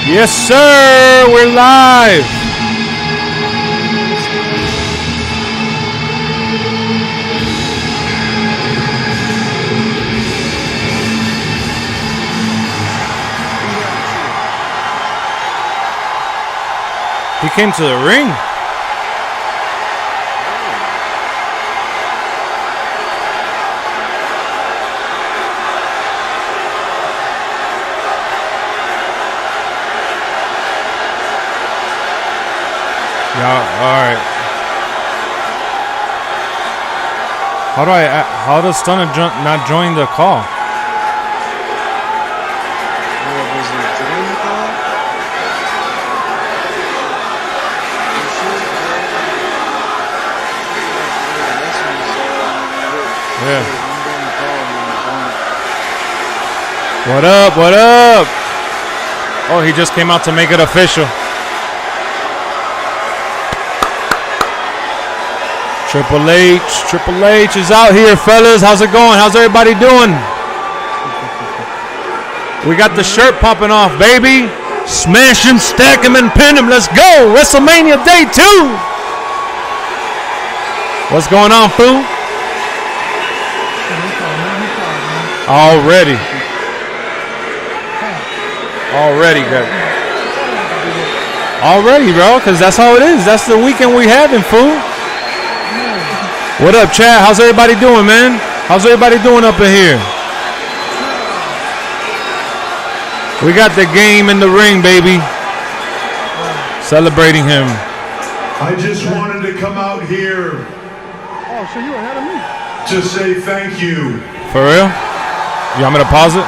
Yes, sir. We're live. He came to the ring. Alright. How does Stunner not join the call? Yeah. What up? What up? Oh, he just came out to make it official. Triple H is out here, fellas. How's it going? How's everybody doing? We got the shirt popping off, baby. Smash him, stack him, and pin him. Let's go. WrestleMania Day 2. What's going on, fool? Already, good. Already, bro, because that's how it is. That's the weekend we having, fool. What up, chat? How's everybody doing, man? How's everybody doing up in here? We got the game in the ring, baby. Celebrating him. I just wanted to come out here. Oh, so you ahead of me? To say thank you. For real? You want me to pause it?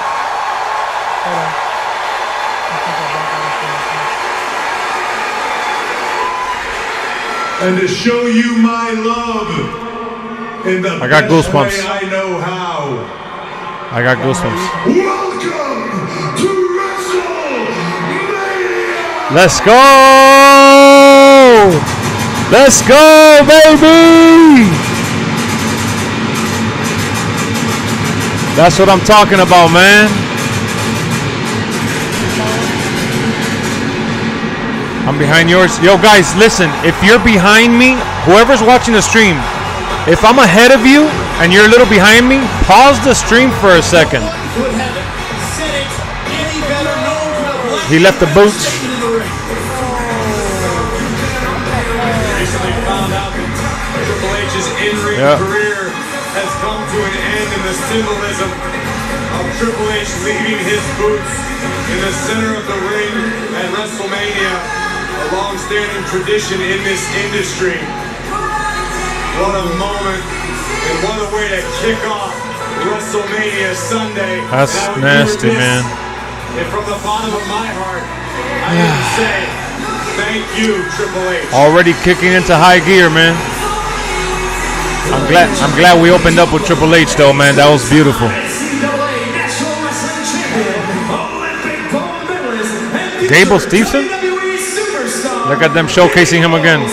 And to show you my love. In the I got goosebumps. I know how. I got goosebumps. Welcome to WrestleMania. Let's go! Let's go, baby! That's what I'm talking about, man. I'm behind yours. Yo, guys, listen. If you're behind me, whoever's watching the stream, if I'm ahead of you and you're a little behind me, pause the stream for a second. He left the boots. Recently found out that Triple H's in-ring career has come to an end, in the symbolism of Triple H leaving his boots in the center of the ring at WrestleMania, a long-standing tradition in this industry. What a moment, and what a way to kick off WrestleMania Sunday. That's nasty, man. And from the bottom of my heart, I can say thank you, Triple H. Already kicking into high gear, man. I'm glad we opened up with Triple H, though, man. That was beautiful. Gable Steveson? Look at them showcasing him again.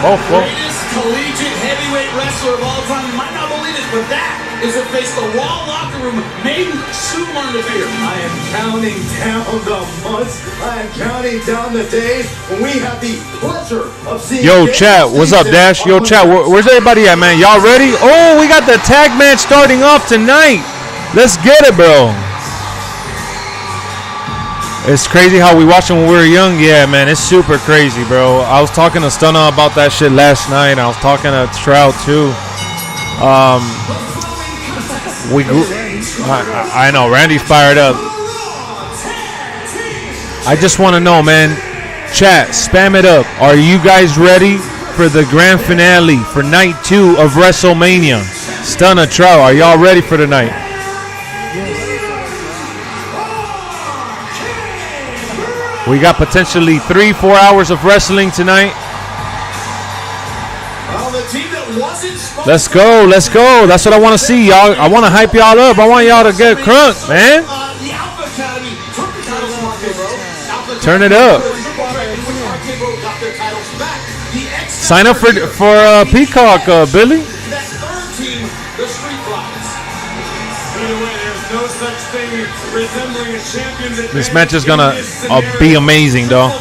Oh, whoa. Greatest collegiate heavyweight wrestler of all time. You might not believe it, but that is what faced the Raw locker room made Sue learn to fear. I am counting down the months. I am counting down the days when we have the pleasure of seeing. Yo, chat, what's up, Dash? Yo, chat, where's everybody at, man? Y'all ready? Oh, we got the tag match starting off tonight. Let's get it, bro. It's crazy how we watched them when we were young. Yeah, man, it's super crazy, bro. I was talking to Stunner about that shit last night. I was talking to Trout too. We grew. I know Randy's fired up. I just want to know, man. Chat, spam it up. Are you guys ready for the grand finale for night 2 of WrestleMania? Stunner, Trout, are y'all ready for tonight? We got potentially 3-4 hours of wrestling tonight. Let's go, let's go. That's what I want to see, y'all. I want to hype y'all up. I want y'all to get crunk, man. Turn it up. Sign up for Peacock, Billy. Either way, there's no such thing resembling a champion's advantage. This match is gonna be amazing, though.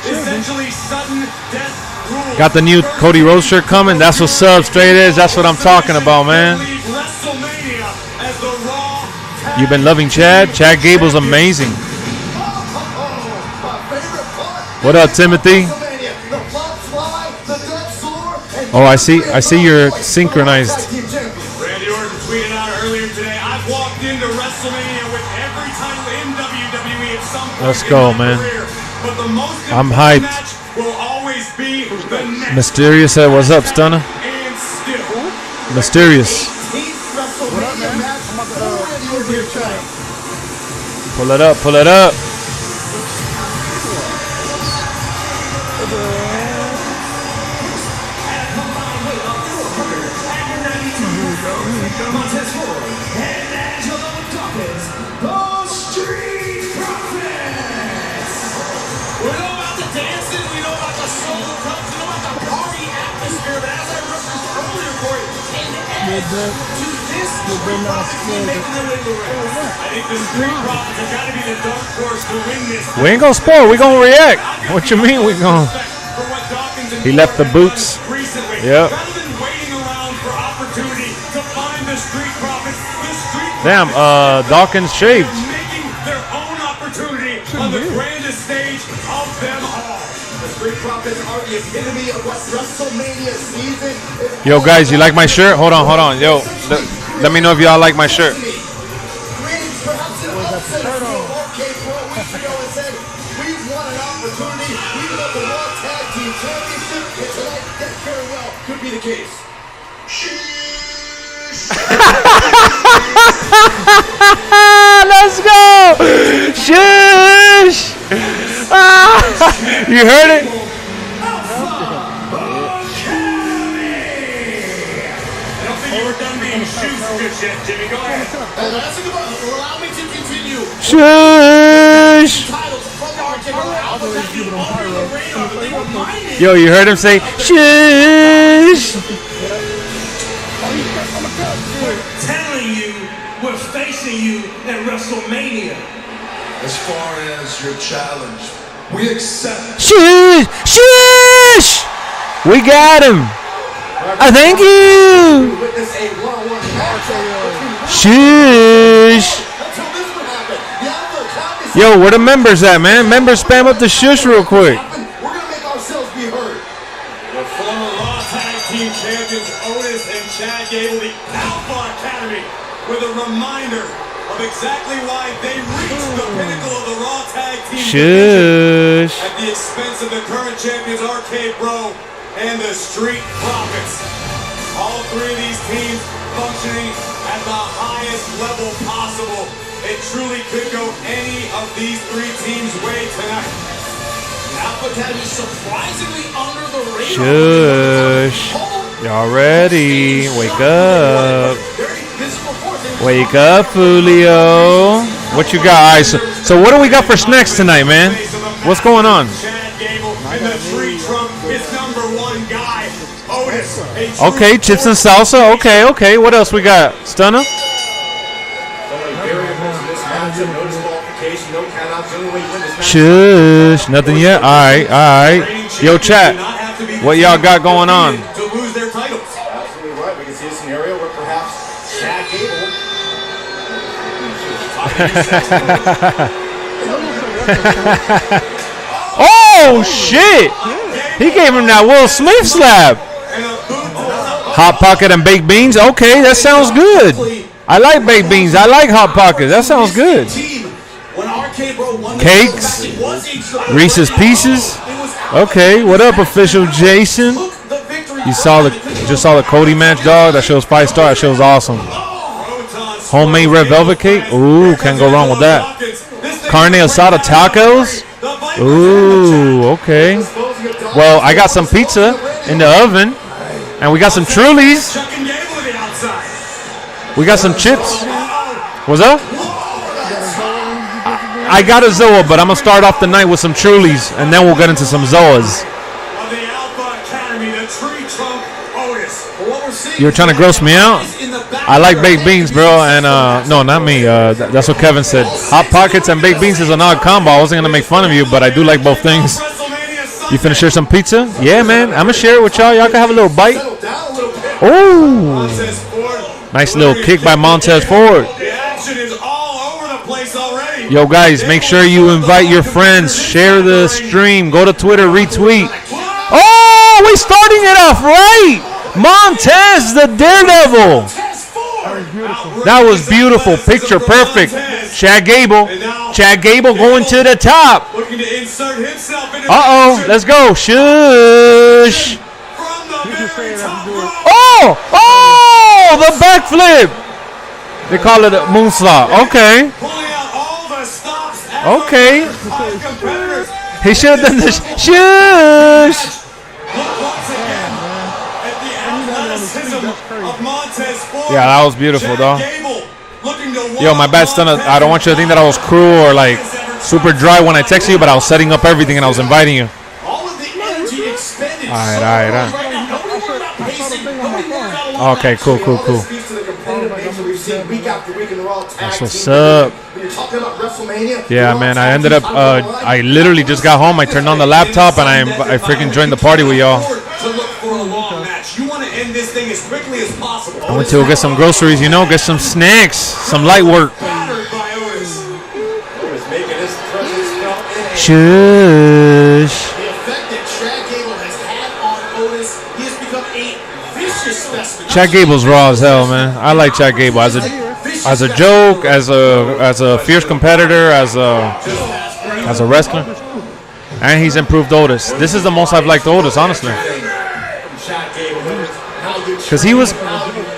Essentially sudden death rule. Got the new Cody Rhodes shirt coming. That's what's up, straight edge. That's what I'm talking about, man. WrestleMania as the Raw Tag You've been loving Chad. Chad Gable's amazing. What up, Timothy? Oh, I see you're synchronized. Randy Orton tweeted out earlier today, I've walked into WrestleMania with every title in WWE at some point. Let's go, in my man. career, but the most I'm important hyped. match will always be the next Mysterious said, "What's up, Stunner?" and still. Mysterious. Pull it up, pull it up. I think the Street Profits have got to be the dark horse to win this. We ain't gonna spoil. We gonna react. What you mean we gonna? He left the boots. Yep. Rather than waiting around for opportunity to find the Street Profits, the Street Damn, Profits Dawkins shaved. are making their own opportunity on the grandest stage of them all. The Street Profits are the epitome of what WrestleMania season is. Yo, guys, you like my shirt? Hold on. Yo, let me know if y'all like my shirt. Greetings, perhaps an upset of the Arcade Pro weeks ago and said, we won an opportunity. We won the Raw Tag Team Championship, and tonight that very well could be the case. Let's go! Shush! You heard it? You were done being shoot just yet, Jimmy. Go ahead. Allow me to continue. Shush! Titles from Arcade Alpha Tag Team under the radar, but they were mining. Yo, you heard him say, shush! Telling you, we're facing you at WrestleMania. As far as your challenge, we accept. Shush! Shush! We got him! Thank you! Witness a one-on-one matchup. Shush! Until this would happen. The Alpha Academy. Yo, where the members at, man? Members spam up the shush real quick. We're gonna make ourselves be heard. The former Raw Tag Team Champions Otis and Chad Gable, the Alpha Academy, with a reminder of exactly why they reached the pinnacle of the Raw Tag Team division Shush. at the expense of the current champions Arcade Bro and the Street Profits. All three of these teams functioning at the highest level possible. It truly could go any of these three teams' way tonight. Alpha Academy surprisingly under the radar. Shush. Y'all ready? Wake up. Wake up, Julio. What you got? All right, so what do we got for snacks tonight, man? What's going on? Chad Gable and the tree trunk, his number one guy, Otis. Okay, chips and salsa. Okay. What else we got? Stunner? Shush. Nothing yet? All right. Yo, chat. What y'all got going on? To lose their titles. Absolutely right. We can see a scenario where perhaps Chad Gable. Oh, shit. He gave him that Will Smith slap. Hot Pocket and baked beans. Okay, that sounds good. I like baked beans. I like Hot Pocket. That sounds good. Cakes. Reese's Pieces. Okay, what up, official Jason? You just saw the Cody match, dog. That show's 5-star. That show's awesome. Homemade red velvet cake. Ooh, can't go wrong with that. Carne asada tacos. Ooh, okay. Well, I got some pizza in the oven, and we got some Trulies. We got some chips. What's up? I got a Zoa, but I'm gonna start off the night with some Trulies, and then we'll get into some Zoas. You were trying to gross me out? I like baked beans, bro, and no, not me. That's what Kevin said. Hot Pockets and baked beans is an odd combo. I wasn't gonna make fun of you, but I do like both things. You finna share some pizza? Yeah, man. I'm gonna share it with y'all. Y'all can have a little bite. Oh, nice little kick by Montez Ford. The action is all over the place already. Yo, guys, make sure you invite your friends. Share the stream. Go to Twitter, retweet. Oh, we starting it off right. Montez, the Daredevil. That was beautiful. Picture perfect. Chad Gable going to the top. Looking to insert himself into Uh-oh. Let's go. Shush. from the very top rope. Oh, the backflip. They call it a moonsault. Okay. Pulling out all the stops. Okay. Five competitors. He should have done this. Shush. Look once again at the athleticism of Montez Ford. Yeah, that was beautiful, though. Gable looking to Yo, my bad stunner. I don't want you to think that I was cruel or like super dry when I texted you, but I was setting up everything and I was inviting you. all of the energy expended. All right. Right now, nobody worried about pacing. Nobody worried about a long Okay, cool. Speaks to the competitive nature we've seen week after week in the Raw tag That's what's team. up. When you're talking about WrestleMania, Yeah, man. I ended up. I literally just got home. I turned on the laptop and I freaking joined the party with y'all. To look for a long match. You want to end this thing as quickly as possible. I went to go get some groceries, get some snacks, some light work. Battered by Otis. Otis making his presence felt in a Shush. The effect that Chad Gable has had on Otis, he has become a vicious specimen. Chad Gable's raw as hell, man. I like Chad Gable as a joke, as a fierce competitor, as a wrestler, and he's improved Otis. This is the most I've liked Otis, honestly. Because he was,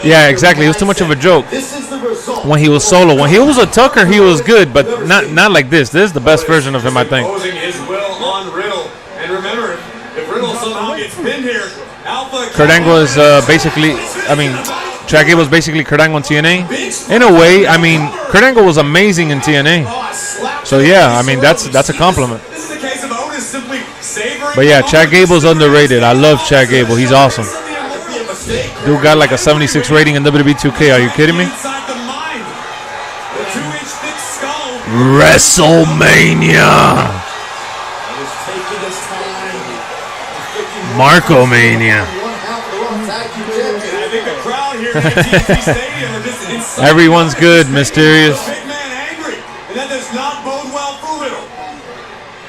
yeah, exactly. He was too much of a joke This is the result. when he was solo. When he was a Tucker, he was good, but not like this. This is the best version of him, I think. Imposing his will on Riddle. And remember, if Riddle somehow gets pinned here, Alpha. Kurt Angle is basically, Chad Gable was basically Kurt Angle in TNA. In a way, Kurt Angle was amazing in TNA. So yeah, that's a compliment. This is the case of Otis simply savoring. But yeah, Chad Gable's underrated. I love Chad Gable. He's awesome. Dude got like a 76 rating in WWE 2K. Are you kidding me? Inside the mind. The 2-inch thick skull. WrestleMania. He's taking his time. Marco-mania. One half of the Raw tag team champion. And I think the crowd here at TNT Stadium are just inside. Everyone's good, mysterious. Big man angry. And that does not bode well for Riddle.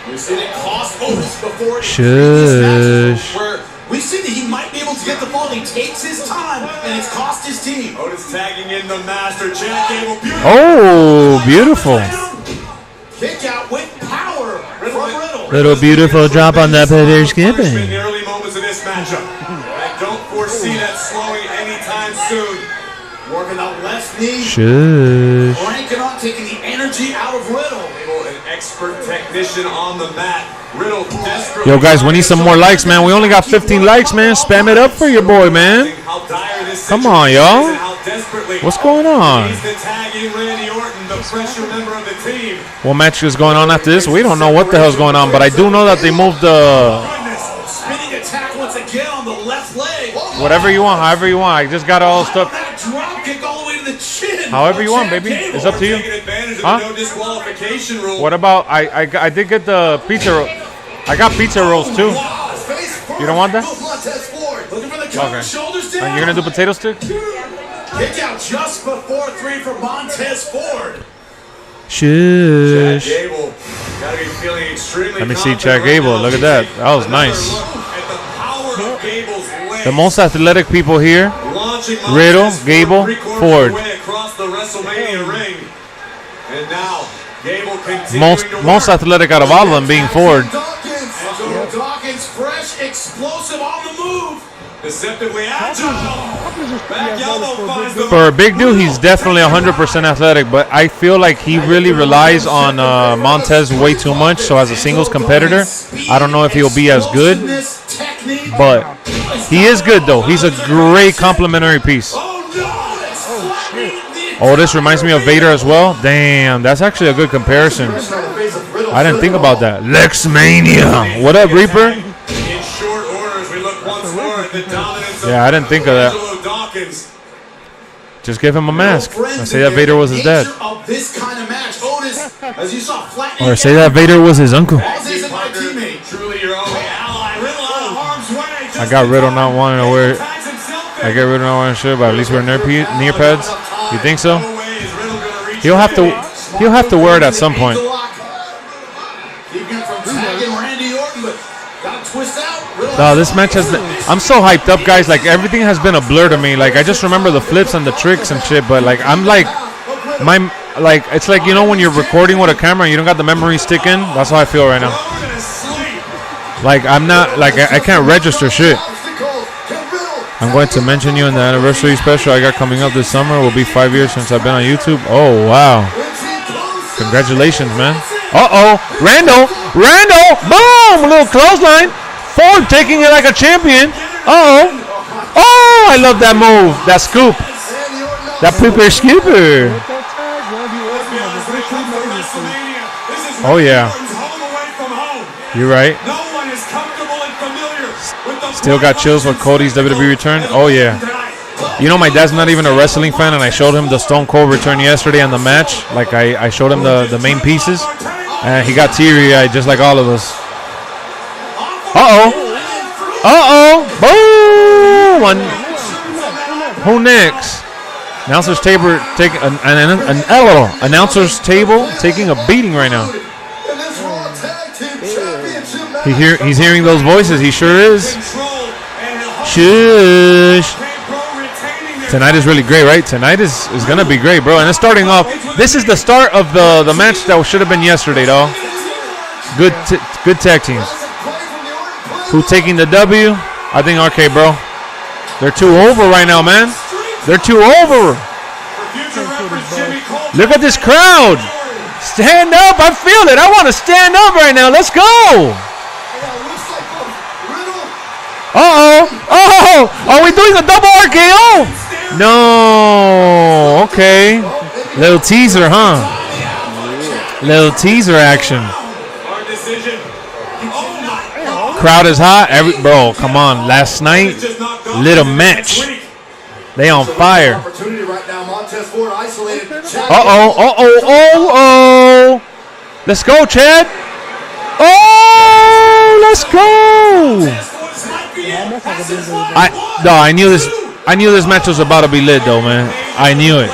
We've seen it cost Otis before in Shush. previous matches where we've seen that he might be able to get the ball. He takes his time, and it's cost his team. Otis tagging in the master. Chad Gable. Beautiful. Oh, beautiful. Kick out with power from Riddle. Little beautiful drop on that Peter In skipping. the early moments of this matchup. I don't foresee that slowing anytime soon. Working the left knee. Shush. Cranking on, taking the energy out of Riddle. An expert technician on the mat. Riddle desperately. Yo, guys, we need some more likes, man. We only got 15 likes, man. Spam it up for your boy, man. How dire this Come on, situation y'all. is and how desperately What's going on? He's the tag in Randy Orton, the fresher member of the team. What match is going on after this? We don't know what the hell's going on, but I do know that they moved the Spinning attack once again on the left leg. whatever you want, however you want. I just got all stuff. That drop kick all the way to the chin. However you want, baby. It's up to you. Taking advantage of Huh? the no disqualification rule. What about I did get the pizza roll. I got pizza rolls too. You don't want that? Looking for the cover, Okay. shoulders down. And you're gonna do potato sticks? Kick out just before 3 for Montez Ford. Shush. Chad Gable, gotta be feeling extremely Let me see confident Chad right Gable. now. Look at that. That was Another nice. look at the power of Gable's legs. The most athletic people here. Launching Riddle, Montez Gable, three-quarters Ford. of the way across the WrestleMania ring. And now Gable continuing to Most work. athletic out of all of them being Ford. Dawkins. Dawkins fresh, explosive on the move. Deceptively agile. Back elbow finds the For a big dude, he's definitely 100% athletic, but I feel like he really relies on Montez way too much. So as a singles competitor, I don't know if he'll be as good, but he is good though. He's a great complementary piece. Oh, this reminds me of Vader as well. Damn, that's actually a good comparison. I didn't think about that. LexxMania. What up, Reaper? in short order as we look once more at the dominance of Yeah, I didn't think of that. Angelo Dawkins. Just give him a mask. Or say that Vader was his dad. Of this kind of match, Otis, as you saw, Or say that Vader was his uncle. Truly your only ally. Riddle out of harm's way. I got Riddle not wanting to wear. I get Riddle not wanting to shirt, but at least wear near pads. You think so? He'll have to wear it at some point. No, this match has been. I'm so hyped up, guys. Like everything has been a blur to me. Like I just remember the flips and the tricks and shit. But like I'm like it's like, you know, when you're recording with a camera and you don't got the memory stick in. That's how I feel right now. Like I'm not like I can't register shit. I'm going to mention you in the anniversary special I got coming up this summer. It will be 5 years since I've been on YouTube. Oh wow! Congratulations, man. Randall, boom! A little clothesline. Ford taking it like a champion. Oh, I love that move. That scoop. That pooper scooper. Oh yeah. You're right. Still got chills with Cody's WWE return. Oh yeah. You know, my dad's not even a wrestling fan, and I showed him the Stone Cold return yesterday on the match. Like I showed him the main pieces, and he got teary-eyed just like all of us. Boom! Who next? Announcer's table taking announcer's table taking a beating right now. He's hearing those voices. He sure is. Shush. Tonight is really great, right? Tonight is gonna be great, bro. And it's starting off. This is the start of the match that should have been yesterday, though. Good tag teams. Who taking the W? I think RK, bro. They're too over right now, man. They're too over. Look at this crowd. Stand up. I feel it. I want to stand up right now. Let's go. Are we doing a double RKO? No. Okay. Little teaser, huh? Little teaser action. Crowd is hot. Bro, come on. Last night, little match. They on fire. Let's go, Chad. Let's go. I knew this match was about to be lit, though, man. I knew it.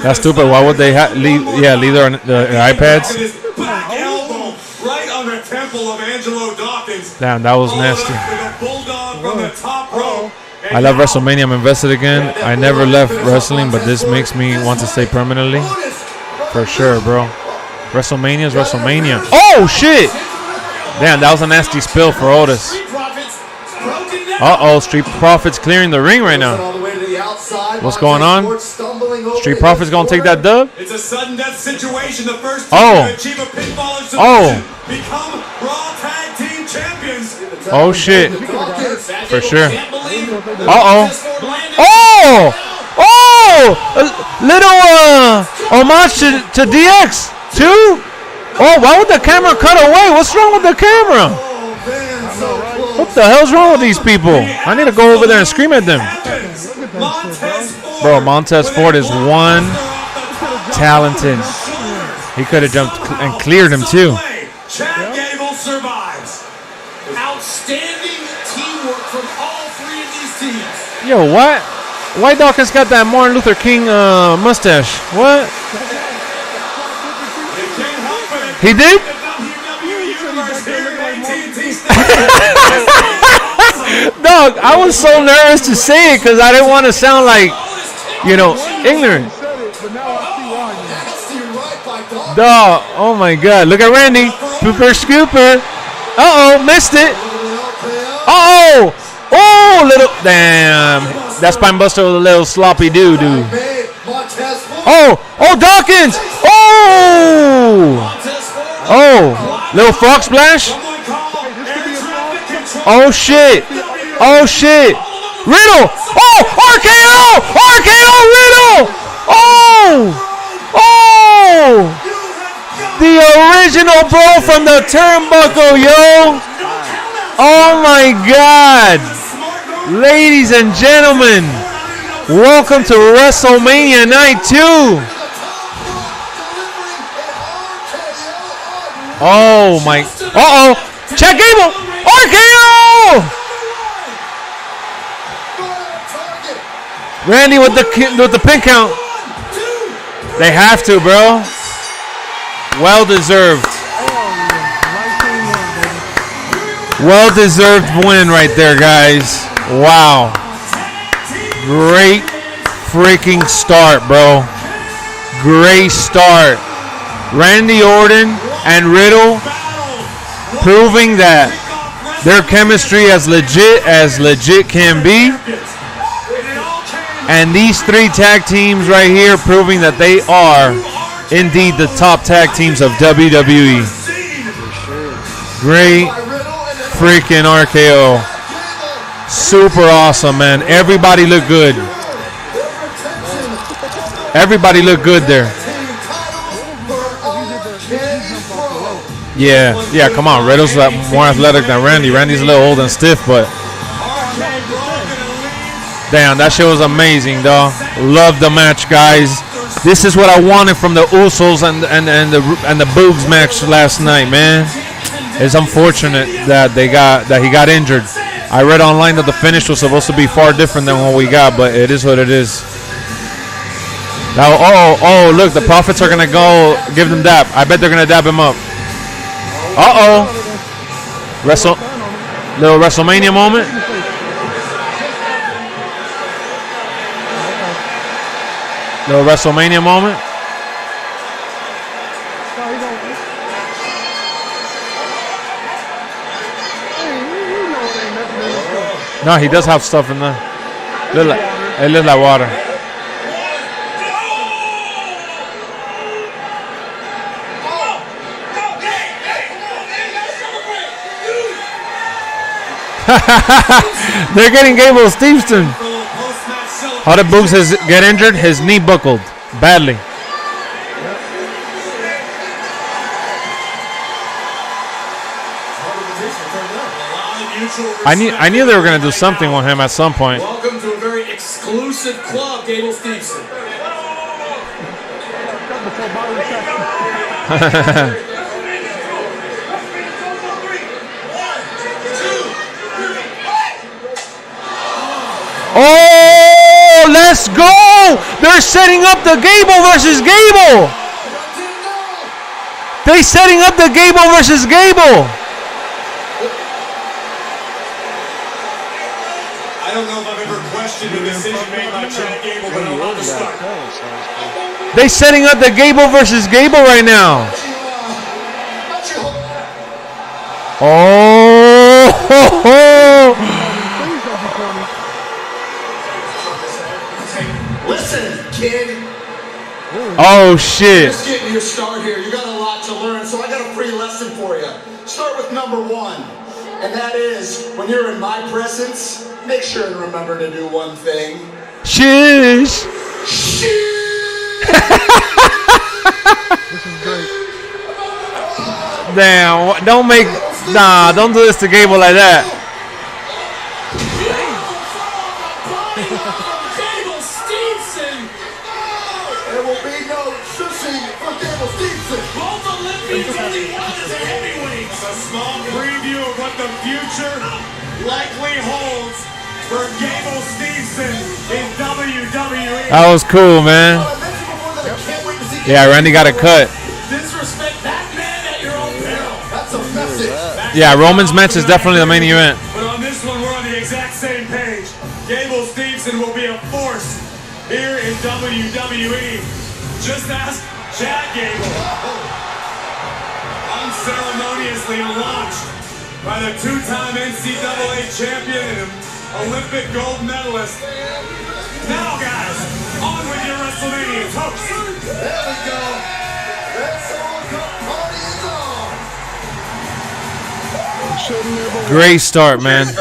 That's stupid. Why would they leave the iPads? Damn, that was nasty. I love WrestleMania. I'm invested again. I never left wrestling, but this makes me want to stay permanently. For sure, bro. WrestleMania is WrestleMania. Oh, shit. Damn, that was a nasty spill for Otis. Street Profits clearing the ring right now. What's going on? Street Profits gonna take that dub? It's a sudden death situation. The first team to achieve a pinfall or submission become Raw Tag Team Champions. Oh shit. For sure. Little homage to DX too. Why would the camera cut away? What's wrong with the camera? What the hell's wrong with these people? I need to go over there and scream at them. Bro, Montez Ford is one talented. He could have jumped and cleared him too. Chad Gable survives. Outstanding teamwork from all three of these teams. Yo, what? White Dawkins got that Martin Luther King mustache. What? He did? Dog, I was so nervous to say it because I didn't want to sound like, ignorant. Dog, oh my God. Look at Randy. Pooper scooper. Missed it. Little. Damn. That spine buster was a little sloppy dude. Dawkins. Little frog splash. Oh shit. Riddle. RKO. Riddle. The original bro from the turnbuckle, yo. Oh my God. Ladies and gentlemen, Welcome to WrestleMania Night 2. Oh my. Uh-oh. Chad Gable. RKO. Randy with the pin count. They have to, bro. Well deserved. Well deserved win right there, guys. Wow. Great freaking start, bro. Great start. Randy Orton and Riddle proving that their chemistry as legit can be. And these three tag teams right here proving that they are indeed the top tag teams of WWE. Great freaking RKO. Super awesome, man. Everybody looked good. Everybody looked good there. Yeah, come on. Riddle's more athletic than Randy. Randy's a little old and stiff, but damn, that shit was amazing, dog. Love the match, guys. This is what I wanted from the Usos and the Boogs match last night, man. It's unfortunate that he got injured. I read online that the finish was supposed to be far different than what we got, but it is what it is. Now, oh, look, the Prophets are gonna go give them dap. I bet they're gonna dap him up. Little WrestleMania moment. Little WrestleMania moment. No, he does have stuff in there. It looks like water. They're getting Gable Stevenson. How did Boogs get injured? His knee buckled badly. I knew they were gonna do something with him at some point. Welcome to a very exclusive club, Gable Stevenson. Oh, let's go! They're setting up the Gable versus Gable. They're setting up the Gable versus Gable. I don't know if I've ever questioned the decision made by Chad Gable, but I'm about to start. They setting up the Gable versus Gable right now. Oh! Listen, kid. Oh shit! Just getting your start here. You got a lot to learn, so I got a free lesson for you. Start with number 1, and that is when you're in my presence. Make sure and remember to do one thing. Shish. This is great. Damn! Don't do this to Gable like that. Gable Stevenson. There will be no shushing for Gable Stevenson. Both Olympians only one as heavyweights. A small preview of what the future likely holds for Gable Stevenson in WWE. That was cool, man. I mentioned before that I can't wait to see. Yeah, Randy got a cut. Disrespect that man at your own peril. That's a message. Yeah, Roman's match is definitely the main event. But on this one, we're on the exact same page. Gable Stevenson will be a force here in WWE. Just ask Chad Gable. Unceremoniously launched by the two-time NCAA champion and Olympic gold medalist. Now, guys, on with your WrestleMania toast. There we go. Let's all come party is on. Great start, man.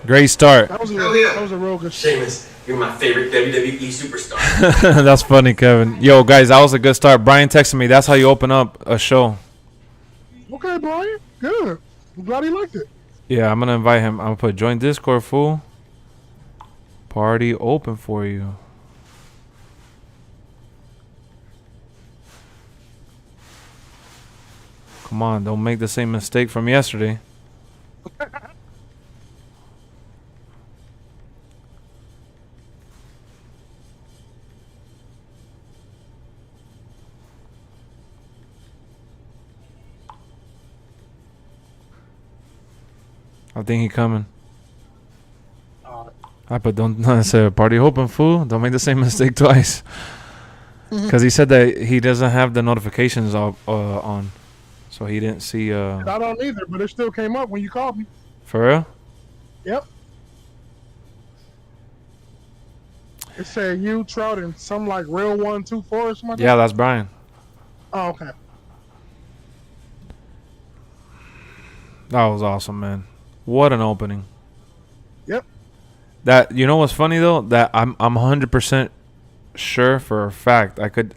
Great start. That was a real good shot. Sheamus, you're my favorite WWE superstar. That's funny, Kevin. Yo, guys, that was a good start. Brian texted me. That's how you open up a show. Okay, Brian. Good. I'm glad he liked it. Yeah, I'm gonna invite him. I'm gonna put join Discord, fool. Party open for you. Come on, don't make the same mistake from yesterday. I think he coming. I put don't say party open, fool. Don't make the same mistake twice. Because he said that he doesn't have the notifications on, so he didn't see. I don't either, but it still came up when you called me. For real? Yep. It said you, Trout, and some like real 124 or something. Like Yeah, that? that's Brian. Oh, okay. That was awesome, man. What an opening. Yep. That, you know what's funny though? That I'm 100% sure for a fact. I could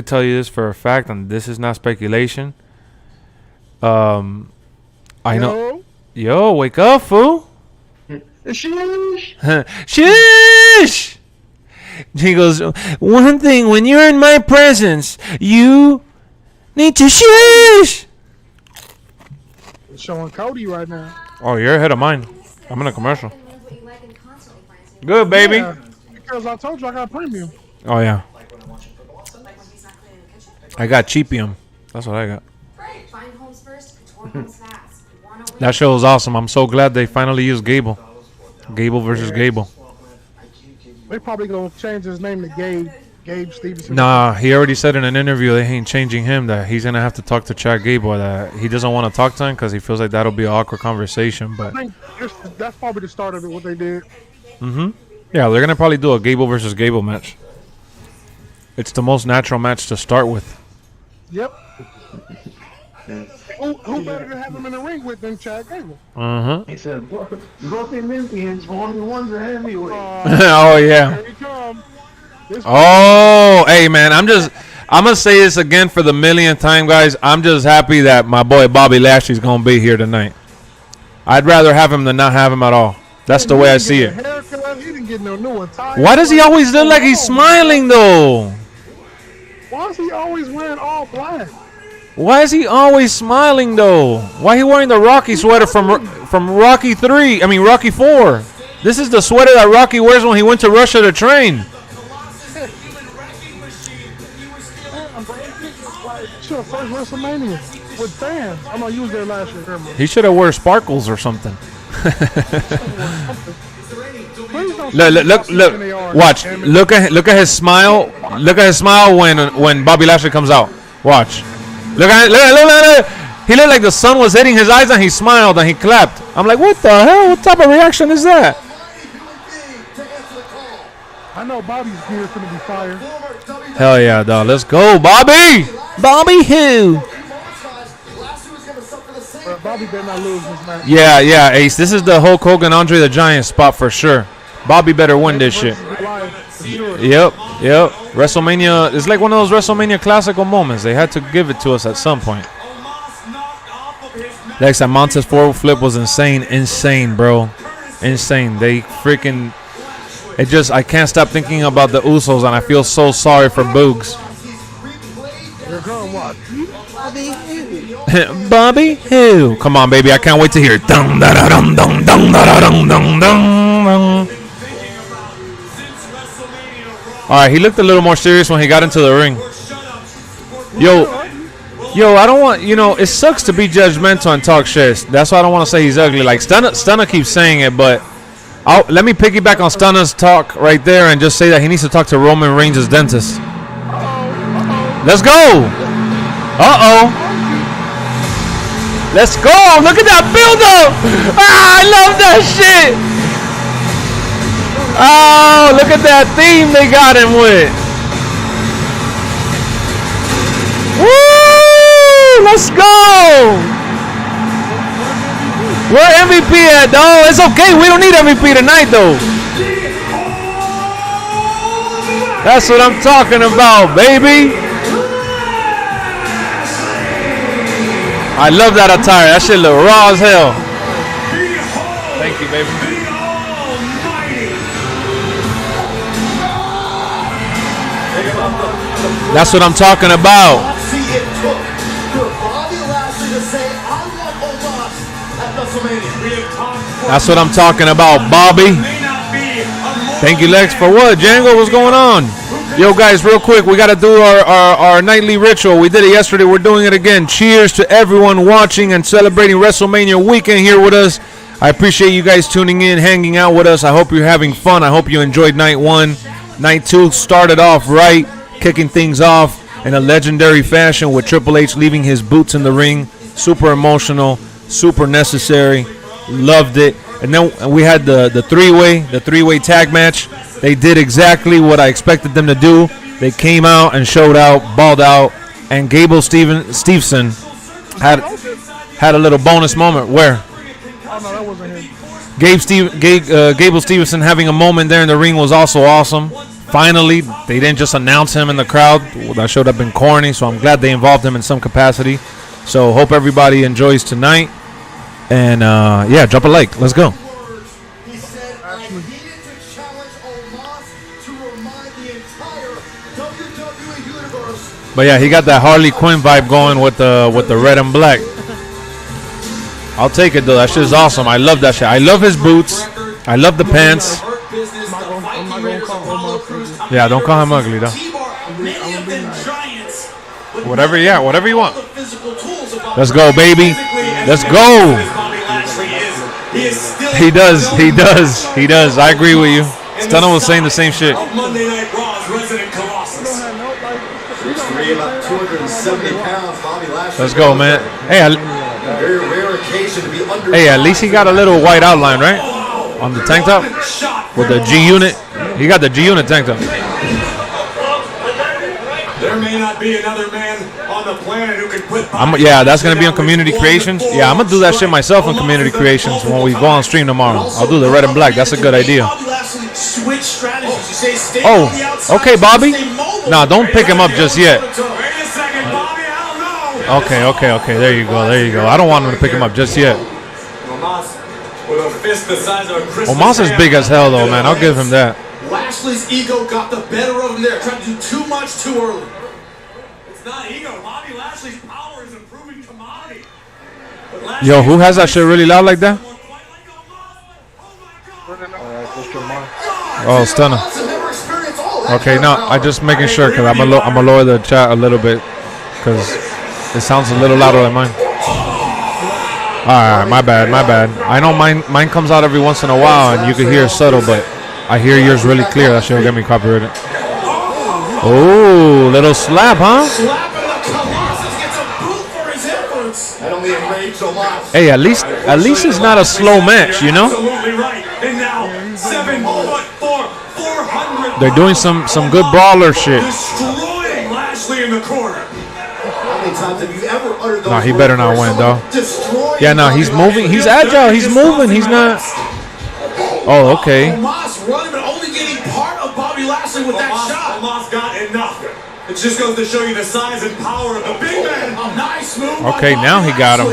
tell you this for a fact, and this is not speculation. I know. Yo, wake up, fool. Sheesh. Sheesh. He goes, one thing, when you're in my presence, you need to sheesh. It's showing Cody right now. Oh, you're ahead of mine. I'm in a commercial. Good, baby. Yeah, because I told you I got premium. Oh, yeah. I got cheapium. That's what I got. That show was awesome. I'm so glad they finally used Gable. Gable versus Gable. They probably gonna change his name to Gabe Stevenson. Nah, he already said in an interview they ain't changing him. That he's gonna have to talk to Chad Gable. That he doesn't want to talk to him because he feels like that'll be an awkward conversation. But I think that's probably the start of it. What they did. yeah, they're gonna probably do a Gable versus Gable match. It's the most natural match to start with. Yep. Who better to have him in the ring with than Chad Gable? He said, both Olympians, only one's a heavyweight. Oh yeah. Here he come. Oh, hey man, I'm gonna say this again for the millionth time, guys. I'm just happy that my boy Bobby Lashley's gonna be here tonight. I'd rather have him than not have him at all. That's the way I see it. He didn't get no new attire. Why does he always look like he's smiling though? Why is he always wearing all black? Why is he always smiling though? Why he wearing the Rocky sweater from Rocky 3? I mean Rocky 4. This is the sweater that Rocky wears when he went to Russia to train. Sure, first WrestleMania with fans. I'm gonna use their last year. He should have wore sparkles or something. Look! Watch! Look at his smile! Look at his smile when Bobby Lashley comes out. Watch! Look! He looked like the sun was hitting his eyes, and he smiled and he clapped. I'm like, what the hell? What type of reaction is that? I know Bobby's gear is gonna be fire. Hell yeah, dog! Let's go, Bobby! Bobby who? Bobby better not lose this match. Yeah, Ace. This is the Hulk Hogan, Andre the Giant spot for sure. Bobby better win this shit. Yep. WrestleMania is like one of those WrestleMania classical moments. They had to give it to us at some point. Lexx, that Montez forward flip was insane, bro. Insane. They freaking. I can't stop thinking about the Usos, and I feel so sorry for Boogs. Bobby who? Come on, baby. I can't wait to hear it. Dum da da dum dum dum da da dum dum dum. All right, he looked a little more serious when he got into the ring. Yo, I don't want, it sucks to be judgmental and talk shit. That's why I don't want to say he's ugly. Like Stunner keeps saying it, but let me piggyback on Stunner's talk right there and just say that he needs to talk to Roman Reigns' dentist. Let's go. Let's go. Look at that build-up. I love that shit. Oh, look at that theme they got him with. Woo! Let's go. Where MVP at, dog? It's okay. We don't need MVP tonight, though. That's what I'm talking about, baby. I love that attire. That shit look raw as hell. Thank you, baby. That's what I'm talking about. See, it took for Bobby Lashley to say, I want Omos at WrestleMania. That's what I'm talking about, Bobby. Thank you, Lex. For what? Django, what's going on? Yo, guys, real quick, we got to do our nightly ritual. We did it yesterday. We're doing it again. Cheers to everyone watching and celebrating WrestleMania weekend here with us. I appreciate you guys tuning in, hanging out with us. I hope you're having fun. I hope you enjoyed night one. Night two started off right, kicking things off in a legendary fashion with Triple H leaving his boots in the ring. Super emotional, super necessary. Loved it. And then we had the three-way tag match. They did exactly what I expected them to do. They came out and showed out, balled out, and Gable Steveson had a little bonus moment where Oh, no, that wasn't him. Gable Steveson having a moment there in the ring was also awesome. Finally, they didn't just announce him in the crowd. That showed up in corny, so I'm glad they involved him in some capacity. So hope everybody enjoys tonight. And, yeah, drop a like. Let's go. He said, I needed to challenge Omos to remind the entire WWE Universe. But, yeah, he got that Harley Quinn vibe going with the red and black. I'll take it, though. That shit is awesome. I love that shit. I love his boots. I love the pants. I'm not going to call Omos. Yeah, don't call him ugly, though. Whatever you want. Let's go, baby. Let's go. He does. I agree with you. Stunner was saying the same shit. Monday Night Raw's resident Colossus. About 270 pounds, Bobby Lashley. Let's go, man. Very rare occasion to be under. Hey, at least he got a little white outline, right? On the tank top? With the G unit. He got the G unit tank top. There may not be another man on the planet who can put. Yeah, that's going to be on Community Creations. Yeah, I'm going to do that shit myself on Community Creations when we go on stream tomorrow. I'll do the red and black. That's a good idea. Oh, okay, Bobby. Nah, don't pick him up just yet. Okay. There you go. I don't want him to pick him up just yet. Omos is big as hell, though, man. I'll give him that. Lashley's ego got the better of him there, trying to do too much too early. It's not ego. Bobby Lashley's power is a proven commodity. Yo, who has that shit really loud like that? Oh, Stunner. Okay, no, I just making sure because I'm gonna lower the chat a little bit because it sounds a little louder than mine. All right, my bad. I know mine comes out every once in a while and you can hear it subtle, but I hear yours really clear. That shit will get me copyrighted. Oh, little slap, huh? Hey, at least it's not a slow match, you know? They're doing some good brawler shit. Destroying Lashley in the corner. Nah, he better not win, though. Yeah, no, he's moving. He's agile. He's moving. He's not. Oh, okay. Omos running, but only getting part of Bobby Lashley with that shot. Omos got enough. It just goes to show you the size and power of the big man. A nice move. Okay, now he got him.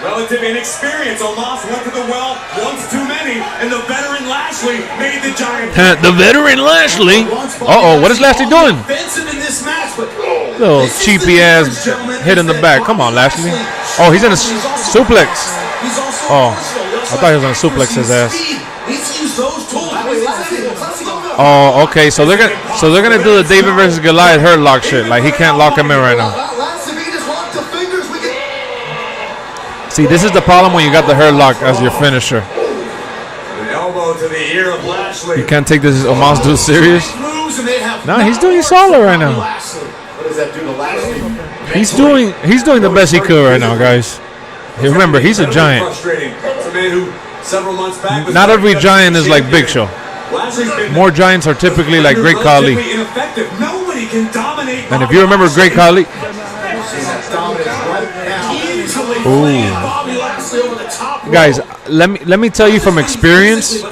Relative inexperience. Omos went to the well once too many, and the veteran Lashley made the giant. The veteran Lashley. Uh-oh, what is Lashley doing? Little cheapy ass hit in the back. Come on, Lashley. Oh, he's in a suplex. Oh, I thought he was gonna suplex his ass. Oh, okay. So they're gonna do the David versus Goliath hurt lock shit. Like he can't lock him in right now. See, this is the problem when you got the hurt lock as your finisher. An elbow to the ear of Lashley. You can't take this Omos dude serious. No, he's doing solid right now. What does that do to Lashley? He's doing the best he could right now, guys. Remember, he's a giant. It's a man who several months back was Not every giant is like Big Show. More giants are typically like Great Khali. Nobody can dominate. And if you remember Great Khali, guys, let me tell you from experience.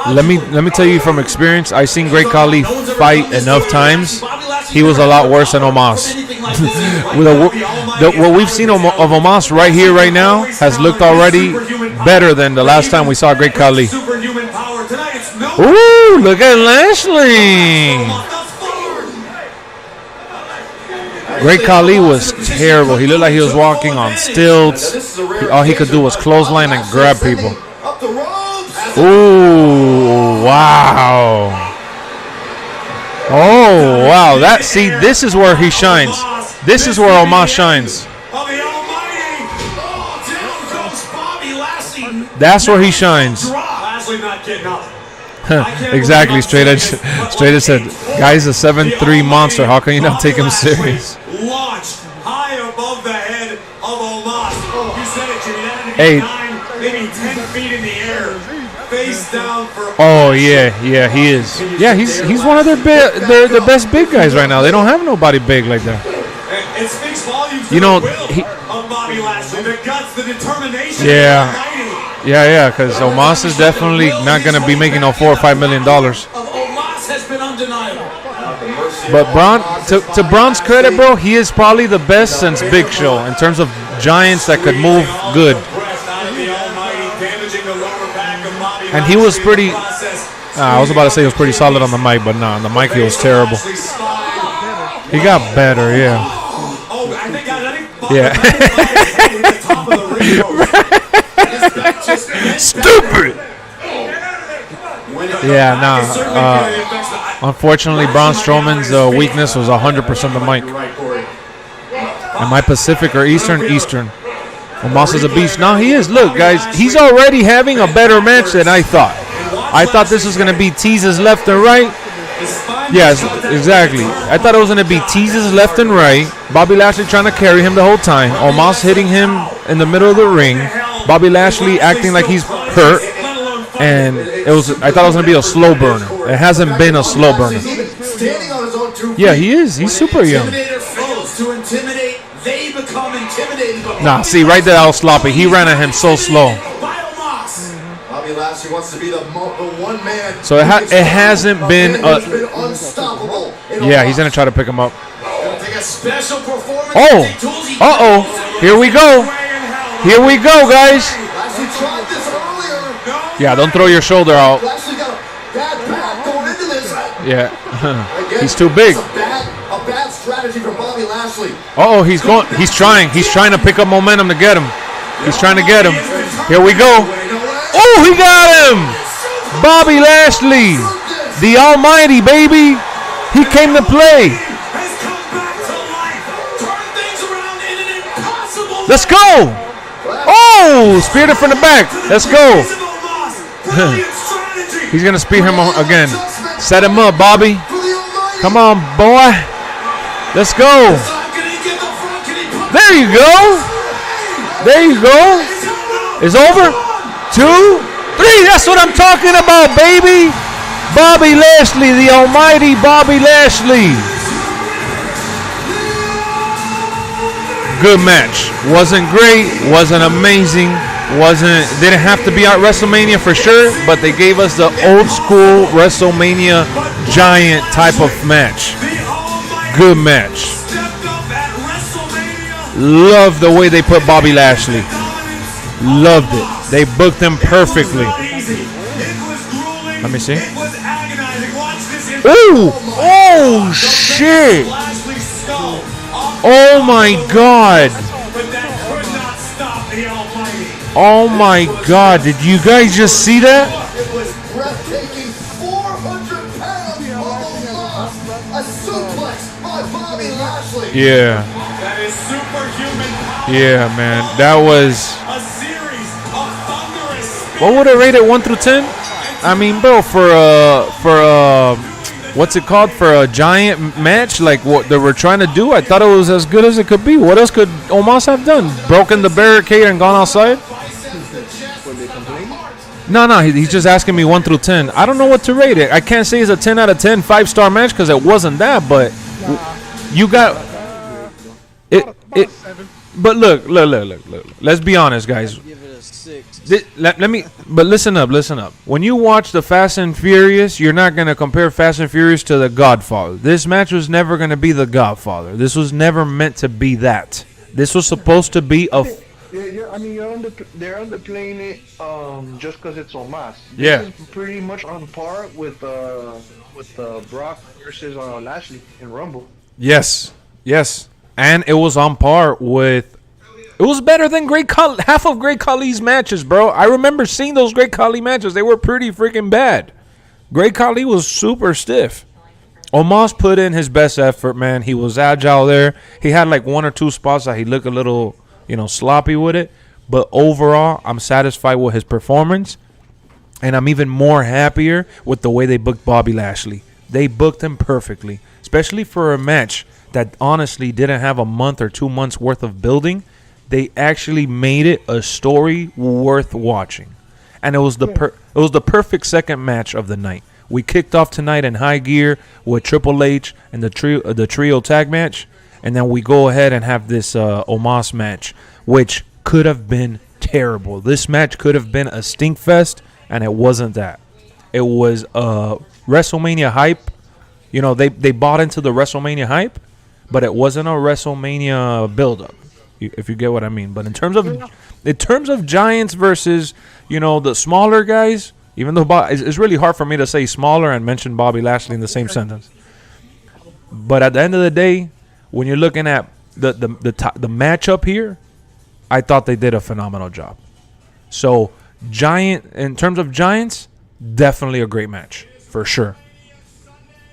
Let me tell you from experience. I seen Great Khali fight enough times. He was a lot worse than Omos. What we've seen of Omos right here, right now, has looked already better than the last time we saw Great Khali. Ooh, look at Lashley. Great Khali was terrible. He looked like he was walking on stilts. All he could do was clothesline and grab people. Ooh, wow. Oh, wow. This is where he shines. This is where Omos shines. That's where he shines. Exactly. Straight edge said, "Guy's a 7'3" monster. How can you not take him serious?" Launched high above the head of Omos. You said it, Jimmy. That had to be Hey. 9, maybe 10 feet in the air, face down for. Oh yeah, he is. Yeah, he's one of their best big guys right now. They don't have nobody big like that. It speaks volumes to You know, the will of Bobby Lashley, the guts, the determination. Yeah. Yeah, because Omos is definitely not going to be making no $4 or $5 million. Of Omos has been undeniable. But Braun, to Braun's credit, bro, he is probably the best since Big Show in terms of giants that could move good. And he was pretty. I was about to say he was pretty solid on the mic, but nah, on the mic he was terrible. He got better, yeah. Yeah. Stupid. Yeah, nah. Unfortunately, Braun Strowman's weakness was 100% the mic. Am I Pacific or Eastern? Eastern. Omos is a beast. No, he is. Look, guys, he's already having a better match than I thought. I thought this was going to be teases left and right. Yes, exactly. I thought it was going to be teases left and right. Bobby Lashley trying to carry him the whole time. Omos hitting him in the middle of the ring. Bobby Lashley acting like he's hurt. And I thought it was going to be a slow burner. It hasn't been a slow burner. Yeah, he is. He's super young. Nah, see, right there, I was sloppy. He ran at him so slow. Bobby Lashley wants to be the one man. So it hasn't been unstoppable. Yeah, he's gonna try to pick him up. Oh, Here we go. Here we go, guys. Lashley tried this earlier. Yeah, don't throw your shoulder out. Lashley got a bad back going into this. Yeah, he's too big. A bad strategy from Bobby Lashley. He's trying to pick up momentum to get him. He's trying to get him. Here we go. Oh, he got him! Bobby Lashley, the Almighty, baby. He came to play. Let's go! Oh, speared it from the back. Let's go. He's gonna spear him again. Set him up, Bobby. Come on, boy. Let's go. There you go. There you go. It's over. 2, 3. That's what I'm talking about, baby. Bobby Lashley, the Almighty Bobby Lashley. Good match. Wasn't great. Wasn't amazing. Didn't have to be at WrestleMania for sure, but they gave us the old school WrestleMania giant type of match. Good match. Love the way they put Bobby Lashley. Loved it. They booked him perfectly. Let me see. Ooh! Oh, shit! Oh, my God. Oh, my God. Did you guys just see that? It was breathtaking. 400 pounds of a suplex by Bobby Lashley. Yeah. That is superhuman power. Yeah, man. That was... A series of thunderous spins. What would it rate it 1 through 10? I mean, bro, for what's it called? For a giant match like what they were trying to do, I thought it was as good as it could be. What else could Omos have done? Broken the barricade and gone outside? No, he's just asking me 1 through 10. I don't know what to rate it. I can't say it's a 10 out of 10 5-star match because it wasn't that, but you got it. But look. Let's be honest, guys. Give it a 6. But listen up. When you watch the Fast and Furious, you're not going to compare Fast and Furious to The Godfather. This match was never going to be The Godfather. This was never meant to be that. This was supposed to be a... I mean, they're underplaying it just because it's Omos. Yeah. This is pretty much on par with Brock versus Lashley in Rumble. Yes. And it was on par with. It was better than half of Great Khali's matches, bro. I remember seeing those Great Khali matches. They were pretty freaking bad. Great Khali was super stiff. Omos put in his best effort, man. He was agile there. He had like 1 or 2 spots that he looked a little, sloppy with it. But overall, I'm satisfied with his performance. And I'm even more happier with the way they booked Bobby Lashley. They booked him perfectly, especially for a match that honestly didn't have a month or 2 months worth of building. They actually made it a story worth watching. And it was the perfect second match of the night. We kicked off tonight in high gear with Triple H and the trio tag match, and then we go ahead and have this Omos match, which could have been terrible. This match could have been a stink fest, and it wasn't that. It was WrestleMania hype. They bought into the WrestleMania hype, but it wasn't a WrestleMania buildup, if you get what I mean. But in terms of Giants versus the smaller guys. Even though it's really hard for me to say smaller and mention Bobby Lashley in the same sentence. But at the end of the day, when you're looking at the matchup here, I thought they did a phenomenal job. So, in terms of Giants, definitely a great match, for sure.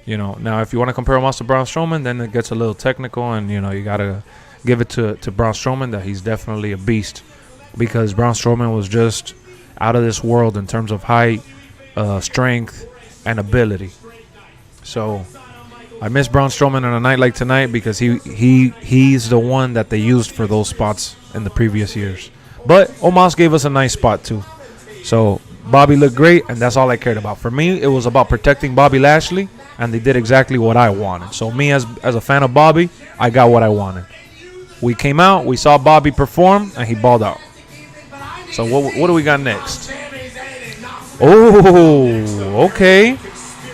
Now if you want to compare Omos to Braun Strowman, then it gets a little technical, and you got to give it to Braun Strowman that he's definitely a beast, because Braun Strowman was just out of this world in terms of height, strength, and ability. So I miss Braun Strowman on a night like tonight because he's the one that they used for those spots in the previous years. But Omos gave us a nice spot too. So Bobby looked great, and that's all I cared about. For me, it was about protecting Bobby Lashley, and they did exactly what I wanted. So me as a fan of Bobby, I got what I wanted. We came out, we saw Bobby perform, and he balled out. So what do we got next? Oh, okay.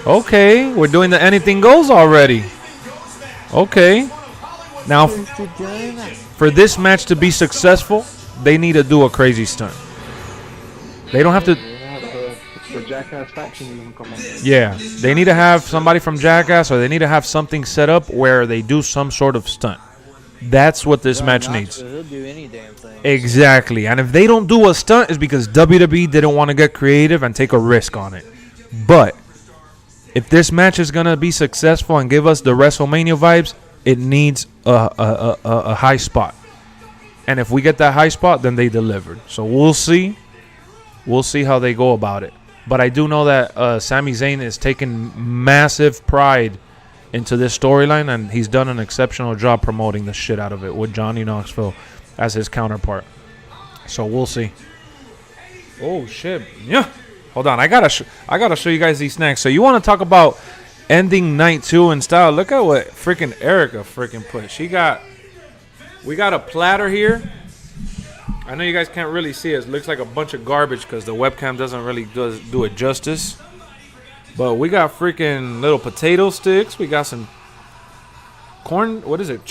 Okay, we're doing the anything goes already. Okay. Now, for this match to be successful, they need to do a crazy stunt. They don't have to. The Jackass faction even come on. Yeah, they need to have somebody from Jackass, or they need to have something set up where they do some sort of stunt. That's what this match needs. He'll do any damn thing. Exactly. And if they don't do a stunt, it's because WWE didn't want to get creative and take a risk on it. But if this match is going to be successful and give us the WrestleMania vibes, it needs a high spot. And if we get that high spot, then they delivered. So we'll see. We'll see how they go about it. But I do know that Sami Zayn is taking massive pride into this storyline, and he's done an exceptional job promoting the shit out of it with Johnny Knoxville as his counterpart. So we'll see. Oh shit! Yeah, hold on. I gotta show you guys these snacks. So you want to talk about ending night 2 in style? Look at what freaking Erica freaking put. We got a platter here. I know you guys can't really see it. It looks like a bunch of garbage because the webcam doesn't really do it justice. But we got freaking little potato sticks. We got some corn. What is it?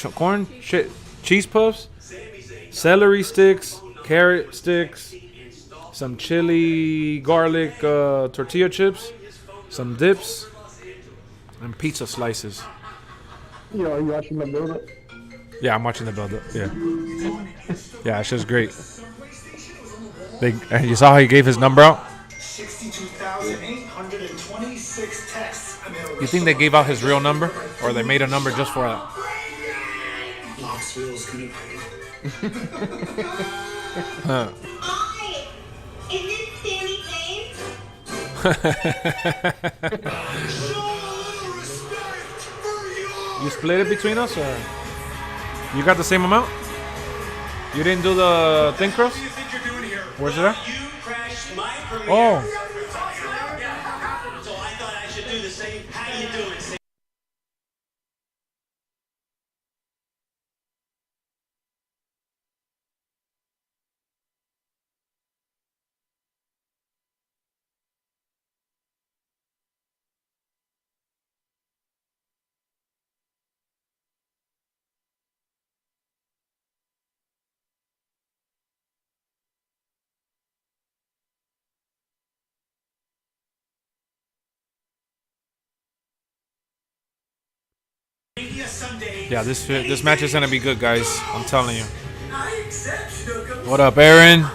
Cheese puffs. Celery sticks. Carrot sticks. Some chili garlic tortilla chips. Some dips. And pizza slices. Yo, are you watching the build-up? Yeah, I'm watching the build-up. Yeah. Yeah, it's just great. You saw how he gave his number out? 62,826 texts. You think they gave out his real number? Or they made a number just for that? Knoxville's gonna pay. Huh. Hi! Is this Sammy Zayn? You split it between us, or you got the same amount? You didn't do the thin crust? Where's it at? Oh. Yeah, this match is gonna be good, guys. I'm telling you. What up, Aaron?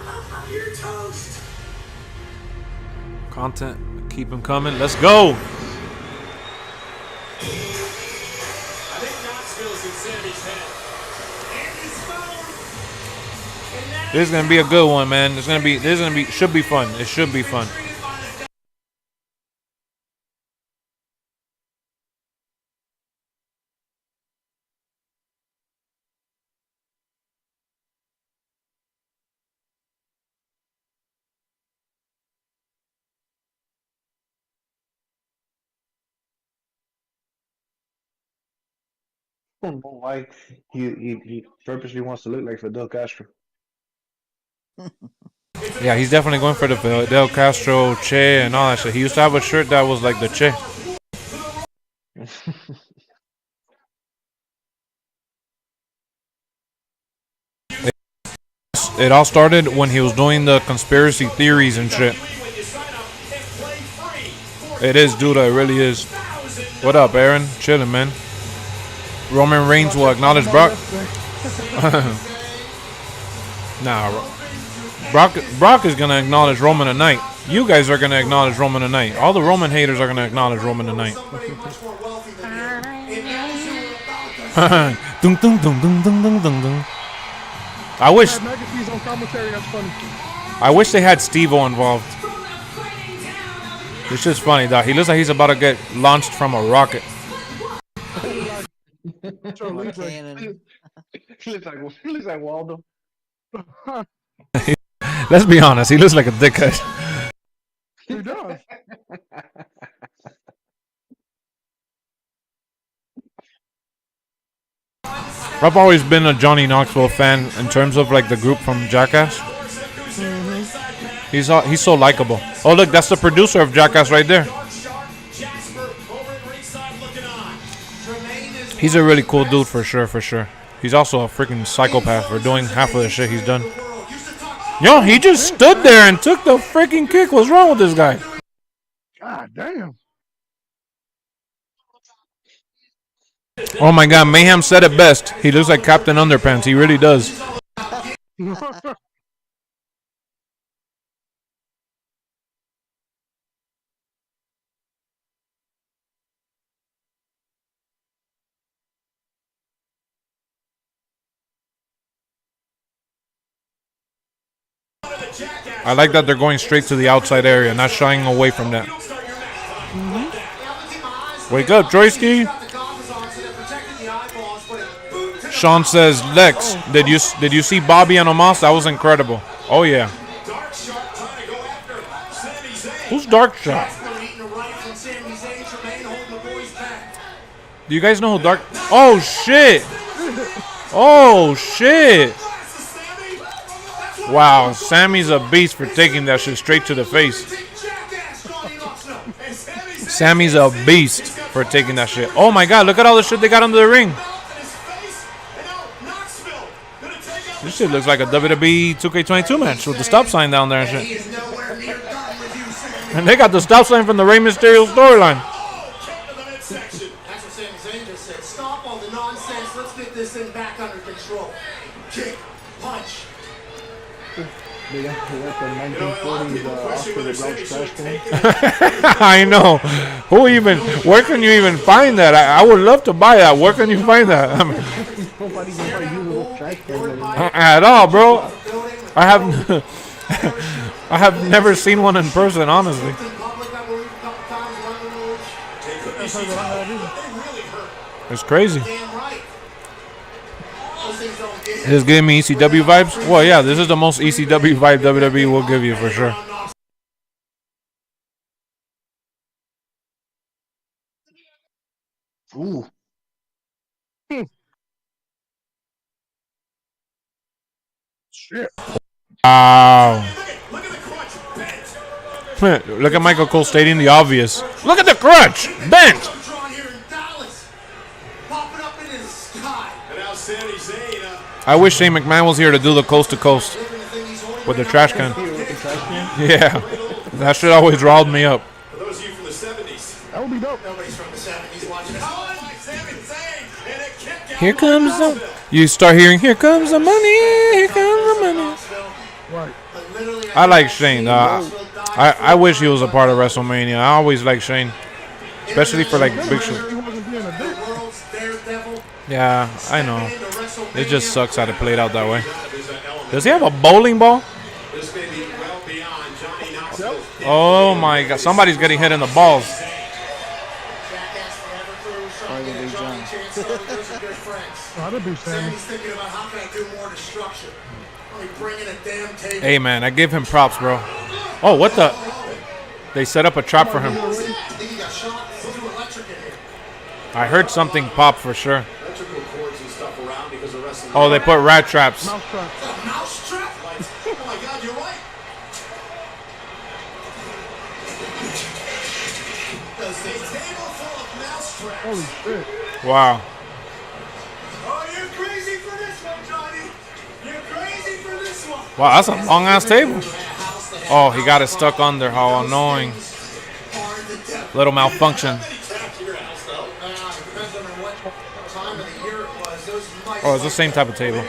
Content, keep them coming. Let's go. This is gonna be a good one, man. Should be fun. It should be fun. I don't know why he purposely wants to look like Fidel Castro. Yeah, he's definitely going for the Fidel Castro Che and all that shit. He used to have a shirt that was like the Che. It all started when he was doing the conspiracy theories and shit. It is, dude. It really is. What up, Aaron? Chilling, man. Roman Reigns will acknowledge Brock. Nah, Brock is gonna acknowledge Roman tonight. You guys are gonna acknowledge Roman tonight. All the Roman haters are gonna acknowledge Roman tonight. I wish they had Steve-O involved. It's just funny, dog. He looks like he's about to get launched from a rocket. He looks like Waldo. Let's be honest. He looks like a dickhead. He does. I've always been a Johnny Knoxville fan in terms of like the group from Jackass. He's so likable. Oh look, that's the producer of Jackass right there. He's a really cool dude for sure, for sure. He's also a freaking psychopath for doing half of the shit he's done. Yo, he just stood there and took the freaking kick. What's wrong with this guy? God damn. Oh my god, Mayhem said it best. He looks like Captain Underpants. He really does. I like that they're going straight to the outside area, not shying away from that. Wake up, Troyski. Sean says, Lex, did you see Bobby and Omos? That was incredible. Oh yeah. Who's Dark Shot? Do you guys know who Dark? Oh shit! Oh shit! Wow, Sammy's a beast for taking that shit straight to the face. Sammy's a beast for taking that shit. Oh my god, look at all the shit they got under the ring. This shit looks like a WWE 2K22 match with the stop sign down there and shit. And they got the stop sign from the Rey Mysterio storyline. Stop all the nonsense. Let's get this thing back under control. Kick, punch. They got the 1940s Oscar the Grouch trash can. I know. Where can you even find that? I would love to buy that. Where can you find that? I mean, at all, bro. I have never seen one in person, honestly. It's crazy. Is giving me ECW vibes? Well, yeah, this is the most ECW vibe WWE will give you for sure. Ooh. Shit. Wow. Look at Michael Cole stating the obvious. Look at the crutch! Bent! I wish Shane McMahon was here to do the coast to coast with the trash can. Yeah, that shit always riled me up. For those of you from the 70s, That would be dope. Nobody's from the 70s watching this. oh, like Sami Zayn, and a kick Here comes the. You start hearing, here comes the money. Here comes the money. Right. I like Shane. I wish he was a part of WrestleMania. I always like Shane, especially for like big show. He wasn't being a dick. Yeah, I know. It just sucks how it played out that way. Does he have a bowling ball? Oh my God! Somebody's getting hit in the balls. That'd be Sammy. Hey man, I give him props, bro. Oh, what the? They set up a trap for him. I heard something pop for sure. Oh, they put rat traps. Mouse trap. Holy shit. Wow. Wow, that's a long ass table. Oh, he got it stuck under. How annoying. Little malfunction. Oh, it's the same type of table.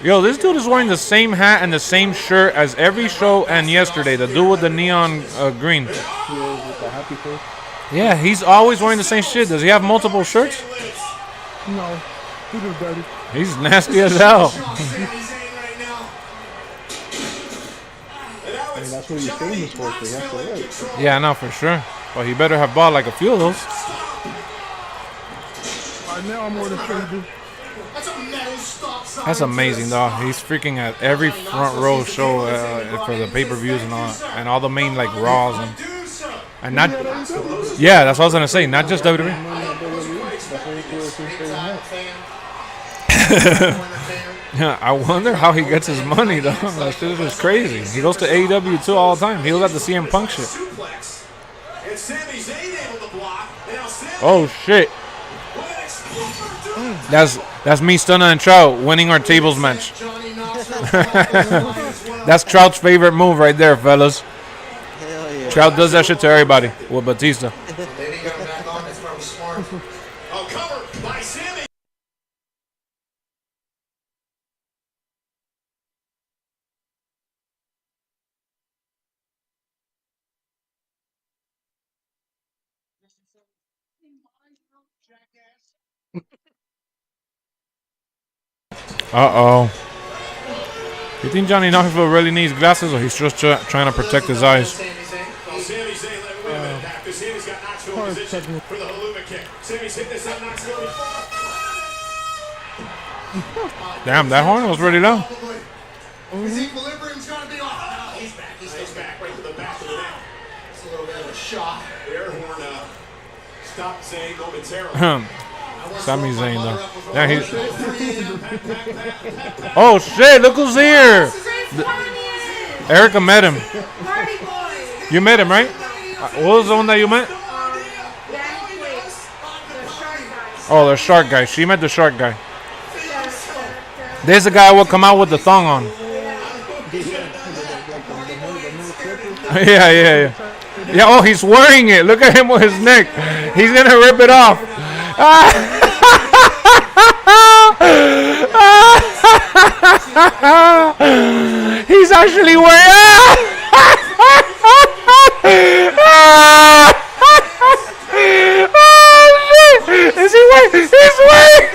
Yo, this dude is wearing the same hat and the same shirt as every show and yesterday. The dude with the neon green. Yeah, he's always wearing the same shit. Does he have multiple shirts? No. He just dirty. He's nasty as hell. I mean, that's what he's famous for, so he has to work. Yeah, no, for sure. But he better have bought like a few of those. Right now, I'm more than sure he do. That's amazing, dog. He's freaking at every front row show for the pay-per-views and all the main like Raws and not. Yeah, that's what I was gonna say. Not just WWE. Yeah, I wonder how he gets his money, though. That shit is crazy. He goes to AEW too all the time. He was at the CM Punk shit. Oh shit. That's me, Stunner, and Trout winning our tables match. That's Trout's favorite move right there, fellas. Trout does that shit to everybody with Batista. Uh-oh. You think Johnny Knoxville really needs glasses, or he's just trying to protect his eyes? Damn, that horn was really loud. His equilibrium's gonna be off. He's back. He's back right to the back of the neck. It's a little bit of a shock. The air horn stopped saying momentarily. Sami Zayn, though. Yeah, he's. Oh shit! Look who's here. Erica met him. You met him, right? What was the one that you met? Oh, the shark guy. She met the shark guy. There's a guy who will come out with the thong on. Yeah. Yeah, oh, he's wearing it. Look at him with his neck. He's going to rip it off. He's actually wearing Is he wearing? He's wearing.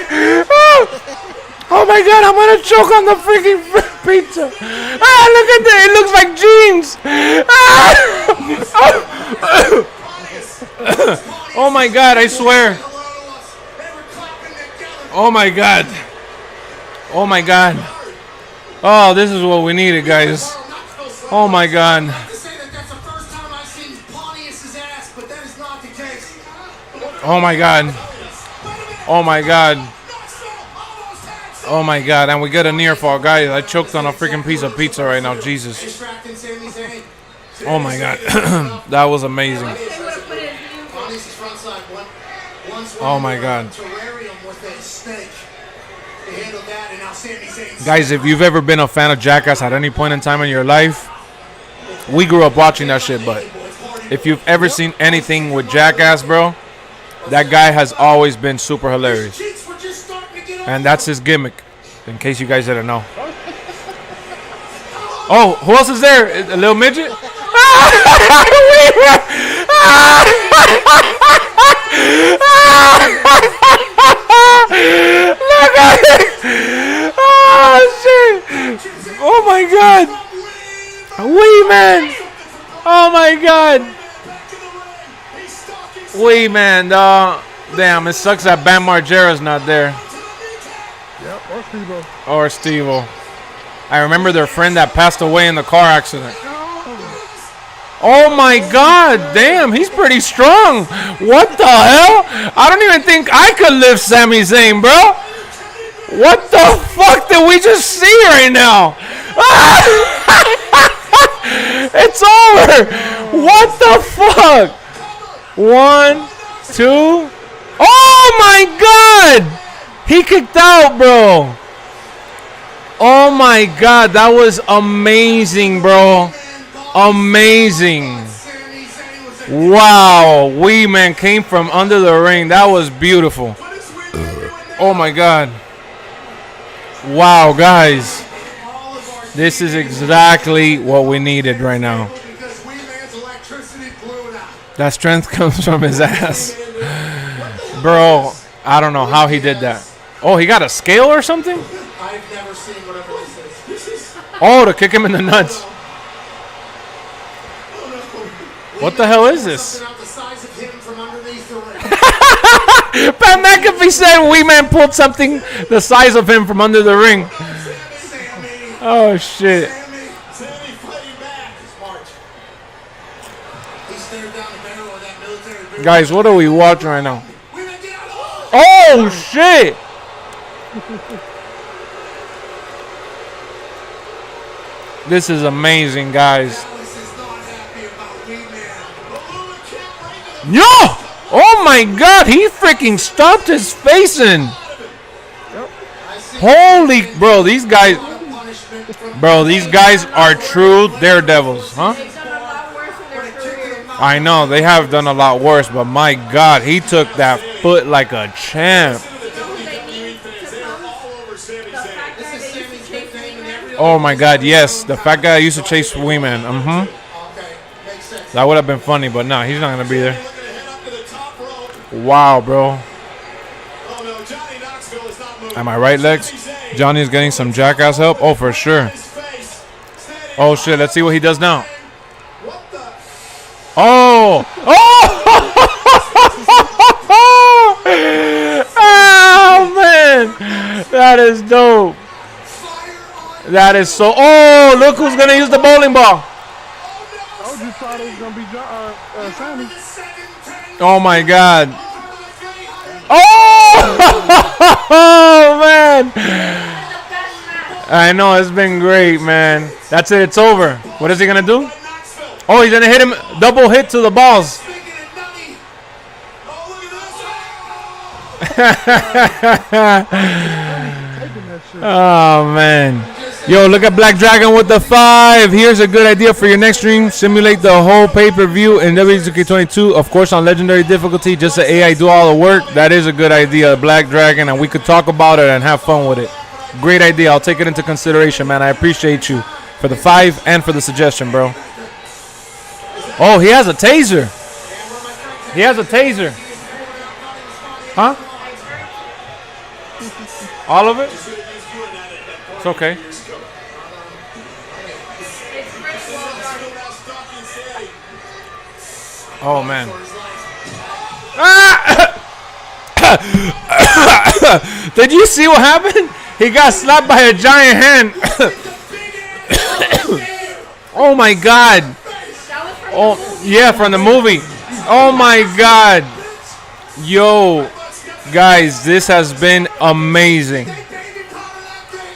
Oh my God! I'm gonna choke on the freaking pizza. Look at that! It looks like jeans. Oh my God! I swear. Oh my God. Oh my God. Oh, this is what we needed, guys. Oh my God. Oh my God. Oh my God. Oh my God. And we get a near fall, guys. I choked on a freaking piece of pizza right now. Jesus. Oh my God. That was amazing. Oh my God. Guys, if you've ever been a fan of Jackass at any point in time in your life, we grew up watching that shit, but if you've ever seen anything with Jackass, bro, That guy has always been super hilarious. And that's his gimmick, in case you guys didn't know. Oh, who else is there? A little midget? Look at it! Oh, shit! Oh, my God! Wee Man! Oh, my God! Wee Man, dog. Damn, it sucks that Bam Margera's not there. Yep, or Steve-O. Or Steve-O. I remember their friend that passed away in the car accident. Oh my God, damn, he's pretty strong. What the hell? I don't even think I could lift Sami Zayn, bro. What the fuck did we just see right now? It's over. What the fuck? 1, 2. Oh my God. He kicked out, bro. Oh my God, that was amazing, bro. Amazing. Wow, Wee Man came from under the ring. That was beautiful. Oh my God. Wow, guys. This is exactly what we needed right now. That strength comes from his ass. Bro, I don't know how he did that. Oh, he got a scale or something? I've never seen whatever this is. Oh, to kick him in the nuts. What the hell is this? Pat McAfee said Wee Man pulled something the size of him from under the ring. Oh, shit. Guys, what are we watching right now? Oh, shit. This is amazing, guys. Yo! Oh my God, he freaking stomped his face in. Holy, bro, these guys are true daredevils, huh? I know, they have done a lot worse, but my God, he took that foot like a champ. Oh my God, yes, the fat guy used to chase Wee Man. That would have been funny, but no, he's not gonna be there. Wow, bro. Am I right, Lex? Johnny is getting some Jackass help. Oh, for sure. Oh shit, let's see what he does now. Oh! Oh! Oh man, that is dope. That is so. Oh, look who's gonna use the bowling ball. I just thought it was gonna be Sammy. Oh my God. Oh man. I know, it's been great, man. That's it. It's over. What is he gonna do? Oh, he's gonna hit him. Double hit to the balls. Oh man. Yo, look at Black Dragon with the 5. Here's a good idea for your next stream. Simulate the whole pay-per-view in WWE2K22. Of course, on legendary difficulty. Just the AI do all the work. That is a good idea, Black Dragon, and we could talk about it and have fun with it. Great idea. I'll take it into consideration, man. I appreciate you for the 5 and for the suggestion, bro. Oh, he has a taser. He has a taser. Huh? All of it? It's okay. Oh man. Ah! Did you see what happened? He got slapped by a giant hand. Oh my God. Oh yeah, from the movie. Oh my God. Yo, guys, this has been amazing.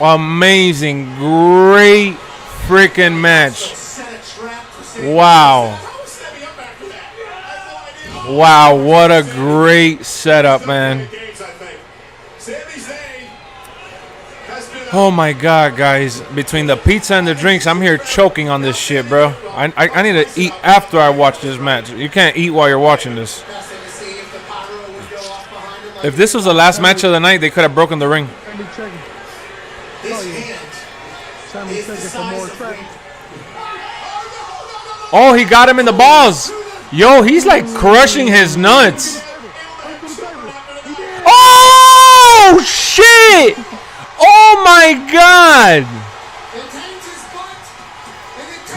Amazing. Great freaking match. Wow. Wow, what a great setup, man. Oh my God, guys. Between the pizza and the drinks, I'm here choking on this shit, bro. I need to eat after I watch this match. You can't eat while you're watching this. If this was the last match of the night, they could have broken the ring. Sammy checking. Sammy checking for more track. Oh, he got him in the balls. Yo, he's like crushing his nuts. Oh, shit. Oh, my God.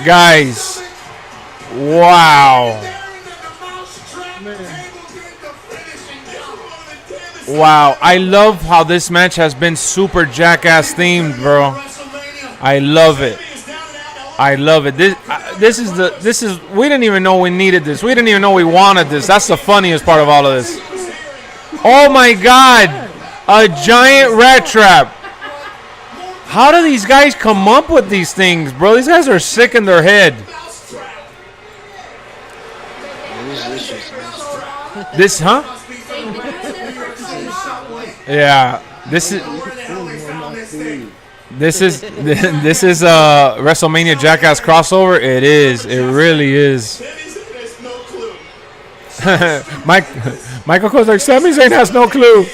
Guys. Wow. Wow. I love how this match has been super Jackass themed, bro. I love it. I love it. This is we didn't even know we needed this. We didn't even know we wanted this. That's the funniest part of all of this. Oh my God, a giant rat trap. How do these guys come up with these things, bro? These guys are sick in their head. This, huh? Yeah, this is WrestleMania Jackass crossover. It is. It really is. Michael Cole's like, Sami Zayn has no clue.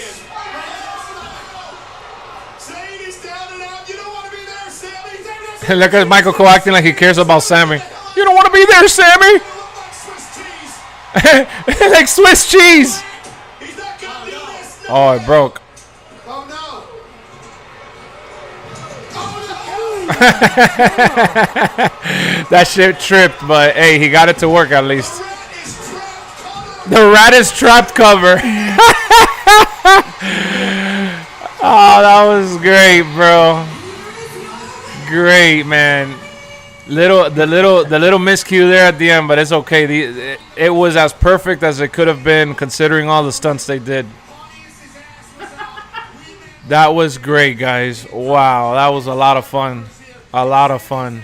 Look at Michael Cole acting like he cares about Sami. You don't want to be there, Sami. Like Swiss cheese. Oh, it broke. That shit tripped, but hey, he got it to work at least. The rat is trapped cover. Oh, that was great, bro. Great, man. The little miscue there at the end, but it's okay. It was as perfect as it could have been considering all the stunts they did. That was great, guys. Wow, that was a lot of fun. A lot of fun.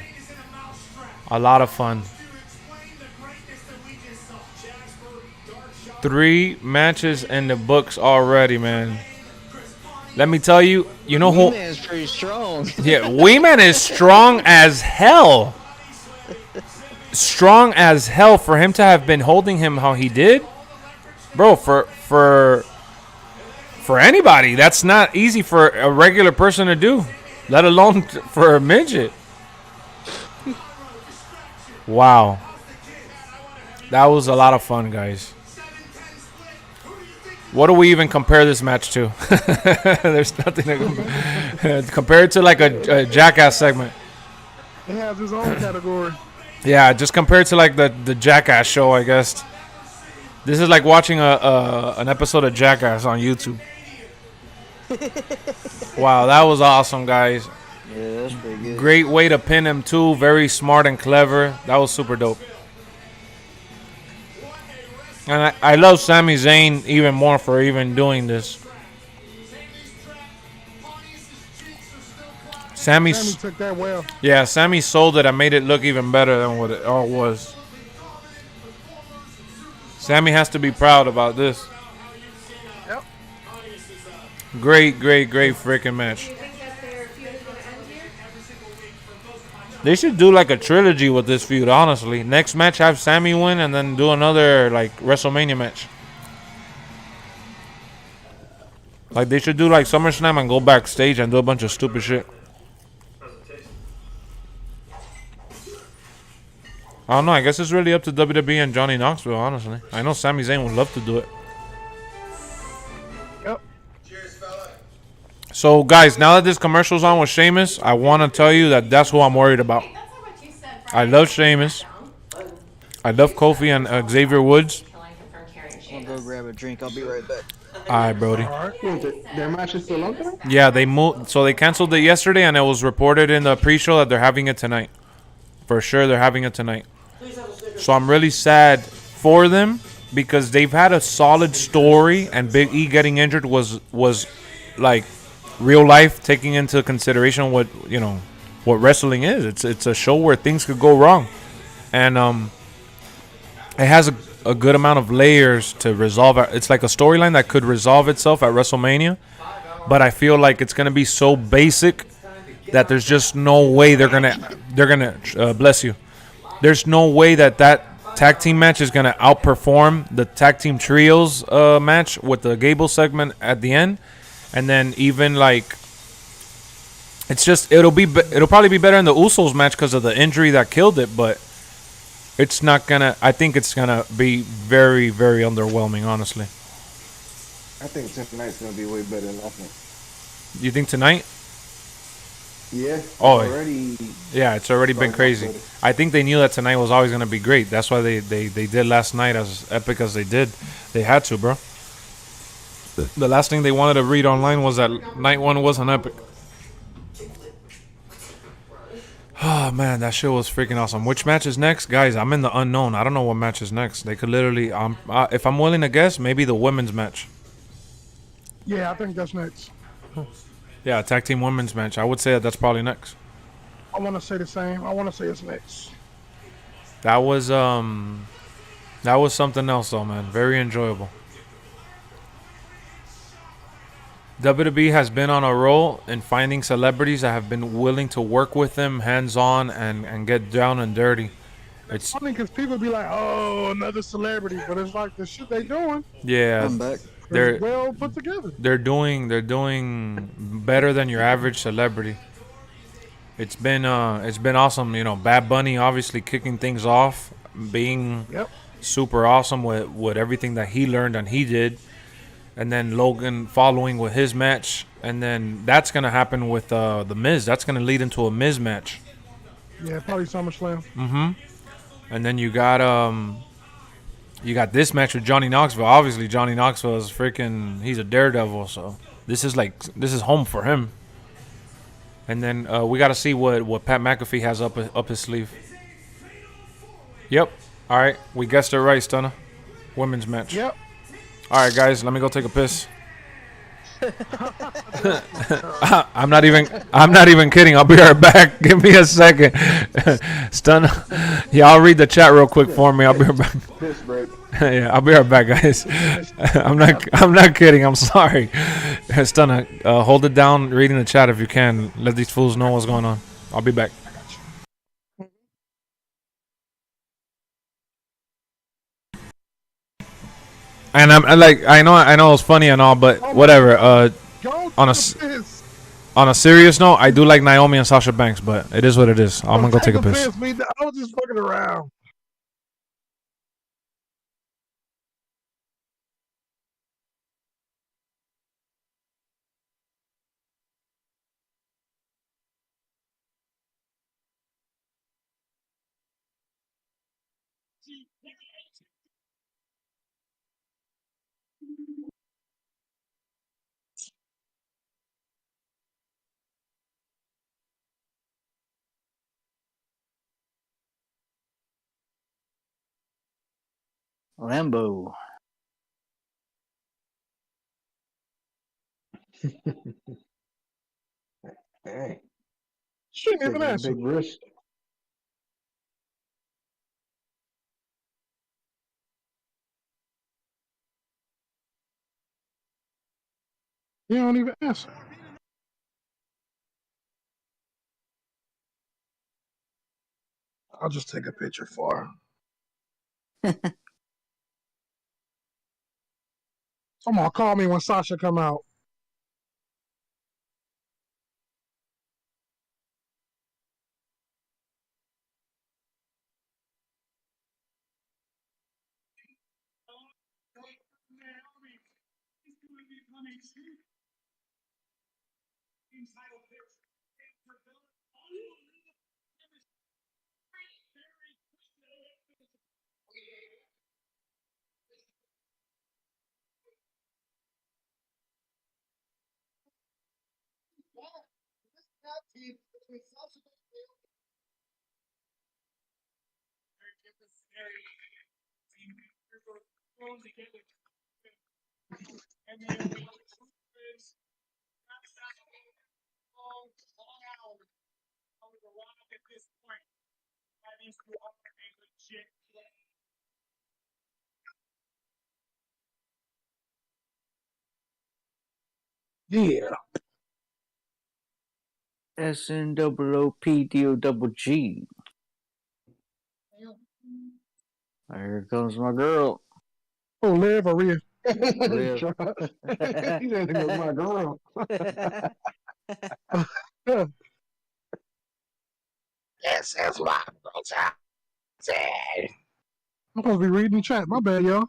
A lot of fun. 3 matches in the books already, man. Let me tell you, you know who? Wee-Man's pretty strong. Yeah, Wee-Man is strong as hell. Strong as hell for him to have been holding him how he did. Bro, for anybody, that's not easy for a regular person to do, let alone for a midget. Wow. That was a lot of fun, guys. What do we even compare this match to? There's nothing to compare it to, like a Jackass segment. It has its own category. Yeah, just compare it to like the Jackass show, I guess. This is like watching an episode of Jackass on YouTube. Wow, that was awesome, guys. Yeah, that's pretty good. Great way to pin him too. Very smart and clever. That was super dope. And I love Sami Zayn even more for even doing this. Sami took that well. Yeah, Sami sold it and made it look even better than what it all was. Sami has to be proud about this. Yep. Great freaking match. They should do like a trilogy with this feud, honestly. Next match, have Sami win and then do another like WrestleMania match. Like they should do like SummerSlam and go backstage and do a bunch of stupid shit. I don't know. I guess it's really up to WWE and Johnny Knoxville, honestly. I know Sami Zayn would love to do it. Yep. So, guys, now that this commercial's on with Sheamus, I want to tell you that that's who I'm worried about. I love Sheamus. I love Kofi and Xavier Woods. I'll go grab a drink. I'll be right back. All right, Brody. Their match is still on there? Yeah, they moved. So they canceled it yesterday, and it was reported in the pre-show that they're having it tonight. For sure, they're having it tonight. So I'm really sad for them because they've had a solid story, and Big E getting injured was like real life, taking into consideration what wrestling is. It's a show where things could go wrong, and it has a good amount of layers to resolve. It's like a storyline that could resolve itself at WrestleMania, but I feel like it's gonna be so basic that there's just no way they're gonna bless you. There's no way that tag team match is gonna outperform the tag team trios match with the Gable segment at the end, and then even like it's just it'll probably be better in the Usos match because of the injury that killed it, but it's not gonna. I think it's gonna be very, very underwhelming, honestly. I think tonight's gonna be way better than last night. You think tonight? Yeah. Oh, already. Yeah, it's already been crazy. I think they knew that tonight was always gonna be great. That's why they did last night as epic as they did. They had to, bro. The last thing they wanted to read online was that night one wasn't epic. Oh man, that shit was freaking awesome. Which match is next, guys? I'm in the unknown. I don't know what match is next. They could literally, if I'm willing to guess, maybe the women's match. Yeah, I think that's next. Yeah, tag team women's match. I would say that's probably next. I want to say the same. I want to say it's next. That was something else though, man. Very enjoyable. WWE has been on a roll in finding celebrities that have been willing to work with them hands-on and get down and dirty. It's funny because people be like, "Oh, another celebrity," but it's like the shit they doing. Yeah, they're well put together. They're doing better than your average celebrity. It's been awesome. You know, Bad Bunny obviously kicking things off, being super awesome with everything that he learned and he did. And then Logan following with his match, and then that's gonna happen with the Miz. That's gonna lead into a Miz match. Yeah, probably SummerSlam. And then you got this match with Johnny Knoxville. Obviously, Johnny Knoxville is he's a daredevil, so this is home for him. And then we got to see what Pat McAfee has up his sleeve. Yep. All right, we guessed it right, Stunner. Women's match. Yep. All right, guys, let me go take a piss. I'm not even kidding. I'll be right back. Give me a second. Stun. Yeah, I'll read the chat real quick for me. I'll be right back. Piss break. Yeah, I'll be right back, guys. I'm not kidding. I'm sorry. Stunner, hold it down reading the chat if you can. Let these fools know what's going on. I'll be back. And I'm like, I know it's funny and all, but whatever. On a serious note, I do like Naomi and Sasha Banks, but it is what it is. I'm gonna go take a piss. I was just fucking around. Lambo. Hey. She didn't even answer. Big risk. You don't even answer. I'll just take a picture for her. Come on, call me when Sasha come out. Yeah. SNOOPDOG. Here comes my girl. Oh, Liv or Rhea? Liv. He said, "There goes my girl." This is my brutality. I'm supposed to be reading the chat. My bad, y'all.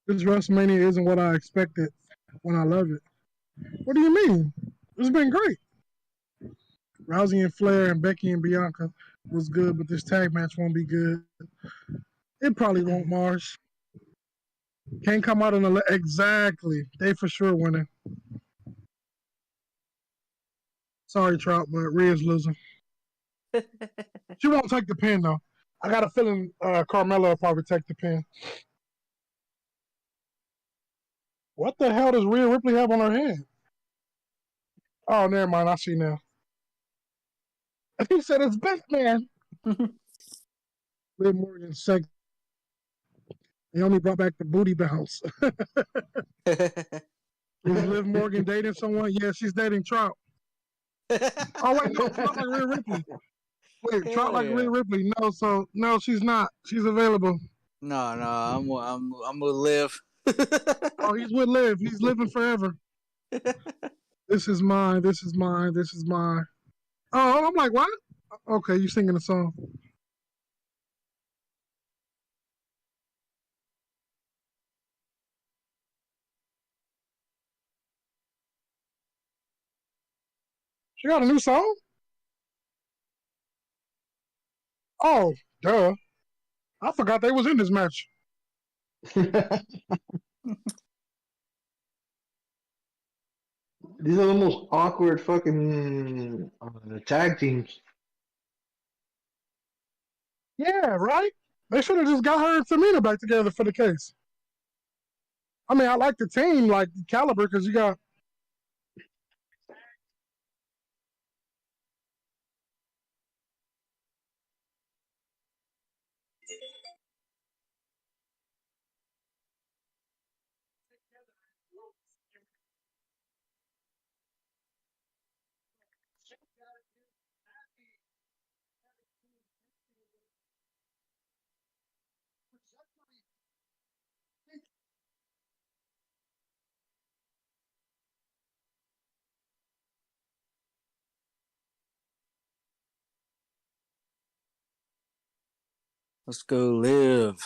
This WrestleMania isn't what I expected when I love it. What do you mean? It's been great. Rousey and Flair and Becky and Bianca was good, but this tag match won't be good. It probably won't, Mars. Can't come out in the exactly. They for sure winning. Sorry, Trout, but Rhea's losing. She won't take the pin though. I got a feeling Carmella will probably take the pin. What the hell does Rhea Ripley have on her head? Oh, never mind. I see now. He said it's Batman. Liv Morgan second. They only brought back the booty bounce. Is Liv Morgan dating someone? Yeah, she's dating Trout. Oh wait, no, Trout like Rhea Ripley. Wait, Trout like Rhea Ripley? No, so no, she's not. She's available. No, I'm with Liv. Oh, he's with Liv. He's living forever. This is mine. This is mine. This is mine. Oh, I'm like, what? Okay, you singing the song. She got a new song? Oh, duh. I forgot they was in this match. These are the most awkward fucking tag teams. Yeah, right? They should have just got her and Tamina back together for the case. I mean, I like the team, like the caliber, because you got. Let's go Liv.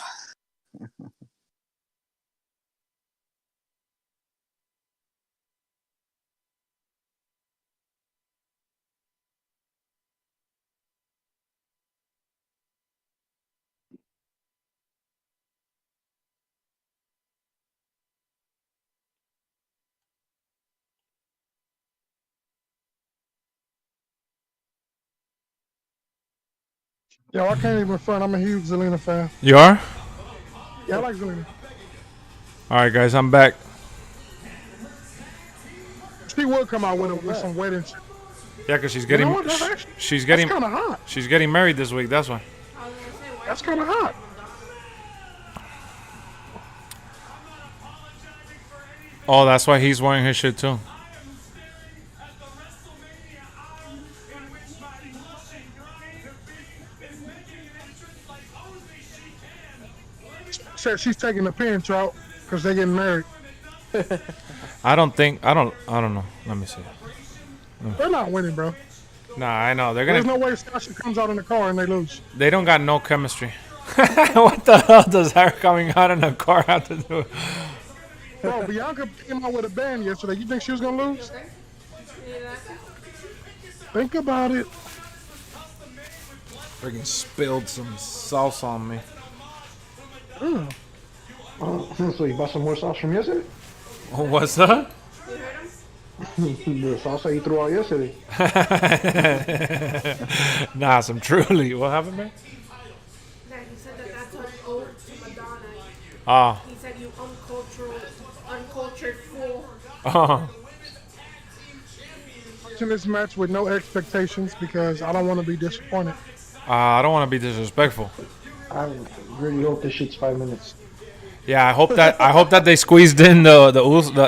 Yo, I can't even front. I'm a huge Zelina fan. You are? Yeah, I like Zelina. All right, guys, I'm back. She would come out with some wedding shit. Yeah, because she's getting she's getting kind of hot. She's getting married this week. That's why. That's kind of hot. Oh, that's why he's wearing his shit too. Said she's taking the pin, Trout, because they're getting married. I don't know. Let me see. They're not winning, bro. Nah, I know. There's no way Sasha comes out in the car and they lose. They don't got no chemistry. What the hell does her coming out in the car have to do? Bro, Bianca came out with a band yesterday. You think she was going to lose? Think about it. Freaking spilled some sauce on me. Oh, so you bought some more sauce from yesterday? Oh, what's that? The salsa you threw out yesterday. Nah, some truly. What happened, man? That he said that's an ode to Madonna. Ah. He said you uncultured fool. Oh. In this match with no expectations because I don't want to be disappointed. I don't want to be disrespectful. I really hope this shit's 5 minutes. Yeah, I hope that they squeezed in the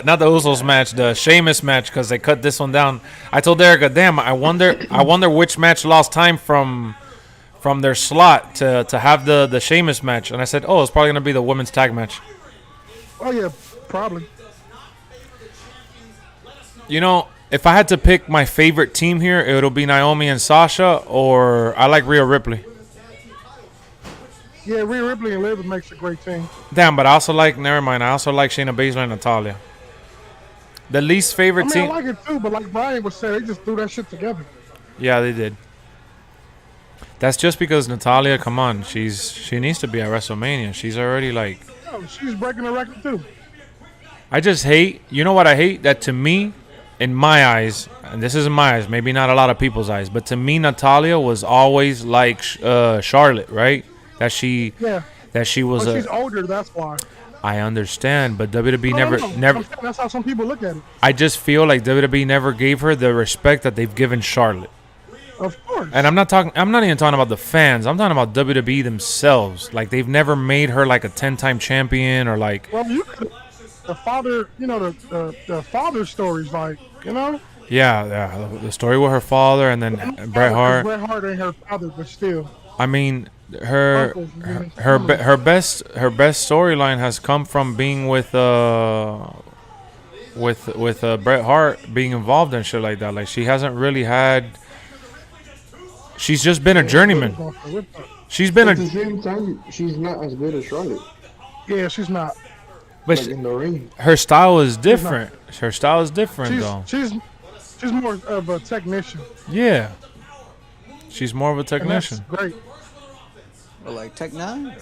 not the Usos match, the Sheamus match, because they cut this one down. I told Erica, damn, I wonder which match lost time from their slot to have the Sheamus match, and I said, oh, it's probably gonna be the women's tag match. Oh yeah, probably. You know, if I had to pick my favorite team here, it'll be Naomi and Sasha, or I like Rhea Ripley. Yeah, Rhea Ripley and Liv makes a great team. Damn, but I also like, never mind, I also like Shayna Baszler and Natalya. The least favorite team. I like it too, but like Brian was saying, they just threw that shit together. Yeah, they did. That's just because Natalya, come on, she needs to be at WrestleMania. She's already like. Oh, she's breaking the record too. I just hate. You know what I hate? That to me, in my eyes, and this is in my eyes, maybe not a lot of people's eyes, but to me, Natalya was always like Charlotte, right? That she was. She's older, that's why. I understand, but WWE never. That's how some people look at it. I just feel like WWE never gave her the respect that they've given Charlotte. Of course. And I'm not even talking about the fans. I'm talking about WWE themselves. Like they've never made her like a 10-time champion or like. Well, the father, the father stories, like, Yeah, the story with her father and then Bret Hart. Bret Hart ain't her father, but still. I mean, her best storyline has come from being with Bret Hart being involved and shit like that. Like she hasn't really had. She's just been a journeyman. She's been at the same time, she's not as good as Charlotte. Yeah, she's not. But like in the ring. Her style is different. Her style is different, though. She's more of a technician. Yeah. She's more of a technician. And that's great. Well, like Tech 9?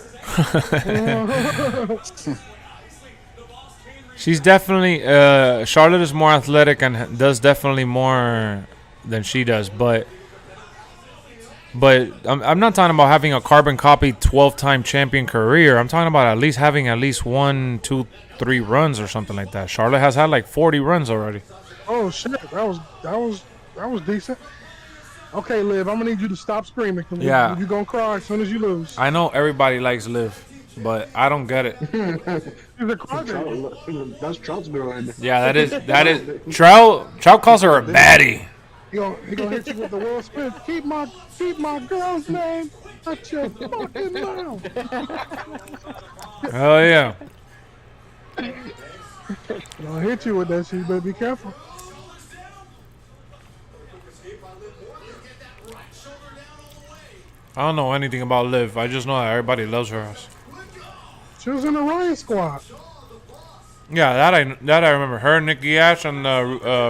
She's definitely Charlotte is more athletic and does definitely more than she does, but I'm not talking about having a carbon copy 12-time champion career. I'm talking about having at least 1, 2, 3 runs or something like that. Charlotte has had like 40 runs already. Oh shit, that was decent. Okay, Liv, I'm gonna need you to stop screaming. Yeah, you're gonna cry as soon as you lose. I know everybody likes Liv, but I don't get it. She's a crybaby. That's Trout's girl right there. Yeah, that is. Trout calls her a baddie. He gonna hit you with the Will Smith. Keep my girl's name out your fucking mouth. Oh yeah. I'll hit you with that shit. You better be careful. I don't know anything about Liv. I just know that everybody loves her. She was in the Riot Squad. Yeah, that I remember. Her, Nikki Ash, and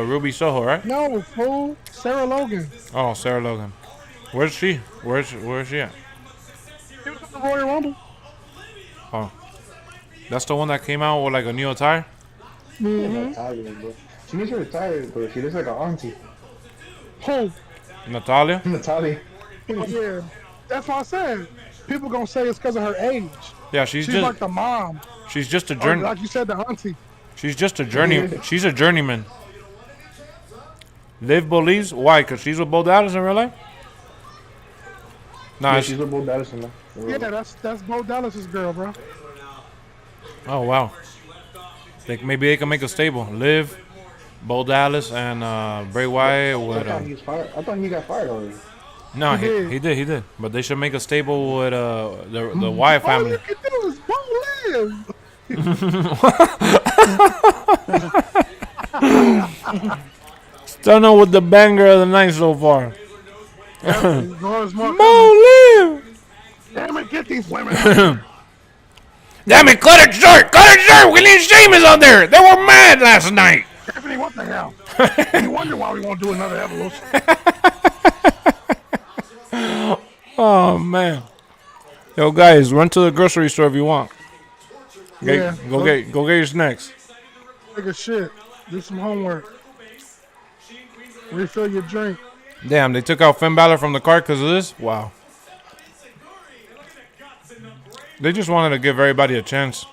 Ruby Soho, right? No, fool. Sarah Logan. Oh, Sarah Logan. Where's she? Where's she at? She was in the Royal Rumble. Oh, that's the one that came out with like a new attire. Mm-hmm. She needs to retire, but she looks like an auntie. Who? Natalya. Natalya. Yeah, that's what I said. People gonna say it's because of her age. Yeah, she's just like the mom. She's just a journey. Like you said, the auntie. She's just a journey. She's a journeyman. Liv believes why? Because she's with Bo Dallas in real life. Nah, yeah, she's with Bo Dallas in life. Yeah, that's Bo Dallas's girl, bro. Oh wow. Maybe they can make a stable. Liv, Bo Dallas, and Bray Wyatt with. I thought he got fired already. No, he did. But they should make a stable with the Wyatt family. All you can do is Bo Liv. Stunner with the banger of the night so far. Mo Liv. Damn it, get these women. Damn it, cut it short. We need Sheamus on there. They were mad last night. Stephanie, what the hell? You wonder why we won't do another evolution. Oh man. Yo guys, run to the grocery store if you want. Go get your snacks. Take a shit. Do some homework. Refill your drink. Damn, they took out Finn Balor from the card because of this? Wow. They just wanted to give everybody a chance.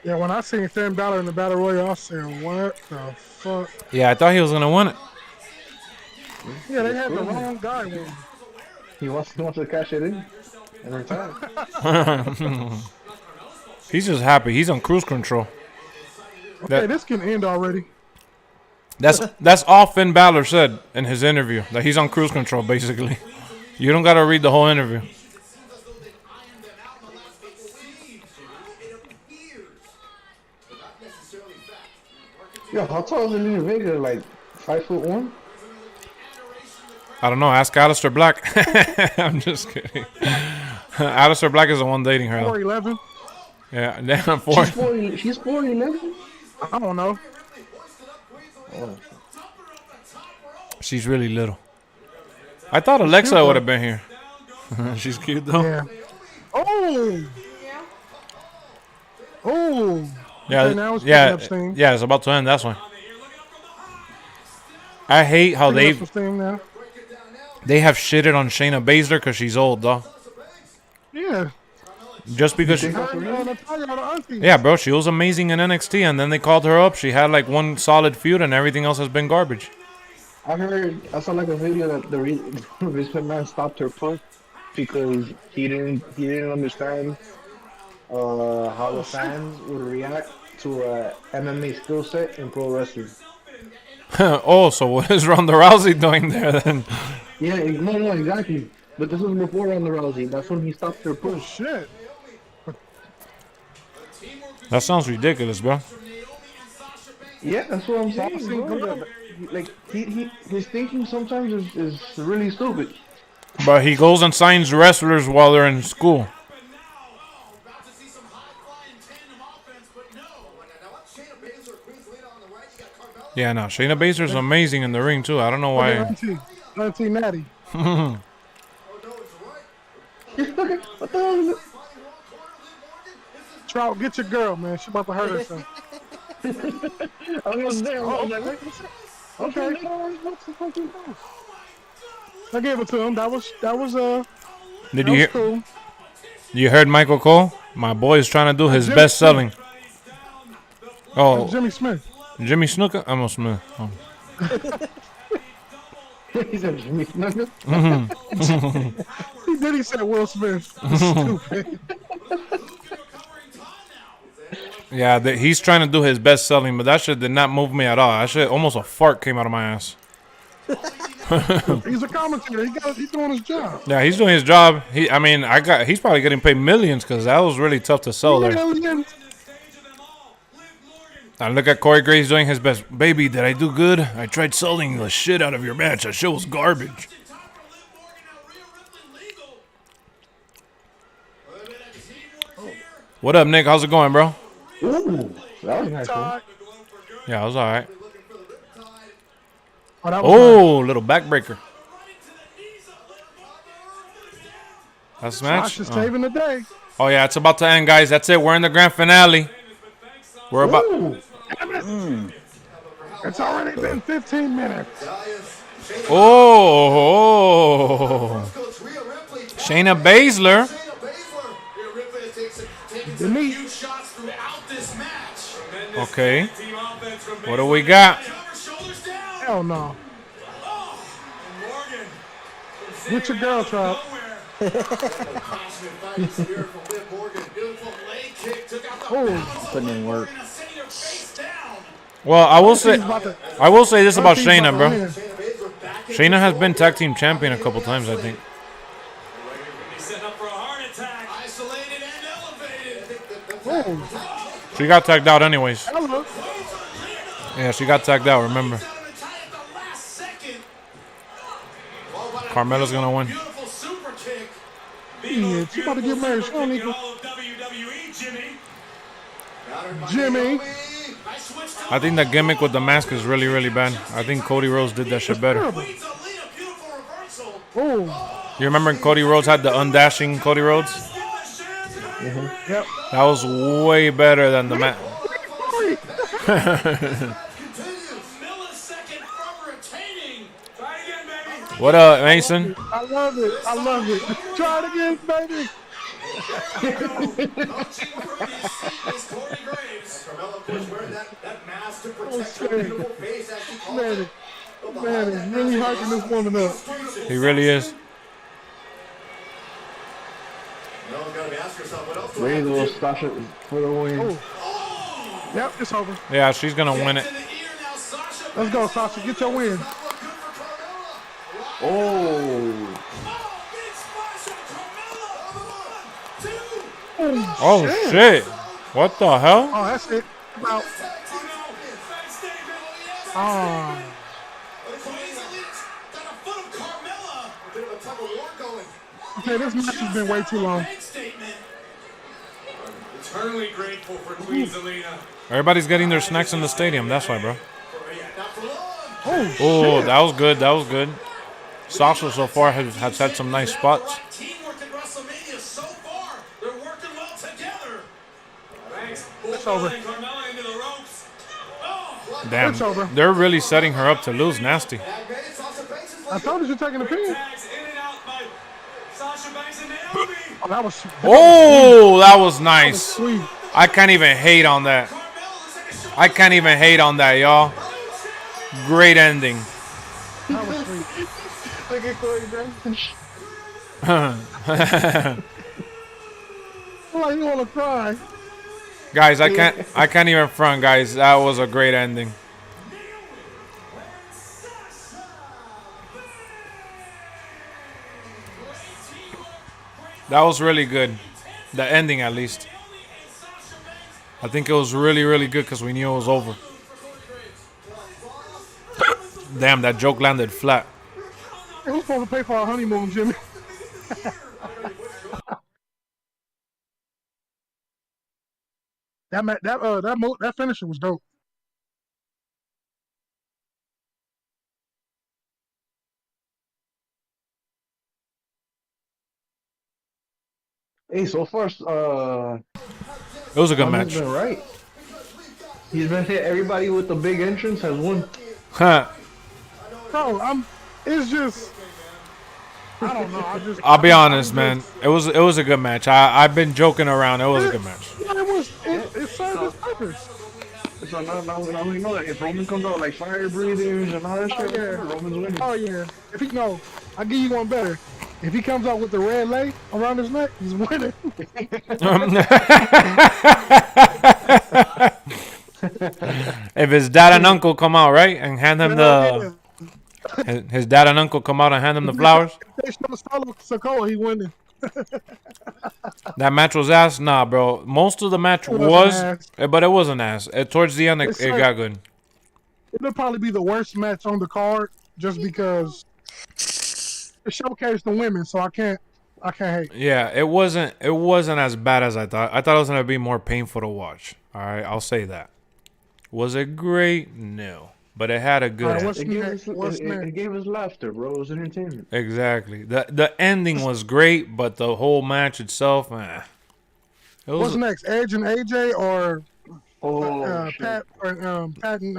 Yeah, when I seen Finn Balor in the Battle Royal, I said, what the fuck? Yeah, I thought he was going to win it. Yeah, they had the wrong guy win. He wants to cash it in and retire. He's just happy. He's on cruise control. Okay, this can end already. That's all Finn Balor said in his interview. That he's on cruise control, basically. You don't got to read the whole interview. Yo, how tall is Zelina Vega? Like 5'1"? I don't know. Ask Aleister Black. I'm just kidding. Aleister Black is the one dating her. 4'11". Yeah, damn. 4. She's 4'11". I don't know. Oh. She's really little. I thought Alexa would have been here. She's cute though. Yeah. Oh. Oh. Yeah. Okay, now it's Yeah. picking up steam. Yeah. It's about to end. That's why. I hate how they have shitted on Shayna Baszler because she's old, though. Yeah. Just because yeah, bro, she was amazing in NXT, and then they called her up. She had like one solid feud, and everything else has been garbage. I saw like a video that the Vince McMahon stopped her push because he didn't understand how the fans would react to a MMA skill set in pro wrestling. Oh, so what is Ronda Rousey doing there then? Yeah, no, exactly. But this was before Ronda Rousey. That's when he stopped her push. Oh, shit. That sounds ridiculous, bro. Yeah, that's what I'm saying, bro. Like his thinking sometimes is really stupid. But he goes and signs wrestlers while they're in school. Yeah, no, Shayna Baszler's amazing in the ring too. I don't know why. Auntie Natty. What the hell is it? Trout, get your girl, man. She about to hurt herself. I was there. Okay. What's the fucking house? I gave it to him. That was Did you hear? Cool. You heard Michael Cole? My boy is trying to do his best selling. Oh, Jimmy Smith. Jimmy Snuka? I'm a Smith. Oh. He said Jimmy Snuka? He said Will Smith. Stupid. Yeah, he's trying to do his best selling, but that shit did not move me at all. That shit, almost a fart came out of my ass. He's a commentator. He's doing his job. Yeah, he's doing his job. He's probably getting paid millions because that was really tough to sell there. And look at Corey Graves doing his best. Baby, did I do good? I tried selling the shit out of your match. That shit was garbage. What up, Nick? How's it going, bro? Ooh, that was nice. Yeah, it was all right. Oh, nice. Little backbreaker. That's the match. Josh is saving the day. Oh yeah, it's about to end, guys. That's it. We're in the grand finale. We're about. It's already been 15 minutes. Oh. Shayna Baszler. Okay. What do we got? Hell no. Get your girl, Trout. Putting in work. Well, I will say this about Shayna, bro. Shayna has been tag team champion a couple times, I think. She got tagged out anyways. Yeah, she got tagged out, remember. Carmella's gonna win. Yeah, she about to get married. She don't need to. Jimmy. I think the gimmick with the mask is really, really bad. I think Cody Rhodes did that shit better. Oh. You remember Cody Rhodes had the undashing Cody Rhodes? Mm-hmm. Yep. That was way better than the mask. What up, Mason? I love it. I love it. Try it again, baby. Man, he's really hyping this woman up. He really is. There you go, Sasha for the win. Oh. Yep, it's over. Yeah, she's gonna win it. Let's go, Sasha. Get your win. Oh. Oh shit! What the hell? Oh, that's it. Out. Oh. Okay, this match has been way too long. Eternally grateful for Queen Zelina. Everybody's getting their snacks in the stadium. That's why, bro. Oh, Oh, that was good. That was good. Sasha so far has had some nice spots. Teamwork at WrestleMania so far. They're working well together. it's over. Carmella into the ropes. Oh, Damn, It's over. they're really setting her up to lose. Nasty. I told you you're taking a pin. tags in and out by Sasha Banks and Naomi. Oh, that was. Oh, that was nice. Sweet. I can't even hate on that. I can't even hate on that, y'all. Great ending. That was sweet. Look at Corey Johnson. Like you want to cry. Guys, I can't even front, guys. That was a great ending. That was really good. The ending, at least. I think it was really, really good because we knew it was over. Damn, that joke landed flat. Hey, who's supposed to pay for our honeymoon, Jimmy? that finisher was dope. Hey, so far, It was a good match. been right. He's been hit. Everybody with the big entrance has won. Huh. Bro, it's just. I don't know. I'll be honest, man. It was a good match. I've been joking around. It was a good match. Yeah, it served its purpose. So now we know that if Roman comes out like fire breathers and all that shit, yeah. Roman's winning. Oh yeah. I'll give you one better. If he comes out with the red lay around his neck, he's winning. If his dad and uncle come out, right, and hand him his dad and uncle come out and hand him the flowers. They show Sokoa, he winning. That match was ass. Nah, bro. Most of the match but it wasn't ass. Towards the end, it got good. It'll probably be the worst match on the card, just because it showcased the women. So I can't hate. Yeah, it wasn't as bad as I thought. I thought it was gonna be more painful to watch. All right, I'll say that. Was it great? No. But it had a good What's next? It gave us laughter, bro. It was entertainment. Exactly. The ending was great, but the whole match itself, What's next? Edge and AJ or Pat or Pat and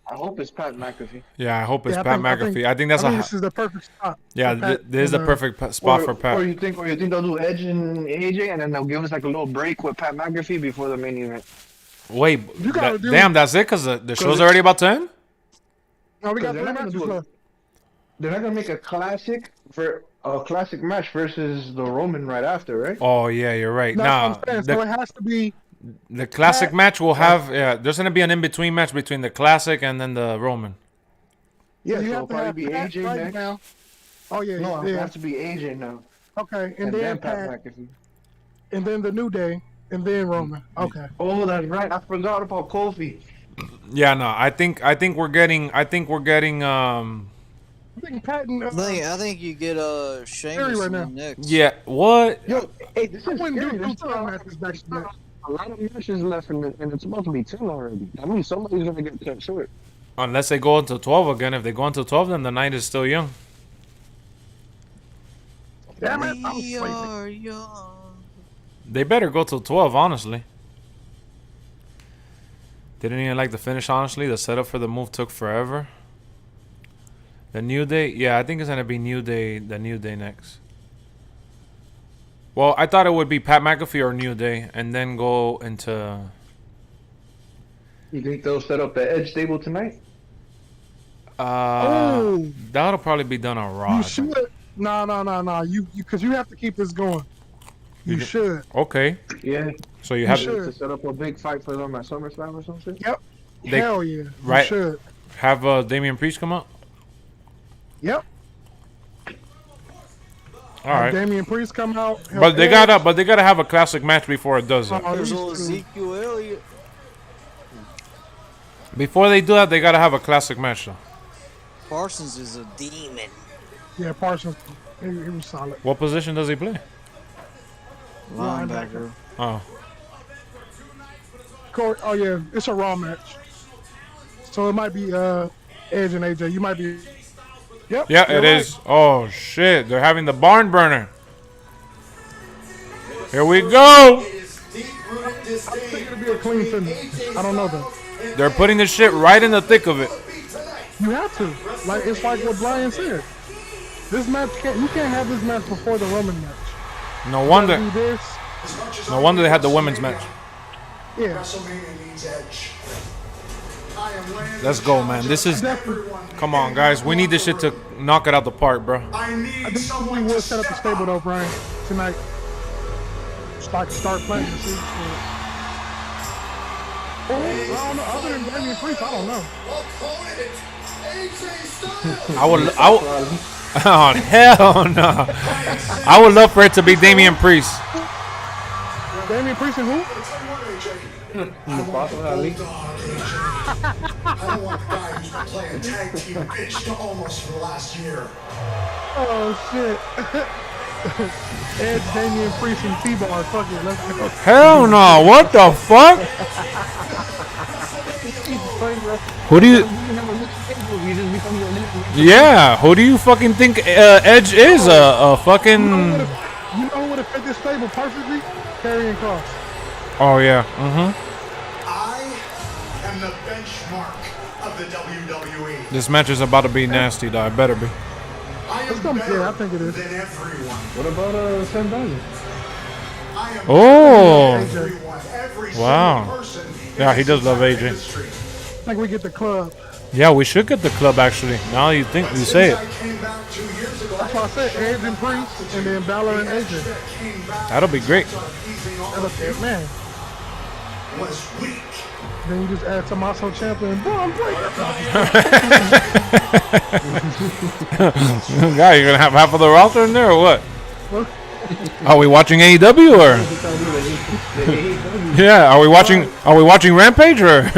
I hope it's Pat McAfee. Yeah, I hope it's Pat McAfee. I think this is the perfect spot. Yeah, this is the perfect spot for Pat. Or you think they'll do Edge and AJ and then they'll give us like a little break with Pat McAfee before the main event. Wait, damn, that's it? Because the show's already about to end? No, we got 3 matches left. They're not gonna make a classic match versus the Roman right after, right? Oh yeah, you're right. That's what I'm saying. So it has to be the classic match. Will have there's gonna be an in between match between the classic and then the Roman. Yeah, so so it'll probably be AJ right next. now. Oh yeah, No, it has to be AJ now. Okay, and then Pat McAfee. And then the New Day, and then Roman. Okay. Oh, that's right. I forgot about Kofi. Yeah, no, I think we're getting. I think Pat and I think you get Sheamus right now. next. Yeah, what? Yo, hey, this is scary. There's still matches back to back. A lot of matches left, and it's supposed to be 10 already. I mean, somebody's gonna get cut short. Unless they go until 12 again. If they go until 12, then the night is still young. Damn it! We are young. They better go till 12, honestly. Didn't even like the finish, honestly. The setup for the move took forever. The New Day, yeah, I think it's gonna be New Day. The New Day next. Well, I thought it would be Pat McAfee or New Day, and then go into. You think they'll set up the Edge stable tonight? That'll probably be done on Raw. You should. No. You because you have to keep this going. You should. Okay. Yeah. So you have to set up a big fight for them at SummerSlam or something. Yep. They- Hell yeah. right. You should. Have Damian Priest come out. Yep. All right. Damian Priest come out. But they gotta have a classic match before it does that. There's old Ezekiel Elliott. Before they do that, they gotta have a classic match though. Parsons is a demon. Yeah, Parsons. He was solid. What position does he play? Linebacker. Oh. Oh yeah, it's a Raw match. So it might be Edge and AJ. You might be. Yep. Yeah, it is. Oh shit! They're having the barn burner. Here we go. I think it'll be a clean finish. I don't know though. They're putting this shit right in the thick of it. You have to. Like it's like what Brian said. This match you can't have this match before the Roman match. No wonder. Do this. No wonder they had the women's match. Yeah. Let's go, man. This is. Come on, guys. We need this shit to knock it out the park, bro. I think we will set up the stable though, Brian, tonight. Start playing. See. I don't know. Other than Damian Priest, I don't know. Oh hell no! I would love for it to be Damian Priest. Damian Priest and who? I don't want the guy who's been playing tag team bitch to Omos for the last year. Oh shit. Edge, Damian Priest, and T-Bar. Fuck it, let's go. Hell no! What the fuck? Who do you? Yeah, who do you fucking think Edge is? A fucking. You know who would have fit this stable perfectly? Karrion Kross. Oh yeah. I am the benchmark of the WWE. This match is about to be nasty, though. It better be. I am better I think it is. than everyone. What about Sam Dawson? I am Oh. better than everyone. Every Wow. single person in Yeah, he this does love entire AJ. industry. I think we get the club. Yeah, we should get the club actually. Now you think you say it. I came back 2 years ago. That's why I said Edge and Priest, and then Balor and AJ. That'll be great. Man. Was weak. Then you just add Tommaso Ciampa and Braun Breaker. God, you're gonna have half of the roster in there or what? Are we watching AEW or? Yeah, are we watching Rampage or?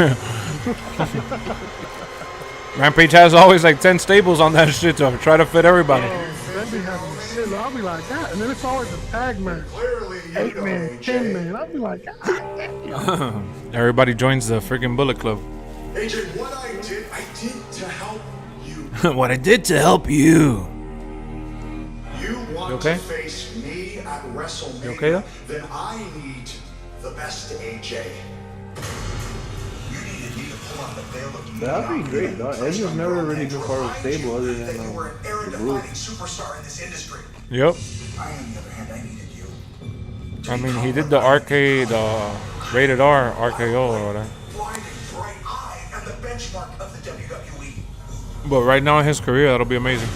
Rampage has always like 10 stables on that shit to try to fit everybody. That'd be having shit. I'll be like, God. And then it's always a tag match. 8-man, 10-man. I'll be like, God damn. Everybody joins the freaking Bullet Club. AJ, what I did to help you. What I did to help you. You want okay? to face me at WrestleMania, okay, though? then I need the best AJ. You needed me to pull on the veil of That'd be great, though. Edge has never really been part of the stable other than you were an era the group. defining superstar in this industry. Yep. I, on the other hand, I needed you. I mean, he did the arcade, rated R RKO or whatever. Blind and bright, I am the benchmark of the WWE. But right now in his career, that'll be amazing.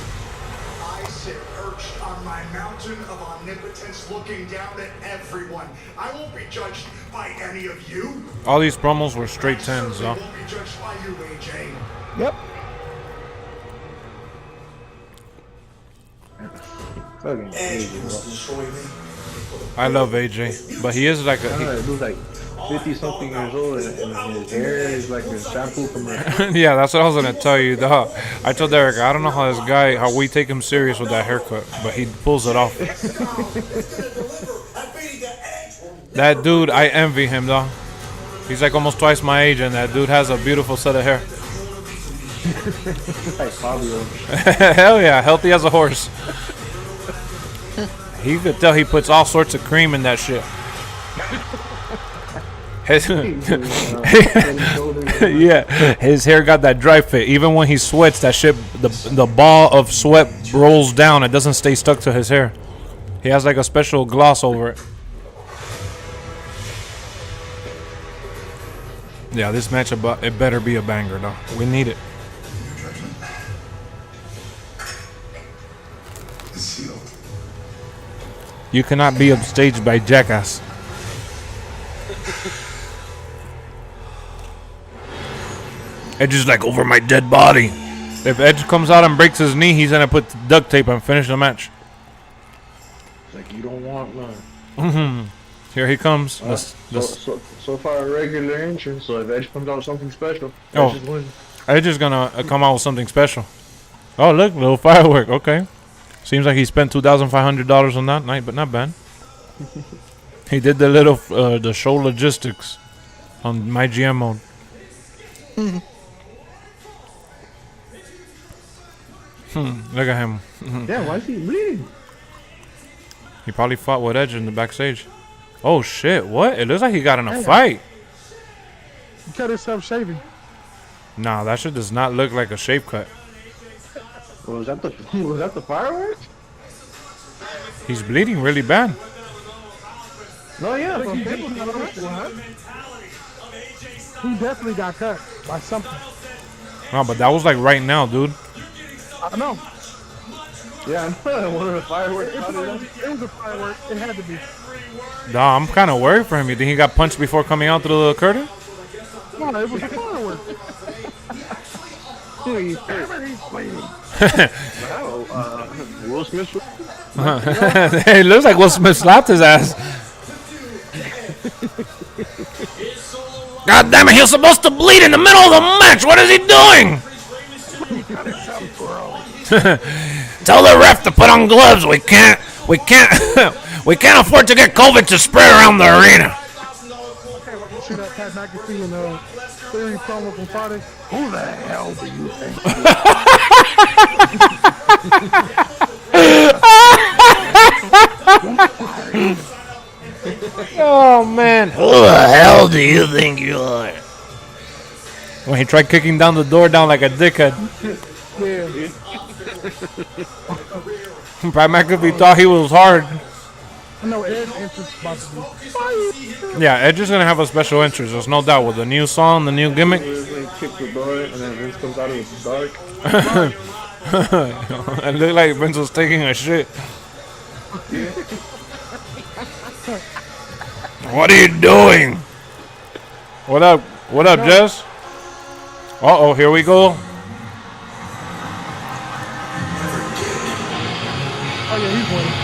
I sit perched on my mountain of omnipotence looking down at everyone. I won't be judged by any of you. All these promos were straight 10s, I though. won't be judged by you, AJ. Yep. Fucking Edge AJ, wants to destroy me. I love AJ, but he is like a. bro. Dude's like 50-something years old, and his hair is like a shampoo commercial. Yeah, that's what I was gonna tell you, dog. I told Derek, I don't know how this guy, how we take him serious with that haircut, but he pulls it off. That dude, I envy him, dog. He's like almost twice my age, and that dude has a beautiful set of hair. Like Fabio. Hell yeah, healthy as a horse. You could tell he puts all sorts of cream in that shit. Yeah, his hair got that dry fit. Even when he sweats, that shit, the ball of sweat rolls down. It doesn't stay stuck to his hair. He has like a special gloss over it. Yeah, this match, it better be a banger, though. We need it. You cannot be upstaged by Jackass. Edge is like, over my dead body. If Edge comes out and breaks his knee, he's gonna put duct tape and finish the match. Like, you don't want none. Here he comes. So far a regular entrance, so if Edge comes out with something special, Oh. Edge is winning. Edge is gonna come out with something special. Oh, look, little firework. Okay. Seems like he spent $2,500 on that night, but not bad. He did the little, the show logistics on my GM mode. Look at him. Yeah, why is he bleeding? He probably fought with Edge in the backstage. Oh shit! What? It looks like he got in a fight. He cut himself shaving. Nah, that shit does not look like a shape cut. Was that the fireworks? He's bleeding really bad. No, yeah. He definitely got cut by something. No, but that was like right now, dude. I know. Yeah, I know. One of the fireworks. It was a firework. It had to be. Nah, I'm kind of worried for him. You think he got punched before coming out through the curtain? No, it was a firework. He's bleeding. Will Smith. It looks like Will Smith slapped his ass. God damn it, he was supposed to bleed in the middle of the match. What is he doing? Tell the ref to put on gloves. We can't afford to get COVID to spread around the arena. See that Pat McAfee and Theory promo from Friday? Who the hell do you think? Oh man, who the hell do you think you are? When he tried kicking down the door down like a dickhead. Yeah. Pat McAfee thought he was hard. I know Ed's entrance is about to be. Yeah, Edge is gonna have a special entrance, there's no doubt, with the new song, the new gimmick. Kick the door and then Vince comes out and it's dark. It looked like Vince was taking a shit. What are you doing? What up? What up, Jess? Uh-oh, here we go. Oh yeah, he's winning.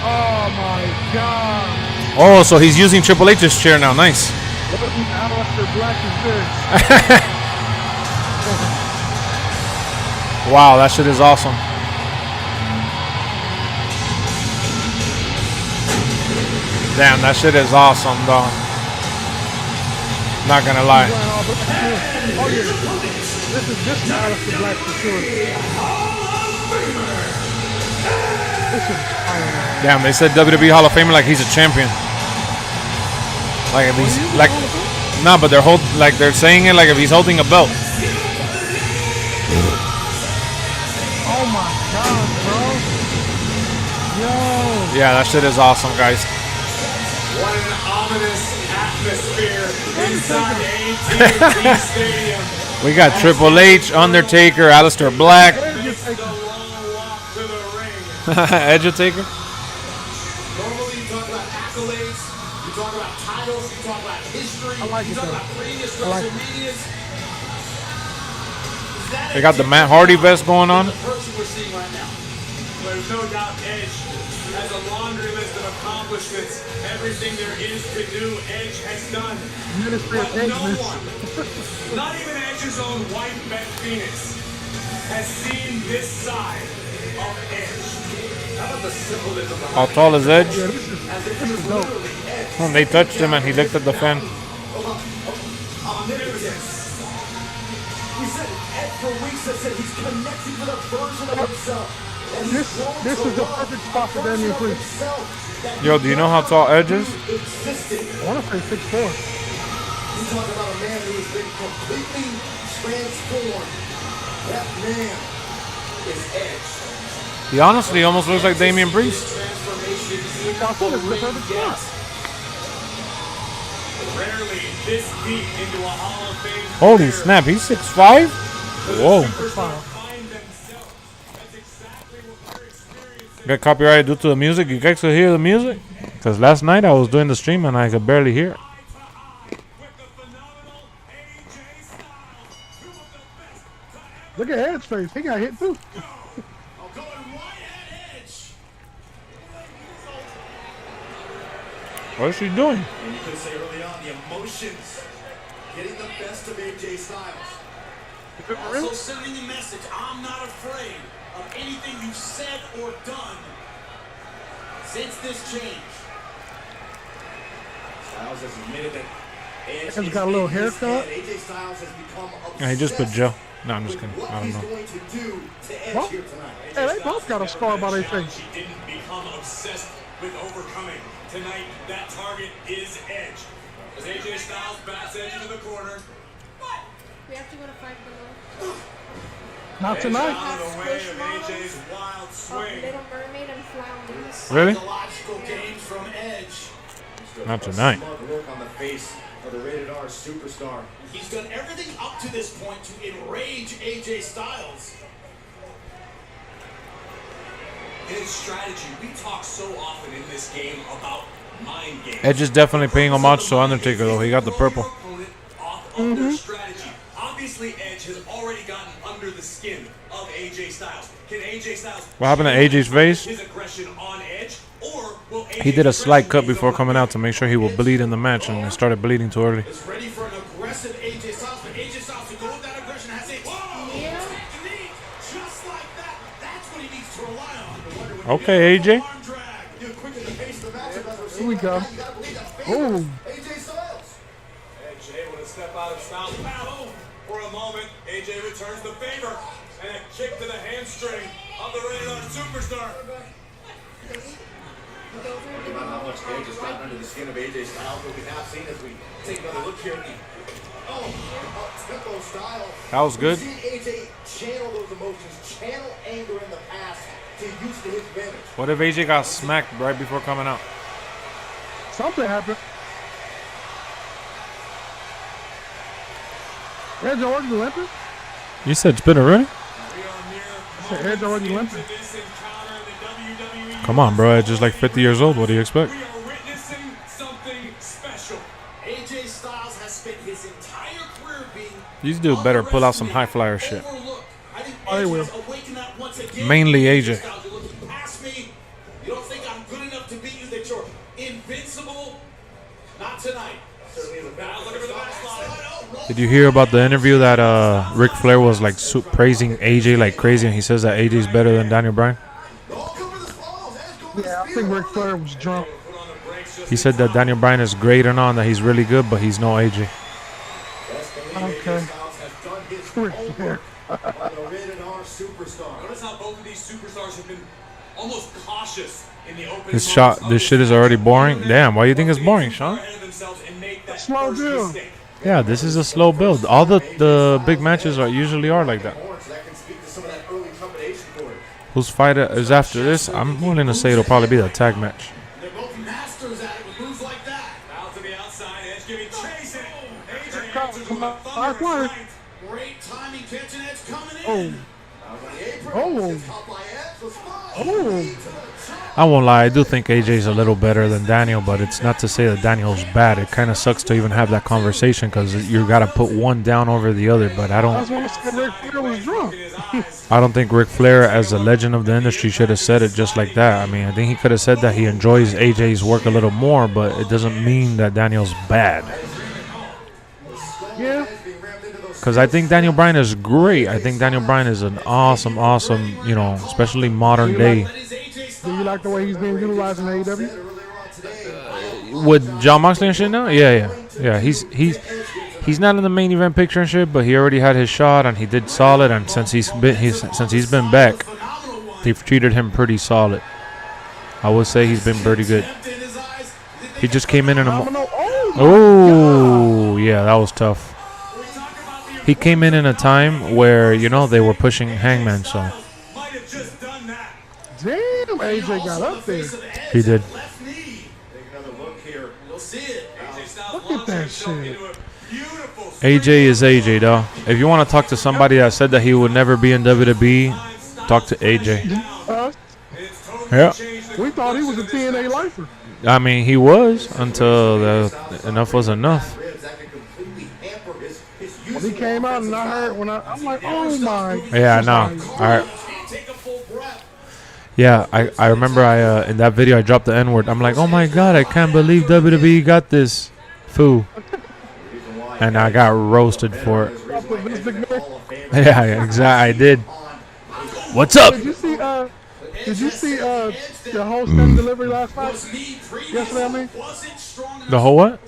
Oh my god. Oh, so he's using Triple H's chair now. Nice. What Aleister Black is this? Wow, that shit is awesome. Damn, that shit is awesome, dog. Not gonna lie. Oh yeah. This is Aleister Black for sure. This is fire. Damn, they said WWE Hall of Famer like he's a champion. Like if he's like, nah, but they're saying it like if he's holding a belt. Oh my god, bro. Yo. Yeah, that shit is awesome, guys. What an ominous atmosphere inside AT&T Stadium. We got Triple H, Undertaker, Aleister Black. Takes the long walk to the ring. Edutaker. Normally you talk about accolades, you talk about titles, you talk about history, I like you it talk though. about previous I like it. WrestleManias. They got the Matt Hardy vest going on. The person we're seeing right now. There's no doubt Edge has a laundry list of accomplishments. Everything there is to do, Edge has done. Ministry of But no Edgeness. one, not even Edge's own wife, Beth Phoenix, has seen this side of Edge. How about the symbolism behind How tall is Edge? Yeah, this is dope. When they touched him and he looked at the fan. omnipotence? We said Ed for weeks has said he's connecting with a version of himself. And This is the perfect spot for Damian Priest. Yo, do you know how tall Edge is? I want to say 6'4". You talk about a man who has been completely transformed. That man is Edge. He honestly almost looks like Damian Priest. Transformation I thought it was the perfect spot. rarely this deep into a Hall of Fame Holy career. snap, he's 6'5"? Whoa. Fine. Got copyrighted due to the music. You guys could hear the music? Because last night I was doing the stream and I could barely hear it. Look at Edge's face. He got hit too. What is she doing? And you could say early on, the emotions getting the best of AJ Styles. Also sending a message, I'm not afraid of anything you've said or done since this change. Styles has admitted that Edge Edge got a little haircut. AJ Styles has become obsessed. Yeah, he just put Joe. No, I'm just kidding. What I don't he's know. going to do to Edge Well, here tonight. Hey, they both got a scar by their face. She didn't become obsessed with overcoming. Tonight, that target is Edge. As AJ Styles bats Edge into the corner. We have to go to 5 below. Not Edge tonight. out of the way of AJ's wild swing. Little Mermaid and Flounder. Really? Psychological games from Edge. Not tonight. Smug look on the face of the rated R superstar. He's done everything up to this point to enrage AJ Styles. In his strategy, we talk so often in this game about mind games. Edge is definitely paying homage to Undertaker, though. He got the purple. Off of their strategy. Obviously, Edge has already gotten under the skin of AJ Styles. Can AJ Styles? What happened to AJ's face? His aggression on Edge, or will He did a slight cut before coming out to make sure he would bleed in the match, and it started bleeding too early. Is ready for an aggressive AJ Styles, but AJ Styles to go with that aggression has a just like that. That's what he needs to rely on. Okay, AJ. Here we go. Oh. AJ Styles. Edge able to step out of Styles' path for a moment. AJ returns the favor and a kick to the hamstring of the rated R superstar. About how much Edge has gotten under the skin of AJ Styles, what we have seen as we take another look here at the tempo style. That was good. We've seen AJ channel those emotions, channel anger in the past to use to his advantage. What if AJ got smacked right before coming out? Something happened. Edge already limping? You said spin already? I said Edge already limping. Come on, bro. Edge is like 50 years old. What do you expect? We are witnessing something special. AJ Styles has spent his entire career being These dudes better pull out some high flyer shit. overlooked. I think Oh, they Edge will. has awakened that once again. Mainly AJ. Styles, you're looking past me. You don't think I'm good enough to beat you, that you're invincible? Not tonight. Now looking for the backslide. Did you hear about the interview that Ric Flair was like praising AJ like crazy, and he says that AJ's better than Daniel Bryan? Yeah, I think Ric Flair was drunk. He said that Daniel Bryan is great and on, that he's really good, but he's no AJ. Okay. Ric Flair. Notice how both of these superstars have been almost cautious in the opening. This shit is already boring. Damn, why do you think it's boring, Sean? Slow build. Yeah, this is a slow build. All the big matches usually are like that. Whose fight is after this? I'm willing to say it'll probably be the tag match. They're both masters at it with moves like that. Out to the outside, Edge giving chase it. AJ Come answers on, with a high thunderous flyer. right. Great timing, catching Edge coming Oh. in. Oh. I won't lie, I do think AJ's a little better than Daniel, but it's not to say that Daniel's bad. It kind of sucks to even have that conversation because you got to put one down over the other. But That's when I said Ric Flair was drunk. I don't think Ric Flair, as a legend of the industry, should have said it just like that. I mean, I think he could have said that he enjoys AJ's work a little more, but it doesn't mean that Daniel's bad. Yeah. Because I think Daniel Bryan is great. I think Daniel Bryan is an awesome, especially modern day. Do you like the way he's being utilized in AEW? With John Moxley and shit now? Yeah. He's not in the main event picture and shit, but he already had his shot and he did solid. And since he's been back, they've treated him pretty solid. I would say he's been pretty good. He just came in a yeah, that was tough. He came in a time where they were pushing Hangman, so Damn, AJ got up there. he did. Look at that shit. AJ is AJ, though. If you want to talk to somebody that said that he would never be in WWE, talk to AJ. Yeah. We thought he was a TNA lifer. I mean, he was until enough was enough. When he came out and I heard, I'm like, oh my. Yeah, no. All right. Yeah, I remember in that video I dropped the N-word. I'm like, oh my God, I can't believe WWE got this fool. And I got roasted for it. Yeah, exactly. I did. What's up? Did you see the whole stand delivery last night? Yesterday, I mean. The whole what?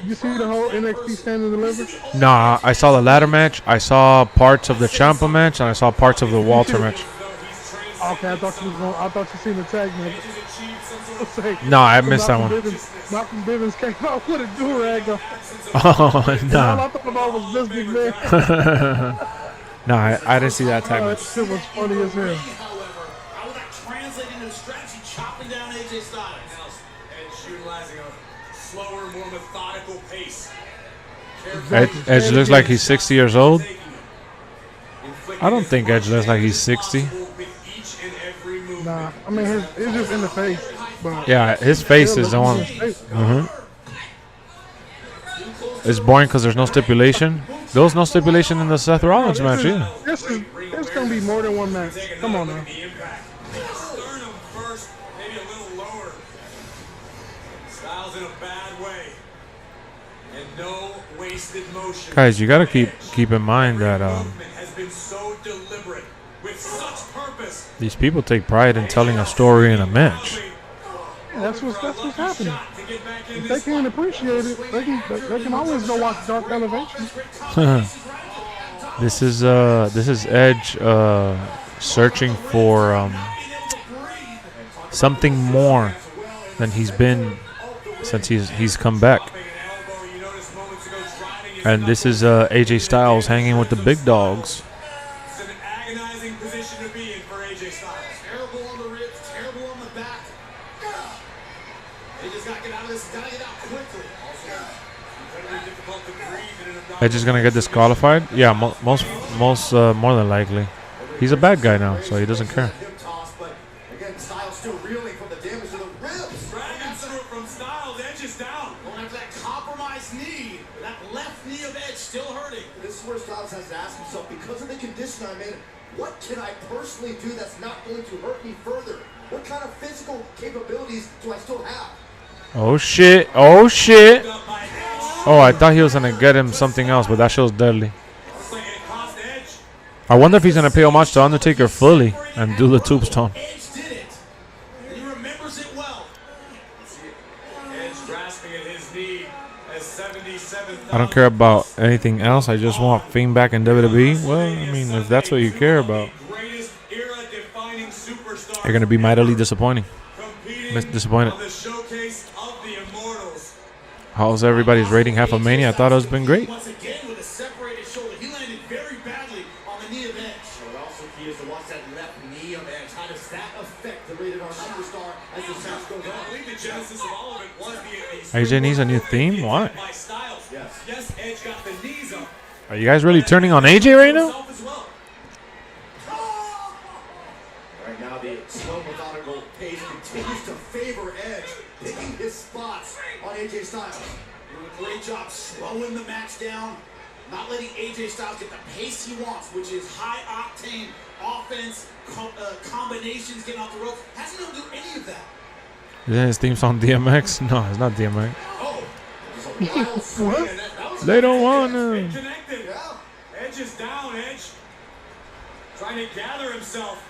Did you see the whole NXT stand and delivery? Nah, I saw the ladder match. I saw parts of the Ciampa match, and I saw parts of the Walter match. Okay, I thought you seen the tag match. No, I missed that one. Malcolm Bivens came out with a do-rag on. Oh, nah. All I thought about was this big man. No, I didn't see that tag match. That shit was funny as hell. How would that translate into a strategy chopping down AJ Styles? Edge utilizing a slower, more methodical pace. Edge looks like he's 60 years old. I don't think Edge looks like he's 60. Nah, I mean, it's just in the face. But yeah, his face is the one. It's boring because there's no stipulation. There was no stipulation in the Seth Rollins match either. There's going to be more than one match. Come on now. Guys, you gotta keep in mind that these people take pride in telling a story in a match. Yeah, that's what's happening. If they can't appreciate it, they can always go watch Dark Elevation. This is Edge searching for something more than he's been since he's come back. And this is AJ Styles hanging with the big dogs. It's an agonizing position to be in for AJ Styles. Terrible on the ribs, terrible on the back. They just got to get out of this, got to get out quickly. Incredibly difficult to breathe. Edge is gonna get disqualified? Yeah, most more than likely. He's a bad guy now, so he doesn't care. But again, Styles still reeling from the damage to the ribs. Dragging through it from Styles, Edge is down. Going after that compromised knee. That left knee of Edge still hurting. This is where Styles has to ask himself, because of the condition I'm in, what can I personally do that's not going to hurt me further? What kind of physical capabilities do I still have? Oh shit! Oh shit! Oh, I thought he was gonna get him something else, but that show's deadly. I wonder if he's gonna pay homage to Undertaker fully and do the tombstone. Edge did it. And he remembers it well. Edge grasping at his knee as 77. I don't care about anything else. I just want Fiend back in WWE. Well, I mean, if that's what you care about, you're gonna be mightily disappointed. How's everybody's rating half of Mania? I thought it's been great. Once again with a separated shoulder, he landed very badly on the knee of Edge. So it also key is to watch that left knee of Edge. How does that affect the rated R superstar as this match goes on? I believe the genesis of all of it was the AJ needs a new theme? Why? Yes, Edge got the knees up. Are you guys really turning on AJ right now? Right now, the slow methodical pace continues to favor Edge, picking his spots on AJ Styles. Doing a great job slowing the match down, not letting AJ Styles get the pace he wants, which is high-octane offense, combinations, getting off the ropes. Hasn't been able to do any of that. Is that his theme song DMX? No, it's not DMX. Oh, What? They don't want to. connected. Edge is down, Edge. Trying to gather himself.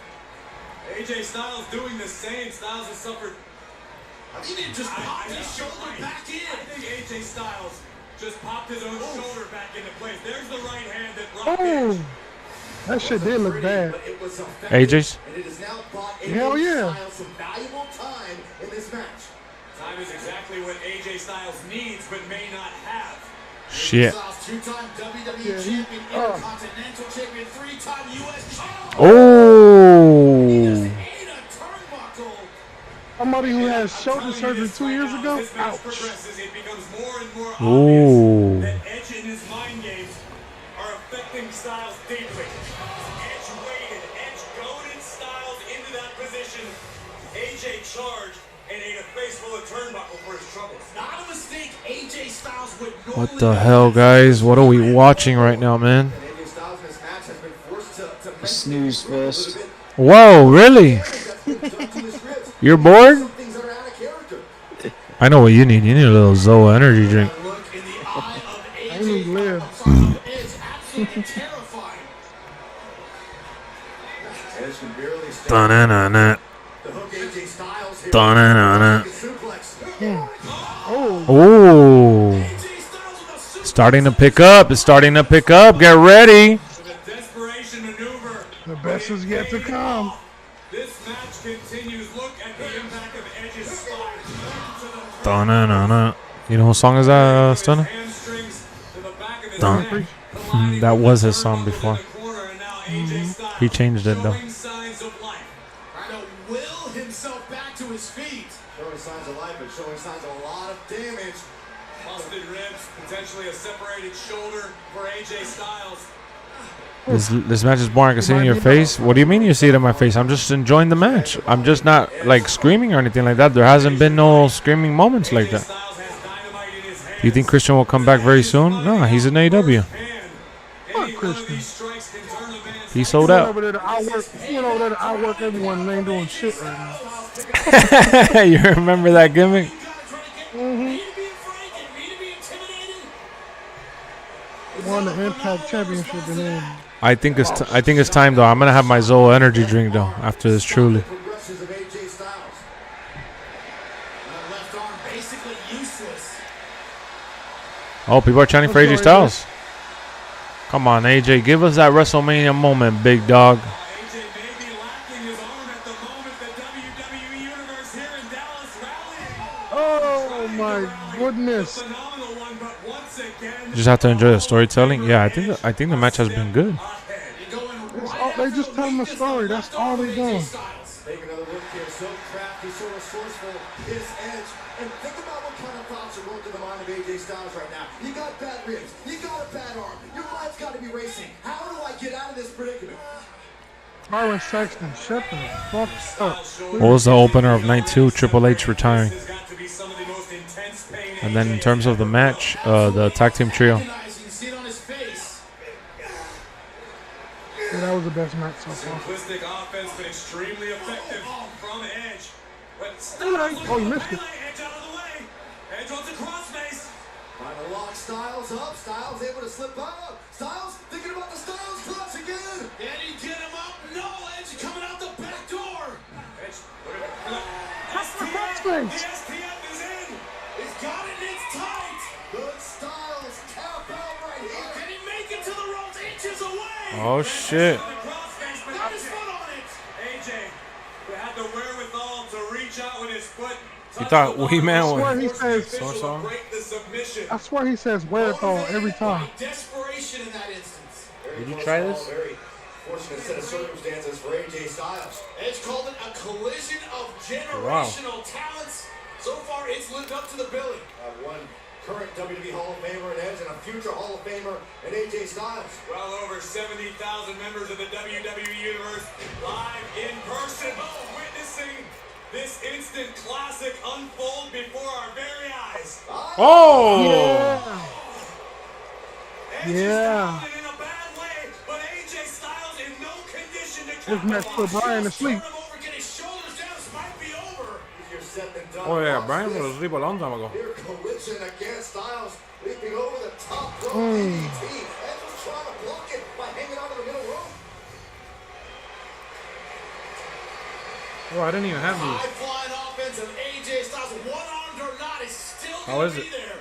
AJ Styles doing the same. Styles has suffered. He didn't just pop his shoulder back in. I think AJ Styles just popped his own shoulder back into place. There's the right hand that rocked Edge. That shit did look bad. AJ's? And it has now bought Hell yeah. Styles some valuable time in this match. Time is exactly what AJ Styles needs, but may not have. Shit. Styles, two-time WWE champion, Intercontinental champion, three-time US champion. Oh. Somebody who had shoulder surgery 2 years ago. Ouch. Ooh. Edge and his mind games are affecting Styles deeply. Edge waited. Edge goaded Styles into that position. AJ charged and ate a face full of turnbuckle for his troubles. Not a mistake. AJ Styles would normally. What the hell, guys? What are we watching right now, man? AJ Styles in this match has been forced to Snooze fest. Whoa, really? You're bored? some things that are out of character. I know what you need. You need a little Zoa energy drink. Look in the eye of I need AJ. live. It's absolutely terrifying. Edge can barely stay. Dun-dun-dun-dun. The hook AJ Styles here. Dun-dun-dun-dun. Suplex. Oh, Oh, AJ Styles with a super starting to pick up. It's starting to pick up. Get ready. with a desperation maneuver. the best is yet to come. This match continues. Look at the impact of Edge's slide to the Dun-dun-dun-dun. You know what song is that, Stunner? hamstrings to the back of his Dun. neck. That was his song before. In the corner, and now AJ Styles He changed it, though. showing signs of life. Trying to will himself back to his feet. Showing signs of life, but showing signs of a lot of damage. Busted ribs, potentially a separated shoulder for AJ Styles. This match is boring. I can see it in your face. What do you mean you see it in my face? I'm just enjoying the match. I'm just not like screaming or anything like that. There hasn't been no screaming moments like that. Styles has dynamite in his hands. Do you think Christian will come back very soon? No, he's in AEW. Any one of Christian. these strikes can turn a man's He sold He went out. over there to outwork. He went over there to outwork everyone and they ain't doing shit right now. You remember that gimmick? Won the Impact Championship and then I think it's time though. I'm gonna have my Zoa energy drink though after this. Truly. Progressions of AJ Styles. left arm basically useless. Oh, people are chanting for AJ Styles. Come on, AJ, give us that WrestleMania moment, big dog. AJ may be lacking his arm at the moment. The WWE Universe here in Dallas rallying. oh my goodness. Phenomenal one, but once again, Just have to enjoy the storytelling. Yeah, I think the match has been good. They just telling the story. That's all they doing. Take another look here. So crafty, so resourceful. His edge. And think about what kind of thoughts are going through the mind of AJ Styles right now. You got bad ribs. You got a bad arm. Your mind's got to be racing. How do I get out of this predicament? Byron Saxton, shut the fuck up. What was the opener of night 2? Triple H retiring. has got to be some of the most intense pain. And then in terms of the match, the tag team trio. You can see it on his face. Yeah, that was the best match so far. Simplistic offense, but extremely effective from Edge. But Oh, you missed it. Edge out of the way. Edge wants a crossface. Trying to lock Styles up. Styles able to slip out. Styles thinking about the Styles cross again. Can he get him up? No, Edge coming out the back door. Edge, crossface. The STF is in. He's got it and it's tight. Good Styles tap out right here. Can he make it to the ropes inches away? Oh shit! The crossface, but got his foot on it. AJ had the wherewithal to reach out with his foot. You thought Wee-Man I swear was... he says. So-so? Break the submission. I swear he says wherewithal every time. Desperation in that instance. Did you try this? Very fortunate set of circumstances for AJ Styles. Edge called it a collision of generational talents. So far, it's lived up to the billing. One current WWE Hall of Famer in Edge and a future Hall of Famer in AJ Styles. Well over 70,000 members of the WWE Universe live in person, witnessing this instant classic unfold before our very eyes. Oh! Edge is Yeah. down and in a bad way, but AJ Styles in no condition to This match put Brian to sleep. turn him over, get his shoulders down. This might be over. Easier said than done. Oh yeah, Watch Brian this. was asleep a long time ago. Here, collision again. Styles leaping over the top rope. DDT. Edge was trying to block it by hanging onto the middle rope. Oh, I didn't even have these. High flying offense of AJ Styles, one armed or not, is still How gonna is be it? there.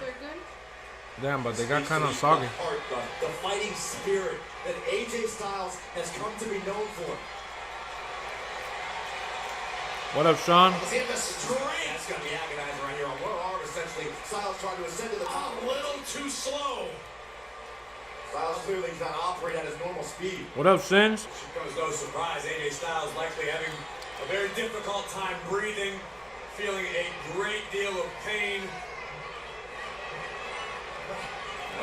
Damn, but they got kind of soggy. The heart, the fighting spirit that AJ Styles has come to be known for. What up, Sean? Was in the strength. That's going to be agonizing right here on one arm, essentially. Styles trying to ascend to the top. A little too slow. Styles clearly cannot operate at his normal speed. What up, Sins? Comes no surprise, AJ Styles likely having a very difficult time breathing, feeling a great deal of pain.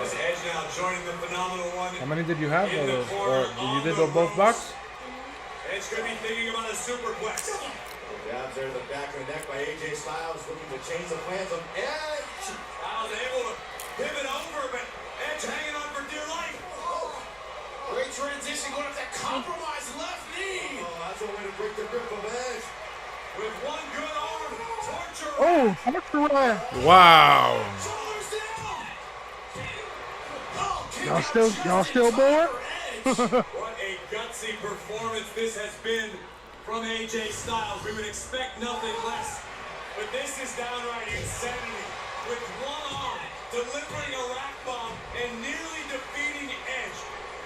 As Edge now joining the phenomenal one. How many did you have? In the Or corner you did on the both box? Edge could be thinking about a superplex. Jabs there to the back of the neck by AJ Styles, looking to change the plans of Edge. Styles able to pivot over, but Edge hanging on for dear life. Great transition going up that compromised left knee. Oh, that's a way to break the grip of Edge. With one good arm, torture. Oh, how much for that? Wow. Shoulders down. Y'all still bored? What a gutsy performance this has been from AJ Styles. We would expect nothing less. But this is downright insanity. With one arm, delivering a rack bomb and nearly defeating Edge.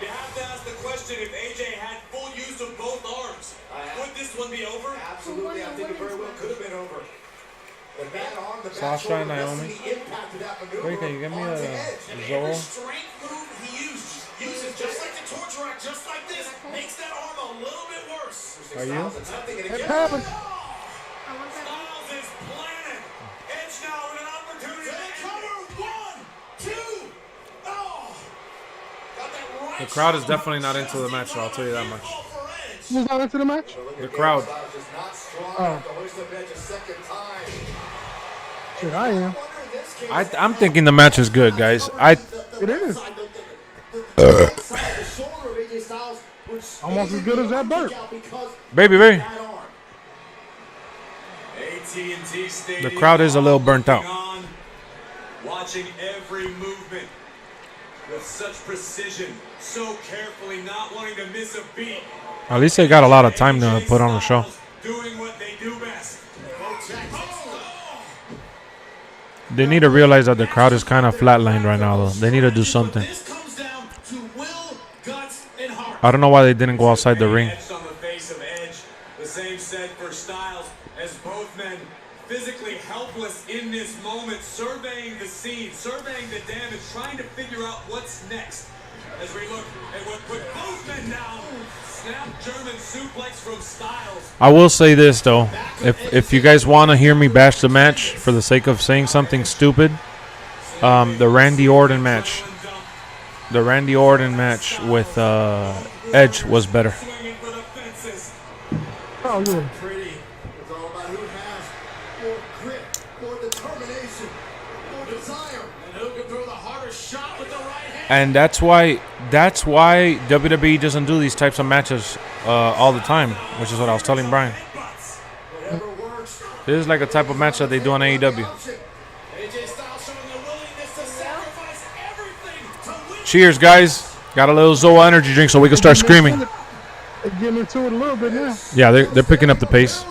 You have to ask the question, if AJ had full use of both arms, would this one be over? Absolutely, I think it very well could have been over. The bad arm, the bad Sasha shoulder, and Naomi. that's the impact of that maneuver. Wait, can you give me onto a Edge. And Zoe? every strength move he uses just like the torture rack, just like this, makes that arm a little bit worse. Are you? Attempting it It again. happened. Styles is planning. Edge now with an opportunity to cover. 1, 2. Oh. Got that right. The crowd is definitely not into the match, I'll tell you that much. Who's not into the match? The crowd. Styles is not strong Oh. enough to hoist up Edge a second time. Shit, I am. I'm thinking the match is good, guys. It is. Almost as good as that burp. Baby. AT&T Stadium, The crowd is a little burnt out. Watching every movement with such precision, so carefully, not wanting to miss a beat. At least they got a lot of time to put on a show. Doing what they do best. They need to realize that the crowd is kind of flatlined right now, though. They need to do something. This comes down to will, guts, and heart. I don't know why they didn't go outside the ring. Etched on the face of Edge. The same said for Styles, as both men physically helpless in this moment, surveying the scene, surveying the damage, trying to figure out what's next. As we look at what put both men down, snap German suplex from Styles. I will say this, though. If you guys want to hear me bash the match for the sake of saying something stupid, the Randy Orton match. The Randy Orton match with Edge was better. Swinging for the fences. Oh, yeah. Pretty. It's all about who has more grit, more determination, more desire. And who can throw the hardest shot with the right hand? And that's why WWE doesn't do these types of matches all the time, which is what I was telling Brian. Whatever works. This is like a type of match that they do on AEW. AJ Styles showing the willingness to sacrifice everything to win. Cheers, guys. Got a little Zoa energy drink so we can start screaming. They're getting into it a little bit now. Yeah, they're picking up the pace.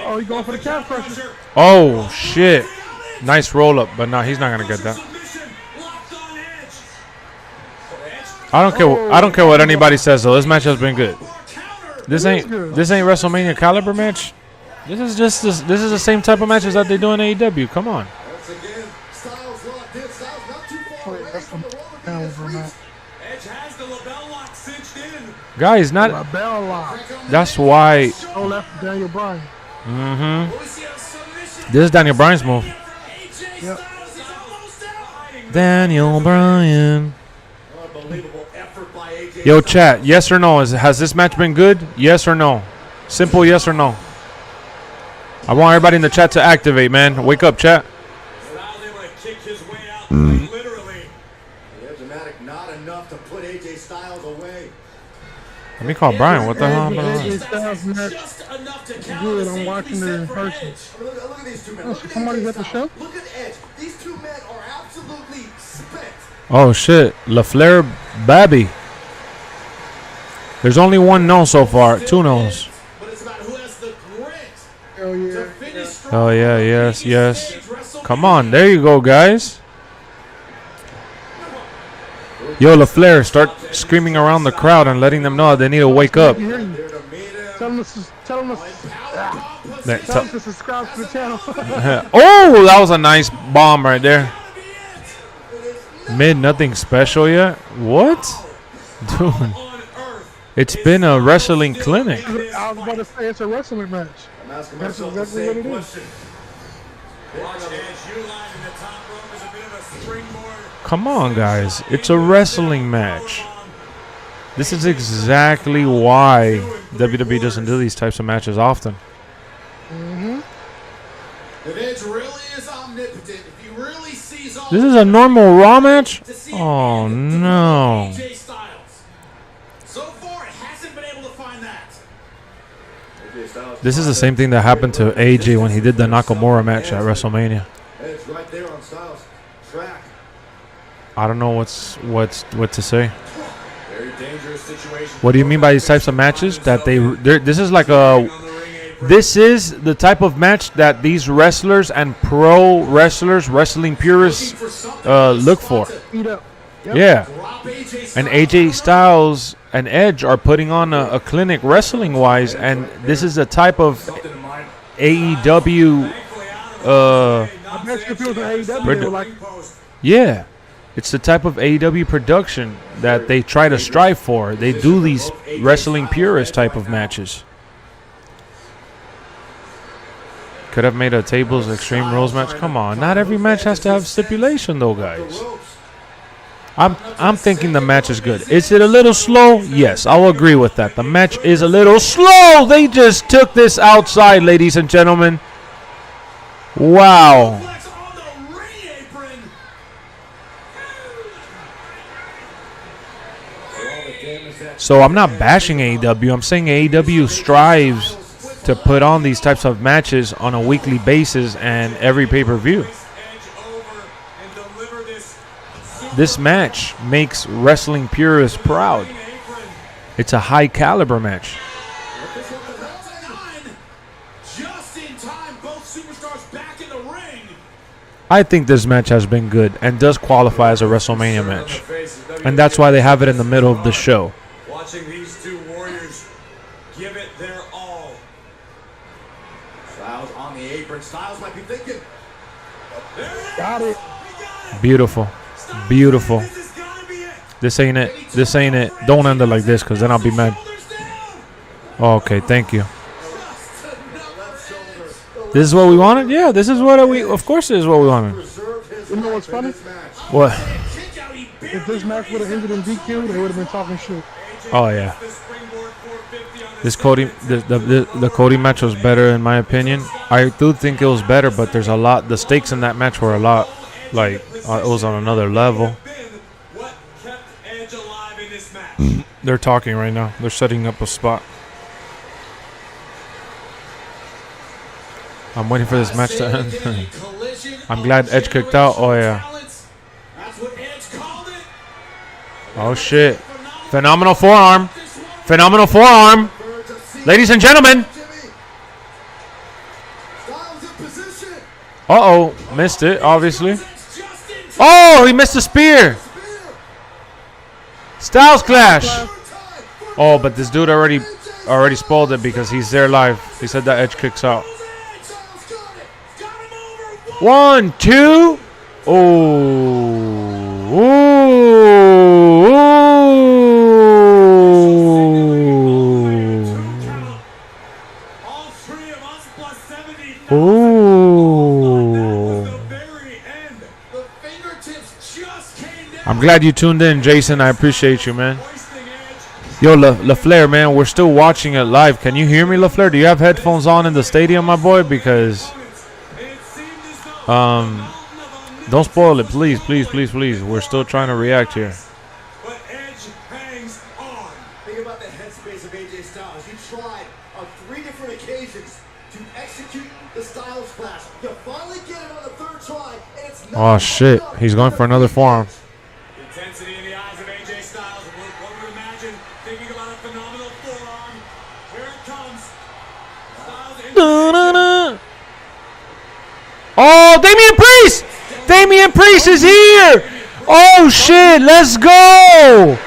Oh, he's going for the calf crusher. Oh, shit. Nice roll up, but no, he's not going to get that. I don't care what anybody says, though. This match has been good. This ain't WrestleMania caliber match. This is the same type of matches that they do in AEW. Come on. Once again, Styles locked in. Styles not too far Wait, away that's from some the roller caliber match. Edge has the label lock cinched in. Guys, not. A bell lock. That's why. Oh, that's Daniel Bryan. This is Daniel Bryan's move. Yep. Daniel Bryan. unbelievable effort by AJ. Yo, chat. Yes or no? Has this match been good? Yes or no? Simple yes or no. I want everybody in the chat to activate, man. Wake up, chat. Styles able to kick his way out, literally. Yeah, dramatic, not enough to put AJ Styles away. Let me call Brian. What the hell happened? AJ Styles match. Just enough to count Good, the I'm safety watching it set in for person. Edge. Look at these two men. Oh, Look at somebody's AJ at the Styles. show? Look at Edge. These two men are absolutely spent. Oh, shit. LaFleur Babby. There's only one no so far. Two no's. But it's about who has the grit Hell to yeah. finish strong. Oh, yeah, yes. Come on. There you go, guys. Yo, LaFleur, start screaming around the crowd and letting them know they need to wake up. Hear you. Tell them to subscribe to the channel. Oh, that was a nice bomb right there. Mid nothing special yet? What? Dude. It's been a wrestling clinic. I was about to say it's a wrestling match. I'm asking That's myself the exactly what same it is. question. Come on, guys. It's a wrestling match. This is exactly why WWE doesn't do these types of matches often. If Edge really is omnipotent, if he really sees all This is a normal Raw match? Oh, no. so far, it hasn't been able to find that. This is the same thing that happened to AJ when he did the Nakamura match at WrestleMania. Edge right there on Styles' track. I don't know what to say. Very dangerous situation. What do you mean by these types of matches? That this is like this is the type of match that these wrestlers and pro wrestlers, wrestling purists, look for. Yeah. And AJ Styles and Edge are putting on a clinic wrestling wise, and this is a type of AEW. Yeah. It's the type of AEW production that they try to strive for. They do these wrestling purist type of matches. Could have made a tables Extreme Rules match. Come on, not every match has to have stipulation though, guys. I'm thinking the match is good. Is it a little slow? Yes, I'll agree with that. The match is a little slow. They just took this outside, ladies and gentlemen. Wow. So I'm not bashing AEW. I'm saying AEW strives to put on these types of matches on a weekly basis and every pay-per-view. This match makes wrestling purists proud. It's a high caliber match. I think this match has been good and does qualify as a WrestleMania match. And that's why they have it in the middle of the show. Watching these two warriors give it their all. Styles on the apron. Styles might be thinking. Got it. Beautiful. Beautiful. This ain't it. This ain't it. Don't end it like this, because then I'll be mad. Okay, thank you. This is what we wanted? Yeah, this is what we... Of course this is what we wanted. You know what's funny? What? If this match would have ended in DQ, they would have been talking shit. Oh, yeah. This Cody... The Cody match was better, in my opinion. I do think it was better, but there's a lot... The stakes in that match were a lot... Like, it was on another level. They're talking right now. They're setting up a spot. I'm waiting for this match to end. I'm glad Edge kicked out. Oh, yeah. Oh, shit. Phenomenal forearm. Phenomenal forearm. Ladies and gentlemen. Uh-oh. Missed it, obviously. Oh, he missed the spear. Styles clash. Oh, but this dude already spoiled it because he's there live. He said that Edge kicks out. 1, 2. Oh. I'm glad you tuned in, Jason. I appreciate you, man. Yo, LaFleur, man, we're still watching it live. Can you hear me, LaFleur? Do you have headphones on in the stadium, my boy? Because, don't spoil it, please, please, please, please. We're still trying to react here. But Edge hangs on. Think about the headspace of AJ Styles. You tried on 3 different occasions to execute the Styles clash. You finally get it on the 3rd try, and it's not. Oh, shit. He's going for another forearm. Intensity in the eyes of AJ Styles. One would imagine thinking about a phenomenal forearm. Here it comes. Styles Oh, Damian Priest! Damian Priest is here! Oh, shit. Let's go!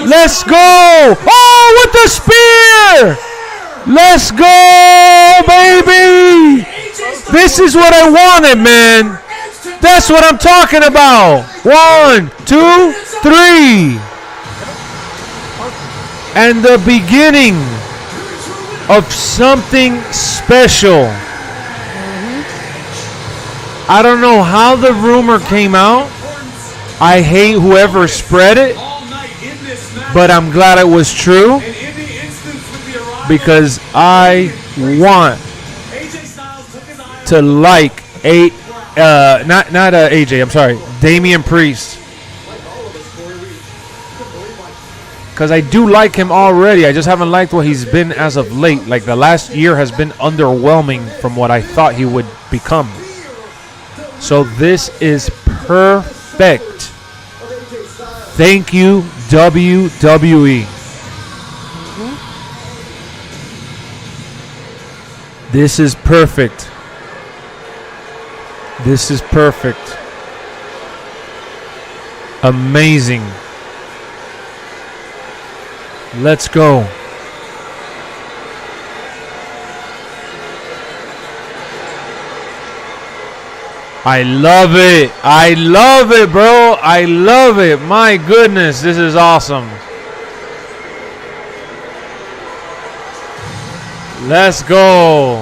Let's go! Oh, with the spear! Let's go, baby! This is what I wanted, man. That's what I'm talking about. 1, 2, 3. And the beginning of something special. I don't know how the rumor came out. I hate whoever spread it, but I'm glad it was true because I want to like not AJ. I'm sorry, Damian Priest. Because I do like him already. I just haven't liked what he's been as of late. Like the last year has been underwhelming from what I thought he would become. So this is perfect. Thank you, WWE. This is perfect. This is perfect. Amazing. Let's go. I love it. I love it, bro. I love it. My goodness, this is awesome. Let's go.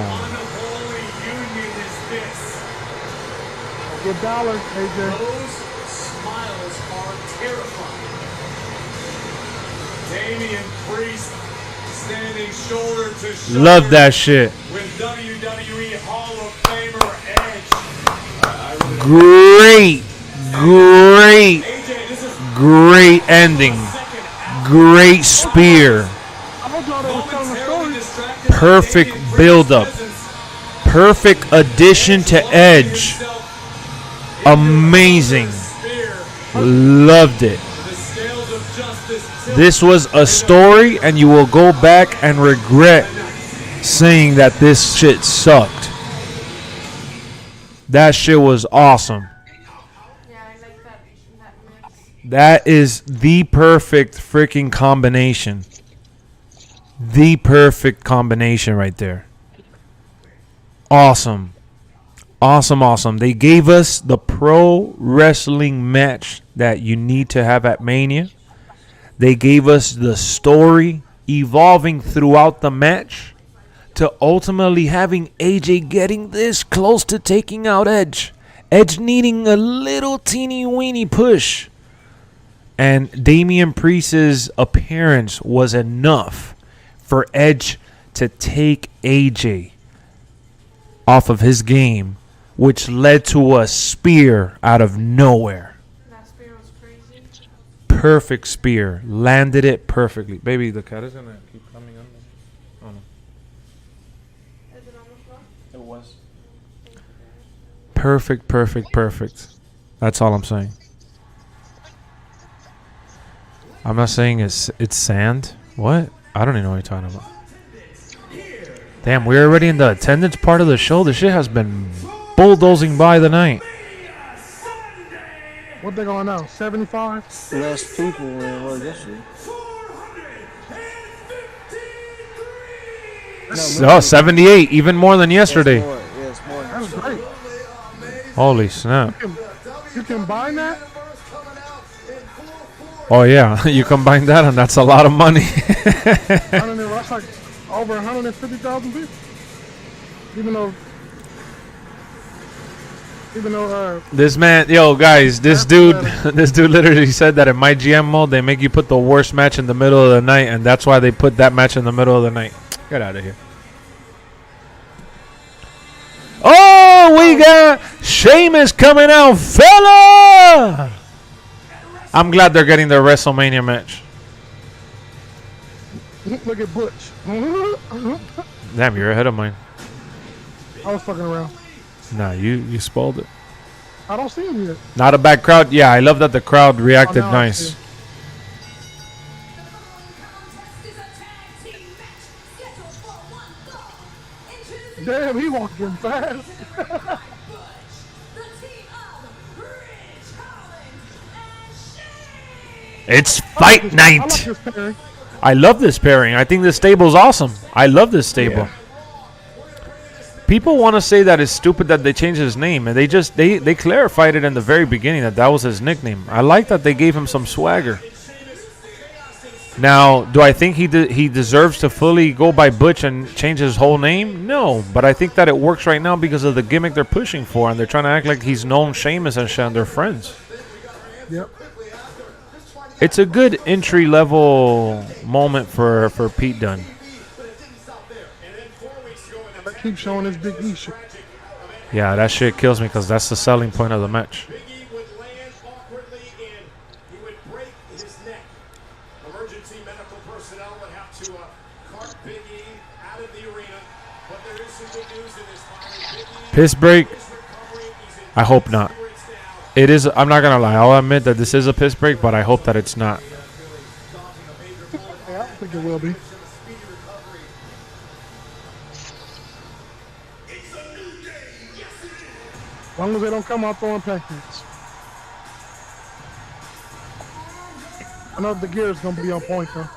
Good dollar, AJ. Those smiles are terrifying. Damian Priest standing shoulder to shoulder. Love that shit. With WWE Hall of Famer Edge. Great ending. Great spear. Perfect build-up. Perfect addition to Edge. Amazing. Loved it. This was a story, and you will go back and regret saying that this shit sucked. That shit was awesome. Yeah, I like that mix. That is the perfect freaking combination. The perfect combination right there. Awesome. Awesome. They gave us the pro wrestling match that you need to have at Mania. They gave us the story evolving throughout the match to ultimately having AJ getting this close to taking out Edge. Edge needing a little teeny weeny push. And Damian Priest's appearance was enough for Edge to take AJ off of his game, which led to a spear out of nowhere. That spear was crazy. Perfect spear. Landed it perfectly. Baby, the cat is going to keep coming on. Oh, no. Is it almost done? It was. Perfect. That's all I'm saying. I'm not saying it's sand. What? I don't even know what you're talking about. Damn, we're already in the attendance part of the show. The shit has been bulldozing by the night. What they going now? 75? Less people than it was yesterday. Oh, 78, even more than yesterday. It's more. That was great. Holy snap. You combine that? Oh, yeah. You combine that, and that's a lot of money. I don't know. That's like over 150,000 people. Even though This man, yo, guys, this dude literally said that in my GM mode, they make you put the worst match in the middle of the night, and that's why they put that match in the middle of the night. Get out of here. Oh, we got Sheamus coming out, fella! I'm glad they're getting their WrestleMania match. look at Butch. Damn, you're ahead of mine. I was fucking around. Nah, you spoiled it. I don't see him yet. Not a bad crowd. Yeah, I love that the crowd reacted nice. Damn, he walking fast. It's fight night. I like this pairing. I love this pairing. I think this stable's awesome. I love this stable. Yeah. People want to say that it's stupid that they changed his name, and they clarified it in the very beginning that was his nickname. I like that they gave him some swagger. Now, do I think he deserves to fully go by Butch and change his whole name? No, but I think that it works right now because of the gimmick they're pushing for, and they're trying to act like he's known Sheamus and shit, and they're friends. Yep. It's a good entry-level moment for Pete Dunne. Keep showing his Big E shit. Yeah, that shit kills me because that's the selling point of the match. Piss break? I hope not. It is. I'm not gonna lie. I'll admit that this is a piss break, but I hope that it's not. Yeah, I think it will be. As long as they don't come out throwing pancakes. I know the gear is gonna be on point though.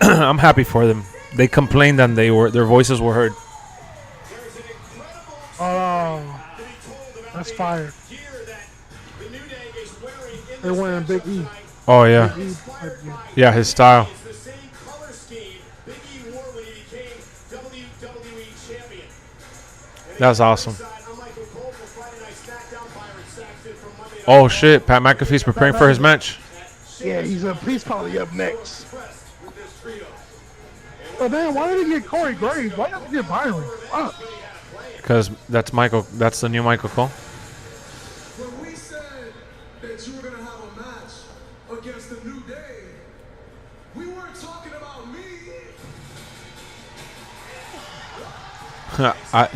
I'm happy for them. They complained and their voices were heard. Oh, that's fire. They're wearing Big E. Oh yeah, yeah, his style. That's awesome. Oh shit, Pat McAfee's preparing for his match. Yeah, he's probably up next. But damn, why did he get Corey Graves? Why didn't he get Byron? Fuck. Because that's Michael. That's the new Michael Cole. When we said that you were going to have a match against the New Day, we weren't talking about me.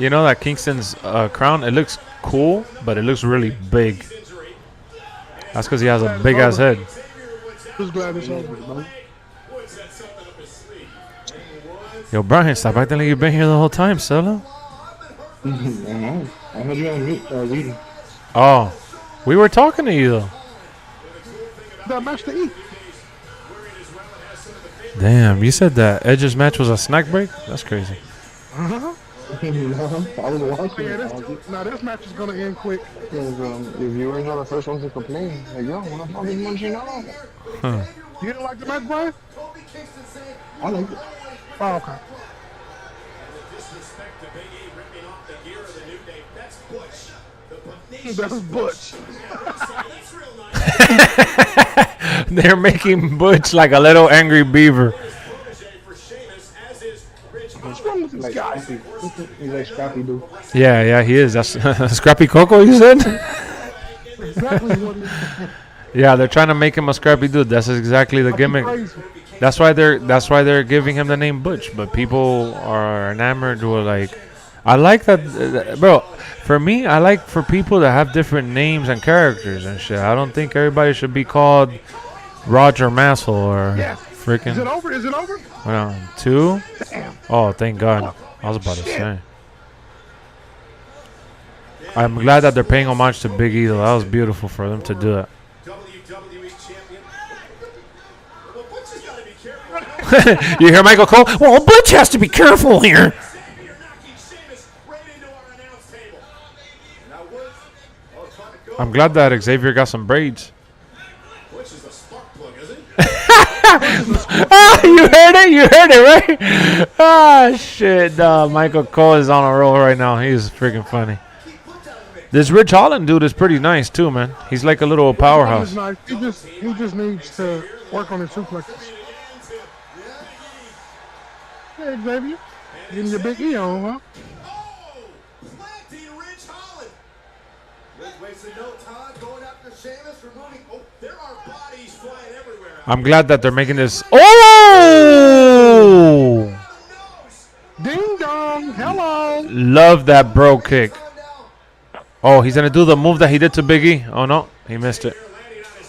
You know that Kingston's crown? It looks cool, but it looks really big. That's because he has a big ass head. Just glad it's over, man. Yo, Brian, stop acting like you've been here the whole time, Solo. I heard you on mute. Oh, we were talking to you though. That match to eat. Damn, you said that Edge's match was a snack break? That's crazy. Uh-huh. I was watching. Yeah, this match is gonna end quick. Because the viewers are the first ones to complain. Like, yo, what the fuck is munching on? Huh. You didn't like the match, Brian? I like it. Oh, okay. That's Butch. They're making Butch like a little angry beaver. What's wrong with this guy? He's like Scrappy dude. Yeah, he is. That's Scrappy Coco, you said? Exactly what he is. Yeah, they're trying to make him a scrappy dude. That's exactly the gimmick. That's why they're giving him the name Butch. But people are enamored with like, I like that, bro. For me, I like for people to have different names and characters and shit. I don't think everybody should be called Roger Massel or freaking. Is it over? Is it over? 2. Damn. Oh, thank God. I was about to say. I'm glad that they're paying homage to Big E, though. That was beautiful for them to do that. You hear Michael Cole? Well, Butch has to be careful here. I'm glad that Xavier got some braids. You heard it? You heard it, right? Ah, shit. Michael Cole is on a roll right now. He's freaking funny. This Rich Holland dude is pretty nice, too, man. He's like a little powerhouse. Nice. He just needs to work on his suplexes. Hey, Xavier. Getting your Big E on, huh? I'm glad that they're making this. Oh! Ding dong. Hello. Love that bro kick. Oh, he's going to do the move that he did to Big E. Oh, no. He missed it.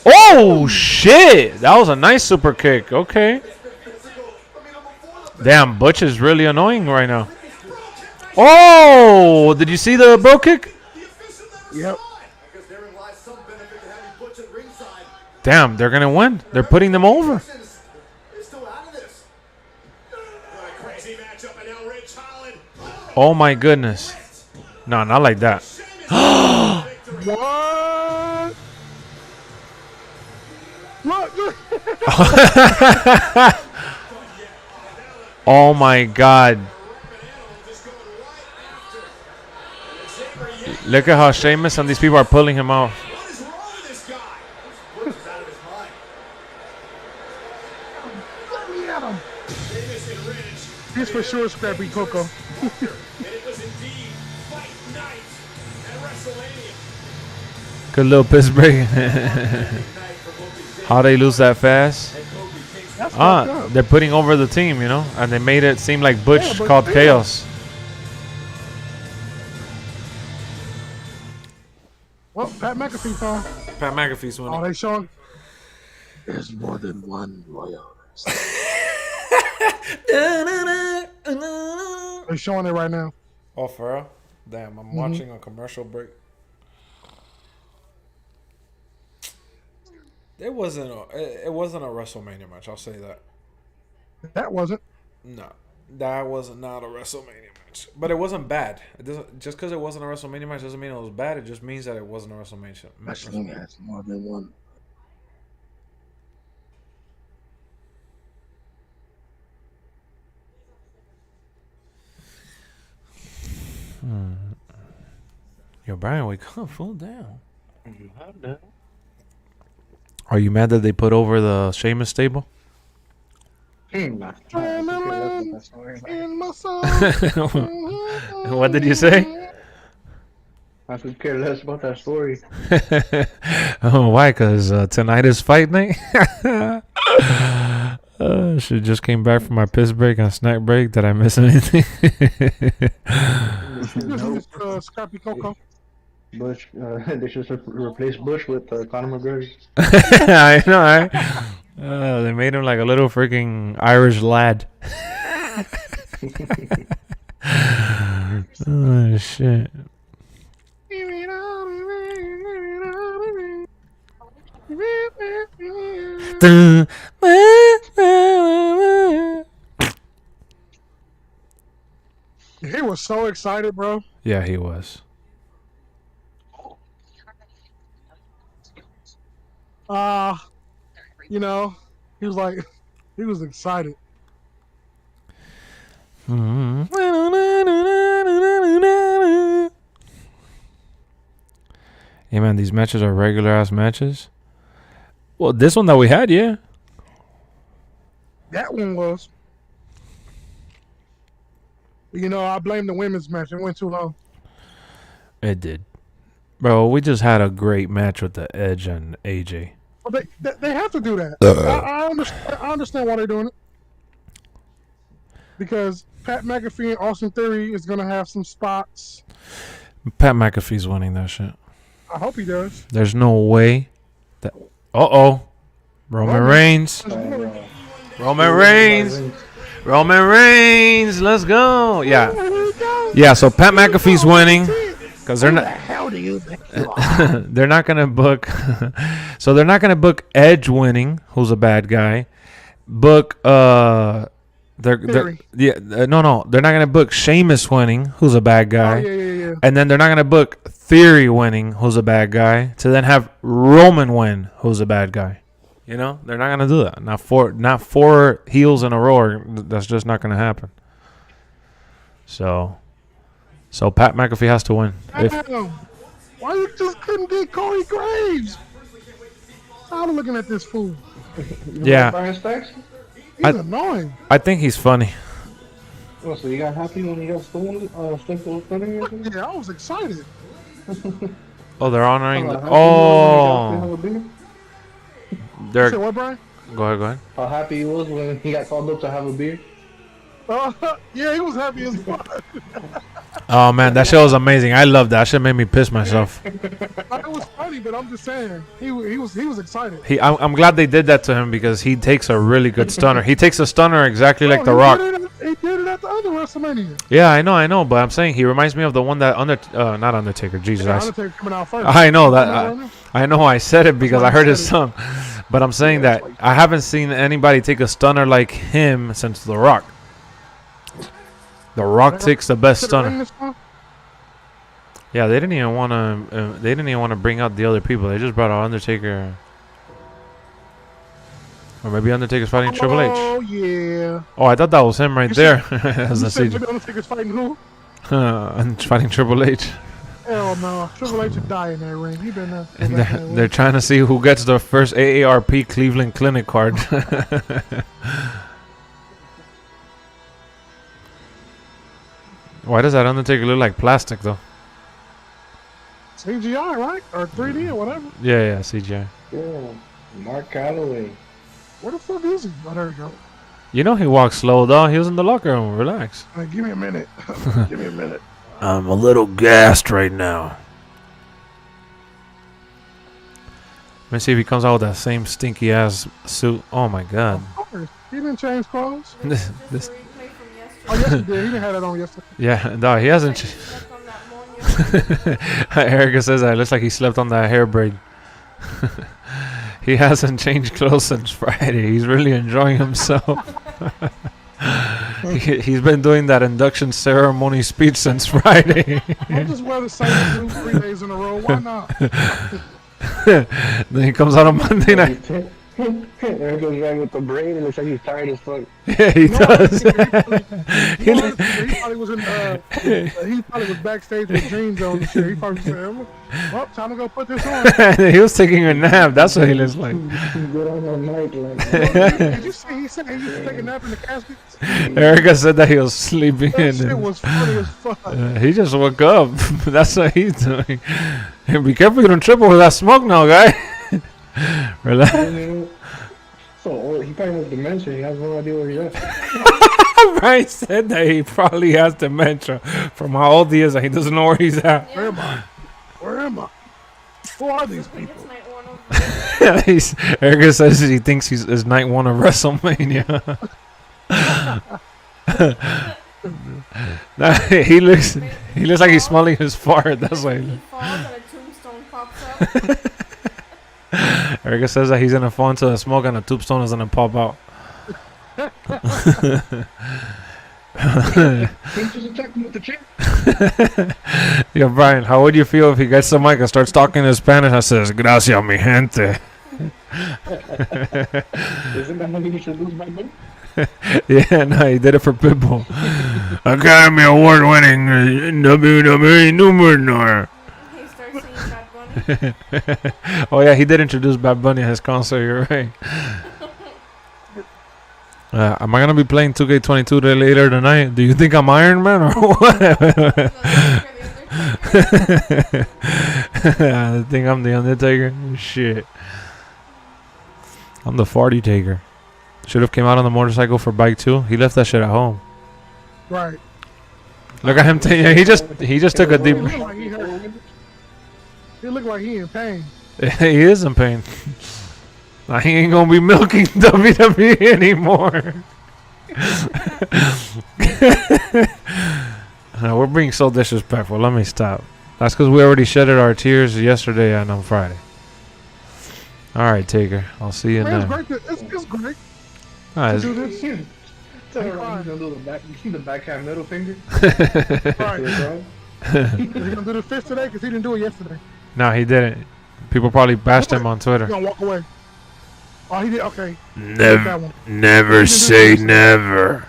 Oh, shit. That was a nice super kick. Okay. Damn, Butch is really annoying right now. Oh, did you see the bro kick? Yep. Damn, they're going to win. They're putting them over. Oh, my goodness. No, not like that. What? Look. Oh my God. Look at how Sheamus and these people are pulling him off. What is wrong with this guy? What is out of his mind? Let me at him. Sheamus enraged. He's for sure Scrappy Coco. And it was indeed fight night at WrestleMania. Good little piss break. How they lose that fast? That's fucked up. They're putting over the team, you know, and they made it seem like Butch Yeah, but called damn. chaos. Well, Pat McAfee time. Pat McAfee's winning. Oh, they showing. There's more than one royal. They're showing it right now. Oh, for real? Damn, I'm watching a commercial break. It wasn't a WrestleMania match. I'll say that. That wasn't. No, that was not a WrestleMania match. But it wasn't bad. It doesn't just because it wasn't a WrestleMania match doesn't mean it was bad. It just means that it wasn't a WrestleMania. Wrestling has more than one. Yo, Brian, wake up, full down. You have that. Are you mad that they put over the Sheamus stable? In my soul. What did you say? I could care less about that story. Oh, why? Because tonight is fight night? She just came back from my piss break and snack break. Did I miss anything? Scrappy Coco. Bush, they should replace Bush with Conor McGregor. I know, right? They made him like a little freaking Irish lad. Oh, shit. He was so excited, bro. Yeah, he was. You know, he was like, he was excited. Yeah, man, these matches are regular ass matches. Well, this one that we had, yeah. That one was. You know, I blame the women's match. It went too long. It did. Bro, we just had a great match with the Edge and AJ. Well, they have to do that. I understand why they're doing it. Because Pat McAfee and Austin Theory is going to have some spots. Pat McAfee's winning that shit. I hope he does. There's no way that... Uh-oh. Roman Reigns. Roman Reigns. Roman Reigns. Let's go. Yeah. Yeah, so Pat McAfee's winning. Because they're not... How do you think you are? they're not going to book... so they're not going to book Edge winning, who's a bad guy. Book... no, they're not going to book Sheamus winning, who's a bad guy. Oh, yeah. And then they're not going to book Theory winning, who's a bad guy, to then have Roman win, who's a bad guy. You know, they're not going to do that. Not four heels in a row. That's just not going to happen. So Pat McAfee has to win. Why you just couldn't get Corey Graves? I'm looking at this fool. Yeah. He's annoying. I think he's funny. Oh, so you got happy when you got stolen? Yeah, I was excited. Oh, they're honoring. They're. Say what, Brian? Go ahead. How happy he was when he got called up to have a beer? Yeah, he was happy as fuck. Oh man, that show was amazing. I love that. That shit made me piss myself. It was funny, but I'm just saying he was excited. I'm glad they did that to him because he takes a really good stunner. He takes a stunner exactly like The Rock. He did it at the other WrestleMania. Yeah, I know, but I'm saying he reminds me of the one that not Undertaker. Jesus, Yeah, Undertaker coming out first. I know that. I know I said it because I heard his song, but I'm saying that I haven't seen anybody take a stunner like him since The Rock. The Rock takes the best stunner. Yeah, they didn't even want to. They didn't even want to bring out the other people. They just brought out Undertaker. Or maybe Undertaker's fighting Triple H. Oh yeah. Oh, I thought that was him right there. As You the said CG. maybe Undertaker's fighting who? And fighting Triple H. Hell no. Triple H would die in that ring. He been there. And they're trying to see who gets the first AARP Cleveland Clinic card. Why does that Undertaker look like plastic though? CGI, right? Or 3D or whatever. Yeah, CGI. Yeah, Mark Calloway. Where the fuck is he? Oh, there you go. You know he walks slow though. He was in the locker room. Relax. Give me a minute. Give me a minute. I'm a little gassed right now. Let me see if he comes out with that same stinky ass suit. Oh my god. Of course. He didn't change clothes. this, Oh, yes, he did. He didn't have that on yesterday. yeah, no, he hasn't. Erica says that it looks like he slept on that hair braid. He hasn't changed clothes since Friday. He's really enjoying himself. He's been doing that induction ceremony speech since Friday. I'll just wear the same suit 3 days in a row. Why not? Then he comes out on Monday night. There goes right with the braid. It looks like he's tired as fuck. Yeah, he does. He probably was in. He probably was backstage with jeans on and shit. He probably said, "Well, time to go put this on." He was taking a nap. That's what he looks like. Good on the night, like. Did you see? He said he used to take a nap in the casket. Erica said that he was sleeping. That shit was funny as fuck. He just woke up. That's what he's doing. Hey, be careful you don't trip over that smoke now, guy. Relax. So old. He probably has dementia. He has no idea where he's at. Brian said that he probably has dementia from how old he is and he doesn't know where he's at. Where am I? Where am I? Who are these people? Erica says he thinks it's night one of WrestleMania. Nah, he looks like he's smelling his fart. That's why. He falls and a tombstone pops up. Erica says that he's gonna fall into the smoke and a tombstone is gonna pop out. Yeah, Brian, how would you feel if he gets the mic and starts talking in Spanish and says, "Gracias, mi gente"? Isn't that how he should lose my money? Yeah, no, he did it for Pitbull. Academy Award-winning WWE number. He starts singing Bad Bunny. Oh yeah, he did introduce Bad Bunny at his concert. You're right. Am I gonna be playing 2K22 later tonight? Do you think I'm Iron Man or what? I think I'm the Undertaker. Shit, I'm the farty taker. Should have came out on the motorcycle for bike 2. He left that shit at home. Right. Look at him. He just took a deep. He looked like he hurt. He looked like he in pain. He is in pain. He ain't gonna be milking WWE anymore. We're being so disrespectful. Let me stop. That's because we already shedded our tears yesterday and on Friday. All right, Taker. I'll see you Man, now. it's great. Nice. Do this. Tell her he's gonna do the backhand middle finger. Right. He's gonna do the fist today because he didn't do it yesterday. No, he didn't. People probably bashed him on Twitter. He's gonna walk away. Oh, he did. Okay. Never say never.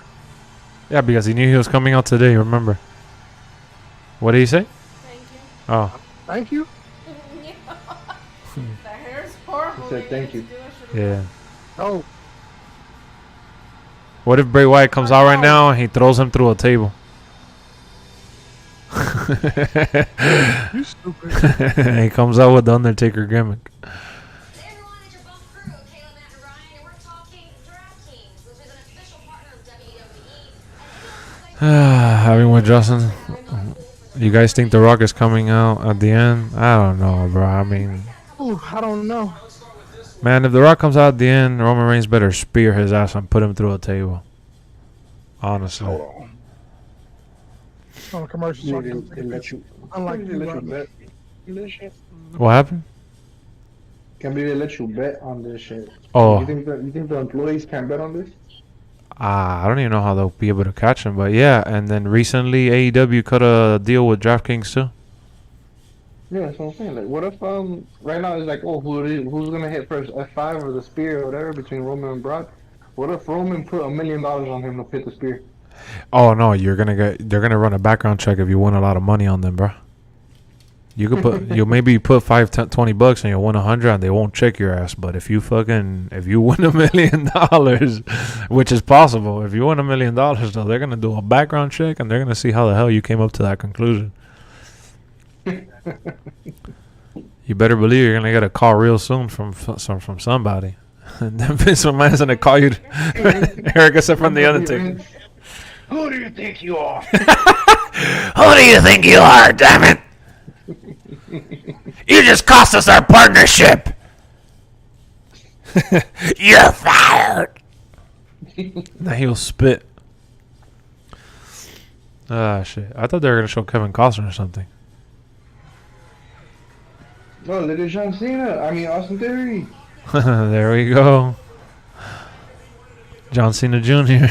Yeah, because he knew he was coming out today. Remember? What did he say? Thank you. Oh. Thank you. The hair's horrible. He said thank you. Yeah. Oh. What if Bray Wyatt comes out right now and he throws him through a table? You stupid. He comes out with the Undertaker gimmick. Having with Justin, you guys think The Rock is coming out at the end? I don't know, bro. I mean, Ooh, I don't know. man, if The Rock comes out at the end, Roman Reigns better spear his ass and put him through a table. Honestly. Hold on. On a commercial. So They let you. unlike They you, let you brother. bet. What happened? Can they let you bet on this shit? Oh. You think the employees can bet on this? I don't even know how they'll be able to catch him, but yeah. And then recently, AEW cut a deal with DraftKings too. Yeah, that's what I'm saying. Like, what if right now it's like, oh, who's gonna hit first, F5 or the spear or whatever between Roman and Brock? What if Roman put $1 million on him to hit the spear? Oh no, they're gonna run a background check if you win a lot of money on them, bro. You could you'll maybe put $5, $10, $20 and you'll win 100 and they won't check your ass. But if you win $1 million, which is possible, if you win $1 million, though, they're gonna do a background check and they're gonna see how the hell you came up to that conclusion. You better believe you're gonna get a call real soon from somebody. And then Vince McMahon's gonna call you. Erica said from the Undertaker. Who do you think you are? Who do you think you are? Damn it! You just cost us our partnership. You're fired. Now he'll spit. Ah, shit. I thought they were gonna show Kevin Costner or something. No, look at John Cena. I mean, Austin Theory. There we go. John Cena Jr.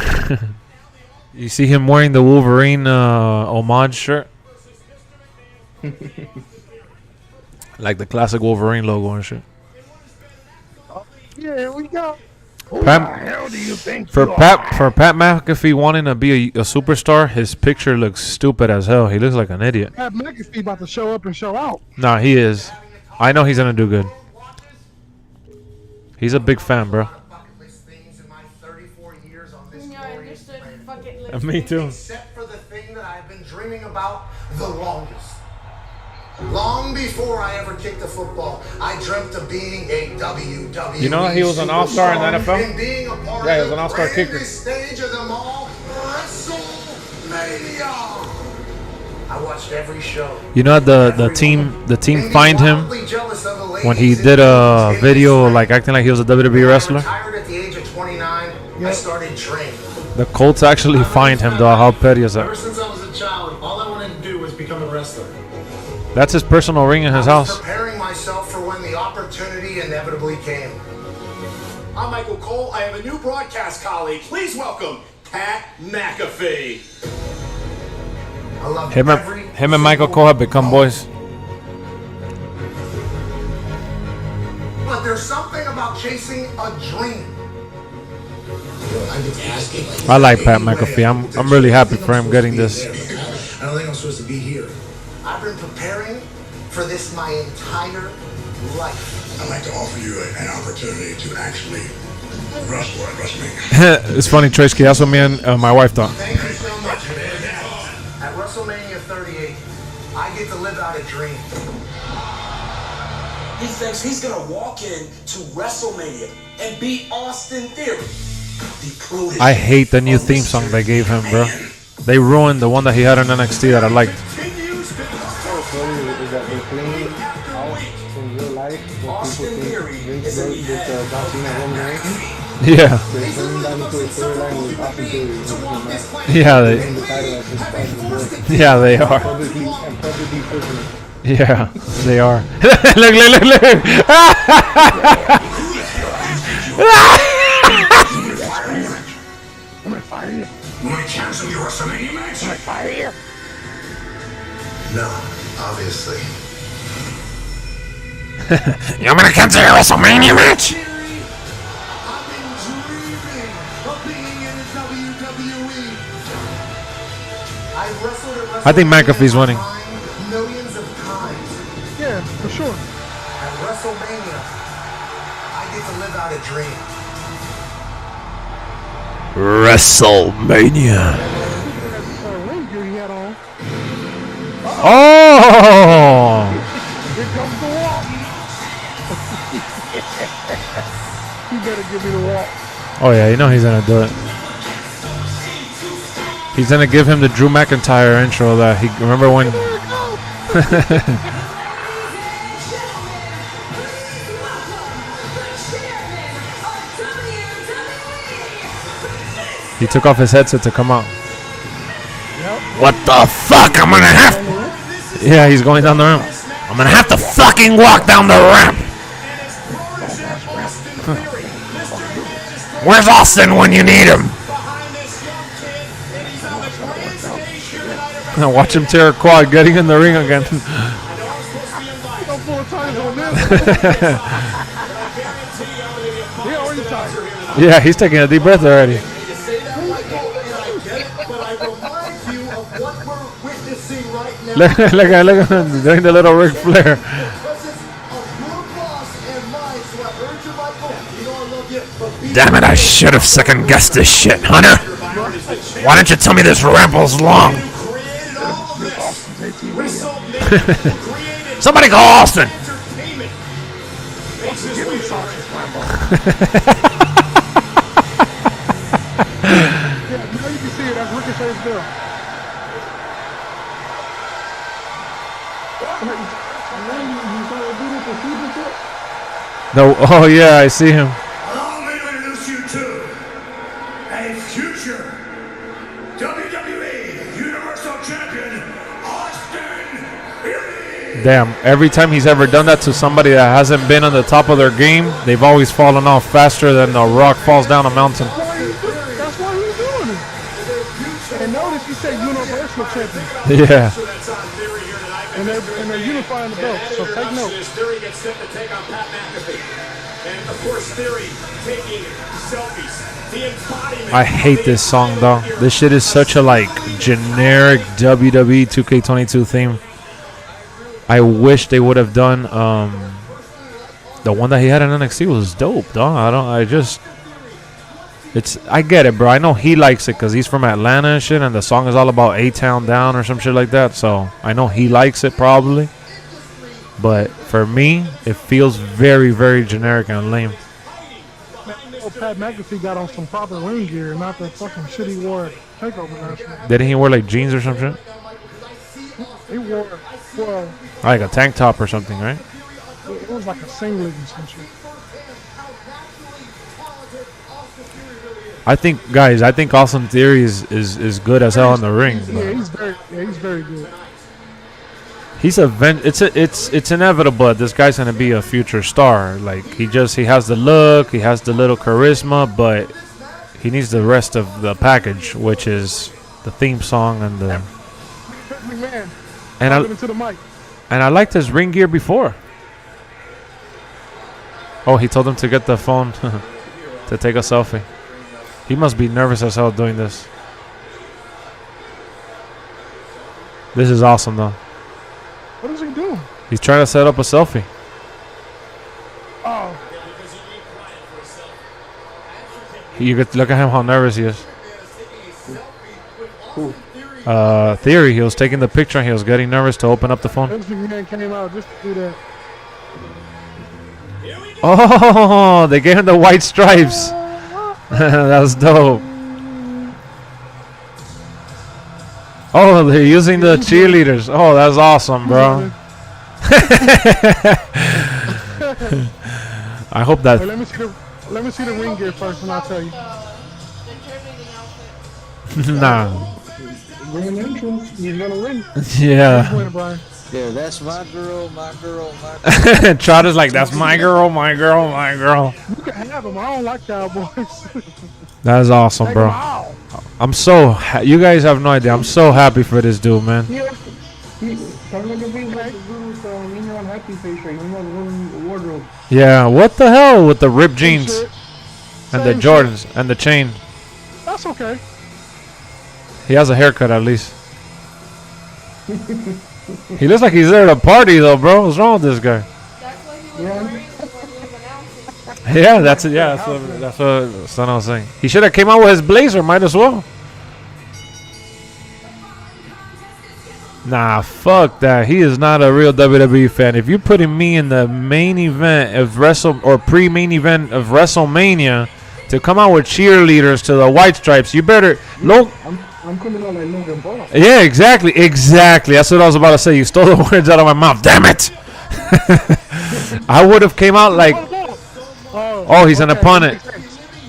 You see him wearing the Wolverine homage shirt? Like the classic Wolverine logo and shit. Yeah, here we go. Who the hell do you think For you Pat McAfee wanting to be a superstar, his picture looks stupid as hell. He looks like an idiot. Pat McAfee about to show up and show out. Nah, he is. I know he's gonna do good. He's a big fan, bro. Me too. Except for the thing that I've been dreaming about the longest. Long before I ever kicked a football, I dreamt of being a WWE. You know he was an all-star in the NFL? And being a part Yeah, he of was an all-star the kicker. grandest stage of them all, WrestleMania. I watched every show. You know the team fined him when he did a video like acting like he was a WWE wrestler. Retired at the age of 29. I started training. The Colts actually fined him, dog. How petty is Ever that? since I was a child, all I wanted to do was become a wrestler. That's his personal ring in his I was house. preparing myself for when the opportunity inevitably came. I'm Michael Cole. I have a new broadcast colleague. Please welcome Pat McAfee. I love Him and Michael Cole have become boys. But there's something about chasing a dream. I like Pat McAfee. I'm really happy for him getting this. I don't think I'm supposed to be here. I've been preparing for this my entire life. I'd like to offer you an opportunity to actually wrestle at WrestleMania. It's funny, Tracy. That's what me and my wife thought. Thank you so much, man. At WrestleMania 38, I get to live out a dream. He thinks he's gonna walk in to WrestleMania and beat Austin Theory. I hate the new theme song they gave him, bro. They ruined the one that he had on NXT that I liked. Is that they claim out in real life what people think Vince does with John Cena and Roman Reigns? Yeah. They're turning that into a storyline with Austin Theory. Yeah, they are. And publicly prisoner. Yeah, they are. Look. I'm gonna fire you. You want to cancel your WrestleMania match? I'm gonna fire you. No, obviously. You're gonna cancel your WrestleMania match? I've been dreaming of being in the WWE. I wrestled at I think McAfee's winning. millions of times. Yeah, for sure. At WrestleMania, I get to live out a dream. WrestleMania. Ranger he had on. Oh! Here comes the walk. You better give me the walk. Oh yeah, you know he's gonna do it. He's gonna give him the Drew McIntyre intro that he remember when. He took off his headset to come out. What the fuck? I'm gonna have. Yeah, he's going down the ramp. I'm gonna have to fucking walk down the ramp. Where's Austin when you need him? Watch him tear a quad, getting in the ring again. full of tires on this. He already tired. Yeah, he's taking a deep breath already. You say that, Michael, and I get it, but I remind you of what we're witnessing right now. Look at him doing the little Ric Flair. The presence of your boss and mine, so I urge you, Michael, you know I love you, but be Damn it, I should have second guessed this shit, Hunter. Why don't you tell me this ramble's long? created all of this. WrestleMania Somebody call Austin. entertainment. Yeah, now you can see it. That's Ricochet's bill. No, oh yeah, I see him. Allow me to introduce you to a future WWE Universal Champion, Austin Theory. Damn, every time he's ever done that to somebody that hasn't been on the top of their game, they've always fallen off faster than a rock falls down a mountain. That's why he's doing it. And notice he said Universal Champion. Yeah. And they're unifying the belt, so take note. Theory gets set to take on Pat McAfee. And of course, Theory taking selfies. The embodiment. I hate this song though. This shit is such a like generic WWE 2K22 theme. I wish they would have done the one that he had in NXT was dope, dog. I get it, bro. I know he likes it because he's from Atlanta and shit, and the song is all about A-Town Down or some shit like that. So I know he likes it probably. But for me, it feels very, very generic and lame. Oh, Pat McAfee got on some proper ring gear, not the fucking shit he wore at TakeOver last night. Didn't he wear like jeans or some shit? He wore, well, Like a tank top or something, right? it was like a singlet and some shit. I think Austin Theory is good as hell in the ring. Yeah, he's very good. It's inevitable that this guy's gonna be a future star. Like he has the look, he has the little charisma, but he needs the rest of the package, which is the theme song and the McMahon, and to the mic. I liked his ring gear before. Oh, he told him to get the phone to take a selfie. He must be nervous as hell doing this. This is awesome though. What is he doing? He's trying to set up a selfie. Oh, You could look at him how nervous he is. Theory, he was taking the picture and he was getting nervous to open up the phone. Vince McMahon came out just to do that. Oh, they gave him the white stripes. That was dope. Oh, they're using the cheerleaders. Oh, that's awesome, bro. I hope that. Hey, let me see the ring gear first, and I'll tell you. Nah. Grand entrance, he's gonna win. Yeah. Win, Brian. Yeah, that's my girl, my girl, my girl. Trotta's like, that's my girl, my girl, my girl. You can have them. I don't like Cowboys. That's awesome, Take bro. them out. I'm so. You guys have no idea. I'm so happy for this dude, man. Yeah, kind of like a big like with when you're on happy face right, you know, the wardrobe. Yeah. What the hell with the ripped jeans Shit. and the Same Jordans and the chain? That's okay. He has a haircut at least. He looks like he's there at a party though, bro. What's wrong with this guy? That's what he was wearing before he was announcing. Yeah, that's it. Yeah, that's what I was saying. He should have came out with his blazer. Might as well. Nah, fuck that. He is not a real WWE fan. If you're putting me in the main event of pre-main event of WrestleMania to come out with cheerleaders to the white stripes, you better look. I'm coming out like Logan Paul. Yeah, exactly. That's what I was about to say. You stole the words out of my mouth. Damn it! I would have came out like, oh, he's an opponent.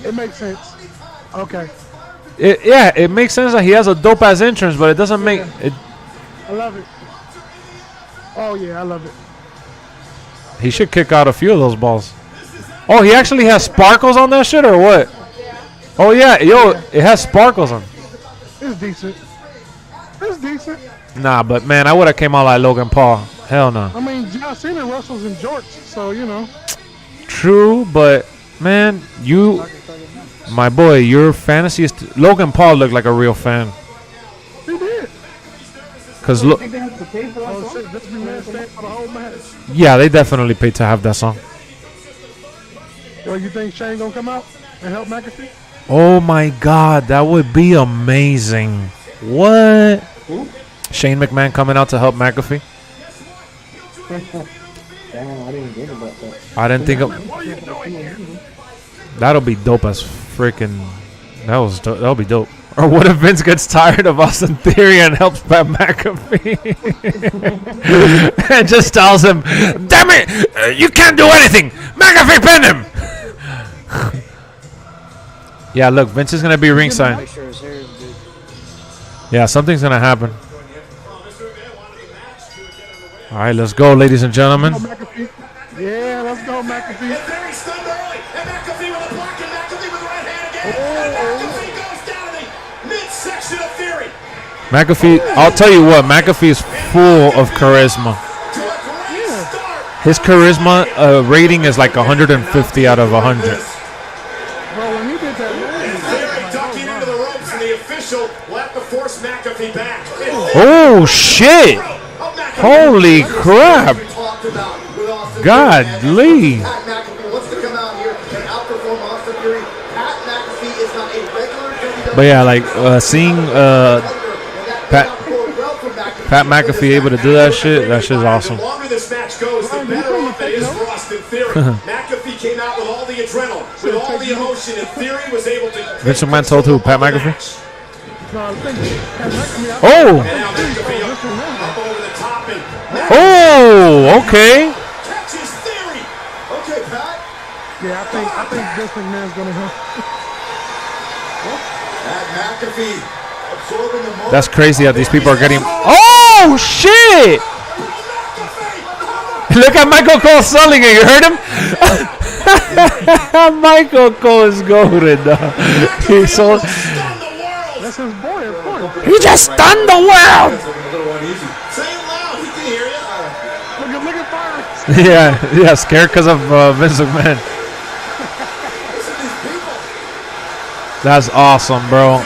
It makes sense. Okay. It makes sense that he has a dope ass entrance, but it doesn't make it. I love it. Oh yeah, I love it. He should kick out a few of those balls. Oh, he actually has sparkles on that shit, or what? Oh yeah, it has sparkles on. It's decent. It's decent. Nah, but man, I would have came out like Logan Paul. Hell no. I mean, I seen it wrestles in jorts, so you know. True, but man, my boy, your fantasy is. Logan Paul looked like a real fan. He did. Cause look, Oh shit, this man stayed for the whole match. yeah, they definitely paid to have that song. Well, you think Shane gonna come out and help McAfee? Oh my God, that would be amazing. What? Shane McMahon coming out to help McAfee? Damn, I didn't think about that. I didn't think of. That'll be dope as freaking. That'll be dope. Or what if Vince gets tired of Austin Theory and helps Pat McAfee and just tells him, "Damn it, you can't do anything. McAfee pinned him." Yeah, look, Vince is gonna be ringside. Make sure his hair is good. Yeah, something's gonna happen. All right, let's go, ladies and gentlemen. Yeah, let's go, McAfee. And Theory stunned early. And McAfee with a block and McAfee with the right hand again. And McAfee goes down to the midsection of Theory. McAfee, I'll tell you what, McAfee is full of charisma. To a great start. His charisma rating is like 150 out of 100. Bro, when he did that, Theory ducking into the ropes, and the official will have to force McAfee back. Oh, shit. Holy crap. Godly. Pat McAfee wants to come out here and outperform Austin Theory. Pat McAfee is not a regular WWE. But yeah, like seeing Pat McAfee able to do that shit is awesome. The longer this match goes, the better off it is for Austin Theory. McAfee came out with all the adrenaline, with all the emotion, and Theory was able to. Vince McMahon told who? Pat McAfee? Oh! And now McAfee up over the top and Oh, okay. catches Theory. Okay, Pat. Yeah, I think Vince McMahon's gonna help. Pat McAfee absorbing the moment. That's crazy that these people are getting. Oh, shit. Look at Michael Cole selling it. You heard him? Michael Cole is goated. He sold. That's his boy, of course. He just stunned the world. Say it loud. He can hear you. Look at Fire. Yeah, scared because of Vince McMahon. Listen to these people. That's awesome, bro.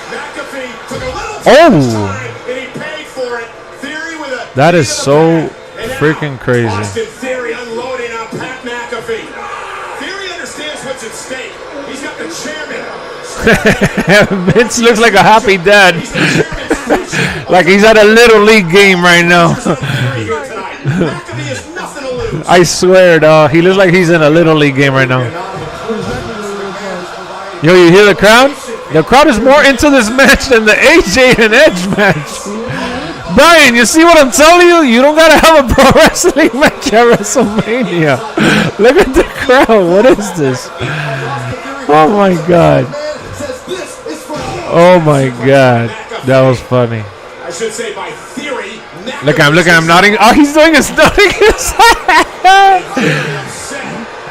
McAfee took a little Oh, and he paid for it. Theory with a that is so freaking crazy. Austin Theory unloading on Pat McAfee. Theory understands what's at stake. He's got the chairman. Vince looks like a happy dad. Like he's at a little league game right now. McAfee has nothing to lose. I swear, dog. He looks like he's in a little league game right now. Yo, you hear the crowd? The crowd is more into this match than the AJ and Edge match. Brian, you see what I'm telling you? You don't gotta have a pro wrestling match at WrestleMania. Look at the crowd. What is this? Oh my god. Oh my god. That was funny. I should say by theory. Look at him nodding. Oh, he's doing his nodding his head.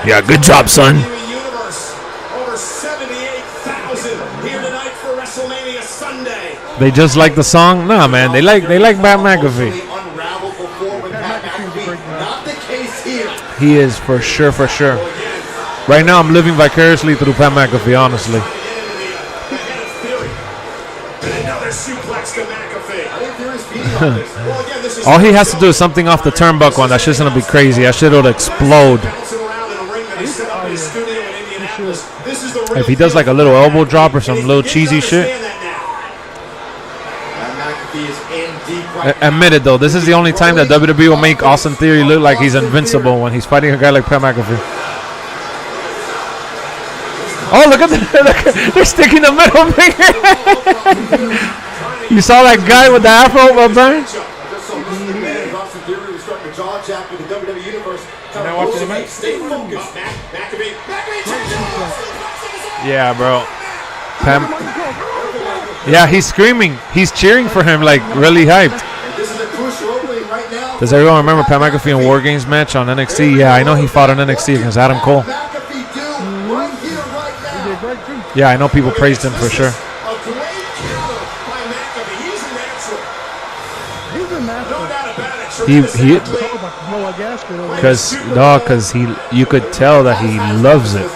Yeah, good job, son. Universe, over 78,000 here tonight for WrestleMania Sunday. They just like the song? Nah, man. They like Pat McAfee. Unraveled before with Pat McAfee. Not the case here. He is for sure. Right now, I'm living vicariously through Pat McAfee, honestly. Suplex to McAfee. I think Theory's beating on this. Well, again, this is All he has to do is something off the turnbuckle, and that shit's gonna be crazy. That shit will explode. bouncing around in a ring that he set up in his studio in Indianapolis. This is the real If he does like a little elbow drop or some little cheesy shit. McAfee is in deep right now. Admit it though, this is the only time that WWE will make Austin Theory look like he's invincible when he's fighting a guy like Pat McAfee. Oh, look at they're sticking the middle finger. You saw that guy with the afro, Brian? Austin Theory was starting to jaw jack with the WWE Universe. Now watch the match. Stay focused. McAfee. Yeah, bro. Pam. Yeah, he's screaming. He's cheering for him like really hyped. This is a crucial opening right now. Does everyone remember Pat McAfee in War Games match on NXT? Yeah, I know he fought on NXT against Adam Cole. McAfee do right here, right now. Yeah, I know people praised him for sure. A great counter by McAfee. He's a natural. He's a No natural. doubt about it, Because you could tell that he loves it.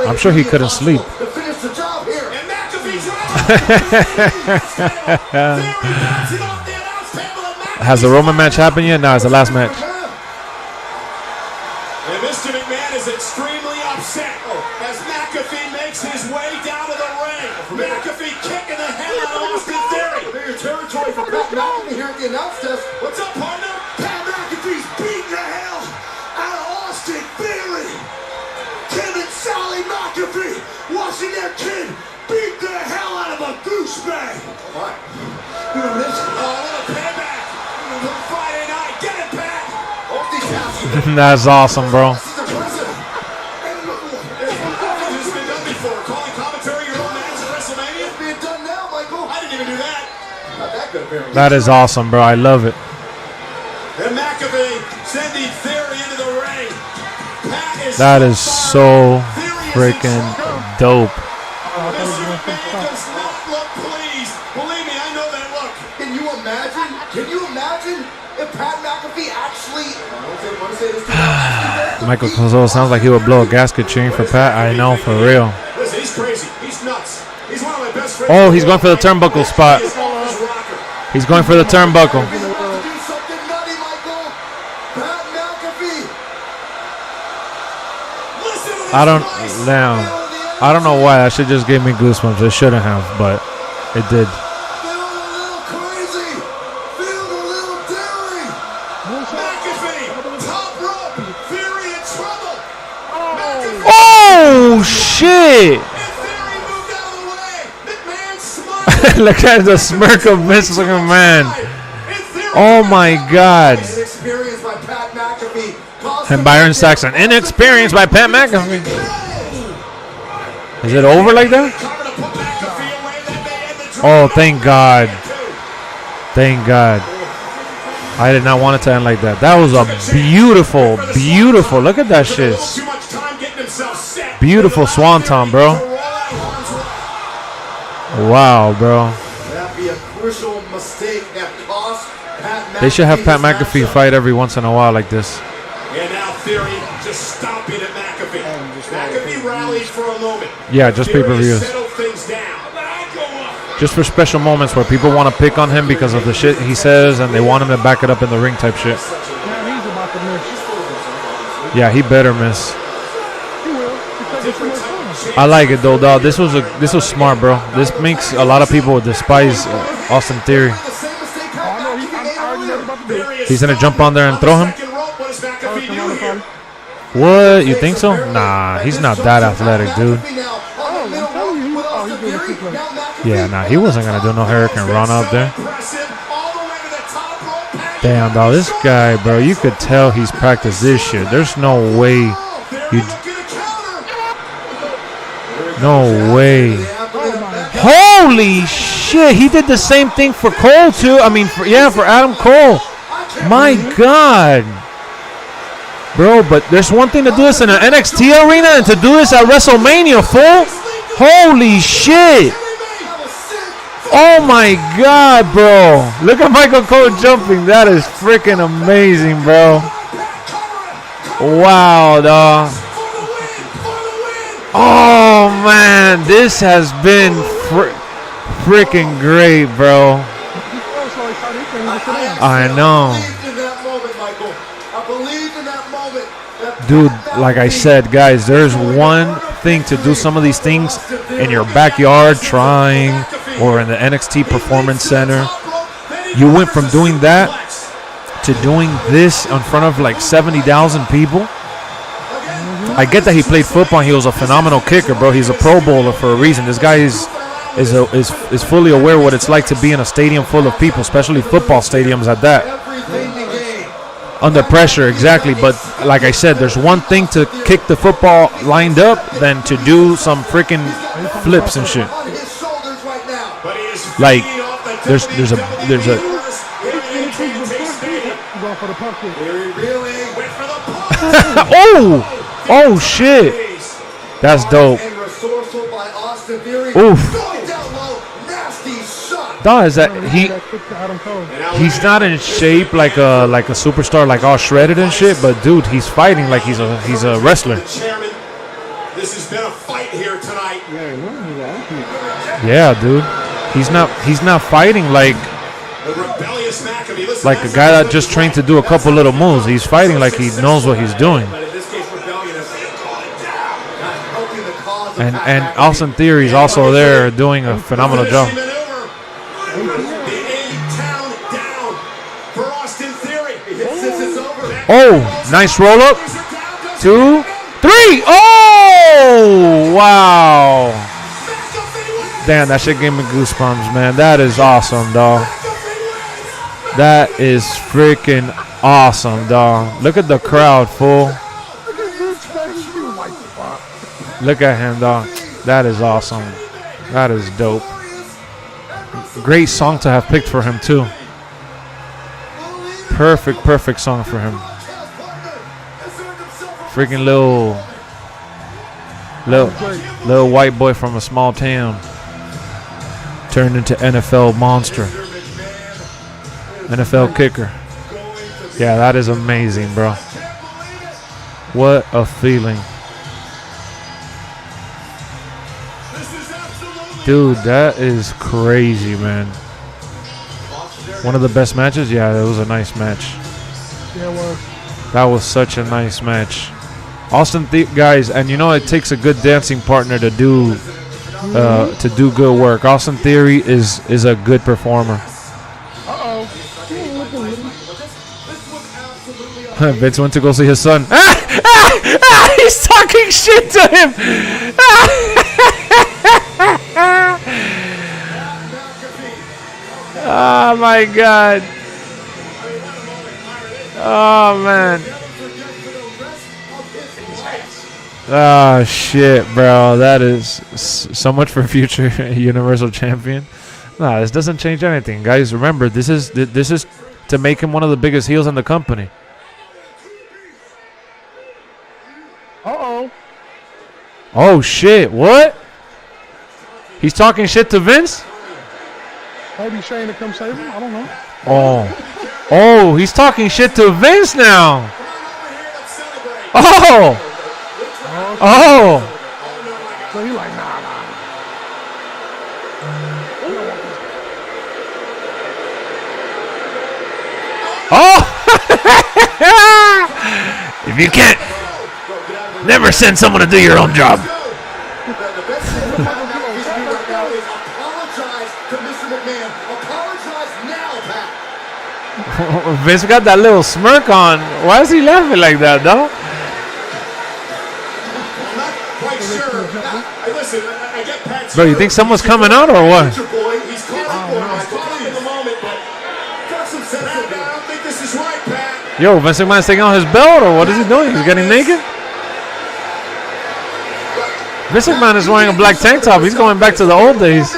I'm sure he couldn't sleep. Has the Roman match happened yet? No, it's the last match. And Mr. McMahon is extremely upset as McAfee makes his way down to the ring. McAfee kicking the hell out of Austin Theory. Bigger territory for Pat McAfee here at the announce desk. What's up, partner? Pat McAfee's beating the hell out of Austin Theory. Kim and Sally McAfee watching their kid beat the hell out of a douchebag. Oh my. You know this? A little payback from Friday night. Get it, Pat. That's awesome, bro. This has been done before. Calling commentary your own match at WrestleMania. It's being done now, Michael. I didn't even do that. Not that good, apparently. That is awesome, bro. I love it. And McAfee sending Theory into the ring. Pat is That is so freaking dope. Mr. McMahon does not look pleased. Believe me, I know that look. Can you imagine? Can you imagine if Pat McAfee actually? I want to say this too. Michael Cozzo sounds like he would blow a gasket cheering for Pat. I know, for real. Listen, he's crazy. He's nuts. He's one of my best friends. Oh, he's going for the turnbuckle spot. He's going for the turnbuckle. Do something nutty, Michael. Pat McAfee. I don't know why. That shit just gave me goosebumps. It shouldn't have, but it did. Feeling a little crazy. Feeling a little daring. McAfee, top rope. Theory in trouble. Oh, shit. Theory moved out of the way. McMahon smiled. Look at the smirk of Vince McMahon. Oh, my God. Inexperienced by Pat McAfee. And Byron Saxton. Inexperienced by Pat McAfee. Is it over like that? Oh, thank God. Thank God. I did not want it to end like that. That was a beautiful, beautiful. Look at that shit. Beautiful swanton, bro. Wow, bro. That'd be a crucial mistake that cost Pat McAfee. They should have Pat McAfee fight every once in a while like this. And now Theory just stomping at McAfee. McAfee rallied for a moment. Yeah, just pay-per-views. Settled things down. Just for special moments where people want to pick on him because of the shit he says and they want him to back it up in the ring type shit. Yeah, he better miss. I like it though, dog. This was smart, bro. This makes a lot of people despise Austin Theory. He's gonna jump on there and throw him. What? You think so? Nah, he's not that athletic, dude. Yeah, nah, he wasn't gonna do no Hurricane Run out there. Damn, dog, this guy, bro, you could tell he's practiced this shit. There's no way you. No way. Holy shit, he did the same thing for Cole too. I mean, for Adam Cole. My God. Bro, but there's one thing to do this in an NXT arena and to do this at WrestleMania, fool. Holy shit. Oh my God, bro. Look at Michael Cole jumping. That is freaking amazing, bro. Wow, dog. Oh, man. This has been freaking great, bro. I know. Dude, like I said, guys, there's one thing to do some of these things in your backyard trying or in the NXT Performance Center. You went from doing that to doing this in front of like 70,000 people. I get that he played football and he was a phenomenal kicker, bro. He's a Pro Bowler for a reason. This guy is fully aware what it's like to be in a stadium full of people, especially football stadiums at that. Under pressure, exactly. But like I said, there's one thing to kick the football lined up than to do some freaking flips and shit. Like there's a oh shit, that's dope. Oof. Dog, is that he's not in shape like a superstar, like all shredded and shit. But dude, he's fighting like he's a wrestler. This has been a fight here tonight. Yeah, dude. He's not fighting like a guy that just trained to do a couple little moves. He's fighting like he knows what he's doing. And Austin Theory is also there doing a phenomenal job. Oh, nice roll up. 2, 3. Oh, wow. Damn, that shit gave me goosebumps, man. That is awesome, dog. That is freaking awesome, dog. Look at the crowd, fool. Look at him, dog. That is awesome. That is dope. Great song to have picked for him, too. Perfect song for him. Freaking little white boy from a small town turned into NFL monster. NFL kicker. Yeah, that is amazing, bro. What a feeling. Dude, that is crazy, man. One of the best matches? Yeah, that was a nice match. Yeah, it was. That was such a nice match. Austin guys, and you know it takes a good dancing partner to do good work. Austin Theory is a good performer. Vince went to go see his son. He's talking shit to him. Oh my God. Oh man. Oh shit, bro. That is so much for future Universal Champion. Nah, this doesn't change anything, guys. Remember, this is to make him one of the biggest heels in the company. Oh shit! What? He's talking shit to Vince? Maybe Shane to come save him. I don't know. Oh, he's talking shit to Vince now. Oh. So he like, nah. Oh. If you can't, never send someone to do your own job. Vince got that little smirk on. Why is he laughing like that, though? Bro, you think someone's coming out or what? Yo, Vince McMahon's taking off his belt or what is he doing? He's getting naked? Vince McMahon is wearing a black tank top. He's going back to the old days.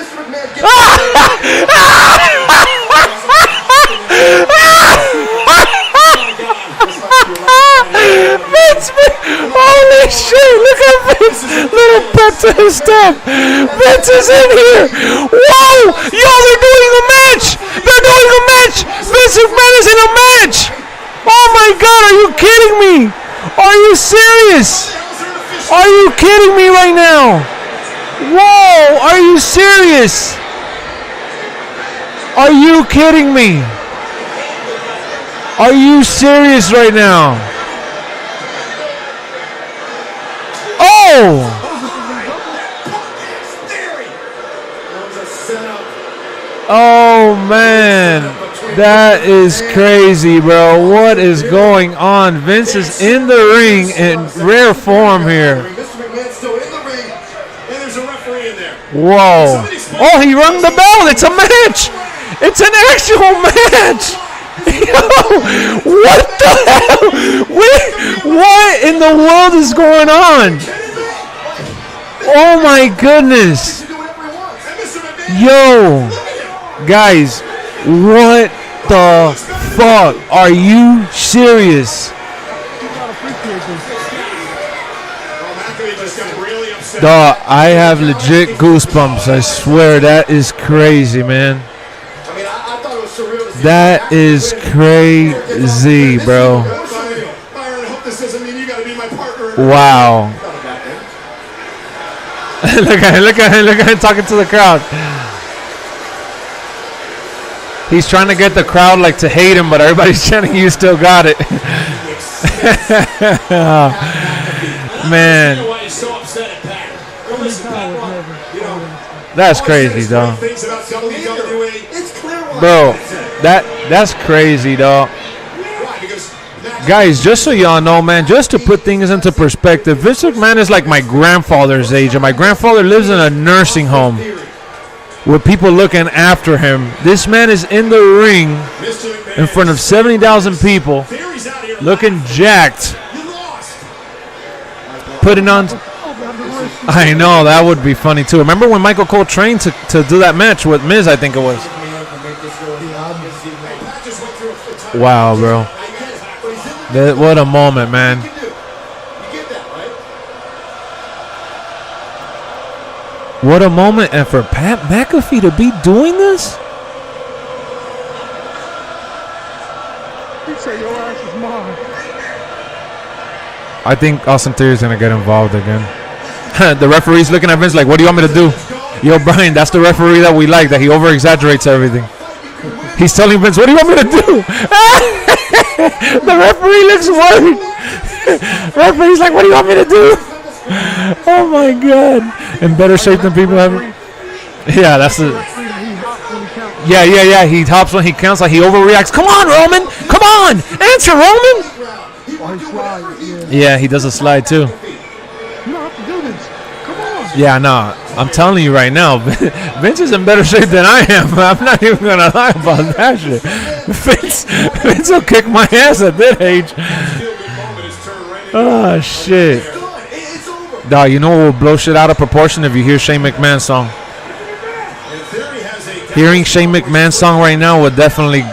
Vince, holy shit, look at Vince. Little pet to his step. Vince is in here. Whoa, yo, they're doing a match. They're doing a match. Vince McMahon is in a match. Oh my God, are you kidding me? Are you serious? Are you kidding me right now? Whoa, are you serious? Are you kidding me? Are you serious right now? Oh! Oh man, that is crazy, bro. What is going on? Vince is in the ring in rare form here. Whoa. Oh, he rung the bell. It's a match. It's an actual match. Yo, what the hell? What in the world is going on? Oh my goodness. Yo, guys, what the fuck? Are you serious? Dog, I have legit goosebumps. I swear, that is crazy, man. That is crazy, bro. Byron, I hope this doesn't mean you gotta be my partner. Wow. Look at him talking to the crowd. He's trying to get the crowd like to hate him, but everybody's chanting, "You still got it." Man. That's crazy, though. Bro, that's crazy, dog. Guys, just so y'all know, man, just to put things into perspective, Vince McMahon is like my grandfather's age, and my grandfather lives in a nursing home with people looking after him. This man is in the ring in front of 70,000 people, looking jacked, putting on. I know, that would be funny too. Remember when Michael Cole trained to do that match with Miz, I think it was. Wow, bro. What a moment, man. What a moment, and for Pat McAfee to be doing this? He said your ass is mine. I think Austin Theory's going to get involved again. The referee's looking at Vince like, what do you want me to do? Yo, Brian, that's the referee that we like, that he over-exaggerates everything. He's telling Vince, what do you want me to do? The referee looks worried. The referee's like, what do you want me to do? Oh, my God. In better shape than people have. Yeah, that's the... Yeah. He hops when he counts, like he overreacts. Come on, Roman. Come on. Answer, Roman. Yeah, he does a slide, too. You don't have to do this. Come on. Yeah, no, I'm telling you right now, Vince is in better shape than I am. I'm not even going to lie about that shit. Vince will kick my ass at that age. Oh, shit. Dog, you know what will blow shit out of proportion if you hear Shane McMahon's song? Hearing Shane McMahon's song right now would definitely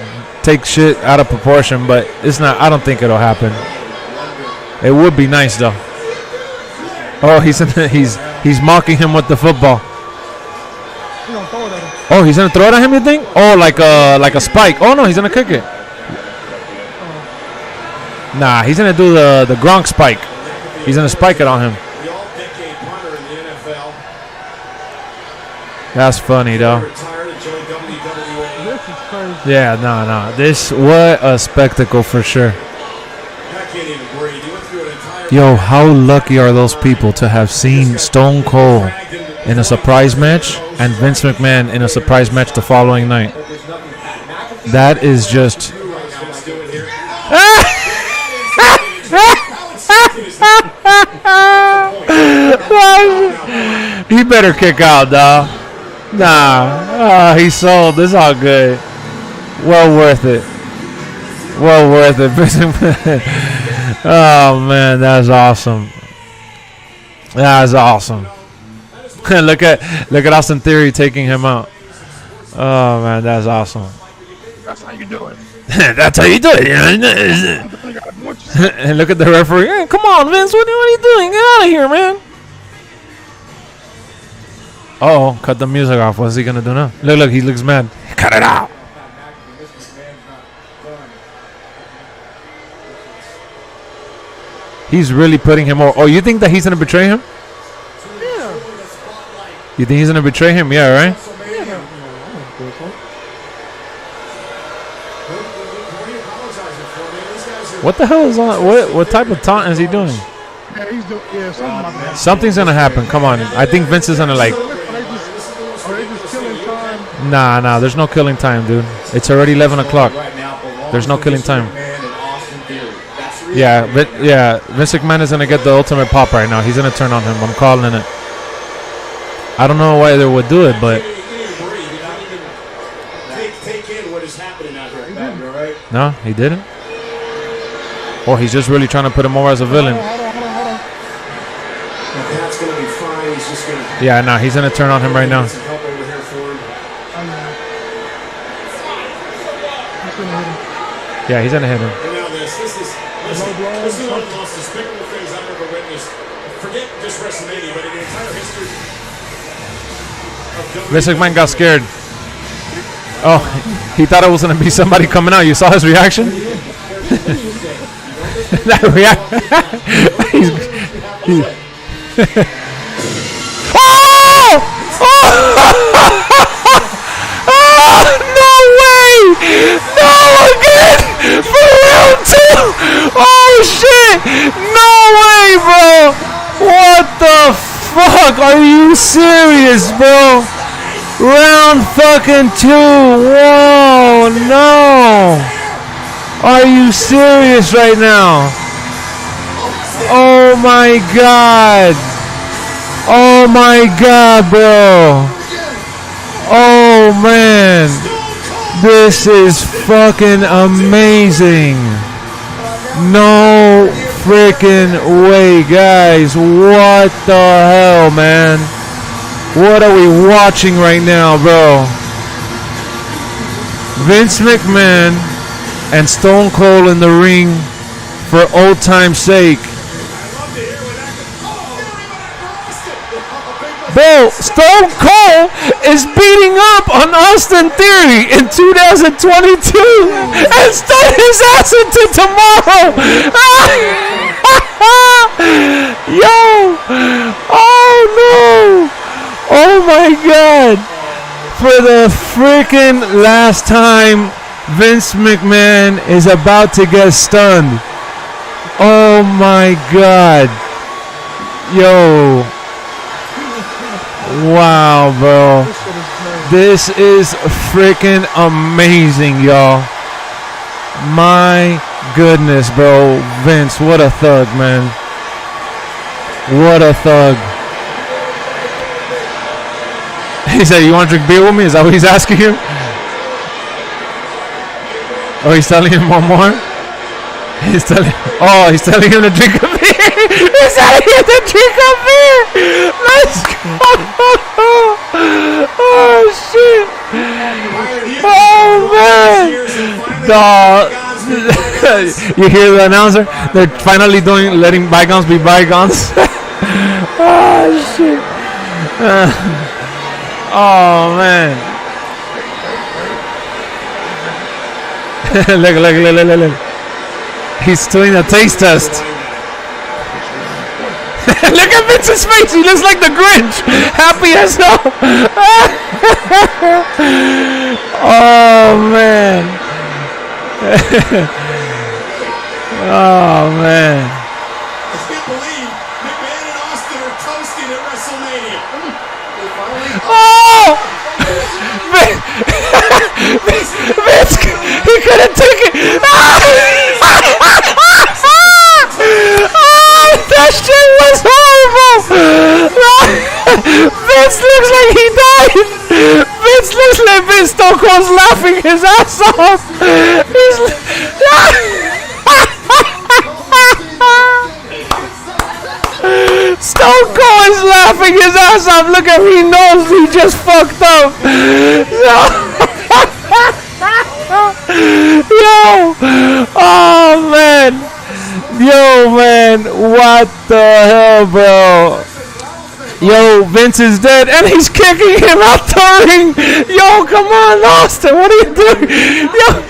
take shit out of proportion, but it's not. I don't think it'll happen. It would be nice though. Oh, he's mocking him with the football. Oh, he's gonna throw it at him, you think? Oh, like a spike. Oh no, he's gonna kick it. Nah, he's gonna do the Gronk spike. He's gonna spike it on him. That's funny though. Yeah, no. What a spectacle for sure. Yo, how lucky are those people to have seen Stone Cold in a surprise match and Vince McMahon in a surprise match the following night? That is just... He better kick out, dawg. Nah, he sold. This is all good. Well worth it. Oh man, that's awesome. Look at Austin Theory taking him out. Oh man, that's awesome. That's how you do it. That's how you do it. And look at the referee. Hey, come on, Vince. What are you doing? Get out of here, man. Oh, cut the music off. What's he gonna do now? Look, he looks mad. Cut it out. He's really putting him over. Oh, you think that he's gonna betray him? Yeah. You think he's gonna betray him? Yeah, right? What the hell is on? What type of taunt is he doing? Yeah, he's doing. Yeah, something like that. Something's gonna happen. Come on. I think Vince is gonna like. Are they just killing time? Nah. There's no killing time, dude. It's already 11 o'clock. There's no killing time. Yeah, Vince McMahon is gonna get the ultimate pop right now. He's gonna turn on him. I'm calling it. I don't know why they would do it, but no, he didn't. Oh, he's just really trying to put him over as a villain. Yeah, no, he's gonna turn on him right now. Yeah, he's gonna hit him. This is one of the most despicable things I've ever witnessed. Forget just WrestleMania, but in the entire history of WWE. Vince McMahon got scared. Oh, he thought it was gonna be somebody coming out. You saw his reaction? That reaction. Oh! Oh! No way! No again! For round 2! Oh shit! No way, bro! What the fuck? Are you serious, bro? Round fucking 2! Whoa! No! Are you serious right now? Oh my god! Oh my god, bro! Oh man! This is fucking amazing! No freaking way, guys! What the hell, man? What are we watching right now, bro? Vince McMahon and Stone Cold in the ring for old time's sake. Bro, Stone Cold is beating up on Austin Theory in 2022 and start his ass into tomorrow. Yo! Oh no! Oh my god! For the freaking last time, Vince McMahon is about to get stunned. Oh my god. Yo. Wow, bro. This is freaking amazing, y'all. My goodness, bro. Vince, what a thug, man. What a thug. He said, you want to drink beer with me? Is that what he's asking him? Oh, he's telling him one more? He's telling him to drink a beer. He's telling him to drink a beer. Let's go. Oh, shit. Oh, man. Dog. You hear the announcer? They're finally letting bygones be bygones. Oh, shit. Oh, man. Look. He's doing a taste test. Look at Vince's face. He looks like the Grinch. Happy as hell. Oh, man. Oh, man. I can't believe McMahon and Austin are toasting at WrestleMania. Oh! Vince, he couldn't take it. That shit was horrible. Vince looks like he died. Vince looks like Vince Stone Cold's laughing his ass off. Stone Cold is laughing his ass off. Look at him. He knows he just fucked up. Yo. Oh, man. Yo, man. What the hell, bro? Yo, Vince is dead, and he's kicking him out the ring. Yo, come on, Austin. What are you doing? Yo.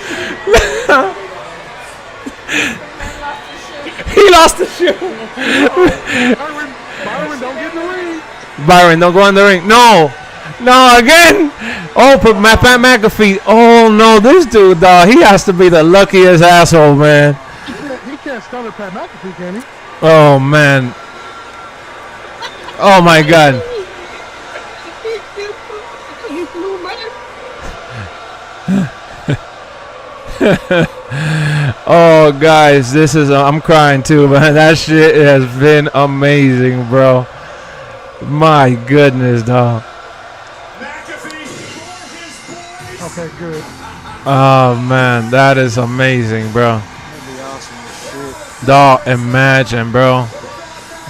He lost the shoe. Byron, don't get in the ring. Byron, don't go in the ring. No, again. Oh, put Pat McAfee. Oh, no, this dude, dog. He has to be the luckiest asshole, man. He can't stun Pat McAfee, can he? Oh, man. Oh, my God. Oh, guys, this is I'm crying too, man. That shit has been amazing, bro. My goodness, dog. Okay, good. Oh man, that is amazing, bro. Dog, imagine, bro,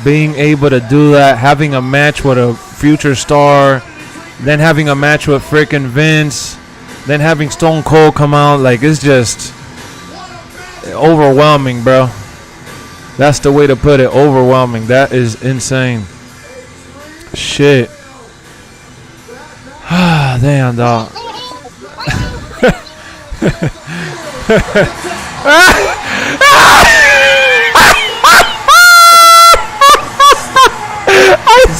being able to do that, having a match with a future star, then having a match with freaking Vince, then having Stone Cold come out. Like, it's just overwhelming, bro. That's the way to put it. Overwhelming. That is insane. Shit. Ah, damn, dog.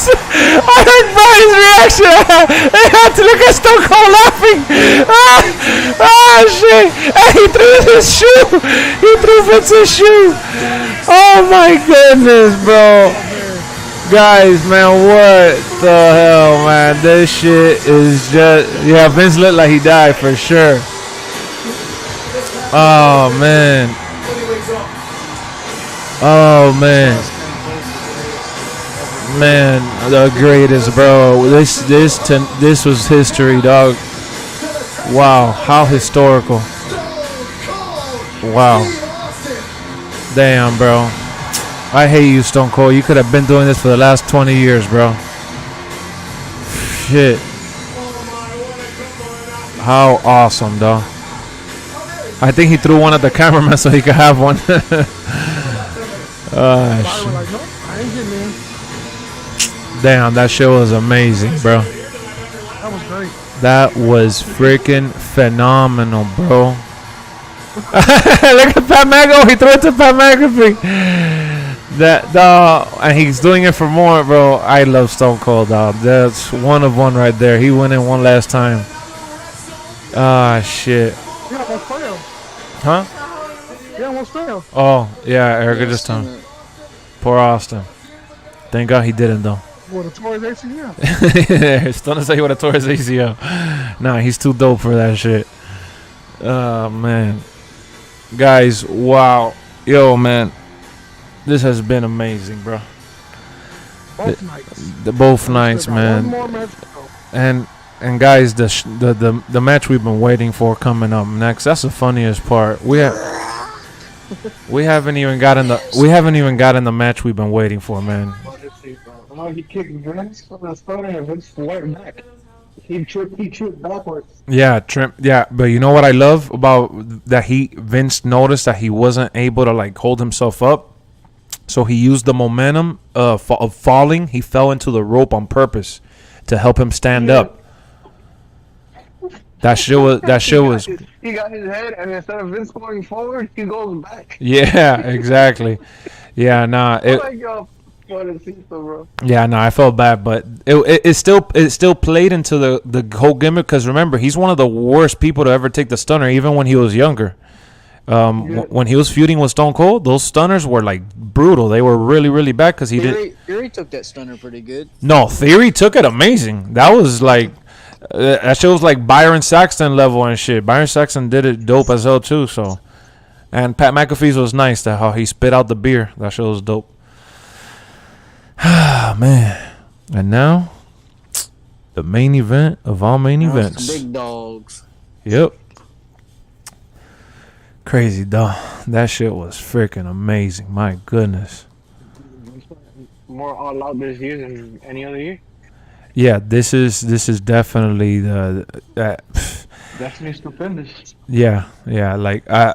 I heard Brian's reaction. I had to look at Stone Cold laughing. Shit. And he threw his shoe. He threw Vince's shoe. Oh, my goodness, bro. Guys, man, what the hell, man? This shit is just... Yeah, Vince looked like he died for sure. Oh, man. Oh, man. Man, the greatest, bro. This was history, dog. Wow, how historical. Wow. Damn, bro. I hate you, Stone Cold. You could have been doing this for the last 20 years, bro. Shit. How awesome, dog. I think he threw one at the cameraman so he could have one. Shit. Damn, that shit was amazing, bro. That was great. That was freaking phenomenal, bro. Look at Pat McAfee. He threw it to Pat McAfee. That dog, and he's doing it for more, bro. I love Stone Cold, dog. That's one of one right there. He went in one last time. Ah, shit. Yeah, almost failed. Huh? Yeah, almost failed. Oh, yeah, Erica just done. Poor Austin. Thank God he didn't, though. What, a tore his ACL? Stunner say he would have tore his ACL. Nah, he's too dope for that shit. Oh, man. Guys, wow. Yo, man. This has been amazing, bro. Both nights. Both nights, man. One more match to go. And guys, the match we've been waiting for coming up next. That's the funniest part. We haven't even gotten the match we've been waiting for, man. He kicked Vince from the start and Vince went back. He tripped backwards. Yeah, but you know what I love about that? Vince noticed that he wasn't able to like hold himself up, so he used the momentum of falling. He fell into the rope on purpose to help him stand up. That shit was. He got his head, and instead of Vince going forward, he goes back. Yeah, exactly. Yeah, nah. Yeah, no, I felt bad, but it still played into the whole gimmick because remember, he's one of the worst people to ever take the stunner, even when he was younger. When he was feuding with Stone Cold, those stunners were like brutal. They were really, really bad because Theory took that stunner pretty good. No, Theory took it amazing. That was like that shit was like Byron Saxton level and shit. Byron Saxton did it dope as hell too. So, and Pat McAfee's was nice that how he spit out the beer. That shit was dope. Ah, man. And now, the main event of all main events. Big dogs. Yep. Crazy, dog. That shit was freaking amazing. My goodness. More all out this year than any other year. Yeah, this is definitely Definitely stupendous. Yeah. Like I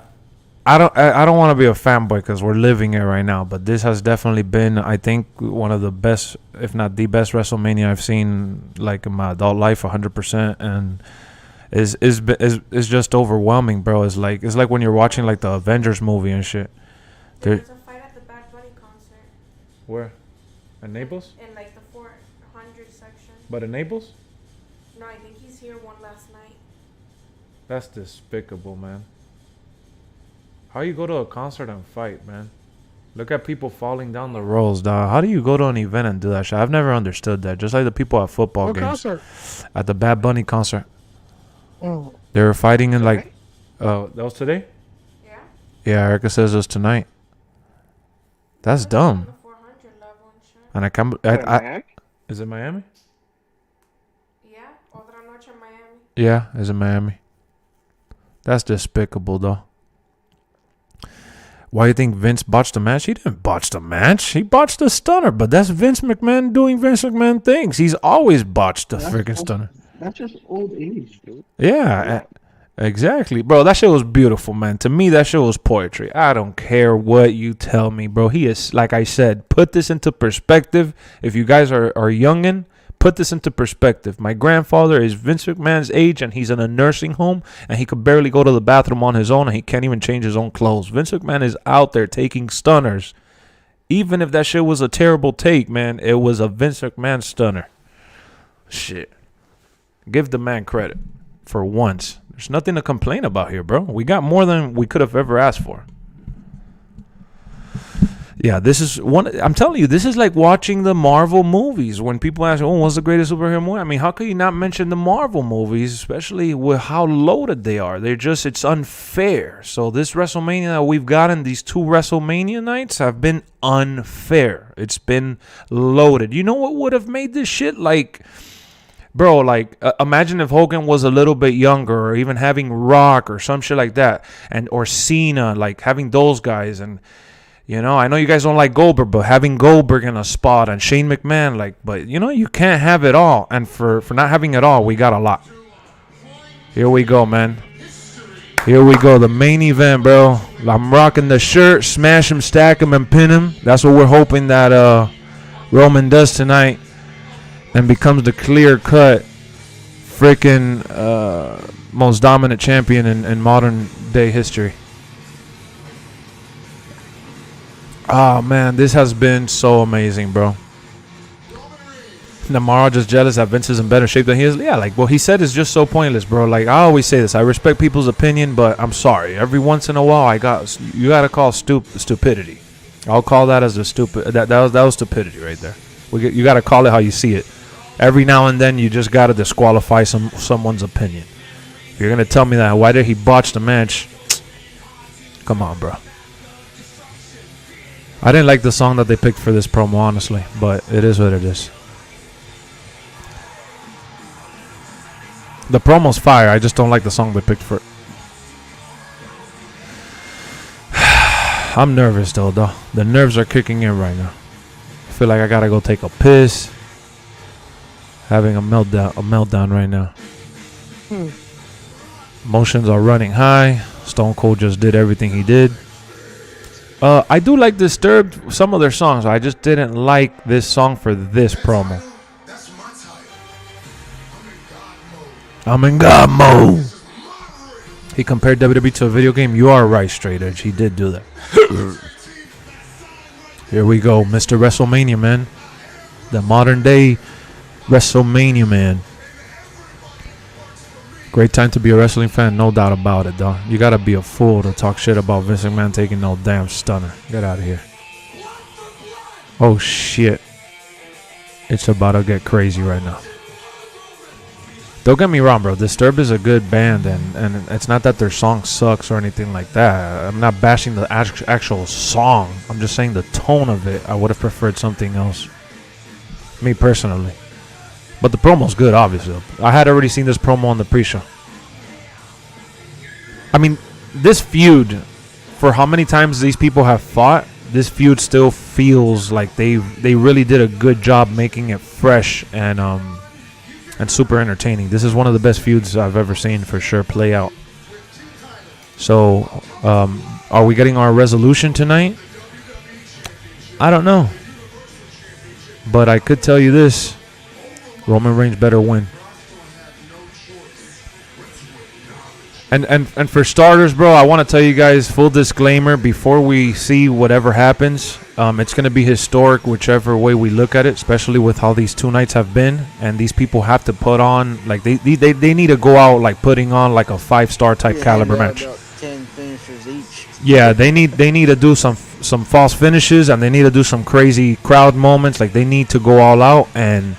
don't want to be a fanboy because we're living it right now, but this has definitely been, I think, one of the best, if not the best WrestleMania I've seen like in my adult life, 100%, and is just overwhelming, bro. It's like when you're watching like the Avengers movie and shit. There's a fight at the Bad Bunny concert. Where? In Naples? In like the 400 section. But in Naples? No, I think he's here one last night. That's despicable, man. How you go to a concert and fight, man? Look at people falling down the rolls, dog. How do you go to an event and do that shit? I've never understood that. Just like the people at football games. Concert? At the Bad Bunny concert. Oh. They were fighting in like... that was today? Yeah. Yeah, Erica says it was tonight. That's dumb. And I can't... Is it Miami? Yeah. Otra noche in Miami. Yeah, it's in Miami. That's despicable, though. Why do you think Vince botched the match? He didn't botch the match. He botched the stunner, but that's Vince McMahon doing Vince McMahon things. He's always botched the freaking stunner. That's just old age, dude. Yeah, exactly. Bro, that shit was beautiful, man. To me, that shit was poetry. I don't care what you tell me, bro. He is, like I said, put this into perspective. If you guys are youngin', put this into perspective. My grandfather is Vince McMahon's age, and he's in a nursing home, and he could barely go to the bathroom on his own, and he can't even change his own clothes. Vince McMahon is out there taking stunners. Even if that shit was a terrible take, man, it was a Vince McMahon stunner. Shit. Give the man credit for once. There's nothing to complain about here, bro. We got more than we could have ever asked for. Yeah, this is one. I'm telling you, this is like watching the Marvel movies. When people ask, "Oh, what's the greatest superhero movie?" I mean, how could you not mention the Marvel movies, especially with how loaded they are? It's unfair. So this WrestleMania that we've gotten, these 2 WrestleMania nights have been unfair. It's been loaded. You know what would have made this shit like? Bro, imagine if Hogan was a little bit younger, or even having Rock or some shit like that, or Cena, like having those guys. And I know you guys don't like Goldberg, but having Goldberg in a spot and Shane McMahon, but you can't have it all. And for not having it all, we got a lot. Here we go, man. Here we go, the main event, bro. I'm rocking the shirt, smash him, stack him, and pin him. That's what we're hoping that Roman does tonight, and becomes the clear-cut freaking most dominant champion in modern-day history. Oh, man, this has been so amazing, bro. Namara just jealous that Vince is in better shape than he is. Yeah, what he said is just so pointless, bro. I always say this. I respect people's opinion, but I'm sorry. Every once in a while, you got to call stupidity. I'll call that as a stupid. That was stupidity right there. You got to call it how you see it. Every now and then, you just got to disqualify someone's opinion. If you're going to tell me that, why did he botch the match? Come on, bro. I didn't like the song that they picked for this promo, honestly, but it is what it is. The promo's fire. I just don't like the song they picked for it. I'm nervous, though. The nerves are kicking in right now. I feel like I got to go take a piss. Having a meltdown right now. Emotions are running high. Stone Cold just did everything he did. I do like Disturbed, some of their songs. I just didn't like this song for this promo. I'm in God mode. He compared WWE to a video game. You are right, Straight Edge. He did do that. Here we go, Mr. WrestleMania, man. The modern day WrestleMania, man. Great time to be a wrestling fan, no doubt about it, dog. You gotta be a fool to talk shit about Vince McMahon taking no damn stunner. Get out of here. Oh shit. It's about to get crazy right now. Don't get me wrong, bro. Disturbed is a good band, and it's not that their song sucks or anything like that. I'm not bashing the actual song. I'm just saying the tone of it. I would have preferred something else. Me personally. But the promo's good, obviously. I had already seen this promo on the pre-show. I mean, this feud, for how many times these people have fought, this feud still feels like they really did a good job making it fresh and super entertaining. This is one of the best feuds I've ever seen for sure play out. So, are we getting our resolution tonight? I don't know. But I could tell you this. Roman Reigns better win. And for starters, bro, I want to tell you guys, full disclaimer, before we see whatever happens, it's going to be historic whichever way we look at it, especially with how these 2 nights have been. And these people have to put on, like, they need to go out, like, putting on, like, a 5-star type caliber match. 10 finishers each. Yeah, they need to do some false finishes, and they need to do some crazy crowd moments. Like, they need to go all out. And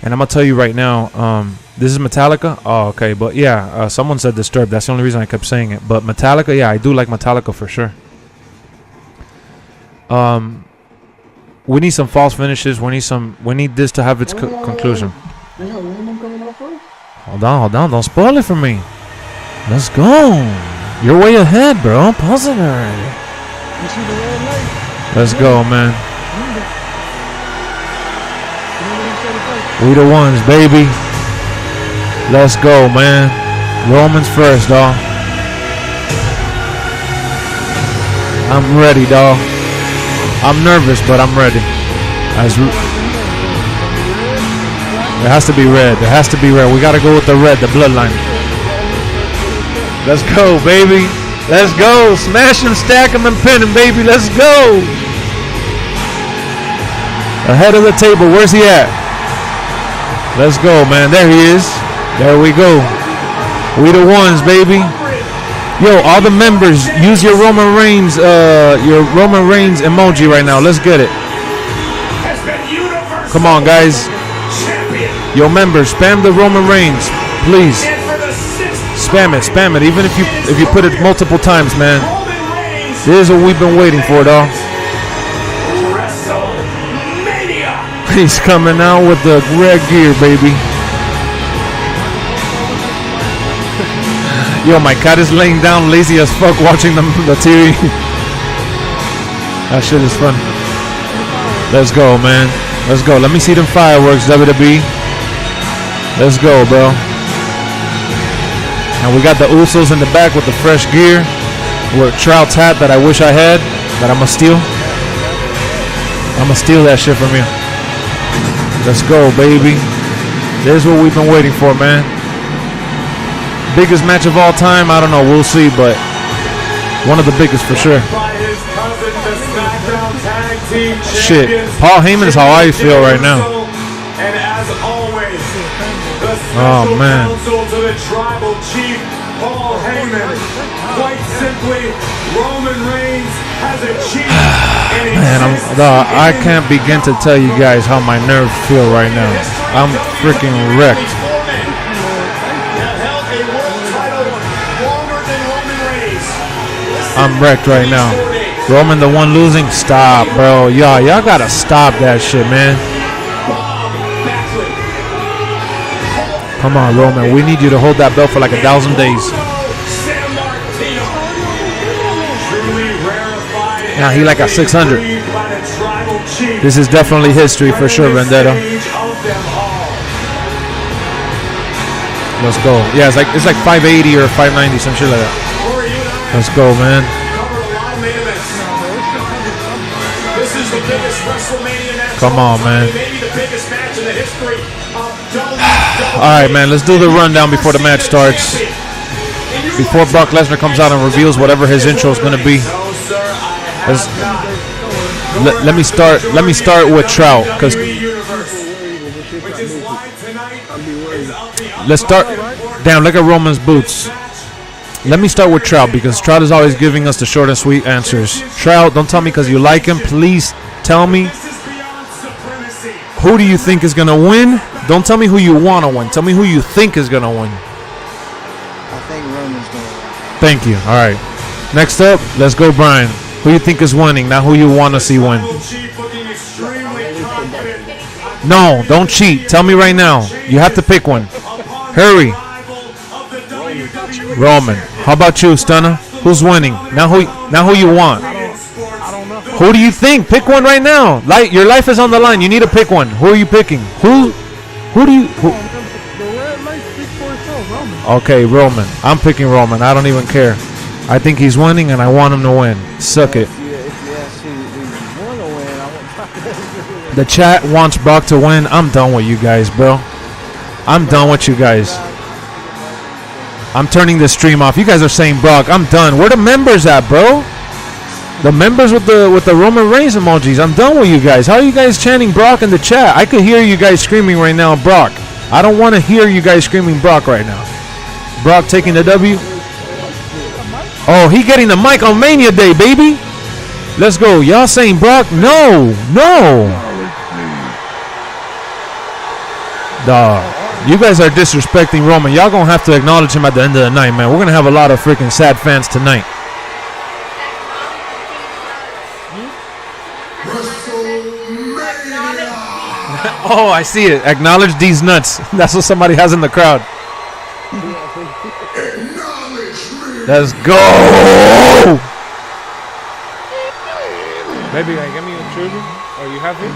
I'm going to tell you right now, this is Metallica? Oh, okay. But, yeah, someone said Disturbed. That's the only reason I kept saying it. But Metallica, yeah, I do like Metallica for sure. We need some false finishes. We need this to have its conclusion. Hold on. Don't spoil it for me. Let's go. You're way ahead, bro. Pause it already. Let's go, man. We the ones, baby. Let's go, man. Romans first, dawg. I'm ready, dawg. I'm nervous, but I'm ready. It has to be red. It has to be red. We got to go with the red, the bloodline. Let's go, baby. Let's go. Smash him, stack him, and pin him, baby. Let's go. Ahead of the table. Where's he at? Let's go, man. There he is. There we go. We the ones, baby. Yo, all the members, use your Roman Reigns emoji right now. Let's get it. Come on, guys. Yo, members, spam the Roman Reigns, please. Spam it, spam it. Even if you put it multiple times, man. This is what we've been waiting for, dog. He's coming out with the red gear, baby. Yo, my cat is laying down lazy as fuck watching the TV. That shit is fun. Let's go, man. Let's go. Let me see them fireworks, WWE. Let's go, bro. And we got the Usos in the back with the fresh gear. With Trout's hat that I wish I had, that I'm gonna steal. I'm gonna steal that shit from you. Let's go, baby. This is what we've been waiting for, man. Biggest match of all time? I don't know. We'll see, but one of the biggest for sure. Shit. Paul Heyman is how I feel right now. And as always, the special counsel to the tribal chief, Paul Heyman. Quite simply, Roman Reigns has achieved Man, I can't begin to tell you guys how my nerves feel right now. I'm freaking wrecked. I'm wrecked right now. Roman the one losing? Stop, bro. Y'all gotta stop that shit, man. Come on, Roman. We need you to hold that belt for like 1,000 days. Now he like at 600. This is definitely history for sure, Vendetta. Let's go. Yeah, it's like 580 or 590, some shit like that. Let's go, man. This is the biggest WrestleMania match. Come on, man. Maybe the biggest match in the history of All right, man. Let's do the rundown before the match starts. Before Brock Lesnar comes out and reveals whatever his intro is going to be. Let me start with Trout, because let's start. Damn, look at Roman's boots. Let me start with Trout, because Trout is always giving us the short and sweet answers. Trout, don't tell me because you like him. Please tell me, who do you think is going to win? Don't tell me who you want to win. Tell me who you think is going to win. I think Roman's going to win. Thank you. All right. Next up, let's go, Brian. Who you think is winning, not who you want to see win. No, don't cheat. Tell me right now. You have to pick one. Hurry. Roman. How about you, Stunner? Who's winning? Now who you want? Who do you think? Pick one right now. Your life is on the line. You need to pick one. Who are you picking? Who do you? Okay, Roman. I'm picking Roman. I don't even care. I think he's winning, and I want him to win. Suck it. The chat wants Brock to win. I'm done with you guys, bro. I'm done with you guys. I'm turning this stream off. You guys are saying Brock. I'm done. Where the members at, bro? The members with the Roman Reigns emojis. I'm done with you guys. How are you guys chanting Brock in the chat? I could hear you guys screaming right now, Brock. I don't want to hear you guys screaming Brock right now. Brock taking the W. Oh, he getting the mic on Mania Day, baby. Let's go. Y'all saying Brock? No. Dog. You guys are disrespecting Roman. Y'all gonna have to acknowledge him at the end of the night, man. We're gonna have a lot of freaking sad fans tonight. Oh, I see it. Acknowledge these nuts. That's what somebody has in the crowd. Let's go. Baby, can you get me a children? Or you have him?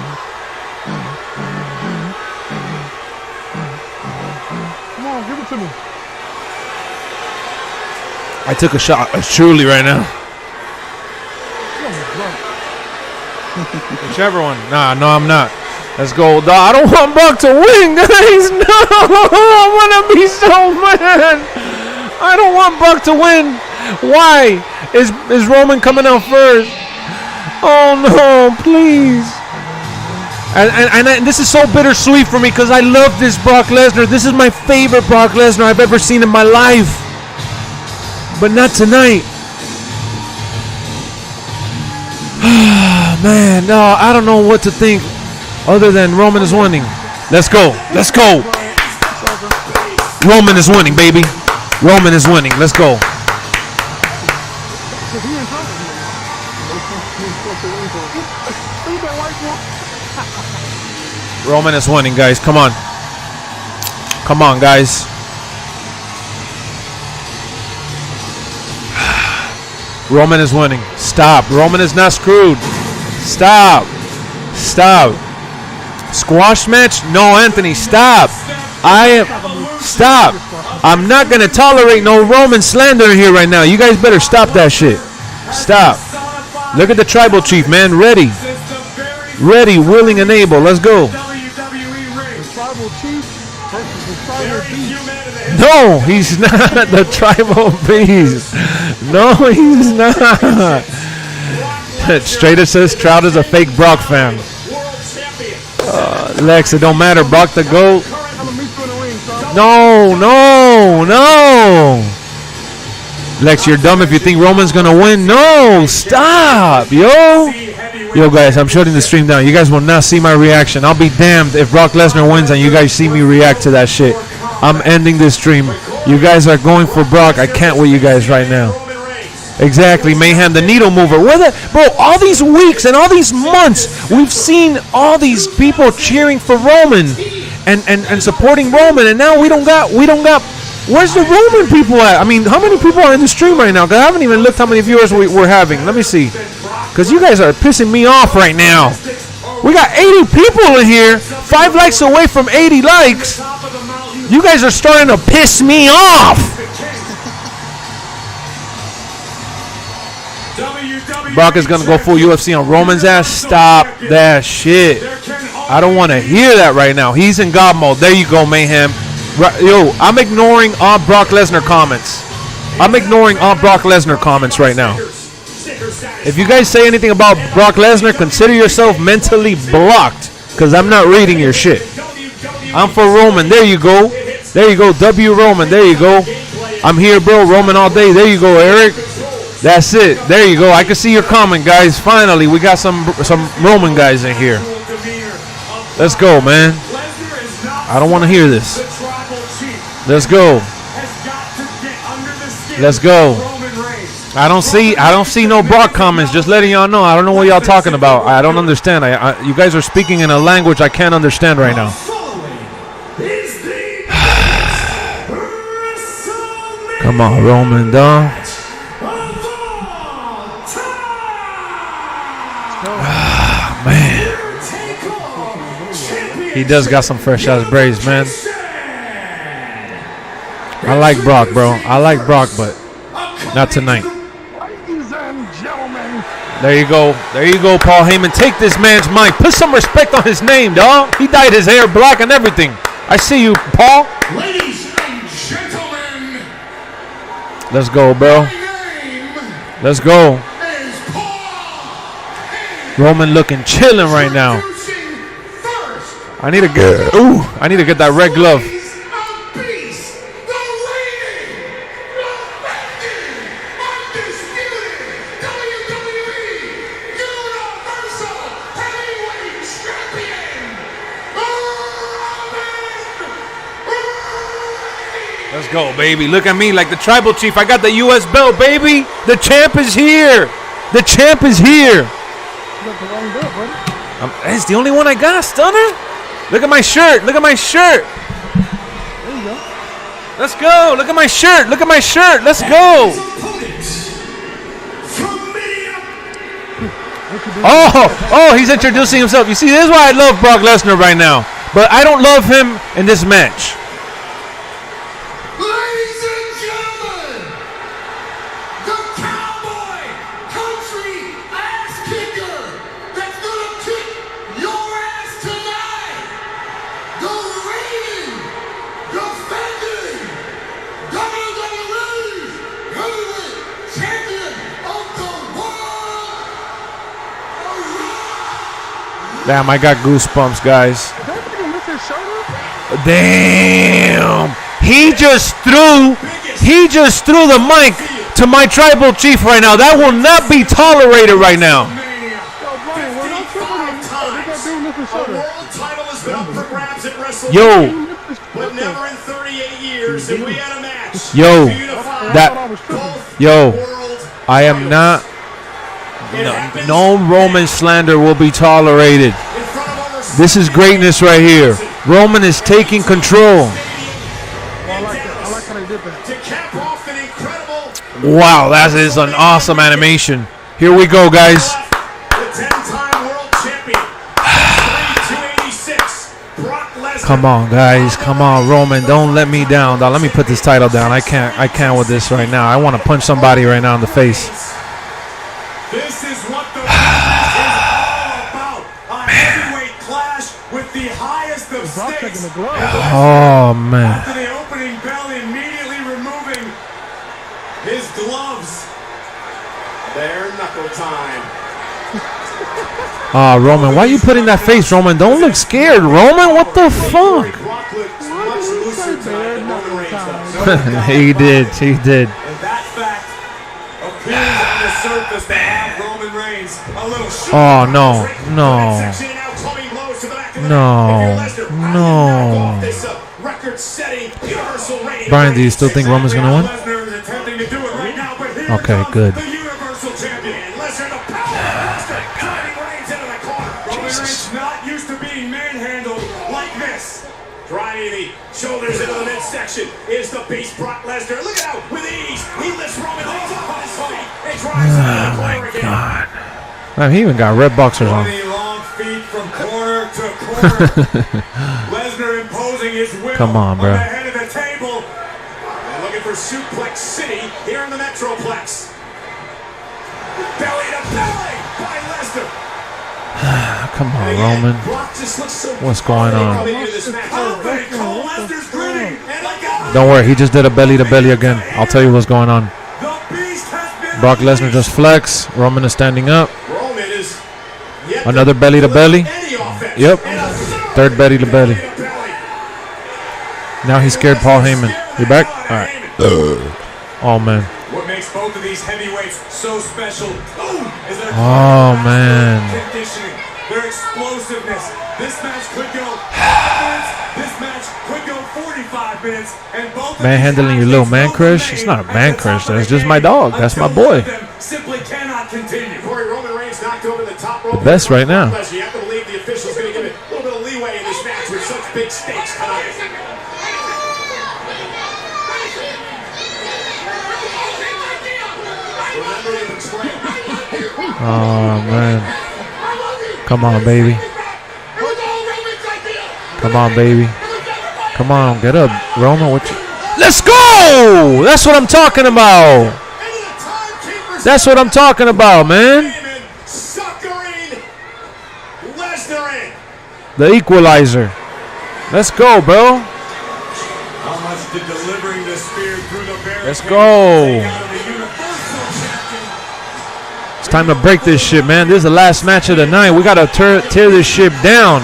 Come on, give it to me. I took a shot of Truly right now. Whichever one. Nah, no, I'm not. Let's go, dog. I don't want Brock to win, guys. No, I want to be so mad. I don't want Brock to win. Why? Is Roman coming out first? Oh, no, please. And this is so bittersweet for me because I love this Brock Lesnar. This is my favorite Brock Lesnar I've ever seen in my life. But not tonight. Man, no, I don't know what to think other than Roman is winning. Let's go. Let's go. Roman is winning, baby. Roman is winning. Let's go. Roman is winning, guys. Come on. Come on, guys. Roman is winning. Stop. Roman is not screwed. Stop. Stop. Squash match? No, Anthony. Stop. Stop. I'm not going to tolerate no Roman slander here right now. You guys better stop that shit. Stop. Look at the tribal chief, man. Ready. Ready, willing, and able. Let's go. No, he's not the tribal beast. No, he's not. Strader says Trout is a fake Brock fan. Lex, it don't matter. Brock the GOAT. No, no, no. Lex, you're dumb if you think Roman's going to win. No, stop, yo. Yo, guys, I'm shutting the stream down. You guys will not see my reaction. I'll be damned if Brock Lesnar wins and you guys see me react to that shit. I'm ending this stream. You guys are going for Brock. I can't with you guys right now. Exactly, Mayhem, the needle mover. Bro, all these weeks and all these months, we've seen all these people cheering for Roman and supporting Roman, and now we don't got. Where's the Roman people at? I mean, how many people are in the stream right now? Because I haven't even looked how many viewers we're having. Let me see. Because you guys are pissing me off right now. We got 80 people in here, 5 likes away from 80 likes. You guys are starting to piss me off. Brock is going to go full UFC on Roman's ass. Stop that shit. I don't want to hear that right now. He's in God mode. There you go, Mayhem. Yo, I'm ignoring all Brock Lesnar comments. I'm ignoring all Brock Lesnar comments right now. If you guys say anything about Brock Lesnar, consider yourself mentally blocked because I'm not reading your shit. I'm for Roman. There you go. There you go. W Roman. There you go. I'm here, bro. Roman all day. There you go, Eric. That's it. There you go. I can see your comment, guys. Finally, we got some Roman guys in here. Let's go, man. I don't want to hear this. Let's go. Let's go. I don't see no Brock comments. Just letting y'all know. I don't know what y'all talking about. I don't understand. You guys are speaking in a language I can't understand right now. Come on, Roman, dog. Man. He does got some fresh ass braids, man. I like Brock, bro. I like Brock, but not tonight. There you go. There you go, Paul Heyman. Take this man's mic. Put some respect on his name, dog. He dyed his hair black and everything. I see you, Paul. Ladies and gentlemen. Let's go, bro. Let's go. Roman looking chilling right now. I need to get that red glove. Let's go, baby. Look at me like the tribal chief. I got the U.S. belt, baby. The champ is here. The champ is here. It's the only one I got, Stunner. Look at my shirt. Look at my shirt. There you go. Let's go. Look at my shirt. Look at my shirt. Let's go. Oh, he's introducing himself. You see, this is why I love Brock Lesnar right now. But I don't love him in this match. Ladies and gentlemen, the cowboy country ass kicker that's gonna kick your ass tonight. Damn, I got goosebumps, guys. Damn. He just threw the mic to my tribal chief right now. That will not be tolerated right now. Yo. Yo. I am not. No Roman slander will be tolerated. This is greatness right here. Roman is taking control. Wow, that is an awesome animation. Here we go, guys. Come on, guys. Come on, Roman. Don't let me down. Let me put this title down. I can't with this right now. I want to punch somebody right now in the face. This is what the is all about. A heavyweight clash with the highest of stakes. Oh, man. After the opening bell, immediately removing his gloves. Bare knuckle time. Oh, Roman, why are you putting that face, Roman? Don't look scared, Roman. What the fuck? He did. He did. And that fact appears on the surface to have Roman Reigns a little shook. Oh, no. No. No. Brian, do you still think Roman's going to win? Okay, good. Jesus. Not used to being manhandled like this. Driving the shoulders into the midsection is the beast Brock Lesnar. Look out with ease. He lifts Roman Reigns up on his feet and drives him to the corner again. God. Man, he even got red boxers on. 20 long feet from corner to corner. Lesnar imposing his will. Come on, bro. On the head of the table. And looking for Suplex City here in the Metroplex. Belly to belly by Lesnar. Come on, Roman. What's going on? Don't worry, he just did a belly to belly again. I'll tell you what's going on. Brock Lesnar just flex. Roman is standing up. Another belly to belly. Yep. Third belly to belly. Now he scared Paul Heyman. You back? All right. Oh, man. What makes both of these heavyweights so special is their man. conditioning, their explosiveness. This match could go 5 minutes. This match could go 45 minutes. And both Manhandling your little man crush? It's not a man crush. That's just my dog. That's my boy. Simply cannot continue. Roman Reigns knocked over the top rope. The best right now. You have to believe the official's going to give it a little bit of leeway in this match with such big stakes tonight. Oh, man. Come on, baby. Come on, baby. Come on, get up, Roman. Let's go! That's what I'm talking about. That's what I'm talking about, man. The equalizer. Let's go, bro. Let's go. It's time to break this shit, man. This is the last match of the night. We got to tear this shit down.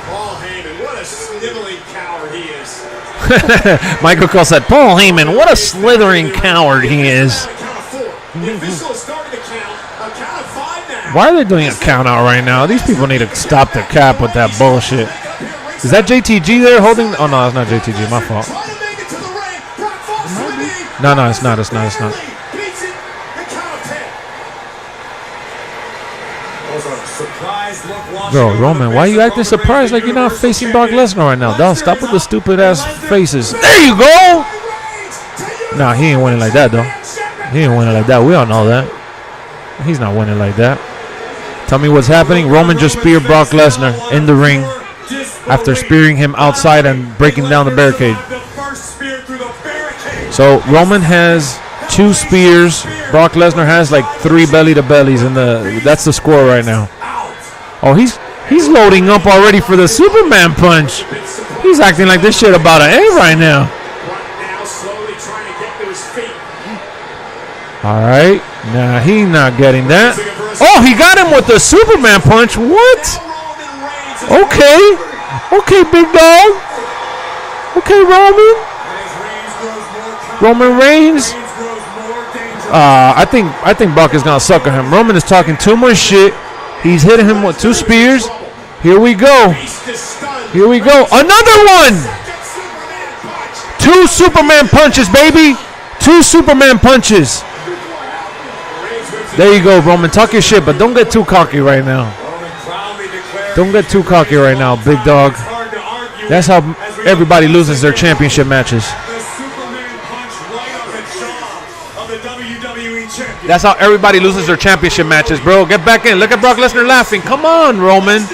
Paul Heyman, what a sniveling coward he is. Michael Cole said, Paul Heyman, what a slithering coward he is. Why are they doing a count out right now? These people need to stop the cap with that bullshit. Is that JTG there holding? Oh, no, it's not JTG. My fault. No, it's not. It's not. Bro, Roman, why are you acting surprised like you're not facing Brock Lesnar right now? Dog, stop with the stupid ass faces. There you go. Nah, he ain't winning like that, though. He ain't winning like that. We all know that. He's not winning like that. Tell me what's happening. Roman just speared Brock Lesnar in the ring after spearing him outside and breaking down the barricade. So Roman has 2 spears. Brock Lesnar has like 3 belly to bellies, and that's the score right now. Oh, he's loading up already for the Superman punch. He's acting like this shit about an A right now. All right, nah, he's not getting that. Oh, he got him with the Superman punch. What? Okay. Okay, big dog. Okay, Roman. Roman Reigns. I think Brock is gonna sucker him. Roman is talking too much shit. He's hitting him with 2 spears. Here we go. Here we go. Another one. 2 Superman punches, baby. 2 Superman punches. There you go, Roman. Talk your shit, but don't get too cocky right now. Don't get too cocky right now, big dog. That's how everybody loses their championship matches. That's how everybody loses their championship matches, bro. Get back in. Look at Brock Lesnar laughing. Come on, Roman.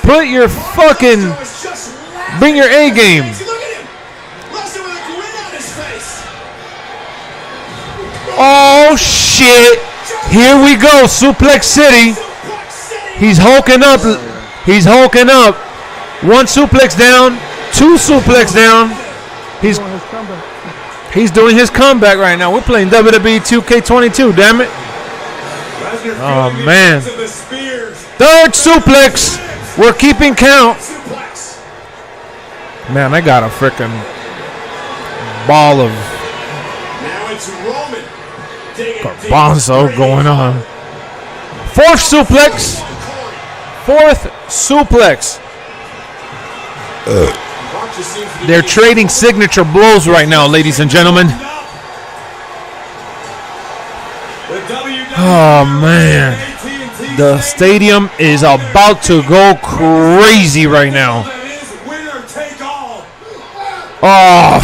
Put your fucking... Bring your A game. Oh, shit. Here we go. Suplex City. He's hulking up. He's hulking up. 1 suplex down. 2 suplex down. He's doing his comeback right now. We're playing WWE 2K22, damn it. Oh, man. 3rd suplex. We're keeping count. Man, I got a freaking ball of garbanzo going on. 4th suplex. 4th suplex. They're trading signature blows right now, ladies and gentlemen. Oh, man. The stadium is about to go crazy right now. Oh,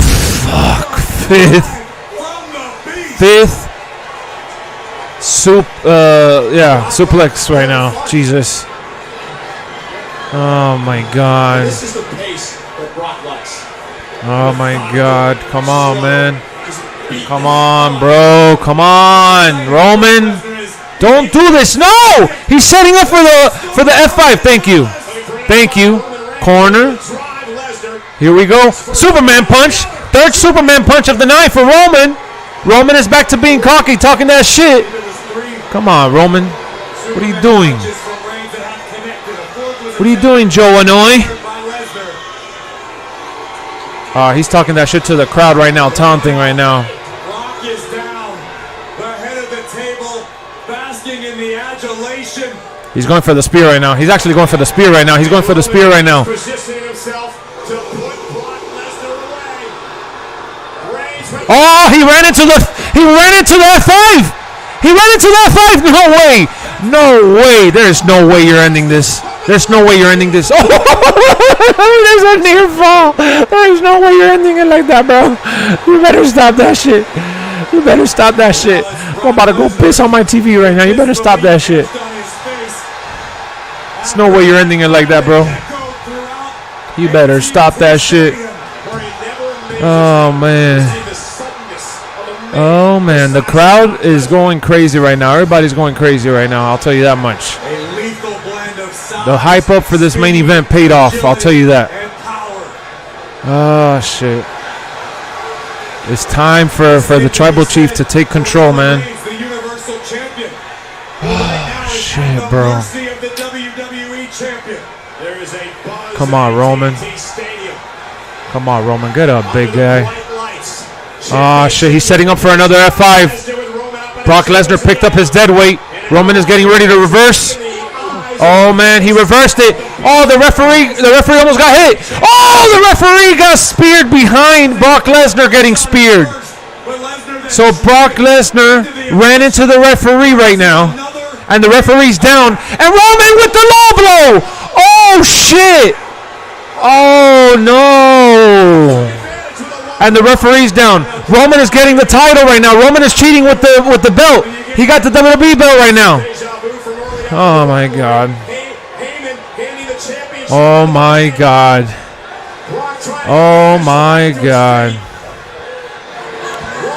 fuck. 5th. Suplex right now. Jesus. Oh, my God. This is the pace that Brock likes. Oh my God. Come on, man. Come on, bro. Come on. Roman. Don't do this. No! He's setting up for the F5. Thank you. Thank you. Corner. Here we go. Superman punch. 3rd Superman punch of the night for Roman. Roman is back to being cocky, talking that shit. Come on, Roman. What are you doing? What are you doing, Joe Anoy? He's talking that shit to the crowd right now, taunting right now. Brock is down. The head of the table, basking in the adulation. He's going for the spear right now. He's actually going for the spear right now. He's going for the spear right now. Positioning himself to put Brock Lesnar away. Oh, he ran into the F5. He ran into the F5. No way. No way. There's no way you're ending this. There's no way you're ending this. Oh, there's a near fall. There's no way you're ending it like that, bro. You better stop that shit. You better stop that shit. I'm about to go piss on my TV right now. You better stop that shit. There's no way you're ending it like that, bro. You better stop that shit. Oh, man. Oh, man. The crowd is going crazy right now. Everybody's going crazy right now. I'll tell you that much. The hype up for this main event paid off. I'll tell you that. Oh, shit. It's time for the Tribal Chief to take control, man. Oh, shit, bro. Come on, Roman. Come on, Roman. Get up, big guy. Oh, shit. He's setting up for another F5. Brock Lesnar picked up his dead weight. Roman is getting ready to reverse. Oh, man, he reversed it. Oh, the referee almost got hit. Oh, the referee got speared behind Brock Lesnar getting speared. So Brock Lesnar ran into the referee right now, and the referee's down. And Roman with the low blow. Oh, shit. Oh, no. And the referee's down. Roman is getting the title right now. Roman is cheating with the belt. He got the WWE belt right now. Oh, my God. Oh, my God. Oh, my God.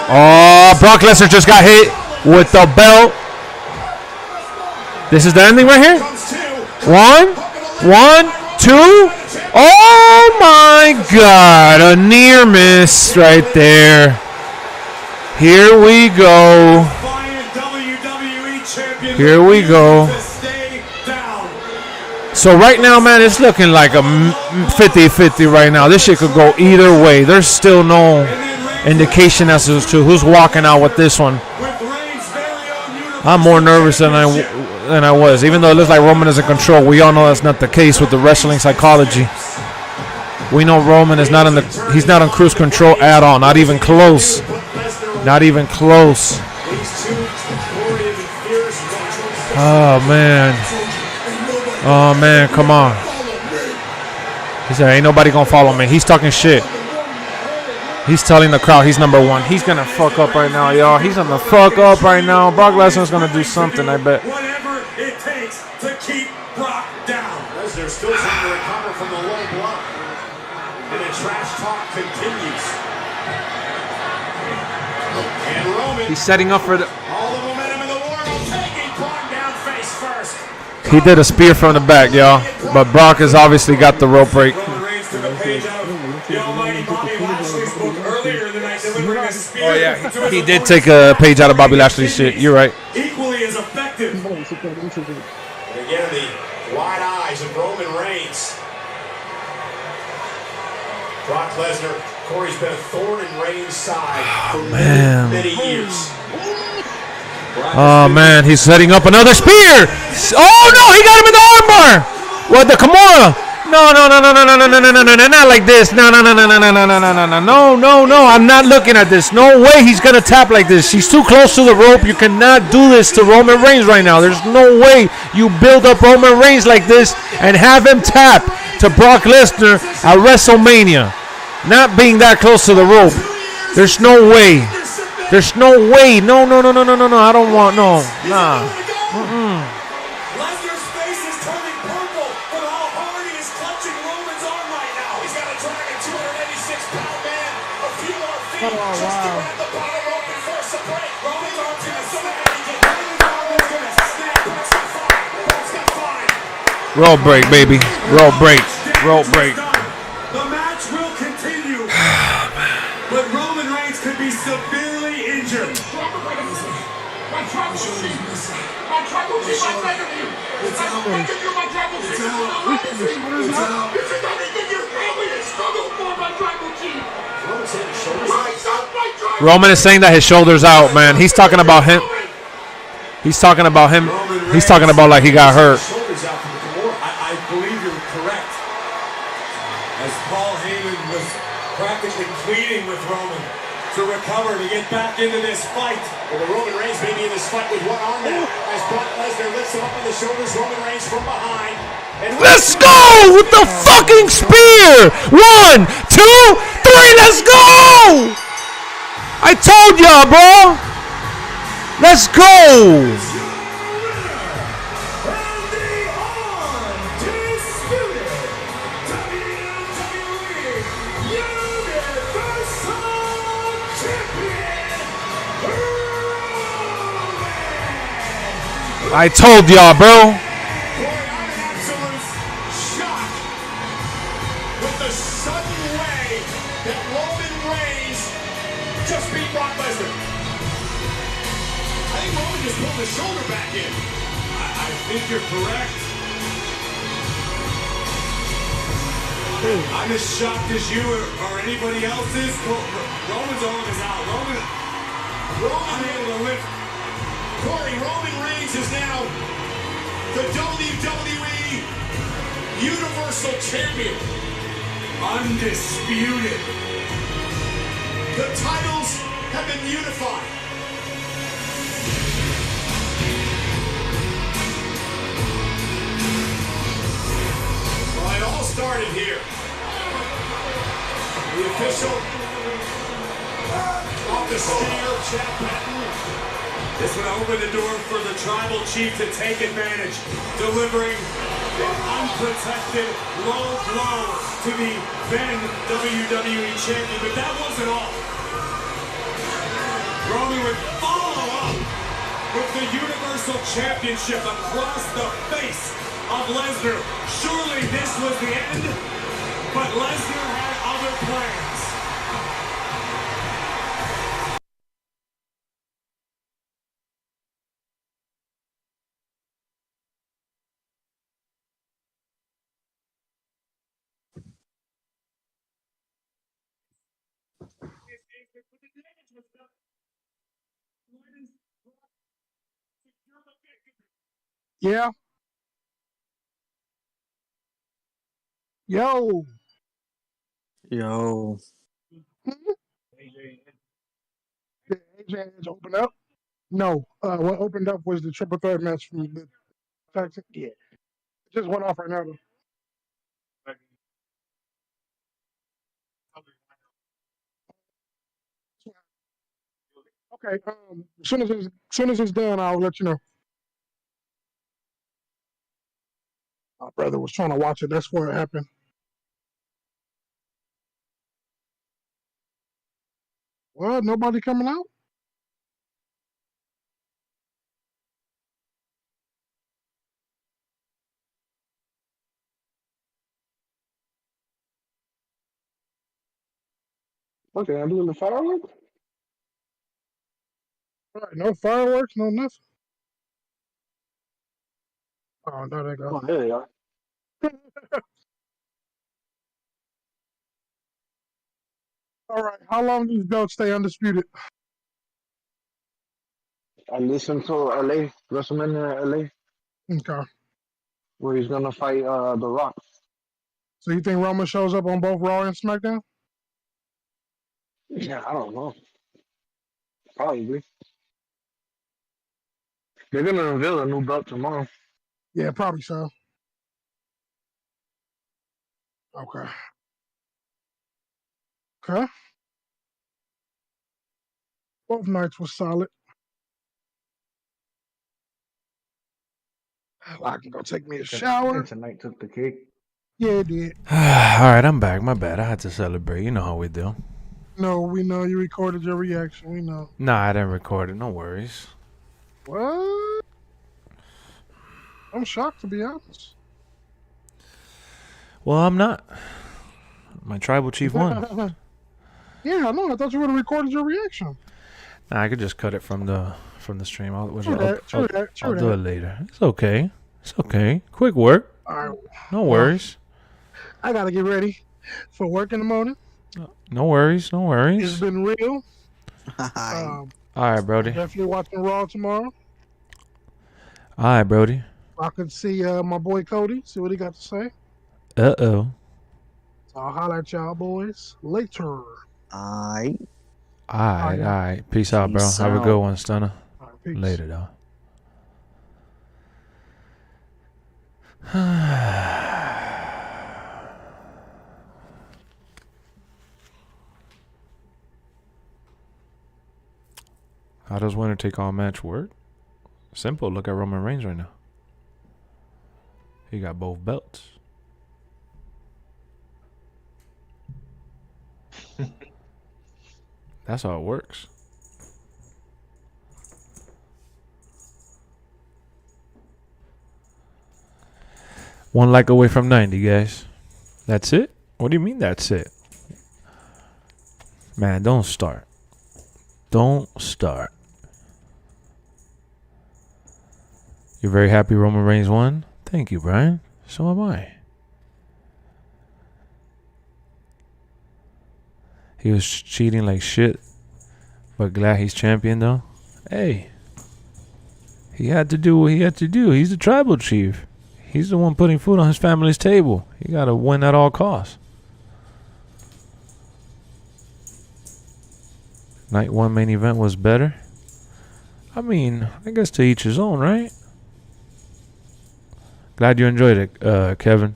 Oh, Brock Lesnar just got hit with the belt. This is the ending right here? 1, 2. Oh, my God. A near miss right there. Here we go. champion. Here we go. To stay down. So right now, man, it's looking like a 50-50 right now. This shit could go either way. There's still no indication as to who's walking out with this one. I'm more nervous than I was, even though it looks like Roman is in control. We all know that's not the case with the wrestling psychology. We know Roman is not he's not on cruise control at all. Not even close. Not even close. Oh man. Oh man, come on. He said, ain't nobody gonna follow me. He's talking shit. He's telling the crowd he's number one. He's gonna fuck up right now, y'all. He's gonna fuck up right now. Brock Lesnar's gonna do something, I bet. Whatever it takes to keep Brock down. Lesnar still trying to recover from the low blow. And the trash talk continues. And Roman. He's setting up for the. All the momentum in the world taking Brock down face first. He did a spear from the back, y'all. But Brock has obviously got the rope break. Roman Reigns took a page out of the almighty Bobby Lashley's book earlier in the night, delivering a spear. Oh yeah, he did take a page out of Bobby Lashley's shit. You're right. Equally as effective. And again, the wide eyes of Roman Reigns. Brock Lesnar, Corey's been a thorn in Reigns' side for many years. Oh man, he's setting up another spear. Oh no, he got him in the armbar. What, the Kimura? No, not like this. No. I'm not looking at this. No way he's gonna tap like this. She's too close to the rope. You cannot do this to Roman Reigns right now. There's no way you build up Roman Reigns like this and have him tap to Brock Lesnar at WrestleMania. Not being that close to the rope. There's no way. There's no way. No. I don't want no. Nah. Lesnar's face is turning purple from how hard he is clutching Roman's arm right now. He's got to drag a 286-pound man a few more feet just to grab the bottom rope and force a break. Roman's arm's going to snap. Roman's arm is going to snap. Brock's got fine. Brock's got fine. Rope break, baby. Rope break. Rope break. The match will continue. But Roman Reigns could be severely injured. Roman is saying that his shoulder's out, man. He's talking about him. He's talking about him. He's talking about like he got hurt. I believe you're correct. As Paul Heyman was practically pleading with Roman to recover, to get back into this fight. Well, Roman Reigns may be in this fight with one arm now. As Brock Lesnar lifts him up on the shoulders, Roman Reigns from behind. And Let's go with the fucking spear. 1, 2, 3. Let's go. I told y'all, bro. Let's go. I told y'all, bro. I'm in absolute shock with the sudden way that Roman Reigns just beat Brock Lesnar. I think Roman just pulled his shoulder back in. I think you're correct. I'm as shocked as you or anybody else is. Roman's arm is out. Roman unable to lift. Corey, Roman Reigns is now the WWE Universal Champion. Undisputed. The titles have been unified. Well, it all started here. The official off the stair, Chad Patton. This would open the door for the tribal chief to take advantage, delivering an unprotected low blow to the then WWE champion. But that wasn't all. Roman would follow up with the Universal Championship across the face of Lesnar. Surely this was the end, but Lesnar had other plans. Yeah. Yo. Yo. Did AJ open up? No. What opened up was the triple threat match from the fact. Yeah. It just went off right now. Though. Okay. As soon as it's done, I'll let you know. My brother was trying to watch it. That's where it happened. What? Nobody coming out? Okay, I'm doing the fireworks. All right, no fireworks, no nothing. Oh, no, they go. Oh, there they are. All right, how long do these belts stay undisputed? I listened to LA, WrestleMania LA, Okay. where he's gonna fight The Rock. So you think Roman shows up on both Raw and SmackDown? Yeah, I don't know. Probably. They're gonna reveal a new belt tomorrow. Yeah, probably so. Okay. Okay. Both nights was solid. I can go take me a shower. Tonight took the cake. Yeah, it did. All right, I'm back. My bad. I had to celebrate. You know how we do. No, we know you recorded your reaction. We know. Nah, I didn't record it. No worries. What? I'm shocked, to be honest. Well, I'm not. My tribal chief won. Yeah, I know. I thought you would have recorded your reaction. Nah, I could just cut it from the stream. I'll True that. do it later. It's okay. It's okay. Quick work. All right. No worries. I got to get ready for work in the morning. No worries. No worries. It's been real. All right, Brody. Definitely watching Raw tomorrow. All right, Brody. I could see my boy Cody, see what he got to say. Uh-oh. So I'll holler at y'all boys later. Aight. All right. Peace out, bro. Peace Have a out. good one, Stunner. All right, peace. Later, though. How does winner take all match work? Simple. Look at Roman Reigns right now. He got both belts. That's how it works. One like away from 90, guys. That's it? What do you mean that's it? Man, don't start. Don't start. You're very happy Roman Reigns won? Thank you, Brian. So am I. He was cheating like shit, but glad he's champion, though. Hey. He had to do what he had to do. He's the tribal chief. He's the one putting food on his family's table. He got to win at all costs. Night one main event was better. I mean, I guess to each his own, right? Glad you enjoyed it, Kevin.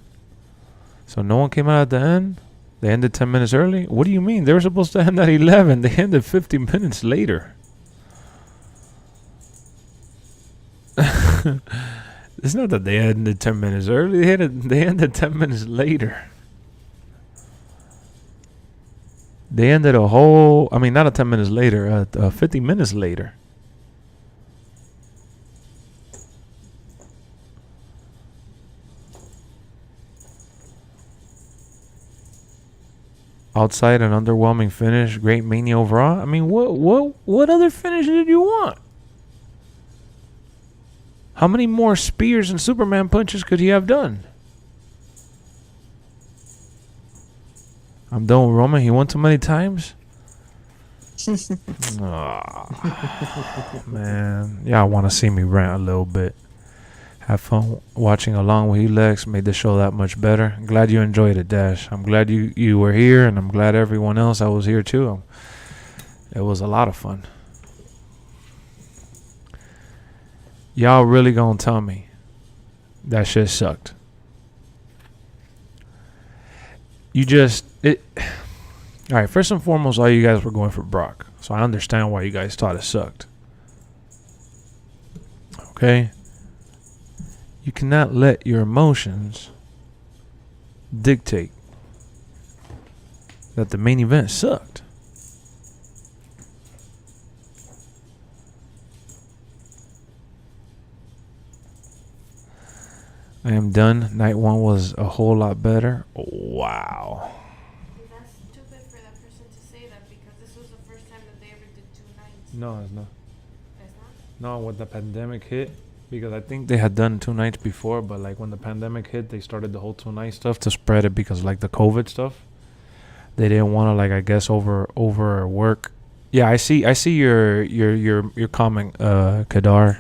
So no one came out at the end? They ended 10 minutes early? What do you mean? They were supposed to end at 11. They ended 50 minutes later. It's not that they ended 10 minutes early. They ended 10 minutes later. They ended a whole... I mean, not a 10 minutes later. 50 minutes later. Outside an underwhelming finish, great mania overall. I mean, what other finish did you want? How many more spears and Superman punches could he have done? I'm done with Roman. He won too many times. Man, y'all want to see me rant a little bit. Have fun watching along with you, Lex. Made the show that much better. I'm glad you enjoyed it, Dash. I'm glad you were here, and I'm glad everyone else that was here too. It was a lot of fun. Y'all really gonna tell me that shit sucked? All right, first and foremost, all you guys were going for Brock. So I understand why you guys thought it sucked. Okay? You cannot let your emotions dictate that the main event sucked. I am done. Night one was a whole lot better. Wow. That's stupid for that person to say that because this was the first time that they ever did 2 nights. No, it's not. It's not? No, when the pandemic hit, because I think they had done 2 nights before, but like when the pandemic hit, they started the whole 2 night stuff to spread it because like the COVID stuff. They didn't want to like I guess overwork. Yeah, I see your comment, Kadar.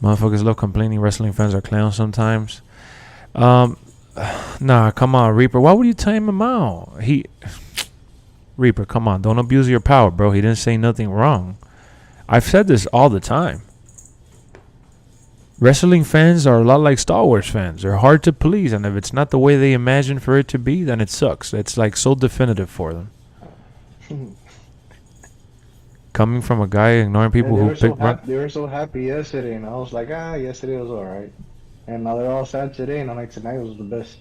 Motherfuckers love complaining wrestling fans are clowns sometimes. Nah, come on, Reaper. Why would you time him out? Reaper, come on, don't abuse your power, bro. He didn't say nothing wrong. I've said this all the time. Wrestling fans are a lot like Star Wars fans. They're hard to please, and if it's not the way they imagine for it to be, then it sucks. It's like so definitive for them. Coming from a guy ignoring people who pick. They were so happy yesterday, and I was like, yesterday was alright. And now they're all sad today, and I'm like, tonight was the best.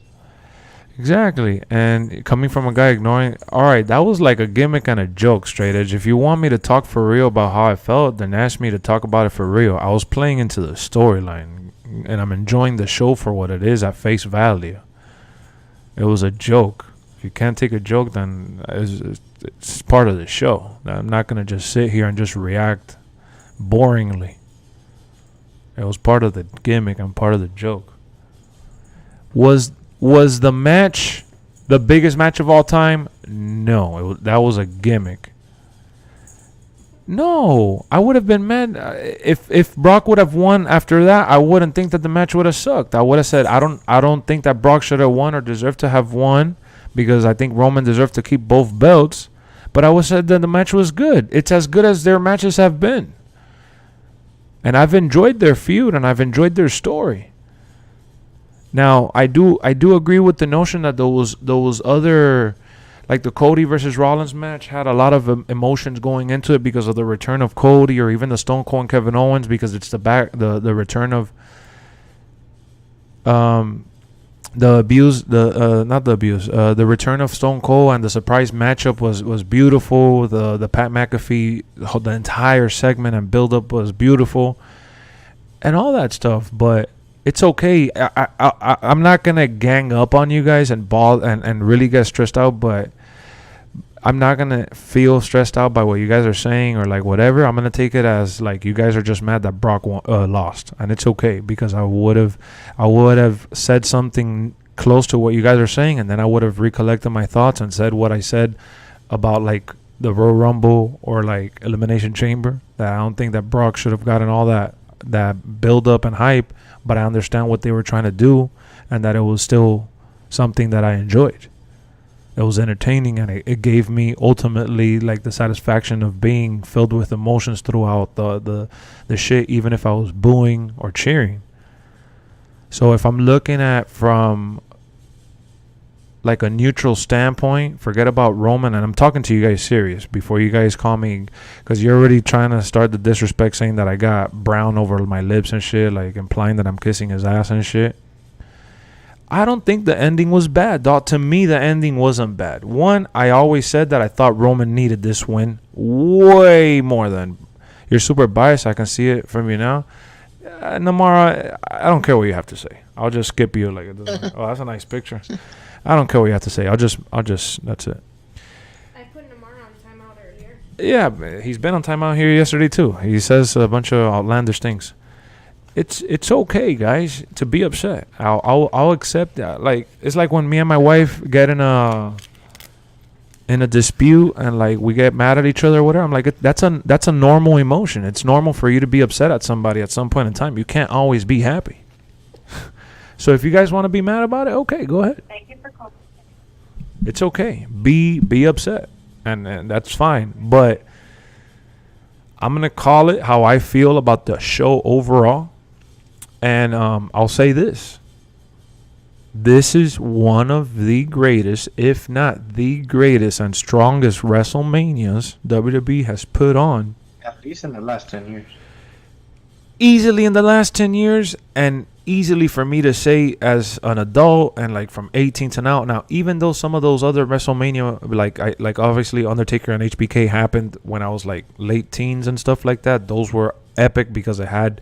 Exactly. And coming from a guy ignoring, alright, that was like a gimmick and a joke, straight edge. If you want me to talk for real about how I felt, then ask me to talk about it for real. I was playing into the storyline, and I'm enjoying the show for what it is at face value. It was a joke. If you can't take a joke, then it's part of the show. I'm not going to just sit here and just react boringly. It was part of the gimmick and part of the joke. Was the match the biggest match of all time? No, that was a gimmick. No, I would have been mad if Brock would have won after that. I wouldn't think that the match would have sucked. I would have said I don't think that Brock should have won or deserved to have won because I think Roman deserved to keep both belts. But I would have said that the match was good. It's as good as their matches have been. And I've enjoyed their feud and I've enjoyed their story. Now, I do agree with the notion that those other, like the Cody versus Rollins match, had a lot of emotions going into it because of the return of Cody, or even the Stone Cold and Kevin Owens, because it's the return of the return of Stone Cold, and the surprise matchup was beautiful. The Pat McAfee, the entire segment and buildup was beautiful, and all that stuff. But it's okay. I'm not gonna gang up on you guys and really get stressed out, but I'm not gonna feel stressed out by what you guys are saying or like whatever. I'm gonna take it as like you guys are just mad that Brock lost, and it's okay because I would have said something close to what you guys are saying, and then I would have recollected my thoughts and said what I said about like the Royal Rumble or like Elimination Chamber, that I don't think that Brock should have gotten all that build up and hype, but I understand what they were trying to do, and that it was still something that I enjoyed. It was entertaining, and it gave me ultimately like the satisfaction of being filled with emotions throughout the shit, even if I was booing or cheering. So if I'm looking at from like a neutral standpoint, forget about Roman, and I'm talking to you guys serious before you guys call me, because you're already trying to start the disrespect, saying that I got brown over my lips and shit, like implying that I'm kissing his ass and shit. I don't think the ending was bad, dog. To me, the ending wasn't bad. One, I always said that I thought Roman needed this win way more than... You're super biased. I can see it from you now. Namara, I don't care what you have to say. I'll just skip you. Like, it doesn't. Oh, that's a nice picture. I don't care what you have to say. I'll just. That's it. I put Namara on timeout earlier. Yeah, he's been on timeout here yesterday too. He says a bunch of outlandish things. It's okay, guys, to be upset. I'll accept that. Like, it's like when me and my wife get in in a dispute and like we get mad at each other or whatever, I'm like, that's a normal emotion. It's normal for you to be upset at somebody at some point in time. You can't always be happy. So if you guys want to be mad about it, okay, go ahead. Thank you for calling. It's okay. Be upset, and that's fine. But I'm gonna call it how I feel about the show overall, and I'll say this. This is one of the greatest, if not the greatest and strongest WrestleManias WWE has put on. At least in the last 10 years. Easily in the last 10 years, and easily for me to say as an adult and like from 18 to now. Now, even though some of those other WrestleMania, like obviously Undertaker and HBK happened when I was like late teens and stuff like that. Those were epic because it had,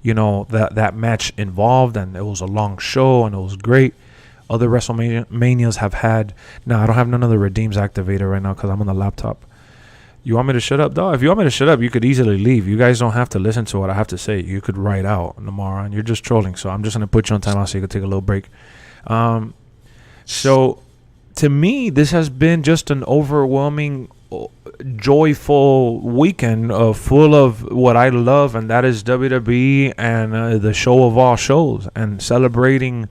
you know, that match involved, and it was a long show and it was great. Other WrestleManias have had. Now I don't have none of the redeems activated right now because I'm on the laptop. You want me to shut up, dog? If you want me to shut up, you could easily leave. You guys don't have to listen to what I have to say. You could write out tomorrow, and you're just trolling. So I'm just gonna put you on timeout so you can take a little break. So to me, this has been just an overwhelming, joyful weekend full of what I love, and that is WWE and the show of all shows, and celebrating,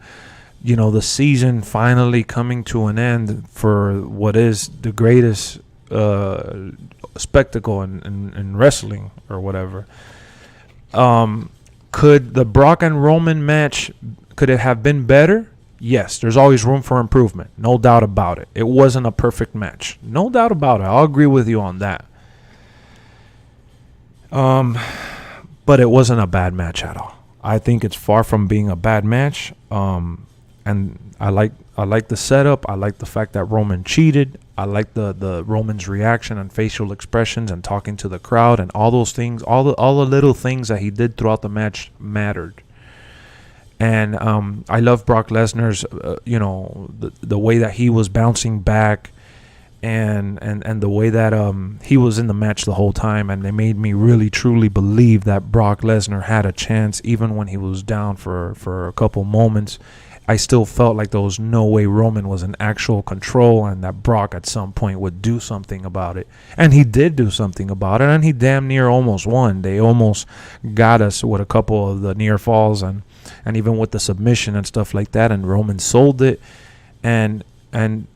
you know, the season finally coming to an end for what is the greatest spectacle in wrestling or whatever. Could the Brock and Roman match, could it have been better? Yes, there's always room for improvement. No doubt about it. It wasn't a perfect match. No doubt about it. I'll agree with you on that. But it wasn't a bad match at all. I think it's far from being a bad match. And I like the setup. I like the fact that Roman cheated. I like the Roman's reaction and facial expressions and talking to the crowd and all those things. All the little things that he did throughout the match mattered. And I love Brock Lesnar's, you know, the way that he was bouncing back, and the way that he was in the match the whole time, and they made me really truly believe that Brock Lesnar had a chance even when he was down for a couple moments. I still felt like there was no way Roman was in actual control, and that Brock at some point would do something about it. And he did do something about it, and he damn near almost won. They almost got us with a couple of the near falls and even with the submission and stuff like that, and Roman sold it, and it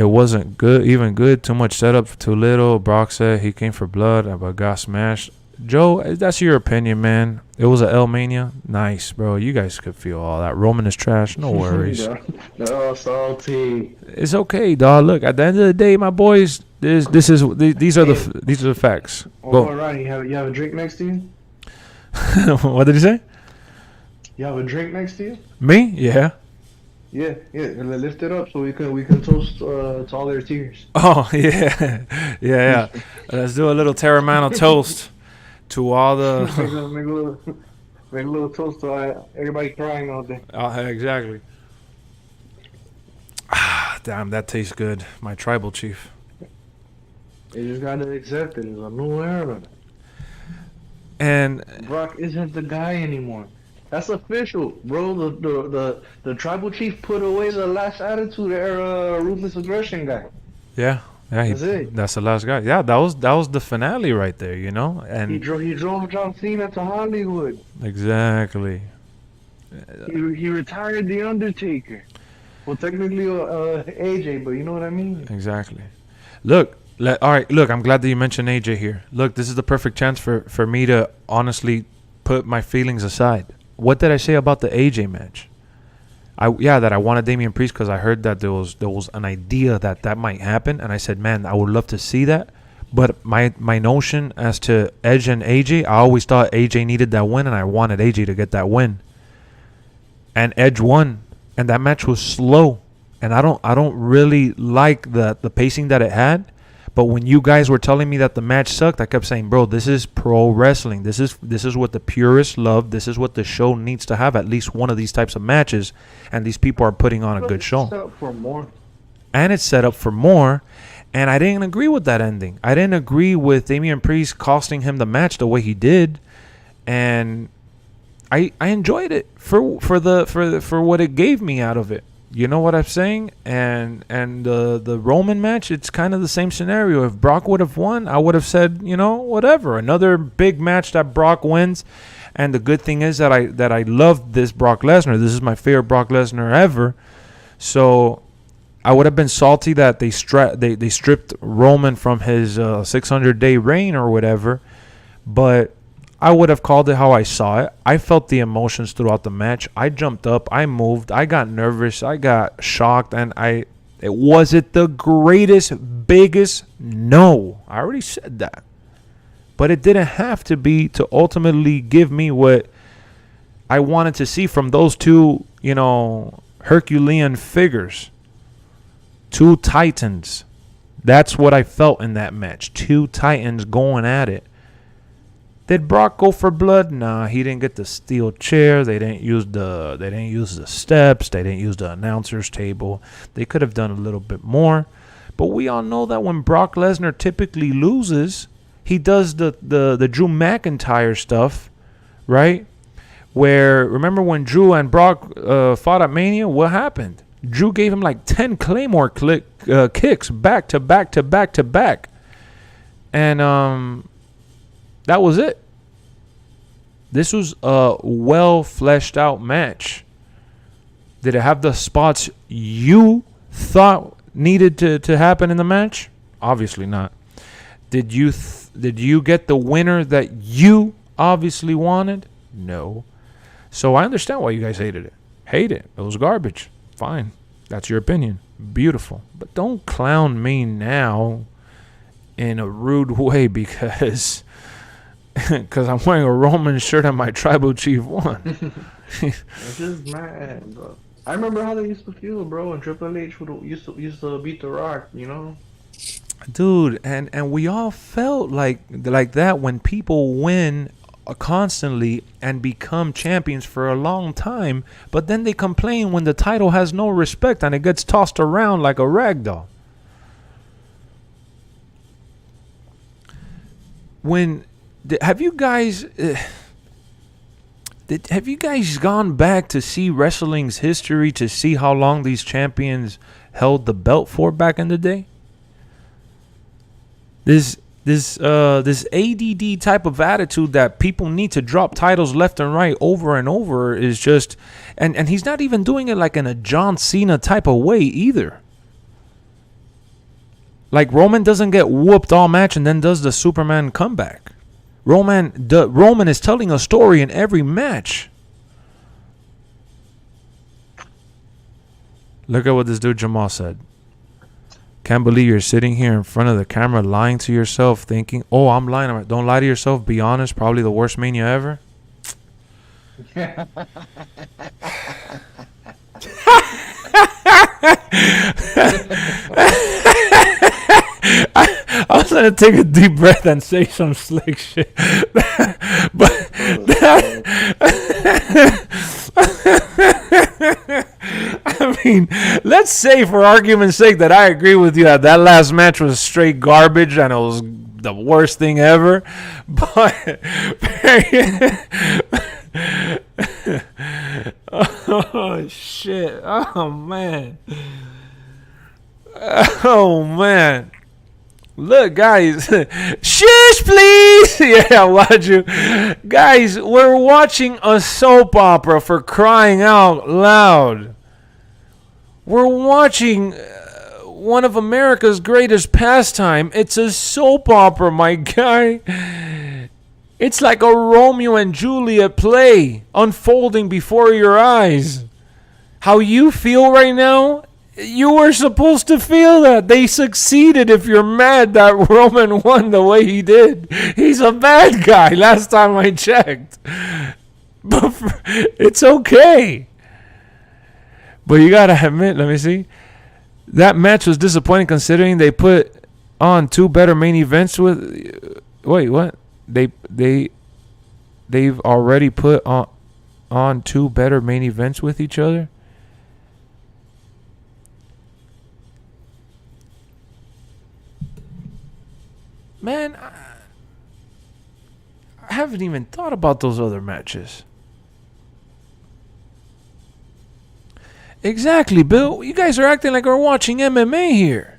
wasn't good. Too much setup for too little. Brock said he came for blood, but got smashed. Joe, that's your opinion, man. It was a L-Mania. Nice, bro. You guys could feel all that. Roman is trash. No worries. No, salty. It's okay, dog. Look, at the end of the day, my boys, these are the facts. Go. All right, you have a drink next to you? What did you say? You have a drink next to you? Me? Yeah. Yeah. Lift it up so we can toast to all their tears. Oh yeah. Let's do a little Terramano toast to all the. make a little toast to everybody crying all day. Exactly. Damn, that tastes good. My tribal chief. You just gotta accept it. It's a new era. And Brock isn't the guy anymore. That's official, bro. The tribal chief put away the last Attitude Era ruthless aggression guy. Yeah, that's the last guy. Yeah, that was the finale right there, you know. And he drove John Cena to Hollywood. Exactly. He retired the Undertaker. Well, technically AJ, but you know what I mean. Exactly. Look. All right, look, I'm glad that you mentioned AJ here. Look, this is the perfect chance for me to honestly put my feelings aside. What did I say about the AJ match? That I wanted Damian Priest because I heard that there was an idea that might happen, and I said, man, I would love to see that. But my notion as to Edge and AJ, I always thought AJ needed that win, and I wanted AJ to get that win. And Edge won, and that match was slow, and I don't really like the pacing that it had. But when you guys were telling me that the match sucked, I kept saying, bro, this is pro wrestling. This is what the purists love. This is what the show needs to have, at least one of these types of matches. And these people are putting on a good show. Set up for more. And it's set up for more. And I didn't agree with that ending. I didn't agree with Damian Priest costing him the match the way he did. And I enjoyed it for what it gave me out of it. You know what I'm saying? And the Roman match, it's kind of the same scenario. If Brock would have won, I would have said, you know, whatever. Another big match that Brock wins. And the good thing is that I love this Brock Lesnar. This is my favorite Brock Lesnar ever. So I would have been salty that they stripped Roman from his 600-day reign or whatever. But I would have called it how I saw it. I felt the emotions throughout the match. I jumped up. I moved. I got nervous. I got shocked. And was it the greatest, biggest? No. I already said that. But it didn't have to be to ultimately give me what I wanted to see from those two, you know, Herculean figures. Two titans. That's what I felt in that match. Two titans going at it. Did Brock go for blood? Nah, he didn't get the steel chair. They didn't use the steps. They didn't use the announcer's table. They could have done a little bit more. But we all know that when Brock Lesnar typically loses, he does the Drew McIntyre stuff, right? Where, remember when Drew and Brock fought at Mania? What happened? Drew gave him like 10 Claymore kicks back to back to back to back. And that was it. This was a well fleshed out match. Did it have the spots you thought needed to happen in the match? Obviously not. Did you get the winner that you obviously wanted? No. So I understand why you guys hated it. Hate it. It was garbage. Fine. That's your opinion. Beautiful. But don't clown me now in a rude way because I'm wearing a Roman shirt and my tribal chief won. I'm just mad, bro. I remember how they used to feel, bro, and Triple H used to beat The Rock, you know? Dude, and we all felt like that when people win constantly and become champions for a long time, but then they complain when the title has no respect and it gets tossed around like a rag doll. Have you guys gone back to see wrestling's history to see how long these champions held the belt for back in the day? This ADD type of attitude that people need to drop titles left and right over and over is just, and he's not even doing it like in a John Cena type of way either. Like Roman doesn't get whooped all match and then does the Superman comeback. Roman is telling a story in every match. Look at what this dude Jamal said. Can't believe you're sitting here in front of the camera lying to yourself thinking, oh, I'm lying. Don't lie to yourself. Be honest. Probably the worst Mania ever. I was going to take a deep breath and say some slick shit. But I mean, let's say for argument's sake that I agree with you that last match was straight garbage and it was the worst thing ever. But oh shit. Oh man. Oh man. Look, guys. Shush, please. Yeah, watch you. Guys, we're watching a soap opera, for crying out loud. We're watching one of America's greatest pastime. It's a soap opera, my guy. It's like a Romeo and Juliet play unfolding before your eyes. How you feel right now? You were supposed to feel that. They succeeded if you're mad that Roman won the way he did. He's a bad guy, last time I checked. But it's okay. But you got to admit, let me see. That match was disappointing considering they put on two better main events with... Wait, what? They've already put on two better main events with each other? Man, I haven't even thought about those other matches. Exactly, Bill. You guys are acting like we're watching MMA here.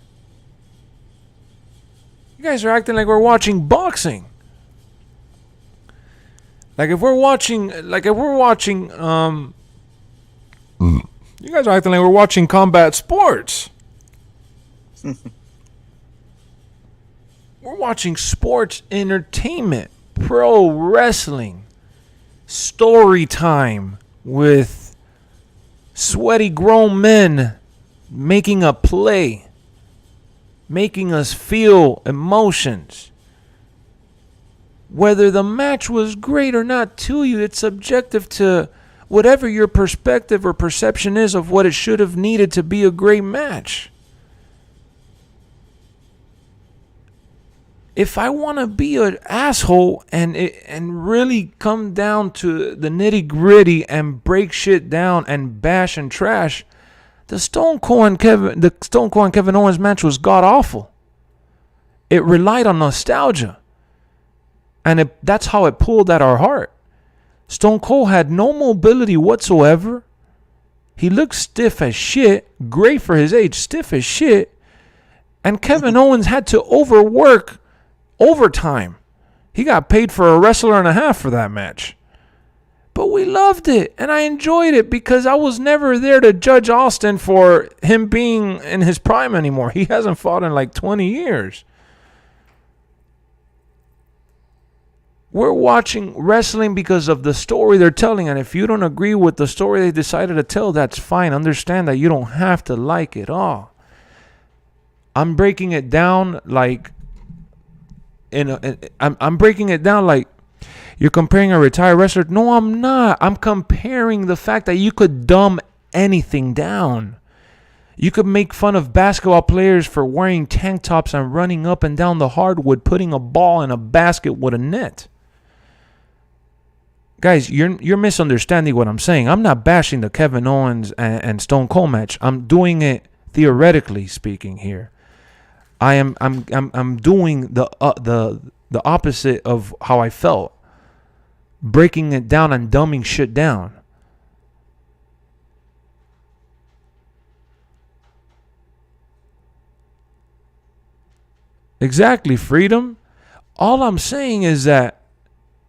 You guys are acting like we're watching boxing. Like if we're watching, you guys are acting like we're watching combat sports. We're watching sports entertainment, pro wrestling, story time with sweaty grown men making a play, making us feel emotions. Whether the match was great or not to you, it's subjective to whatever your perspective or perception is of what it should have needed to be a great match. If I want to be an asshole and really come down to the nitty gritty and break shit down and bash and trash, the Stone Cold and Kevin Owens match was god awful. It relied on nostalgia. And that's how it pulled at our heart. Stone Cold had no mobility whatsoever. He looked stiff as shit. Great for his age, stiff as shit. And Kevin Owens had to overwork overtime. He got paid for a wrestler and a half for that match. But we loved it. And I enjoyed it because I was never there to judge Austin for him being in his prime anymore. He hasn't fought in like 20 years. We're watching wrestling because of the story they're telling. And if you don't agree with the story they decided to tell, that's fine. Understand that you don't have to like it all. I'm breaking it down like... I'm breaking it down like you're comparing a retired wrestler. No, I'm not. I'm comparing the fact that you could dumb anything down. You could make fun of basketball players for wearing tank tops and running up and down the hardwood, putting a ball in a basket with a net. Guys, you're misunderstanding what I'm saying. I'm not bashing the Kevin Owens and Stone Cold match. I'm doing it theoretically speaking here. I'm doing the opposite of how I felt. Breaking it down and dumbing shit down. Exactly, Freedom. All I'm saying is that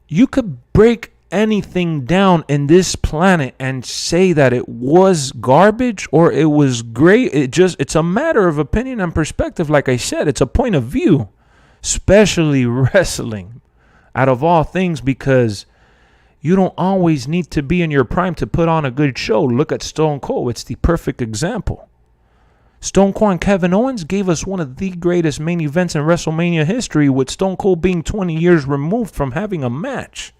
you could break anything down in this planet and say that it was garbage or it was great. It's a matter of opinion and perspective. Like I said, it's a point of view, especially wrestling, out of all things, because you don't always need to be in your prime to put on a good show. Look at Stone Cold. It's the perfect example. Stone Cold and Kevin Owens gave us one of the greatest main events in WrestleMania history, with Stone Cold being 20 years removed from having a match.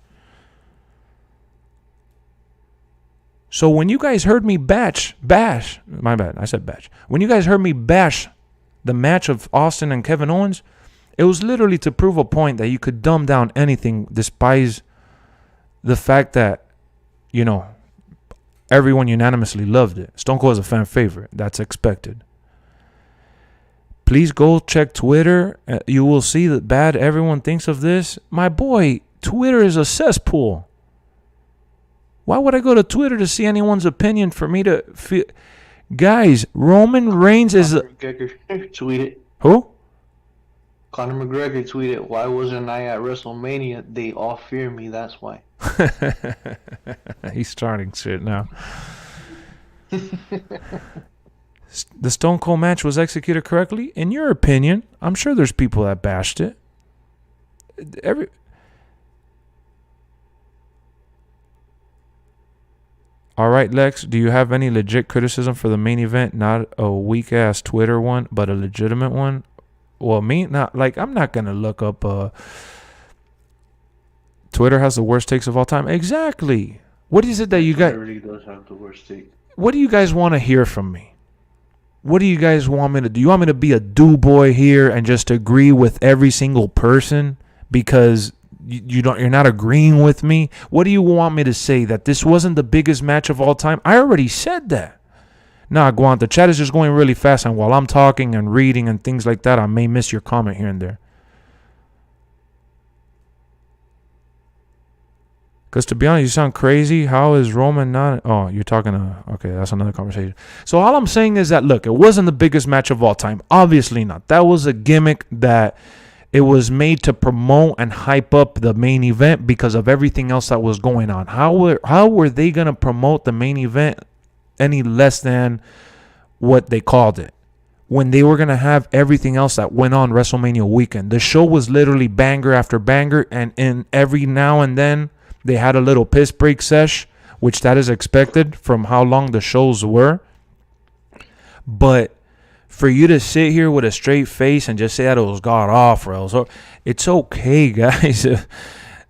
So when you guys heard me bash, my bad, I said bash. When you guys heard me bash the match of Austin and Kevin Owens, it was literally to prove a point that you could dumb down anything, despite the fact that, you know, everyone unanimously loved it. Stone Cold is a fan favorite. That's expected. Please go check Twitter. You will see that bad everyone thinks of this. My boy, Twitter is a cesspool. Why would I go to Twitter to see anyone's opinion for me to feel? Guys, Roman Reigns is... McGregor tweeted. Who? Conor McGregor tweeted, "Why wasn't I at WrestleMania? They all fear me, that's why." He's starting shit now. The Stone Cold match was executed correctly? In your opinion, I'm sure there's people that bashed it. All right, Lex, do you have any legit criticism for the main event? Not a weak-ass Twitter one, but a legitimate one? Well, I'm not going to look up... Twitter has the worst takes of all time. Exactly. What is it that you guys... It really does have the worst take. What do you guys want to hear from me? What do you guys want me to do? You want me to be a do-boy here and just agree with every single person because... You're not agreeing with me? What do you want me to say? That this wasn't the biggest match of all time? I already said that. Nah, Guant, the chat is just going really fast, and while I'm talking and reading and things like that, I may miss your comment here and there. Because to be honest, you sound crazy. How is Roman not? Oh, you're talking okay, that's another conversation. So all I'm saying is that, look, it wasn't the biggest match of all time. Obviously not. That was a gimmick that it was made to promote and hype up the main event because of everything else that was going on. How were they going to promote the main event any less than what they called it when they were going to have everything else that went on WrestleMania weekend? The show was literally banger after banger, and in every now and then they had a little piss break sesh, which that is expected from how long the shows were. But for you to sit here with a straight face and just say that it was god awful, so it's okay, guys.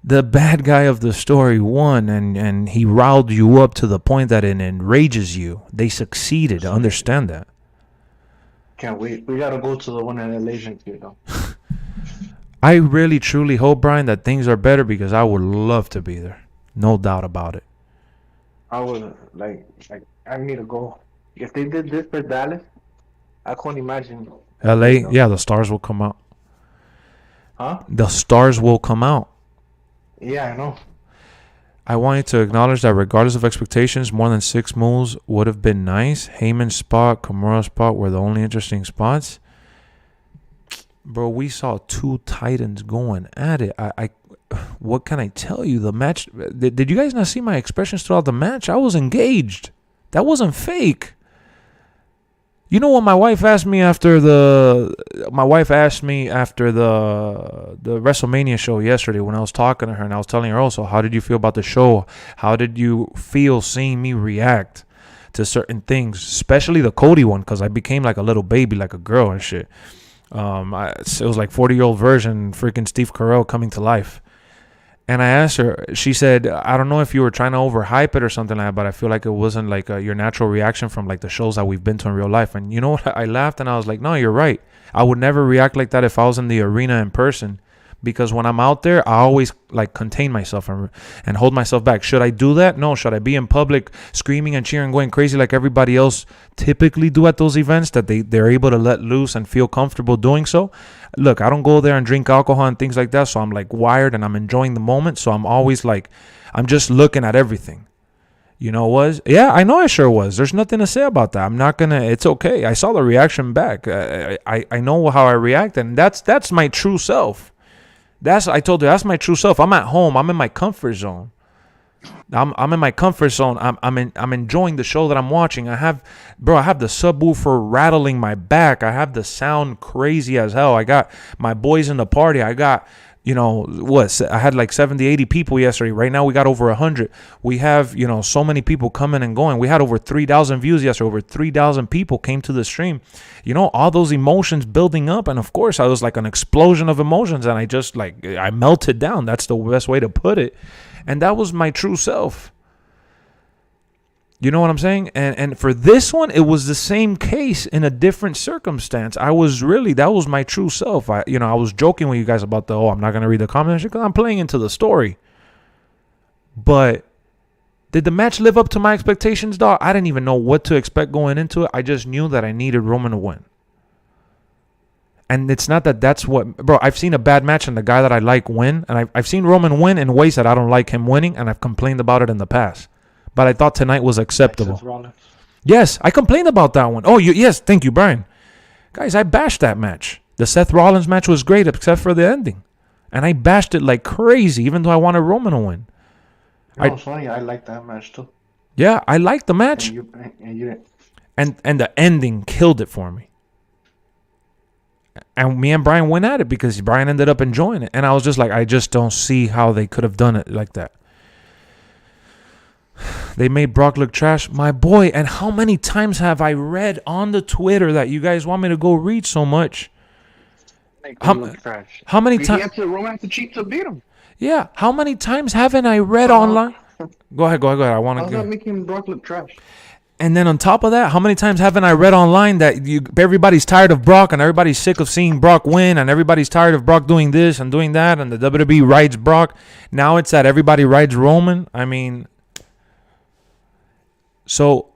The bad guy of the story won, and he riled you up to the point that it enrages you. They succeeded. Understand that. Can't wait. We gotta go to the one in LA next year, though. I really, truly hope, Brian, that things are better because I would love to be there. No doubt about it. I would like I need to go. If they did this for Dallas, I can't imagine. LA, yeah, the stars will come out. Huh? The stars will come out. Yeah, I know. I wanted to acknowledge that regardless of expectations, more than 6 moves would have been nice. Heyman's spot, Kimura's spot were the only interesting spots. Bro, we saw 2 titans going at it. I what can I tell you? The match, did you guys not see my expressions throughout the match? I was engaged. That wasn't fake. You know what my wife asked me after the WrestleMania show yesterday when I was talking to her and I was telling her also, how did you feel about the show? How did you feel seeing me react to certain things, especially the Cody one, because I became like a little baby, like a girl and shit. It was like 40-year-old version, freaking Steve Carell coming to life. And I asked her, she said, I don't know if you were trying to overhype it or something like that, but I feel like it wasn't like your natural reaction from like the shows that we've been to in real life. And you know what? I laughed and I was like, no, you're right. I would never react like that if I was in the arena in person, because when I'm out there, I always like contain myself and hold myself back. Should I do that? No. Should I be in public screaming and cheering, going crazy like everybody else typically do at those events that they're able to let loose and feel comfortable doing so? Look, I don't go there and drink alcohol and things like that, so I'm like wired and I'm enjoying the moment. So I'm always like, I'm just looking at everything. You know, yeah, I know I sure was. There's nothing to say about that. I'm not gonna. It's okay. I saw the reaction back. I know how I react, and that's my true self. I told you that's my true self. I'm at home. I'm in my comfort zone. I'm in my comfort zone. I'm enjoying the show that I'm watching. I have the subwoofer rattling my back. I have the sound crazy as hell. I got my boys in the party. I got, I had like 70, 80 people yesterday. Right now we got over 100. We have, so many people coming and going. We had over 3,000 views yesterday. Over 3,000 people came to the stream. All those emotions building up. And of course, I was like an explosion of emotions. And I just I melted down. That's the best way to put it. And that was my true self. You know what I'm saying? And for this one, it was the same case in a different circumstance. That was my true self. I was joking with you guys about I'm not going to read the comments because I'm playing into the story. But did the match live up to my expectations, dog? I didn't even know what to expect going into it. I just knew that I needed Roman to win. And it's not that's what... Bro, I've seen a bad match and the guy that I like win. And I've seen Roman win in ways that I don't like him winning. And I've complained about it in the past. But I thought tonight was acceptable. Yes, I complained about that one. Oh, yes, thank you, Brian. Guys, I bashed that match. The Seth Rollins match was great except for the ending. And I bashed it like crazy, even though I wanted Roman to win. It's funny. I like that match, too. Yeah, I liked the match. And the ending killed it for me. And me and Brian went at it because Brian ended up enjoying it. And I was just like, I just don't see how they could have done it like that. They made Brock look trash. My boy, and how many times have I read on the Twitter that you guys want me to go read so much? How many times? Roman had to cheat to beat him. Yeah, how many times haven't I read online? Go ahead. I want to. How's that making Brock look trash? And then on top of that, how many times haven't I read online that everybody's tired of Brock and everybody's sick of seeing Brock win and everybody's tired of Brock doing this and doing that and the WWE rides Brock. Now it's that everybody rides Roman. I mean, so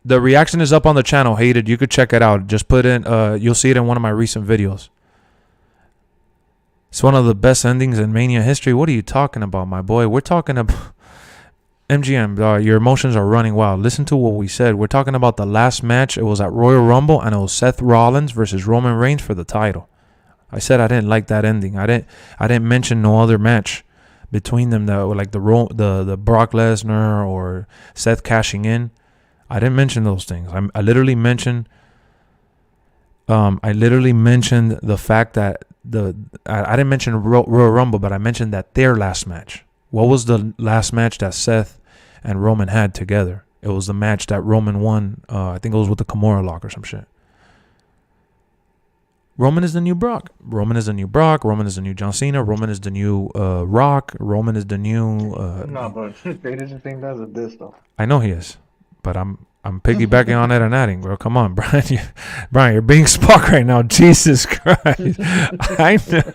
the reaction is up on the channel. Hated, you could check it out. Just put in, you'll see it in one of my recent videos. It's one of the best endings in Mania history. What are you talking about, my boy? We're talking about... MGM, your emotions are running wild. Listen to what we said. We're talking about the last match. It was at Royal Rumble, and it was Seth Rollins versus Roman Reigns for the title. I said I didn't like that ending. I didn't mention no other match between them that were like the Brock Lesnar or Seth cashing in. I didn't mention those things. I literally mentioned the fact that I didn't mention Royal Rumble, but I mentioned that their last match. What was the last match that Seth and Roman had together? It was the match that Roman won. I think it was with the Kimura lock or some shit. Roman is the new Brock. Roman is the new Brock. Roman is the new John Cena. Roman is the new Rock. Roman is the new. No, but they didn't think that's a diss though. I know he is, but I'm piggybacking on that and adding, bro. Come on, Brian. Brian, you're being Spock right now. Jesus Christ. I know.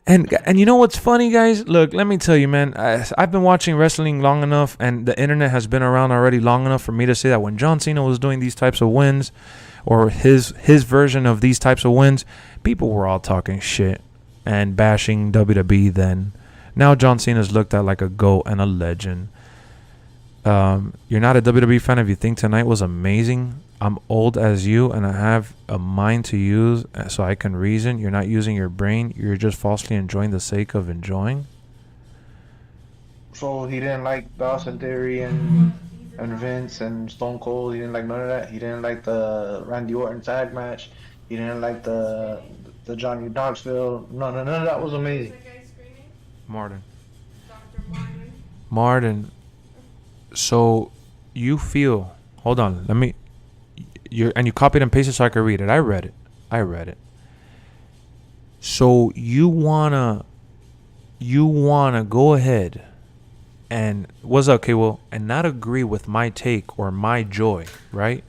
And you know what's funny, guys? Look, let me tell you, man. I've been watching wrestling long enough, and the internet has been around already long enough for me to say that when John Cena was doing these types of wins, or his version of these types of wins, people were all talking shit and bashing WWE then. Now John Cena's looked at like a GOAT and a legend. You're not a WWE fan if you think tonight was amazing. I'm old as you, and I have a mind to use so I can reason. You're not using your brain. You're just falsely enjoying the sake of enjoying. So he didn't like the Austin Theory and Vince and Stone Cold. He didn't like none of that. He didn't like the Randy Orton tag match. He didn't like the Johnny Knoxville. None of that was amazing. Martin. Martin. So you feel, hold on, let me, you copied and pasted so I could read it. I read it. So you wanna go ahead and and not agree with my take or my joy, right?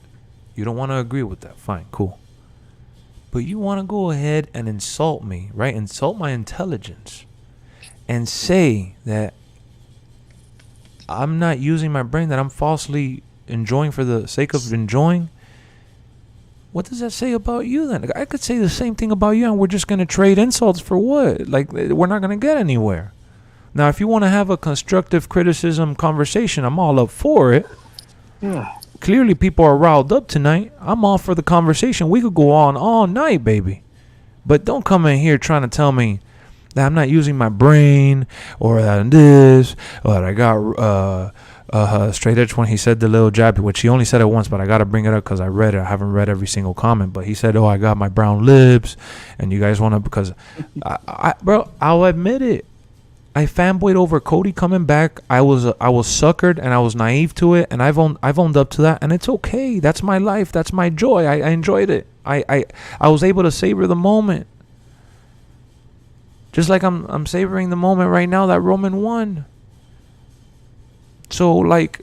You don't want to agree with that. Fine, cool. But you want to go ahead and insult me, right? Insult my intelligence and say that I'm not using my brain, that I'm falsely enjoying for the sake of enjoying. What does that say about you then? I could say the same thing about you, and we're just going to trade insults for what? Like, we're not going to get anywhere. Now, if you want to have a constructive criticism conversation, I'm all up for it. Yeah. Clearly, people are riled up tonight. I'm all for the conversation. We could go on all night, baby. But don't come in here trying to tell me that I'm not using my brain, or that this, or that I got straight edge when he said the little jab, which he only said it once, but I got to bring it up because I read it. I haven't read every single comment, but he said, I got my brown lips, and you guys want to, because, bro, I'll admit it. I fanboyed over Cody coming back. I was suckered, and I was naive to it, and I've owned up to that, and it's okay. That's my life. That's my joy. I enjoyed it. I was able to savor the moment. Just like I'm savoring the moment right now that Roman won. So, like,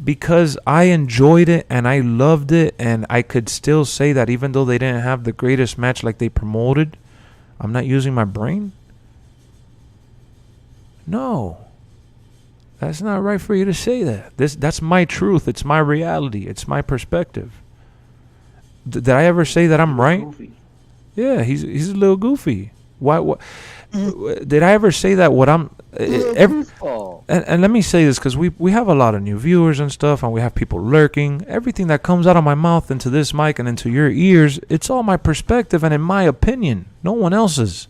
because I enjoyed it and I loved it, and I could still say that even though they didn't have the greatest match like they promoted, I'm not using my brain? No. That's not right for you to say that. That's my truth. It's my reality. It's my perspective. Did I ever say that I'm right? Goofy. Yeah, he's a little goofy. What did I ever say that what I'm and let me say this, because we have a lot of new viewers and stuff, and we have people lurking. Everything that comes out of my mouth into this mic and into your ears, it's all my perspective and in my opinion, no one else's.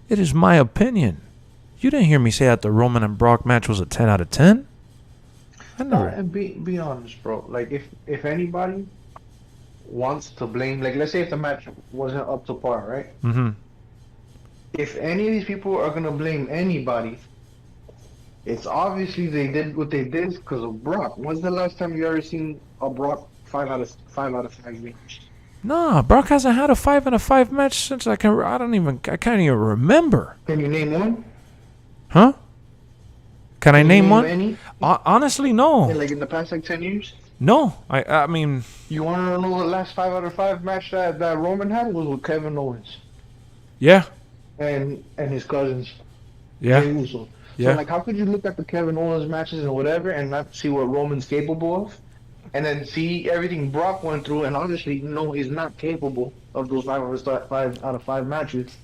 It is my opinion. You didn't hear me say that the Roman and Brock match was a 10 out of 10. I never. And be honest, bro. Like, if anybody wants to blame, like, let's say if the match wasn't up to par, right? Mm-hmm. If any of these people are gonna blame anybody, it's obviously they did what they did because of Brock. When's the last time you ever seen a Brock 5 out of 5 match? Nah, Brock hasn't had a 5 out of 5 match since I can't even remember. Can you name one? Huh? Can I name one? Any? Honestly, no. Like in the past 10 years? No, I mean. You want to know the last 5 out of 5 match that Roman had was with Kevin Owens. Yeah. And his cousins. Yeah. Yeah. So like, how could you look at the Kevin Owens matches and whatever and not see what Roman's capable of? And then see everything Brock went through, and obviously, no, he's not capable of those 5 out of 5 matches.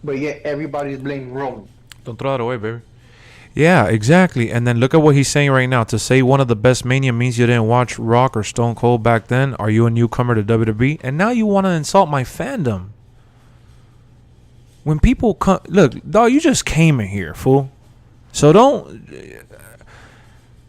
But yet, everybody's blaming Roman. Don't throw it away, baby. Yeah, exactly. And then look at what he's saying right now. To say one of the best Mania means you didn't watch Rock or Stone Cold back then. Are you a newcomer to WWE? And now you want to insult my fandom. When people come... Look, dog, you just came in here, fool. So don't...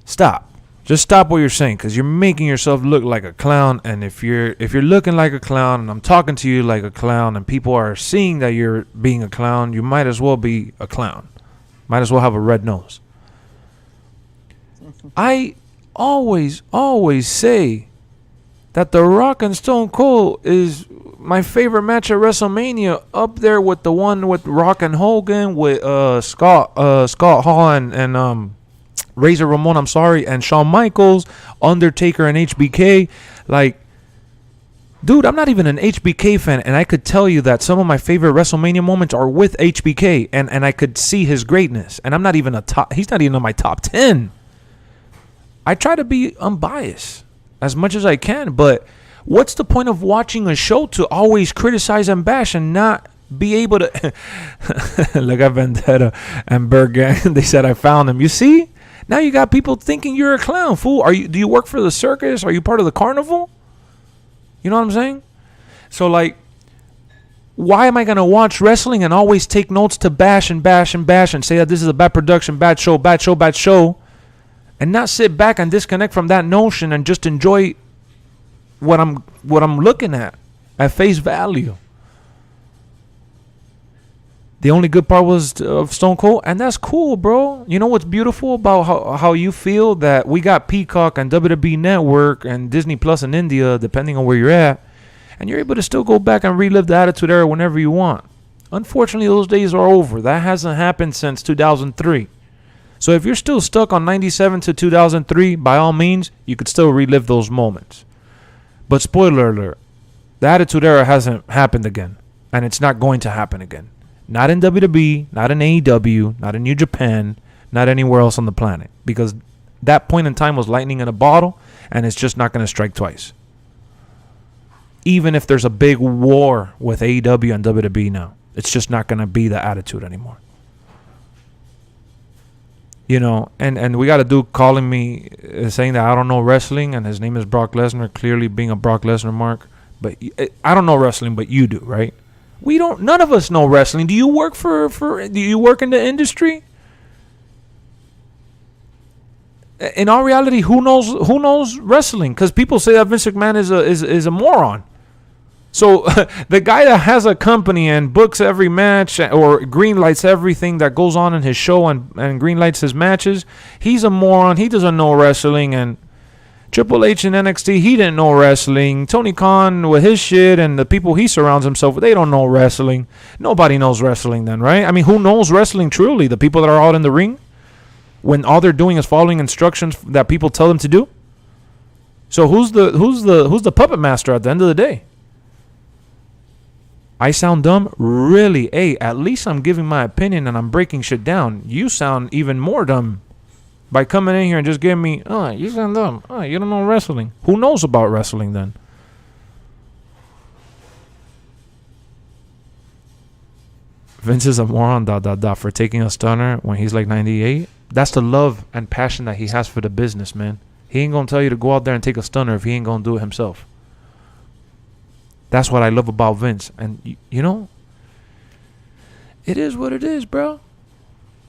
Stop. Just stop what you're saying, because you're making yourself look like a clown. And if you're looking like a clown and I'm talking to you like a clown and people are seeing that you're being a clown, you might as well be a clown. Might as well have a red nose. I always say that The Rock and Stone Cold is my favorite match at WrestleMania, up there with the one with Rock and Hogan, with Scott Hall and Razor Ramon, and Shawn Michaels, Undertaker and HBK. Like, dude, I'm not even an HBK fan, and I could tell you that some of my favorite WrestleMania moments are with HBK, and I could see his greatness. And I'm not even he's not even in my top 10. I try to be unbiased as much as I can, but what's the point of watching a show to always criticize and bash and not be able to... Look at Vendetta and Bergen. They said I found him. You see? Now you got people thinking you're a clown, fool. Do you work for the circus? Are you part of the carnival? You know what I'm saying? So, like, why am I going to watch wrestling and always take notes to bash and bash and bash and say that this is a bad production, bad show, and not sit back and disconnect from that notion and just enjoy what I'm looking at face value? The only good part was of Stone Cold, and that's cool, bro. You know what's beautiful about how you feel that we got Peacock and WWE Network and Disney Plus in India, depending on where you're at, and you're able to still go back and relive the Attitude Era whenever you want. Unfortunately, those days are over. That hasn't happened since 2003. So if you're still stuck on 97 to 2003, by all means, you could still relive those moments. But spoiler alert, the Attitude Era hasn't happened again, and it's not going to happen again. Not in WWE, not in AEW, not in New Japan, not anywhere else on the planet. Because that point in time was lightning in a bottle, and it's just not going to strike twice. Even if there's a big war with AEW and WWE now, it's just not going to be the Attitude anymore. You know, and we got a dude calling me saying that I don't know wrestling, and his name is Brock Lesnar, clearly being a Brock Lesnar mark. But I don't know wrestling, but you do, right? We don't. None of us know wrestling. Do you work do you work in the industry? In all reality, who knows wrestling? Because people say that Vince McMahon is a moron. So the guy that has a company and books every match or greenlights everything that goes on in his show and greenlights his matches, he's a moron. He doesn't know wrestling. And Triple H in NXT, he didn't know wrestling. Tony Khan with his shit and the people he surrounds himself with, they don't know wrestling. Nobody knows wrestling then, right? I mean, who knows wrestling truly? The people that are out in the ring when all they're doing is following instructions that people tell them to do? So who's the puppet master at the end of the day? I sound dumb? Really? Hey, at least I'm giving my opinion and I'm breaking shit down. You sound even more dumb by coming in here and just giving me, you sound dumb. You don't know wrestling. Who knows about wrestling then? Vince is a moron, for taking a stunner when he's like 98. That's the love and passion that he has for the business, man. He ain't going to tell you to go out there and take a stunner if he ain't going to do it himself. That's what I love about Vince. And, you know, it is what it is, bro.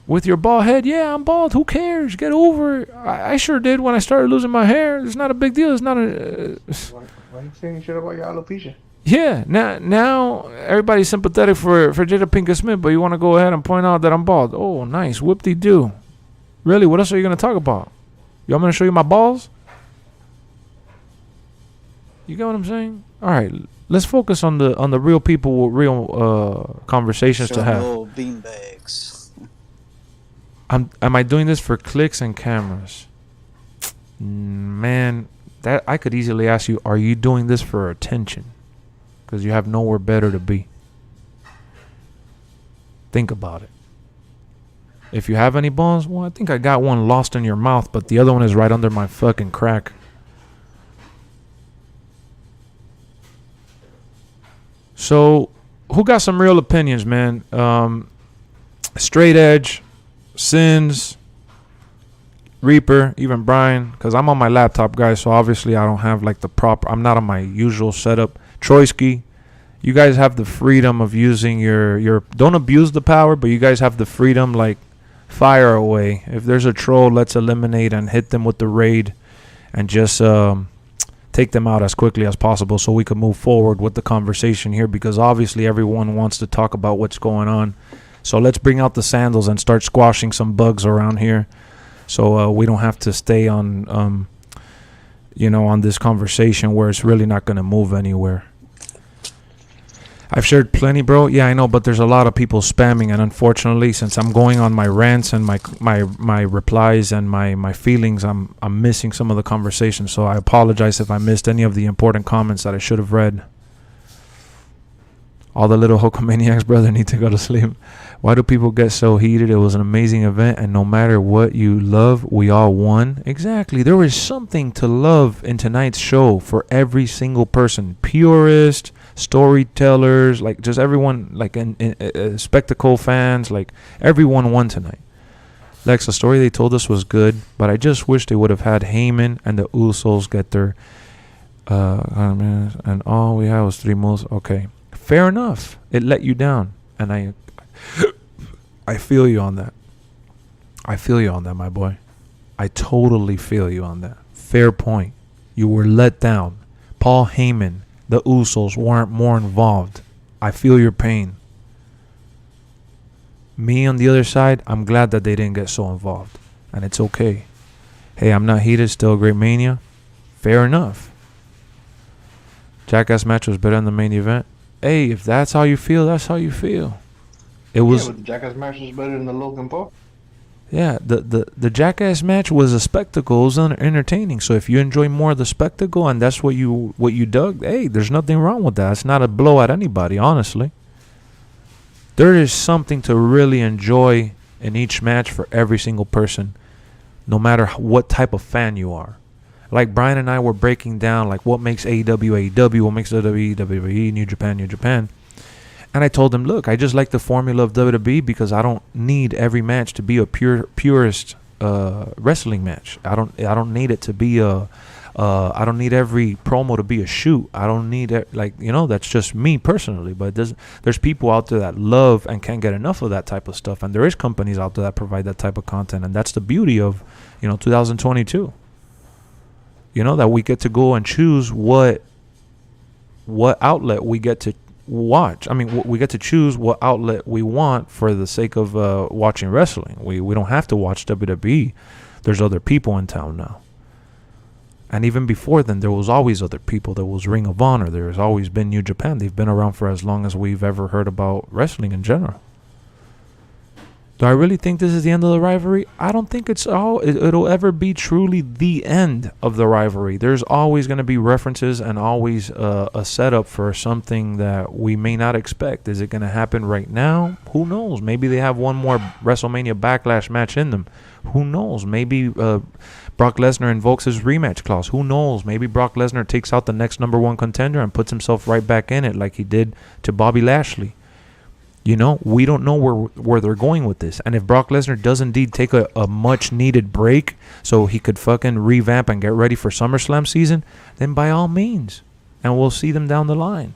With your bald head, yeah, I'm bald. Who cares? Get over it. I sure did when I started losing my hair. It's not a big deal. It's not a... Why are you saying shit about your alopecia? Yeah, now everybody's sympathetic for Jada Pinkett Smith, but you want to go ahead and point out that I'm bald. Oh, nice. Whoop-de-doo. Really, what else are you going to talk about? You want me to show you my balls? You get what I'm saying? All right, let's focus on the real people with real conversations to have. Beanbags. Am I doing this for clicks and cameras? Man, that I could easily ask you, are you doing this for attention? Because you have nowhere better to be. Think about it. If you have any balls, well, I think I got one lost in your mouth, but the other one is right under my fucking crack. So, who got some real opinions, man? Straight Edge, Sins, Reaper, even Brian, because I'm on my laptop, guys, so obviously I don't have like the proper, I'm not on my usual setup. Troyski, you guys have the freedom of using your don't abuse the power, but you guys have the freedom, like, fire away. If there's a troll, let's eliminate and hit them with the raid and just take them out as quickly as possible so we can move forward with the conversation here, because obviously everyone wants to talk about what's going on. So let's bring out the sandals and start squashing some bugs around here, so we don't have to stay on on this conversation where it's really not going to move anywhere. I've shared plenty, bro. Yeah, I know, but there's a lot of people spamming, and unfortunately, since I'm going on my rants and my replies and my feelings, I'm missing some of the conversation. So I apologize if I missed any of the important comments that I should have read. All the little Hulkamaniacs, brother, need to go to sleep. Why do people get so heated? It was an amazing event, and no matter what you love, we all won. Exactly. There was something to love in tonight's show for every single person. Purist, storytellers, like just everyone, like in spectacle fans, like everyone won tonight. Lex, the story they told us was good, but I just wish they would have had Heyman and the Usos get their and all we had was 3 moves. Okay, fair enough. It let you down, and I feel you on that. I feel you on that, my boy. I totally feel you on that. Fair point. You were let down. Paul Heyman, the Usos weren't more involved. I feel your pain. Me on the other side, I'm glad that they didn't get so involved. And it's okay. Hey, I'm not heated. Still a great Mania. Fair enough. Jackass match was better than the main event. Hey, if that's how you feel, that's how you feel. It was. Yeah, but the Jackass match was better than the Logan Paul. Yeah, the Jackass match was a spectacle. It was entertaining. So if you enjoy more of the spectacle and that's what you dug, hey, there's nothing wrong with that. It's not a blow at anybody, honestly. There is something to really enjoy in each match for every single person, no matter what type of fan you are. Like Brian and I were breaking down, like, what makes AEW AEW, what makes WWE, New Japan, New Japan. And I told him, look, I just like the formula of WWE because I don't need every match to be a purist wrestling match. I don't need it to be I don't need every promo to be a shoot. I don't need it, that's just me personally. But there's people out there that love and can't get enough of that type of stuff, and there is companies out there that provide that type of content, and that's the beauty of 2022. That we get to go and choose what outlet we get to watch. I mean, we get to choose what outlet we want for the sake of watching wrestling. We don't have to watch WWE. There's other people in town now. And even before then, there was always other people. There was Ring of Honor. There's always been New Japan. They've been around for as long as we've ever heard about wrestling in general. Do I really think this is the end of the rivalry? I don't think it'll ever be truly the end of the rivalry. There's always going to be references and always a setup for something that we may not expect. Is it going to happen right now? Who knows? Maybe they have one more WrestleMania Backlash match in them. Who knows? Maybe Brock Lesnar invokes his rematch clause. Who knows? Maybe Brock Lesnar takes out the next #1 contender and puts himself right back in it like he did to Bobby Lashley. We don't know where they're going with this. And if Brock Lesnar does indeed take a much-needed break so he could fucking revamp and get ready for SummerSlam season, then by all means. And we'll see them down the line.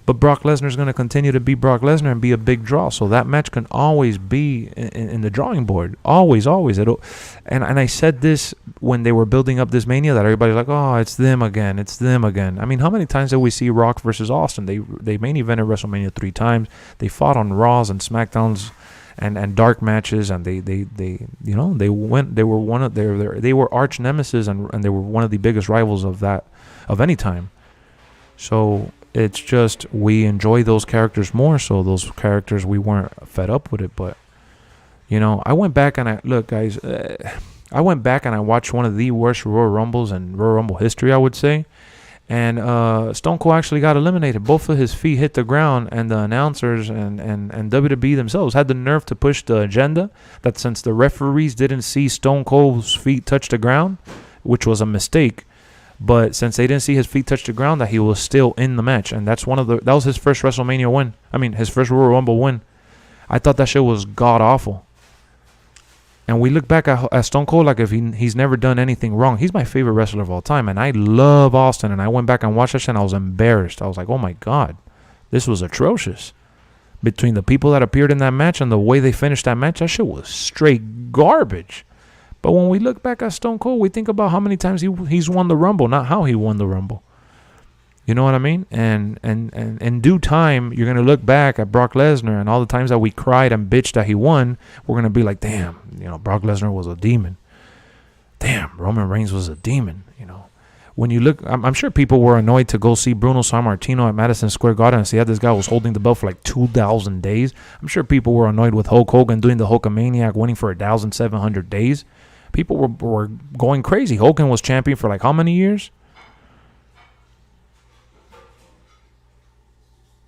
But Brock Lesnar's going to continue to be Brock Lesnar and be a big draw. So that match can always be in the drawing board. Always, always. And I said this when they were building up this Mania, that everybody's like, oh, it's them again. It's them again. I mean, how many times did we see Rock versus Austin? They main evented WrestleMania 3 times. They fought on Raws and SmackDowns and dark matches, and they were arch nemesis, and they were one of the biggest rivals of any time. So it's just we enjoy those characters more. So those characters, we weren't fed up with it. But I went back and I went back and I watched one of the worst Royal Rumbles in Royal Rumble history, I would say. And Stone Cold actually got eliminated. Both of his feet hit the ground, and the announcers and WWE themselves had the nerve to push the agenda that since the referees didn't see Stone Cold's feet touch the ground, which was a mistake, but since they didn't see his feet touch the ground, that he was still in the match. And that was his first WrestleMania win. I mean, his first Royal Rumble win. I thought that shit was god awful. And we look back at Stone Cold like if he's never done anything wrong. He's my favorite wrestler of all time, and I love Austin. And I went back and watched that shit, and I was embarrassed. I was like, oh my god, this was atrocious. Between the people that appeared in that match and the way they finished that match, that shit was straight garbage. But when we look back at Stone Cold, we think about how many times he's won the Rumble, not how he won the Rumble. You know what I mean? And in due time, you're going to look back at Brock Lesnar and all the times that we cried and bitched that he won, we're going to be like, damn, Brock Lesnar was a demon. Damn, Roman Reigns was a demon, When you look, I'm sure people were annoyed to go see Bruno Sammartino at Madison Square Garden and see how this guy was holding the belt for like 2,000 days. I'm sure people were annoyed with Hulk Hogan doing the Hulkamaniac, winning for 1,700 days. People were going crazy. Hogan was champion for like how many years?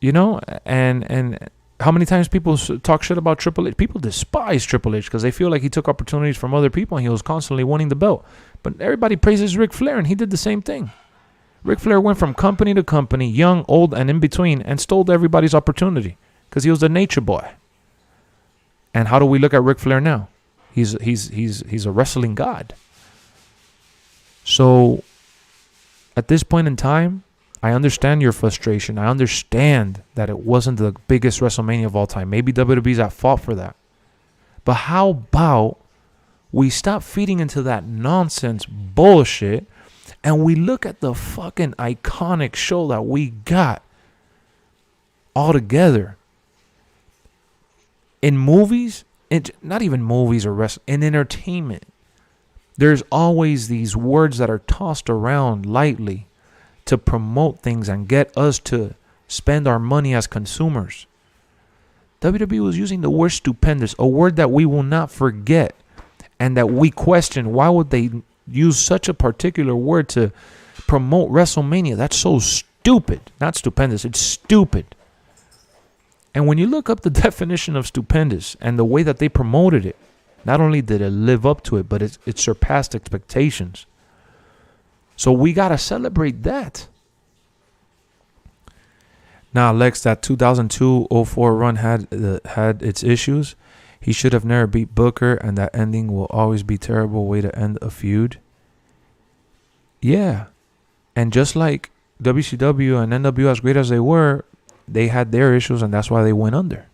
And how many times people talk shit about Triple H? People despise Triple H because they feel like he took opportunities from other people and he was constantly winning the belt. But everybody praises Ric Flair, and he did the same thing. Ric Flair went from company to company, young, old, and in between, and stole everybody's opportunity because he was a nature boy. And how do we look at Ric Flair now? He's a wrestling god. So at this point in time, I understand your frustration. I understand that it wasn't the biggest WrestleMania of all time. Maybe WWE's at fault for that. But how about we stop feeding into that nonsense bullshit and we look at the fucking iconic show that we got all together? In movies, not even movies or wrestling, in entertainment, there's always these words that are tossed around lightly to promote things and get us to spend our money as consumers. WWE was using the word stupendous, a word that we will not forget and that we question. Why would they use such a particular word to promote WrestleMania? That's so stupid. Not stupendous, it's stupid. And when you look up the definition of stupendous and the way that they promoted it, not only did it live up to it, but it surpassed expectations. So we got to celebrate that. Now, Lex, that 2002-04 run had its issues. He should have never beat Booker, and that ending will always be a terrible way to end a feud. Yeah. And just like WCW and NWO, as great as they were, they had their issues, and that's why they went under.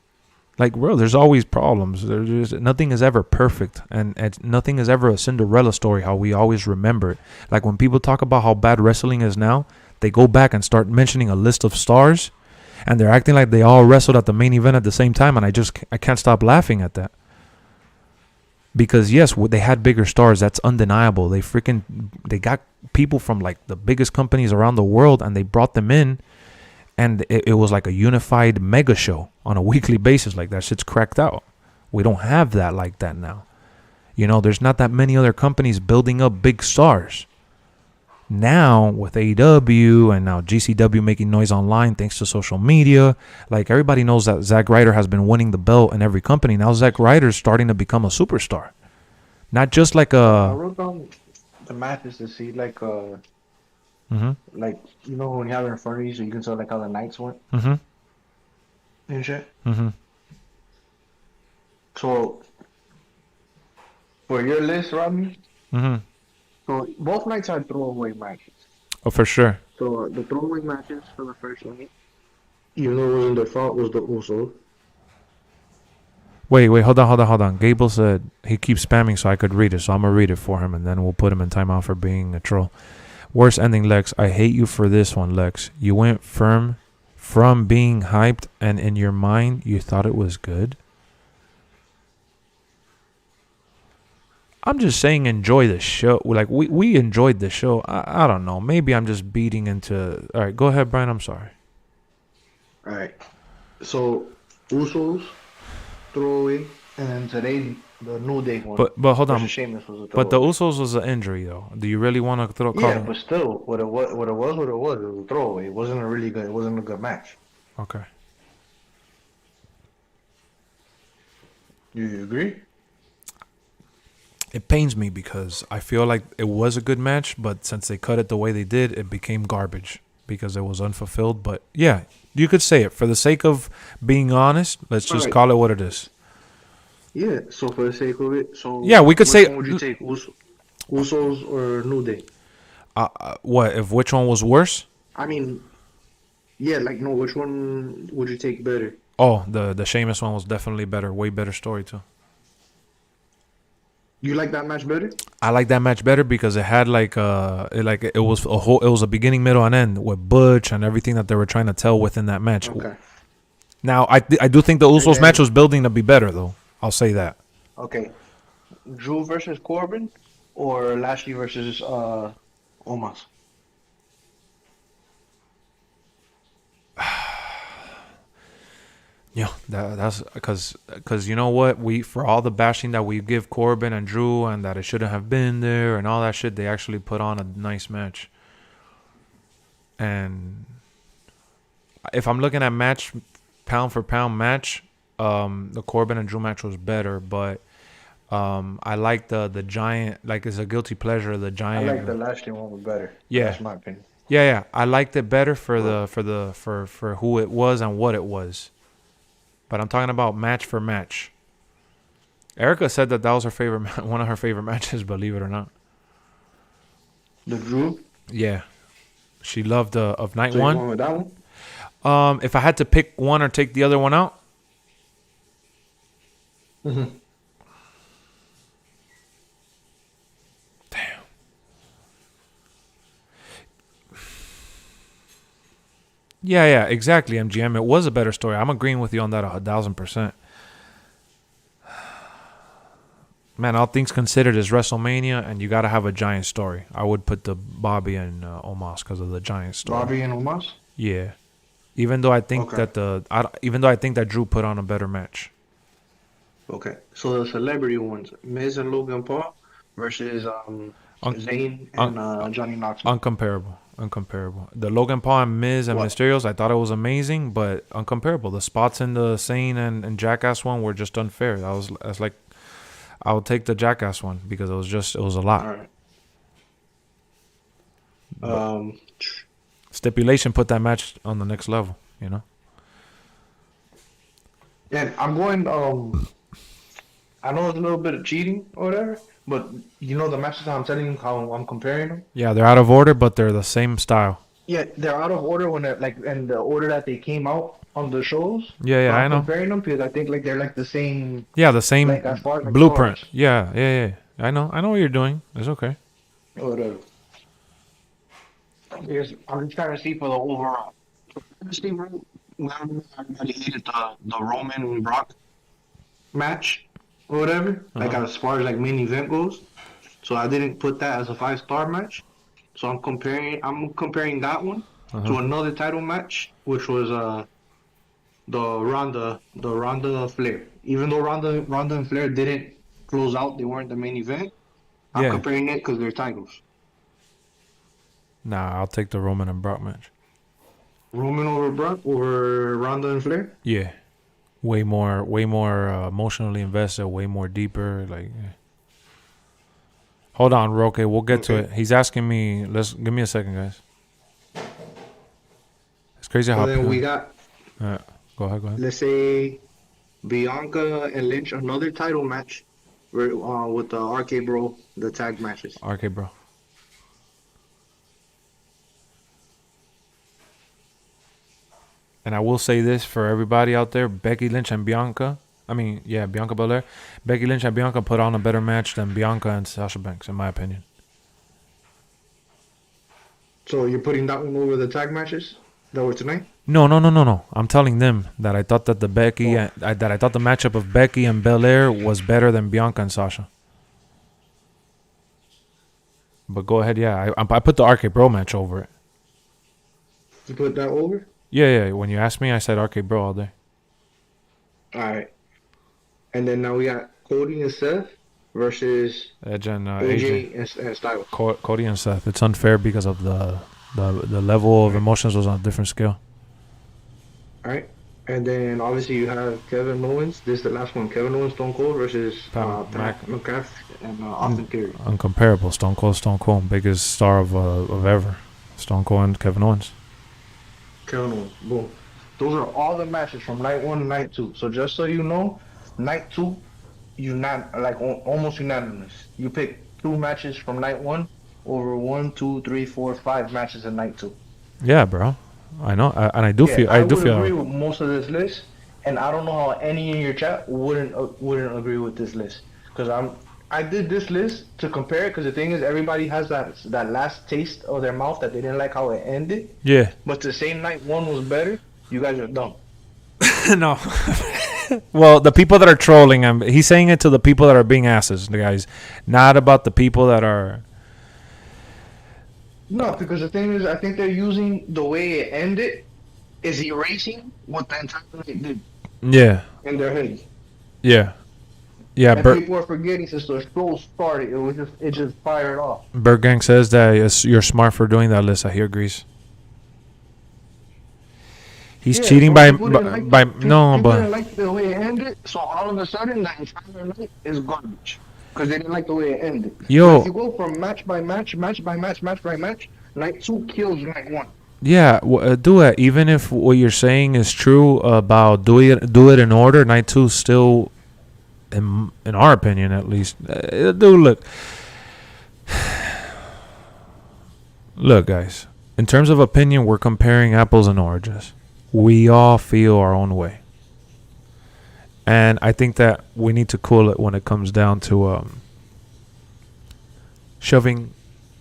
Like, bro, there's always problems. Nothing is ever perfect, and nothing is ever a Cinderella story, how we always remember it. Like, when people talk about how bad wrestling is now, they go back and start mentioning a list of stars, and they're acting like they all wrestled at the main event at the same time, and I can't stop laughing at that. Because, yes, they had bigger stars. That's undeniable. They got people from, like, the biggest companies around the world, and they brought them in. And it was like a unified mega show on a weekly basis. Like, that shit's cracked out. We don't have that like that now. There's not that many other companies building up big stars. Now, with AEW and now GCW making noise online thanks to social media, like, everybody knows that Zack Ryder has been winning the belt in every company. Now Zack Ryder's starting to become a superstar. Not just like I wrote down the matches to see, like, like, when you have it in front of you, so you can tell, like, how the nights went. And shit. So, for your list, Rodney, so both nights had throwaway matches. Oh, for sure. So, the throwaway matches for the first night, even though it wasn't their fault, was the Usos. Wait, hold on. Gable said he keeps spamming so I could read it, so I'm going to read it for him, and then we'll put him in timeout for being a troll. Worst ending, Lex. I hate you for this one, Lex. You went from being hyped and in your mind you thought it was good. I'm just saying enjoy the show. Like, we enjoyed the show. I don't know. Maybe I'm just beating into... All right, go ahead, Brian. I'm sorry. All right. So, Usos, throwaway, and then today... The New Day one. But hold on. Sheamus was but the Usos was an injury, though. Do you really want to throw? Yeah, but still, what it was. It was a throwaway. It wasn't a good match. Okay. Do you agree? It pains me because I feel like it was a good match, but since they cut it the way they did, it became garbage. because it was unfulfilled. But yeah, you could say it for the sake of being honest. Let's just Alright. call it what it is. Yeah, so for the sake of it, so Yeah, we could which say- one would you take, Usos or New Day? What if which one was worse? I mean, yeah, like no, which one would you take better? Oh, the Sheamus one was definitely better. Way better story too. You like that match better? I like that match better because it had it was a beginning, middle, and end with Butch and everything that they were trying to tell within that match. Okay. Now I do think the Usos match was building to be better though. I'll say that. Okay. Drew versus Corbin or Lashley versus Omos? Yeah, that's because you know what, for all the bashing that we give Corbin and Drew and that it shouldn't have been there and all that shit, they actually put on a nice match. And if I'm looking at match, pound for pound match, the Corbin and Drew match was better, but I like the giant, like it's a guilty pleasure. The giant. I like the Lashley one was better. Yeah, that's my opinion. Yeah. I liked it better for who it was and what it was. But I'm talking about match for match. Erica said that was her favorite, one of her favorite matches. Believe it or not. The Drew. Yeah, she loved of night So you one. going with that one? If I had to pick one or take the other one out. Mm-hmm. Yeah, exactly, MGM. It was a better story. I'm agreeing with you on that 1,000%. Man, all things considered, is WrestleMania, and you got to have a giant story. I would put the Bobby and Omos because of the giant story. Bobby and Omos? Yeah. Even though I think that Drew put on a better match. Okay. So the celebrity ones, Miz and Logan Paul versus Zayn and Johnny Knoxville. Uncomparable. The Logan Paul and Miz and Mysterios, I thought it was amazing, but uncomparable. The spots in the Zayn and Jackass one were just unfair. That's like, I would take the Jackass one because it was a lot. All right. Stipulation put that match on the next level, you know? And I'm going, I know it's a little bit of cheating or whatever, but you know the matches I'm telling you how I'm comparing them? Yeah, they're out of order, but they're the same style. Yeah, they're out of order when they're like in the order that they came out on the shows. Yeah, I know. I'm comparing them because I think like they're like the same. Yeah, the same like, as far as, like, blueprint. stars. Yeah. I know what you're doing. It's okay. Whatever. I'm just trying to see for the overall. Honestly, bro, everybody hated the Roman and Brock match or whatever. Like as far as like main event goes, so I didn't put that as a 5-star match. So I'm comparing that one to another title match, which was the Ronda Flair. Even though Ronda and Flair didn't close out, they weren't the main event. I'm comparing it because they're titles. Nah, I'll take the Roman and Brock match. Roman over Brock over Ronda and Flair? Yeah. Way more emotionally invested, way more deeper. Like, hold on, Roque. We'll get to it. He's asking me. Give me a second, guys. It's crazy how. Then we got. Go ahead. Let's say Bianca and Lynch, another title match, with the RK Bro, the tag matches. RK Bro. And I will say this for everybody out there: Becky Lynch and Bianca. Bianca Belair. Becky Lynch and Bianca put on a better match than Bianca and Sasha Banks, in my opinion. So you're putting that one over the tag matches that were tonight? No. I'm telling them that I thought that the matchup of Becky and Belair was better than Bianca and Sasha. But go ahead, yeah. I put the RK Bro match over it. You put that over? Yeah. When you asked me, I said RK Bro all day. All right. And then now we got Cody and Seth versus Edge and AJ and Styles. Cody and Seth. It's unfair because of the level of emotions was on a different scale. All right. And then obviously you have Kevin Owens. This is the last one. Kevin Owens, Stone Cold versus Pat McAfee and Austin Theory. Uncomparable. Stone Cold. Biggest star of ever. Stone Cold and Kevin Owens. Kevin Owens. Boom. Those are all the matches from night 1 to night 2. So just so you know, night 2, almost unanimous. You pick 2 matches from night 1 over 1, 2, 3, 4, 5 matches in night 2. Yeah, bro. I know, and I do feel. I would agree with most of this list, and I don't know how any in your chat wouldn't agree with this list, because I did this list to compare it, because the thing is, everybody has that last taste of their mouth that they didn't like how it ended. Yeah. But to say night 1 was better, you guys are dumb. No. Well, the people that are trolling him, he's saying it to the people that are being asses, the guys, not about the people that are. No, because the thing is, I think they're using the way it ended is erasing what the entire night did. Yeah. In their heads. Yeah. Yeah. And people are forgetting since the show started, it just fired off. Bergang says that you're smart for doing that list. He agrees. He's cheating by People didn't like the way it ended, so all of a sudden the entire night is garbage because they didn't like the way it ended. Yo, if you go from match by match, match by match, match by match, night 2 kills night 1. Yeah, do it. Even if what you're saying is true about do it in order, night 2 still, in our opinion at least, dude. Look, guys. In terms of opinion, we're comparing apples and oranges. We all feel our own way. And I think that we need to cool it when it comes down to shoving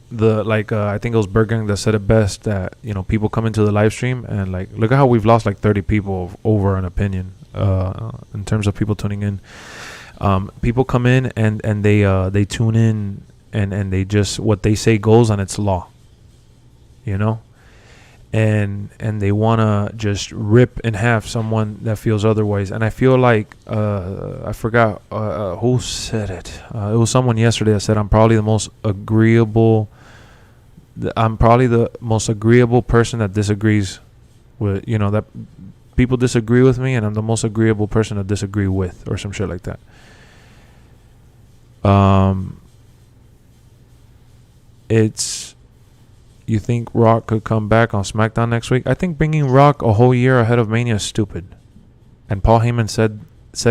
I think it was Bergang that said it best, that, people come into the live stream and look at how we've lost 30 people over an opinion in terms of people tuning in. People come in and they tune in and they just, what they say goes, and it's law. And they want to just rip in half someone that feels otherwise. And I feel like, I forgot who said it. It was someone yesterday that said, I'm probably the most agreeable person that disagrees with, that people disagree with me, and I'm the most agreeable person to disagree with, or some shit like that. You think Rock could come back on SmackDown next week? I think bringing Rock a whole year ahead of Mania is stupid. And Paul Heyman said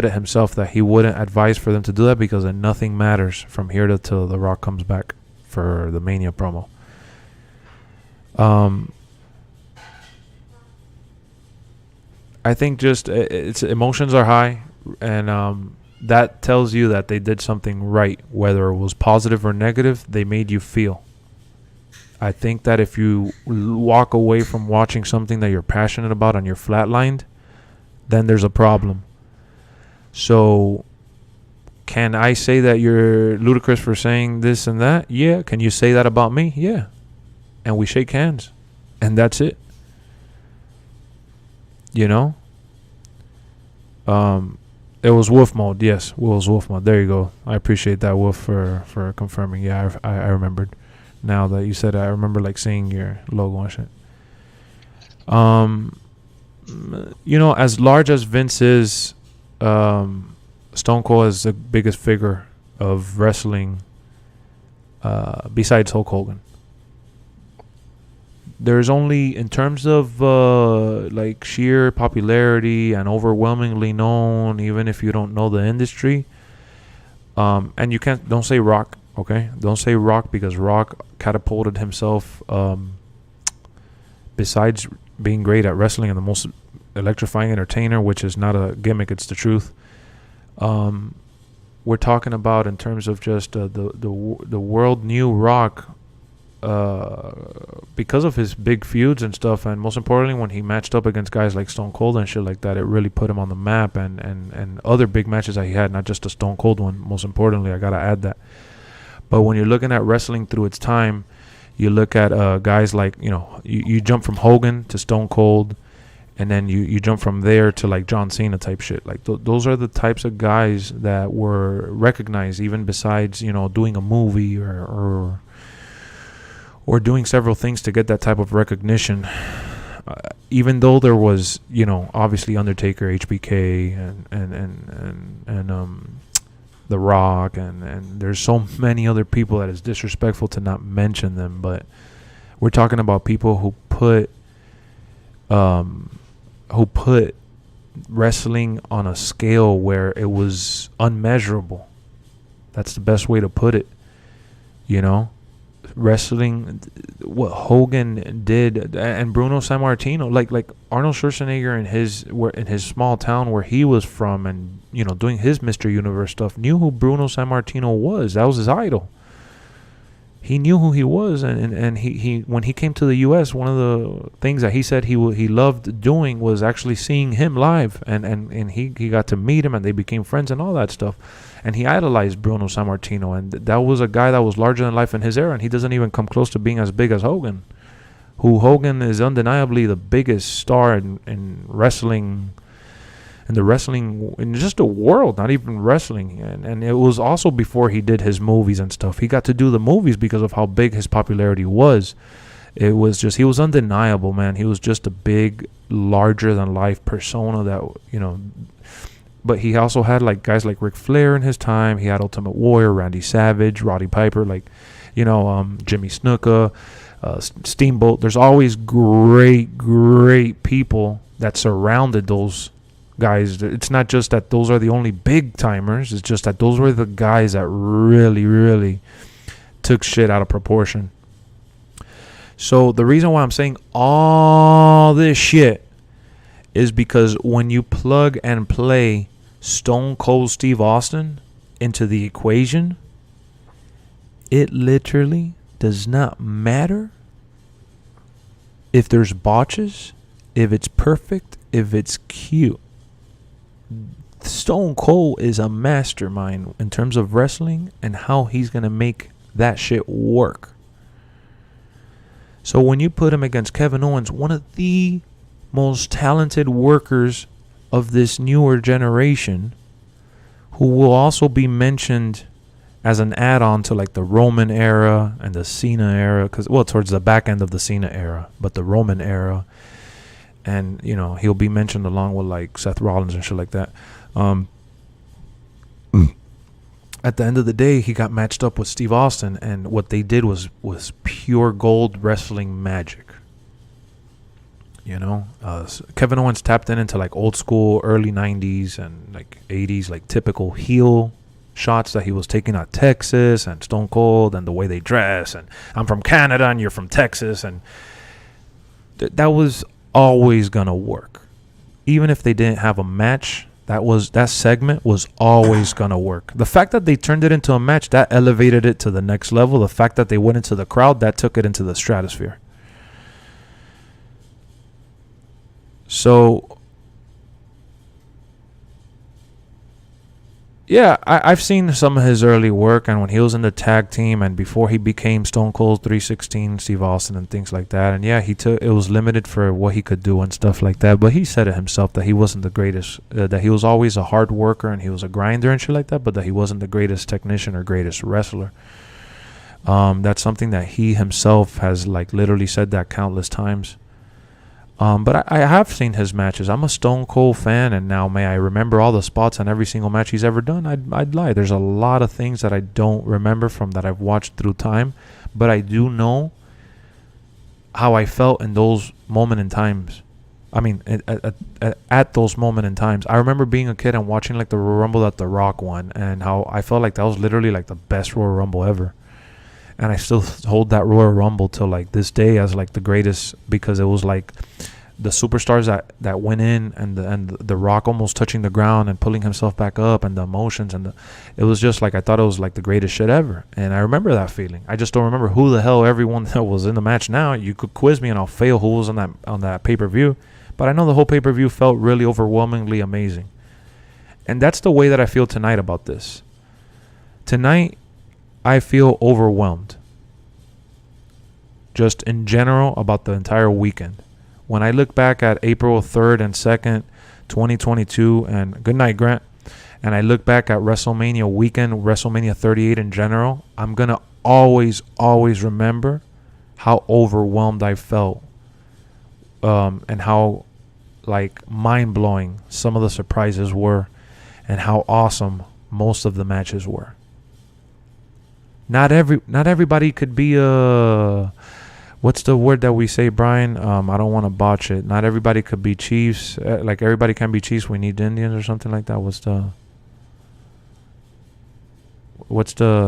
it himself that he wouldn't advise for them to do that because then nothing matters from here till The Rock comes back for the Mania promo. I think just its emotions are high, and that tells you that they did something right, whether it was positive or negative. They made you feel. I think that if you walk away from watching something that you're passionate about and you're flatlined, then there's a problem. So, can I say that you're ludicrous for saying this and that? Yeah. Can you say that about me? Yeah. And we shake hands. And that's it. It was Wolf Mode. Yes, Will's Wolf Mode. There you go. I appreciate that, Wolf, for confirming. Yeah, I remembered. Now that you said it, I remember seeing your logo and shit. As large as Vince is, Stone Cold is the biggest figure of wrestling besides Hulk Hogan. There's only, in terms of sheer popularity and overwhelmingly known, even if you don't know the industry, and don't say Rock. Okay, don't say Rock, because Rock catapulted himself, besides being great at wrestling and the most electrifying entertainer, which is not a gimmick, it's the truth. We're talking about in terms of just the world knew Rock because of his big feuds and stuff, and most importantly when he matched up against guys like Stone Cold and shit like that. It really put him on the map, and other big matches that he had, not just the Stone Cold one. Most importantly, I gotta add that. But when you're looking at wrestling through its time, you look at guys like, you jump from Hogan to Stone Cold, and then you jump from there to John Cena type shit. Those are the types of guys that were recognized, even besides, doing a movie or doing several things to get that type of recognition. Even though there was, obviously Undertaker, HBK, and The Rock, and there's so many other people that it's disrespectful to not mention them, but we're talking about people who put who put wrestling on a scale where it was unmeasurable. That's the best way to put it. You know, wrestling, what Hogan did, and Bruno Sammartino, like Arnold Schwarzenegger in his small town where he was from, and you know, doing his Mr. Universe stuff, knew who Bruno Sammartino was. That was his idol. He knew who he was, and he when he came to the U.S., one of the things that he said he loved doing was actually seeing him live, and he got to meet him, and they became friends and all that stuff. And he idolized Bruno Sammartino, and that was a guy that was larger than life in his era, and he doesn't even come close to being as big as Hogan. Hogan is undeniably the biggest star in wrestling, in just the world, not even wrestling. And it was also before he did his movies and stuff. He got to do the movies because of how big his popularity was. It was just, he was undeniable, man. He was just a big, larger than life persona that, you know. But he also had like guys like Ric Flair in his time. He had Ultimate Warrior, Randy Savage, Roddy Piper, like, you know, Jimmy Snuka, Steamboat. There's always great people that surrounded those guys. It's not just that those are the only big timers. It's just that those were the guys that really took shit out of proportion. So the reason why I'm saying all this shit is because when you plug and play Stone Cold Steve Austin into the equation, it literally does not matter if there's botches, if it's perfect, if it's cute. Stone Cold is a mastermind in terms of wrestling and how he's going to make that shit work. So when you put him against Kevin Owens, one of the most talented workers of this newer generation, who will also be mentioned as an add-on to like the Roman era and the Cena era, towards the back end of the Cena era, but the Roman era, and you know, he'll be mentioned along with like Seth Rollins and shit like that. At the end of the day, he got matched up with Steve Austin, and what they did was pure gold wrestling magic. You know, Kevin Owens tapped into like old school, early 90s and like 80s, like typical heel shots that he was taking at Texas and Stone Cold, and the way they dress, and I'm from Canada and you're from Texas, and that was always gonna work. Even if they didn't have a match, that segment was always gonna work. The fact that they turned it into a match, that elevated it to the next level. The fact that they went into the crowd, that took it into the stratosphere. So, yeah, I've seen some of his early work, and when he was in the tag team and before he became Stone Cold 316, Steve Austin and things like that. And yeah, it was limited for what he could do and stuff like that. But he said it himself that he wasn't the greatest, that he was always a hard worker and he was a grinder and shit like that, but that he wasn't the greatest technician or greatest wrestler. That's something that he himself has like literally said that countless times. But I have seen his matches. I'm a Stone Cold fan, and now may I remember all the spots on every single match he's ever done? I'd lie. There's a lot of things that I don't remember from that I've watched through time, but I do know how I felt in those moment in times. I mean, at those moment in times. I remember being a kid and watching like the Royal Rumble that The Rock won, and how I felt like that was literally like the best Royal Rumble ever. And I still hold that Royal Rumble till like this day as like the greatest, because it was like the superstars that went in, and the Rock almost touching the ground and pulling himself back up, and the emotions, and it was just like, I thought it was like the greatest shit ever. And I remember that feeling. I just don't remember who the hell everyone that was in the match. Now you could quiz me and I'll fail who was on that pay-per-view, but I know the whole pay-per-view felt really overwhelmingly amazing. And that's the way that I feel tonight about this. Tonight I feel overwhelmed, just in general, about the entire weekend. When I look back at April 3rd and 2nd, 2022, and good night, Grant, and I look back at WrestleMania weekend, WrestleMania 38 in general, I'm going to always remember how overwhelmed I felt, and how like mind-blowing some of the surprises were, and how awesome most of the matches were. Not everybody could be a what's the word that we say, Brian? I don't want to botch it. Not everybody could be chiefs. Like everybody can be chiefs. We need Indians or something like that. What's the?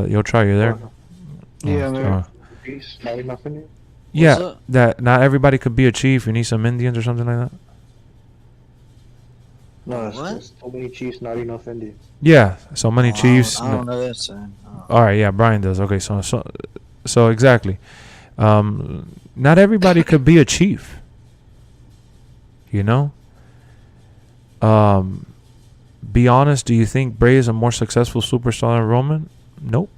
You'll try. You're there. Yeah, man. Peace. Not enough in it. Yeah, that not everybody could be a chief. You need some Indians or something like that. No, it's just so many chiefs, not enough Indians. Yeah, so many chiefs. I don't know that saying. All right, yeah, Brian does. Okay, so exactly. Not everybody could be a chief. You know. Be honest. Do you think Bray is a more successful superstar than Roman? Nope.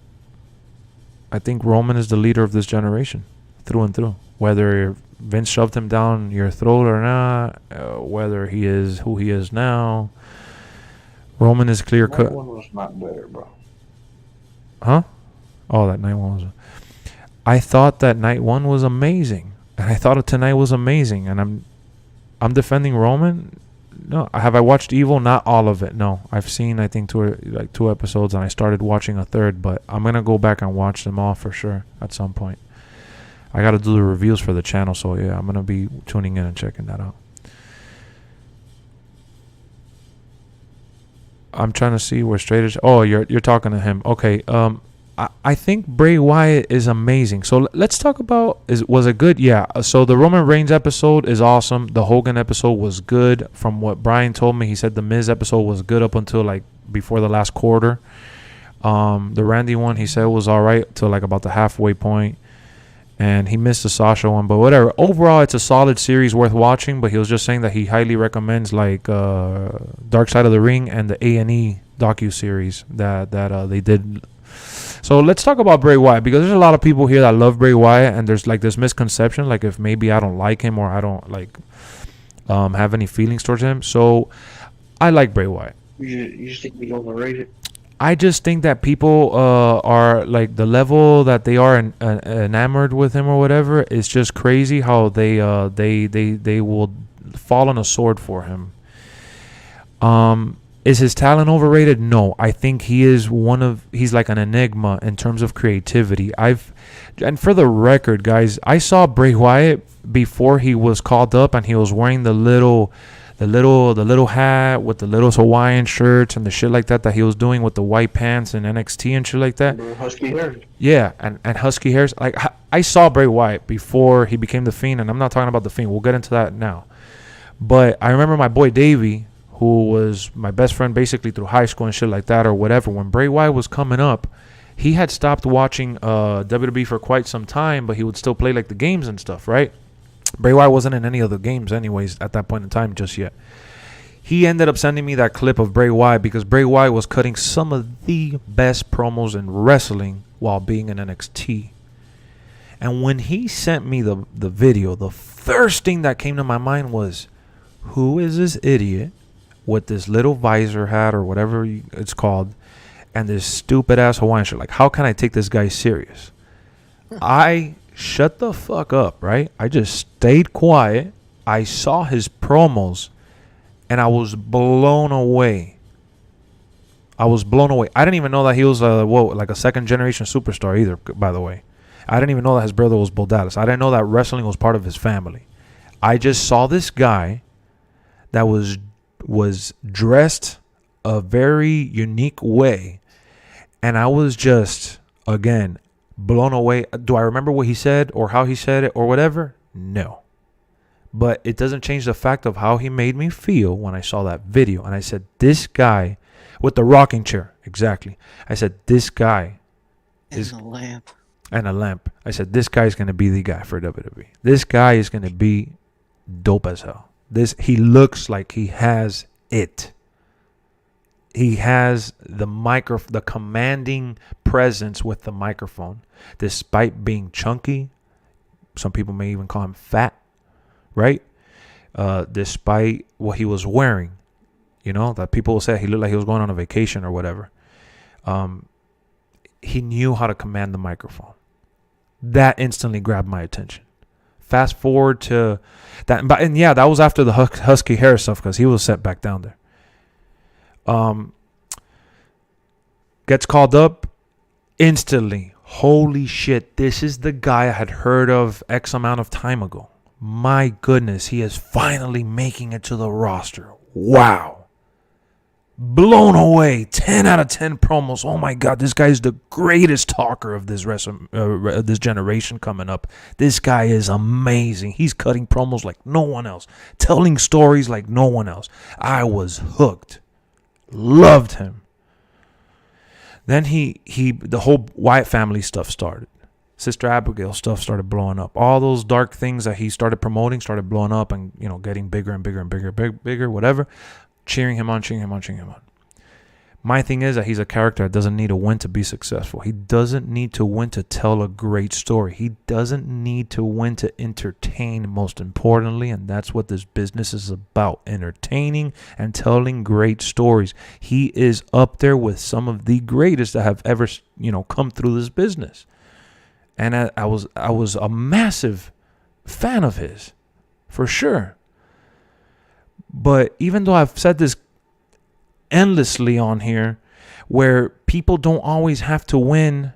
I think Roman is the leader of this generation, through and through. Whether Vince shoved him down your throat or not, whether he is who he is now, Roman is clear cut. That one was not better, bro. Huh? Oh, that night one was. I thought that night one was amazing, and I thought tonight was amazing, and I'm defending Roman. No, have I watched Evil? Not all of it. No, I've seen I think two episodes, and I started watching a third, but I'm gonna go back and watch them all for sure at some point. I got to do the reviews for the channel, so yeah, I'm going to be tuning in and checking that out. I'm trying to see where Straight is. Oh, you're talking to him. Okay. I think Bray Wyatt is amazing. So let's talk about, was it good? Yeah. So the Roman Reigns episode is awesome. The Hogan episode was good. From what Brian told me, he said the Miz episode was good up until like before the last quarter. The Randy one, he said was all right till like about the halfway point. And he missed the Sasha one, but whatever. Overall, it's a solid series worth watching. But he was just saying that he highly recommends like Dark Side of the Ring and the A&E docu-series that they did. So let's talk about Bray Wyatt, because there's a lot of people here that love Bray Wyatt, and there's like this misconception, like if maybe I don't like him or I don't like have any feelings towards him. So I like Bray Wyatt. You just think he's overrated? I just think that people are like the level that they are enamored with him or whatever. It's just crazy how they will fall on a sword for him. Is his talent overrated? No, I think he's like an enigma in terms of creativity. And for the record, guys, I saw Bray Wyatt before he was called up, and he was wearing the little hat with the little Hawaiian shirts and the shit like that he was doing with the white pants and NXT and shit like that. Husky hair. Yeah, and husky hairs. Like I saw Bray Wyatt before he became the Fiend, and I'm not talking about the Fiend. We'll get into that now. But I remember my boy Davey, who was my best friend basically through high school and shit like that or whatever. When Bray Wyatt was coming up, he had stopped watching WWE for quite some time, but he would still play like the games and stuff, right? Bray Wyatt wasn't in any of the games anyways at that point in time just yet. He ended up sending me that clip of Bray Wyatt because Bray Wyatt was cutting some of the best promos in wrestling while being in NXT. And when he sent me the video, the first thing that came to my mind was, who is this idiot with this little visor hat or whatever it's called and this stupid ass Hawaiian shirt? Like, how can I take this guy serious? I shut the fuck up, right? I just stayed quiet. I saw his promos, and I was blown away. I didn't even know that he was like a second generation superstar either, by the way. I didn't even know that his brother was Bo Dallas. I didn't know that wrestling was part of his family. I just saw this guy that was dressed a very unique way, and I was just, again, blown away. Do I remember what he said or how he said it or whatever? No. But it doesn't change the fact of how he made me feel when I saw that video. And I said, this guy with the rocking chair. Exactly. I said, this guy is a lamp. And a lamp. I said, this guy is going to be the guy for WWE. This guy is going to be dope as hell. He looks like he has it. He has the commanding presence with the microphone, despite being chunky. Some people may even call him fat, right? Despite what he was wearing, that people will say he looked like he was going on a vacation or whatever. He knew how to command the microphone. That instantly grabbed my attention. Fast forward to that, and yeah, that was after the husky hair stuff because he was set back down there. Gets called up instantly. holy shit, this is the guy I had heard of X amount of time ago. My goodness, he is finally making it to the roster. Wow. Blown away. 10 out of 10 promos. Oh my God, this guy is the greatest talker of this this generation coming up. This guy is amazing. He's cutting promos like no one else, telling stories like no one else. I was hooked. Loved him. Then the whole Wyatt family stuff started. Sister Abigail stuff started blowing up. All those dark things that he started promoting started blowing up and, you know, getting bigger and bigger and bigger, whatever. Cheering him on. My thing is that he's a character that doesn't need to win to be successful. He doesn't need to win to tell a great story. He doesn't need to win to entertain, most importantly, and that's what this business is about, entertaining and telling great stories. He is up there with some of the greatest that have ever, you know, come through this business. And I was a massive fan of his, for sure. But even though I've said this endlessly on here, where people don't always have to win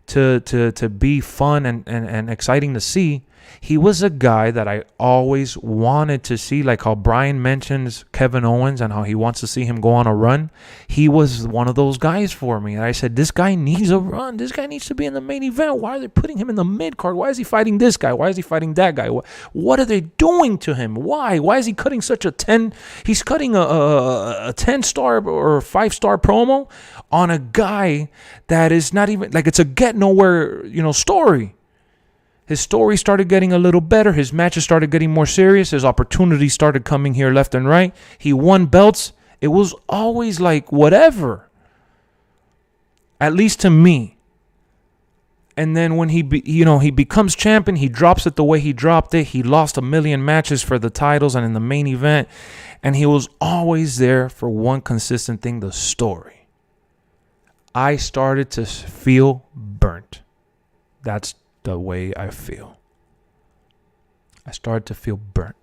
to be fun and exciting to see, he was a guy that I always wanted to see, like how Brian mentions Kevin Owens and how he wants to see him go on a run. He was one of those guys for me. And I said, this guy needs a run. This guy needs to be in the main event. Why are they putting him in the mid card? Why is he fighting this guy? Why is he fighting that guy? What are they doing to him? Why? Why is he cutting such a 10? He's cutting a 10-star or 5-star promo on a guy that is not even, like, it's a get nowhere, you know, story. His story started getting a little better. His matches started getting more serious. His opportunities started coming here left and right. He won belts. It was always like whatever. At least to me. And then when he becomes champion, he drops it the way he dropped it. He lost 1 million matches for the titles and in the main event. And he was always there for one consistent thing, the story. I started to feel burnt. That's the way I feel. I started to feel burnt.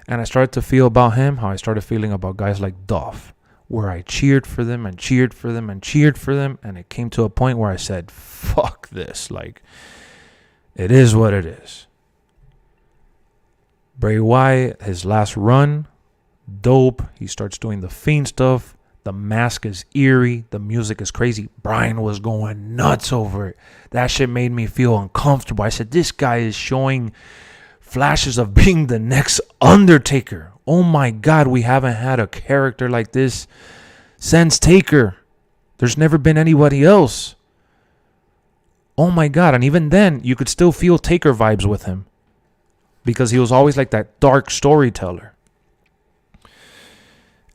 And I started to feel about him how I started feeling about guys like Dolph, where I cheered for them and cheered for them and cheered for them. And it came to a point where I said, fuck this. Like, it is what it is. Bray Wyatt, his last run, dope. He starts doing the Fiend stuff. The mask is eerie. The music is crazy. Brian was going nuts over it. That shit made me feel uncomfortable. I said, this guy is showing flashes of being the next Undertaker. Oh my God, we haven't had a character like this since Taker. There's never been anybody else. Oh my God. And even then, you could still feel Taker vibes with him, because he was always like that dark storyteller.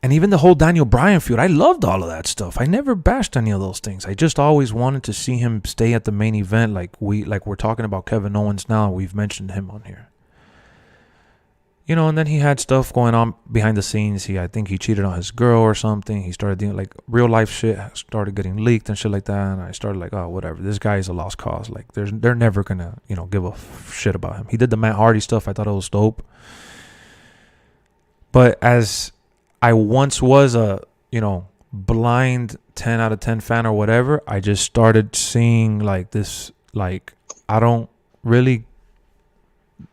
And even the whole Daniel Bryan feud, I loved all of that stuff. I never bashed any of those things. I just always wanted to see him stay at the main event, like we're talking about Kevin Owens now. We've mentioned him on here. You know, and then he had stuff going on behind the scenes. I think he cheated on his girl or something. He started doing like real life shit, started getting leaked and shit like that. And I started like, oh, whatever. This guy is a lost cause. Like, they're never gonna, you know, give a shit about him. He did the Matt Hardy stuff. I thought it was dope. But as I once was a, you know, blind 10 out of 10 fan or whatever, I just started seeing like this, like, I don't really,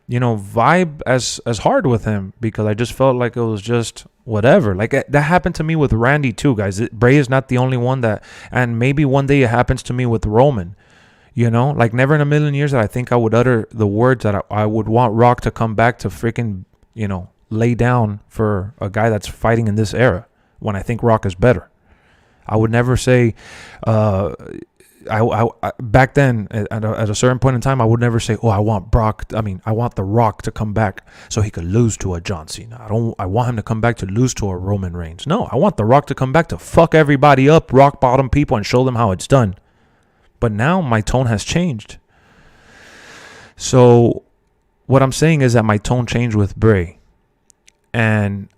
you know, vibe as hard with him, because I just felt like it was just whatever. Like, that happened to me with Randy too, guys. Bray is not the only one that, and maybe one day it happens to me with Roman. You know, like, never in a million years that I think I would utter the words that I would want Rock to come back to freaking, you know, lay down for a guy that's fighting in this era, when I think Rock is better. I would never say, I back then at a certain point in time, I would never say, oh, I want The Rock to come back so he could lose to a John Cena. I want him to come back to lose to a Roman Reigns. No, I want The Rock to come back to fuck everybody up, rock bottom people, and show them how it's done. But now my tone has changed. So what I'm saying is that my tone changed with Bray. And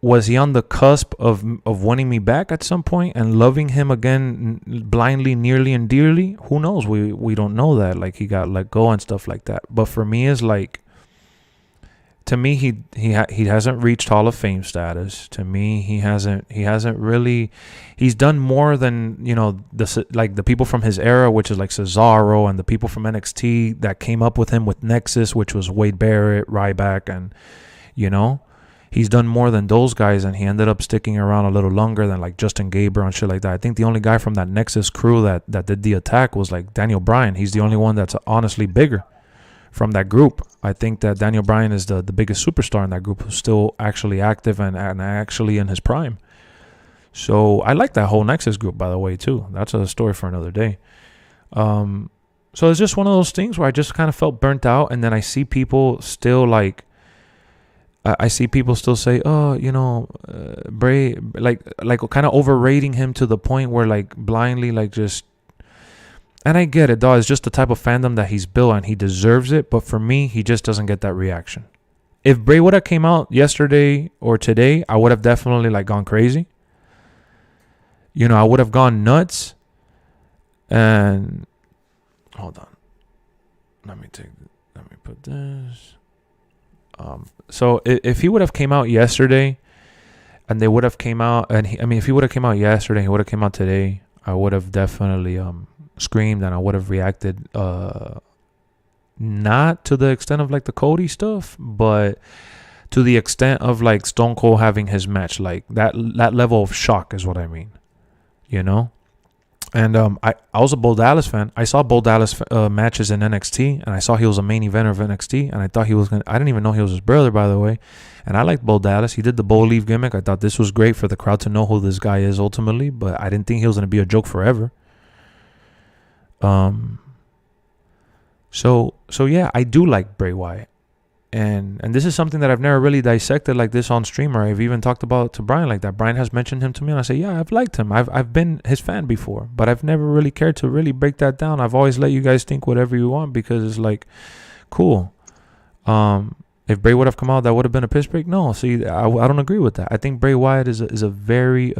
was he on the cusp of wanting me back at some point and loving him again blindly, nearly, and dearly? Who knows? We don't know that. Like, he got let go and stuff like that. But for me, it's like, to me, he hasn't reached Hall of Fame status. To me, he hasn't really. He's done more than, you know, the people from his era, which is like Cesaro, and the people from NXT that came up with him with Nexus, which was Wade Barrett, Ryback, and, you know, he's done more than those guys, and he ended up sticking around a little longer than like Justin Gabriel and shit like that. I think the only guy from that Nexus crew that did the attack was like Daniel Bryan. He's the only one that's honestly bigger from that group. I think that Daniel Bryan is the biggest superstar in that group, who's still actually active and actually in his prime. So I like that whole Nexus group, by the way, too. That's a story for another day. So it's just one of those things where I just kind of felt burnt out, and then I see people still like, I see people still say, oh, you know, Bray, like kind of overrating him to the point where like blindly like just. And I get it, dog. It's just the type of fandom that he's built, and he deserves it. But for me, he just doesn't get that reaction. If Bray would have came out yesterday or today, I would have definitely like gone crazy. You know, I would have gone nuts. And hold on, let me put this. So if he would have came out yesterday, and they would have came out, and if he would have came out yesterday, he would have came out today, I would have definitely screamed, and I would have reacted, not to the extent of like the Cody stuff, but to the extent of like Stone Cold having his match. Like that level of shock is what I mean, you know. And I was a Bo Dallas fan. I saw Bo Dallas matches in NXT, and I saw he was a main eventer of NXT, and I thought he was gonna. I didn't even know he was his brother, by the way. And I liked Bo Dallas. He did the Bo Leave gimmick. I thought this was great for the crowd to know who this guy is ultimately, but I didn't think he was gonna be a joke forever. So yeah, I do like Bray Wyatt, and this is something that I've never really dissected like this on stream, or I've even talked about to Brian like that. Brian has mentioned him to me, and I say, yeah, I've liked him. I've been his fan before, but I've never really cared to really break that down. I've always let you guys think whatever you want, because it's like, cool. If Bray would have come out, that would have been a piss break. No, see, I don't agree with that. I think Bray Wyatt is a very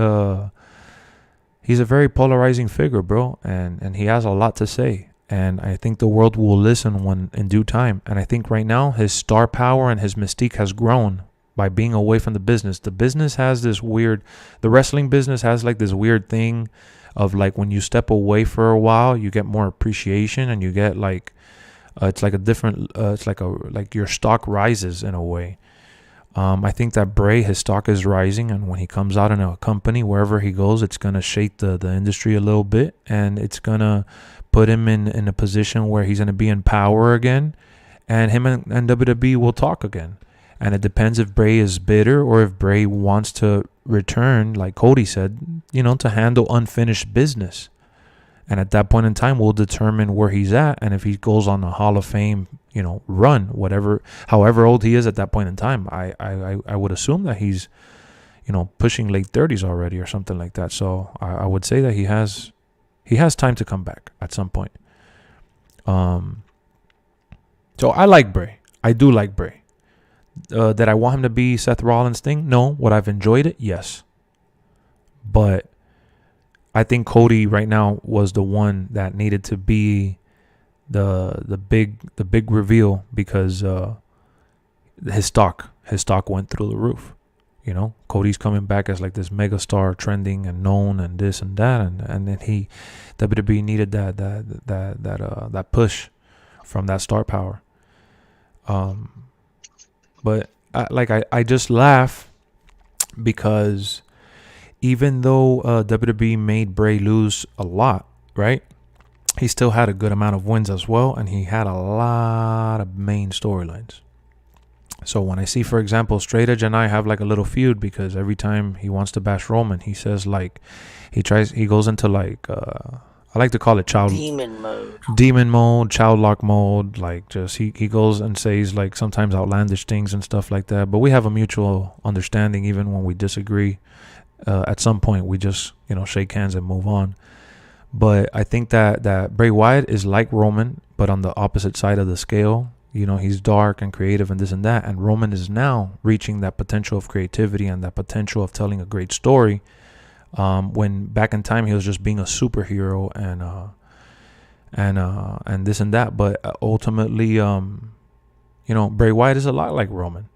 he's a very polarizing figure, bro, and he has a lot to say. And I think the world will listen when in due time. And I think right now his star power and his mystique has grown by being away from the business. The business has this weird, the wrestling business has like this weird thing of like when you step away for a while, you get more appreciation, and you get like, it's like a different, it's like your stock rises in a way. I think that Bray, his stock is rising, and when he comes out in a company, wherever he goes, it's going to shake the industry a little bit, and it's going to put him in a position where he's going to be in power again, and him and WWE will talk again. And it depends if Bray is bitter or if Bray wants to return, like Cody said, you know, to handle unfinished business. And at that point in time, we'll determine where he's at, and if he goes on a Hall of Fame, you know, run, however old he is at that point in time. I would assume that he's, you know, pushing late 30s already or something like that. So I would say that he has time to come back at some point. So I like Bray. I do like Bray. Did I want him to be Seth Rollins' thing? No. Would I've enjoyed it? Yes. But I think Cody right now was the one that needed to be the big reveal, because his stock went through the roof. You know, Cody's coming back as like this megastar, trending and known and this and that, and then WWE needed that push from that star power. But I just laugh because even though WWE made Bray lose a lot, right? He still had a good amount of wins as well, and he had a lot of main storylines. So when I see, for example, Straight Edge and I have like a little feud, because every time he wants to bash Roman, he says like, he goes into like, I like to call it demon mode, child lock mode. Like just, he goes and says like sometimes outlandish things and stuff like that. But we have a mutual understanding, even when we disagree. At some point we just, you know, shake hands and move on. But I think that Bray Wyatt is like Roman, but on the opposite side of the scale. You know, he's dark and creative and this and that. And Roman is now reaching that potential of creativity and that potential of telling a great story. When back in time he was just being a superhero and this and that. But ultimately, you know, Bray Wyatt is a lot like Roman.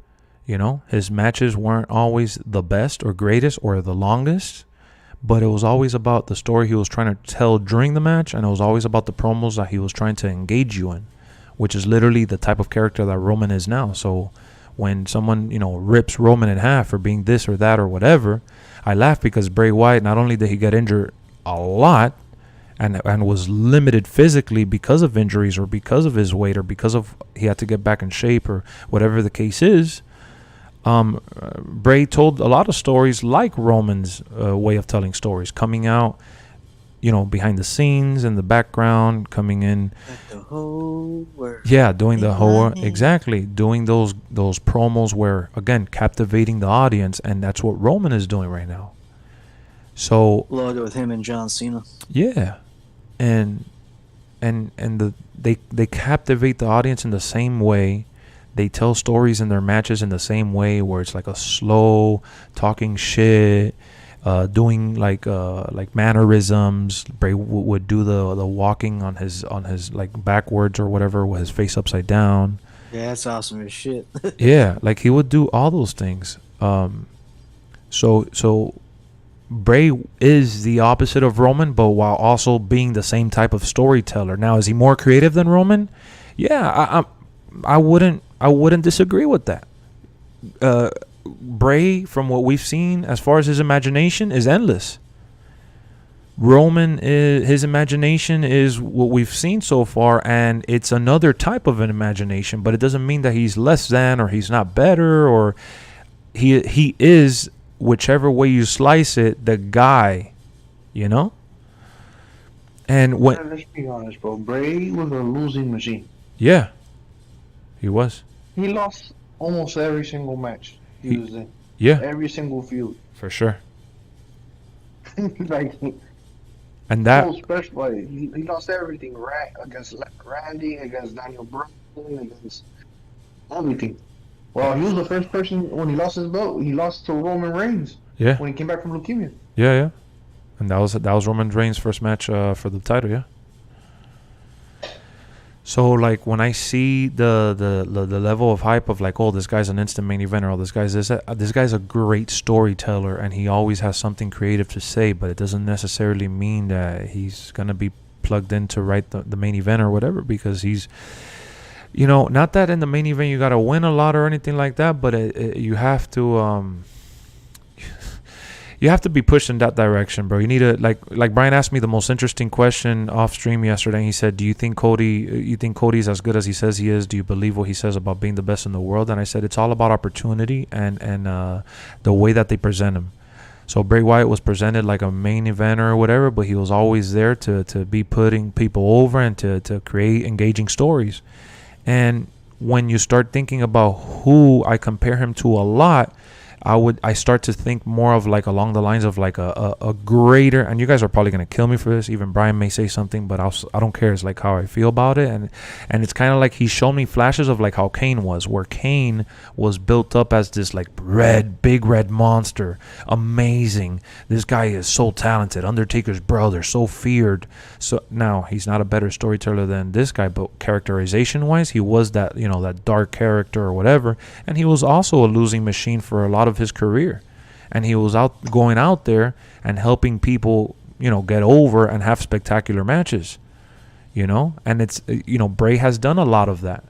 You know, his matches weren't always the best or greatest or the longest, but it was always about the story he was trying to tell during the match, and it was always about the promos that he was trying to engage you in, which is literally the type of character that Roman is now. So when someone, you know, rips Roman in half for being this or that or whatever, I laugh because Bray Wyatt, not only did he get injured a lot and was limited physically because of injuries or because of his weight or because of he had to get back in shape or whatever the case is, Bray told a lot of stories like Roman's way of telling stories, coming out, you know, behind the scenes in the background, coming in, Like the whole world. yeah, doing the whole, exactly, doing those promos where, again, captivating the audience, and that's what Roman is doing right now. So Logo with him and John Cena. yeah, and they captivate the audience in the same way. They tell stories in their matches in the same way, where it's like a slow talking shit, doing like mannerisms. Bray would do the walking on his like backwards or whatever with his face upside down. Yeah, that's awesome as shit. Yeah, like he would do all those things. So Bray is the opposite of Roman, but while also being the same type of storyteller. Now, is he more creative than Roman? Yeah, I wouldn't disagree with that. Bray, from what we've seen, as far as his imagination, is endless. Roman, his imagination is what we've seen so far, and it's another type of an imagination, but it doesn't mean that he's less than or he's not better, or he is, whichever way you slice it, the guy, you know? And when, Let's be honest, bro. Bray was a losing machine. yeah, he was. He lost almost every single match he was in. Yeah, Every single feud. for sure. Like, And that, so special. Like, he lost everything. Against Randy, against Daniel Bryan, against everything. Well, he was the first person, when he lost his belt, he lost to Roman Reigns. yeah, When he came back from leukemia. yeah. And that was Roman Reigns' first match for the title, yeah. So like when I see the level of hype of like, oh, this guy's an instant main eventer, or this guy's a great storyteller, and he always has something creative to say, but it doesn't necessarily mean that he's gonna be plugged in to write the main event or whatever, because he's, you know, not that in the main event you gotta win a lot or anything like that, but you have to you have to be pushed in that direction, bro. You need to, like Brian asked me the most interesting question off stream yesterday. And he said, "Do you think Cody's as good as he says he is? Do you believe what he says about being the best in the world?" And I said, it's all about opportunity and the way that they present him. So Bray Wyatt was presented like a main eventer or whatever, but he was always there to be putting people over and to create engaging stories. And when you start thinking about who I compare him to a lot, I start to think more of like along the lines of like a greater, and you guys are probably going to kill me for this, even Brian may say something, but I don't care. It's like how I feel about it. And it's kind of like he showed me flashes of like how Kane was, where Kane was built up as this like big red monster, amazing, this guy is so talented, Undertaker's brother, so feared. So now he's not a better storyteller than this guy, but characterization wise, he was that, you know, that dark character or whatever. And he was also a losing machine for a lot of his career, and he was going out there and helping people, you know, get over and have spectacular matches, you know. And it's, you know, Bray has done a lot of that.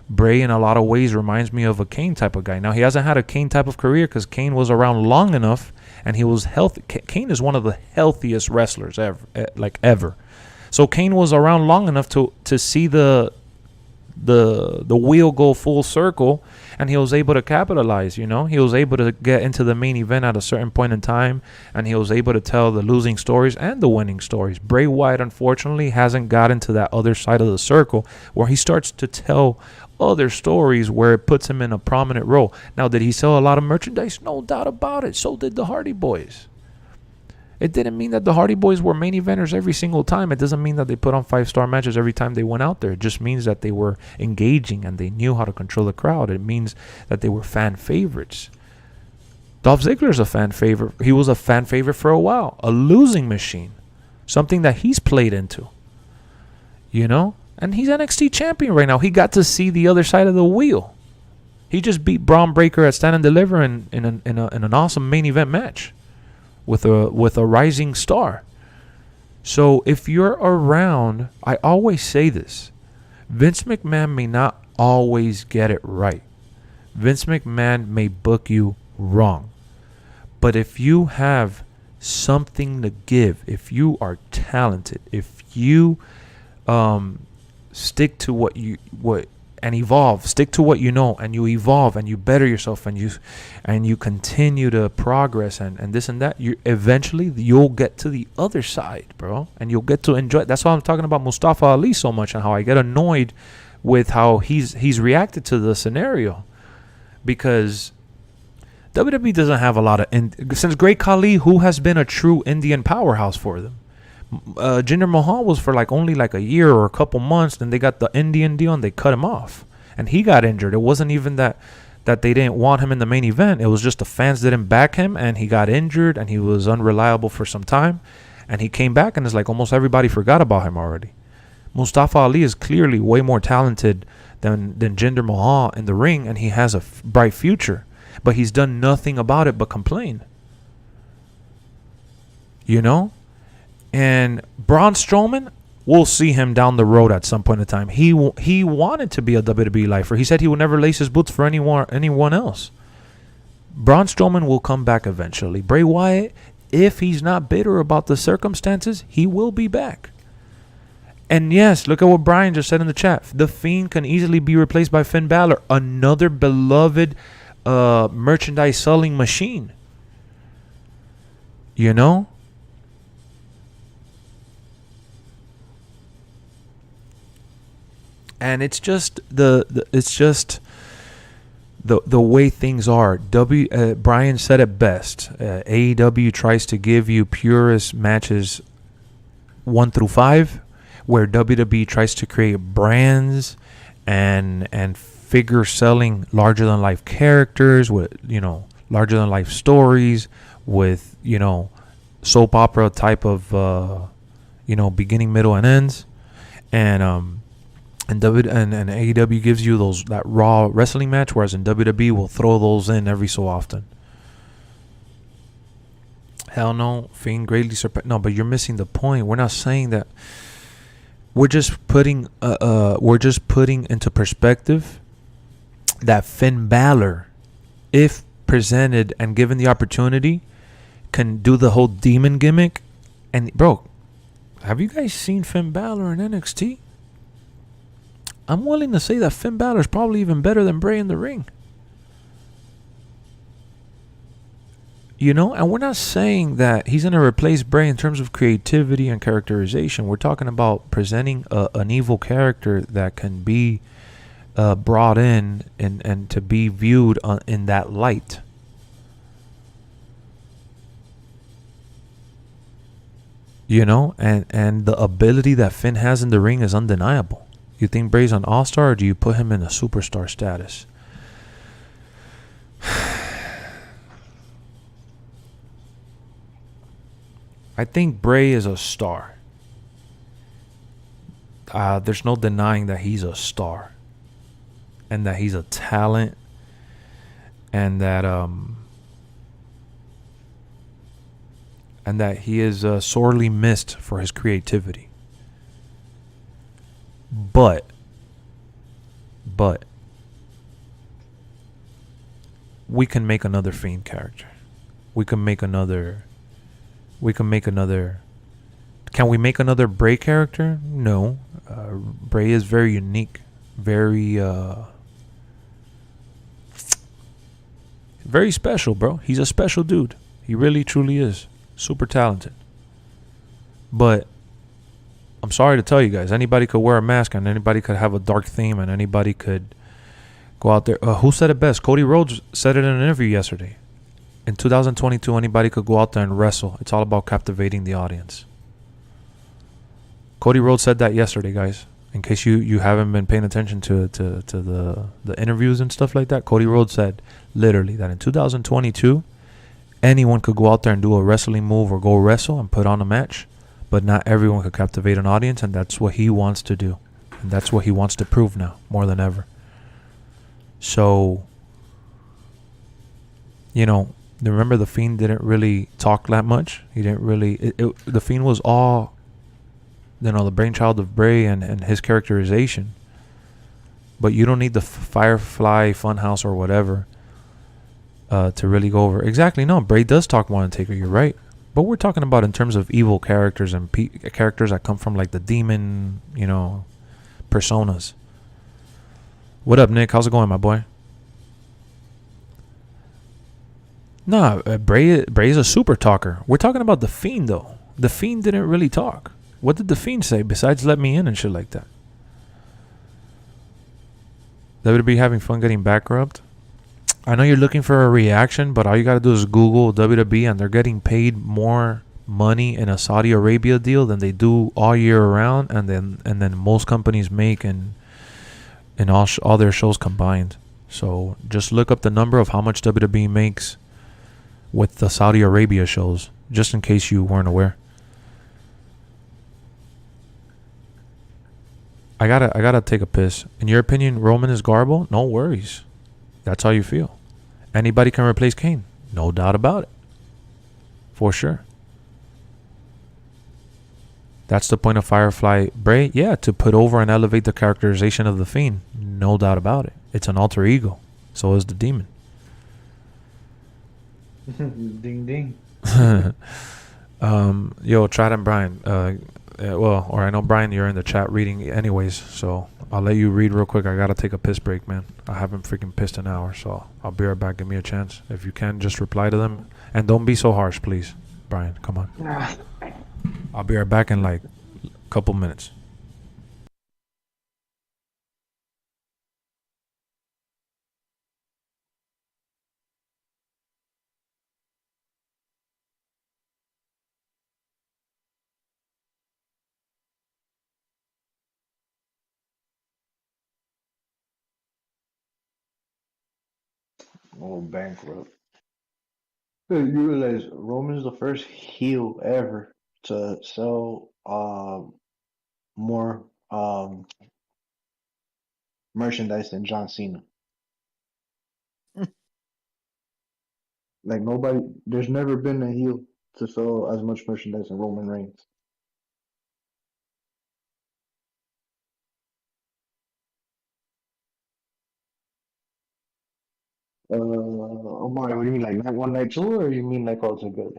Bray in a lot of ways reminds me of a Kane type of guy. Now he hasn't had a Kane type of career because Kane was around long enough and he was healthy. Kane is one of the healthiest wrestlers ever. So Kane was around long enough to see the wheel go full circle, and he was able to capitalize, you know. He was able to get into the main event at a certain point in time, and he was able to tell the losing stories and the winning stories. Bray Wyatt, unfortunately, hasn't gotten to that other side of the circle where he starts to tell other stories where it puts him in a prominent role. Now, did he sell a lot of merchandise? No doubt about it. So did the Hardy Boys. It didn't mean that the Hardy Boys were main eventers every single time. It doesn't mean that they put on 5-star matches every time they went out there. It just means that they were engaging and they knew how to control the crowd. It means that they were fan favorites. Dolph Ziggler's a fan favorite. He was a fan favorite for a while. A losing machine. Something that he's played into. You know? And he's NXT champion right now. He got to see the other side of the wheel. He just beat Braun Breaker at Stand and Deliver in an awesome main event match with a rising star. So if you're around, I always say this: Vince McMahon may not always get it right. Vince McMahon may book you wrong. But if you have something to give, if you are talented, if you stick to what and evolve, stick to what you know, and you evolve and you better yourself, and you continue to progress and this and that, you'll get to the other side, bro, and you'll get to enjoy it. That's why I'm talking about Mustafa Ali so much, and how I get annoyed with how he's reacted to the scenario, because WWE doesn't have a lot of since Great Khali, who has been a true Indian powerhouse for them. Jinder Mahal was for only a year or a couple months, then they got the Indian deal and they cut him off, and he got injured. It wasn't even that they didn't want him in the main event. It was just the fans didn't back him, and he got injured and he was unreliable for some time, and he came back, and it's like almost everybody forgot about him already. Mustafa Ali is clearly way more talented than Jinder Mahal in the ring, and he has a bright future, but he's done nothing about it but complain. You know? And Braun Strowman, we'll see him down the road at some point in time. He wanted to be a WWE lifer. He said he would never lace his boots for anyone else. Braun Strowman will come back eventually. Bray Wyatt, if he's not bitter about the circumstances, he will be back. And yes, look at what Brian just said in the chat. The Fiend can easily be replaced by Finn Balor, another beloved merchandise selling machine. You know? And it's just the way things are. Brian said it best. AEW tries to give you purist matches 1 through 5, where WWE tries to create brands and figure selling larger than life characters with larger than life stories with soap opera type of beginning, middle, and ends, and AEW gives you that raw wrestling match, whereas in WWE we'll throw those in every so often. Hell no, Fiend greatly surpassed. No, but you're missing the point. We're not saying that. We're just putting into perspective that Finn Balor, if presented and given the opportunity, can do the whole demon gimmick. And bro, have you guys seen Finn Balor in NXT? I'm willing to say that Finn Balor is probably even better than Bray in the ring. And we're not saying that he's going to replace Bray in terms of creativity and characterization. We're talking about presenting an evil character that can be brought in and to be viewed in that light. And the ability that Finn has in the ring is undeniable. You think Bray's an all-star, or do you put him in a superstar status? I think Bray is a star. There's no denying that he's a star, and that he's a talent, and that he is sorely missed for his creativity. But we can make another Fiend character. Can we make another Bray character? No. Bray is very unique, very special, bro. He's a special dude. He really truly is. Super talented. But I'm sorry to tell you guys, anybody could wear a mask, and anybody could have a dark theme, and anybody could go out there. Who said it best? Cody Rhodes said it in an interview yesterday. In 2022, anybody could go out there and wrestle. It's all about captivating the audience. Cody Rhodes said that yesterday, guys. In case you haven't been paying attention to the interviews and stuff like that, Cody Rhodes said literally that in 2022, anyone could go out there and do a wrestling move or go wrestle and put on a match. But not everyone could captivate an audience, and that's what he wants to do. And that's what he wants to prove now, more than ever. So you know, remember the Fiend didn't really talk that much. He didn't really. The Fiend was all, you know, the brainchild of Bray and his characterization. But you don't need the Firefly Funhouse or whatever to really go over. Exactly, no. Bray does talk more than Taker. You're right. But we're talking about in terms of evil characters and characters that come from like the demon, you know, personas. What up, Nick? How's it going, my boy? Nah, Bray is a super talker. We're talking about the Fiend though. The Fiend didn't really talk. What did the Fiend say besides "let me in" and shit like that? WWE having fun getting back rubbed. I know you're looking for a reaction, but all you gotta do is Google WWE, and they're getting paid more money in a Saudi Arabia deal than they do all year around, and then most companies make in all their shows combined. So just look up the number of how much WWE makes with the Saudi Arabia shows, just in case you weren't aware. I gotta take a piss. In your opinion, Roman is garble? No worries. That's how you feel. Anybody can replace Kane. No doubt about it. For sure. That's the point of Firefly Bray. Yeah, to put over and elevate the characterization of the Fiend. No doubt about it. It's an alter ego. So is the demon. Ding ding. Yo, Chad and Brian. Or I know Brian, you're in the chat reading anyways, so I'll let you read real quick. I gotta take a piss break, man. I haven't freaking pissed an hour, so I'll be right back. Give me a chance. If you can, just reply to them. And don't be so harsh, please. Brian, come on. I'll be right back in like a couple minutes. Oh, bankrupt. Dude, you realize Roman's the first heel ever to sell more merchandise than John Cena. Like nobody, there's never been a heel to sell as much merchandise as Roman Reigns. Omar, what do you mean, like night one, night two, or you mean like altogether?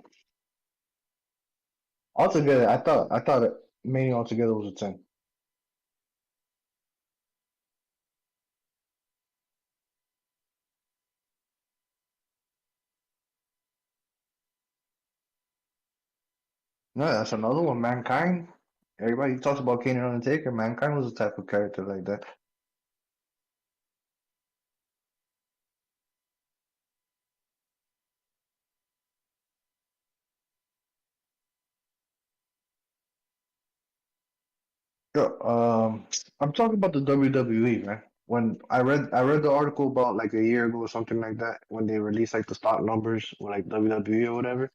Altogether, I thought Mania altogether was a 10. No, that's another one. Mankind. Everybody talks about Kane and Undertaker. Mankind was a type of character like that. Sure. I'm talking about the WWE, man. When I read the article about like a year ago or something like that, when they released like the stock numbers with like WWE or whatever.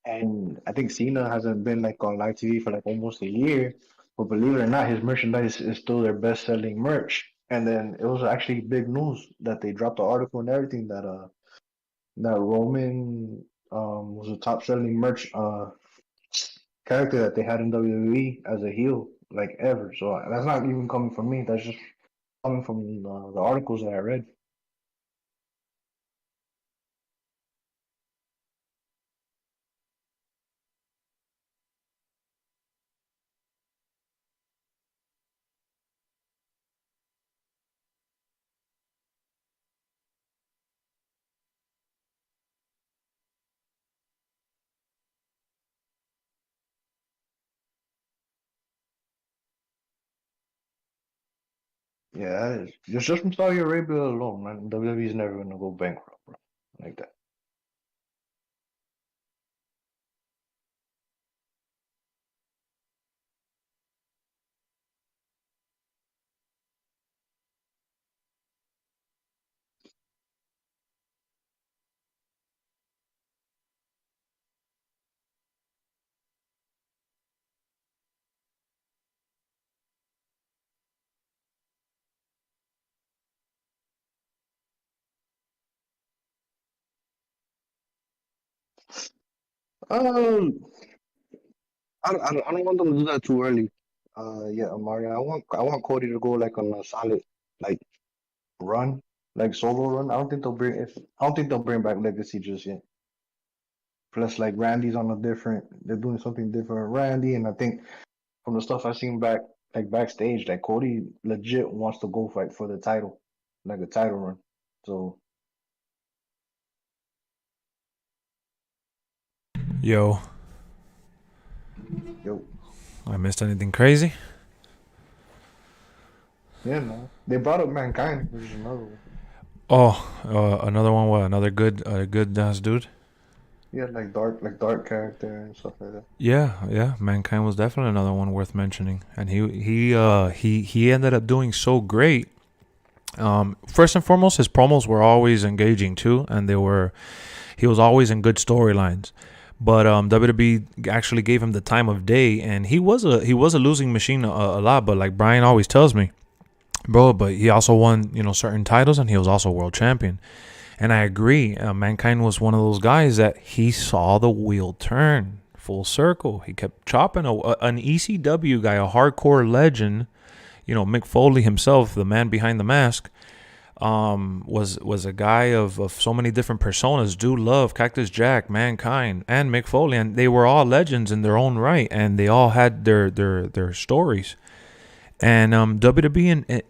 And I think Cena hasn't been like on live TV for like almost a year. But believe it or not, his merchandise is still their best selling merch. And then it was actually big news that they dropped the article and everything that Roman was the top selling merch character that they had in WWE as a heel like ever. So that's not even coming from me. That's just coming from the articles that I read. Yeah, that is just from Saudi Arabia alone, man. WWE is never gonna go bankrupt, bro, like that. Um, I don't want them to do that too early. Yeah, Mario. I want Cody to go like on a solid like run, like solo run. I don't think they'll bring back Legacy just yet. Plus, like Randy's on a different. They're doing something different, with Randy, and I think from the stuff I've seen backstage, that Cody legit wants to go fight for the title, like a title run. So Yo, yo, I missed anything crazy? yeah, no, they brought up Mankind, which is another one. Oh, another one. What? Another good ass dude. Yeah, like dark character and stuff like that. Yeah. Mankind was definitely another one worth mentioning, and he ended up doing so great. First and foremost, his promos were always engaging too, and he was always in good storylines. But WWE actually gave him the time of day, and he was a losing machine a lot. But like Brian always tells me, bro, but he also won certain titles, and he was also world champion. And I agree. Mankind was one of those guys that he saw the wheel turn full circle. He kept chopping an ECW guy, a hardcore legend. Mick Foley himself, the man behind the mask, was a guy of so many different personas. Dude Love, Cactus Jack, Mankind, and Mick Foley, and they were all legends in their own right, and they all had their stories. And WWE, and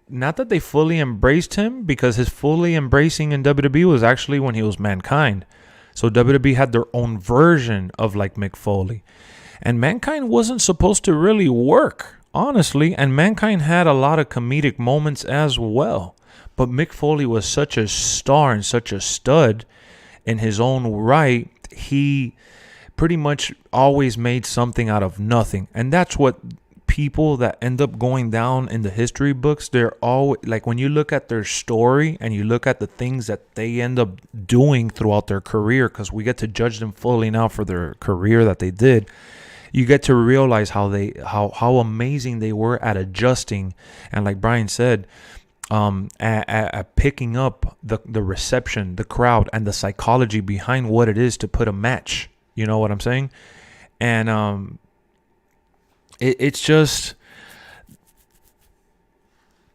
not that they fully embraced him, because his fully embracing in WWE was actually when he was Mankind. So WWE had their own version of like Mick Foley, and Mankind wasn't supposed to really work, honestly. And Mankind had a lot of comedic moments as well. But Mick Foley was such a star and such a stud in his own right. He pretty much always made something out of nothing. And that's what people that end up going down in the history books, they're all like, when you look at their story and you look at the things that they end up doing throughout their career, because we get to judge them fully now for their career that they did, you get to realize how amazing they were at adjusting, and like Brian said, at picking up the reception, the crowd, and the psychology behind what it is to put a match. You know what I'm saying? And it's just,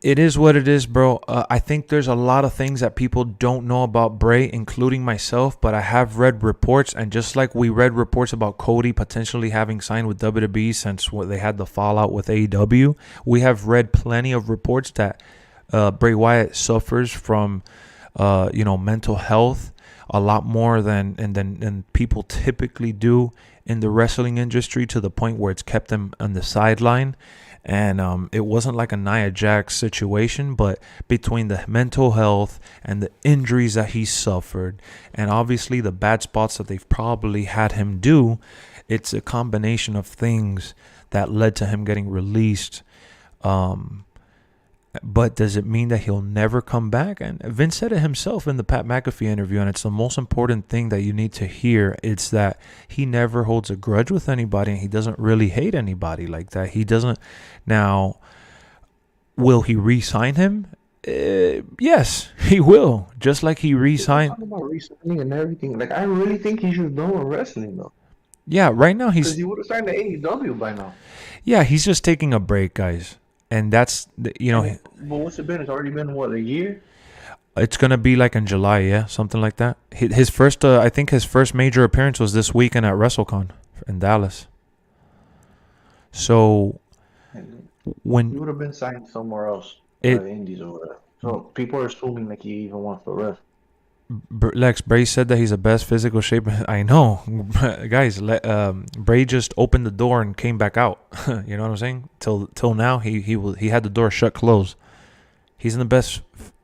it is what it is, bro. I think there's a lot of things that people don't know about Bray, including myself, but I have read reports, and just like we read reports about Cody potentially having signed with WWE since they had the fallout with AEW, we have read plenty of reports that Bray Wyatt suffers from mental health a lot more than people typically do in the wrestling industry, to the point where it's kept him on the sideline. And it wasn't like a Nia Jax situation, but between the mental health and the injuries that he suffered, and obviously the bad spots that they've probably had him do, it's a combination of things that led to him getting released. But does it mean that he'll never come back? And Vince said it himself in the Pat McAfee interview, and it's the most important thing that you need to hear. It's that he never holds a grudge with anybody, and he doesn't really hate anybody like that. He doesn't. Now, will he re-sign him? Yes, he will. Just like he re-signed. Talking about re-signing and everything. Like, I really think he should done with wrestling, though. Yeah, right now because he would have signed to AEW by now. Yeah, he's just taking a break, guys. And that's, But what's it been? It's already been, what, a year? It's going to be like in July, yeah, something like that. His first, I think his first major appearance was this weekend at WrestleCon in Dallas. So, when... He would have been signed somewhere else, the Indies or whatever. So, people are assuming like he even wants to rest. Lex, Bray said that he's the best physical shape. I know, guys. Bray just opened the door and came back out. You know what I'm saying? Till now, he had the door shut closed. He's in the best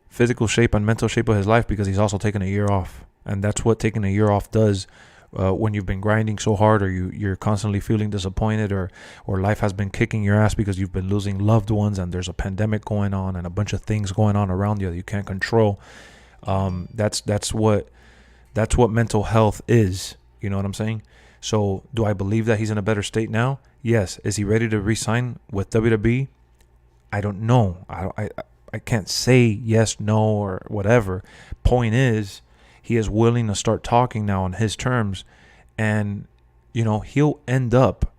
physical shape and mental shape of his life, because he's also taking a year off, and that's what taking a year off does. When you've been grinding so hard, or you're constantly feeling disappointed, or life has been kicking your ass because you've been losing loved ones, and there's a pandemic going on and a bunch of things going on around you that you can't control. That's what mental health is. You know what I'm saying? So, do I believe that he's in a better state now? Yes. Is he ready to re-sign with WWE? I don't know. I can't say yes, no, or whatever. Point is, he is willing to start talking now on his terms, and he'll end up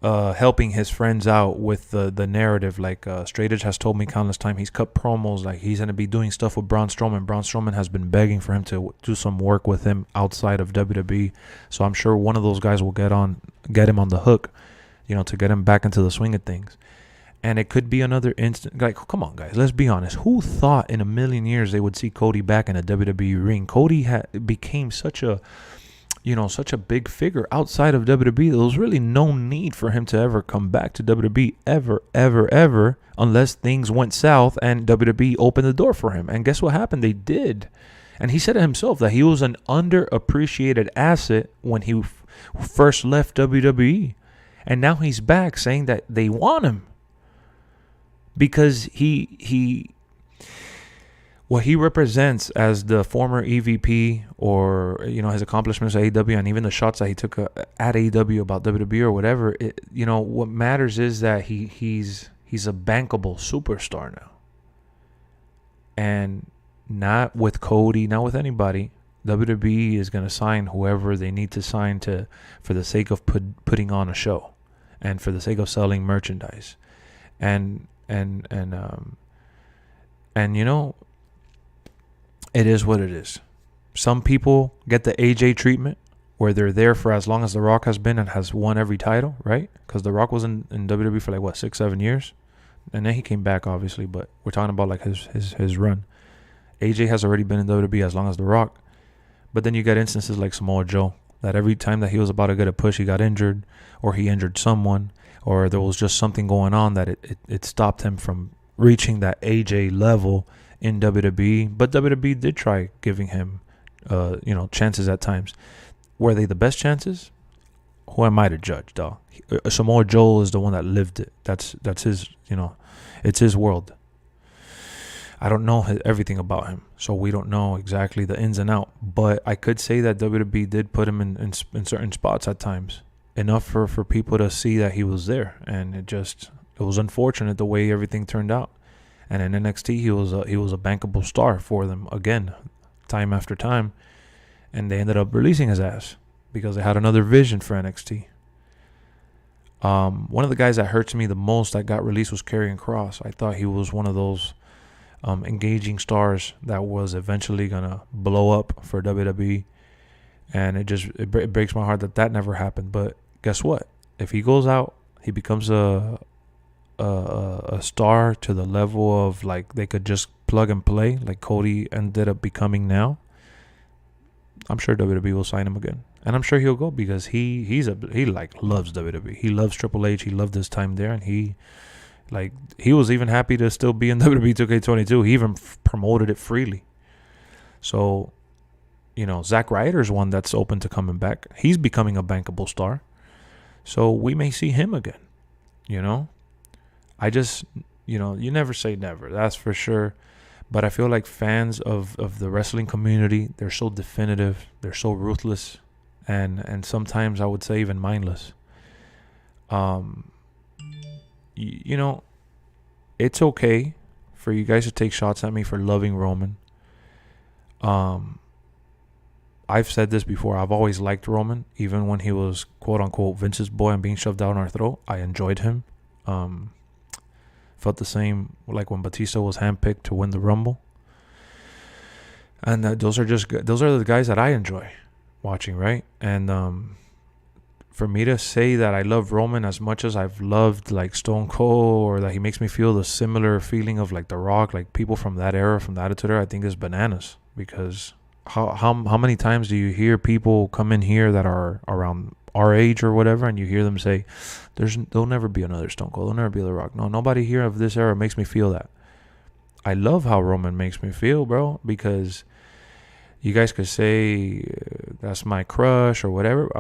helping his friends out with the narrative. Like Straight Edge has told me countless times, he's cut promos like he's going to be doing stuff with Braun Strowman. Braun Strowman has been begging for him to do some work with him outside of WWE. So I'm sure one of those guys will get him on the hook, to get him back into the swing of things. And it could be another instant. Like, come on, guys, let's be honest. Who thought in a million years they would see Cody back in a WWE ring? Cody became such a big figure outside of WWE. There was really no need for him to ever come back to WWE ever, unless things went south and WWE opened the door for him. And guess what happened? They did. And he said it himself that he was an underappreciated asset when he first left WWE. And now he's back saying that they want him. Because what he represents as the former EVP, or his accomplishments at AEW, and even the shots that he took at AEW about WWE or whatever, what matters is that he's a bankable superstar now. And not with Cody, not with anybody. WWE is going to sign whoever they need to sign for the sake of putting on a show, and for the sake of selling merchandise, and it is what it is. Some people get the AJ treatment, where they're there for as long as The Rock has been and has won every title, right? Because The Rock was in WWE for 6-7 years, and then he came back, obviously. But we're talking about like his run. AJ has already been in WWE as long as The Rock, but then you get instances like Samoa Joe, that every time that he was about to get a push, he got injured, or he injured someone, or there was just something going on that it stopped him from reaching that AJ level in WWE. But WWE did try giving him chances at times. Were they the best chances? Who am I to judge, dog? Samoa Joe is the one that lived it. That's his, it's his world. I don't know everything about him, so we don't know exactly the ins and outs. But I could say that WWE did put him in certain spots at times, enough for people to see that he was there. And it was unfortunate the way everything turned out. And in NXT, he was a bankable star for them again, time after time. And they ended up releasing his ass because they had another vision for NXT. One of the guys that hurts me the most that got released was Karrion Kross. I thought he was one of those engaging stars that was eventually gonna blow up for WWE, and it breaks my heart that never happened. But guess what? If he goes out, he becomes a star to the level of like they could just plug and play, like Cody ended up becoming now. I'm sure WWE will sign him again, and I'm sure he'll go because he loves WWE. He loves Triple H. He loved his time there, and he was even happy to still be in WWE 2K22. He even promoted it freely. So, Zack Ryder's one that's open to coming back. He's becoming a bankable star. So we may see him again. I just, you never say never. That's for sure. But I feel like fans of the wrestling community, they're so definitive. They're so ruthless. And sometimes I would say even mindless. It's okay for you guys to take shots at me for loving Roman. I've said this before. I've always liked Roman, even when he was quote unquote Vince's boy and being shoved down our throat. I enjoyed him. Felt the same like when Batista was handpicked to win the Rumble. And those are the guys that I enjoy watching, right? And for me to say that I love Roman as much as I've loved like Stone Cold, or that he makes me feel the similar feeling of like The Rock, like people from that era, from the Attitude Era, I think is bananas. Because how many times do you hear people come in here that are around our age or whatever, and you hear them say, there'll never be another Stone Cold, there'll never be The Rock. No, nobody here of this era makes me feel that. I love how Roman makes me feel, bro, because you guys could say that's my crush or whatever.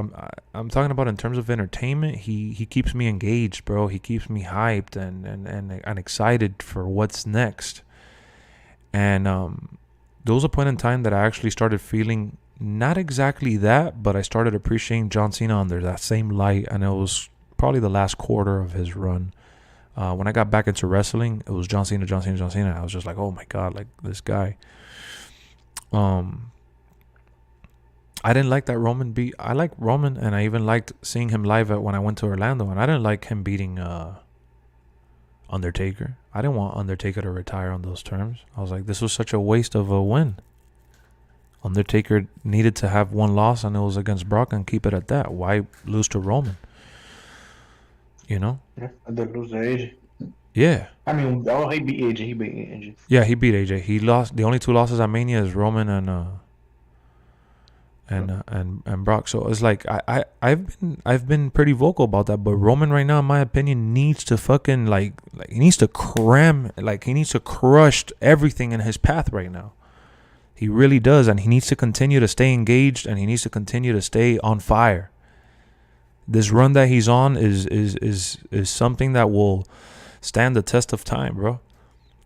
I'm talking about in terms of entertainment. He keeps me engaged, bro. He keeps me hyped and excited for what's next. And there was a point in time that I actually started feeling not exactly that, but I started appreciating John Cena under that same light. And it was probably the last quarter of his run. When I got back into wrestling, it was John Cena. I was just like, oh my God, like this guy. I didn't like that Roman beat. I like Roman, and I even liked seeing him live when I went to Orlando, and I didn't like him beating Undertaker. I didn't want Undertaker to retire on those terms. I was like, this was such a waste of a win. Undertaker needed to have one loss, and it was against Brock, and keep it at that. Why lose to Roman? You know? Yeah, and then lose to AJ. Yeah. I mean, he beat AJ. He beat AJ. Yeah, he beat AJ. He lost. The only two losses at Mania is Roman and Brock. So it's like I've been pretty vocal about that. But Roman right now, in my opinion, needs to fucking like he needs to he needs to crush everything in his path right now. He really does, and he needs to continue to stay engaged, and he needs to continue to stay on fire. This run that he's on is something that will stand the test of time, bro.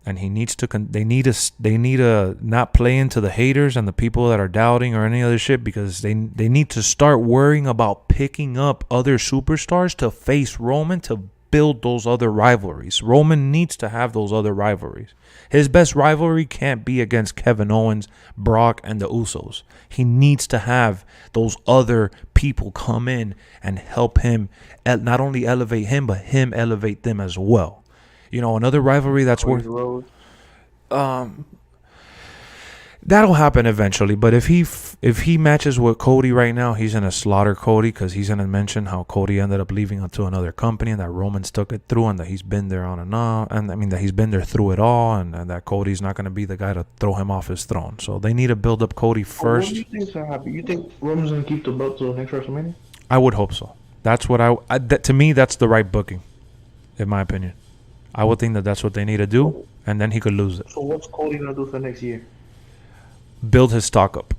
And he needs to. They need to not play into the haters and the people that are doubting or any other shit, because they need to start worrying about picking up other superstars to face Roman to build those other rivalries. Roman needs to have those other rivalries. His best rivalry can't be against Kevin Owens, Brock, and the Usos. He needs to have those other people come in and help him not only elevate him, but him elevate them as well. You know, another rivalry that's worth that'll happen eventually. But if he matches with Cody right now, he's gonna slaughter Cody, because he's gonna mention how Cody ended up leaving to another company, and that Roman stuck it through, and that he's been there on and off, and I mean that he's been there through it all, and that Cody's not gonna be the guy to throw him off his throne. So they need to build up Cody first. What do you think's gonna happen? You think Roman's gonna keep the belt till the next WrestleMania? I would hope so. That's what to me, that's the right booking, in my opinion. I would think that that's what they need to do, and then he could lose it. So what's Cody gonna do for next year? Build his stock up,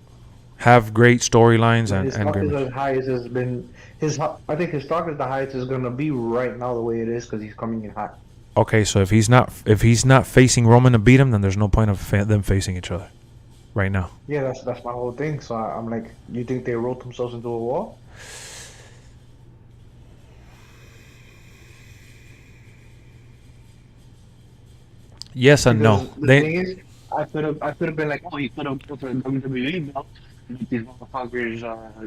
have great storylines, and his stock great. is as high as it's been. I think his stock is the highest it's gonna be right now, the way it is, because he's coming in hot. Okay, so if he's not facing Roman to beat him, then there's no point of them facing each other, right now. Yeah, that's my whole thing. So I'm like, you think they wrote themselves into a wall? Yes and no. The thing is, I could have been like, oh, he could have put a WWE belt, but these motherfuckers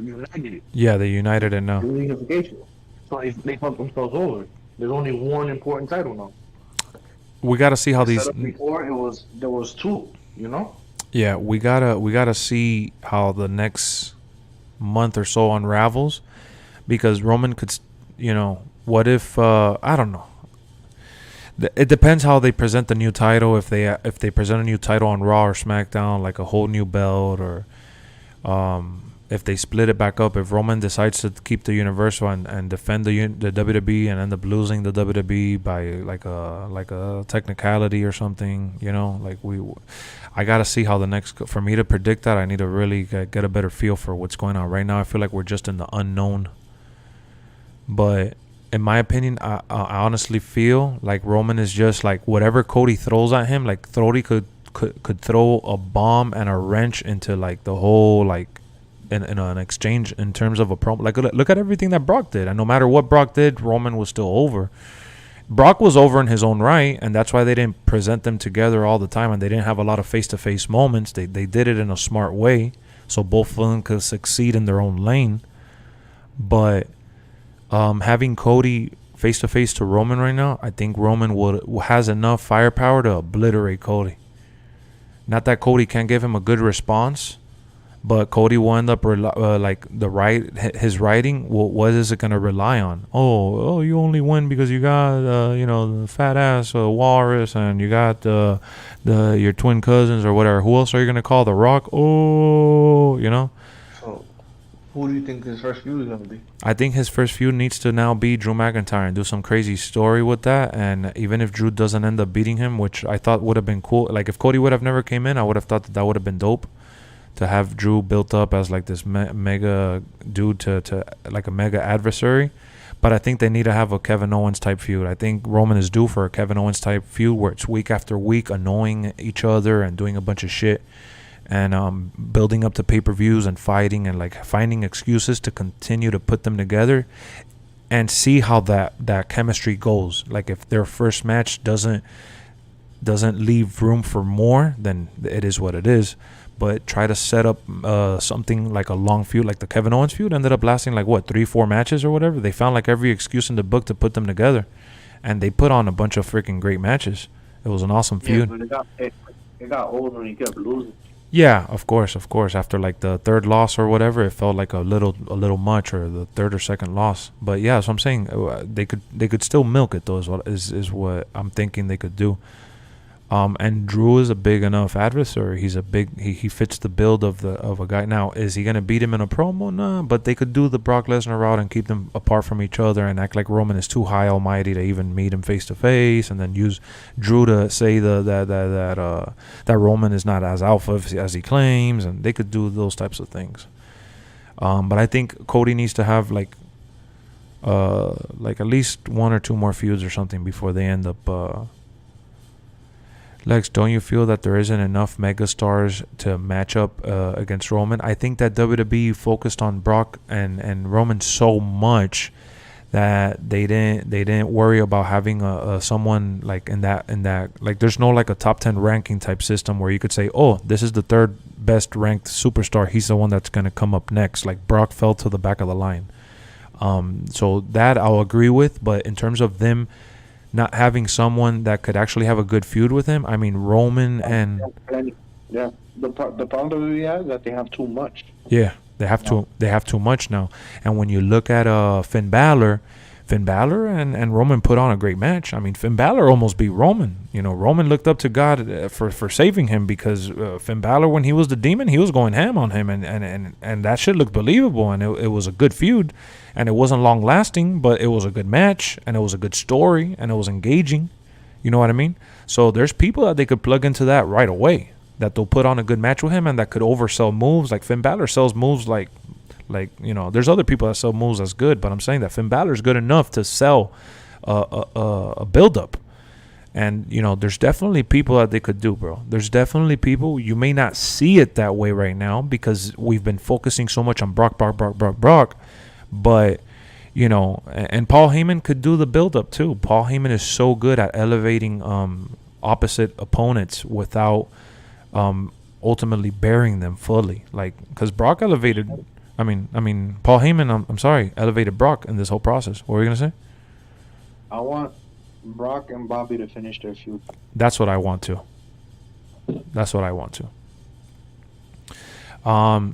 united. Yeah, they united it now. The unification. So they fucked themselves over. There's only one important title now. We gotta see how these. Before there was two, you know. Yeah, we gotta see how the next month or so unravels, because Roman could, you know, what if I don't know. It depends how they present the new title. If they present a new title on Raw or SmackDown, like a whole new belt, or if they split it back up. If Roman decides to keep the Universal and defend the WWE and end up losing the WWE by like a technicality or something, you know, I gotta see how the next. For me to predict that, I need to really get a better feel for what's going on right now. I feel like we're just in the unknown, but. In my opinion, I honestly feel like Roman is just like whatever Cody throws at him. Like Cody could throw a bomb and a wrench into like the whole like in an exchange in terms of a promo. Like look at everything that Brock did, and no matter what Brock did, Roman was still over. Brock was over in his own right, and that's why they didn't present them together all the time, and they didn't have a lot of face-to-face moments. They did it in a smart way, so both of them could succeed in their own lane. But having Cody face to face to Roman right now, I think Roman has enough firepower to obliterate Cody. Not that Cody can't give him a good response, but Cody will end up his writing. What is it gonna rely on? Oh, you only win because you got the fat ass Walrus, and you got your twin cousins or whatever. Who else are you gonna call? The Rock? Oh, you know. Who do you think his first feud is going to be? I think his first feud needs to now be Drew McIntyre and do some crazy story with that. And even if Drew doesn't end up beating him, which I thought would have been cool. Like if Cody would have never came in, I would have thought that would have been dope. To have Drew built up as like this mega dude to like a mega adversary. But I think they need to have a Kevin Owens type feud. I think Roman is due for a Kevin Owens type feud where it's week after week annoying each other and doing a bunch of shit. And building up to pay-per-views and fighting and like finding excuses to continue to put them together and see how that chemistry goes. Like if their first match doesn't doesn't leave room for more, then it is what it is. But try to set up something like a long feud, like the Kevin Owens feud ended up lasting like what, 3-4 matches or whatever. They found like every excuse in the book to put them together, and they put on a bunch of freaking great matches. It was an awesome feud. But it got old when he kept losing. Yeah, of course. After like the third loss or whatever, it felt like a little much, or the third or second loss. But yeah, so I'm saying they could still milk it though. Is what I'm thinking they could do. And Drew is a big enough adversary. He fits the build of a guy. Now, is he gonna beat him in a promo? Nah, but they could do the Brock Lesnar route and keep them apart from each other and act like Roman is too high almighty to even meet him face to face, and then use Drew to say that Roman is not as alpha as he claims, and they could do those types of things. But I think Cody needs to have like at least 1 or 2 more feuds or something before they end up. Lex, don't you feel that there isn't enough megastars to match up against Roman? I think that WWE focused on Brock and Roman so much that they didn't worry about having someone like in that like there's no like a top 10 ranking type system where you could say, oh, this is the third best ranked superstar, he's the one that's gonna come up next. Like Brock fell to the back of the line. So that I'll agree with, but in terms of them not having someone that could actually have a good feud with him, I mean Roman and the problem that we have is that they have too much. Yeah, they have too much now. And when you look at Finn Balor and Roman put on a great match. I mean, Finn Balor almost beat Roman. You know, Roman looked up to God for saving him, because Finn Balor, when he was the demon, he was going ham on him, and that shit looked believable, and it was a good feud, and it wasn't long lasting, but it was a good match, and it was a good story, and it was engaging. You know what I mean? So there's people that they could plug into that right away, that they'll put on a good match with him, and that could oversell moves. Like Finn Balor sells moves like you know, there's other people that sell moves that's good, but I'm saying that Finn Balor is good enough to sell a buildup. And, you know, there's definitely people that they could do, bro. There's definitely people. You may not see it that way right now because we've been focusing so much on Brock. But, you know, and Paul Heyman could do the buildup too. Paul Heyman is so good at elevating opposite opponents without ultimately burying them fully. Like, because Brock elevated... I mean, Paul Heyman, I'm sorry, elevated Brock in this whole process. What were you going to say? I want Brock and Bobby to finish their feud. That's what I want to.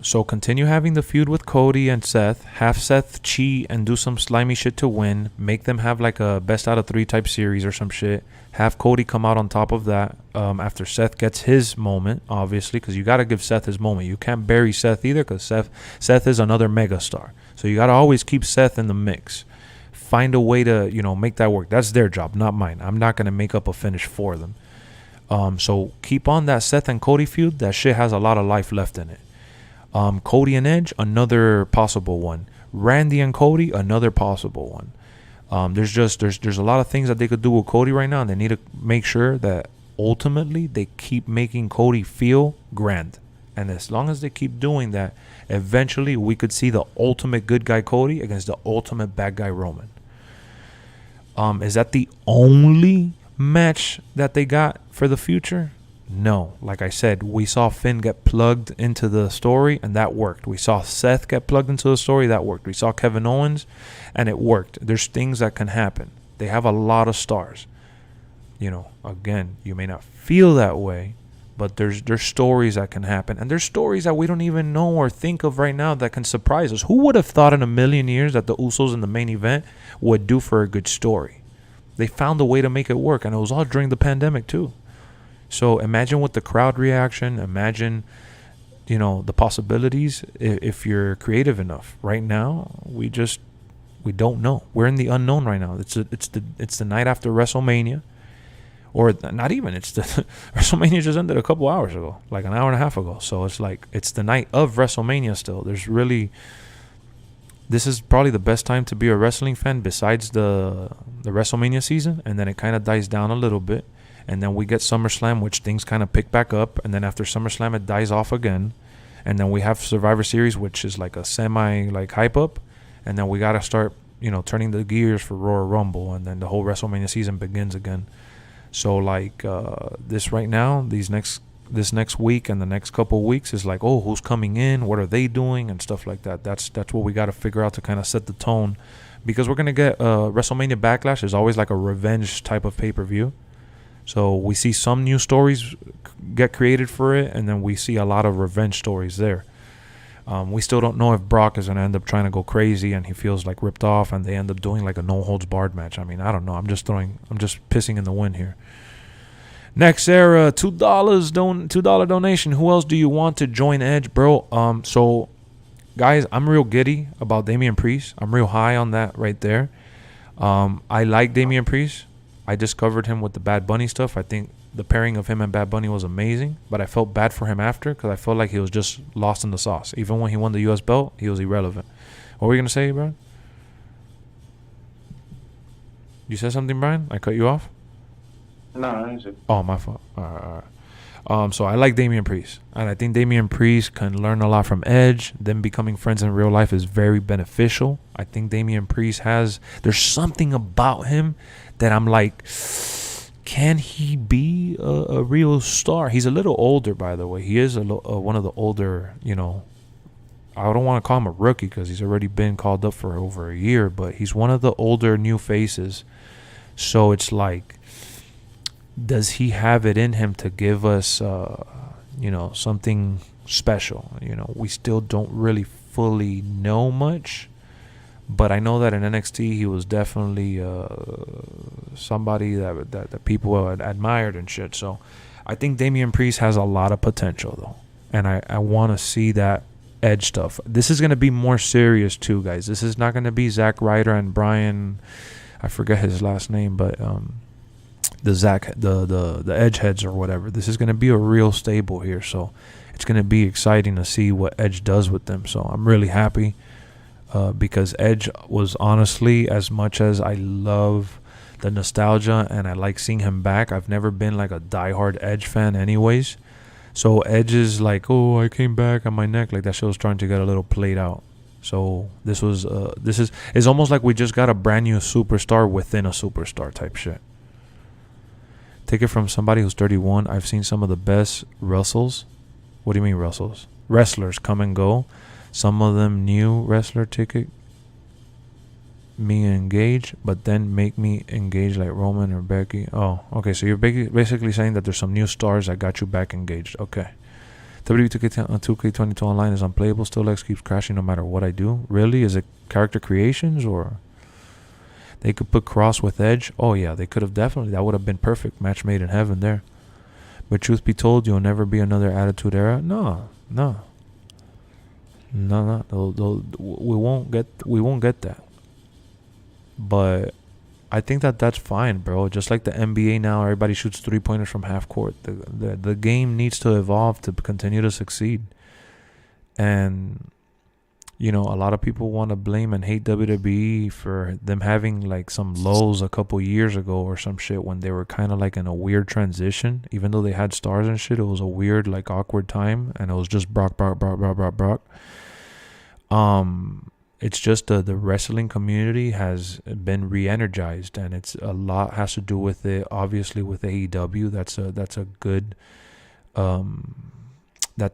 So continue having the feud with Cody and Seth. Have Seth cheat and do some slimy shit to win. Make them have like a best out of 3 type series or some shit. Have Cody come out on top of that after Seth gets his moment, obviously, because you got to give Seth his moment. You can't bury Seth either, because Seth is another megastar. So you got to always keep Seth in the mix. Find a way to, you know, make that work. That's their job, not mine. I'm not going to make up a finish for them. So keep on that Seth and Cody feud. That shit has a lot of life left in it. Cody and Edge, another possible one. Randy and Cody, another possible one. There's a lot of things that they could do with Cody right now, and they need to make sure that ultimately they keep making Cody feel grand. And as long as they keep doing that, eventually we could see the ultimate good guy Cody against the ultimate bad guy Roman. Is that the only match that they got for the future? No. Like I said, we saw Finn get plugged into the story, and that worked. We saw Seth get plugged into the story, that worked. We saw Kevin Owens, and it worked. There's things that can happen. They have a lot of stars. You know, again, you may not feel that way, but there's stories that can happen, and there's stories that we don't even know or think of right now that can surprise us. Who would have thought in a million years that the Usos in the main event would do for a good story? They found a way to make it work, and it was all during the pandemic too. So imagine with the crowd reaction, imagine, you know, the possibilities if you're creative enough. Right now, we don't know. We're in the unknown right now. It's the night after WrestleMania, or not even. It's the WrestleMania just ended a couple hours ago, like an hour and a half ago. So it's like it's the night of WrestleMania still. This is probably the best time to be a wrestling fan besides the WrestleMania season, and then it kind of dies down a little bit. And then we get SummerSlam, which things kind of pick back up. And then after SummerSlam, it dies off again. And then we have Survivor Series, which is like a hype up. And then we got to start, you know, turning the gears for Royal Rumble. And then the whole WrestleMania season begins again. So like this right now, this next week and the next couple of weeks is like, oh, who's coming in, what are they doing, and stuff like that. That's what we got to figure out to kind of set the tone, because we're gonna get WrestleMania Backlash is always like a revenge type of pay-per-view. So we see some new stories get created for it, and then we see a lot of revenge stories there. We still don't know if Brock is going to end up trying to go crazy and he feels like ripped off and they end up doing like a no-holds-barred match. I mean, I don't know. I'm just pissing in the wind here. Next era, $2 donation. Who else do you want to join Edge, bro? So, guys, I'm real giddy about Damian Priest. I'm real high on that right there. I like Damian Priest. I discovered him with the Bad Bunny stuff. I think the pairing of him and Bad Bunny was amazing, but I felt bad for him after because I felt like he was just lost in the sauce. Even when he won the U.S. belt, he was irrelevant. What were you going to say, Brian? You said something, Brian? I cut you off? No, I didn't. Oh, my fault. All right. So I like Damian Priest, and I think Damian Priest can learn a lot from Edge. Them becoming friends in real life is very beneficial. I think Damian Priest there's something about him that I'm like, can he be a real star? He's a little older, by the way. He is one of the older, I don't want to call him a rookie because he's already been called up for over a year, but he's one of the older new faces. So it's like, does he have it in him to give us, something special? We still don't really fully know much. But I know that in NXT he was definitely somebody that people had admired and shit. So I think Damian Priest has a lot of potential, though. And I want to see that Edge stuff. This is going to be more serious, too, guys. This is not going to be Zack Ryder and Brian, I forget his last name, but the Edge heads or whatever. This is going to be a real stable here. So it's going to be exciting to see what Edge does with them. So I'm really happy. Because Edge was honestly, as much as I love the nostalgia and I like seeing him back, I've never been like a diehard Edge fan anyways. So Edge is like, oh, I came back on my neck. Like that show's trying to get a little played out. So this is almost like we just got a brand new superstar within a superstar type shit. Take it from somebody who's 31. I've seen some of the best wrestles. What do you mean wrestles? Wrestlers come and go. Some of them new wrestler ticket me engage, but then make me engage like Roman or Becky. Oh, okay. So you're basically saying that there's some new stars that got you back engaged. Okay. WWE 2K22 online is unplayable. Still, Lex keeps crashing no matter what I do. Really? Is it character creations or they could put Cross with Edge? Oh yeah, they could have definitely. That would have been perfect. Match made in heaven there. But truth be told, you'll never be another Attitude Era. No. We won't get that. But I think that's fine, bro. Just like the NBA now, everybody shoots 3-pointers from half court. The game needs to evolve to continue to succeed. And a lot of people want to blame and hate WWE for them having like some lows a couple years ago or some shit when they were kind of like in a weird transition. Even though they had stars and shit, it was a weird like awkward time, and it was just Brock. It's just the wrestling community has been re-energized, and it's a lot has to do with it. Obviously, with AEW, that's a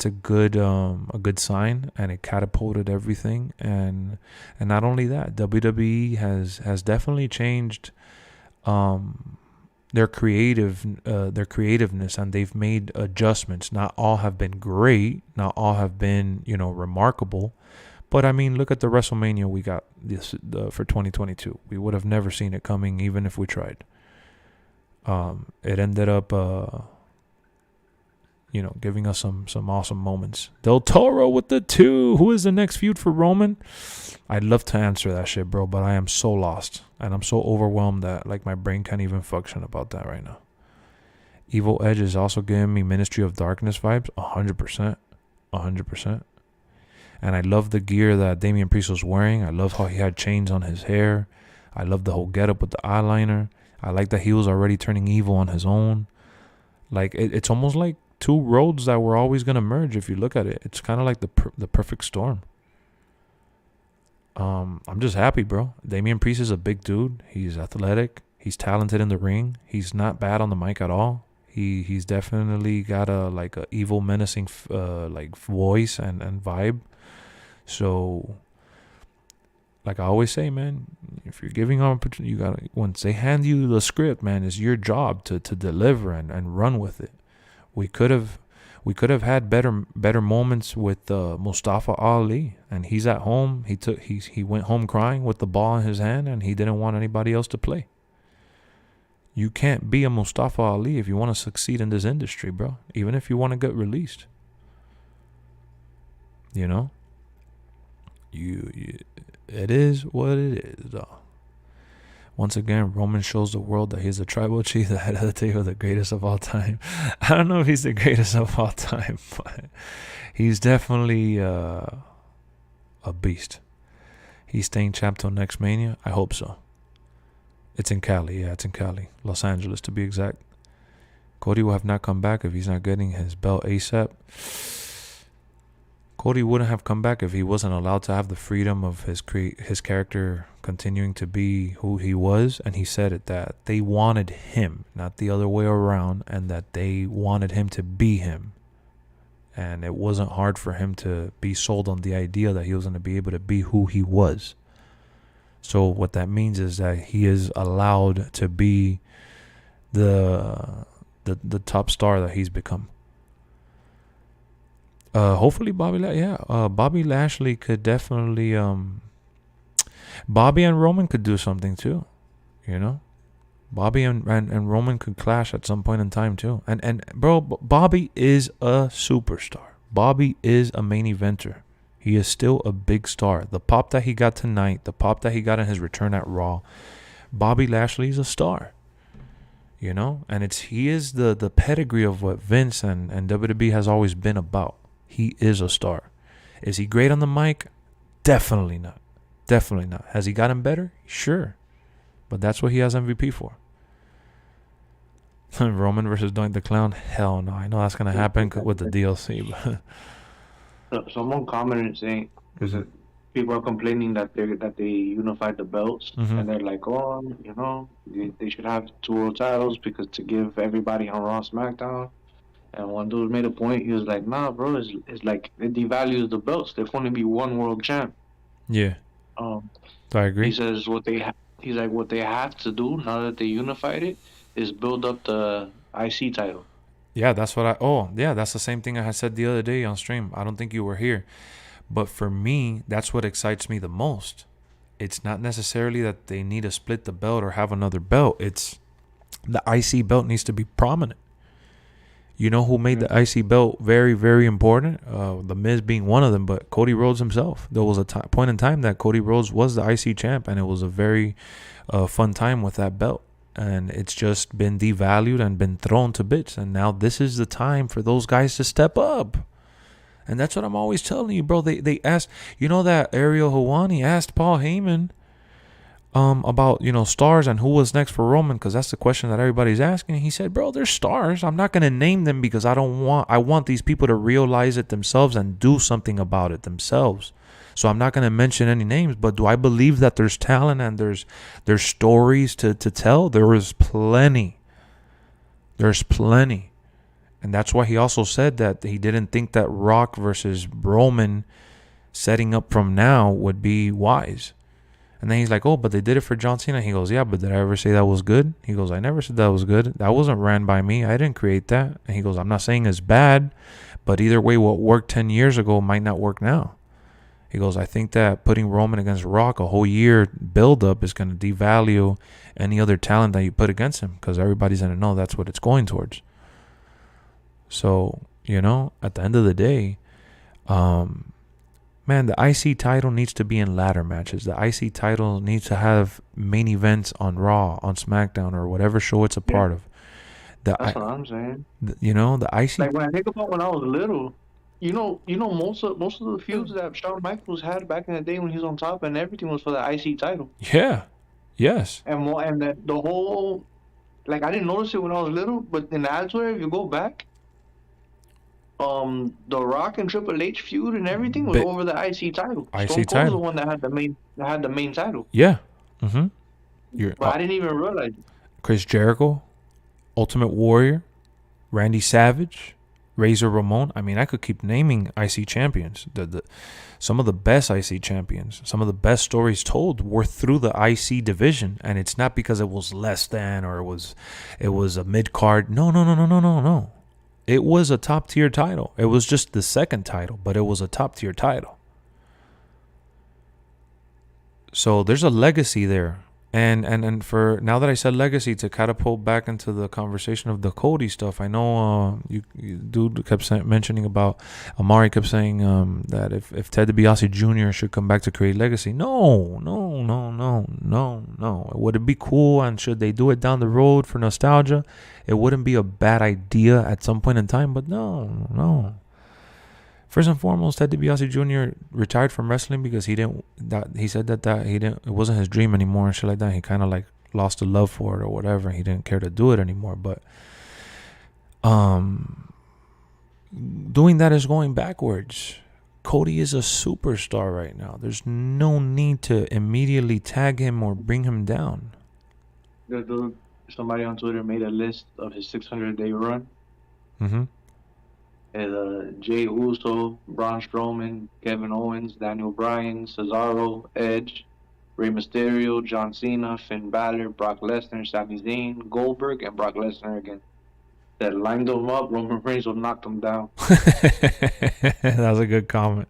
good sign, and it catapulted everything. And not only that, WWE has definitely changed their creativeness, and they've made adjustments. Not all have been great, not all have been remarkable. But I mean, look at the WrestleMania we got for 2022. We would have never seen it coming, even if we tried. It ended up, giving us some awesome moments. Del Toro with the 2. Who is the next feud for Roman? I'd love to answer that shit, bro, but I am so lost and I'm so overwhelmed that like my brain can't even function about that right now. Evil Edge is also giving me Ministry of Darkness vibes, 100%. And I love the gear that Damian Priest was wearing. I love how he had chains on his hair. I love the whole getup with the eyeliner. I like that he was already turning evil on his own. Like it's almost like two roads that were always gonna merge. If you look at it, it's kind of like the perfect storm. I'm just happy, bro. Damian Priest is a big dude. He's athletic. He's talented in the ring. He's not bad on the mic at all. He's definitely got a evil, menacing like voice and vibe. So, like I always say, man, if you're giving opportunity, you gotta, once they hand you the script, man, it's your job to deliver and run with it. We could have had better moments with Mustafa Ali, and he's at home. He went home crying with the ball in his hand, and he didn't want anybody else to play. You can't be a Mustafa Ali if you want to succeed in this industry, bro. Even if you want to get released, you know. It is what it is, though. Once again, Roman shows the world that he's the tribal chief, the head of the table, the greatest of all time. I don't know if he's the greatest of all time, but he's definitely a beast. He's staying champ till next Mania. I hope so. It's in Cali. Yeah, it's in Cali. Los Angeles, to be exact. Cody will have not come back if he's not getting his belt ASAP. Cody wouldn't have come back if he wasn't allowed to have the freedom of his character continuing to be who he was. And he said it, that they wanted him, not the other way around, and that they wanted him to be him. And it wasn't hard for him to be sold on the idea that he was going to be able to be who he was. So what that means is that he is allowed to be the top star that he's become. Hopefully Bobby Lashley could definitely Bobby and Roman could do something too, you know. Bobby and Roman could clash at some point in time too. And bro, Bobby is a superstar. Bobby is a main eventer. He is still a big star. The pop that he got tonight, the pop that he got in his return at Raw, Bobby Lashley is a star. You know, and he is the pedigree of what Vince and WWE has always been about. He is a star. Is he great on the mic? Definitely not. Definitely not. Has he gotten better? Sure. But that's what he has MVP for. Roman versus Doink the Clown? Hell no. I know that's going to happen with the DLC. But someone commented saying, because people are complaining that they unified the belts, and they're like, oh, you know, they should have 2 world titles because to give everybody on Raw SmackDown. And one dude made a point. He was like, nah, bro, it's like it devalues the belts. There can only be one world champ. Yeah. I agree. He says what they have to do now that they unified it is build up the IC title. Yeah, that's what that's the same thing I had said the other day on stream. I don't think you were here. But for me, that's what excites me the most. It's not necessarily that they need to split the belt or have another belt. It's the IC belt needs to be prominent. You know who made the IC belt very, very important? The Miz being one of them, but Cody Rhodes himself. There was a point in time that Cody Rhodes was the IC champ, and it was a very fun time with that belt. And it's just been devalued and been thrown to bits. And now this is the time for those guys to step up. And that's what I'm always telling you, bro. They asked, you know, that Ariel Helwani asked Paul Heyman about, you know, stars and who was next for Roman, because that's the question that everybody's asking. He said, bro, they're stars. I'm not going to name them because I want these people to realize it themselves and do something about it themselves. So I'm not going to mention any names, but do I believe that there's talent and there's stories to tell? There is plenty. There's plenty. And that's why he also said that he didn't think that Rock versus Roman setting up from now would be wise. And then he's like, oh, but they did it for John Cena. He goes, yeah, but did I ever say that was good? He goes, I never said that was good. That wasn't ran by me. I didn't create that. And he goes, I'm not saying it's bad, but either way, what worked 10 years ago might not work now. He goes, I think that putting Roman against Rock a whole year build-up is going to devalue any other talent that you put against him, because everybody's going to know that's what it's going towards. So, you know, at the end of the day, man, the IC title needs to be in ladder matches. The IC title needs to have main events on Raw, on SmackDown, or whatever show it's a part of. That's what I'm saying. You know, the IC. Like when I think about when I was little, you know, most of the feuds that Shawn Michaels had back in the day when he was on top, and everything was for the IC title. Yeah. Yes. And the whole, like, I didn't notice it when I was little, but in the Elsewhere, if you go back, The Rock and Triple H feud and everything was over the IC title. IC Stone Cold title. was the one that had the main title. Yeah. Mm-hmm. But I didn't even realize. Chris Jericho, Ultimate Warrior, Randy Savage, Razor Ramon. I mean, I could keep naming IC champions. Some of the best IC champions, some of the best stories told were through the IC division, and it's not because it was less than or it was a mid card. No. It was a top tier title. It was just the second title, but it was a top tier title. So there's a legacy there. And for now that I said legacy, to catapult back into the conversation of the Cody stuff, I know you dude kept mentioning about Amari kept saying that if Ted DiBiase Jr. should come back to create legacy. No. Would it be cool, and should they do it down the road for nostalgia? It wouldn't be a bad idea at some point in time, but no. First and foremost, Ted DiBiase Jr. retired from wrestling because he said that it wasn't his dream anymore and shit like that. He kind of like lost the love for it or whatever. He didn't care to do it anymore. But doing that is going backwards. Cody is a superstar right now. There's no need to immediately tag him or bring him down. Somebody on Twitter made a list of his 600-day run. Mm-hmm. And Jay Uso, Braun Strowman, Kevin Owens, Daniel Bryan, Cesaro, Edge, Rey Mysterio, John Cena, Finn Balor, Brock Lesnar, Sami Zayn, Goldberg, and Brock Lesnar again. That lined them up, Roman Reigns will knock them down. That was a good comment.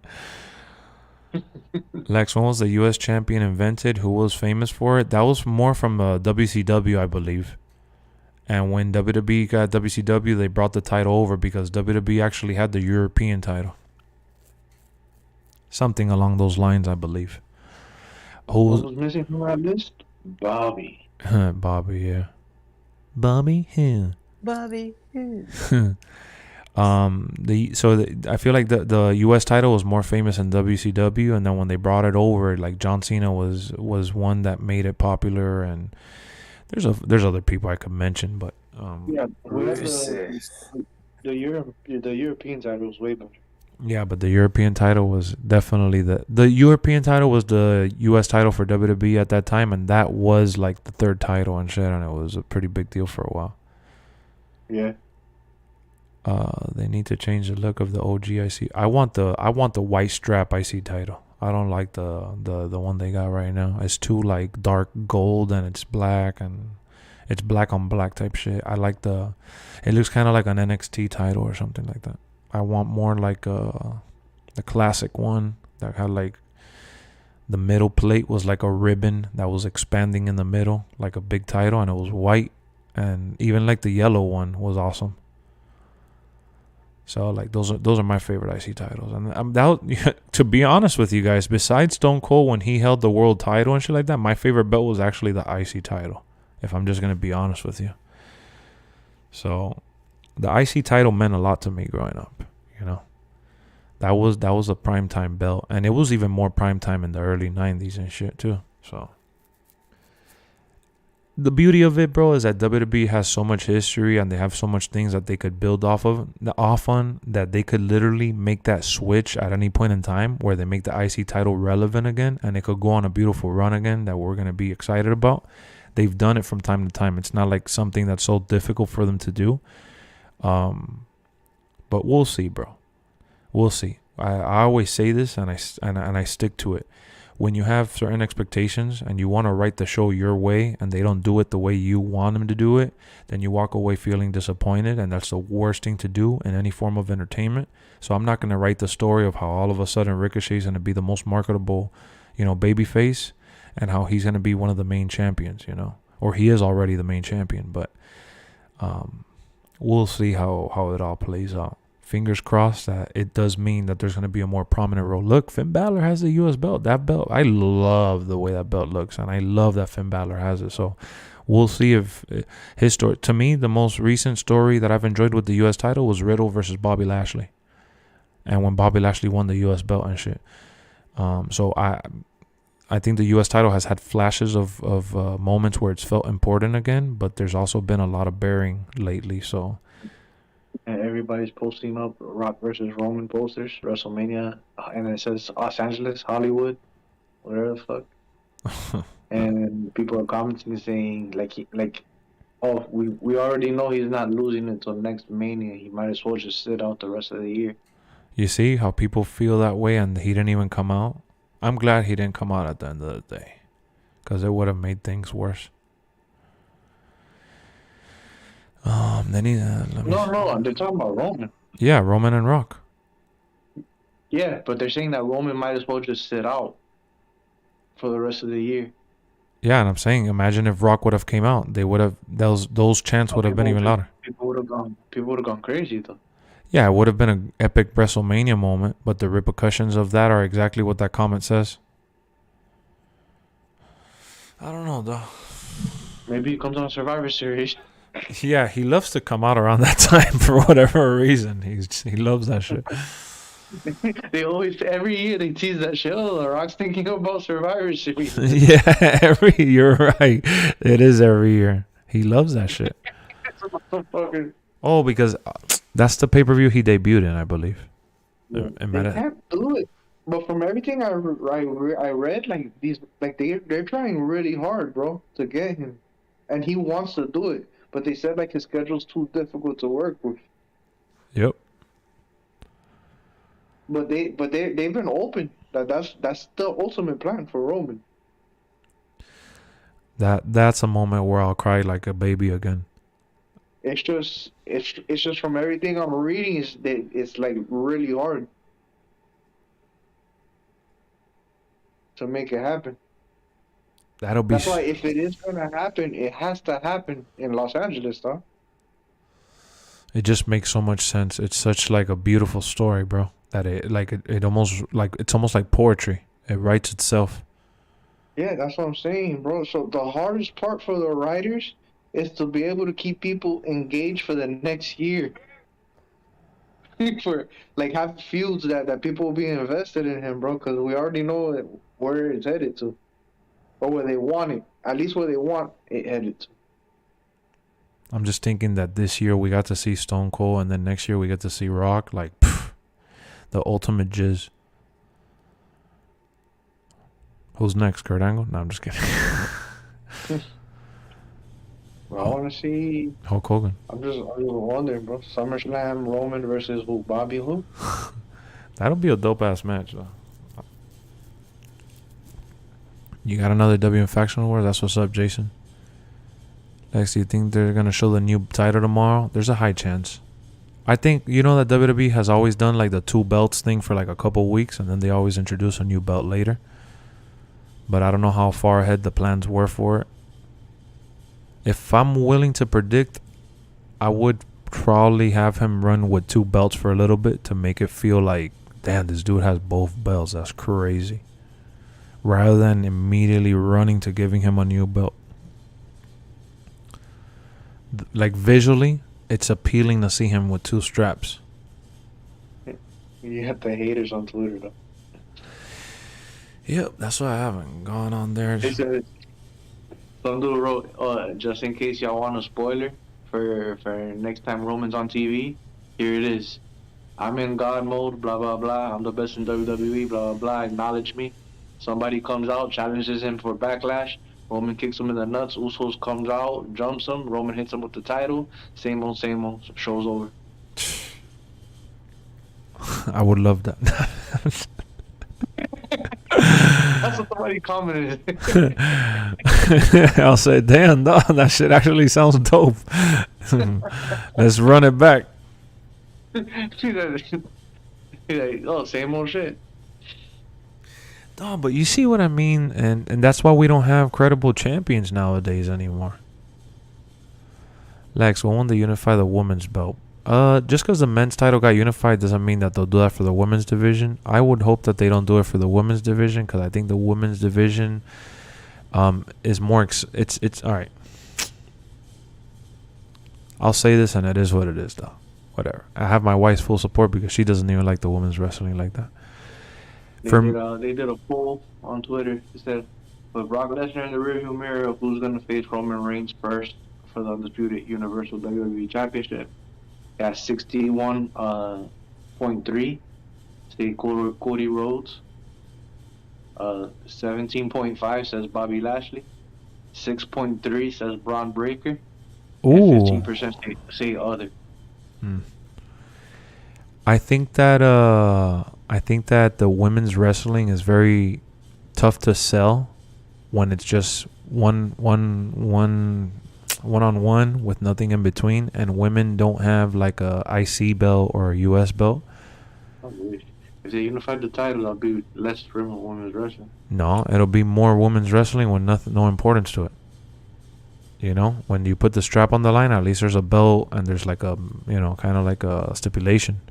Lex, when was the U.S. champion invented? Who was famous for it? That was more from WCW, I believe. And when WWE got WCW, they brought the title over because WWE actually had the European title. Something along those lines, I believe. Who was missing from that list? Bobby. Bobby, yeah. Bobby, yeah. Bobby. I feel like the U.S. title was more famous in WCW, and then when they brought it over, like John Cena was one that made it popular, and there's other people I could mention, but the European title was way better. Yeah, but the European title was definitely the European title was the U.S. title for WWE at that time, and that was like the third title and shit, and it was a pretty big deal for a while. Yeah. They need to change the look of the OG IC. I want the white strap IC title. I don't like the one they got right now. It's too like dark gold, and it's black, and it's black on black type shit. I like it looks kind of like an NXT title or something like that. I want more like the classic one that had like the middle plate was like a ribbon that was expanding in the middle, like a big title, and it was white, and even like the yellow one was awesome. So like those are my favorite IC titles, and to be honest with you guys, besides Stone Cold when he held the world title and shit like that, my favorite belt was actually the IC title. If I'm just gonna be honest with you, so the IC title meant a lot to me growing up. You know, that was a primetime belt, and it was even more primetime in the early '90s and shit too. So. The beauty of it, bro, is that WWE has so much history and they have so much things that they could build off on that they could literally make that switch at any point in time where they make the IC title relevant again, and it could go on a beautiful run again that we're going to be excited about. They've done it from time to time. It's not like something that's so difficult for them to do. But we'll see, bro. We'll see. I always say this, and I stick to it. When you have certain expectations and you want to write the show your way and they don't do it the way you want them to do it, then you walk away feeling disappointed, and that's the worst thing to do in any form of entertainment. So I'm not going to write the story of how all of a sudden Ricochet's going to be the most marketable, babyface, and how he's going to be one of the main champions, or he is already the main champion. But we'll see how it all plays out. Fingers crossed that it does mean that there's going to be a more prominent role. Look, Finn Balor has the U.S. belt. That belt, I love the way that belt looks, and I love that Finn Balor has it. So we'll see if his story. To me, the most recent story that I've enjoyed with the U.S. title was Riddle versus Bobby Lashley, and when Bobby Lashley won the U.S. belt and shit. So I think the U.S. title has had flashes of moments where it's felt important again, but there's also been a lot of bearing lately. So. And everybody's posting up Rock versus Roman posters, WrestleMania, and it says Los Angeles, Hollywood, whatever the fuck. And people are commenting saying oh, we already know he's not losing until next Mania. He might as well just sit out the rest of the year. You see how people feel that way, and he didn't even come out. I'm glad he didn't come out at the end of the day, because it would have made things worse. Then he No, they're talking about Roman. Yeah, Roman and Rock. Yeah, but they're saying that Roman might as well just sit out for the rest of the year. Yeah, and I'm saying, imagine if Rock would have came out. They would have those chants would have been even louder. People would have gone crazy though. Yeah, it would have been an epic WrestleMania moment, but the repercussions of that are exactly what that comment says. I don't know though. Maybe he comes on Survivor Series. Yeah, he loves to come out around that time for whatever reason. He loves that shit. They always every year they tease that shit. Oh, The Rock's thinking about Survivor Series. Yeah, you're right. It is every year. He loves that shit. Oh, because that's the pay-per-view he debuted in, I believe. They can't do it. But from everything I read, they're trying really hard, bro, to get him, and he wants to do it. But they said his schedule's too difficult to work with. Yep. But they've been open. That's the ultimate plan for Roman. That's a moment where I'll cry like a baby again. It's just from everything I'm reading it's really hard to make it happen. That's why if it is gonna happen, it has to happen in Los Angeles, though. It just makes so much sense. It's such a beautiful story, bro. That it almost it's almost like poetry. It writes itself. Yeah, that's what I'm saying, bro. So the hardest part for the writers is to be able to keep people engaged for the next year. For have feuds that people will be invested in him, bro, because we already know where it's headed to. Or where they want it. At least where they want it headed to. I'm just thinking that this year we got to see Stone Cold, and then next year we get to see Rock. The ultimate jizz. Who's next? Kurt Angle? No, I'm just kidding. Well, I want to see Hulk Hogan. I'm just wondering, bro. SummerSlam, Roman versus who? Bobby who? That'll be a dope ass match, though. You got another WM Faction Award? That's what's up, Jason. Lex, do you think they're going to show the new title tomorrow? There's a high chance. I think, that WWE has always done the two belts thing for a couple weeks, and then they always introduce a new belt later. But I don't know how far ahead the plans were for it. If I'm willing to predict, I would probably have him run with two belts for a little bit to make it feel like, damn, this dude has both belts. That's crazy. Rather than immediately running to giving him a new belt. Visually, it's appealing to see him with two straps. You have the haters on Twitter, though. Yep, that's why I haven't gone on there. Some dude wrote, just in case y'all want a spoiler for next time Roman's on TV, here it is. I'm in God mode, blah, blah, blah. I'm the best in WWE, blah, blah, blah. Acknowledge me. Somebody comes out, challenges him for Backlash. Roman kicks him in the nuts. Usos comes out, jumps him. Roman hits him with the title. Same old, same old. Show's over. I would love that. That's what somebody commented. I'll say, damn, dog, that shit actually sounds dope. Let's run it back. He's like, oh, same old shit. No, but you see what I mean, and that's why we don't have credible champions nowadays anymore. Lex, when will they unify the women's belt? Just because the men's title got unified doesn't mean that they'll do that for the women's division. I would hope that they don't do it for the women's division, because I think the women's division is more. It's all right. I'll say this, and it is what it is, though. Whatever. I have my wife's full support because she doesn't even like the women's wrestling like that. They did a poll on Twitter. It said, put Brock Lesnar in the rearview mirror of who's going to face Roman Reigns first for the undisputed Universal WWE Championship. It has 61.3. Say Cody Rhodes. 17.5 says Bobby Lashley. 6.3 says Braun Breaker. Ooh. And 15% say other. I think that the women's wrestling is very tough to sell when it's just one on one with nothing in between, and women don't have like a IC belt or a US belt. If they unified the title, that'll be less room of women's wrestling. No, it'll be more women's wrestling with no importance to it. You know, when you put the strap on the line, at least there's a belt and there's like a, you know, kind of like a stipulation.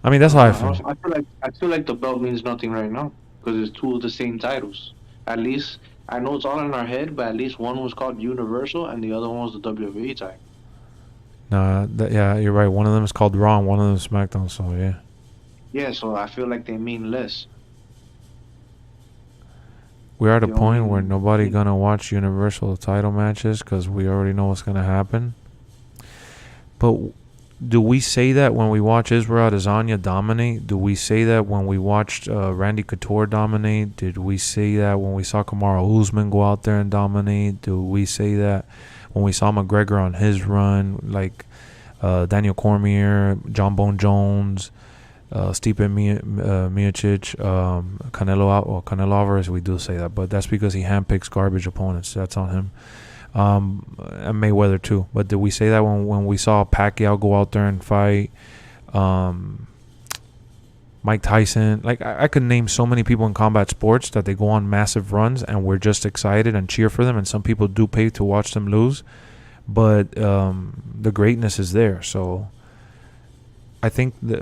I mean, that's how I feel. I feel like the belt means nothing right now because it's two of the same titles. At least I know it's all in our head, but at least one was called Universal and the other one was the WWE title. Nah, yeah, you're right. One of them is called Raw, and one of them is SmackDown. So yeah. Yeah, so I feel like they mean less. We're at a point where nobody gonna watch Universal title matches because we already know what's gonna happen. But do we say that when we watch Israel Adesanya dominate? Do we say that when we watched Randy Couture dominate? Did we say that when we saw Kamaru Usman go out there and dominate? Do we say that when we saw McGregor on his run, like Daniel Cormier, John Bone Jones, Stipe Miocic, Canelo Alvarez? We do say that, but that's because he handpicks garbage opponents. That's on him. And Mayweather too. But did we say that when we saw Pacquiao go out there and fight, Mike Tyson? Like I could name so many people in combat sports that they go on massive runs and we're just excited and cheer for them, and some people do pay to watch them lose, but the greatness is there. So I think that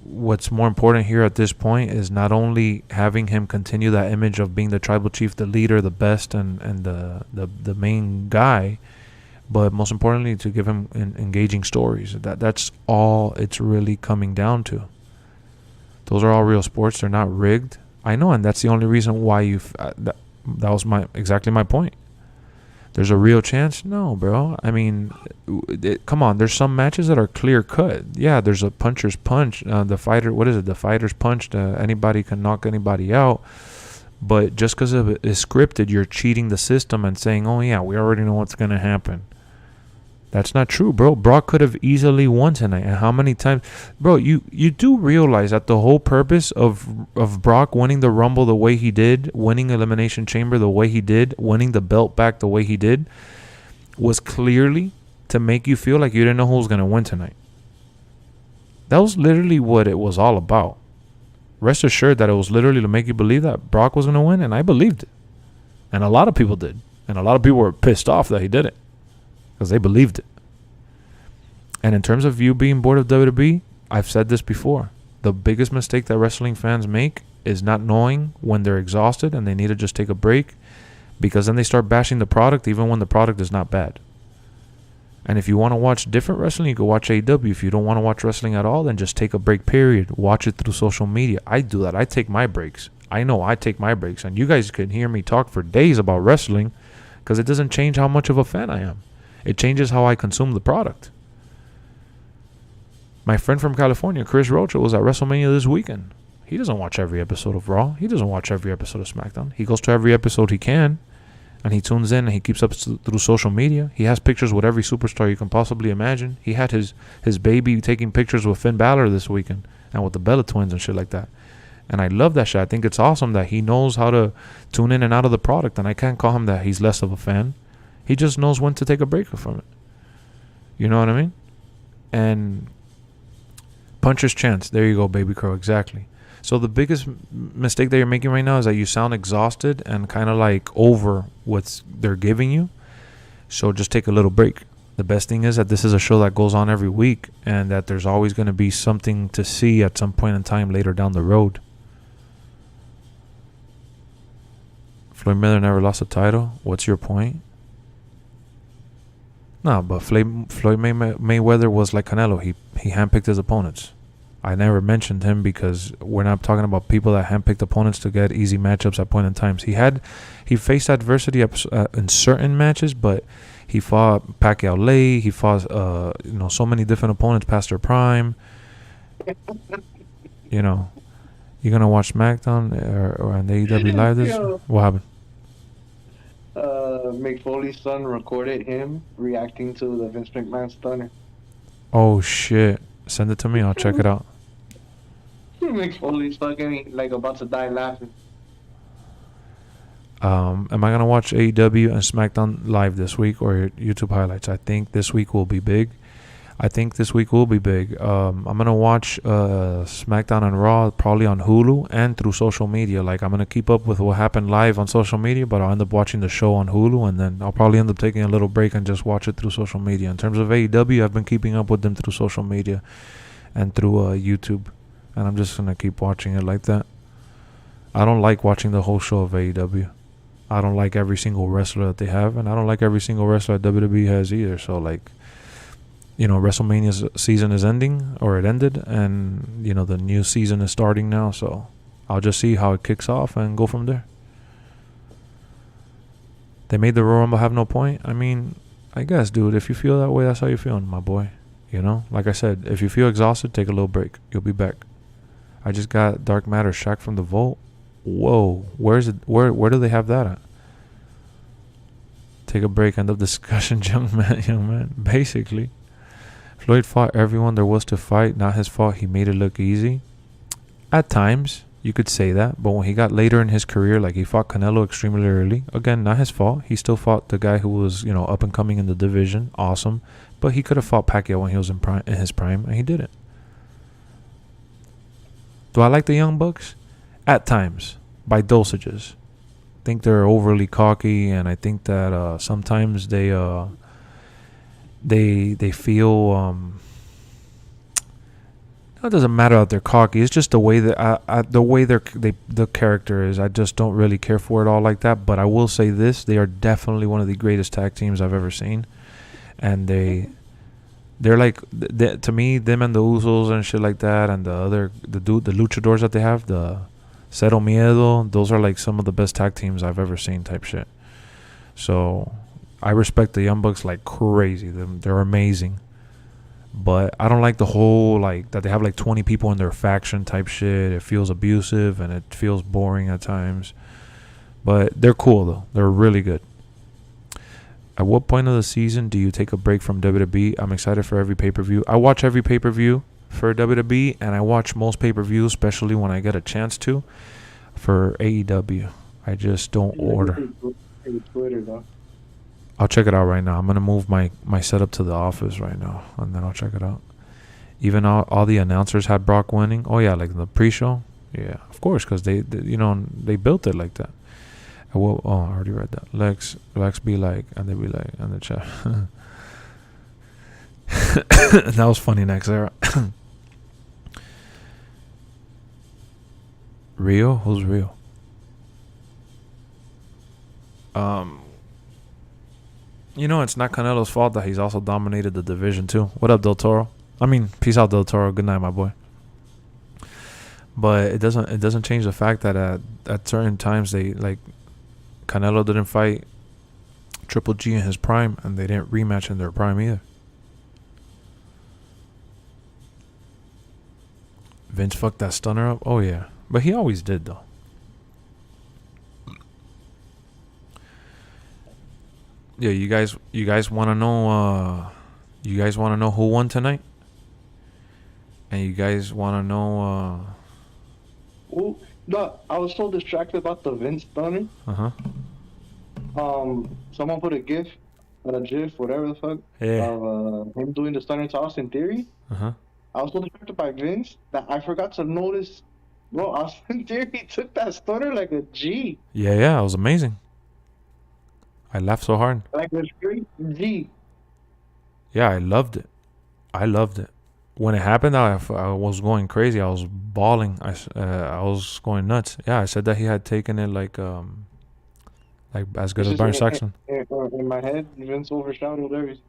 what's more important here at this point is not only having him continue that image of being the tribal chief, the leader, the best, and the main guy, but most importantly to give him engaging stories. That's all it's really coming down to. Those are all real sports. They're not rigged. I know, and that's the only reason why that was exactly my point. There's a real chance? No, bro. I mean, come on. There's some matches that are clear cut. Yeah, there's a puncher's punch. The fighter's punch. Anybody can knock anybody out. But just because it is scripted, you're cheating the system and saying, oh, yeah, we already know what's going to happen. That's not true, bro. Brock could have easily won tonight. And how many times? Bro, you do realize that the whole purpose of Brock winning the Rumble the way he did, winning Elimination Chamber the way he did, winning the belt back the way he did, was clearly to make you feel like you didn't know who was going to win tonight. That was literally what it was all about. Rest assured that it was literally to make you believe that Brock was going to win, and I believed it. And a lot of people did. And a lot of people were pissed off that he did it, because they believed it. And in terms of you being bored of WWE, I've said this before. The biggest mistake that wrestling fans make is not knowing when they're exhausted and they need to just take a break, because then they start bashing the product even when the product is not bad. And if you want to watch different wrestling, you can watch AEW. If you don't want to watch wrestling at all, then just take a break, period. Watch it through social media. I do that. I take my breaks. I know I take my breaks. And you guys can hear me talk for days about wrestling because it doesn't change how much of a fan I am. It changes how I consume the product. My friend from California, Chris Rocha, was at WrestleMania this weekend. He doesn't watch every episode of Raw. He doesn't watch every episode of SmackDown. He goes to every episode he can, and he tunes in and he keeps up through social media. He has pictures with every superstar you can possibly imagine. He had his baby taking pictures with Finn Balor this weekend and with the Bella Twins and shit like that. And I love that shit. I think it's awesome that he knows how to tune in and out of the product, and I can't call him that he's less of a fan. He just knows when to take a break from it. You know what I mean? And puncher's chance. There you go, baby crow. Exactly. So the biggest mistake that you're making right now is that you sound exhausted and kind of like over what they're giving you. So just take a little break. The best thing is that this is a show that goes on every week, and that there's always going to be something to see at some point in time later down the road. Floyd Mayweather never lost a title. What's your point? No, but Floyd Mayweather was like Canelo. He handpicked his opponents. I never mentioned him because we're not talking about people that handpicked opponents to get easy matchups at point in times. He faced adversity in certain matches, but he fought Pacquiao late. He fought so many different opponents past their prime. You know, you're gonna watch SmackDown or on the AEW Live this? What happened? Mick Foley's son recorded him reacting to the Vince McMahon stunner. Oh shit! Send it to me. I'll check it out. Mick Foley's fucking like about to die laughing. Am I gonna watch AEW and SmackDown live this week or YouTube highlights? I think this week will be big. I'm gonna watch SmackDown and Raw probably on Hulu and through social media. Like, I'm gonna keep up with what happened live on social media, but I'll end up watching the show on Hulu, and then I'll probably end up taking a little break and just watch it through social media. In terms of AEW, I've been keeping up with them through social media and through YouTube, and I'm just gonna keep watching it like that. I don't like watching the whole show of AEW. I don't like every single wrestler that they have, and I don't like every single wrestler that WWE has either. So, like, you know, WrestleMania's season is ending, or it ended, and, you know, the new season is starting now. So I'll just see how it kicks off and go from there. They made the Royal Rumble have no point. I mean, I guess, dude, if you feel that way, that's how you're feeling, my boy. You know, like I said, if you feel exhausted, take a little break. You'll be back. I just got Dark Matter Shaq from the Vault. Whoa, where's it? Where do they have that at? Take a break, end of discussion, young man. Basically, Floyd fought everyone there was to fight. Not his fault. He made it look easy. At times, you could say that. But when he got later in his career, like he fought Canelo extremely early. Again, not his fault. He still fought the guy who was, you know, up and coming in the division. Awesome. But he could have fought Pacquiao when he was in his prime, and he didn't. Do I like the Young Bucks? At times. By dosages. I think they're overly cocky, and I think that sometimes they feel it doesn't matter that they're cocky. It's just the way that the character is. I just don't really care for it all like that. But I will say this: they are definitely one of the greatest tag teams I've ever seen, and they're like, to me, them and the Usos and shit like that, and the luchadors that they have, the Cero Miedo, those are like some of the best tag teams I've ever seen type shit. So I respect the Young Bucks like crazy. They're amazing. But I don't like the whole, like, that they have like 20 people in their faction type shit. It feels abusive and it feels boring at times. But they're cool though. They're really good. At what point of the season do you take a break from WWE? I'm excited for every pay-per-view. I watch every pay-per-view for WWE, and I watch most pay-per-views, especially when I get a chance to, for AEW. I just don't order. I'll check it out right now. I'm going to move my setup to the office right now, and then I'll check it out. Even all the announcers had Brock winning. Oh, yeah, like the pre-show. Yeah, of course, because they built it like that. I already read that. Lexx be like, and they be like, and the chat. That was funny, next era. Rio? Who's Rio? You know, it's not Canelo's fault that he's also dominated the division too. What up, Del Toro? I mean, peace out, Del Toro. Good night, my boy. But it doesn't change the fact that at certain times they, like, Canelo didn't fight Triple G in his prime, and they didn't rematch in their prime either. Vince fucked that stunner up. Oh yeah, but he always did though. Yeah, you guys want to know? You guys want to know who won tonight? And you guys want to know? Oh, no, I was so distracted about the Vince stunner. Someone put a GIF, whatever the fuck, of him doing the stunner to Austin Theory. I was so distracted by Vince that I forgot to notice, bro, Austin Theory took that stunner like a G. Yeah, it was amazing. I laughed so hard. Like a straight G. Yeah, I loved it. When it happened, I was going crazy. I was bawling. I was going nuts. Yeah, I said that he had taken it like as good as Byron Saxton. In my head, Vince overshadowed everything.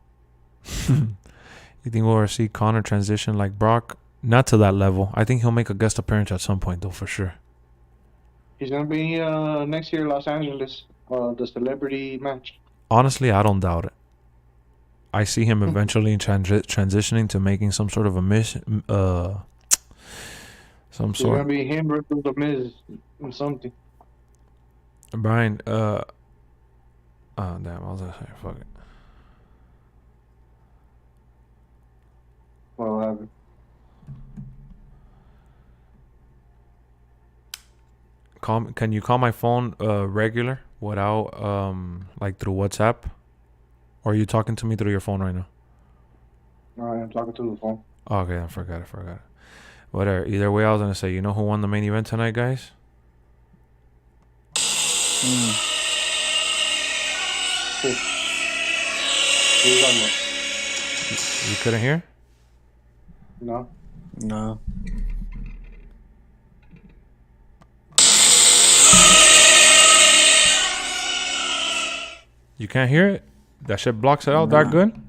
You think we'll ever see Connor transition like Brock? Not to that level. I think he'll make a guest appearance at some point, though, for sure. He's gonna be next year in Los Angeles, the celebrity match. Honestly, I don't doubt it. I see him eventually transitioning to making some sort of a mission. It's gonna be him versus the Miz or something. Brian, Oh damn! I was gonna say fuck it. What happened? Can you call my phone regular without like through WhatsApp? Or are you talking to me through your phone right now? No, I'm talking to the phone. Oh, okay, I forgot it. Whatever. Either way, I was gonna say, you know who won the main event tonight, guys? Cool. You talking about? You couldn't hear? No. No. You can't hear it? That shit blocks it out that good?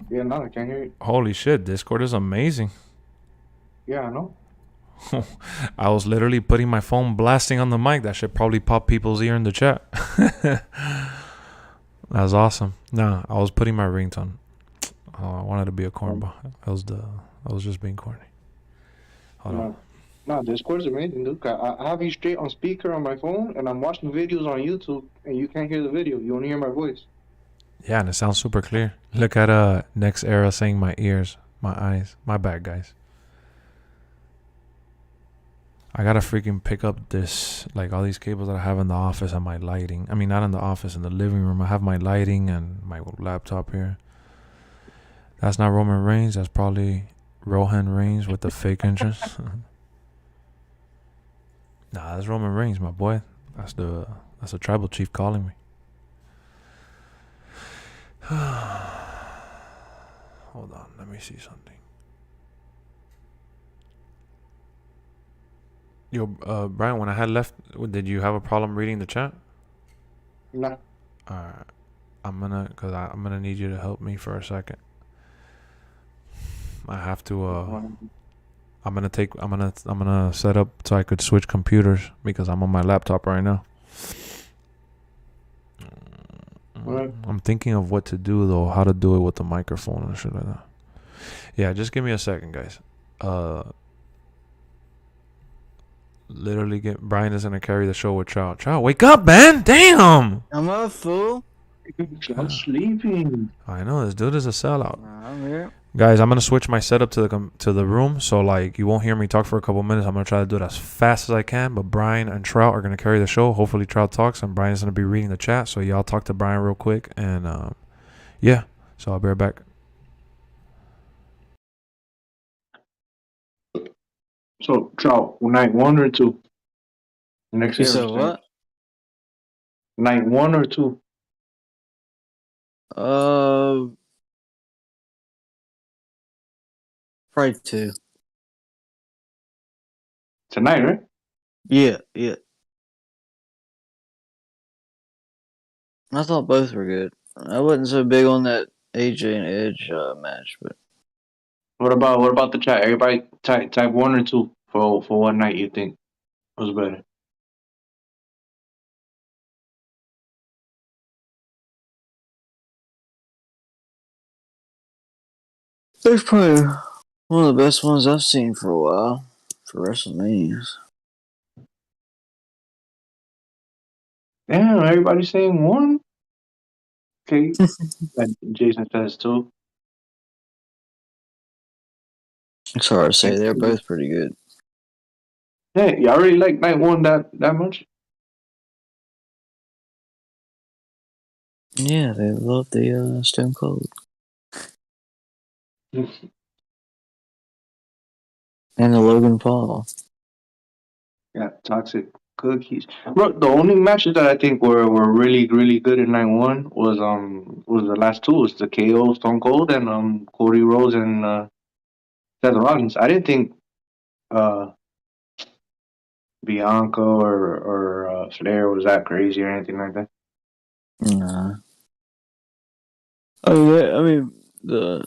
Yeah, no, I can't hear you. Holy shit, Discord is amazing. Yeah, I know. I was literally putting my phone blasting on the mic. That shit probably pop people's ear in the chat. That's awesome. Nah, I was putting my ringtone. Oh, I wanted to be a cornball. I was just being corny. Hold on. No, Discord's amazing, dude. I have you straight on speaker on my phone, and I'm watching videos on YouTube, and you can't hear the video. You only hear my voice. Yeah, and it sounds super clear. Look at Next Era saying my ears, my eyes. My bad, guys. I gotta freaking pick up this, like all these cables that I have in the office and my lighting. I mean, not in the office, in the living room. I have my lighting and my laptop here. That's not Roman Reigns. That's probably Rohan Reigns with the fake entrance. Nah, that's Roman Reigns, my boy. That's the tribal chief calling me. Hold on, let me see something. Yo, Brian, when I had left, did you have a problem reading the chat? No. Alright, I'm gonna need you to help me for a second. I have to. I'm gonna set up so I could switch computers because I'm on my laptop right now. Right. I'm thinking of what to do though, how to do it with the microphone and shit like that. Yeah, just give me a second, guys. Literally, Brian is gonna carry the show with Trout. Trout, wake up, man! Damn. I'm up, fool. I'm sleeping. I know this dude is a sellout. I'm here. Guys, I'm gonna switch my setup to the room, so like you won't hear me talk for a couple minutes. I'm gonna try to do it as fast as I can. But Brian and Trout are gonna carry the show. Hopefully, Trout talks, and Brian's gonna be reading the chat. So y'all talk to Brian real quick, and yeah. So I'll be right back. So, Trout, night 1 or 2? Next You year. said what? Night 1 or 2? Probably 2. Tonight, right? Yeah. I thought both were good. I wasn't so big on that AJ and Edge match, but What about the chat? Everybody type 1 or 2 for what night you think was better. it's probably one of the best ones I've seen for a while for WrestleManias. Damn, everybody's saying 1. Okay, and Jason says 2. It's hard to say. They're both pretty good. Hey, y'all really like night 1 that much? Yeah, they love the Stone Cold and the Logan Paul. Yeah, toxic cookies. Bro, the only matches that I think were really, really good in night 1 was the last 2. Was the KO Stone Cold and Cody Rhodes and Seth Rollins. I didn't think Bianca or Flair was that crazy or anything like that. Nah. Oh yeah, I mean the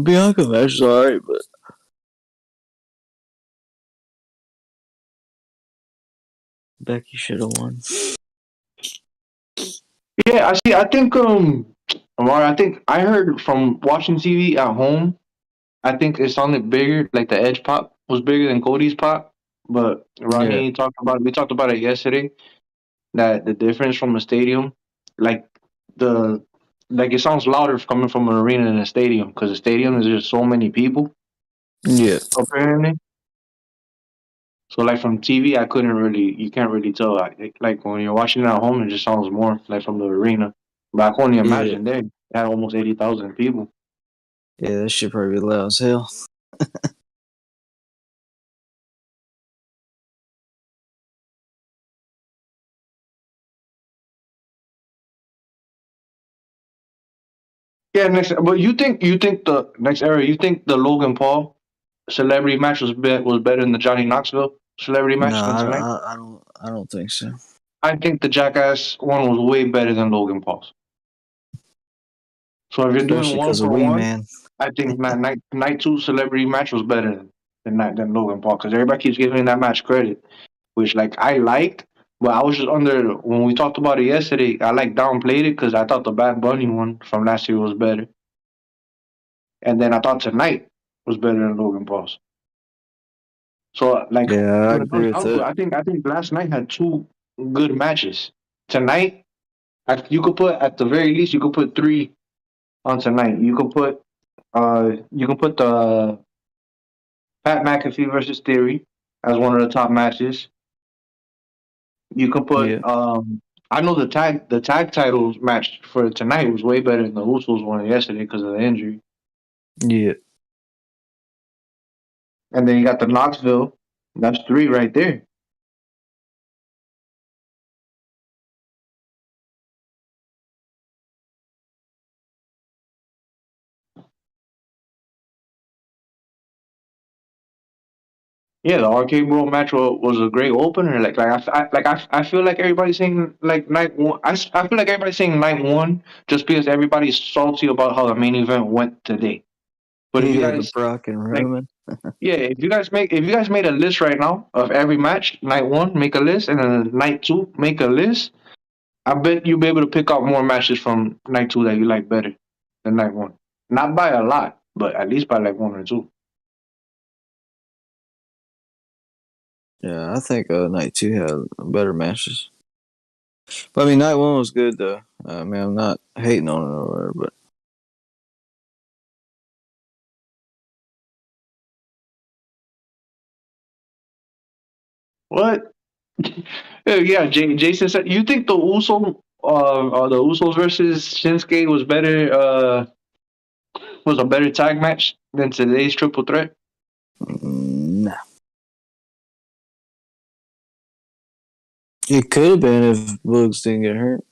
Bianca match is alright, but Becky should have won. Yeah, I think Amari, I think I heard from watching TV at home, I think it sounded bigger, like the Edge pop was bigger than Cody's pop. But Ronnie we talked about it yesterday. that the difference from a stadium, like the like it sounds louder coming from an arena than a stadium because a stadium is just so many people Yeah. apparently. So like from TV, I couldn't really, you can't really tell. Like when you're watching it at home, it just sounds more like from the arena. But I can only Yeah. imagine there, they had almost 80,000 people. Yeah, that shit probably be loud as hell. Yeah, next. But you think the next era? You think the Logan Paul celebrity match was better than the Johnny Knoxville celebrity No, match than tonight? I don't think so. I think the Jackass one was way better than Logan Paul's. So if you're doing Especially one because of for Wee one, Man. I think night two celebrity match was better than Logan Paul because everybody keeps giving that match credit, which like I liked, but I was just under when we talked about it yesterday. I like downplayed it because I thought the Bad Bunny one from last year was better, and then I thought tonight was better than Logan Paul's. So like Yeah, I when it agree comes with down to it, that. I think last night had two good matches. Tonight, you could put at the very least you could put three on tonight. You can put the Pat McAfee versus Theory as one of the top matches. You can put Yeah. I know the tag titles match for tonight was way better than the Usos one yesterday because of the injury. Yeah. And then you got the Knoxville. That's three right there. Yeah, the Arcade World match was a great opener. I feel like everybody's saying like night one. I feel like everybody's saying night one just because everybody's salty about how the main event went today. But if you Yeah, the guys Brock and like, Roman. yeah, if you guys made a list right now of every match, night one, make a list, and then night two, make a list. I bet you'll be able to pick out more matches from night two that you like better than night one. Not by a lot, but at least by like one or two. Yeah, I think night two had better matches. But I mean, night one was good though. I mean, I'm not hating on it or whatever, but What? Yeah, Jason said. You think the Usos versus Shinsuke was better? Was a better tag match than today's triple threat? nah. It could have been if Bugs didn't get hurt.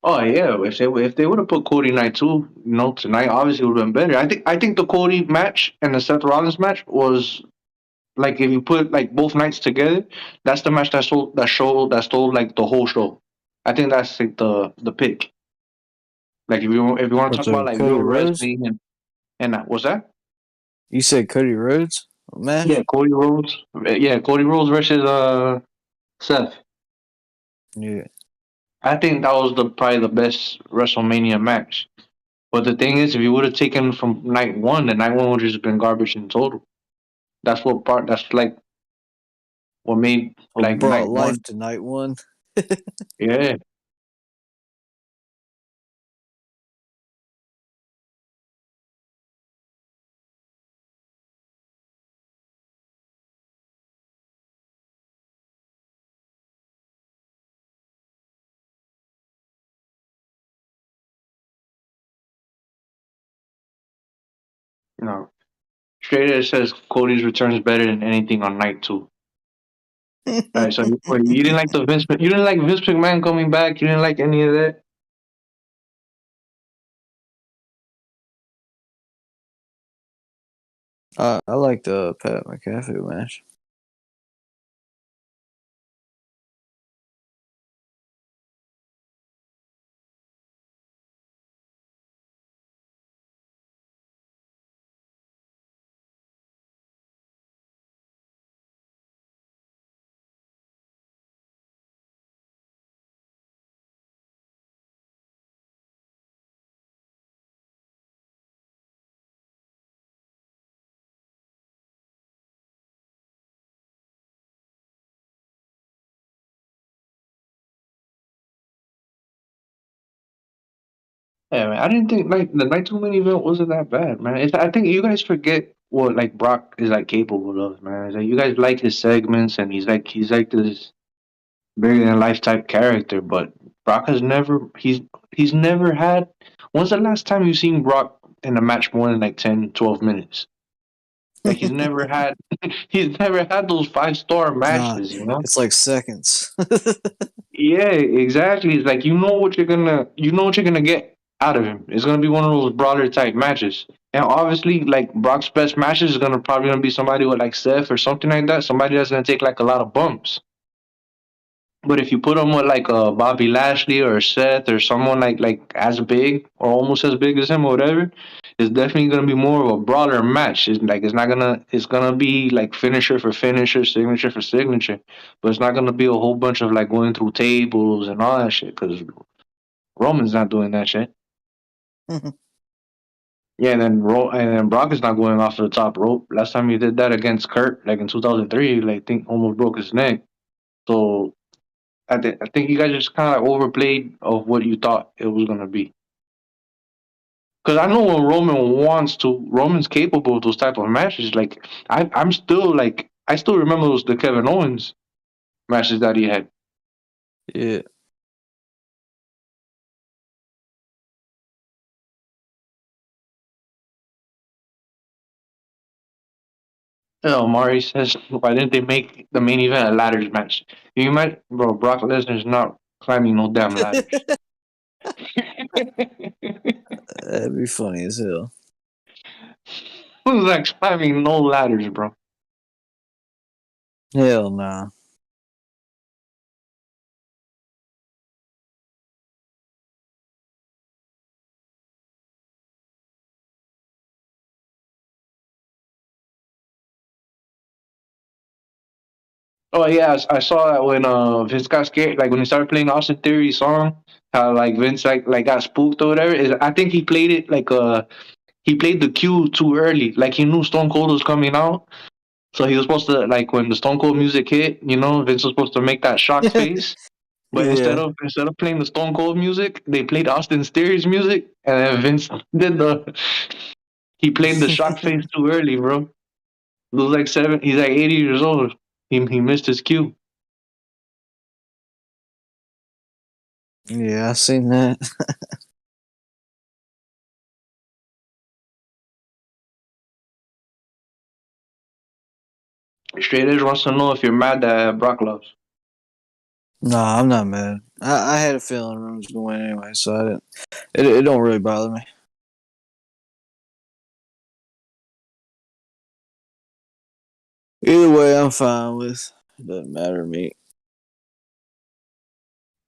Oh yeah, if they would have put Cody night two, tonight obviously would have been better. I think the Cody match and the Seth Rollins match was like if you put like both nights together, that's the match that stole like the whole show. I think that's like the pick. Like if you want to What's talk about a like Cody real Rhodes? wrestling and that what's that? You said Cody Rhodes Yeah, match? Cody Rhodes. Yeah, Cody Rhodes versus Seth. Yeah. I think that was the probably the best WrestleMania match. But the thing is, if you would have taken from night one, then night one would have just been garbage in total. That's like what made Or like brought night life one. to night one. Yeah. No. Straight Edge says Cody's return is better than anything on night two. All right, so wait, you didn't like Vince McMahon coming back. You didn't like any of that. I like the Pat McAfee match. Yeah, man. I didn't think like the night two main event wasn't that bad, man. I think you guys forget what like Brock is like capable of, man. It's like you guys like his segments, and he's like this bigger than life type character, but Brock has never he's never had. When's the last time you seen Brock in a match more than like 10, 12 minutes? Like he's never had he's never had those 5-star Nah, matches, you know? it's like seconds. Yeah, exactly. It's like you know what you're gonna get out of him. It's gonna be one of those brawler type matches. And obviously, like Brock's best matches is gonna be somebody with like Seth or something like that. Somebody that's gonna take like a lot of bumps. But if you put him with like Bobby Lashley or Seth or someone like as big or almost as big as him or whatever, it's definitely gonna be more of a brawler match. It's gonna be like finisher for finisher, signature for signature, but it's not gonna be a whole bunch of like going through tables and all that shit because Roman's not doing that shit. Yeah, and then Brock is not going off the top rope. Last time he did that against Kurt, like in 2003, like think almost broke his neck. So I think you guys just kind of overplayed of what you thought it was gonna be. Because I know when Roman's capable of those type of matches. Like I'm still like I still remember the Kevin Owens matches that he had. Yeah. Mari says, why didn't they make the main event a ladders match? You might, bro. Brock Lesnar's not climbing no damn ladders. That'd be funny as hell. Who's like climbing no ladders, bro? Hell nah. Oh yeah, I saw that when Vince got scared, like when he started playing Austin Theory's song, how like Vince like got spooked or whatever. I think he played it like he played the cue too early. Like he knew Stone Cold was coming out, so he was supposed to like when the Stone Cold music hit, Vince was supposed to make that shocked face. But instead Yeah. of playing the Stone Cold music, they played Austin Theory's music, and then Vince did he played the shocked face too early, bro. He was like he's like 80 years old. He missed his cue. Yeah, I seen that. Straight Edge wants to know if you're mad that Brock loves. Nah, I'm not mad. I had a feeling Room was going to win anyway, so I didn't. It don't really bother me. Either way, I'm fine with. It doesn't matter to me.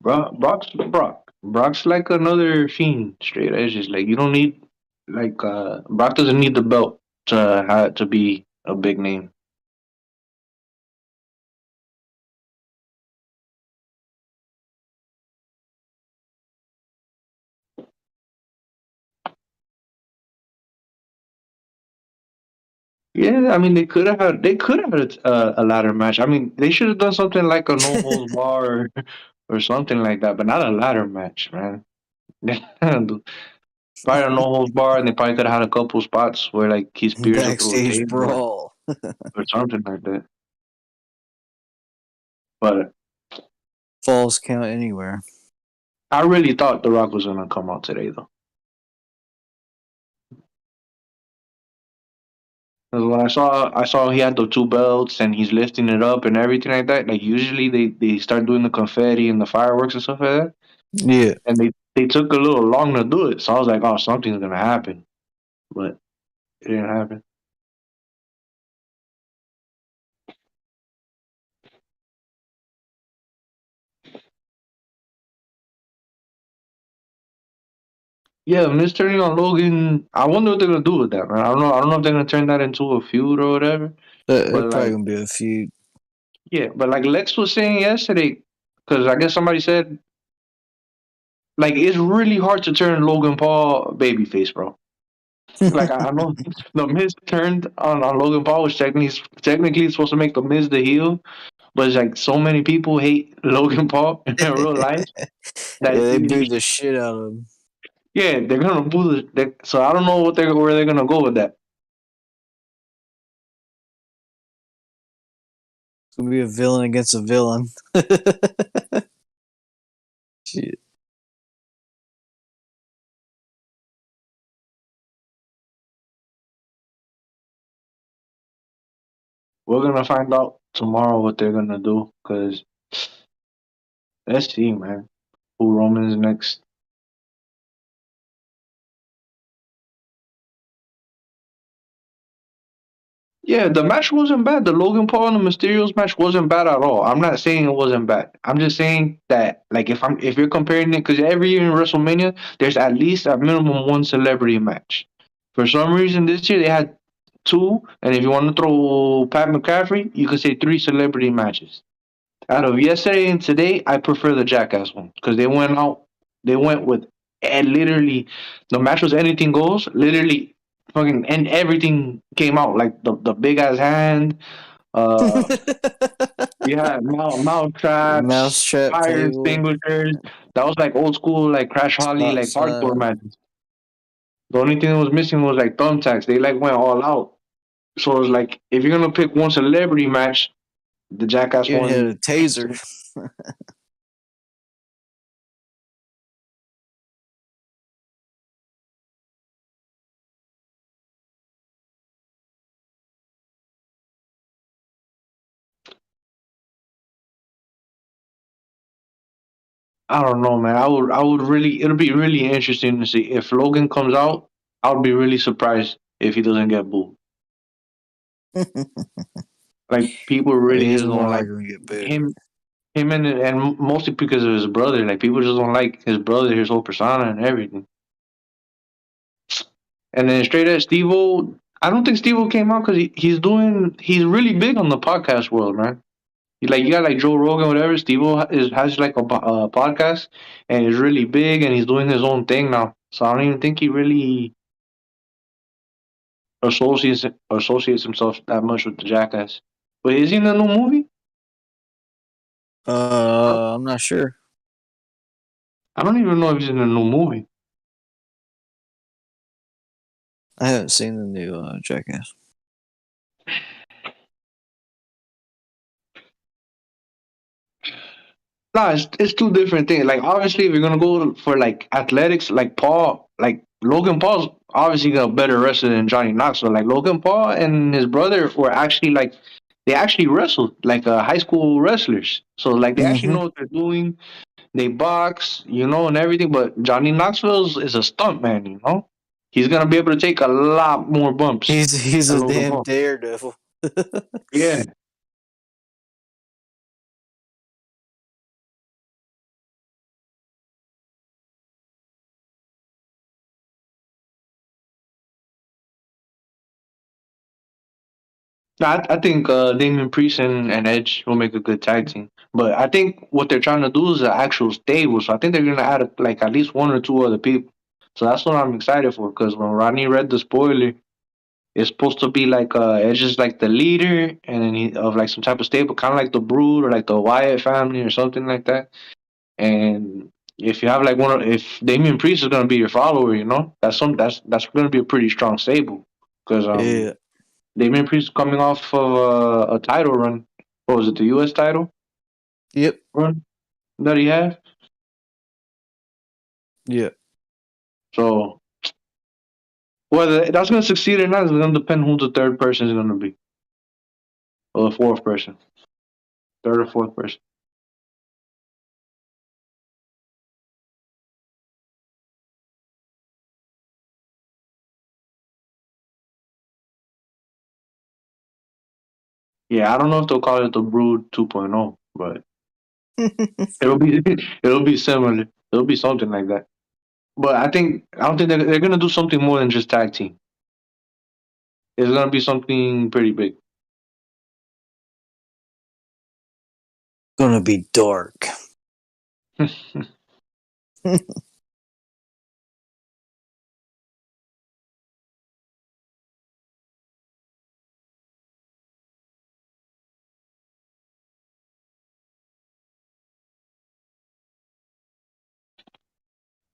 Brock's like another Fiend. Straight Edge is like you don't need Brock doesn't need the belt to be a big name. Yeah, I mean they could have had a ladder match. I mean they should have done something like a no holds bar or something like that, but not a ladder match, man. Probably a no holds bar, and they probably could have had a couple spots where like he spears him through a Backstage table brawl. or something like that. But Falls count anywhere. I really thought The Rock was gonna come out today though. 'Cause when I saw he had the two belts and he's lifting it up and everything like that. Like usually they start doing the confetti and the fireworks and stuff like that, Yeah. and they took a little long to do it. So I was like, oh, something's gonna happen, but it didn't happen. Yeah, Miz turning on Logan. I wonder what they're gonna do with that, man. I don't know. I don't know if they're gonna turn that into a feud or whatever. It's But probably like, going to be a feud. yeah, but like Lex was saying yesterday, because I guess somebody said like it's really hard to turn Logan Paul babyface, bro. Like I know the Miz turned on Logan Paul, which technically supposed to make the Miz the heel, but it's like so many people hate Logan Paul in real life Yeah, that they booed the shit out of him. Yeah, they're gonna boo so I don't know where they're gonna go with that. It's gonna be a villain against a villain. Shit. We're gonna find out tomorrow what they're gonna do. Cause let's see, man, who Roman's next. Yeah, the match wasn't bad. The Logan Paul and the Mysterios match wasn't bad at all. I'm not saying it wasn't bad. I'm just saying that, like, if you're comparing it, because every year in WrestleMania, there's at least a minimum one celebrity match. For some reason, this year they had two, and if you want to throw Pat McCaffrey, you could say three celebrity matches. Out of yesterday and today, I prefer the Jackass one because they went out. They went with and literally the match was anything goes. Literally, fucking and everything came out like the big ass hand. Uh, you had mouse traps, Mousetrap fire table, extinguishers. That was like old school, like Crash Holly, spot like hardcore sign. matches. The only thing that was missing was like thumbtacks. They like went all out. So it was like if you're gonna pick one celebrity match, the Jackass Even had one. a taser. I don't know, man. I would really. It'll be really interesting to see if Logan comes out. I would be really surprised if he doesn't get booed. Like people really He's just more don't like likely to get booed. him and mostly because of his brother. Like people just don't like his brother, his whole persona and everything. And then straight at Steve-O, I don't think Steve-O came out because he's really big on the podcast world, man. Like you got like Joe Rogan, whatever. Steve-O has like a podcast and is really big and he's doing his own thing now. So I don't even think he really associates himself that much with the Jackass. But is he in the new movie? I'm not sure. I don't even know if he's in the new movie. I haven't seen the new Jackass. Nah, it's two different things. Like obviously, if you're gonna go for like athletics, like Paul, like Logan Paul's obviously got a better wrestler than Johnny Knoxville. Like Logan Paul and his brother were actually like they actually wrestled like high school wrestlers. So like they actually Mm-hmm. know what they're doing. They box, and everything. But Johnny Knoxville is a stunt man. He's gonna be able to take a lot more bumps He's than a Logan damn Paul. daredevil. Yeah. I think Damian Priest and Edge will make a good tag team. But I think what they're trying to do is an actual stable. So I think they're going to add like at least one or two other people. So that's what I'm excited for. Because when Rodney read the spoiler, it's supposed to be like Edge is like the leader, and then of like some type of stable, kind of like the Brood or like the Wyatt family or something like that. And if you have like if Damian Priest is going to be your follower, that's going to be a pretty strong stable. Because Yeah. Damian Priest coming off of a title run. What was it, the U.S. title Yep. run that he had? Yeah. So whether that's going to succeed or not is going to depend who the third person is going to be, or the fourth person, third or fourth person. Yeah, I don't know if they'll call it the Brood 2.0, but it'll be it'll be similar. It'll be something like that. But I don't think they're going to do something more than just tag team. It's going to be something pretty big. Gonna be dark.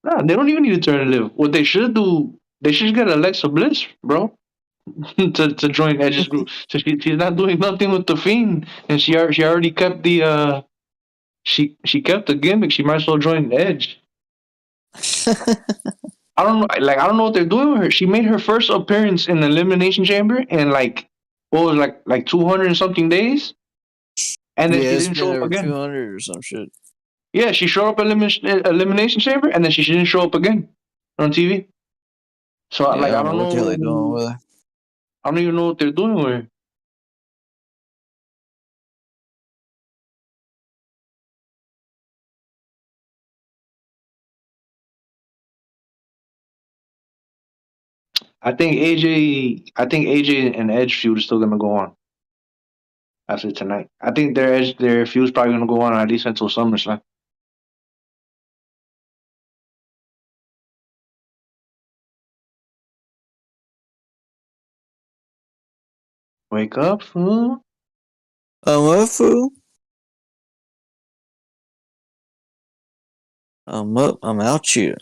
Nah, they don't even need to turn live. What they should do, they should get Alexa Bliss, bro, to join Edge's group. So she's not doing nothing with the Fiend, and she already kept the she kept the gimmick. She might as well join Edge. I don't know, I don't know what they're doing with her. She made her first appearance in the Elimination Chamber in like what was like 200 and something days, and then Yeah, she it's didn't been show up over again. 200 or some shit. Yeah, she showed up at Elimination Chamber, and then she didn't show up again on TV. So Yeah, I I don't don't know what the hell they're doing know. with her. I don't even know what they're doing with her. I think AJ and Edge feud is still gonna go on after tonight. I think their feud's probably gonna go on at least until SummerSlam. Wake up, fool. What, fool? I'm up. I'm out here.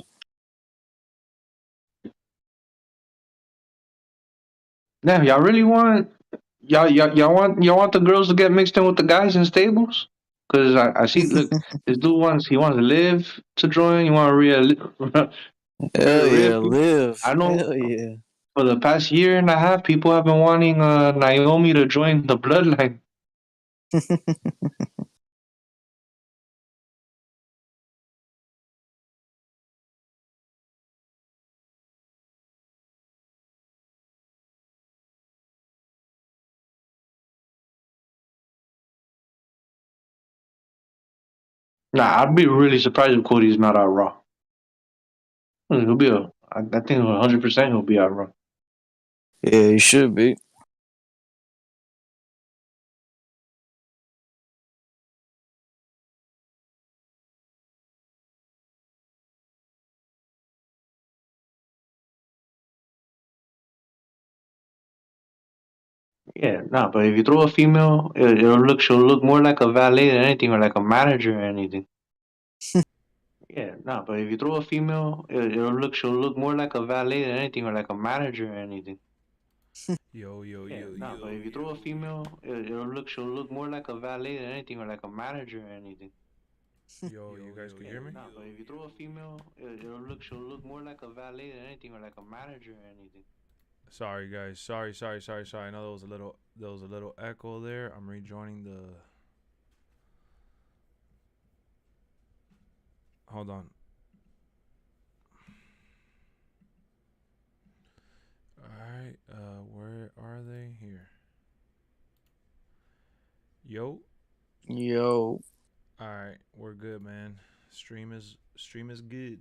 Now, y'all really want y'all want the girls to get mixed in with the guys in stables? Cause I see, look, this dude he wants Liv to join. You want Hell yeah, Ripley. live. I know Hell yeah. for the past year and a half, people have been wanting Naomi to join the Bloodline. Nah, I'd be really surprised if Cody's not out Raw. He'll be I think 100% he'll be out Raw. Yeah, he should be. Yeah, nah, but if you throw a female, she'll look more like a valet than anything, or like a manager or anything. Yeah, nah, but if you throw a female, she'll look more like a valet than anything, or like a manager or anything. Yo. But if you throw a female, she'll look more like a valet than anything, or like a manager or anything. Yo, you guys can hear me? Nah, but if you throw a female, she'll look more like a valet than anything, or like a manager or anything. Sorry, guys. Sorry. I know there was a little echo there. I'm rejoining the. Hold on. Alright, where are they? Here. Yo. Alright, we're good, man. Stream is good.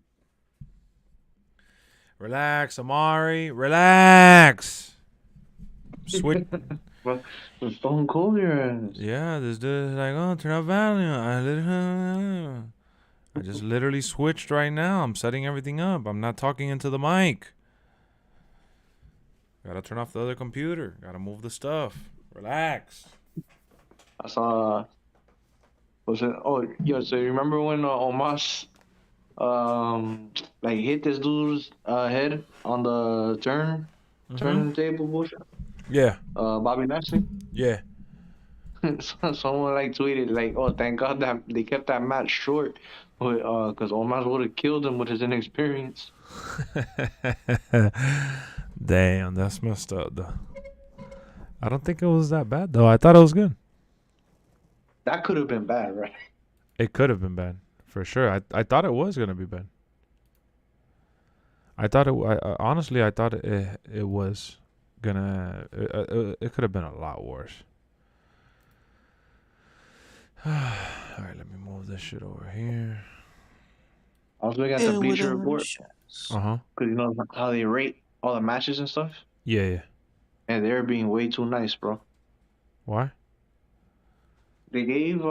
Relax, Amari. Relax. Switch. But Stone Cold your ass. Yeah, this dude is like, oh, turn up volume. I just literally switched right now. I'm setting everything up. I'm not talking into the mic. Gotta turn off the other computer. Gotta move the stuff. Relax. I saw. Was it? Oh, yo. So you remember when Omos, like hit this dude's head on the turntable bullshit? Yeah. Bobby Lashley. Yeah. Someone like tweeted like, "Oh, thank God that they kept that match short, because Omos would have killed him with his inexperience." Damn, that's messed up though. I don't think it was that bad though. I thought it was good. That could have been bad, right? It could have been bad for sure. I thought it was gonna be bad. I thought honestly I thought it was gonna. It could have been a lot worse. All right, let me move this shit over here. I was looking at the Bleacher Report. Uh-huh. Because you know how they rate all the matches and stuff? Yeah. And they're being way too nice, bro. Why? They gave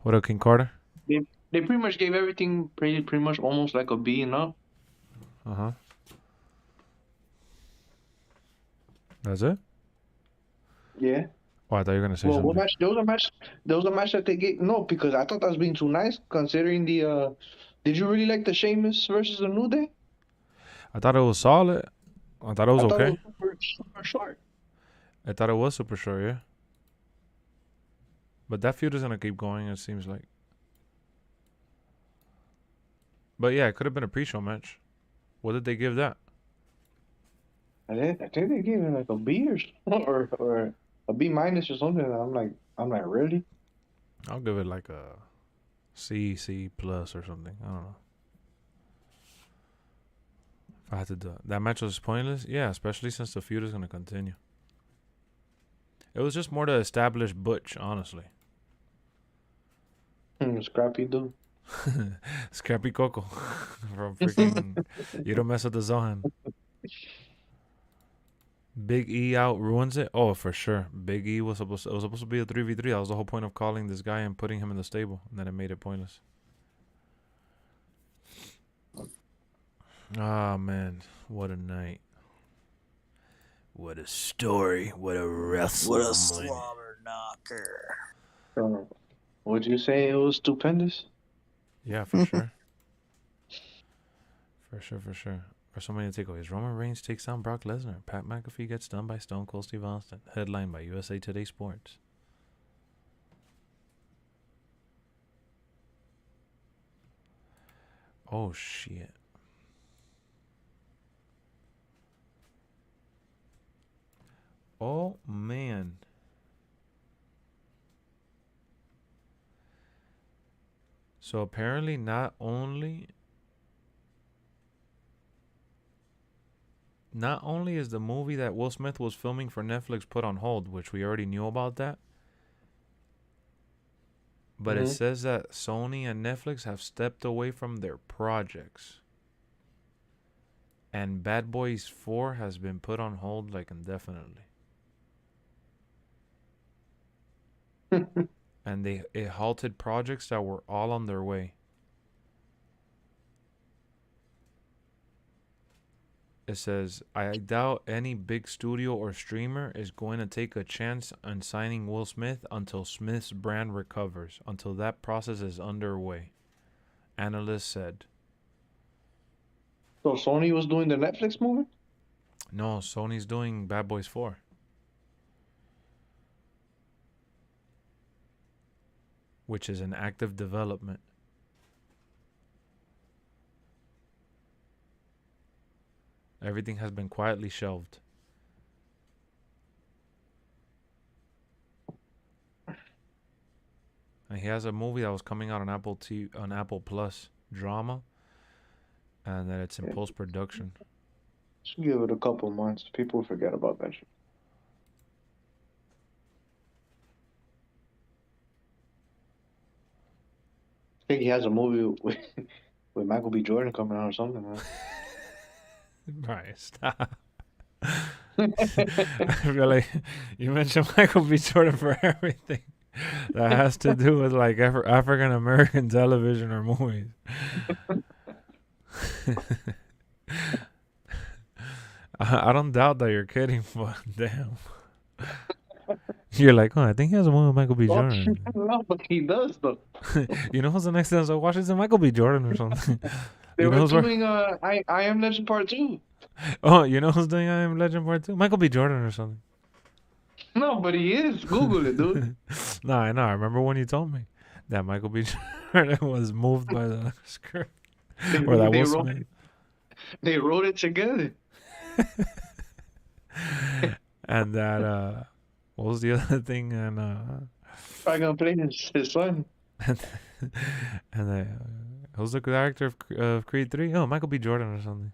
What up, King Carter? they pretty much gave everything pretty much almost like a B and up. Uh-huh. That's it? Yeah. Oh, I thought you were gonna say Well, what something. match? There was a match. There was a match that they gave. No, because I thought that was being too nice considering the. Did you really like the Sheamus versus the New Day? I thought it was solid. I thought it was I thought it okay. was super short. I thought it was super short, yeah. But that feud is gonna keep going. It seems like. But yeah, it could have been a pre-show match. What did they give that? I think they gave it like a B or a B minus or something. I'm like, really? I'll give it like a C plus or something. I don't know. If I had to do it. That match was pointless. Yeah, especially since the feud is gonna continue. It was just more to establish Butch, honestly. Scrappy dude. Scrappy Coco from freaking You Don't Mess with the Zohan. Big E out ruins it. Oh, for sure. Big E was supposed to be a 3v3. That was the whole point of calling this guy and putting him in the stable, and then it made it pointless. Ah, man, what a night. What a story. What a wrestling. What a slobber knocker. Would you say it was stupendous? Yeah, for sure. For sure. WrestleMania takeaways. Roman Reigns takes down Brock Lesnar. Pat McAfee gets done by Stone Cold Steve Austin. Headlined by USA Today Sports. Oh, shit. Oh, man. So apparently not only is the movie that Will Smith was filming for Netflix put on hold, which we already knew about that, but it says that Sony and Netflix have stepped away from their projects. And Bad Boys 4 has been put on hold like indefinitely. And it halted projects that were all on their way. It says, I doubt any big studio or streamer is going to take a chance on signing Will Smith until Smith's brand recovers, until that process is underway. Analyst said. So Sony was doing the Netflix movie? No, Sony's doing Bad Boys 4. Which is in active development. Everything has been quietly shelved. And he has a movie that was coming out on Apple Plus, drama, and that it's in post-production. Just give it a couple months. People forget about that shit. I think he has a movie with Michael B. Jordan coming out or something, man. Right, stop. I feel like you mentioned Michael B. Jordan for everything that has to do with like African American television or movies. I don't doubt that you're kidding, but damn. You're like, oh, I think he has a movie with Michael B. Jordan. No, but he does, though. You know who's the next thing I watch? Is Michael B. Jordan or something. They were doing I Am Legend Part 2. Oh, you know who's doing I Am Legend Part 2? Michael B. Jordan or something. No, but he is. Google it, dude. No, I know. I remember when you told me that Michael B. Jordan was moved by the script. Or that they wrote it together. And that, what was the other thing? And Probably gonna play his son. And who's the director of Creed 3? Oh, Michael B. Jordan or something.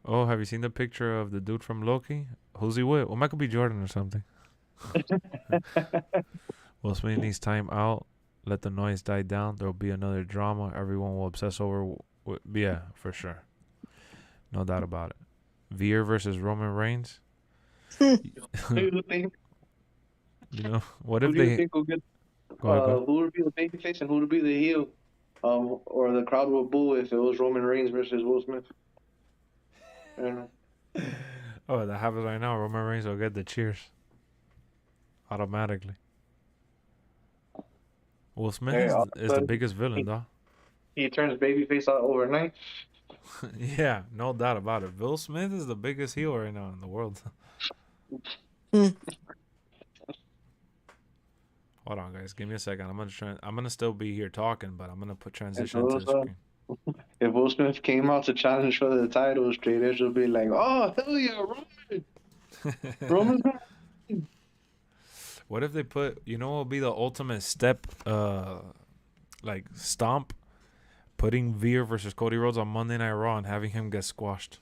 Oh, have you seen the picture of the dude from Loki? Who's he with? Well, Michael B. Jordan or something. Will Smith needs time out. Let the noise die down. There will be another drama. Everyone will obsess over. Yeah, for sure. No doubt about it. Veer versus Roman Reigns. You know, what if they? Who would be the babyface and who would be the heel? Or the crowd would boo if it was Roman Reigns versus Will Smith. I don't know. Oh, that happens right now. Roman Reigns will get the cheers. automatically. Will Smith Hey, all of is a the sudden, biggest villain, dog. he turns babyface out overnight. Yeah, no doubt about it. Will Smith is the biggest heel right now in the world. Hold on, guys. Give me a second. I'm gonna still be here talking, but I'm gonna put If transition to Will, the screen. if Will Smith came out to challenge for the title, straight edge would be like, "Oh hell yeah, Roman, Roman." What if they put? You know, what would be the ultimate step? Like stomp, putting Veer versus Cody Rhodes on Monday Night Raw and having him get squashed.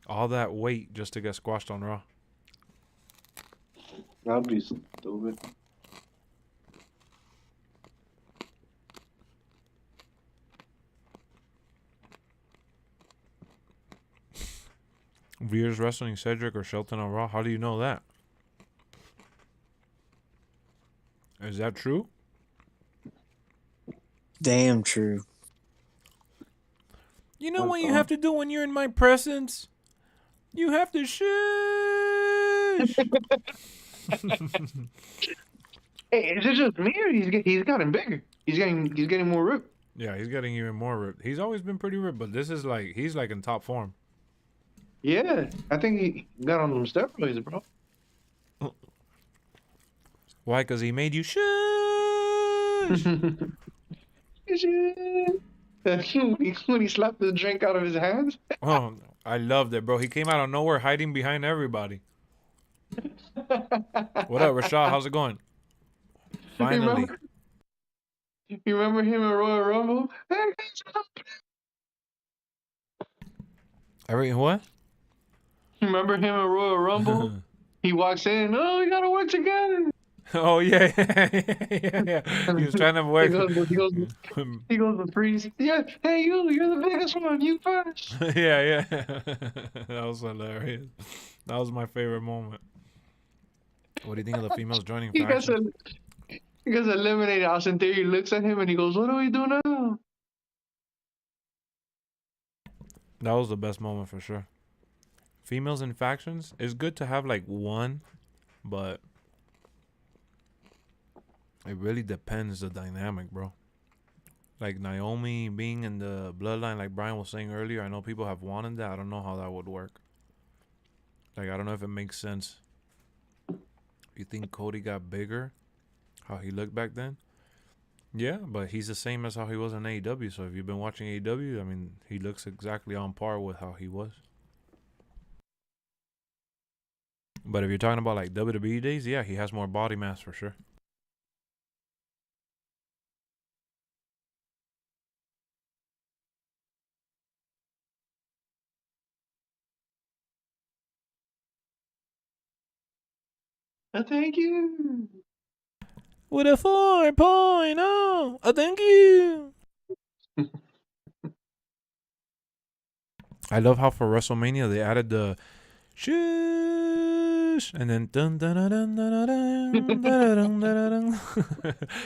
All that weight just to get squashed on Raw. That'd be stupid. Veer's wrestling Cedric or Shelton on Raw. How do you know that? Is that true? Damn true. You know what you have to do when you're in my presence? You have to shush. Hey, is it just me or he's gotten bigger? He's getting more ripped. Yeah, he's getting even more ripped. He's always been pretty ripped, but this is like he's like in top form. Yeah, I think he got on them steroids, bro. Why? Because he made you shush. When he slapped the drink out of his hands. Oh, I loved it, bro. He came out of nowhere hiding behind everybody. What up, Rashad? How's it going? Finally. You remember him in Royal Rumble? What? Remember him in Royal Rumble? He walks in, oh, we gotta work together. Oh, yeah. Yeah. He was trying to work. He goes to Priest. Yeah, hey, you're the biggest one. You first. Yeah. That was hilarious. That was my favorite moment. What do you think of the females joining faction? He gets eliminated. Austin Theory looks at him and he goes, what do we do now? That was the best moment for sure. Females in factions, it's good to have like one, but it really depends the dynamic, bro. Like Naomi being in the bloodline, like Brian was saying earlier, I know people have wanted that. I don't know how that would work. Like, I don't know if it makes sense. You think Cody got bigger? How he looked back then? Yeah, but he's the same as how he was in AEW. So if you've been watching AEW, I mean, he looks exactly on par with how he was. But if you're talking about like WWE days, yeah, he has more body mass for sure. Thank you. With a 4.0, thank you. I love how for WrestleMania they added the shush and then dun dun dun dun dun dun dun dun dun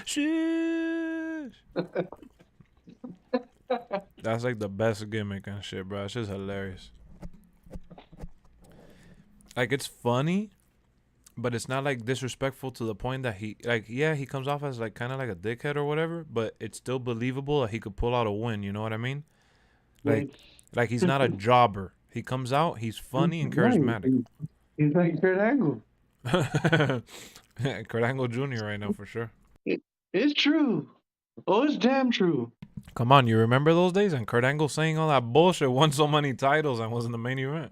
shush. That's like the best gimmick and shit, bro. It's just hilarious. Like, it's funny, but it's not like disrespectful to the point that he, like, yeah, he comes off as like kind of like a dickhead or whatever, but it's still believable that he could pull out a win. You know what I mean? Like he's not a jobber. He comes out, he's funny and charismatic. He's like Kurt Angle. Kurt Angle Jr. right now for sure. It's true. Oh, it's damn true. Come on, you remember those days? And Kurt Angle saying all that bullshit, won so many titles and was in the main event.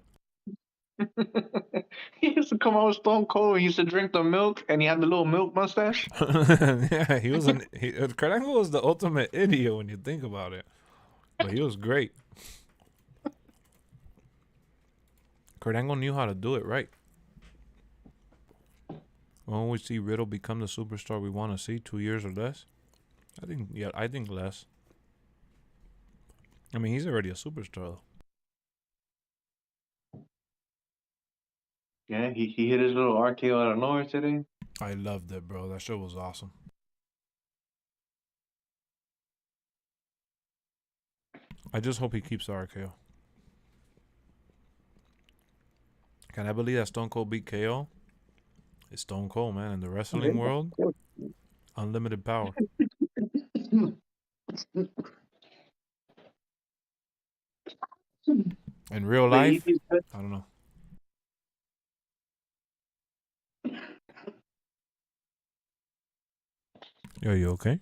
He used to come out with Stone Cold. He used to drink the milk, and he had the little milk mustache. Yeah, he was Kurt Angle was the ultimate idiot when you think about it, but he was great. Kurt Angle knew how to do it right. When we see Riddle become the superstar we want to see, 2 years or less? I think less. I mean, he's already a superstar though. Yeah, he hit his little RKO out of nowhere today. I loved it, bro. That show was awesome. I just hope he keeps the RKO. Can I believe that Stone Cold beat KO? It's Stone Cold, man. In the wrestling world, unlimited power. In real life, I don't know. Yo, you okay?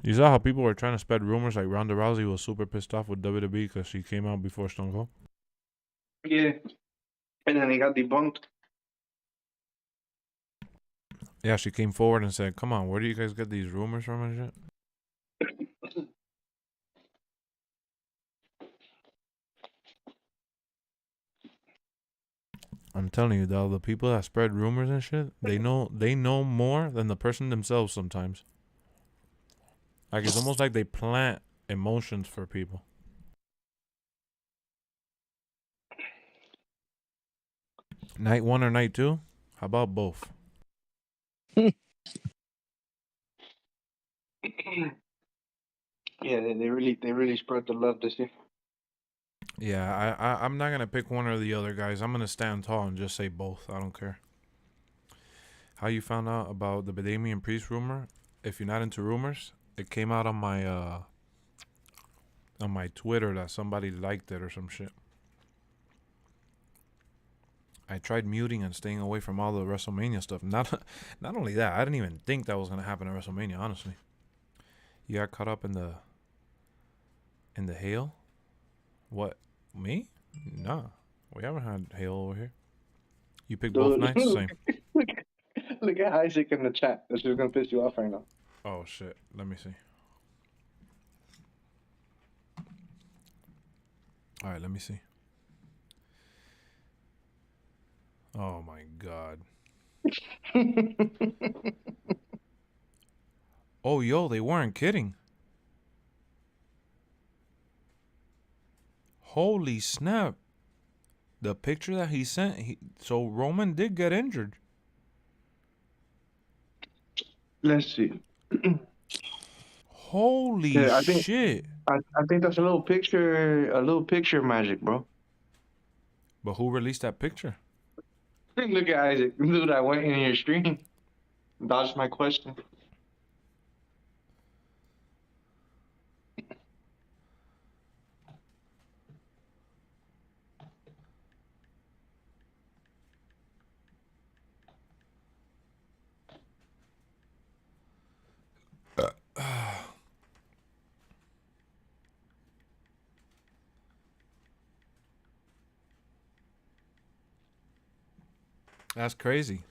You saw how people were trying to spread rumors like Ronda Rousey was super pissed off with WWE because she came out before Stone Cold? Yeah. And then he got debunked. Yeah, she came forward and said, come on, where do you guys get these rumors from and shit? I'm telling you, though, the people that spread rumors and shit, they know more than the person themselves sometimes. Like, it's almost like they plant emotions for people. Night 1 or night 2? How about both? Yeah, they really spread the love this year. Yeah, I'm not gonna pick one or the other, guys. I'm gonna stand tall and just say both. I don't care. How you found out about the Damian Priest rumor? If you're not into rumors, it came out on my Twitter that somebody liked it or some shit. I tried muting and staying away from all the WrestleMania stuff. Not only that, I didn't even think that was gonna happen at WrestleMania. Honestly, you got caught up in the hail. What, me? Nah, we haven't had hail over here. You picked both nights, same. Look at Isaac in the chat. This is gonna piss you off right now. Oh shit! Let me see. All right, let me see. Oh my god. Oh yo, they weren't kidding. Holy snap! The picture that he sent. So Roman did get injured. Let's see. Holy Yeah, shit! I think that's a little picture magic, bro. But who released that picture? Look at Isaac. Dude, I went in your stream. Dodged my question. That's crazy.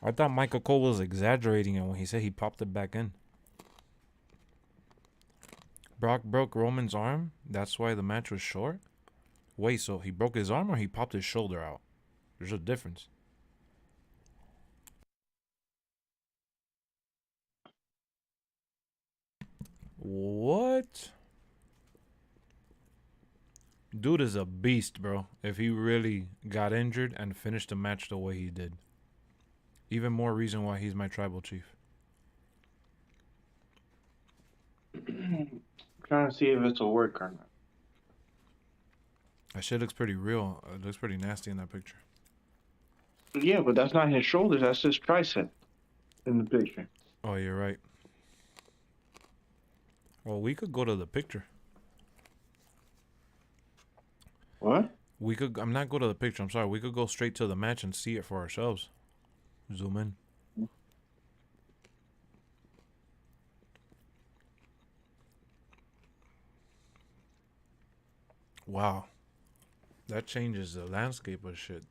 I thought Michael Cole was exaggerating it when he said he popped it back in. Brock broke Roman's arm. That's why the match was short. Wait, so he broke his arm or he popped his shoulder out? There's a difference. What? Dude is a beast, bro. If he really got injured and finished the match the way he did. Even more reason why he's my tribal chief. Trying to see if it's a work or not. That shit looks pretty real. It looks pretty nasty in that picture. Yeah, but that's not his shoulders. That's his tricep in the picture. Oh, you're right. Well, we could go to the picture. What? We could. I'm not go to the picture. I'm sorry. We could go straight to the match and see it for ourselves. Zoom in. Wow. That changes the landscape of shit.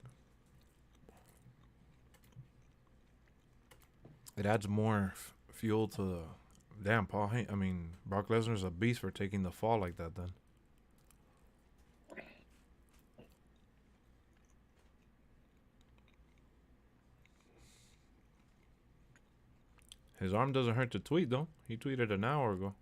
It adds more fuel to the... Damn, Brock Lesnar's a beast for taking the fall like that then. His arm doesn't hurt to tweet, though. He tweeted an hour ago.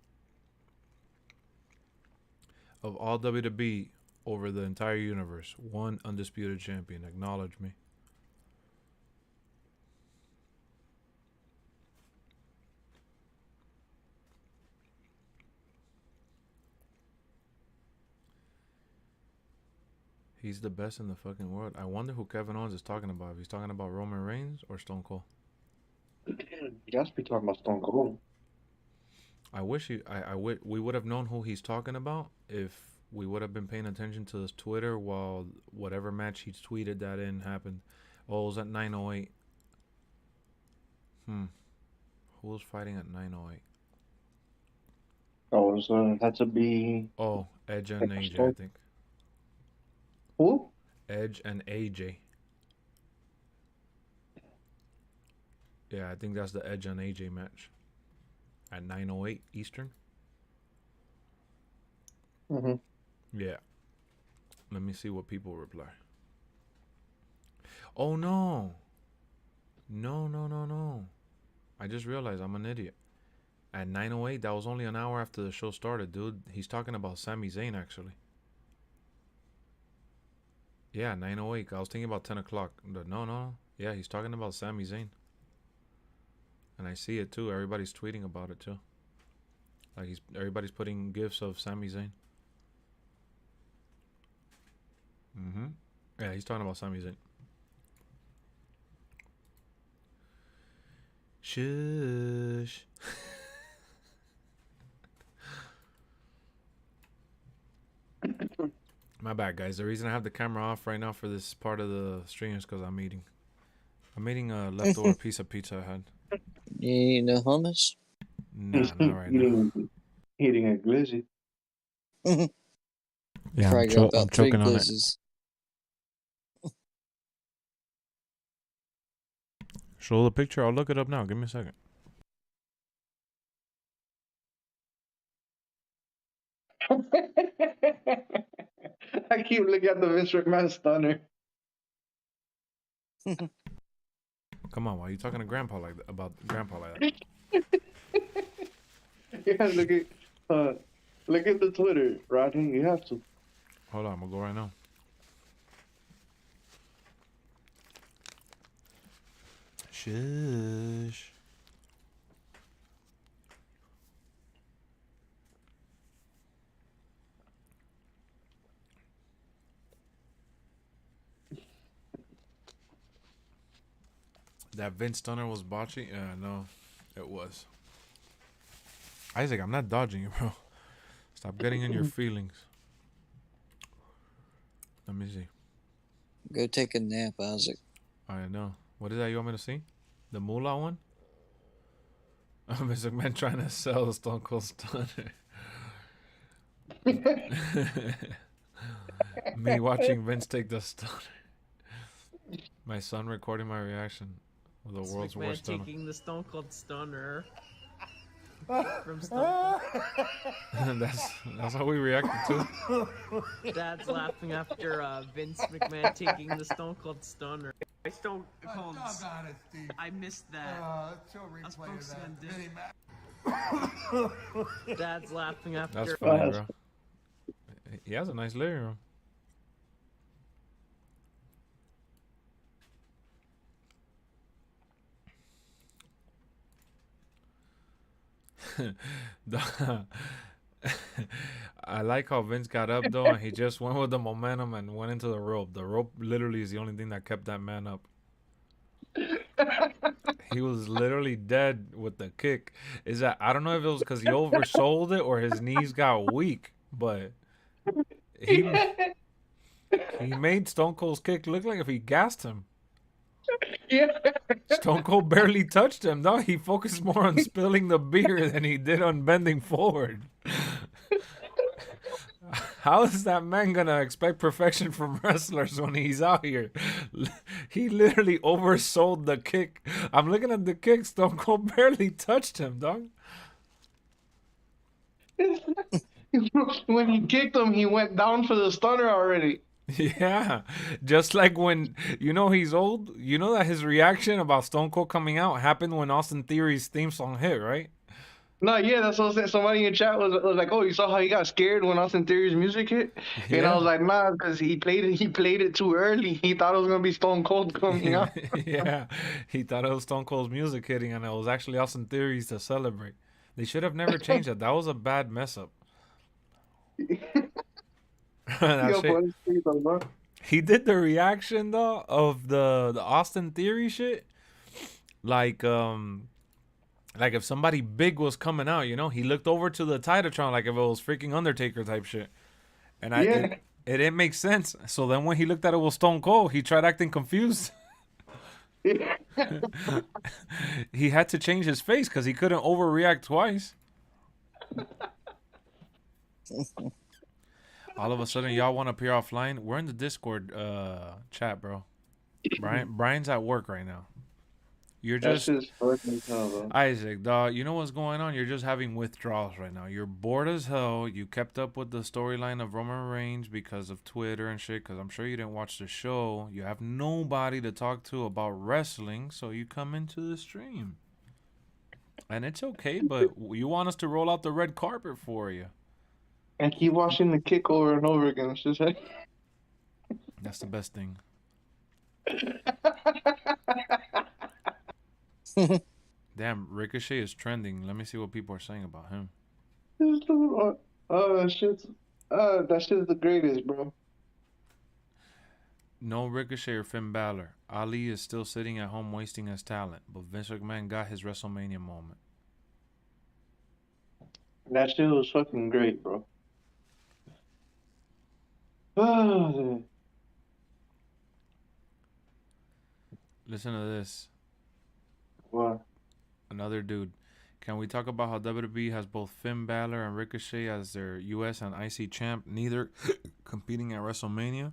Of all WWE over the entire universe, one undisputed champion. Acknowledge me. He's the best in the fucking world. I wonder who Kevin Owens is talking about. If he's talking about Roman Reigns or Stone Cold. You guys be talking about Stone Cold. I wish we would have known who he's talking about if we would have been paying attention to his Twitter while whatever match he tweeted that in happened. Oh, it was at 9:08. Who was fighting at 9:08? Oh, so it had to be. Oh, Edge and AJ, I think. Who? Edge and AJ. Yeah, I think that's the Edge and AJ match. At 9:08 Eastern. Yeah. Let me see what people reply. Oh no. No. I just realized I'm an idiot. At 9:08, that was only an hour after the show started, dude. He's talking about Sami Zayn, actually. Yeah, 9:08. I was thinking about 10 o'clock. No. Yeah, he's talking about Sami Zayn. And I see it too. Everybody's tweeting about it too. Like everybody's putting gifs of Sami Zayn. Yeah, he's talking about Sami Zayn. Shush. My bad, guys. The reason I have the camera off right now for this part of the stream is because I'm eating. I'm eating a leftover piece of pizza I had. You eating the hummus? Nah, not right now. Eating a glizzy. Yeah, Probably got about I'm 3 choking on it. glizzes. Show the picture. I'll look it up now. Give me a second. I keep looking at the Vince McMahon stunner. Come on, why are you talking to Grandpa like that, about Grandpa like that? Yeah, look at the Twitter, Rodney. You have to. Hold on, I'm gonna go right now. Shush. That Vince Stunner was botching? Yeah, no, it was. Isaac, I'm not dodging you, bro. Stop getting in your feelings. Let me see. Go take a nap, Isaac. I know. What is that you want me to see? The Moolah one? Mr. McMahon trying to sell the Stone Cold Stunner. Me watching Vince take the Stunner. My son recording my reaction of the world's worst stunner. Taking the Stone Cold Stunner from Stone Cold. that's how we reacted to. Dad's laughing after Vince McMahon taking the Stone Cold Stunner. Stone Cold. I missed that. Show I was replay focusing of on that. Dad's laughing after. That's funny, bro. He has a nice living room. I like how Vince got up though, and he just went with the momentum and went into the rope. The rope literally is the only thing that kept that man up. He was literally dead with the kick. Is that I don't know if it was because he oversold it or his knees got weak, but he made Stone Cold's kick look like if he gassed him. Yeah. Stone Cold barely touched him. No, he focused more on spilling the beer than he did on bending forward. How is that man gonna expect perfection from wrestlers when he's out here? He literally oversold the kick. I'm looking at the kick. Stone Cold barely touched him, dog. When he kicked him, he went down for the stunner already. Yeah, just like when he's old. You know that his reaction about Stone Cold coming out happened when Austin Theory's theme song hit, right? No, yeah, that's what I said. Somebody in your chat was like, "Oh, you saw how he got scared when Austin Theory's music hit?" Yeah. And I was like, "Nah, because he played it too early. He thought it was gonna be Stone Cold coming out." Yeah, he thought it was Stone Cold's music hitting, and it was actually Austin Theory's to celebrate. They should have never changed that. That was a bad mess up. He did the reaction though of the Austin Theory shit. Like if somebody big was coming out, you know, he looked over to the Titatron like if it was freaking Undertaker type shit. And it didn't make sense. So then when he looked at it with Stone Cold, he tried acting confused. He had to change his face because he couldn't overreact twice. All of a sudden, y'all want to appear offline? We're in the Discord chat, bro. Brian's at work right now. You're just Isaac, dog. You know what's going on? You're just having withdrawals right now. You're bored as hell. You kept up with the storyline of Roman Reigns because of Twitter and shit. Because I'm sure you didn't watch the show. You have nobody to talk to about wrestling, so you come into the stream, and it's okay. But you want us to roll out the red carpet for you, and keep watching the kick over and over again. It's just like that's the best thing. Damn, Ricochet is trending. Let me see what people are saying about him. That shit's the greatest, bro. No Ricochet or Finn Balor. Ali is still sitting at home wasting his talent, but Vince McMahon got his WrestleMania moment. That shit was fucking great, bro. Oh, listen to this. What? Another dude. Can we talk about how WWE has both Finn Balor and Ricochet as their US and IC champ, neither competing at WrestleMania?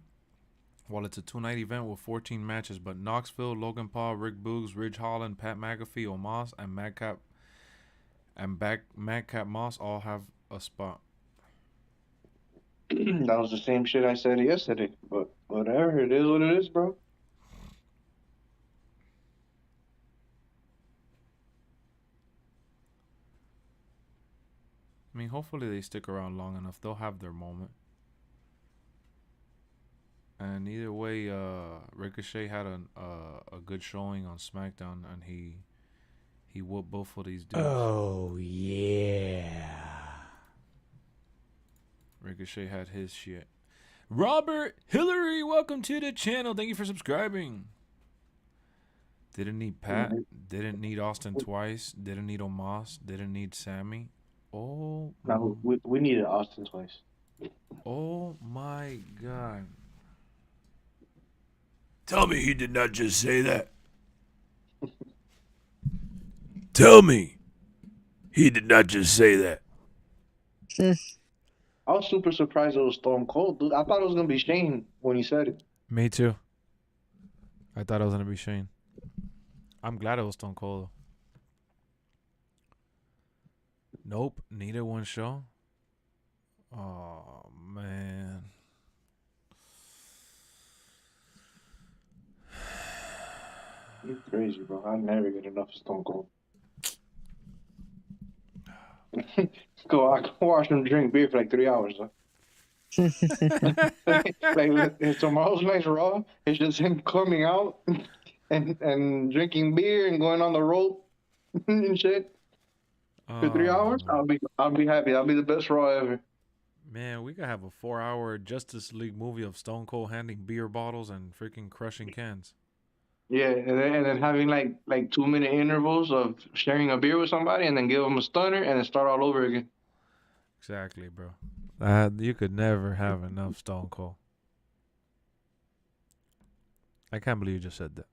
While it's a 2-night event with 14 matches, but Knoxville, Logan Paul, Rick Boogs, Ridge Holland, Pat McAfee, Omos, and Madcap Moss all have a spot. That was the same shit I said yesterday, but whatever. It is what it is, bro. I mean, hopefully they stick around long enough. They'll have their moment. And either way, Ricochet had a good showing on SmackDown, and he whooped both of these dudes. Oh yeah. Ricochet had his shit. Robert Hillary, welcome to the channel. Thank you for subscribing. Didn't need Pat. Didn't need Austin twice. Didn't need Omos. Didn't need Sammy. Oh. No, we needed Austin twice. Oh my God. Tell me he did not just say that. Tell me he did not just say that. I was super surprised it was Stone Cold, dude. I thought it was gonna be Shane when he said it. Me too. I thought it was gonna be Shane. I'm glad it was Stone Cold though. Nope, neither one show. Oh man. You're crazy, bro. I never get enough of Stone Cold. I can watch him drink beer for like 3 hours. Like tomorrow's night's Raw, it's just him coming out and drinking beer and going on the rope and shit for 3 hours. I'll be happy. I'll be the best Raw ever. Man, we could have a 4-hour Justice League movie of Stone Cold handing beer bottles and freaking crushing cans. Yeah, and then having like 2-minute intervals of sharing a beer with somebody, and then give them a stunner, and then start all over again. Exactly, bro. You could never have enough Stone Cold. I can't believe you just said that.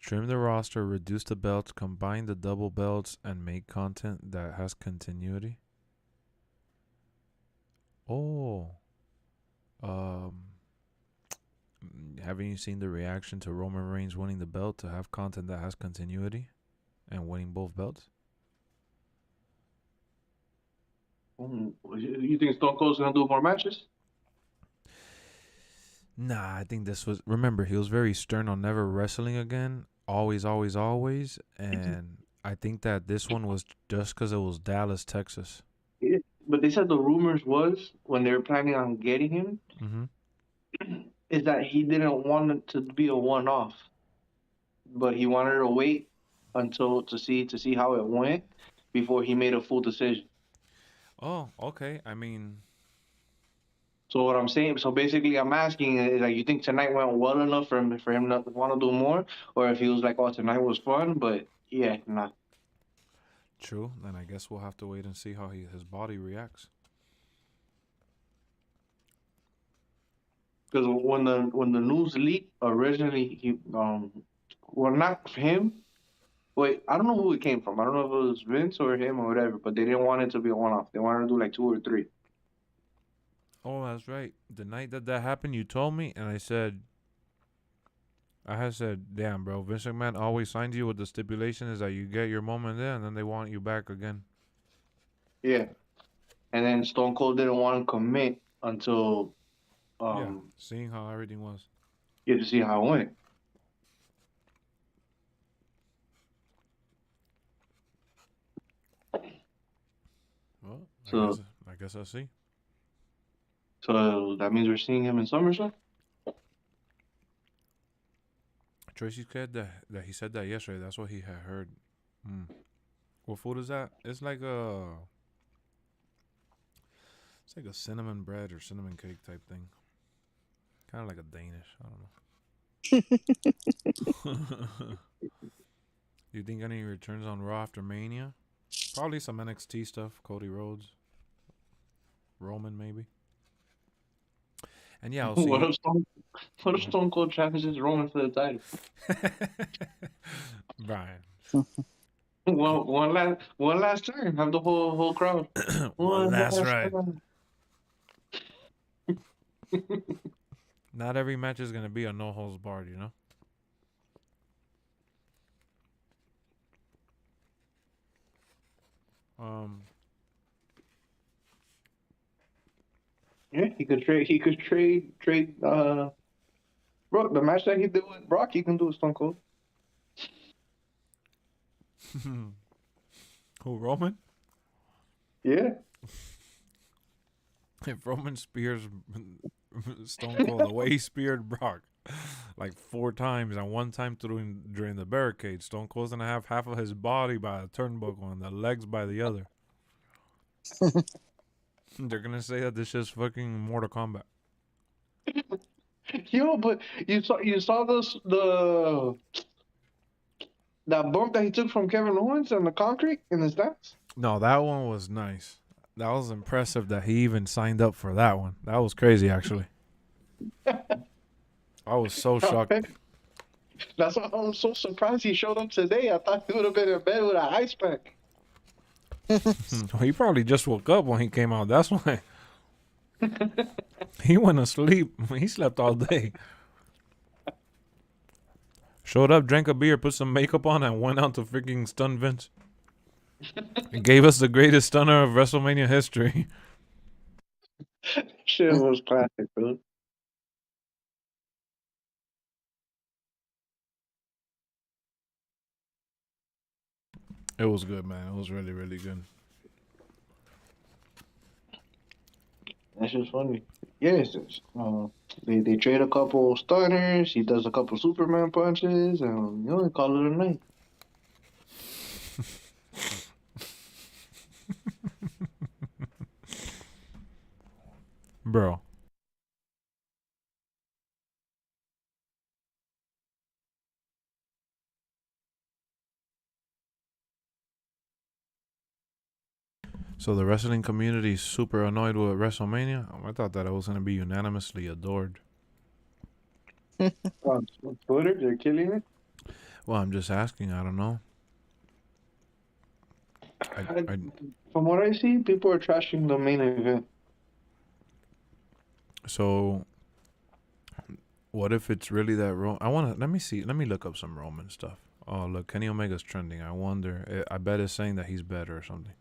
Trim the roster, reduce the belts, combine the double belts, and make content that has continuity. Oh. Haven't you seen the reaction to Roman Reigns winning the belt to have content that has continuity and winning both belts? You think Stone Cold's gonna do more matches? Nah, I think this was... Remember, he was very stern on never wrestling again. Always, always, always. And I think that this one was just because it was Dallas, Texas. Yeah, but they said the rumors was, when they were planning on getting him, is that he didn't want it to be a one-off. But he wanted to wait until to see how it went before he made a full decision. Oh, okay. I mean, So what I'm saying, so basically, I'm asking, like, you think tonight went well enough for him not to want to do more, or if he was like, oh, tonight was fun, but yeah, nah. true. Then I guess we'll have to wait and see how his body reacts. Because when the news leaked originally, well, not him. Wait, I don't know who it came from. I don't know if it was Vince or him or whatever, but they didn't want it to be a one-off. They wanted to do like 2 or 3. Oh, that's right. The night that happened, you told me, and I had said, damn, bro, Vince McMahon always signs you with the stipulation is that you get your moment there, and then they want you back again. Yeah, and then Stone Cold didn't want to commit until Seeing how everything was. you had to see how it went. Well, So I guess I'll see. so that means we're seeing him in SummerSlam. Tracy said that he said that yesterday. That's what he had heard. What food is that? It's like a cinnamon bread or cinnamon cake type thing. Kind of like a Danish. I don't know. Do you think any returns on Raw after Mania? Probably some NXT stuff. Cody Rhodes, Roman maybe. And yeah, I'll see. What if Stone Cold challenges Roman for the title? Brian. One last turn. Have the whole crowd. One last ride. time. Not every match is gonna be a no holds barred, you know. Yeah, he could trade. Bro, the match that he did with Brock, he can do with Stone Cold. Who, Roman? Yeah. If Roman spears Stone Cold the way he speared Brock like 4 times and one time during the barricade, Stone Cold's gonna have half of his body by a turnbuckle and the legs by the other. They're gonna say that this is fucking Mortal Kombat. Yo, but you saw that bump that he took from Kevin Owens on the concrete in his dance? No, that one was nice. That was impressive that he even signed up for that one. That was crazy, actually. I was so shocked. That's why I'm so surprised he showed up today. I thought he would have been in bed with an ice pack. He probably just woke up when he came out. That's why. He went to sleep. He slept all day. Showed up, drank a beer, put some makeup on, and went out to freaking stun Vince. It gave us the greatest stunner of WrestleMania history. Shit was classic, bro. It was good, man. It was really, really good. That's just funny. Yes, they trade a couple stunners. He does a couple Superman punches, and they call it a night. Bro. So the wrestling community is super annoyed with WrestleMania. I thought that it was going to be unanimously adored. On Twitter, they're killing it. Well, I'm just asking. I don't know. From what I see, people are trashing the main event. So, what if it's really that let me see. Let me look up some Roman stuff. Oh, look, Kenny Omega's trending. I wonder. I bet it's saying that he's better or something.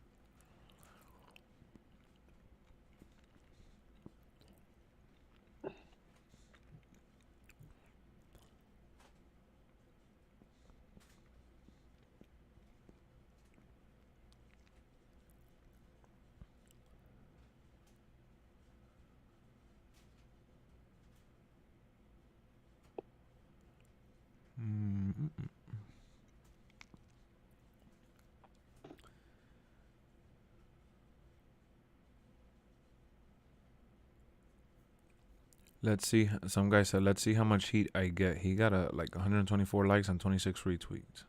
Let's see. Some guy said, let's see how much heat I get. He got like 124 likes and 26 retweets.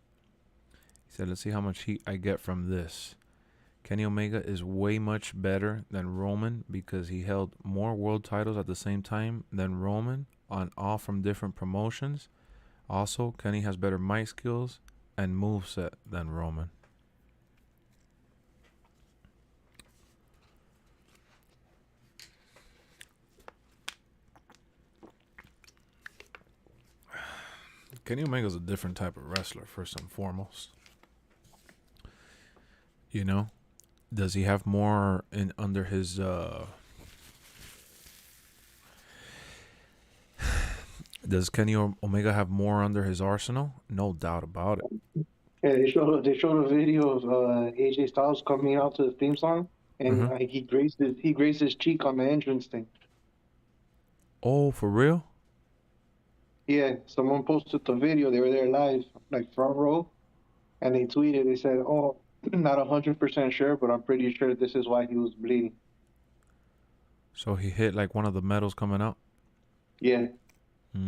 He said, let's see how much heat I get from this. Kenny Omega is way much better than Roman because he held more world titles at the same time than Roman on all from different promotions. Also, Kenny has better mic skills and moveset than Roman. Kenny Omega's a different type of wrestler, first and foremost. You know? Does he have more in under his Does Kenny Omega have more under his arsenal? No doubt about it. Yeah, they showed a video of AJ Styles coming out to the theme song, and he grazed his cheek on the entrance thing. Oh, for real? Yeah, someone posted the video. They were there live, like front row, and they tweeted. They said, "Oh, not 100% sure, but I'm pretty sure this is why he was bleeding." So he hit like one of the metals coming out? Yeah. Let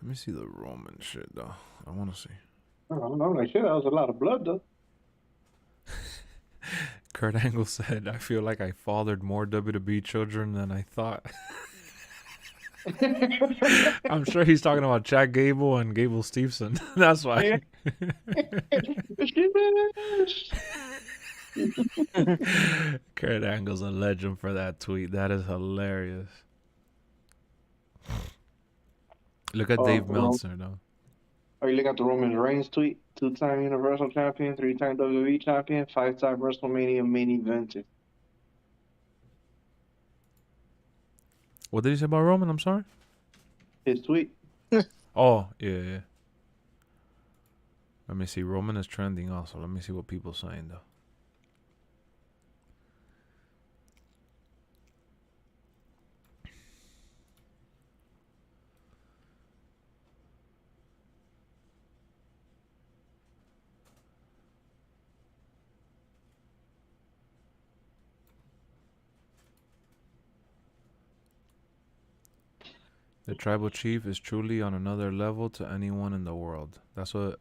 me see the Roman shit, though. I want to see. I'm like, shit, that was a lot of blood, though. Kurt Angle said, I feel like I fathered more WWE children than I thought. I'm sure he's talking about Chad Gable and Gable Steveson. That's why. Kurt Angle's a legend for that tweet. That is hilarious. Look at Dave Meltzer, though. Are you looking at the Roman Reigns tweet? 2-time Universal Champion, 3-time WWE Champion, 5-time WrestleMania main eventer. What did he say about Roman? I'm sorry? His tweet. Oh, yeah. Let me see. Roman is trending also. Let me see what people are saying, though. The tribal chief is truly on another level to anyone in the world. That's what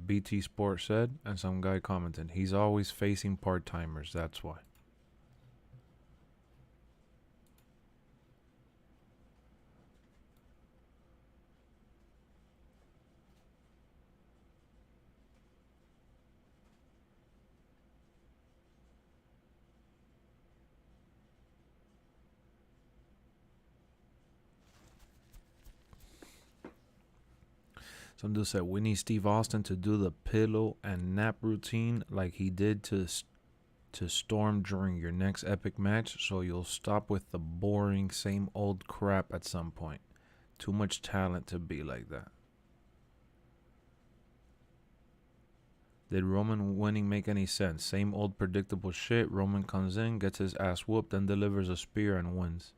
BT Sports said, and some guy commented, he's always facing part-timers, that's why. Some dude said, we need Steve Austin to do the pillow and nap routine like he did to Storm during your next epic match, so you'll stop with the boring same old crap at some point. Too much talent to be like that. Did Roman winning make any sense? Same old predictable shit. Roman comes in, gets his ass whooped, then delivers a spear and wins.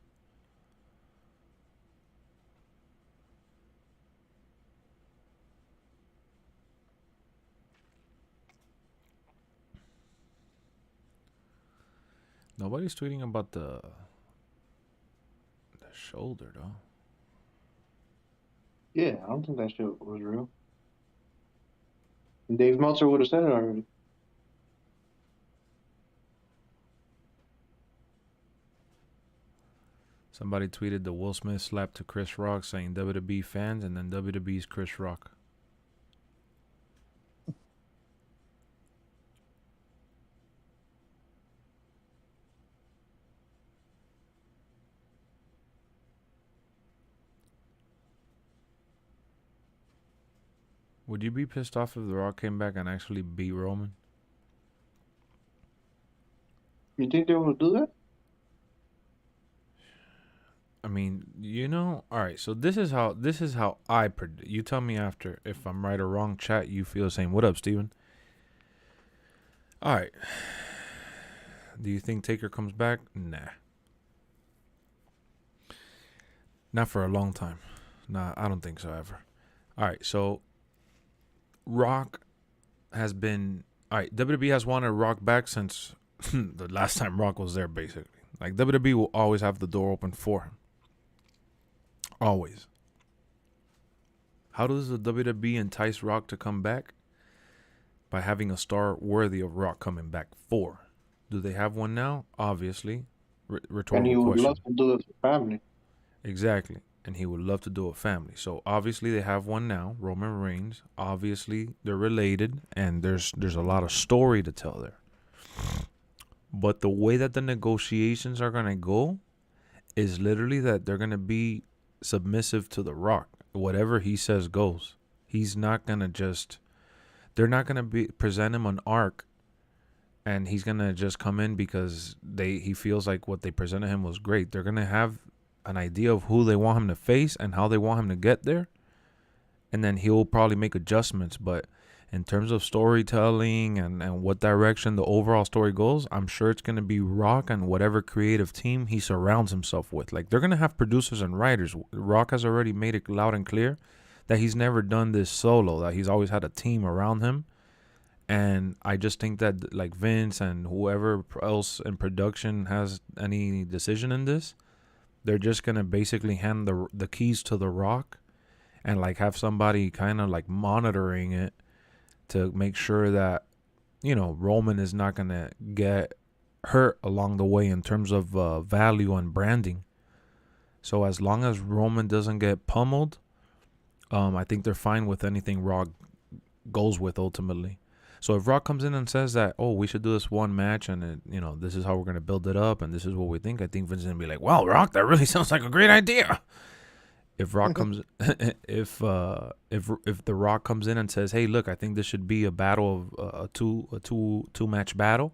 Nobody's tweeting about the shoulder, though. Yeah, I don't think that shit was real. Dave Meltzer would have said it already. Somebody tweeted the Will Smith slap to Chris Rock saying WWE fans and then WWE's Chris Rock. Would you be pissed off if The Rock came back and actually beat Roman? You think they would do that? I mean, you know, all right. So this is how I predict. You tell me after if I'm right or wrong. Chat, you feel the same. What up, Steven? All right. Do you think Taker comes back? Nah. Not for a long time. Nah, I don't think so ever. All right. So Rock has been... All right, WWE has wanted Rock back since the last time Rock was there, basically. Like, WWE will always have the door open for him. Always. How does the WWE entice Rock to come back? By having a star worthy of Rock coming back for. Do they have one now? Obviously. Rhetorical And he would question. love to do it for family. Exactly. And he would love to do a family. So obviously they have one now, Roman Reigns. Obviously they're related, and there's a lot of story to tell there. But the way that the negotiations are gonna go is literally that they're gonna be submissive to The Rock. Whatever he says goes. He's not gonna just. They're not gonna present him an arc, and he's gonna just come in because he feels like what they presented him was great. They're gonna have an idea of who they want him to face and how they want him to get there, and then he'll probably make adjustments. But in terms of storytelling and what direction the overall story goes, I'm sure it's going to be Rock and whatever creative team he surrounds himself with. Like, they're going to have producers and writers. Rock has already made it loud and clear that he's never done this solo, that he's always had a team around him. And I just think that, like, Vince and whoever else in production has any decision in this, they're just going to basically hand the keys to The Rock and, like, have somebody kind of, like, monitoring it to make sure that, you know, Roman is not going to get hurt along the way in terms of value and branding. So as long as Roman doesn't get pummeled, I think they're fine with anything Rock goes with ultimately. So if Rock comes in and says that, oh, we should do this one match and, this is how we're going to build it up and this is what we think, I think Vince is going to be like, wow, Rock, that really sounds like a great idea. If Rock comes, if The Rock comes in and says, hey, look, I think this should be a battle of a two match battle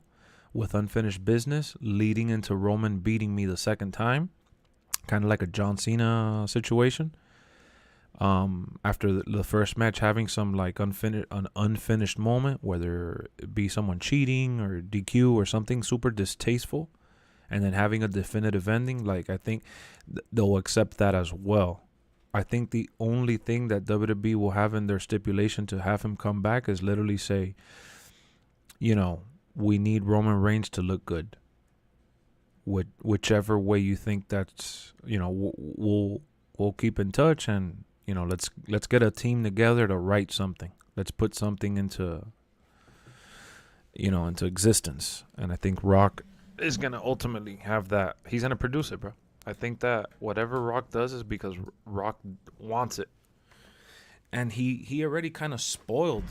with unfinished business leading into Roman beating me the second time, kind of like a John Cena situation. After the first match having some like unfinished moment, whether it be someone cheating or DQ or something super distasteful, and then having a definitive ending, like I think they'll accept that as well. I think the only thing that WWE will have in their stipulation to have him come back is literally say, we need Roman Reigns to look good. Whichever way you think that's, we'll keep in touch and, let's get a team together to write something. Let's put something into existence. And I think Rock is going to ultimately have that. He's going to produce it, bro. I think that whatever Rock does is because Rock wants it. And he already kind of spoiled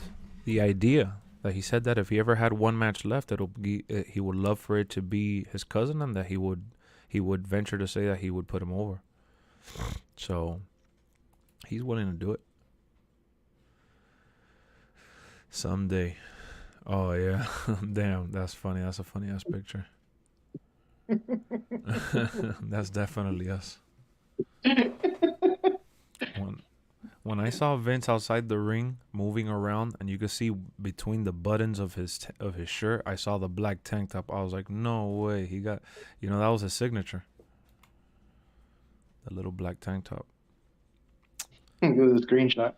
the idea that he said that if he ever had one match left, he would love for it to be his cousin, and that he would venture to say that he would put him over. So he's willing to do it. Someday. Oh, yeah. Damn, that's funny. That's a funny-ass picture. That's definitely us. When I saw Vince outside the ring moving around, and you could see between the buttons of his shirt, I saw the black tank top. I was like, no way. He got, that was his signature. The little black tank top. It was a screenshot.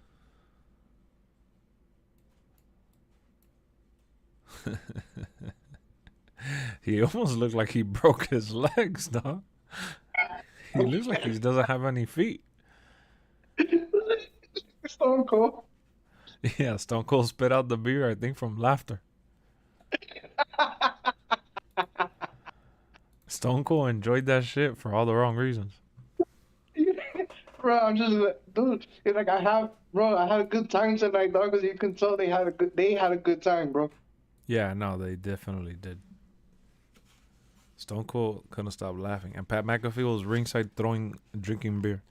He almost looked like he broke his legs, dog. He looks like he doesn't have any feet. Stone Cold. Yeah, Stone Cold spit out the beer, I think, from laughter. Stone Cold enjoyed that shit for all the wrong reasons. Bro, I'm just like, dude. It's like I had a good time tonight, dog. Because you can tell they had a good time, bro. Yeah, no, they definitely did. Stone Cold couldn't stop laughing, and Pat McAfee was ringside drinking beer.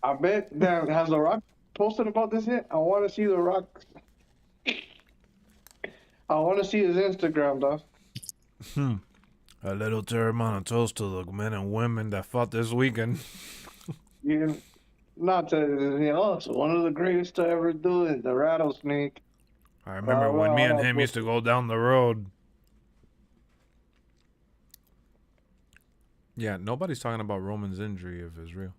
I bet. Damn, has The Rock posted about this yet? I want to see The Rock. I want to see his Instagram, dog. A little terrible toast to the men and women that fought this weekend. It's one of the greatest to ever do it, the rattlesnake. I remember when me and him used to go down the road. Yeah, nobody's talking about Roman's injury if it's real.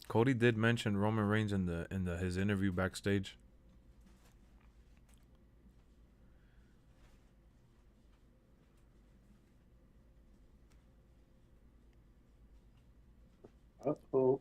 Cody did mention Roman Reigns in his interview backstage. Uh-oh.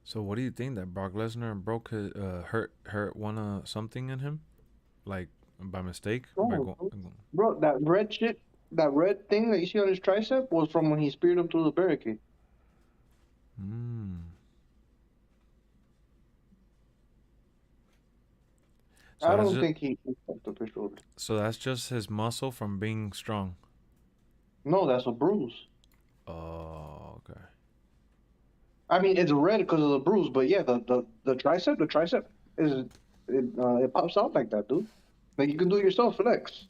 So what do you think that Brock Lesnar broke his hurt one something in him, like by mistake? Bro, that red shit, that red thing that you see on his tricep was from when he speared him through the barricade. So I don't think he fucked up his shoulder. So that's just his muscle from being strong. No, that's a bruise. Oh, okay. I mean, it's red because of the bruise, but yeah, the tricep is it pops out like that, dude. Like you can do it yourself, Lexx.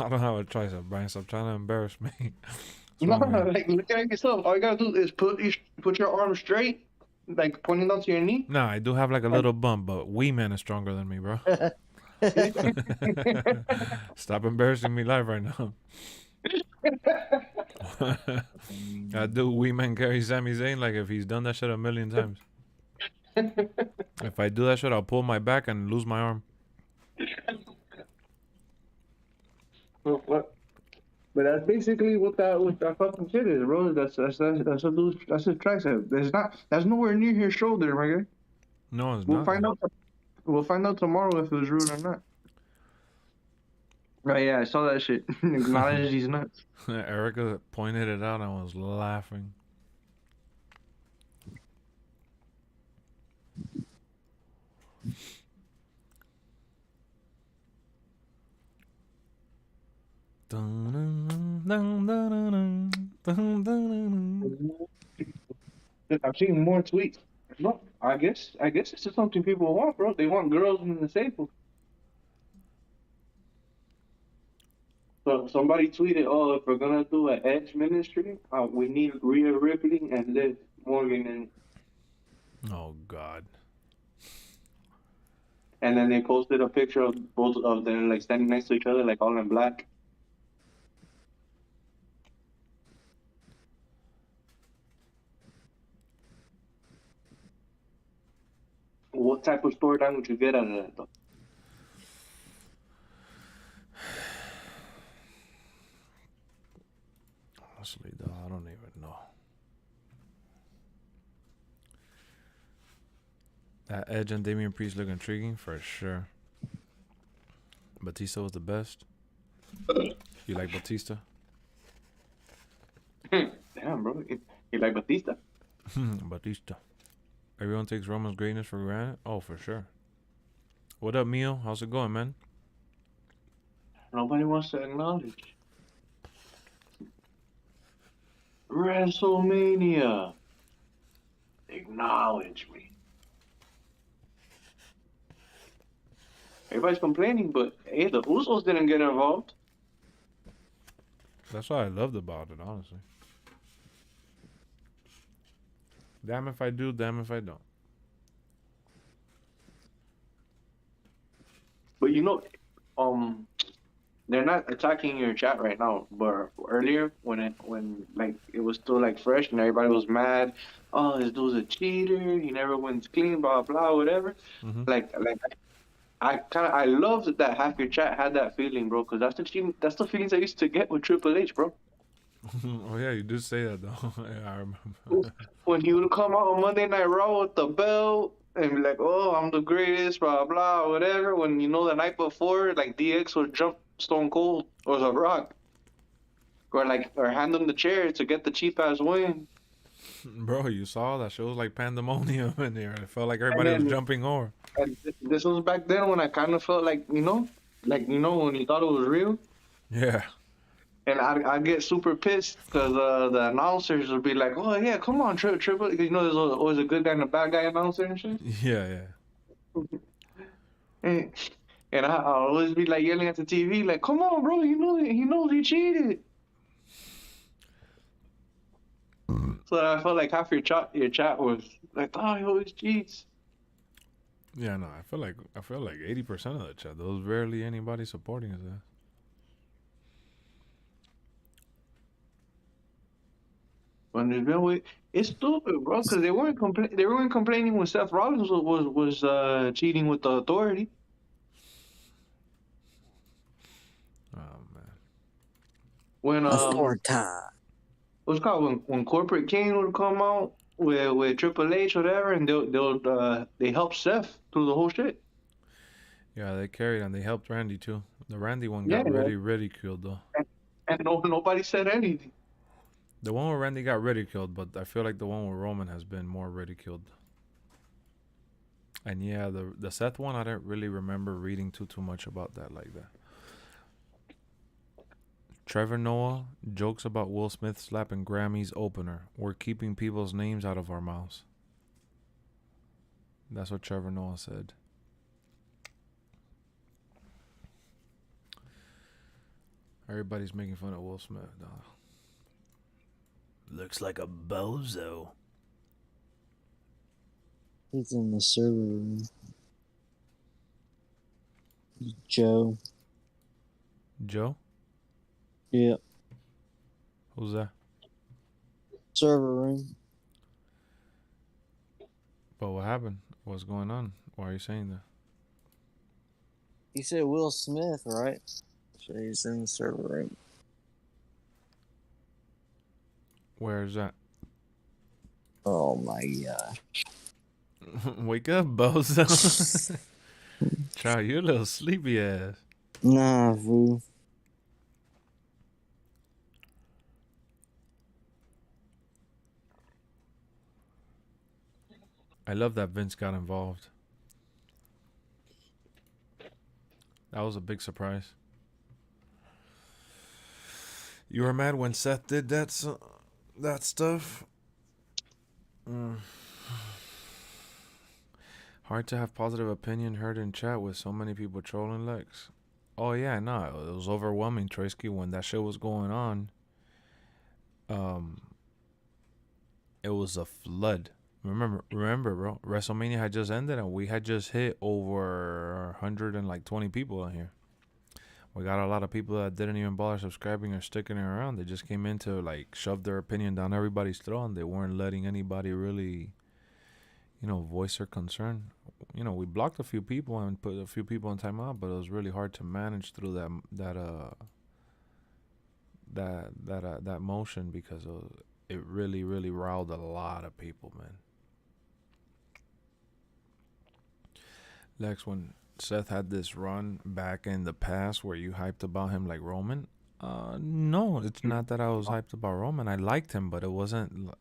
I don't have a tricep, Brian. Stop trying to embarrass me. No, like look at it yourself. All you gotta do is put your arm straight, like pointing down to your knee. Nah, I do have like a little bump, but Wee Man is stronger than me, bro. Stop embarrassing me live right now. I do Wee Man carry Sami Zayn like if he's done that shit a million times. If I do that shit, I'll pull my back and lose my arm. What? But that's basically what that fucking shit is, bro. That's his tricep. That's nowhere near his shoulder, my guy. No, it's we'll not. We'll find out tomorrow if it was rude or not. Right, yeah, I saw that shit. Acknowledge he's nuts. Erica pointed it out and I was laughing. I've seen more tweets. No, I guess this is something people want, bro. They want girls in the stable. So somebody tweeted, "Oh, if we're gonna do an Edge ministry, we need Rhea Ripley and Liv Morgan." And oh God. And then they posted a picture of both of them like standing next to each other, like all in black. What type of storyline would you get out of that, though? Honestly, though, I don't even know. That Edge and Damian Priest look intriguing for sure. Batista was the best. You like Batista? Damn, bro. You like Batista? Batista. Everyone takes Roman's greatness for granted? Oh, for sure. What up, Mio? How's it going, man? Nobody wants to acknowledge. WrestleMania. Acknowledge me. Everybody's complaining, but hey, the Usos didn't get involved. That's what I loved about it, honestly. Damn if I do, damn if I don't. But you know, they're not attacking your chat right now. But earlier, when it was still like fresh and everybody was mad, oh, this dude's a cheater. He never wins clean, blah blah, whatever. I love that half your chat had that feeling, bro. Cause that's the feelings I used to get with Triple H, bro. Oh yeah, you did say that though. Yeah, I remember. When he would come out on Monday Night Raw with the belt and be like, "Oh, I'm the greatest," blah blah, whatever. When you know the night before, like DX would jump Stone Cold or The Rock, or hand him the chair to get the cheap ass win. Bro, you saw that shit was like pandemonium in there. It felt like everybody was jumping over. And this was back then when I kind of felt like when you thought it was real. Yeah. And I get super pissed because the announcers would be like, "Oh yeah, come on, Triple." You know, there's always a good guy and a bad guy announcer and shit. Yeah. And I'll always be like yelling at the TV, like, "Come on, bro! He knows he cheated." So I felt like half your chat was like, "Oh, he always cheats." Yeah, no, I feel like 80% of the chat. There was rarely anybody supporting his ass. But it's stupid, bro, because they weren't complaining when Seth Rollins was cheating with the Authority. Oh man. When Authority. what's it called when Corporate King would come out with Triple H or whatever, and they help Seth through the whole shit. Yeah, they carried and they helped Randy too. The Randy one Yeah, got really ridiculed though. and nobody said anything. The one where Randy got ridiculed, but I feel like the one where Roman has been more ridiculed. And yeah, the Seth one, I don't really remember reading too much about that like that. Trevor Noah jokes about Will Smith slapping Grammy's opener. We're keeping people's names out of our mouths. That's what Trevor Noah said. Everybody's making fun of Will Smith. Looks like a bozo. He's in the server room. Joe. Joe? Yeah. Who's that? Server room. But what happened? What's going on? Why are you saying that? He said Will Smith, right? So he's in the server room. Where is that? Oh my gosh. Wake up, bozo. Child, you're a little sleepy ass. Nah, fool. I love that Vince got involved. That was a big surprise. You were mad when Seth did that stuff? Hard to have positive opinion heard in chat with so many people trolling Lex. Oh yeah, no, it was overwhelming, Troysky, when that shit was going on. It was a flood. Remember, bro. WrestleMania had just ended and we had just hit over 120 people in here. We got a lot of people that didn't even bother subscribing or sticking around. They just came in to like shove their opinion down everybody's throat, and they weren't letting anybody really, voice their concern. We blocked a few people and put a few people in timeout, but it was really hard to manage through that motion because it really, really riled a lot of people, man. Lex, when Seth had this run back in the past where you hyped about him like Roman, no, it's not that I was hyped about Roman. I liked him, but it wasn't.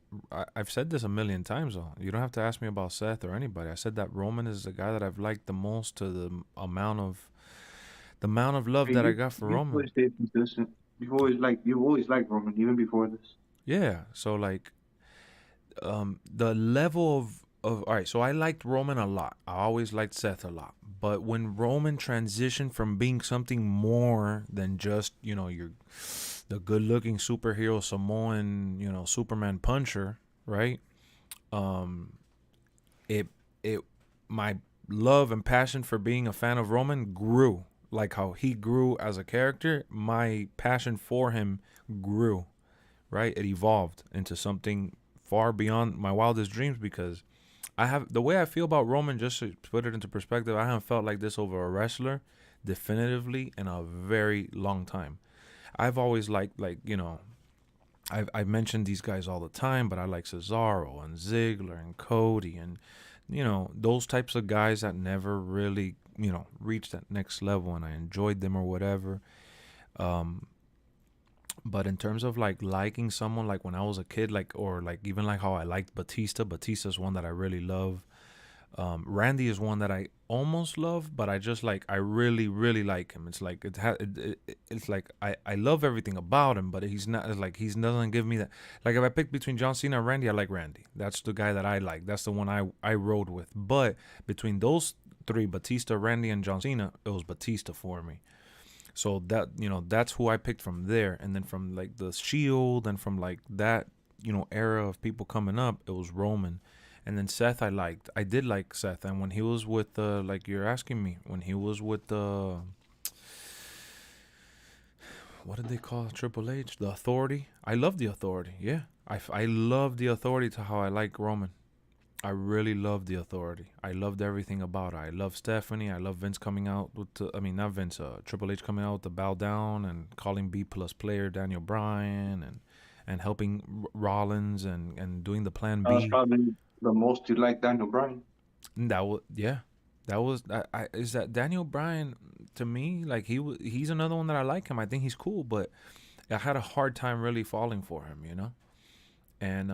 I've said this a million times, though. You don't have to ask me about Seth or anybody. I said that Roman is the guy that I've liked the most to the amount of love that I got for Roman. Always stayed consistent. You've always liked Roman even before this. Yeah, so like, the level of all right. So I liked Roman a lot. I always liked Seth a lot. But when Roman transitioned from being something more than just the good-looking superhero Samoan Superman puncher, right? My love and passion for being a fan of Roman grew. Like how he grew as a character, my passion for him grew, right? It evolved into something far beyond my wildest dreams because the way I feel about Roman, just to put it into perspective, I haven't felt like this over a wrestler definitively in a very long time. I've always liked, I've mentioned these guys all the time, but I like Cesaro and Ziggler and Cody and, those types of guys that never really, reached that next level, and I enjoyed them or whatever. But in terms of liking someone, like when I was a kid, even how I liked Batista's one that I really love. Randy is one that I almost love, but I just I really, really like him. It's like it's like I love everything about him, but he's not he doesn't give me that. Like if I pick between John Cena and Randy, I like Randy. That's the guy that I like. That's the one I rode with. But between those three, Batista, Randy, and John Cena, it was Batista for me. So that, that's who I picked from there. And then from the Shield and from that, era of people coming up, it was Roman. And then Seth, I did like Seth. And when he was with, like you're asking me, when he was with the, what did they call Triple H? The Authority. I love the Authority. Yeah, I love the Authority to how I like Roman. I really love the Authority. I loved everything about it. I love Stephanie. I love Vince coming out with the, I mean, not Vince, Triple H coming out with the bow down and calling B+ player Daniel Bryan and helping Rollins and doing the plan B. That's probably the most you like Daniel Bryan. That was, yeah. That was, is that Daniel Bryan, to me, like he's another one that I like him. I think he's cool, but I had a hard time really falling for him, you know? And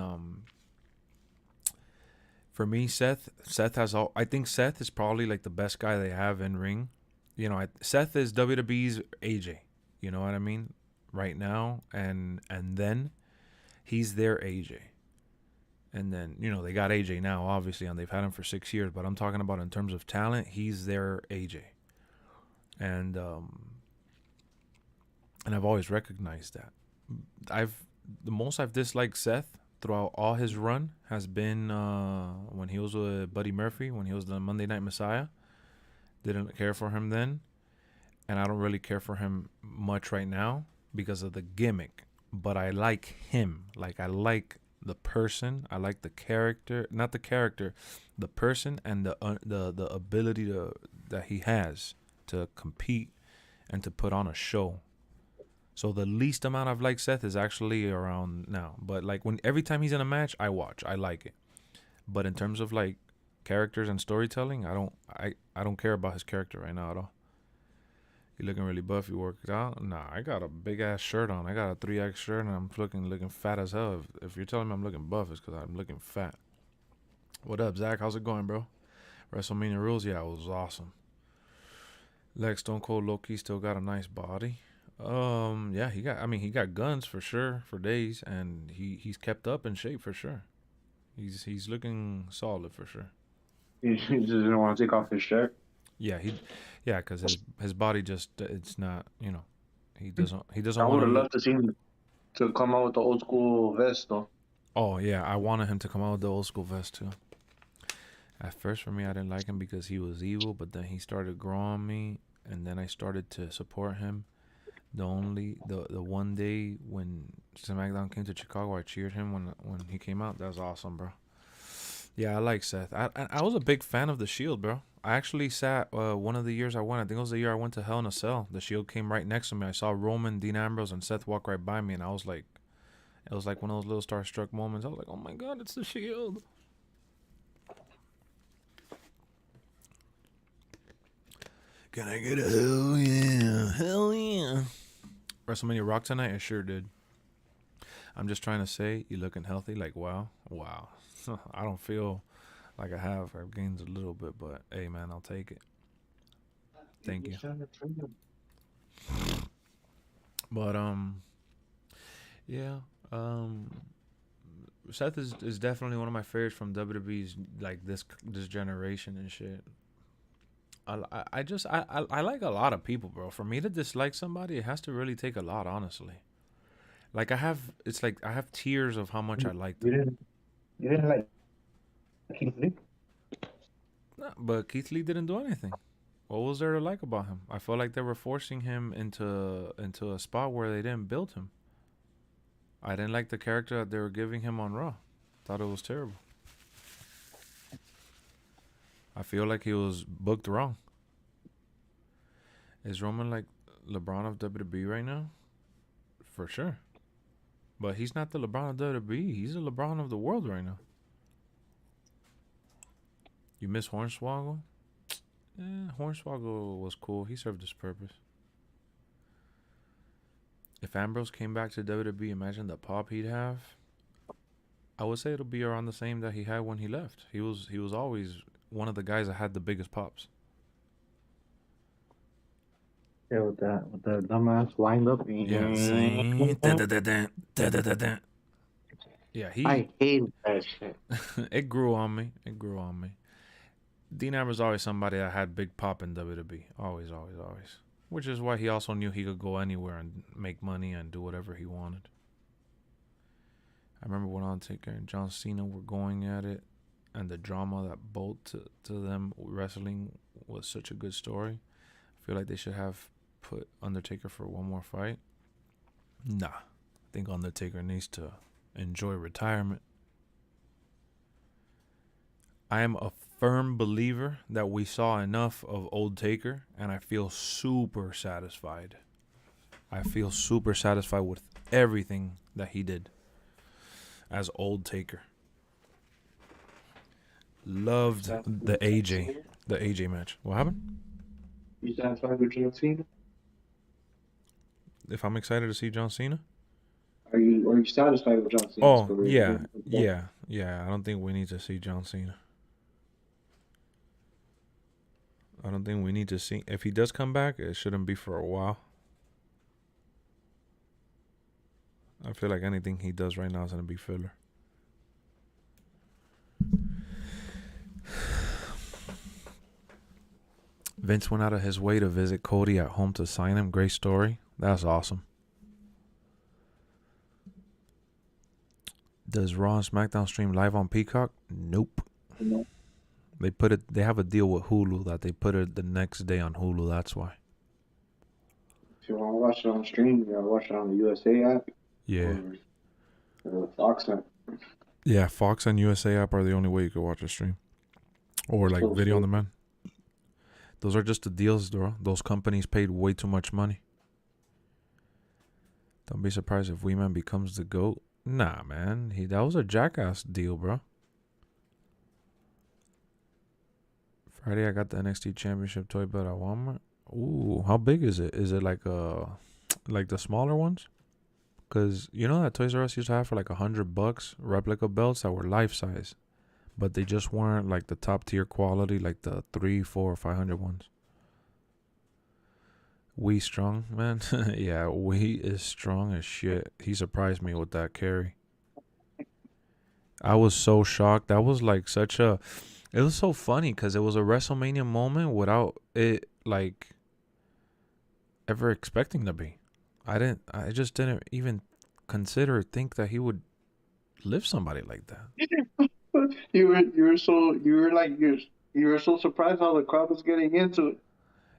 for me, Seth has all, I think Seth is probably like the best guy they have in ring. You know, Seth is WWE's AJ, you know what I mean? Right now, and then he's their AJ. And then, you know, they got AJ now, obviously, and they've had him for 6 years. But I'm talking about in terms of talent, he's their AJ. And I've always recognized that. The most I've disliked Seth throughout all his run has been when he was with Buddy Murphy, when he was the Monday Night Messiah. Didn't care for him then. And I don't really care for him much right now because of the gimmick. But I like him. Like, I like the person, I like the character, not the character, the person, and the ability that he has to compete and to put on a show. So the least amount I've liked Seth is actually around now. But like every time he's in a match, I watch, I like it. But in terms of like characters and storytelling, I don't care about his character right now at all. You looking really buff? You worked out? Nah, I got a big ass shirt on. I got a 3X shirt, and I'm looking fat as hell. If you're telling me I'm looking buff, it's because I'm looking fat. What up, Zach? How's it going, bro? WrestleMania rules? Yeah, it was awesome. Lex, Stone Cold Loki still got a nice body. Yeah, he got guns for sure for days, and he's kept up in shape for sure. He's looking solid for sure. He just didn't want to take off his shirt. Yeah, because his body just, it's not, you know, he doesn't I would want have loved to see him to come out with the old school vest though. Oh yeah, I wanted him to come out with the old school vest too. At first for me, I didn't like him because he was evil, but then he started growing on me, and then I started to support him. The one day when SmackDown came to Chicago, I cheered him when he came out. That was awesome, bro. Yeah, I like Seth. I was a big fan of the Shield, bro. I actually sat one of the years I went. I think it was the year I went to Hell in a Cell. The Shield came right next to me. I saw Roman, Dean Ambrose, and Seth walk right by me, and I was like, it was like one of those little starstruck moments. I was like, oh my God, it's the Shield. Can I get a hell yeah? Hell yeah. WrestleMania rock tonight? I sure did. I'm just trying to say, you looking healthy? Like, wow. I don't feel like I have. I've gained a little bit, but hey, man, I'll take it. Thank you. But yeah, Seth is definitely one of my favorites from WWE's like this generation and shit. I like a lot of people, bro. For me to dislike somebody, it has to really take a lot, honestly. Like I have tiers of how much I like them. You didn't like Keith Lee? No, but Keith Lee didn't do anything. What was there to like about him? I felt like they were forcing him into a spot where they didn't build him. I didn't like the character that they were giving him on Raw. Thought it was terrible. I feel like he was booked wrong. Is Roman like LeBron of WWE right now? For sure. But he's not the LeBron of WWE. He's the LeBron of the world right now. You miss Hornswoggle? Hornswoggle was cool. He served his purpose. If Ambrose came back to WWE, imagine the pop he'd have. I would say it'll be around the same that he had when he left. He was always one of the guys that had the biggest pops. Yeah, with the dumbass wind up. Yeah. Yeah, I hate that shit. It grew on me. Dean Ambrose always somebody that had big pop in WWE. Always. Which is why he also knew he could go anywhere and make money and do whatever he wanted. I remember when Undertaker and John Cena were going at it. and the drama that both to them wrestling was such a good story. I feel like they should have put Undertaker for one more fight. Nah, I think Undertaker needs to enjoy retirement. I am a firm believer that we saw enough of old Taker, and I feel super satisfied. I feel super satisfied with everything that he did as old Taker. Loved the AJ match. What happened? You satisfied with John Cena? If I'm excited to see John Cena? Are you satisfied with John Cena's career? Yeah. I don't think we need to see John Cena. I don't think we need to see. If he does come back, it shouldn't be for a while. I feel like anything he does right now is going to be filler. Vince went out of his way to visit Cody at home to sign him. Great story. That's awesome. Does Raw and SmackDown stream live on Peacock? Nope. No. They put it. They have a deal with Hulu that they put it the next day on Hulu. That's why. If you want to watch it on stream, you gotta watch it on the USA app. Yeah. Or the Fox app. Yeah, Fox and USA app are the only way you can watch a stream, or like video on demand. Those are just the deals, bro. Those companies paid way too much money. Don't be surprised if Wee-Man becomes the GOAT. Nah, man. That was a Jackass deal, bro. Friday, I got the NXT Championship toy belt at Walmart. Ooh, how big is it? Is it like the smaller ones? Because you know that Toys R Us used to have for like $100 replica belts that were life size, but they just weren't like the top tier quality, like the 300, 400, 500 ones. We strong, man. Yeah, we is strong as shit. He surprised me with that carry. I was so shocked. That was like it was so funny because it was a WrestleMania moment without it like ever expecting to be. I just didn't even think that he would lift somebody like that. You were so surprised how the crowd was getting into it.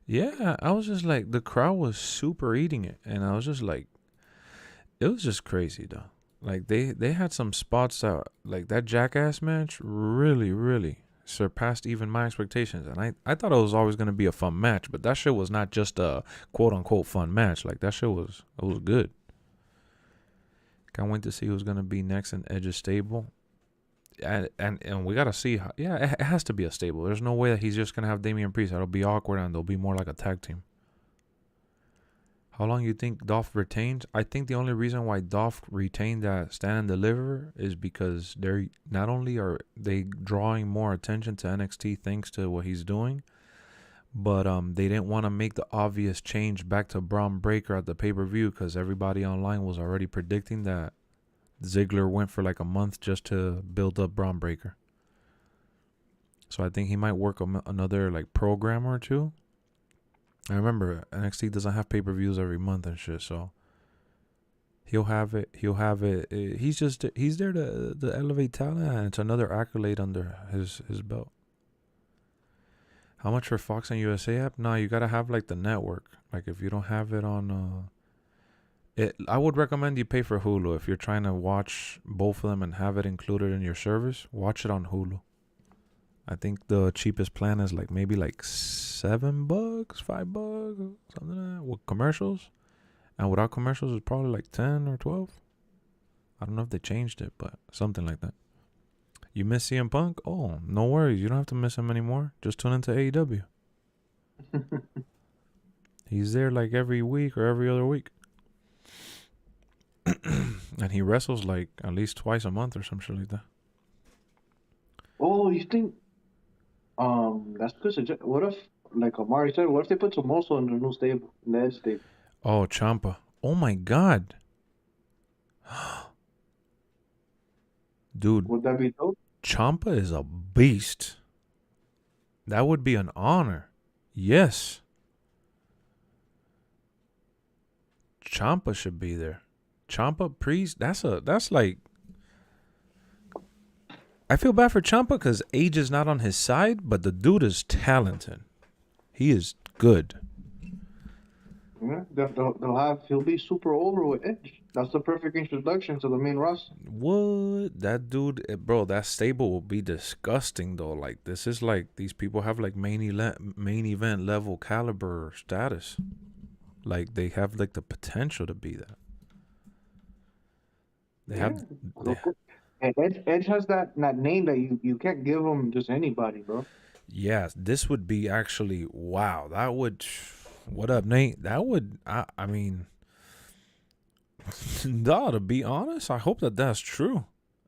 Yeah, I was just like, the crowd was super eating it, and I was just like, it was just crazy though. Like they had some spots that, like that Jackass match really, really surpassed even my expectations. And I thought it was always gonna be a fun match, but that shit was not just a quote unquote fun match. Like that shit was good. Can't wait to see who's gonna be next in Edge's stable. And we gotta see how, it has to be a stable. There's no way that he's just gonna have Damian Priest. That'll be awkward, and they'll be more like a tag team. How long you think Dolph retains? I think the only reason why Dolph retained that stand and deliver is because they're not only are they drawing more attention to NXT thanks to what he's doing, but they didn't want to make the obvious change back to Braun Breaker at the pay-per-view because everybody online was already predicting that Ziggler went for like a month just to build up Braun Breaker. So I think he might work another like program or two. I remember NXT doesn't have pay-per-views every month and shit, so he'll have it. He's there to elevate talent, and it's another accolade under his belt. How much for Fox and USA app? No, you gotta have like the network. Like if you don't have it on I would recommend you pay for Hulu. If you're trying to watch both of them and have it included in your service, watch it on Hulu. I think the cheapest plan is like maybe like $7, $5, something like that, with commercials. And without commercials, it's probably like 10 or 12. I don't know if they changed it, but something like that. You miss CM Punk? Oh, no worries. You don't have to miss him anymore. Just tune into AEW. He's there like every week or every other week. And he wrestles like at least twice a month or some shit like that. Oh, you think that's because what if, like Amari said, what if they put Tomoso in the new stable, in the Edge stable? Oh, Ciampa. Oh my God. Dude. Would that be dope? Ciampa is a beast. That would be an honor. Yes. Ciampa should be there. Ciampa, Priest, that's like I feel bad for Ciampa because age is not on his side, but the dude is talented. He is good. Yeah, he'll be super over with Edge. That's the perfect introduction to the main roster. What? That dude, bro, that stable will be disgusting though. Like this is like these people have like main event level caliber status. Like they have like the potential to be that. They have. And Edge has that name that you can't give him just anybody, bro. Yeah, this would be actually wow. That would. What up, Nate? That would. I mean. No, to be honest, I hope that that's true,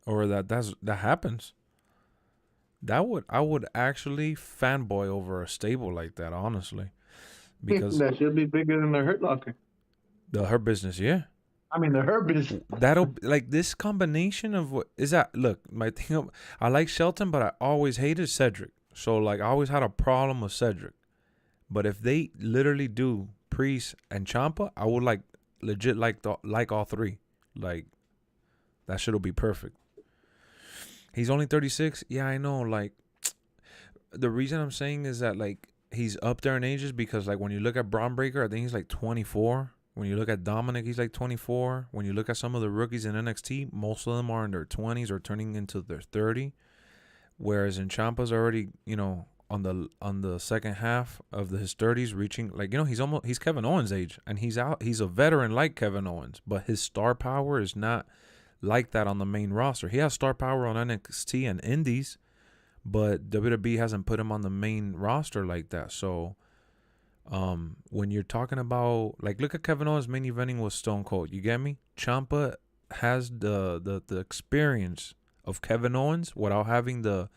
or that happens. I would actually fanboy over a stable like that, honestly, because that should be bigger than the Hurt Locker. The Hurt Business, yeah. I mean, the Hurt Business. That'll like this combination of what is that? Look, my thing. I like Shelton, but I always hated Cedric. So like, I always had a problem with Cedric. But if they literally do Priest and Ciampa, I would like legit like all three. Like that shit'll be perfect. He's only 36. Yeah, I know. Like the reason I'm saying is that like he's up there in ages because like when you look at Braun Breaker, I think he's like 24. When you look at Dominic, he's like 24. When you look at some of the rookies in NXT, most of them are in their 20s or turning into their 30. Whereas in Ciampa's already, on the second half of his 30s, reaching like he's Kevin Owens' age, and he's a veteran like Kevin Owens, but his star power is not like that on the main roster. He has star power on NXT and Indies, but WWE hasn't put him on the main roster like that. So when you're talking about like, look at Kevin Owens main eventing with Stone Cold, you get me? Ciampa has the experience of Kevin Owens without having the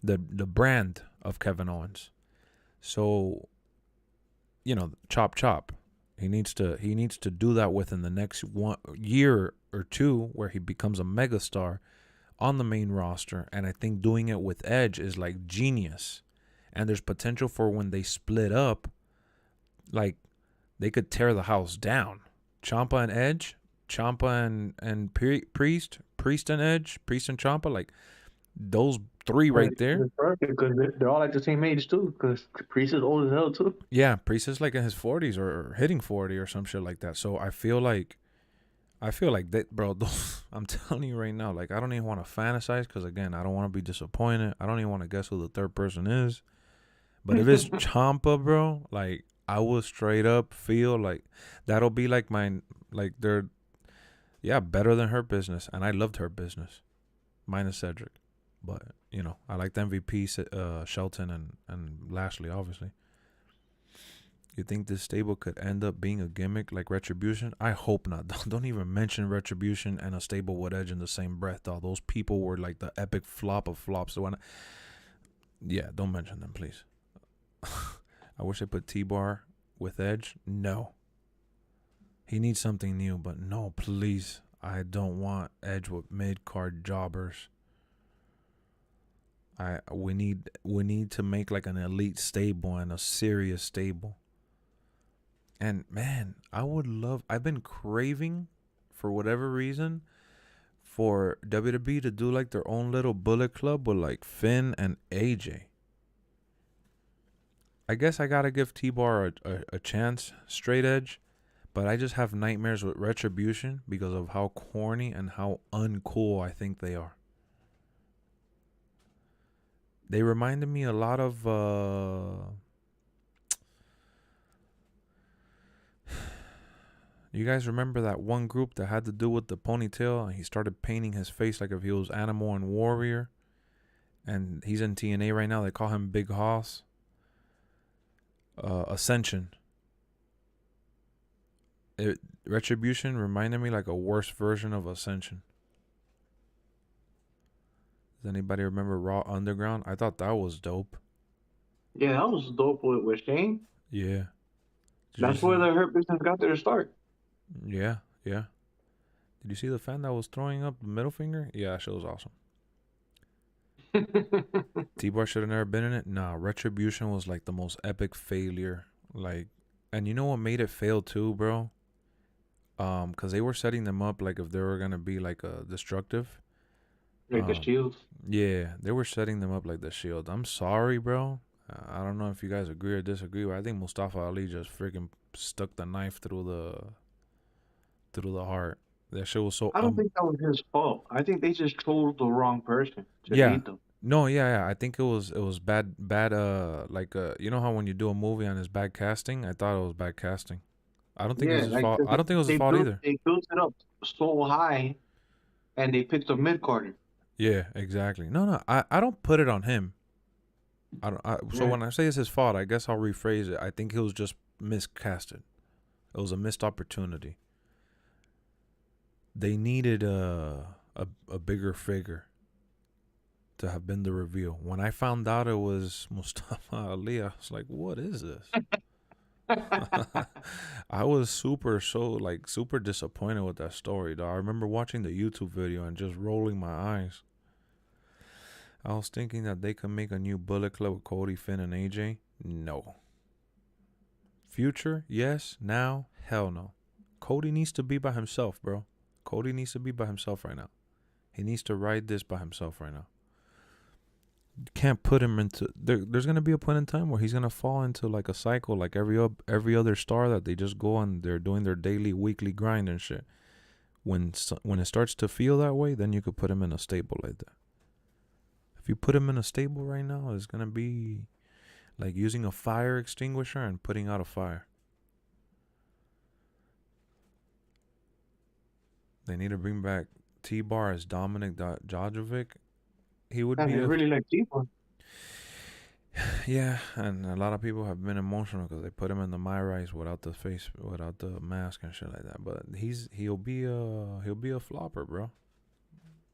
brand of Kevin Owens. So chop. He needs to do that within the next 1 year or two, where he becomes a megastar on the main roster. And I think doing it with Edge is like genius. And there's potential for when they split up, like they could tear the house down. Ciampa and Edge, Ciampa and Priest and Edge, Priest and Ciampa, like those three right there. It's perfect because they're all like the same age too. Because Priest is old as hell too. Yeah, Priest is like in his 40s or hitting 40 or some shit like that. So I feel like that, bro. I'm telling you right now, like I don't even want to fantasize because again, I don't want to be disappointed. I don't even want to guess who the third person is. But if it's Ciampa, bro, like I will straight up feel like that'll be like they're better than Hurt Business, and I loved Hurt Business, minus Cedric. But I like the MVP, Shelton and Lashley, obviously. You think this stable could end up being a gimmick like Retribution? I hope not. Don't even mention Retribution and a stable with Edge in the same breath, though. Those people were like the epic flop of flops. So don't mention them, please. I wish they put T-Bar with Edge. No. He needs something new, but no, please. I don't want Edge with mid-card jobbers. We need to make like an elite stable and a serious stable. And man, I've been craving for whatever reason for WWE to do like their own little Bullet Club with like Finn and AJ. I guess I gotta give T-Bar a chance, straight edge, but I just have nightmares with Retribution because of how corny and how uncool I think they are. They reminded me a lot of you guys remember that one group that had to do with the ponytail and he started painting his face like if he was Animal and Warrior, and he's in TNA right now. They call him Big Hoss. Ascension. Retribution reminded me like a worse version of Ascension. Does anybody remember Raw Underground? I thought that was dope. Yeah, that was dope with Shane. Yeah. That's where the Hurt Business got their start. Yeah. Did you see the fan that was throwing up the middle finger? Yeah, that shit was awesome. T-Bar should have never been in it. Nah, Retribution was like the most epic failure. Like, and you know what made it fail too, bro? Because they were setting them up like if they were gonna be like a destructive. Like the Shield. Yeah, they were setting them up like the Shield. I'm sorry, bro. I don't know if you guys agree or disagree, but I think Mustafa Ali just freaking stuck the knife through the heart. That shit was so. I don't think that was his fault. I think they just chose the wrong person to Yeah. lead them. No, yeah. I think it was bad. Like you know how when you do a movie and it's bad casting. I thought it was bad casting. I don't think it was his fault. I don't think it was his fault either. They built it up so high, and they picked a mid carder. Yeah, exactly. No. I don't put it on him. So when I say it's his fault, I guess I'll rephrase it. I think it was just miscasted. It was a missed opportunity. They needed a bigger figure to have been the reveal. When I found out it was Mustafa Ali, I was like, "What is this?" I was super disappointed with that story, though. I remember watching the YouTube video and just rolling my eyes. I was thinking that they could make a new Bullet Club with Cody, Finn, and AJ. No. Future, yes. Now, hell no. Cody needs to be by himself, bro. Cody needs to be by himself right now. He needs to ride this by himself right now. You can't put him into... There's going to be a point in time where he's going to fall into like a cycle like every other star that they just go and they're doing their daily, weekly grind and shit. When it starts to feel that way, then you could put him in a stable like that. If you put him in a stable right now, it's going to be like using a fire extinguisher and putting out a fire. They need to bring back T-Bar as Dominic Djokovic. He would be really like T-Bar. Yeah, and a lot of people have been emotional because they put him in the My Rise without the mask and shit like that. But he'll be a flopper, bro.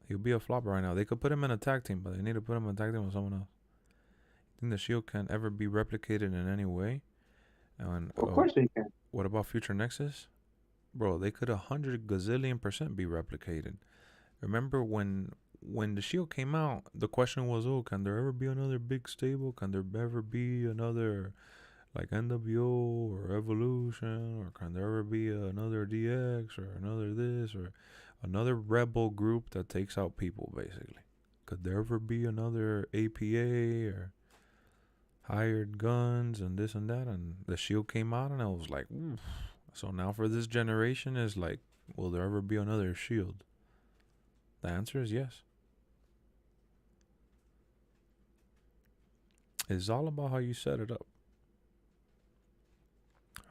He'll be a flopper right now. They could put him in a tag team, but they need to put him in a tag team with someone else. You think the Shield can ever be replicated in any way? And, of course they can. What about Future Nexus? Bro, they could 100 gazillion% be replicated. Remember when the Shield came out, the question was, can there ever be another big stable? Can there ever be another like NWO or Evolution? Or can there ever be another DX or another this or another rebel group that takes out people, basically? Could there ever be another APA or hired guns and this and that? And the Shield came out and I was like, oof. So now for this generation is like, will there ever be another Shield? The answer is yes. It's all about how you set it up.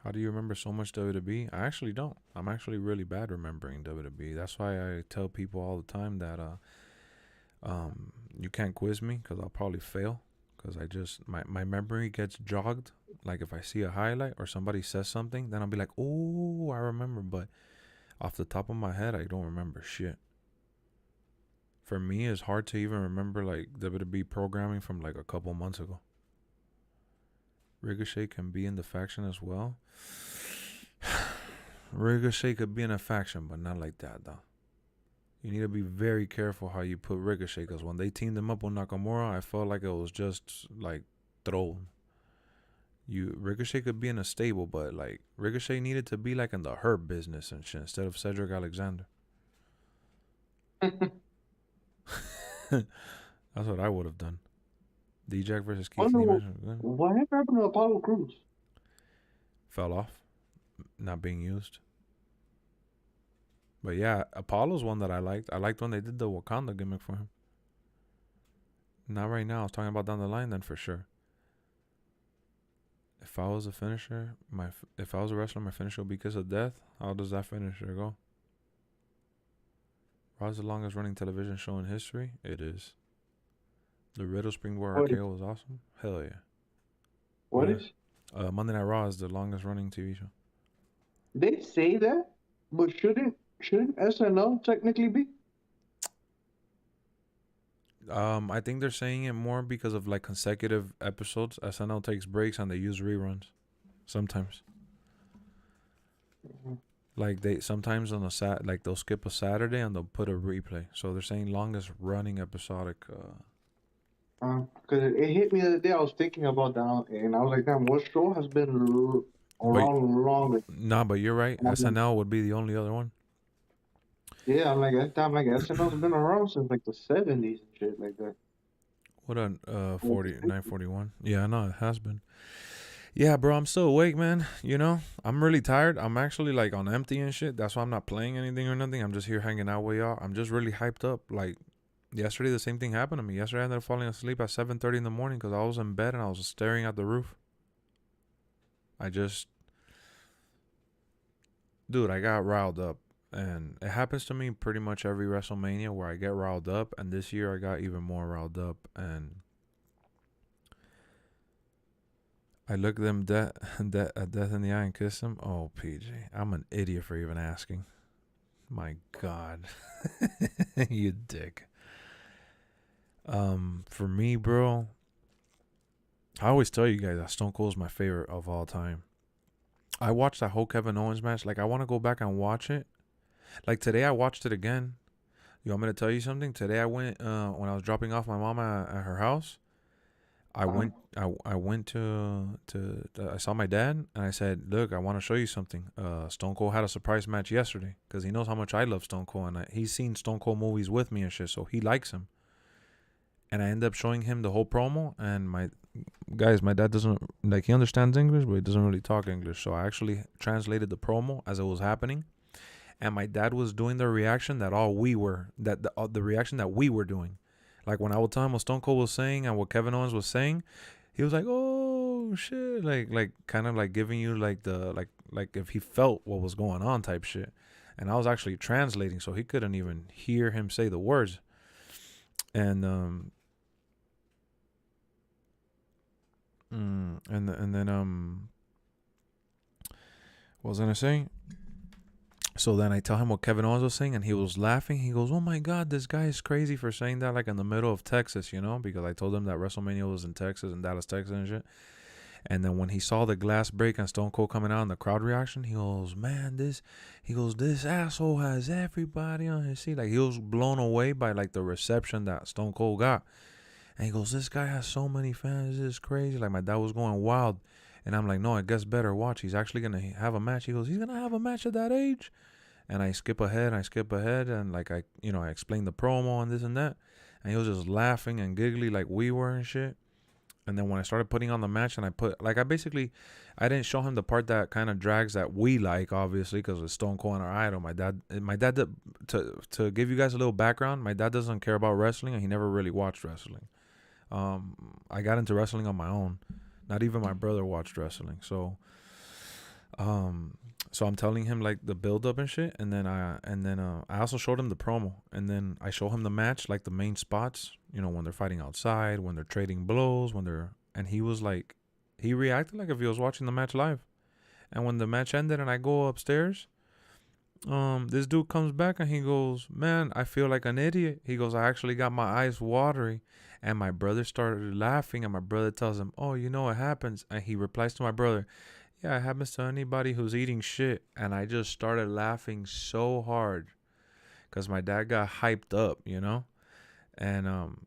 How do you remember so much WWE? I actually don't. I'm actually really bad remembering WWE. That's why I tell people all the time that you can't quiz me because I'll probably fail. Because my memory gets jogged. Like if I see a highlight or somebody says something, then I'll be like, oh, I remember. But off the top of my head, I don't remember shit. For me, it's hard to even remember like WWE programming from like a couple months ago. Ricochet can be in the faction as well. Ricochet could be in a faction, but not like that, though. You need to be very careful how you put Ricochet, because when they teamed him up with Nakamura, I felt like it was just like thrown. Ricochet could be in a stable, but like Ricochet needed to be like in the Hurt business and shit instead of Cedric Alexander. That's what I would have done. D-Jack versus Keith Lee. What happened to Apollo Crews? Fell off. Not being used. But yeah, Apollo's one that I liked. I liked when they did the Wakanda gimmick for him. Not right now. I was talking about down the line then for sure. If I was a finisher, if I was a wrestler, my finisher would be Kiss of Death. How does that finisher go? Raw's the longest running television show in history. It is. The Riddle Springboard RKO was awesome. Hell yeah. What is? Monday Night Raw is the longest running TV show. They say that, but shouldn't SNL technically be? I think they're saying it more because of like consecutive episodes. SNL takes breaks and they use reruns sometimes. Mm-hmm. Like they sometimes on a like they'll skip a Saturday and they'll put a replay. So they're saying longest running episodic. Because it hit me the other day. I was thinking about that, and I was like, "Damn, what show has been around longer?" Nah, but you're right. SNL would be the only other one. Yeah, I'm like, SNL's been around since like the 70s and shit like that. What on 941? Yeah, I know it has been. Yeah, bro, I'm still awake, man. You know, I'm really tired. I'm actually like on empty and shit. That's why I'm not playing anything or nothing. I'm just here hanging out with y'all. I'm just really hyped up. Like yesterday, the same thing happened to me. Yesterday, I ended up falling asleep at 7:30 in the morning because I was in bed and I was staring at the roof. Dude, I got riled up. And it happens to me pretty much every WrestleMania where I get riled up. And this year I got even more riled up. And I looked them death in the eye and kissed them. Oh, PJ, I'm an idiot for even asking. My God. You dick. For me, bro, I always tell you guys that Stone Cold is my favorite of all time. I watched that whole Kevin Owens match. Like, I want to go back and watch it. Like, today I watched it again. You want me to tell you something? Today I went, when I was dropping off my mom at her house, I went to I saw my dad and I said, look, I want to show you something. Stone Cold had a surprise match yesterday because he knows how much I love Stone Cold, and he's seen Stone Cold movies with me and shit, so he likes him. And I end up showing him the whole promo, and my dad doesn't, like, he understands English, but he doesn't really talk English, so I actually translated the promo as it was happening. And my dad was doing the reaction that the reaction that we were doing. Like, when I would tell him what Stone Cold was saying and what Kevin Owens was saying, he was like, "Oh shit!" Like kind of like giving you like the like if he felt what was going on type shit. And I was actually translating, so he couldn't even hear him say the words. And what was I gonna say? So then I tell him what Kevin Owens was saying, and he was laughing. He goes, "Oh my God, this guy is crazy for saying that like in the middle of Texas, you know?" Because I told him that WrestleMania was in Texas, in Dallas, Texas and shit. And then when he saw the glass break and Stone Cold coming out and the crowd reaction, he goes, "Man, this asshole has everybody on his seat." Like, he was blown away by like the reception that Stone Cold got. And he goes, "This guy has so many fans. This is crazy." Like, my dad was going wild. And I'm like, "No, it gets better. Watch. He's actually going to have a match." He goes, "He's going to have a match at that age?" And I skip ahead, and like I explained the promo and this and that, and he was just laughing and giggly like we were and shit. And then when I started putting on the match, and I didn't show him the part that kind of drags that we like, obviously, because it's Stone Cold and our idol. My dad did, to give you guys a little background, my dad doesn't care about wrestling, and he never really watched wrestling. I got into wrestling on my own. Not even my brother watched wrestling, so I'm telling him like the build up and shit, and then I also showed him the promo, and then I show him the match, like the main spots, when they're fighting outside, when they're trading blows, and he was like, he reacted like if he was watching the match live. And when the match ended and I go upstairs, this dude comes back and he goes, "Man, I feel like an idiot." He goes, "I actually got my eyes watery." And my brother started laughing, and my brother tells him, "Oh, you know what happens?" And he replies to my brother, "Yeah, it happens to anybody who's eating shit." And I just started laughing so hard because my dad got hyped up, And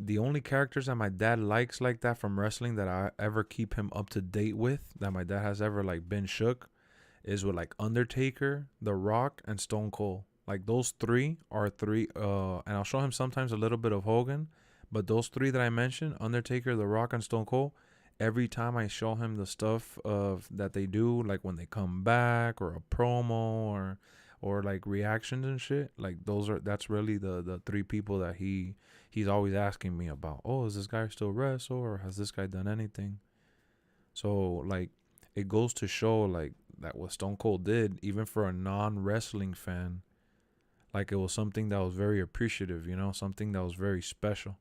the only characters that my dad likes like that from wrestling that I ever keep him up to date with, that my dad has ever like been shook, is with like Undertaker, The Rock, and Stone Cold. Like, those three are three, and I'll show him sometimes a little bit of Hogan, but those three that I mentioned, Undertaker, The Rock, and Stone Cold, every time I show him the stuff of that they do, like when they come back or a promo or like reactions and shit, like that's really the three people that he's always asking me about. "Oh, is this guy still wrestle, or has this guy done anything?" So like, it goes to show like that what Stone Cold did, even for a non-wrestling fan, like it was something that was very appreciative, something that was very special.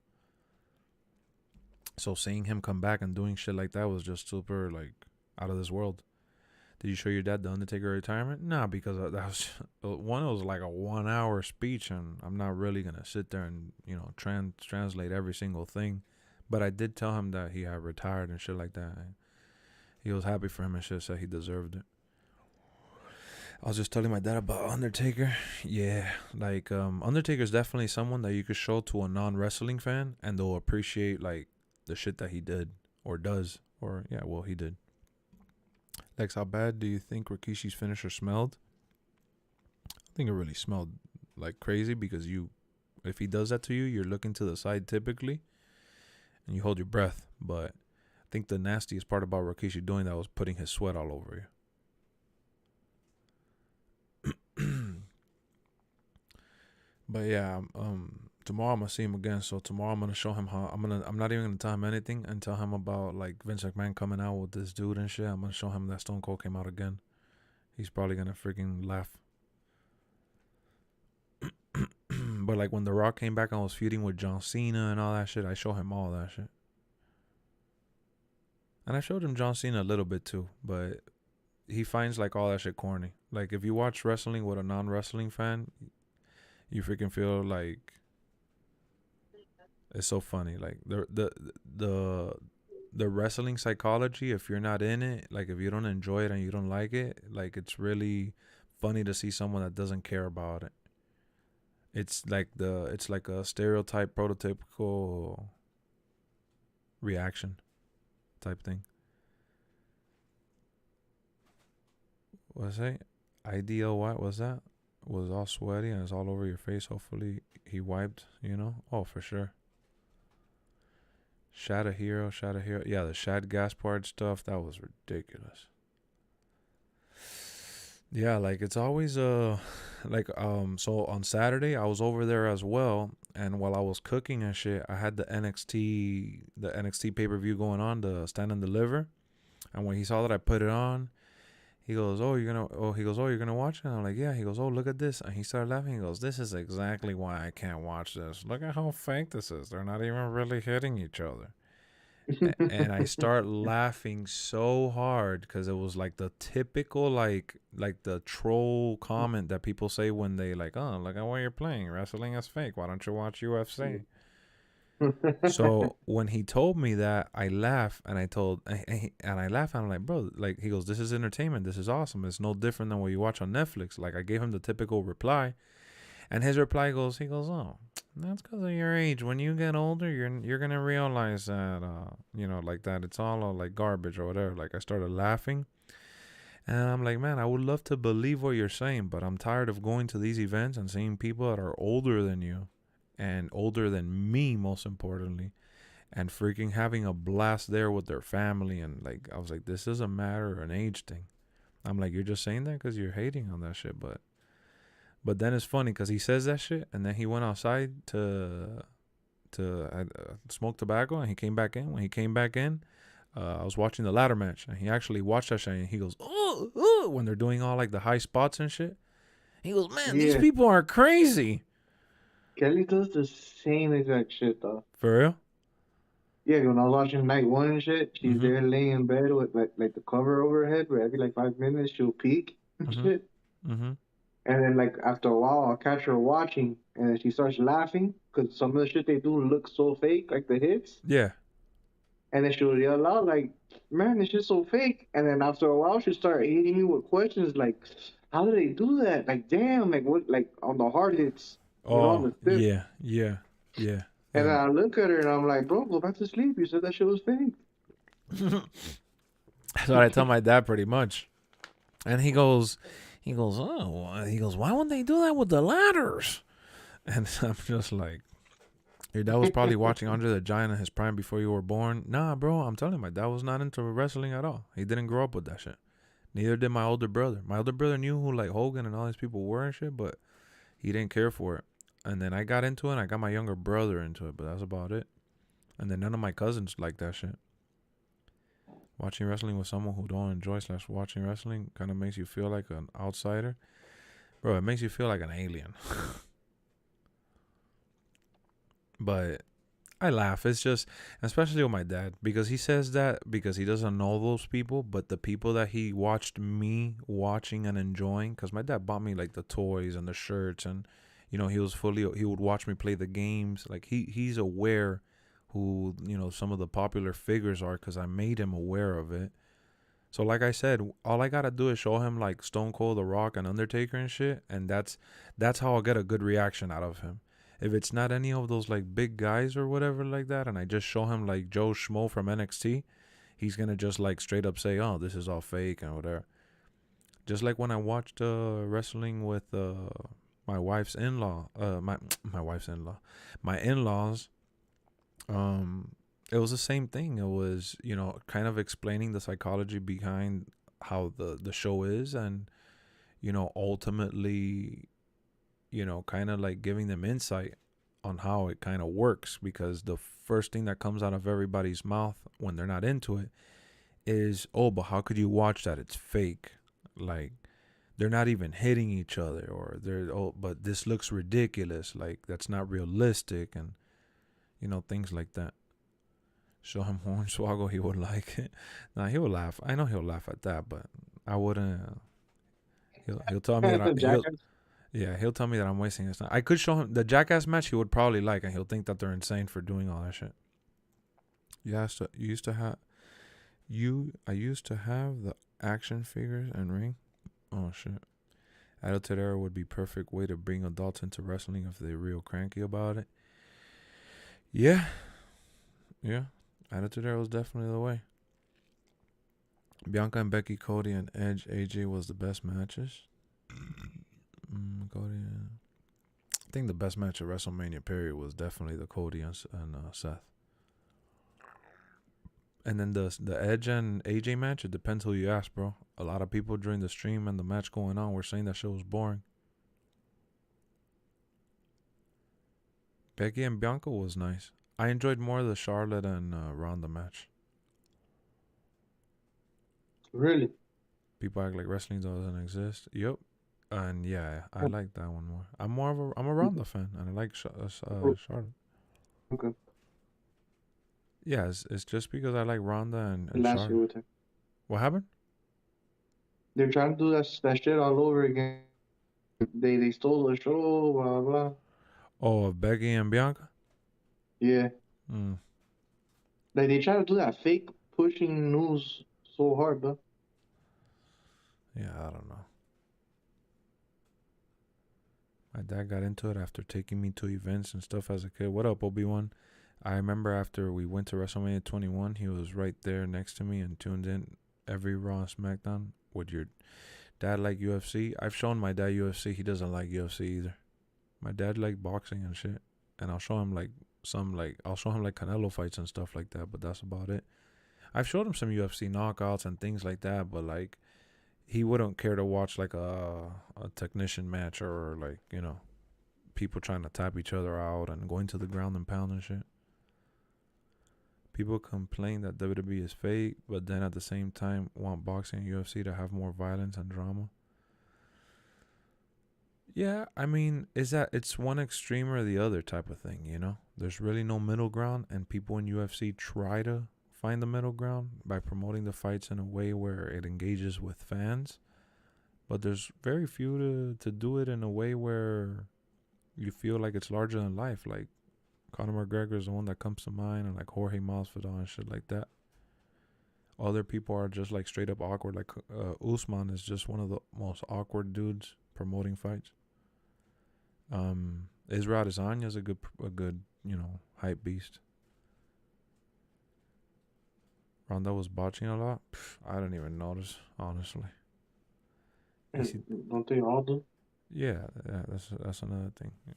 So seeing him come back and doing shit like that was just super, like, out of this world. Did you show your dad the Undertaker retirement? Nah, because that was one. It was like a 1 hour speech, and I'm not really gonna sit there and translate every single thing. But I did tell him that he had retired and shit like that. He was happy for him and shit, said he deserved it. I was just telling my dad about Undertaker. Yeah, like Undertaker's definitely someone that you could show to a non-wrestling fan, and they'll appreciate like the shit that he did or does, or he did. Lex, how bad do you think Rikishi's finisher smelled? I think it really smelled like crazy because if he does that to you, you're looking to the side typically, and you hold your breath. But I think the nastiest part about Rikishi doing that was putting his sweat all over you. But yeah, tomorrow I'm gonna see him again. So tomorrow I'm gonna show him how I'm not even gonna tell him anything and tell him about like Vince McMahon coming out with this dude and shit. I'm gonna show him that Stone Cold came out again. He's probably gonna freaking laugh. But like when The Rock came back and was feuding with John Cena and all that shit, I show him all that shit. And I showed him John Cena a little bit too, but he finds like all that shit corny. Like if you watch wrestling with a non-wrestling fan, you freaking feel like it's so funny. Like the wrestling psychology, if you're not in it, like if you don't enjoy it and you don't like it, like it's really funny to see someone that doesn't care about it. It's like a stereotype, prototypical reaction type thing. What's that? IDOY, what's that? Was all sweaty and it's all over your face. Hopefully he wiped, you know? Oh, for sure. Shad a hero. Yeah, the Shad Gaspard stuff, that was ridiculous. Yeah, like it's always so on Saturday I was over there as well, and while I was cooking and shit, I had the NXT pay-per-view going on, the Stand and Deliver. And when he saw that I put it on, he goes, you're gonna watch it? And I'm like, yeah. He goes, oh, look at this. And he started laughing. He goes, this is exactly why I can't watch this. Look at how fake this is. They're not even really hitting each other. And I start laughing so hard because it was like the typical like the troll comment that people say when they like, oh, look at what you're playing. Wrestling is fake. Why don't you watch UFC? So when he told me that, I laughed and I laughed and I'm like, bro, like he goes, this is entertainment. This is awesome. It's no different than what you watch on Netflix. Like I gave him the typical reply, and his reply he goes, oh, that's because of your age. When you get older, you're gonna realize that like that it's all like garbage or whatever. Like I started laughing, and I'm like, man, I would love to believe what you're saying, but I'm tired of going to these events and seeing people that are older than you. And older than me, most importantly, and freaking having a blast there with their family. And like, I was like, this doesn't matter an age thing. I'm like, you're just saying that because you're hating on that shit. But then it's funny because he says that shit, and then he went outside to smoke tobacco, and he came back in. When he came back in, I was watching the ladder match, and he actually watched that shit, and he goes, oh, when they're doing all like the high spots and shit. He goes, man, these people are crazy. Kelly does the same exact shit though. For real? Yeah, when I was watching night one and shit, she's there laying in bed with like the cover over her head, where every like 5 minutes she'll peek and shit. And then like after a while, I'll catch her watching, and then she starts laughing because some of the shit they do looks so fake, like the hits. Yeah. And then she'll yell out like, "Man, this shit's so fake." And then after a while, she'll start hitting me with questions like, "How do they do that? Like, damn, like what? Like on the hard hits." Oh, yeah. And then I look at her and I'm like, bro, go back to sleep. You said that shit was fake. That's what I tell my dad pretty much. And he goes, why wouldn't they do that with the ladders? And I'm just like, your dad was probably watching Andre the Giant in his prime before you were born. Nah, bro, I'm telling you, my dad was not into wrestling at all. He didn't grow up with that shit. Neither did my older brother. My older brother knew who like Hogan and all these people were and shit, but he didn't care for it. And then I got into it, and I got my younger brother into it, but that's about it. And then none of my cousins like that shit. Watching wrestling with someone who don't enjoy / watching wrestling kind of makes you feel like an outsider. Bro, it makes you feel like an alien. But I laugh. It's just, especially with my dad, because he says that because he doesn't know those people, but the people that he watched me watching and enjoying, because my dad bought me like the toys and the shirts, and he would watch me play the games. Like he's aware who, some of the popular figures are because I made him aware of it. So like I said, all I got to do is show him like Stone Cold, The Rock, and Undertaker and shit. And that's how I'll get a good reaction out of him. If it's not any of those like big guys or whatever like that, and I just show him like Joe Schmo from NXT, he's going to just like straight up say, oh, this is all fake and whatever. Just like when I watched wrestling with my wife's in-law, my wife's in-law, my in-laws, it was the same thing. It was, you know, kind of explaining the psychology behind how the show is, and, you know, ultimately, you know, kind of like giving them insight on how it kind of works, because the first thing that comes out of everybody's mouth when they're not into it is, oh, but how could you watch that? It's fake. Like, they're not even hitting each other, or but this looks ridiculous. Like, that's not realistic, and, you know, things like that. Show him Hornswoggle, he would like it. Nah, he would laugh. I know he'll laugh at that, but I wouldn't. He'll tell me that he'll tell me that I'm wasting his time. I could show him the Jackass match. He would probably like, and he'll think that they're insane for doing all that shit. I used to have the action figures and ring. Oh shit. Attitude Era would be perfect way to bring adults into wrestling if they're real cranky about it. Yeah. Attitude Era was definitely the way. Bianca and Becky, Cody and Edge, AJ was the best matches. Cody. I think the best match of WrestleMania period was definitely the Cody and Seth. And then the Edge and AJ match, it depends who you ask, bro. A lot of people during the stream and the match going on were saying that shit was boring. Becky and Bianca was nice. I enjoyed more the Charlotte and Ronda match. Really? People act like wrestling doesn't exist. Yep. And yeah, I like that one more. I'm a Ronda fan, and I like Charlotte. Okay. Yeah, it's just because I like Ronda and Last Charlotte. year with her. What happened? They're trying to do that shit all over again. They stole the show, blah blah. Oh, of Becky and Bianca? Yeah. Mm. Like, they try to do that fake pushing news so hard, bro. Yeah, I don't know. My dad got into it after taking me to events and stuff as a kid. What up, Obi-Wan? I remember after we went to WrestleMania 21, he was right there next to me and tuned in every Raw and SmackDown. Would your dad like UFC? I've shown my dad UFC. He doesn't like UFC either. My dad liked boxing and shit. And I'll show him like Canelo fights and stuff like that, but that's about it. I've showed him some UFC knockouts and things like that, but like, he wouldn't care to watch like a technician match, or like, you know, people trying to tap each other out and going to the ground and pound and shit. People complain that WWE is fake, but then at the same time want boxing and UFC to have more violence and drama. Yeah, I mean, it's one extreme or the other type of thing, you know? There's really no middle ground, and people in UFC try to find the middle ground by promoting the fights in a way where it engages with fans. But there's very few to do it in a way where you feel like it's larger than life. Like, Conor McGregor is the one that comes to mind, and like Jorge Masvidal and shit like that. Other people are just like straight up awkward. Like Usman is just one of the most awkward dudes promoting fights. Israel Adesanya is a good, you know, hype beast. Ronda was botching a lot. I didn't even notice, honestly. Don't they all do? Yeah, that's another thing. Yeah.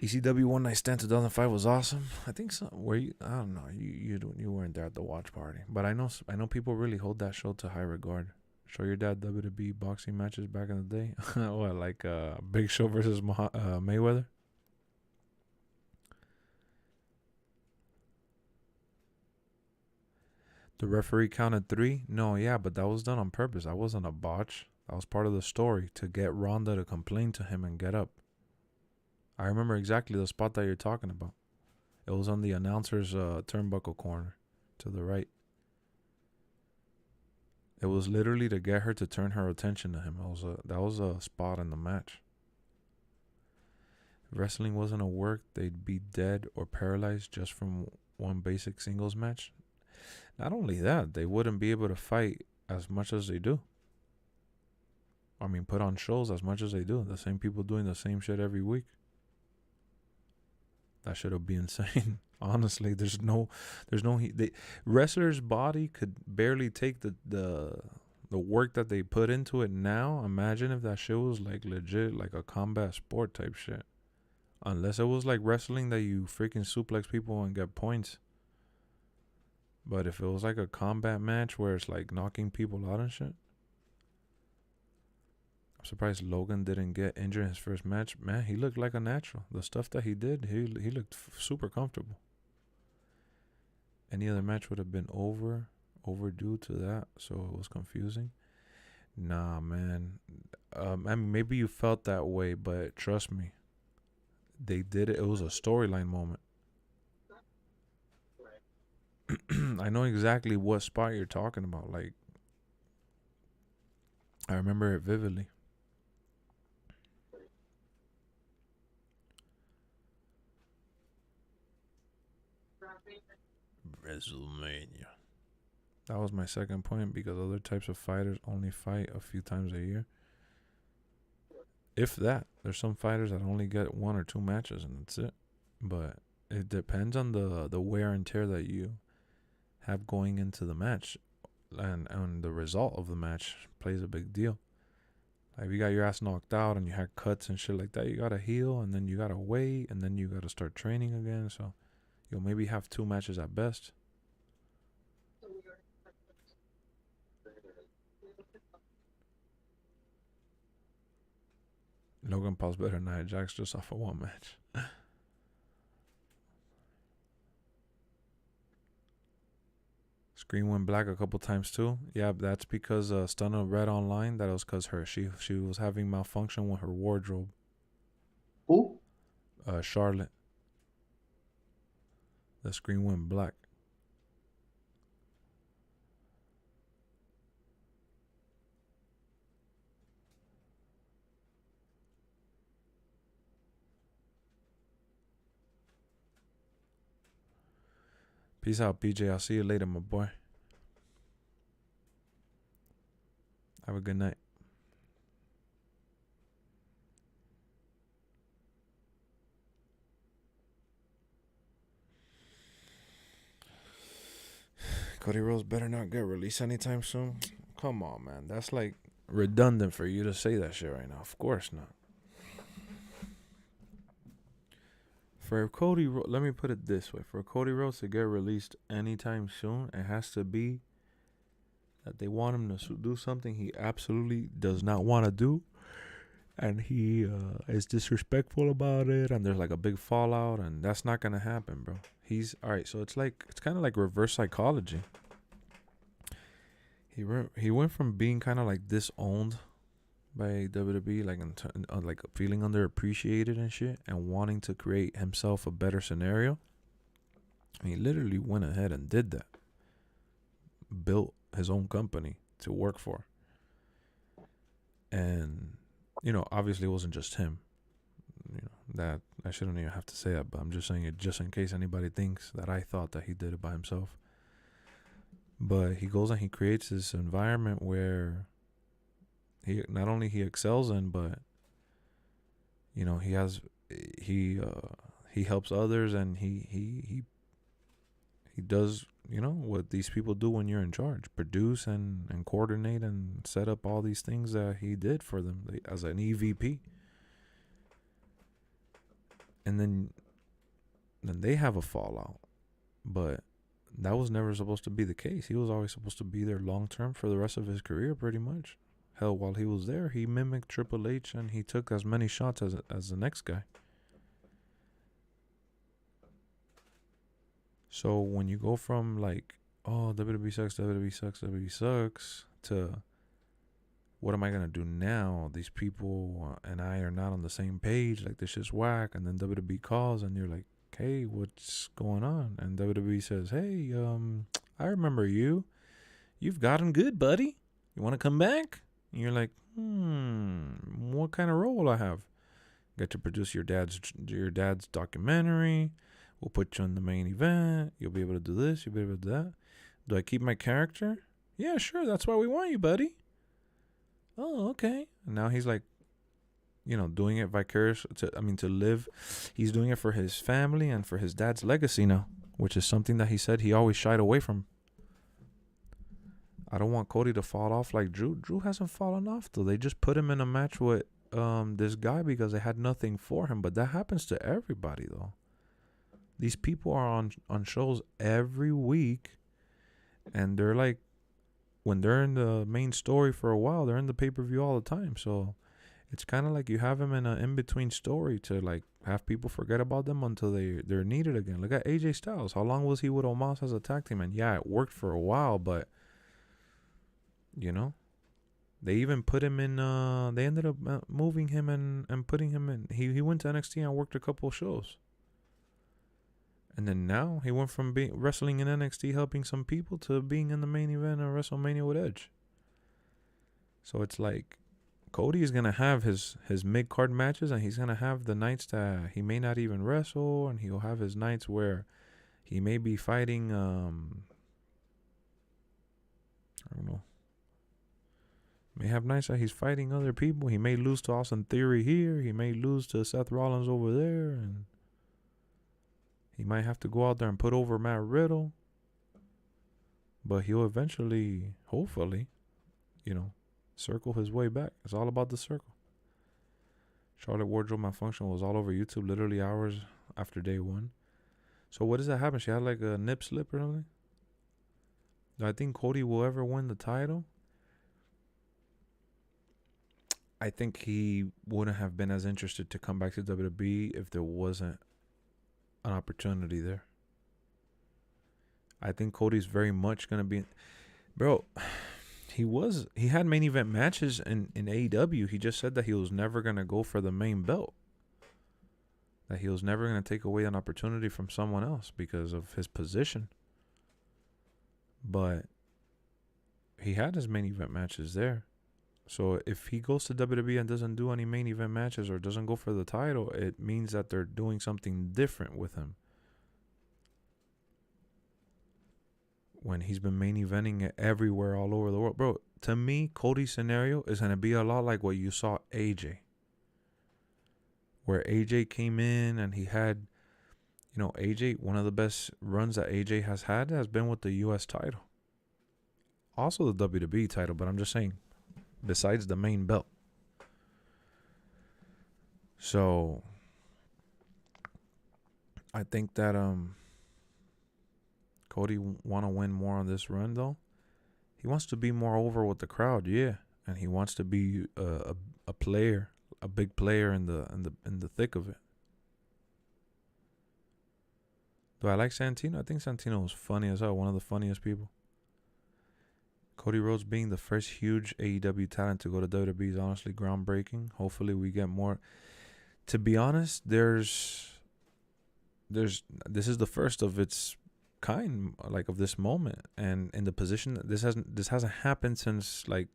ECW One Night Stand 2005 was awesome. I think so. I don't know. You weren't there at the watch party, but I know people really hold that show to high regard. Show your dad WWE boxing matches back in the day. What, like Big Show versus Mayweather? The referee counted 3? No, yeah, but that was done on purpose. That wasn't a botch. That was part of the story to get Ronda to complain to him and get up. I remember exactly the spot that you're talking about. It was on the announcer's turnbuckle corner to the right. It was literally to get her to turn her attention to him. That was a spot in the match. If wrestling wasn't a work, they'd be dead or paralyzed just from one basic singles match. Not only that, they wouldn't be able to fight as much as they do. I mean, put on shows as much as they do. The same people doing the same shit every week. That shit would be insane. Honestly, there's no wrestlers' body could barely take the the work that they put into it now, imagine if that shit was like legit, like a combat sport type shit. Unless it was like wrestling that you freaking suplex people and get points. But if it was like a combat match where it's like knocking people out and shit. I'm surprised Logan didn't get injured in his first match. Man, he looked like a natural. The stuff that he did, he looked super comfortable. Any other match would have been overdue to that, so it was confusing. Nah, man. I mean, maybe you felt that way, but trust me, they did it. It was a storyline moment. I know exactly what spot you're talking about. Like, I remember it vividly. WrestleMania. That was my second point, because other types of fighters only fight a few times a year. If that. There's some fighters that only get 1 or 2 matches and that's it. But it depends on the wear and tear that you have going into the match. And the result of the match plays a big deal. Like, if you got your ass knocked out and you had cuts and shit like that, you gotta heal, and then you gotta wait, and then you gotta start training again. So you'll maybe have 2 matches at best. Logan Paul's better than Nia Jax just off of 1 match. Screen went black a couple times too. Yeah, that's because Stunner read online that it was because she was having malfunction with her wardrobe. Who? Charlotte. The screen went black. Peace out, PJ. I'll see you later, my boy. Have a good night. Cody Rhodes better not get released anytime soon. Come on, man. That's like redundant for you to say that shit right now. Of course not. For Cody, let me put it this way: for Cody Rhodes to get released anytime soon, it has to be that they want him to do something he absolutely does not want to do, and he is disrespectful about it, and there's like a big fallout, and that's not gonna happen, bro. He's all right. So it's kind of like reverse psychology. He went from being kind of like disowned by WWE, like feeling underappreciated and shit, and wanting to create himself a better scenario. And he literally went ahead and did that. Built his own company to work for. And, obviously it wasn't just him. That I shouldn't even have to say that, but I'm just saying it just in case anybody thinks that I thought that he did it by himself. But he goes and he creates this environment where he not only he excels in, but he helps others, and he does what these people do when you're in charge: produce and coordinate and set up all these things that he did for them as an EVP. And then they have a fallout, but that was never supposed to be the case. He was always supposed to be there long term for the rest of his career, pretty much. Hell, while he was there, he mimicked Triple H, and he took as many shots as the next guy. So when you go from like, oh, WWE sucks, to what am I going to do now? These people and I are not on the same page. Like, this shit's whack. And then WWE calls, and you're like, hey, what's going on? And WWE says, hey, I remember you. You've gotten good, buddy. You want to come back? And you're like, what kind of role will I have? Get to produce your dad's documentary. We'll put you on the main event. You'll be able to do this. You'll be able to do that. Do I keep my character? Yeah, sure. That's why we want you, buddy. Oh, okay. And now he's like, doing it to live. He's doing it for his family and for his dad's legacy now, which is something that he said he always shied away from. I don't want Cody to fall off like Drew. Drew hasn't fallen off though. They just put him in a match with this guy because they had nothing for him. But that happens to everybody though. These people are on shows every week, and they're like, when they're in the main story for a while, they're in the pay-per-view all the time. So it's kind of like you have them in an in-between story to like have people forget about them until they're needed again. Look at AJ Styles. How long was he with Omos as a tag team? And yeah, it worked for a while, but you know, they even put him in. They ended up moving him and putting him in. He went to NXT and worked a couple of shows. And then now he went from being wrestling in NXT, helping some people, to being in the main event of WrestleMania with Edge. So it's like Cody is gonna have his mid-card matches, and he's gonna have the nights that he may not even wrestle, and he'll have his nights where he may be fighting. I don't know. May have nights that he's fighting other people. He may lose to Austin Theory here. He may lose to Seth Rollins over there, and he might have to go out there and put over Matt Riddle. But he'll eventually, hopefully, you know, circle his way back. It's all about the circle. Charlotte wardrobe malfunction was all over YouTube literally hours after day one. So what does that happen? She had like a nip slip or something? Do I think Cody will ever win the title? I think he wouldn't have been as interested to come back to WWE if there wasn't an opportunity there. I think Cody's very much going to be... Bro, he had main event matches in AEW. He just said that he was never going to go for the main belt. That he was never going to take away an opportunity from someone else because of his position. But he had his main event matches there. So if he goes to WWE and doesn't do any main event matches or doesn't go for the title, it means that they're doing something different with him. When he's been main eventing it everywhere all over the world. Bro, to me, Cody's scenario is going to be a lot like what you saw AJ. Where AJ came in and he had, you know, AJ, one of the best runs that AJ has had has been with the US title. Also the WWE title, but I'm just saying, besides the main belt. So I think that Cody want to win more on this run though. He wants to be more over with the crowd, yeah, and he wants to be a player, a big player in the thick of it. Do I like Santino? I think Santino was funny as hell, one of the funniest people. Cody Rhodes being the first huge AEW talent to go to WWE is honestly groundbreaking. Hopefully we get more. To be honest, this is the first of its kind, like of this moment, and in the position that this hasn't happened since like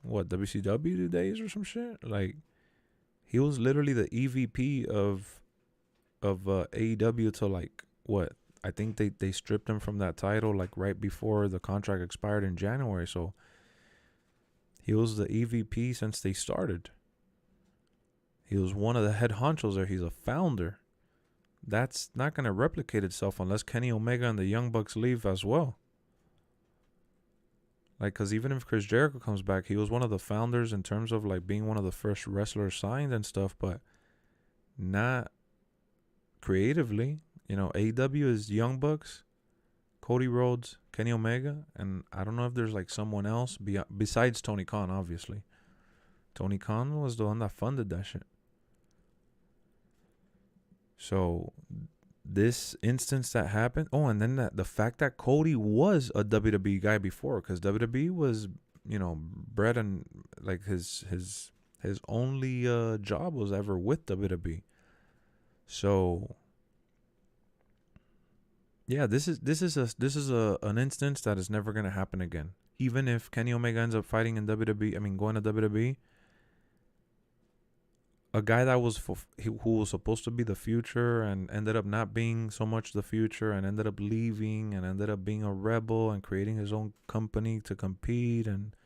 what, WCW days or some shit. Like he was literally the EVP of AEW till like what? I think they stripped him from that title like right before the contract expired in January. So he was the EVP since they started. He was one of the head honchos there. He's a founder. That's not going to replicate itself unless Kenny Omega and the Young Bucks leave as well. Like, because even if Chris Jericho comes back, he was one of the founders in terms of like being one of the first wrestlers signed and stuff, but not creatively. You know, AEW is Young Bucks, Cody Rhodes, Kenny Omega, and I don't know if there's like someone else besides Tony Khan, obviously. Tony Khan was the one that funded that shit. So this instance that happened, and then the fact that Cody was a WWE guy before, because WWE was, you know, bred and like his only job was ever with WWE. So yeah, this is an instance that is never gonna happen again. Even if Kenny Omega ends up fighting in WWE, going to WWE, a guy that was who was supposed to be the future and ended up not being so much the future and ended up leaving and ended up being a rebel and creating his own company to compete and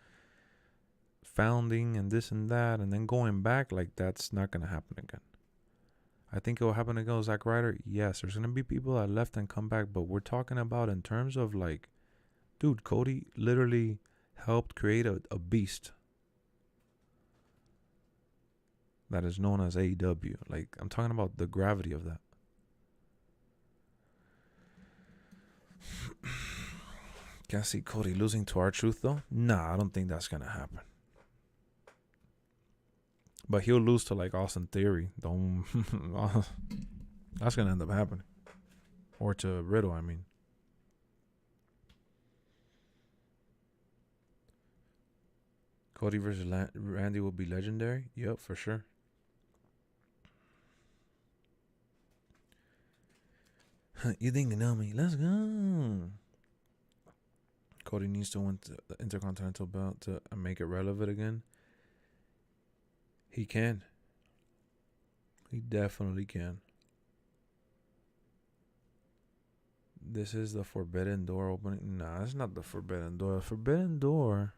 founding and this and that and then going back, like that's not gonna happen again. I think it will happen again with Zack Ryder. Yes, there's going to be people that left and come back, but we're talking about in terms of like, dude, Cody literally helped create a beast that is known as AEW. Like, I'm talking about the gravity of that. Can't see Cody losing to R-Truth, though. Nah, I don't think that's gonna happen. But he'll lose to, like, Austin Theory. Don't. That's gonna end up happening. Or to Riddle, I mean. Cody versus Randy will be legendary. Yep, for sure. You think you know me? Let's go. Cody needs to win the Intercontinental belt to make it relevant again. He can. He definitely can. This is the Forbidden Door opening. Nah, it's not the Forbidden Door. The Forbidden Door.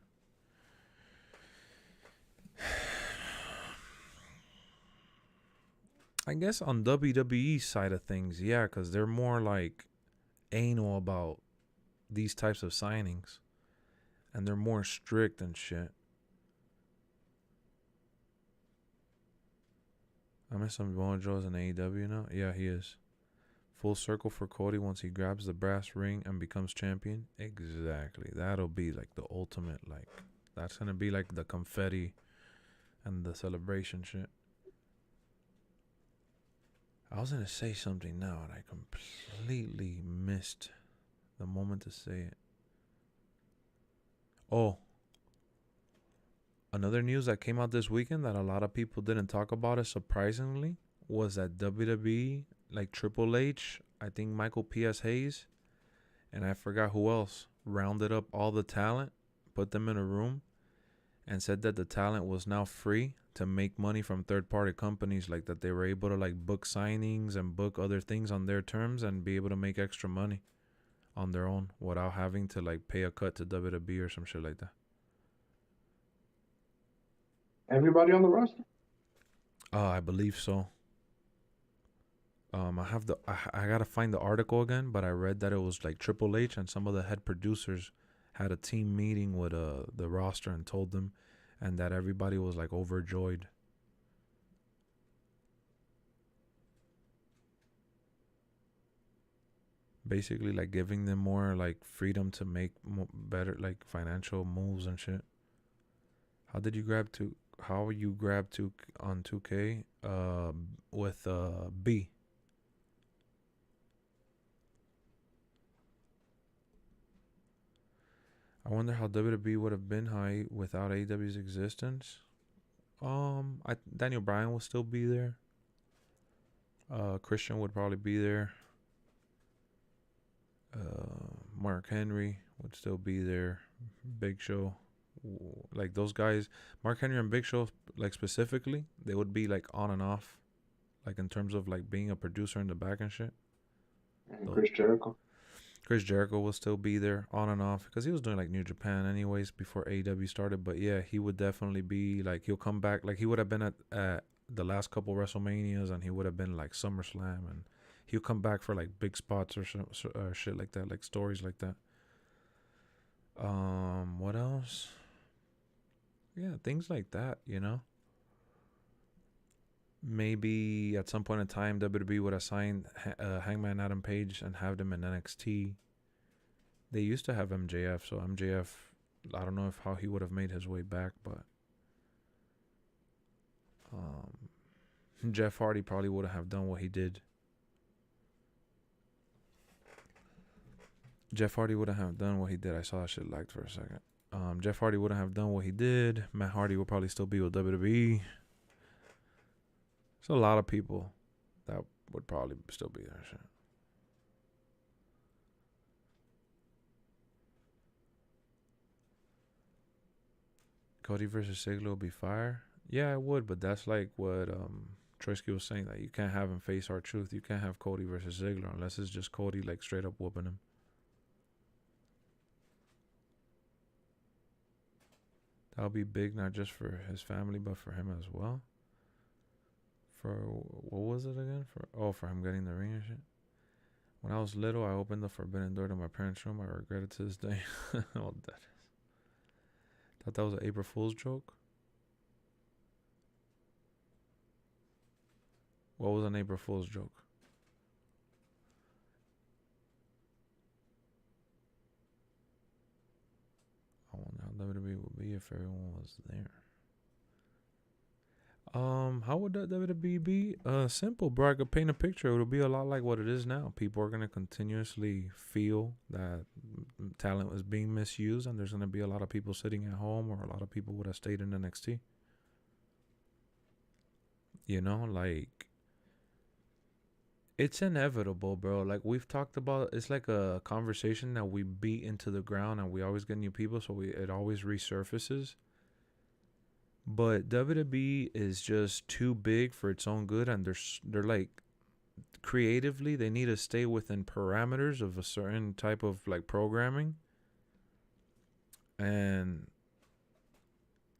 I guess on WWE side of things, yeah, because they're more like anal about these types of signings. And they're more strict and shit. I miss some Joe's in AEW now. Yeah, he is. Full circle for Cody once he grabs the brass ring and becomes champion. Exactly. That'll be like the ultimate, like, that's going to be like the confetti and the celebration shit. I was going to say something now and I completely missed the moment to say it. Oh. Another news that came out this weekend that a lot of people didn't talk about it, surprisingly, was that WWE, like Triple H, I think Michael P.S. Hayes, and I forgot who else, rounded up all the talent, put them in a room, and said that the talent was now free to make money from third-party companies, like that they were able to like book signings and book other things on their terms and be able to make extra money on their own without having to like pay a cut to WWE or some shit like that. Everybody on the roster? I believe so. I have I gotta find the article again, but I read that it was like Triple H and some of the head producers had a team meeting with the roster and told them, and that everybody was like overjoyed. Basically, like giving them more like freedom to make better like financial moves and shit. How you grab two on 2K with B? I wonder how WWE would have been high without AEW's existence. Daniel Bryan will still be there. Christian would probably be there. Mark Henry would still be there. Big Show, like those guys, Mark Henry and Big Show, like specifically, they would be like on and off, like in terms of like being a producer in the back and shit. And Chris Jericho will still be there on and off because he was doing like New Japan anyways before AEW started. But yeah, he would definitely be like, he'll come back. Like he would have been at the last couple WrestleManias, and he would have been like SummerSlam, and he'll come back for like big spots or shit like that, like stories like that. What else? Yeah, things like that, you know. Maybe at some point in time, WWE would have signed Hangman Adam Page and have them in NXT. They used to have MJF, so MJF, I don't know how he would have made his way back, but Jeff Hardy probably wouldn't have done what he did. Jeff Hardy wouldn't have done what he did. I saw that shit lagged for a second. Jeff Hardy wouldn't have done what he did. Matt Hardy would probably still be with WWE. There's a lot of people that would probably still be there. Shit. Cody versus Ziggler would be fire. Yeah, it would, but that's like what Trotsky was saying, that you can't have him face R-Truth. You can't have Cody versus Ziggler unless it's just Cody like straight up whooping him. That would be big, not just for his family, but for him as well. For, what was it again? For him getting the ring and shit. When I was little, I opened the forbidden door to my parents' room. I regret it to this day. Oh, that is. Thought that was an April Fool's joke. What was an April Fool's joke? I wonder how WWE would be if everyone was there. How would that WWE be? Simple, bro. I could paint a picture. It'll be a lot like what it is now. People are gonna continuously feel that talent is being misused, and there's gonna be a lot of people sitting at home, or a lot of people would have stayed in NXT. You know, like, it's inevitable, bro. Like we've talked about, it's like a conversation that we beat into the ground, and we always get new people, so it always resurfaces. But WWE is just too big for its own good, and they're like, creatively, they need to stay within parameters of a certain type of like programming, and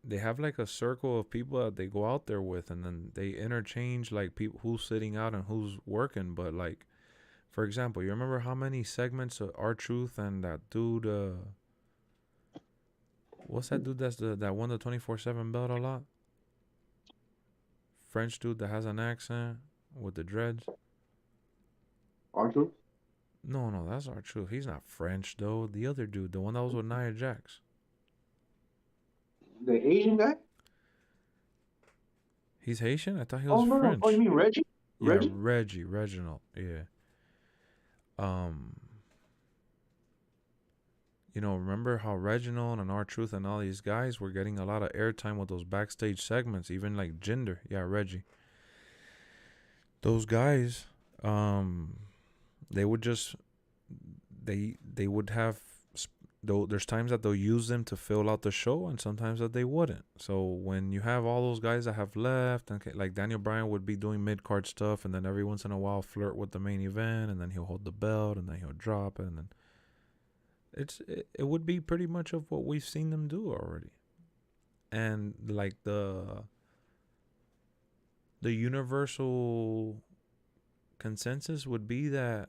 they have like a circle of people that they go out there with, and then they interchange like people who's sitting out and who's working. But like, for example, you remember how many segments of R-Truth and that dude, what's that dude that won the 24/7 belt a lot? French dude that has an accent with the dreads. R-Truth? No, that's R-Truth. He's not French though. The other dude, the one that was with Nia Jax. The Asian guy? He's Haitian? I thought he was French. Oh, you mean Reggie? Yeah, Reginald. Yeah. You know, remember how Reginald and R-Truth and all these guys were getting a lot of airtime with those backstage segments, even like Jinder. Yeah, Reggie. Those guys, they would just, they would have, there's times that they'll use them to fill out the show, and sometimes that they wouldn't. So when you have all those guys that have left, and like Daniel Bryan would be doing mid-card stuff, and then every once in a while flirt with the main event, and then he'll hold the belt, and then he'll drop it, and then it would be pretty much of what we've seen them do already. And like the universal consensus would be that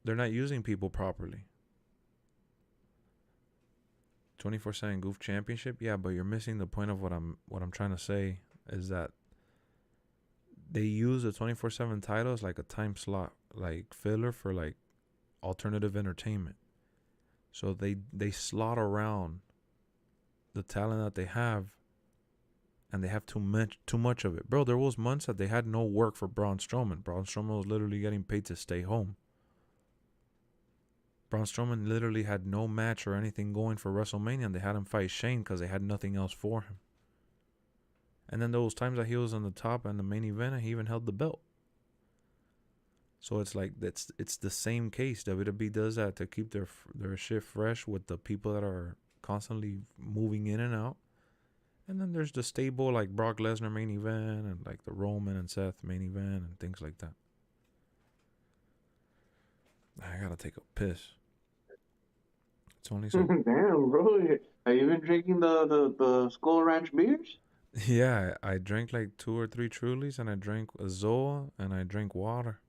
they're not using people properly. 24/7 Goof Championship, yeah, but you're missing the point of what I'm trying to say is that they use the 24/7 title as like a time slot, like filler for like alternative entertainment. So they slot around the talent that they have, and they have too much of it. Bro, there was months that they had no work for Braun Strowman. Braun Strowman was literally getting paid to stay home. Braun Strowman literally had no match or anything going for WrestleMania, and they had him fight Shane because they had nothing else for him. And then those times that he was on the top and the main event, and he even held the belt. So it's like it's the same case. WWE does that to keep their shit fresh with the people that are constantly moving in and out. And then there's the stable like Brock Lesnar main event, and like the Roman and Seth main event, and things like that. I gotta take a piss. It's only so. Damn, bro. Have you been drinking the Skull Ranch beers? Yeah, I drank like 2 or 3 Trulies, and I drank a Zoa, and I drank water.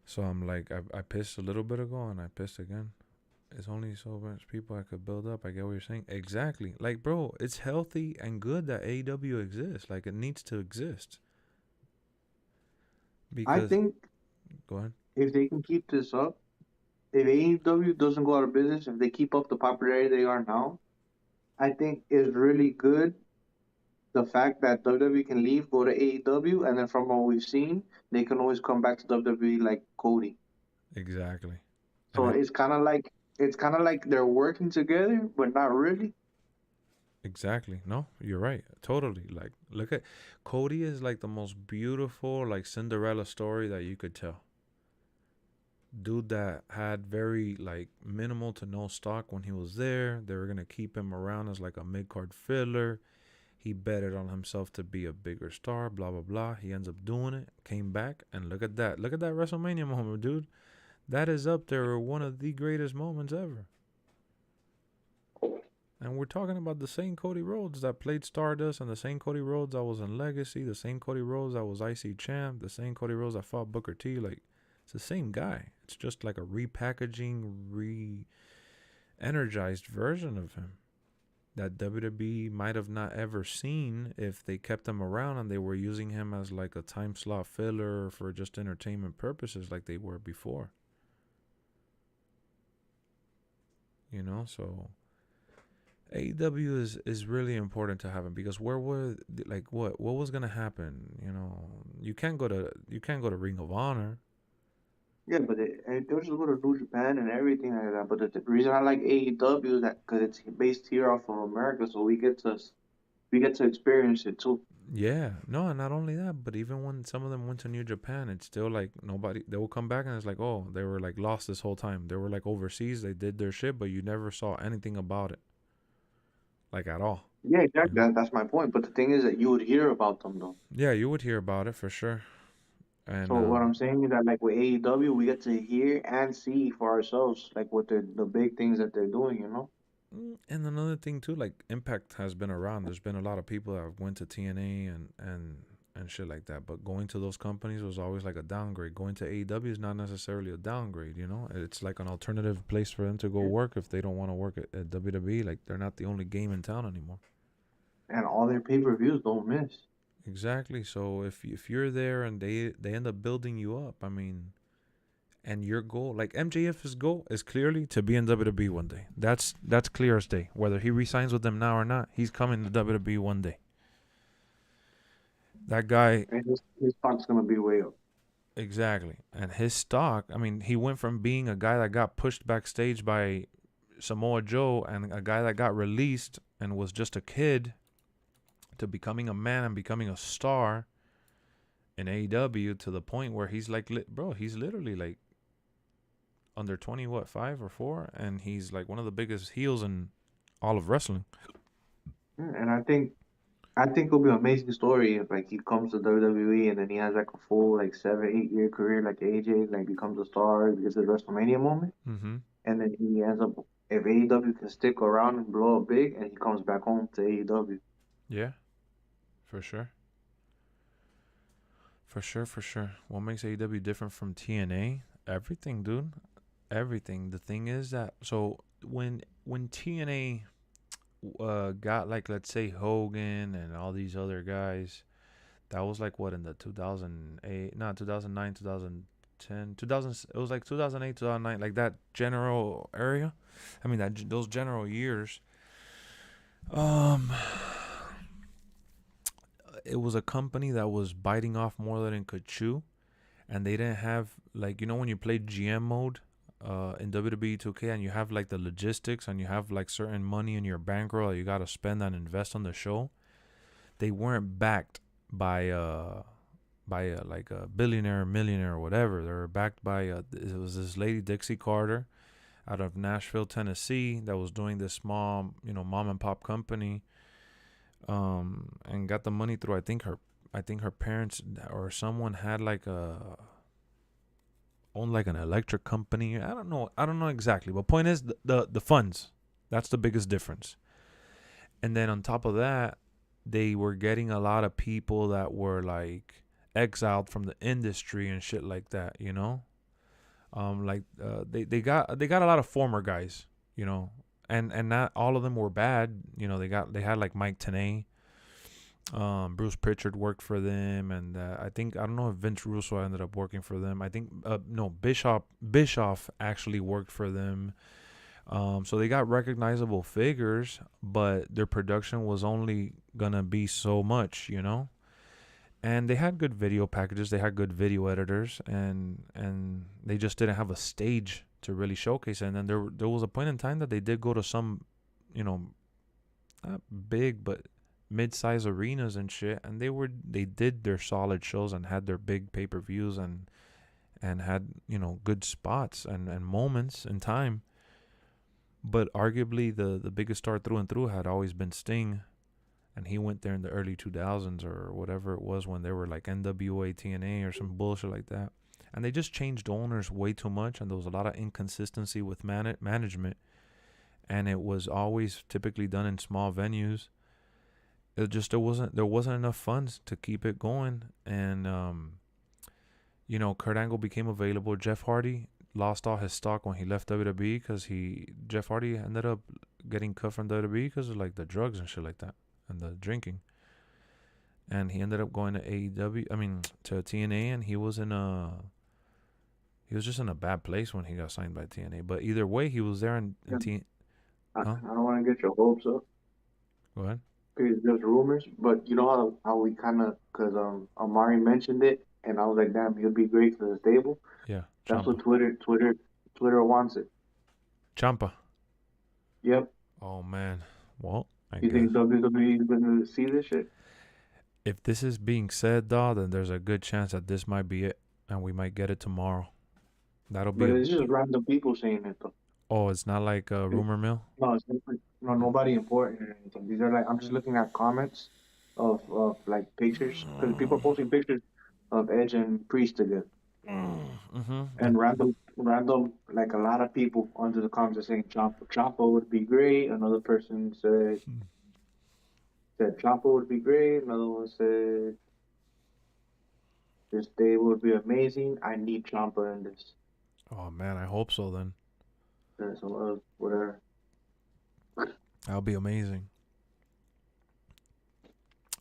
So I'm like, I pissed a little bit ago, and I pissed again. It's only so much people I could build up. I get what you're saying. Exactly. Like, bro, it's healthy and good that AEW exists. Like, it needs to exist. Because, I think, go ahead. If they can keep this up, if AEW doesn't go out of business, if they keep up the popularity they are now, I think it's really good the fact that WWE can leave, go to AEW, and then from what we've seen, they can always come back to WWE like Cody. Exactly. So it's kind of like they're working together, but not really. Exactly. No, you're right. Totally. Like, look at Cody is like the most beautiful like Cinderella story that you could tell. Dude that had very like minimal to no stock when he was there. They were gonna keep him around as like a mid-card filler. He betted on himself to be a bigger star, blah, blah, blah. He ends up doing it, came back, and look at that. Look at that WrestleMania moment, dude. That is up there one of the greatest moments ever. And we're talking about the same Cody Rhodes that played Stardust, and the same Cody Rhodes that was in Legacy, the same Cody Rhodes that was IC champ, the same Cody Rhodes that fought Booker T. Like, it's the same guy. It's just like a repackaging, energized version of him that WWE might have not ever seen if they kept him around and they were using him as like a time slot filler for just entertainment purposes like they were before. You know, so AEW is really important to have him, because where were, like, what was gonna happen? You know, you can't go to Ring of Honor. Yeah, but they'll just go to New Japan and everything like that. But the reason I like AEW is that because it's based here off of America, so we get to experience it too. Yeah, no, and not only that, but even when some of them went to New Japan, it's still like nobody. They will come back and it's like, oh, they were like lost this whole time. They were like overseas. They did their shit, but you never saw anything about it, like at all. Yeah, exactly. That's my point. But the thing is that you would hear about them though. Yeah, you would hear about it for sure. And So what I'm saying is that like with AEW, we get to hear and see for ourselves like what the big things that they're doing, you know. and another thing too, like Impact has been around. There's been a lot of people that went to TNA and shit like that. But going to those companies was always like a downgrade. Going to AEW is not necessarily a downgrade, you know. It's like an alternative place for them to go work if they don't want to work at WWE. Like, they're not the only game in town anymore. And all their pay-per-views don't miss. Exactly. So if you're there and they end up building you up, I mean, and your goal, like MJF's goal is clearly to be in WWE one day. That's clear as day. Whether he resigns with them now or not, he's coming to WWE one day. That guy, and his stock's gonna be way up. Exactly. And his stock, I mean, he went from being a guy that got pushed backstage by Samoa Joe and a guy that got released and was just a kid to becoming a man and becoming a star in AEW, to the point where he's like, bro, he's literally like under 5 or 4, and he's like one of the biggest heels in all of wrestling. And I think it'll be an amazing story if like he comes to WWE and then he has like a full like 7-8 year career like AJ, like becomes a star, gets his WrestleMania moment, and then he ends up, if AEW can stick around and blow up big, and he comes back home to AEW. Yeah, for sure. For sure. What makes AEW different from TNA? Everything, dude. Everything. The thing is that, so when TNA got, like, let's say Hogan and all these other guys, that was like what, in the 2008, not 2009, 2010, 2000, it was like 2008, 2009, like that general area. I mean, those general years. It was a company that was biting off more than it could chew, and they didn't have, like, you know, when you play GM mode in WWE 2K, and you have like the logistics and you have like certain money in your bankroll that you got to spend and invest on the show. They weren't backed by like a billionaire, millionaire, or whatever. They were backed by it was this lady, Dixie Carter, out of Nashville, Tennessee, that was doing this small, you know, mom and pop company, and got the money through, I think her parents or someone had like owned like an electric company. I don't know exactly, but point is the funds. That's the biggest difference. And then on top of that, they were getting a lot of people that were like exiled from the industry and shit like that, you know. They got a lot of former guys, you know, and not all of them were bad, you know. They had like Mike Tenay, Bruce Pritchard worked for them, and I don't know if Vince Russo ended up working for them. I think no, Bischoff actually worked for them. So they got recognizable figures, but their production was only gonna be so much, you know. And they had good video packages, they had good video editors, and they just didn't have a stage to really showcase it. And then there was a point in time that they did go to some, you know, not big but mid-size arenas and shit, and they did their solid shows and had their big pay-per-views and had, you know, good spots and moments in time. But arguably the biggest star through and through had always been Sting. And he went there in the early 2000s or whatever it was, when they were like NWA TNA or some bullshit like that. And they just changed owners way too much, and there was a lot of inconsistency with management. And it was always typically done in small venues. There wasn't enough funds to keep it going. And you know, Kurt Angle became available. Jeff Hardy lost all his stock when he left WWE because Jeff Hardy ended up getting cut from WWE because of like the drugs and shit like that and the drinking. And he ended up going to to TNA, and he was just in a bad place when he got signed by TNA. But either way, he was there in TNA. I don't want to get your hopes up. Go ahead. Because there's rumors, but you know how we kind of, because Amari mentioned it, and I was like, damn, he'll be great for the stable. Yeah. That's Ciampa. what Twitter wants it. Ciampa. Yep. Oh man. Well, you think WWE is going to see this shit? If this is being said, though, then there's a good chance that this might be it, and we might get it tomorrow. That'll be. But it's just random people saying it, though. Oh, it's not like a rumor mill? No, it's not, nobody important or anything. These are like, I'm just looking at comments of like pictures, because people are posting pictures of Edge and Priest together. Mm-hmm. And random, like a lot of people under the comments are saying Ciampa would be great. Another person said Ciampa would be great. Another one said this day would be amazing. I need Ciampa in this. Oh man, I hope so then. So whatever. That'll be amazing.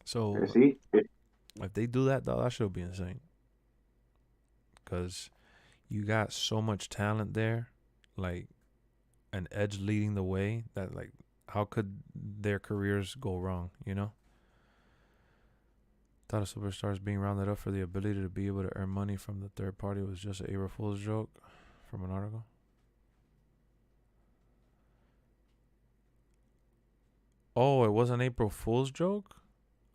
So see, if they do that, though, that should be insane. Because you got so much talent there, like an Edge leading the way, that like how could their careers go wrong, you know? Thought a superstar is being rounded up for the ability to be able to earn money from the third party was just an April Fool's joke from an article. Oh, it was an April Fool's joke?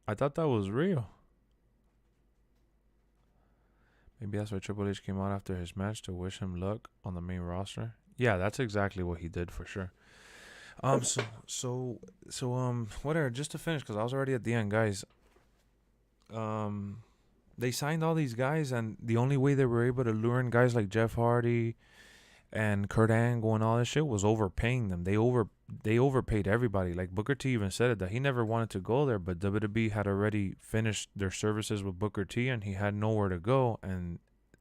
I thought that was real. Maybe that's why Triple H came out after his match to wish him luck on the main roster. Yeah, that's exactly what he did for sure. Whatever. Just to finish, because I was already at the end, guys. They signed all these guys, and the only way they were able to lure in guys like Jeff Hardy and Kurt Angle and all this shit was overpaying them. They overpaid everybody. Like Booker T even said it, that he never wanted to go there, but WWE had already finished their services with Booker T, and he had nowhere to go, and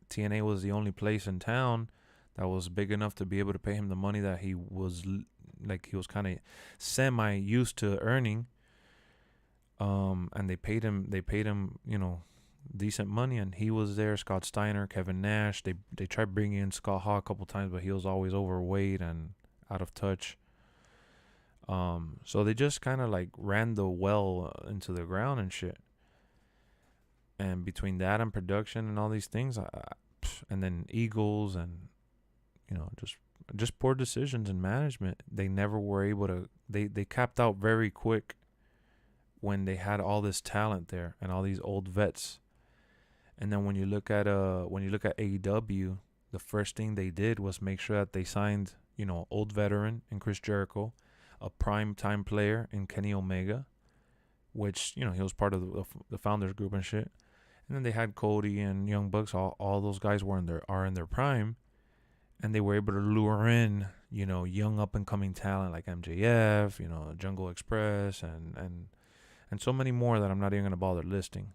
TNA was the only place in town that was big enough to be able to pay him the money that he was kind of semi used to earning. And they paid him, you know, decent money, and he was there. Scott Steiner, Kevin Nash. They tried bringing in Scott Hall a couple times, but he was always overweight and out of touch. So they just kind of like ran the well into the ground and shit. And between that and production and all these things, and then Eagles and, you know, just poor decisions in management, they never were able to. They capped out very quick when they had all this talent there and all these old vets. And then when you look at AEW, the first thing they did was make sure that they signed, you know, old veteran in Chris Jericho, a prime time player in Kenny Omega, which, you know, he was part of the founders group and shit. And then they had Cody and Young Bucks. All those guys are in their prime, and they were able to lure in, you know, young up and coming talent like MJF, you know, Jungle Express, and so many more that I'm not even gonna bother listing.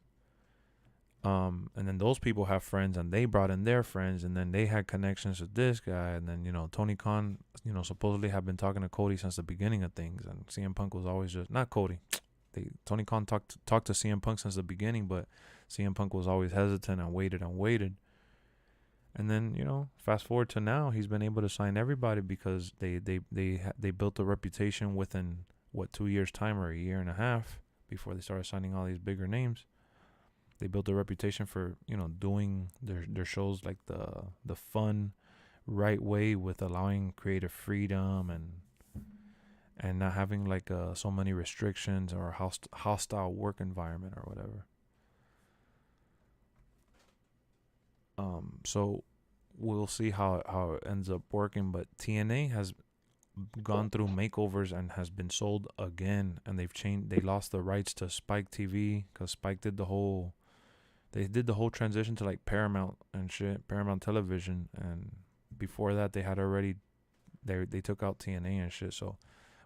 And then those people have friends, and they brought in their friends, and then they had connections with this guy, and then, you know, Tony Khan, you know, supposedly have been talking to Cody since the beginning of things, and CM Punk was always just not Cody. Tony Khan talked to CM Punk since the beginning, but CM Punk was always hesitant and waited. And then, you know, fast forward to now, he's been able to sign everybody because they built a reputation within 2 years time or a year and a half before they started signing all these bigger names. They built a reputation for, you know, doing their shows like the fun, right way, with allowing creative freedom and not having like so many restrictions or hostile work environment or whatever. So we'll see how it ends up working, but TNA has gone through makeovers and has been sold again, and they lost the rights to Spike TV because Spike did the whole transition to like Paramount and shit, Paramount Television, and before that they had already they took out TNA and shit. So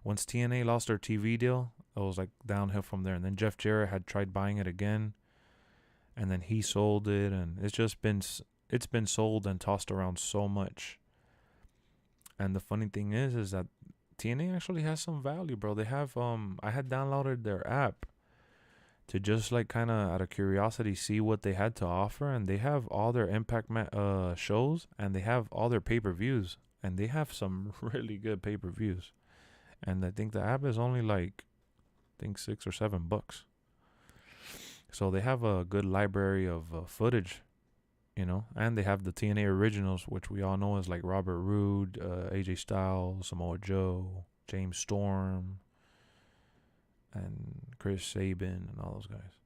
once TNA lost their TV deal, it was like downhill from there. And then Jeff Jarrett had tried buying it again, and then he sold it, and it's been sold and tossed around so much And the funny thing is that TNA actually has some value, bro. They have I had downloaded their app to just like kind of out of curiosity see what they had to offer, and they have all their Impact shows, and they have all their pay-per-views, and they have some really good pay-per-views. And I think the app is only like I think $6 or $7. So they have a good library of footage, you know, and they have the TNA originals, which we all know is like Robert Roode, AJ Styles, Samoa Joe, James Storm, and Chris Sabin, and all those guys.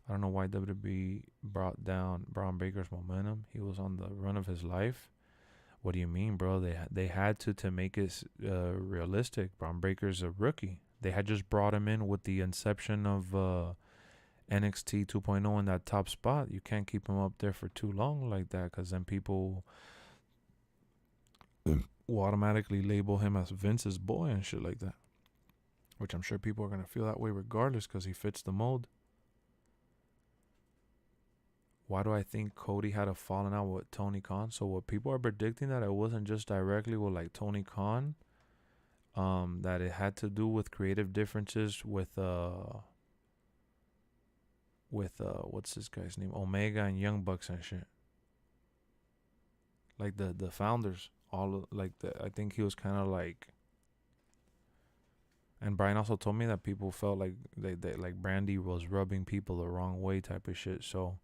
I don't know why WWE brought down Braun Baker's momentum. He was on the run of his life. What do you mean, bro? They had to make it realistic. Braun Baker's a rookie. They had just brought him in with the inception of NXT 2.0 in that top spot. You can't keep him up there for too long like that, because then people will automatically label him as Vince's boy and shit like that. Which I'm sure people are going to feel that way regardless, because he fits the mold. Why do I think Cody had a falling out with Tony Khan? So what people are predicting, that it wasn't just directly with like Tony Khan, that it had to do with creative differences with what's this guy's name, Omega and Young Bucks and shit. Like the founders, all like I think he was kind of like. And Brian also told me that people felt like they like Brandy was rubbing people the wrong way type of shit. So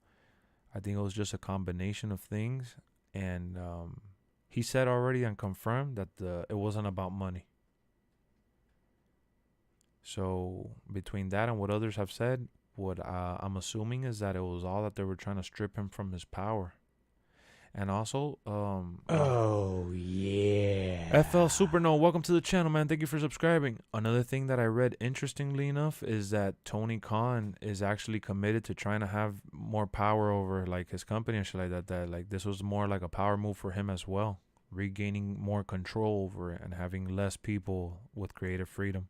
I think it was just a combination of things. And he said already and confirmed that it wasn't about money. So between that and what others have said, what I'm assuming is that it was all that they were trying to strip him from his power. And also, oh yeah, FL Superno, welcome to the channel, man. Thank you for subscribing. Another thing that I read, interestingly enough, is that Tony Khan is actually committed to trying to have more power over like his company and shit like that. That like this was more like a power move for him as well, regaining more control over it and having less people with creative freedom.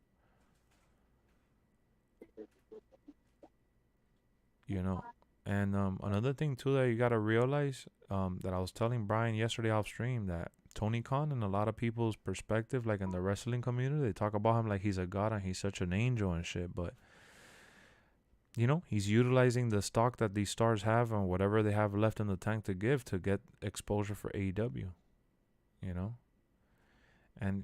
You know. And another thing too that you gotta realize, that I was telling Brian yesterday off stream, that Tony Khan, in a lot of people's perspective, like in the wrestling community, they talk about him like he's a god and he's such an angel and shit. But you know, he's utilizing the stock that these stars have and whatever they have left in the tank to give to get exposure for AEW. You know, and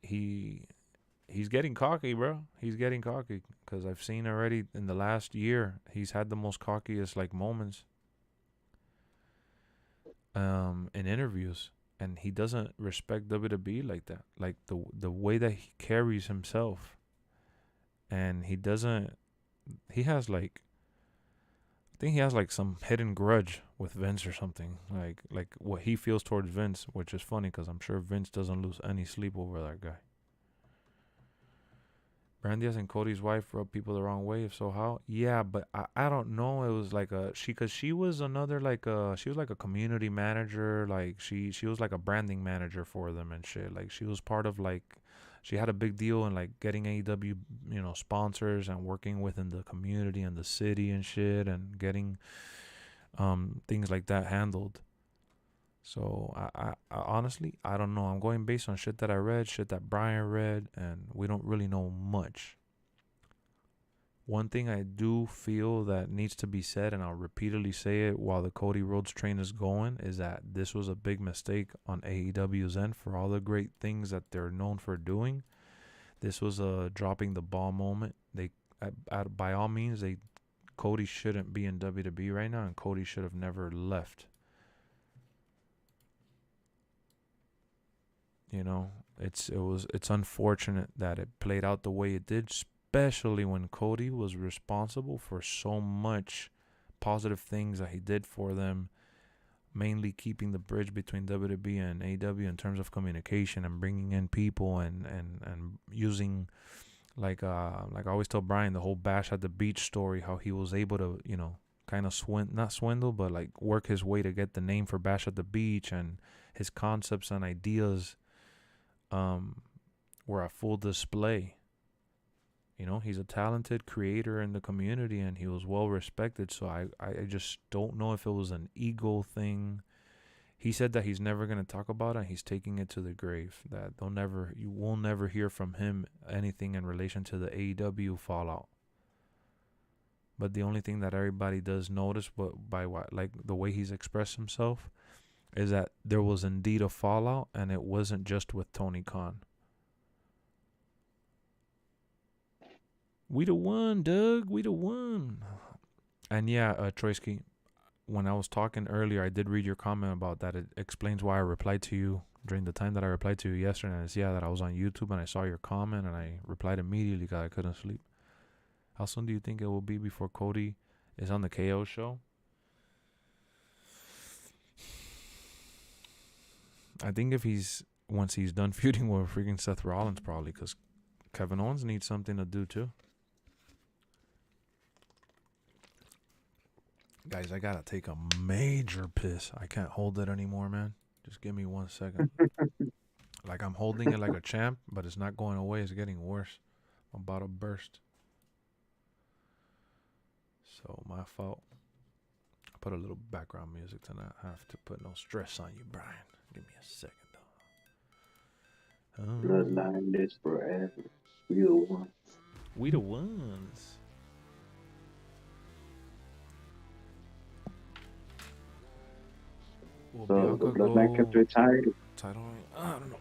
he's getting cocky, bro. He's getting cocky, because I've seen already in the last year he's had the most cockiest like moments in interviews, and he doesn't respect WWE like that. Like the way that he carries himself, and he has like, I think he has like some hidden grudge with Vince or something, like what he feels towards Vince, which is funny because I'm sure Vince doesn't lose any sleep over that guy. Brandias and Cody's wife rub people the wrong way. If so, how? Yeah, but I don't know. It was like she was another she was like a community manager. Like she was like a branding manager for them and shit. Like she was part of like, she had a big deal in like getting AEW, you know, sponsors and working within the community and the city and shit, and getting things like that handled. So I honestly, I don't know. I'm going based on shit that I read, shit that Brian read, and we don't really know much. One thing I do feel that needs to be said, and I'll repeatedly say it while the Cody Rhodes train is going, is that this was a big mistake on AEW's end. For all the great things that they're known for doing, this was a dropping the ball moment. They, by all means, Cody shouldn't be in WWE right now, and Cody should have never left. You know, it's unfortunate that it played out the way it did, especially when Cody was responsible for so much positive things that he did for them, mainly keeping the bridge between WWE and AEW in terms of communication and bringing in people and using, like I always tell Brian, the whole Bash at the Beach story, how he was able to, you know, kind of not swindle, but like work his way to get the name for Bash at the Beach, and his concepts and ideas were a full display. You know, he's a talented creator in the community, and he was well respected. So I just don't know if it was an ego thing, He said that he's never gonna talk about it. And he's taking it to the grave. That you will never hear from him anything in relation to the AEW fallout. But the only thing that everybody does notice, like the way he's expressed himself, is that there was indeed a fallout, and it wasn't just with Tony Khan. We the one, Doug. We the one. And yeah, Troysky, when I was talking earlier, I did read your comment about that. It explains why I replied to you during the time that I replied to you yesterday. And it's that I was on YouTube and I saw your comment and I replied immediately because I couldn't sleep. How soon do you think it will be before Cody is on the KO show? I think once he's done feuding with freaking Seth Rollins, probably, because Kevin Owens needs something to do too. Guys, I gotta take a major piss. I can't hold it anymore, man. Just give me 1 second. Like I'm holding it like a champ, but it's not going away. It's getting worse. I'm about to burst. So my fault. I put a little background music to not have to put no stress on you, Brian. Give me a second, though. Bloodline this forever. We the ones. We the ones. Will So the Bianca Bloodline kept retired. Title? I don't know.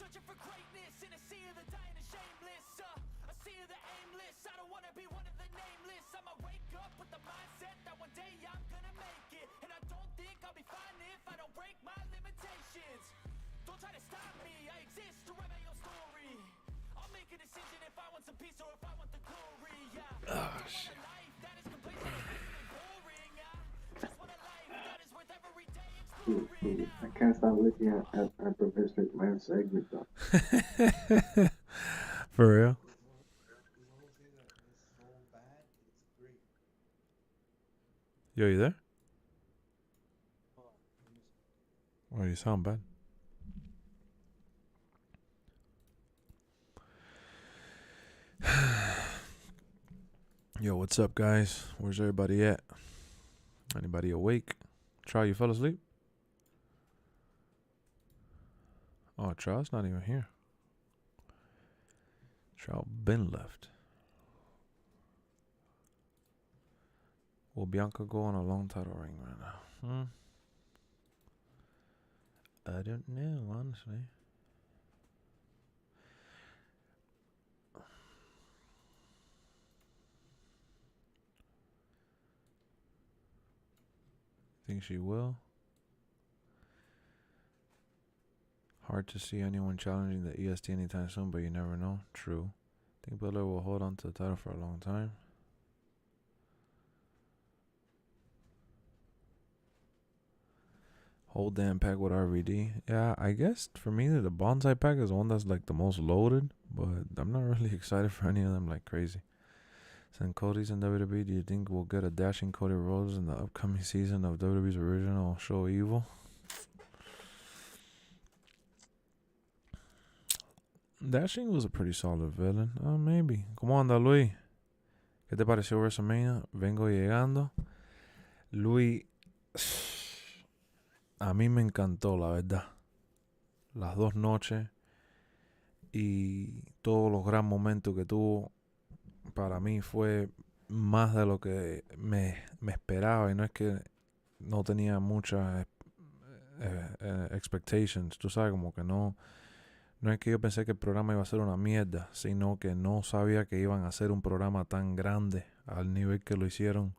Searching for greatness in a sea of the dying and shameless, a sea of the aimless. I don't wanna be one of the nameless. I'ma wake up with the mindset that one day I'm gonna make it, and I don't think I'll be fine if I don't break my limitations. Don't try to stop me, I exist to write my own story. I'll make a decision if I want some peace or if I want the glory. Yeah, I want a life that is complacent and boring. I just want a life that is worth every day exploring. I can't stop looking at the Vince McMahon segment though. For real? Yo, you there? Oh, you sound bad. Yo, what's up, guys? Where's everybody at? Anybody awake? Trout, you fell asleep? Oh, Trout's not even here. Trout been left. Will Bianca go on a long title ring right now? I don't know, honestly. Think she will? Hard to see anyone challenging the EST anytime soon, but you never know. True. Think Butler will hold on to the title for a long time. Whole damn pack with RVD. Yeah, I guess for me the bonsai pack is the one that's like the most loaded, but I'm not really excited for any of them like crazy. Since Cody's in WWE, do you think we'll get a dashing Cody Rhodes in the upcoming season of WWE's original show Evil? Dashing was a pretty solid villain. Oh, maybe. ¿Cómo anda, Luis? ¿Qué te pareció WrestleMania? Vengo llegando. Luis, a mí me encantó, la verdad. Las dos noches y todos los gran momentos que tuvo, para mí fue más de lo que me esperaba. Y no es que no tenía muchas expectations. Tú sabes, como que no es que yo pensé que el programa iba a ser una mierda, sino que no sabía que iban a hacer un programa tan grande al nivel que lo hicieron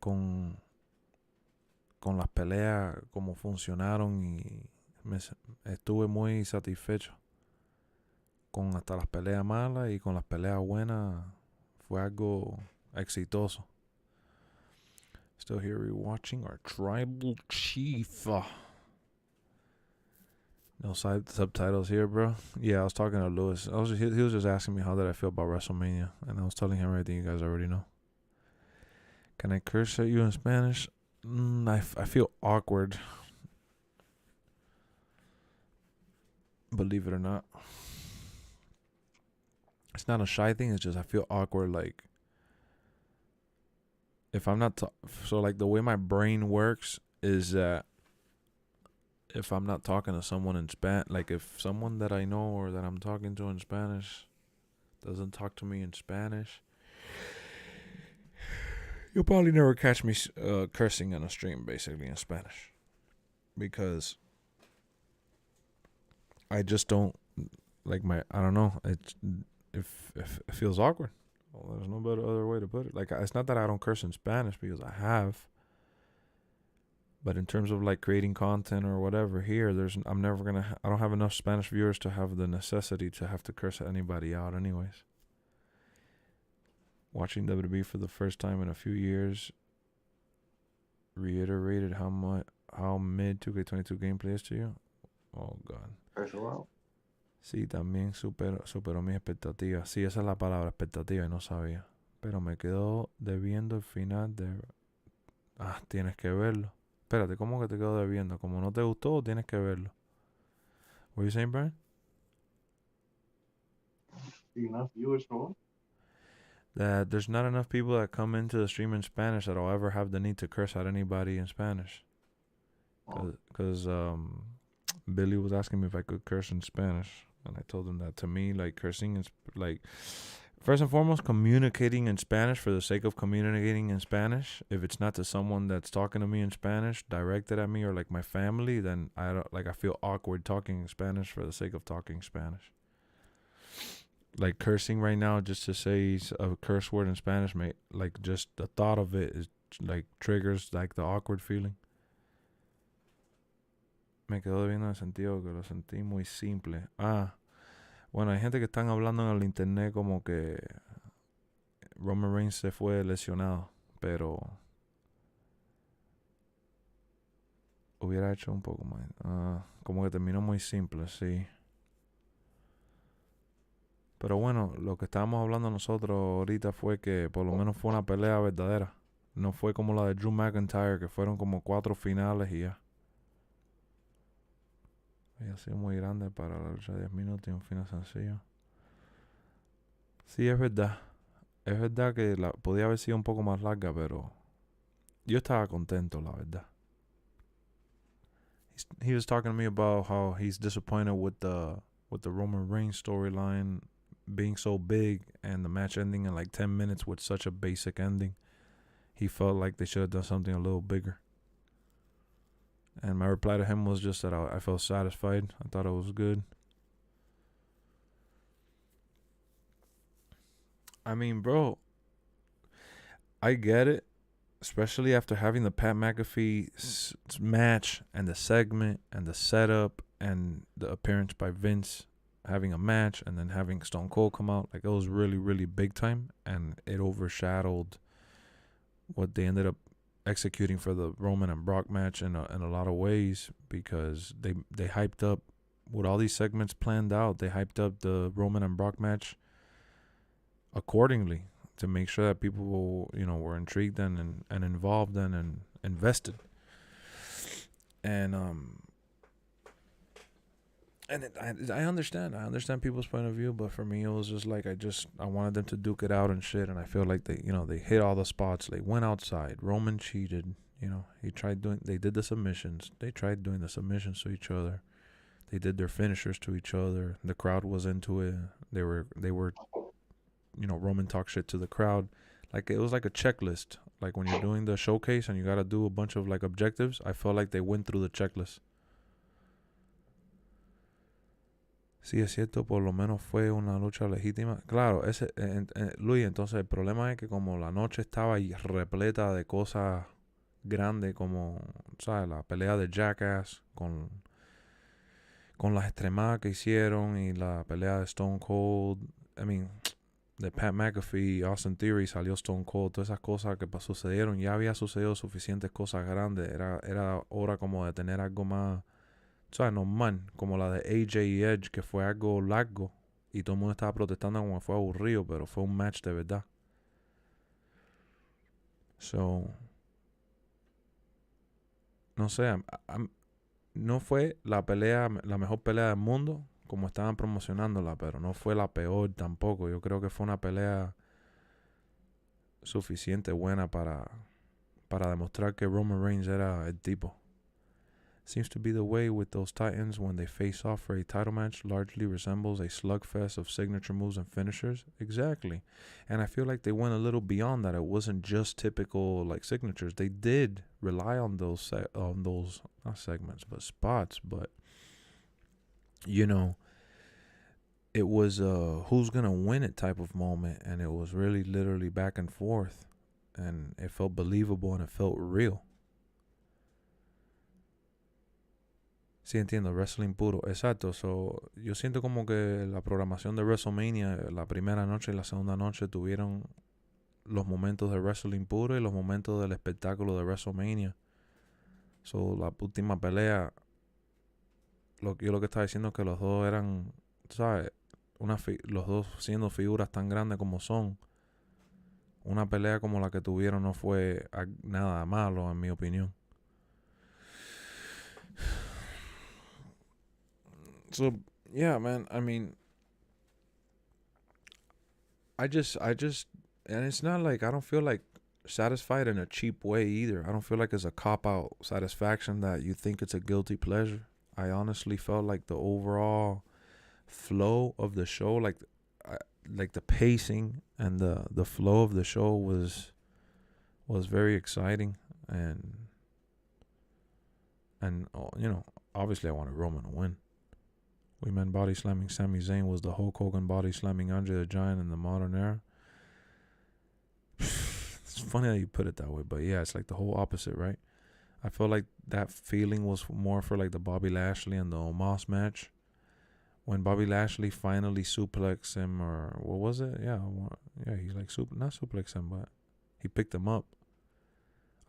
con las peleas, como funcionaron, y estuve muy satisfecho con hasta las peleas malas y con las peleas buenas. Fue algo exitoso. Still here rewatching our Tribal Chief. No subtitles here, bro. Yeah, I was talking to Lewis. He was just asking me how did I feel about WrestleMania, and I was telling him everything you guys already know. Can I curse at you in Spanish? I feel awkward. Believe it or not. It's not a shy thing. It's just I feel awkward. Like, if I'm not... so, like, the way my brain works is that if I'm not talking to someone in Spanish, like if someone that I know or that I'm talking to in Spanish doesn't talk to me in Spanish, you'll probably never catch me cursing on a stream, basically, in Spanish. Because I just don't, like, I don't know, if it feels awkward. Well, there's no better other way to put it. Like, it's not that I don't curse in Spanish, because I have. But in terms of like creating content or whatever here, I don't have enough Spanish viewers to have the necessity to have to curse anybody out anyways. Watching WWE for the first time in a few years reiterated how mid 2K22 gameplay is to you. Oh, God. Sí, también superó mis expectativas. Sí, esa es la palabra, expectativa, y no sabía. Pero me quedó debiendo el final de... tienes que verlo. Espérate, ¿cómo que te quedo debiendo? Como no te gustó, tienes que verlo. What are you saying, Brian? Enough viewers for what? That there's not enough people that come into the stream in Spanish that'll ever have the need to curse at anybody in Spanish. Because Billy was asking me if I could curse in Spanish. And I told him that to me, like, cursing is like... First and foremost, communicating in Spanish for the sake of communicating in Spanish. If it's not to someone that's talking to me in Spanish, directed at me, or like my family, then I feel awkward talking in Spanish for the sake of talking Spanish. Like cursing right now, just to say a curse word in Spanish, like just the thought of it is like triggers like the awkward feeling. Me quedo viendo el sentido que lo sentí muy simple. Bueno, hay gente que están hablando en el internet como que Roman Reigns se fue lesionado, pero Hubiera hecho un poco más. Como que terminó muy simple, sí. Pero bueno, lo que estábamos hablando nosotros ahorita fue que por lo menos fue una pelea verdadera. No fue como la de Drew McIntyre, que fueron como 4 finales y ya. Y ha sido muy grande para la lucha de 10 minutos y un final sencillo. Sí, es verdad. Es verdad que podía haber sido un poco más larga, pero yo estaba contento, la verdad. He was talking to me about how he's disappointed with the Roman Reigns storyline being so big and the match ending in like 10 minutes with such a basic ending. He felt like they should have done something a little bigger. And my reply to him was just that I felt satisfied. I thought it was good. I mean, bro, I get it. Especially after having the Pat McAfee match and the segment and the setup and the appearance by Vince having a match and then having Stone Cold come out. Like, it was really, really big time. And it overshadowed what they ended up executing for the Roman and Brock match in a lot of ways, because they hyped up, with all these segments planned out, they hyped up the Roman and Brock match accordingly to make sure that people, were intrigued and involved and invested. And I understand people's point of view, but for me it was just like I wanted them to duke it out and shit, and I feel like they hit all the spots. They went outside. Roman cheated. They did the submissions. They tried doing the submissions to each other. They did their finishers to each other. The crowd was into it. They were Roman talk shit to the crowd. Like, it was like a checklist. Like when you're doing the showcase and you got to do a bunch of like objectives, I felt like they went through the checklist. Sí, es cierto, por lo menos fue una lucha legítima. Claro, Luis, entonces el problema es que como la noche estaba ahí repleta de cosas grandes, como, ¿sabes? La pelea de Jackass con las extremadas que hicieron, y la pelea de Stone Cold, de Pat McAfee, Austin Theory, salió Stone Cold, todas esas cosas que sucedieron. Ya había sucedido suficientes cosas grandes. Era hora como de tener algo más, ¿sabes? Normal, como la de AJ y Edge, que fue algo largo y todo el mundo estaba protestando como fue aburrido, pero fue un match de verdad. So, no sé, no fue la mejor pelea del mundo como estaban promocionándola, pero no fue la peor tampoco. Yo creo que fue una pelea suficiente buena para demostrar que Roman Reigns era el tipo. Seems to be the way with those Titans when they face off for a title match. Largely resembles a slugfest of signature moves and finishers. Exactly. And I feel like they went a little beyond that. It wasn't just typical like signatures. They did rely on those not segments, but spots. But it was who's gonna win it type of moment, and it was really literally back and forth, and it felt believable and it felt real. Sí, entiendo, wrestling puro, exacto. So, yo siento como que la programación de WrestleMania, la primera noche y la segunda noche, tuvieron los momentos de wrestling puro y los momentos del espectáculo de WrestleMania. So, la última pelea, yo lo que estaba diciendo es que los dos eran, ¿sabes? Los dos siendo figuras tan grandes como son. Una pelea como la que tuvieron no fue nada malo, en mi opinión. So, yeah, man, I just, and it's not like, I don't feel like satisfied in a cheap way either. I don't feel like it's a cop-out satisfaction that you think it's a guilty pleasure. I honestly felt like the overall flow of the show, like the pacing and the flow of the show was very exciting, and obviously I wanted Roman to win. We meant body slamming Sami Zayn was the Hulk Hogan body slamming Andre the Giant in the modern era. It's funny that you put it that way, but yeah, it's like the whole opposite, right? I felt like that feeling was more for like the Bobby Lashley and the Omos match. When Bobby Lashley finally suplexed him, or what was it? Yeah, he like not suplexed him, but he picked him up.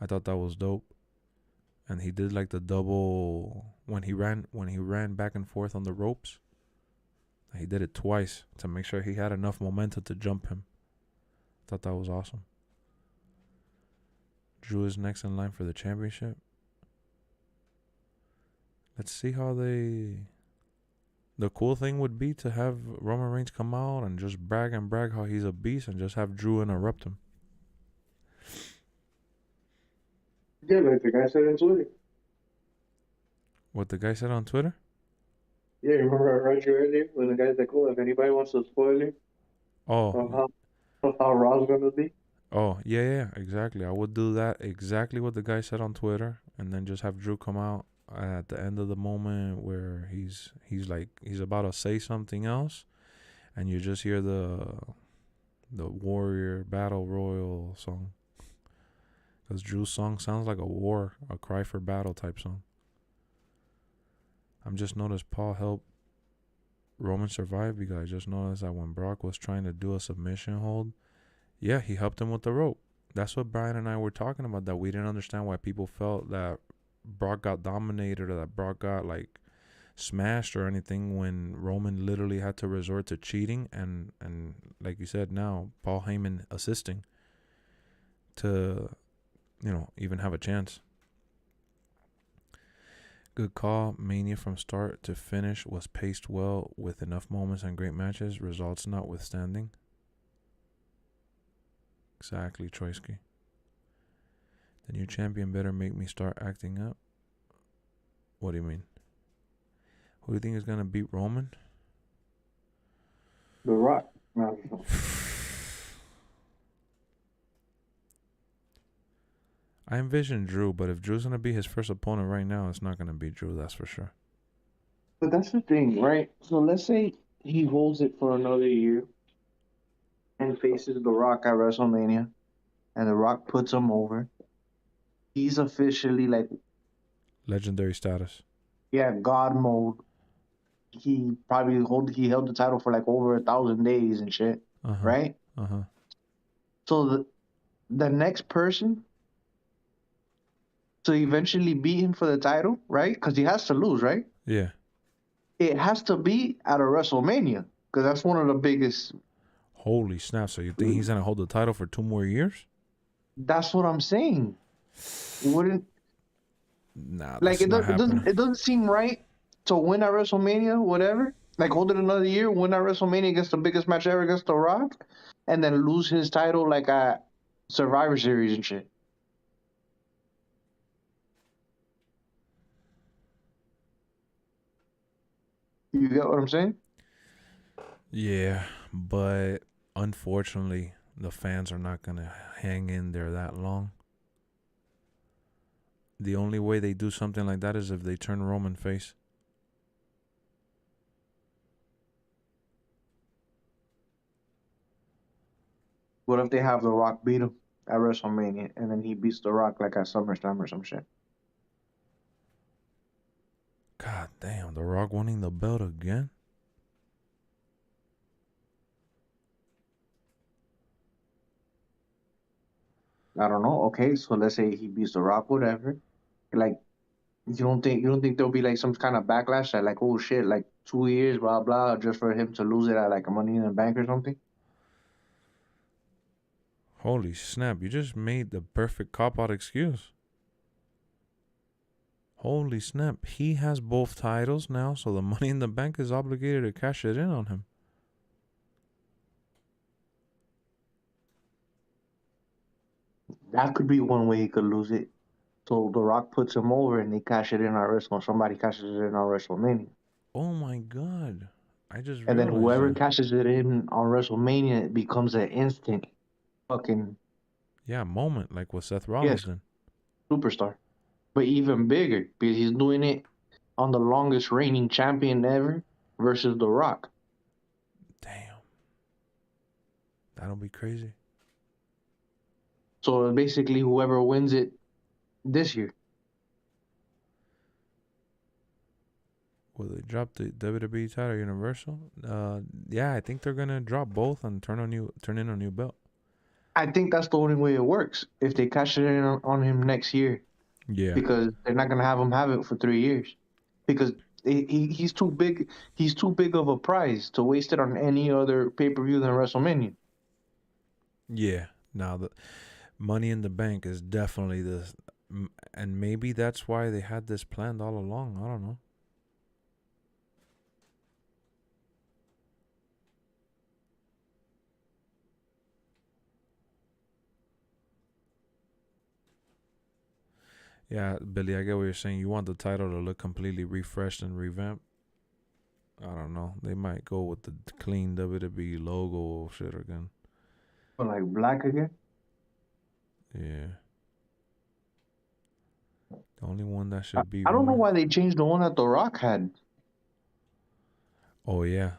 I thought that was dope. and he did like the double when he ran back and forth on the ropes. He did it twice to make sure he had enough momentum to jump him. Thought that was awesome. Drew is next in line for the championship. Let's see how they... The cool thing would be to have Roman Reigns come out and just brag how he's a beast and just have Drew interrupt him. Yeah, like the guy said on Twitter. What the guy said on Twitter? Yeah, remember I read you earlier when the guy's like, "Oh, if anybody wants to spoil it, Oh, of how Raw's gonna be." oh, yeah, exactly. I would do that exactly what the guy said on Twitter, and then just have Drew come out at the end of the moment where he's about to say something else, and you just hear the Warrior Battle Royal song. Because Drew's song sounds like a cry for battle type song. I'm just noticed Paul helped Roman survive because I just noticed that when Brock was trying to do a submission hold, yeah, he helped him with the rope. That's what Brian and I were talking about, that we didn't understand why people felt that Brock got dominated or that Brock got like smashed or anything when Roman literally had to resort to cheating and like you said, now Paul Heyman assisting to, even have a chance. Good call. Mania from start to finish was paced well with enough moments and great matches, results notwithstanding. Exactly, Troisky. The new champion better make me start acting up. What do you mean? Who do you think is going to beat Roman? The Rock. I envision Drew, but if Drew's going to be his first opponent right now, it's not going to be Drew, that's for sure. But that's the thing, right? So let's say he holds it for another year and faces The Rock at WrestleMania, and The Rock puts him over. He's officially like legendary status. Yeah, God mode. He held the title for like over 1,000 days and shit, right? So the next person to eventually beat him for the title, right? Because he has to lose, right? Yeah. It has to be at a WrestleMania because that's one of the biggest. Holy snap! So you think he's gonna hold the title for 2 more years? That's what I'm saying. Wouldn't Nah, like that's not happening. it doesn't seem right to win at WrestleMania, whatever. Like hold it another year, win at WrestleMania against the biggest match ever against The Rock, and then lose his title like at Survivor Series and shit. You get what I'm saying? Yeah, but unfortunately, the fans are not gonna hang in there that long. The only way they do something like that is if they turn Roman face. What if they have The Rock beat him at WrestleMania and then he beats The Rock like at SummerSlam or some shit? God damn, The Rock winning the belt again? I don't know. Okay, so let's say he beats The Rock, whatever. Like, you don't think there'll be like some kind of backlash that like, oh shit, like 2 years, blah blah, just for him to lose it at like a Money in the Bank or something? Holy snap, you just made the perfect cop-out excuse. Holy snap, he has both titles now, so the Money in the Bank is obligated to cash it in on him. That could be one way he could lose it. So The Rock puts him over and they cash it in on WrestleMania. Somebody cashes it in on WrestleMania. Oh my god. I just And then realized whoever that. cashes it in on WrestleMania, it becomes an instant fucking moment like what Seth Rollins did. Superstar. But even bigger because he's doing it on the longest reigning champion ever versus The Rock. Damn. That'll be crazy. So basically whoever wins it this year. Will they drop the WWE title Universal? Yeah, I think they're gonna drop both and turn in a new belt. I think that's the only way it works. If they cash it in on him next year. Yeah. Because they're not gonna have him have it for 3 years. Because he's too big. He's too big of a prize to waste it on any other pay-per-view than WrestleMania. Yeah. Now the Money in the Bank is definitely and maybe that's why they had this planned all along. I don't know. Yeah, Billy, I get what you're saying. You want the title to look completely refreshed and revamped. I don't know. They might go with the clean WWE logo shit again. Like black again? Yeah. The only one that should be I don't know Roman. why they changed the one that The Rock had. Oh, yeah.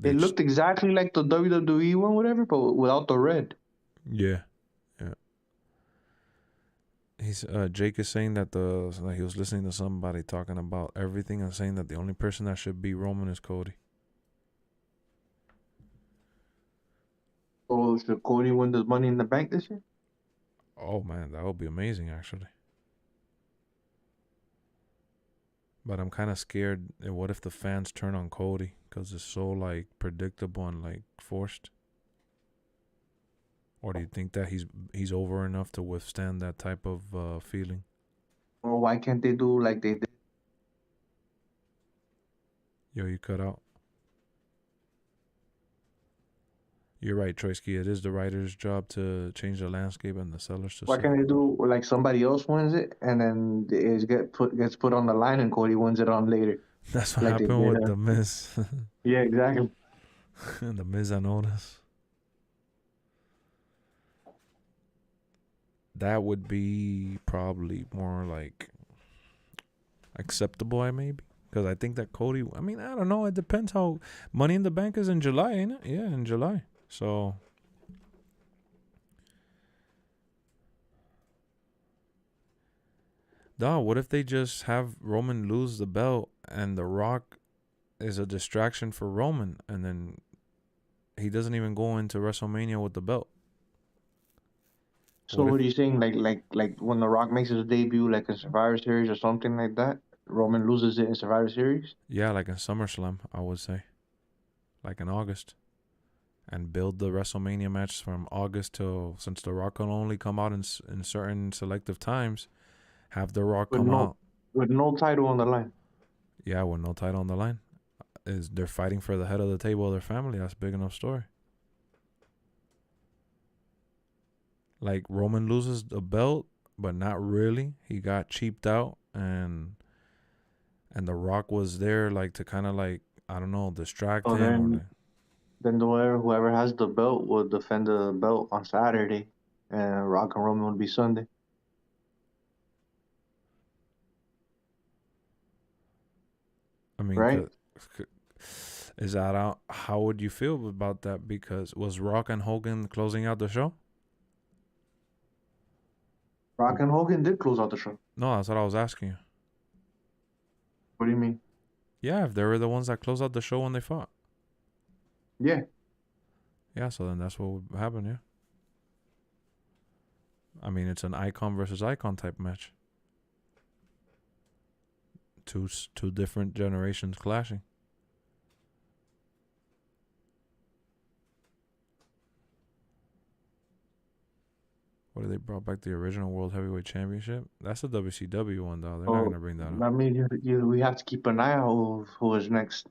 It looked exactly like the WWE one, whatever, but without the red. Yeah. Yeah. Jake is saying that he was listening to somebody talking about everything and saying that the only person that should be Roman is Cody. So should Cody win the Money in the Bank this year? Oh man, that would be amazing actually. But I'm kind of scared. What if the fans turn on Cody because it's so like predictable and like forced? Or do you think that he's over enough to withstand that type of feeling? Or why can't they do like they did? Yo, you cut out. You're right, Troyski. It is the writer's job to change the landscape and the sellers to. Why can't they do like somebody else wins it and then it gets put on the line and Cody wins it on later? That's what like happened with The Miz. Yeah, exactly. The Miz and Otis. That would be probably more like acceptable, maybe. Because I think that Cody, I mean, I don't know. It depends how Money in the Bank is in July, ain't it? Yeah, in July. So. Dog, what if they just have Roman lose the belt and The Rock is a distraction for Roman and then he doesn't even go into WrestleMania with the belt? So what are you saying? Like when The Rock makes his debut, like in Survivor Series or something like that, Roman loses it in Survivor Series? Yeah, like in SummerSlam, I would say. Like in August. And build the WrestleMania match from August till, since The Rock can only come out in certain selective times, have The Rock come out. With no title on the line. Yeah, with no title on the line. They're fighting for the head of the table of their family. That's a big enough story. Like Roman loses the belt, but not really. He got cheaped out, and The Rock was there, like to kind of like, I don't know, distract him. Then whoever has the belt will defend the belt on Saturday, and Rock and Roman will be Sunday. I mean, right? Is that how would you feel about that? Because was Rock and Hogan closing out the show? Rock and Hogan did close out the show. No, that's what I was asking you. What do you mean? Yeah, if they were the ones that closed out the show when they fought. Yeah. Yeah, so then that's what would happen, yeah. I mean, it's an icon versus icon type match. Two different generations clashing. What they brought back the original World Heavyweight Championship? That's the WCW one, though. They're not gonna bring that up. I mean, we have to keep an eye out who his next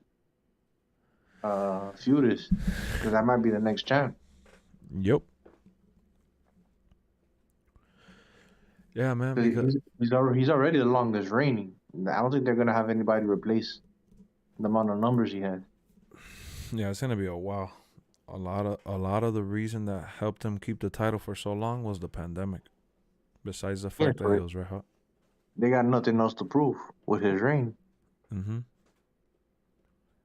feud is, because that might be the next champ. Yep. Yeah, man. Because he's already the longest reigning. I don't think they're gonna have anybody replace the amount of numbers he had. Yeah, it's gonna be a while. A lot of the reason that helped him keep the title for so long was the pandemic. Besides the fact that he was red hot. They got nothing else to prove with his reign. Mm-hmm.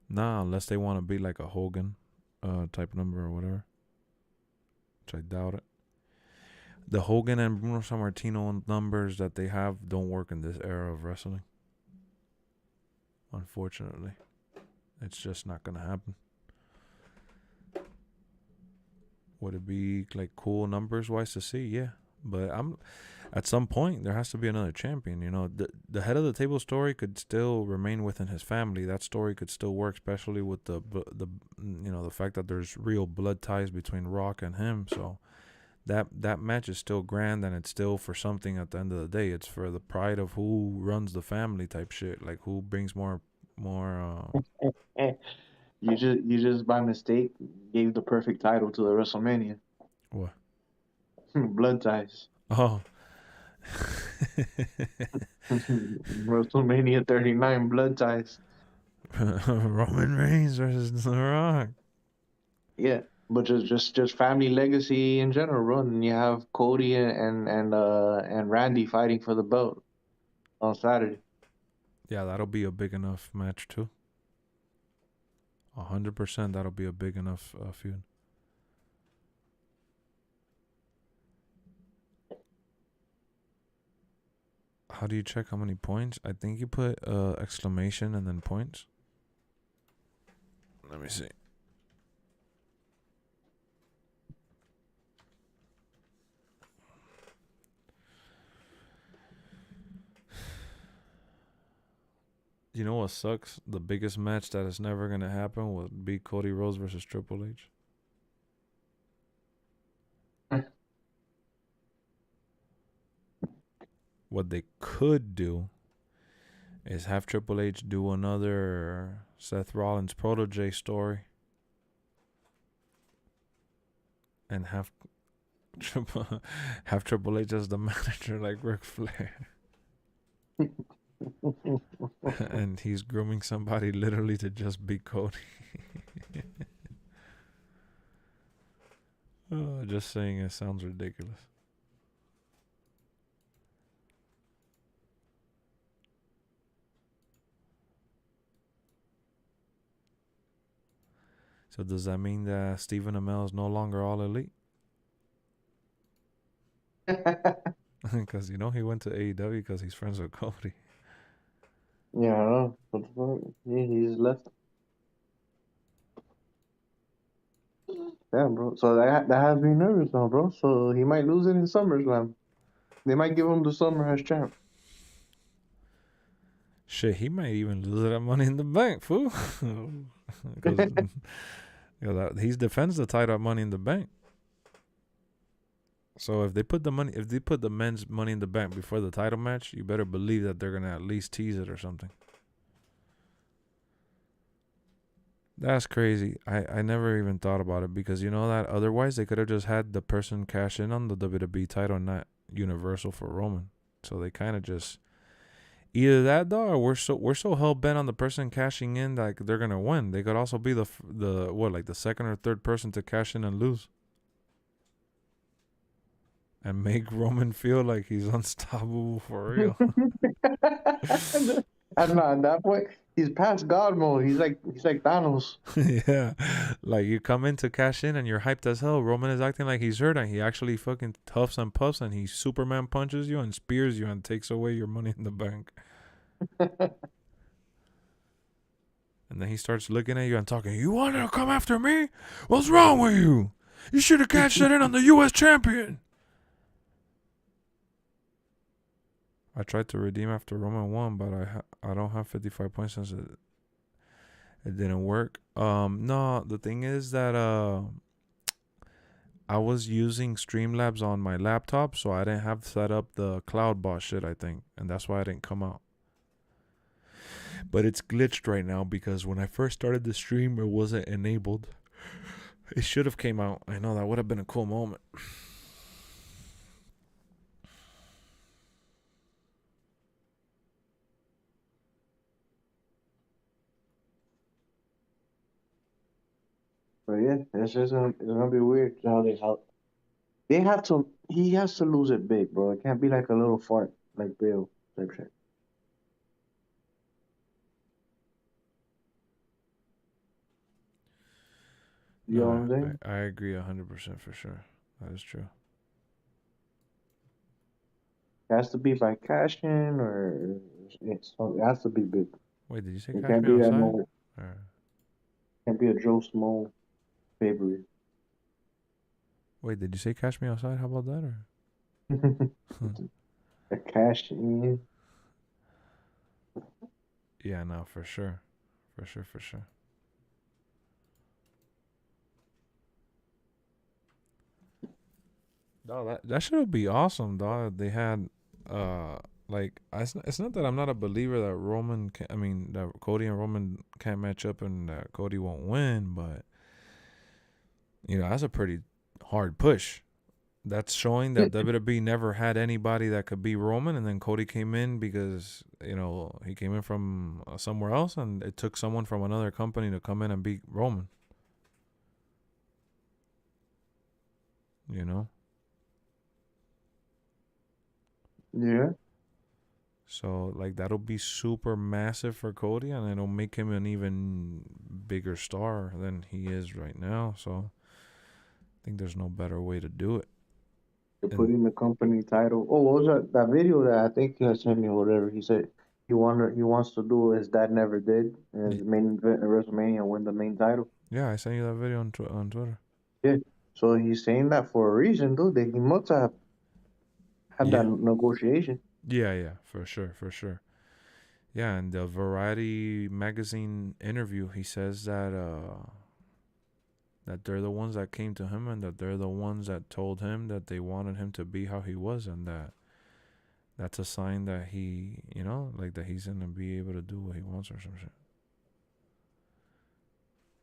Nah, unless they want to be like a Hogan type number or whatever. Which I doubt it. The Hogan and Bruno Sammartino numbers that they have don't work in this era of wrestling. Unfortunately. It's just not going to happen. Would it be like cool numbers wise to see? Yeah. But at some point there has to be another champion. You know, the head of the table story could still remain within his family. That story could still work, especially with the the fact that there's real blood ties between Rock and him. So that match is still grand, and it's still for something at the end of the day. It's for the pride of who runs the family type shit, like who brings more. You just by mistake gave the perfect title to the WrestleMania. What? Blood ties. Oh. WrestleMania 39 blood ties. Roman Reigns versus The Rock. Yeah, but just family legacy in general, bro. And you have Cody and Randy fighting for the belt on Saturday. Yeah, that'll be a big enough match too. 100%, that'll be a big enough feud. How do you check how many points? I think you put exclamation and then points. Let me see. You know what sucks? The biggest match that is never going to happen would be Cody Rhodes versus Triple H. What they could do is have Triple H do another Seth Rollins protege story and have Triple H as the manager like Ric Flair. And he's grooming somebody literally to just be Cody. Just saying it sounds ridiculous. So does that mean that Stephen Amell is no longer All Elite? Because he went to AEW because he's friends with Cody. Yeah, I know. What the fuck? Yeah, he's left. Yeah, bro. So that has me nervous now, bro. So he might lose it in SummerSlam. They might give him the Summer as champ. Shit, he might even lose it at Money in the Bank, fool. Because he defends the title at Money in the Bank. So if they put the men's Money in the Bank before the title match, you better believe that they're gonna at least tease it or something. That's crazy. I never even thought about it, because you know that otherwise they could have just had the person cash in on the WWE title, not Universal for Roman. So they kind of just either that though, or we're so hell bent on the person cashing in that they're gonna win. They could also be the second or third person to cash in and lose. And make Roman feel like he's unstoppable for real. I don't know. At that point, he's past God mode. He's like Thanos. Yeah, like you come in to cash in and you're hyped as hell. Roman is acting like he's hurt, and he actually fucking huffs and puffs, and he Superman punches you and spears you and takes away your Money in the Bank. And then he starts looking at you and talking. You want to come after me? What's wrong with you? You should have cashed it in on the U.S. champion. I tried to redeem after Roman won, but I don't have 55 points since it didn't work. No, the thing is that I was using Streamlabs on my laptop, so I didn't have set up the cloud bot shit, I think, and that's why I didn't come out. But it's glitched right now because when I first started the stream, it wasn't enabled. It should have came out. I know that would have been a cool moment. But yeah, it's gonna be weird how they have to. He has to lose it big, bro. It can't be like a little fart like Bill type shit. You know what I'm saying? I agree 100% for sure. That is true. It has to be by cash in, or it has to be big. Wait, did you say it cash can't me be outside? Can't be a Joe Small favorite. Wait, did you say cash me outside? How about that? Or? The cash in. Yeah, no, for sure. For sure, for sure. Dog, that should be awesome, dog. They had like it's not that I'm not a believer that that Cody and Roman can't match up and that Cody won't win, but that's a pretty hard push. That's showing that WWE never had anybody that could be Roman, and then Cody came in because he came in from somewhere else, and it took someone from another company to come in and beat Roman. Yeah. So like that'll be super massive for Cody, and it'll make him an even bigger star than he is right now. So I think there's no better way to do it. They're putting the company title. Oh, what was that video that I think you had sent me or whatever? He said he wants to do his dad never did, and his main event at WrestleMania, win the main title. Yeah, I sent you that video on Twitter. Yeah. So he's saying that for a reason, dude. He must have had that negotiation. Yeah, for sure. Yeah, in the Variety magazine interview, he says that they're the ones that came to him and that they're the ones that told him that they wanted him to be how he was, and that's a sign that he, that he's gonna be able to do what he wants or some shit.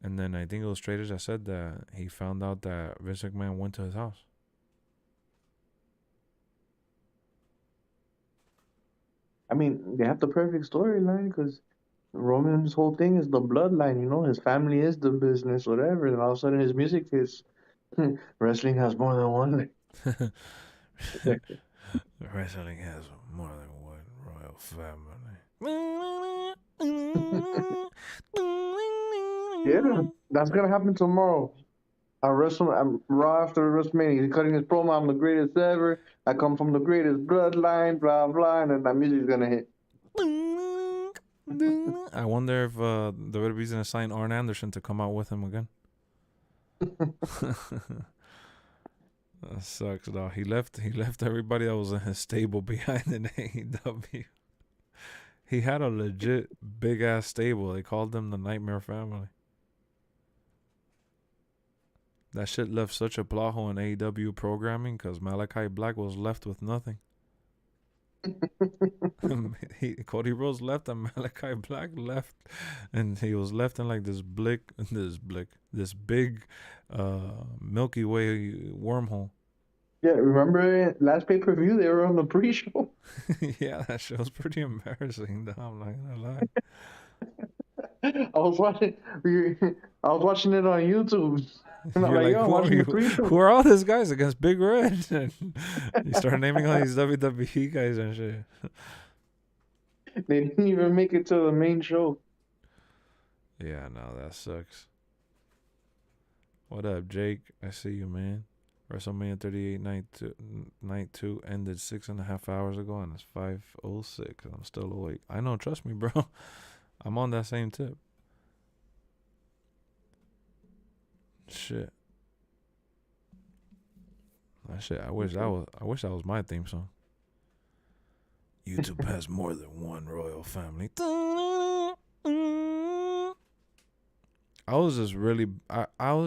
And then I think Illustrators that said that he found out that Vince McMahon went to his house. I mean, they have the perfect storyline because Roman's whole thing is the bloodline, his family is the business, whatever. And all of a sudden his music is wrestling has more than one. Wrestling has more than one royal family. Yeah, that's gonna happen tomorrow. I'm Raw after WrestleMania. He's cutting his promo. I'm the greatest ever. I come from the greatest bloodline. Blah blah, and then that music's gonna hit. I wonder if WWE's gonna sign Arn Anderson to come out with him again. That sucks, though. He left everybody that was in his stable behind in AEW. He had a legit big ass stable. They called them the Nightmare Family. That shit left such a plot hole in AEW programming because Malachi Black was left with nothing. Cody Rhodes left and Malachi Black left, and he was left in like this big Milky Way wormhole. Yeah, remember last pay-per-view they were on the pre-show? Yeah, that show's pretty embarrassing, though, I'm not gonna lie. I was watching it on YouTube. And I'm You're like, yo, who are all these guys against Big Red? And you start naming all these WWE guys and shit. They didn't even make it to the main show. Yeah, no, that sucks. What up, Jake? I see you, man. WrestleMania 38 night 2 ended 6.5 hours ago, and it's 5:06. I'm still awake. I know, trust me, bro. I'm on that same tip. Shit. I wish that was my theme song. YouTube has more than one royal family. I was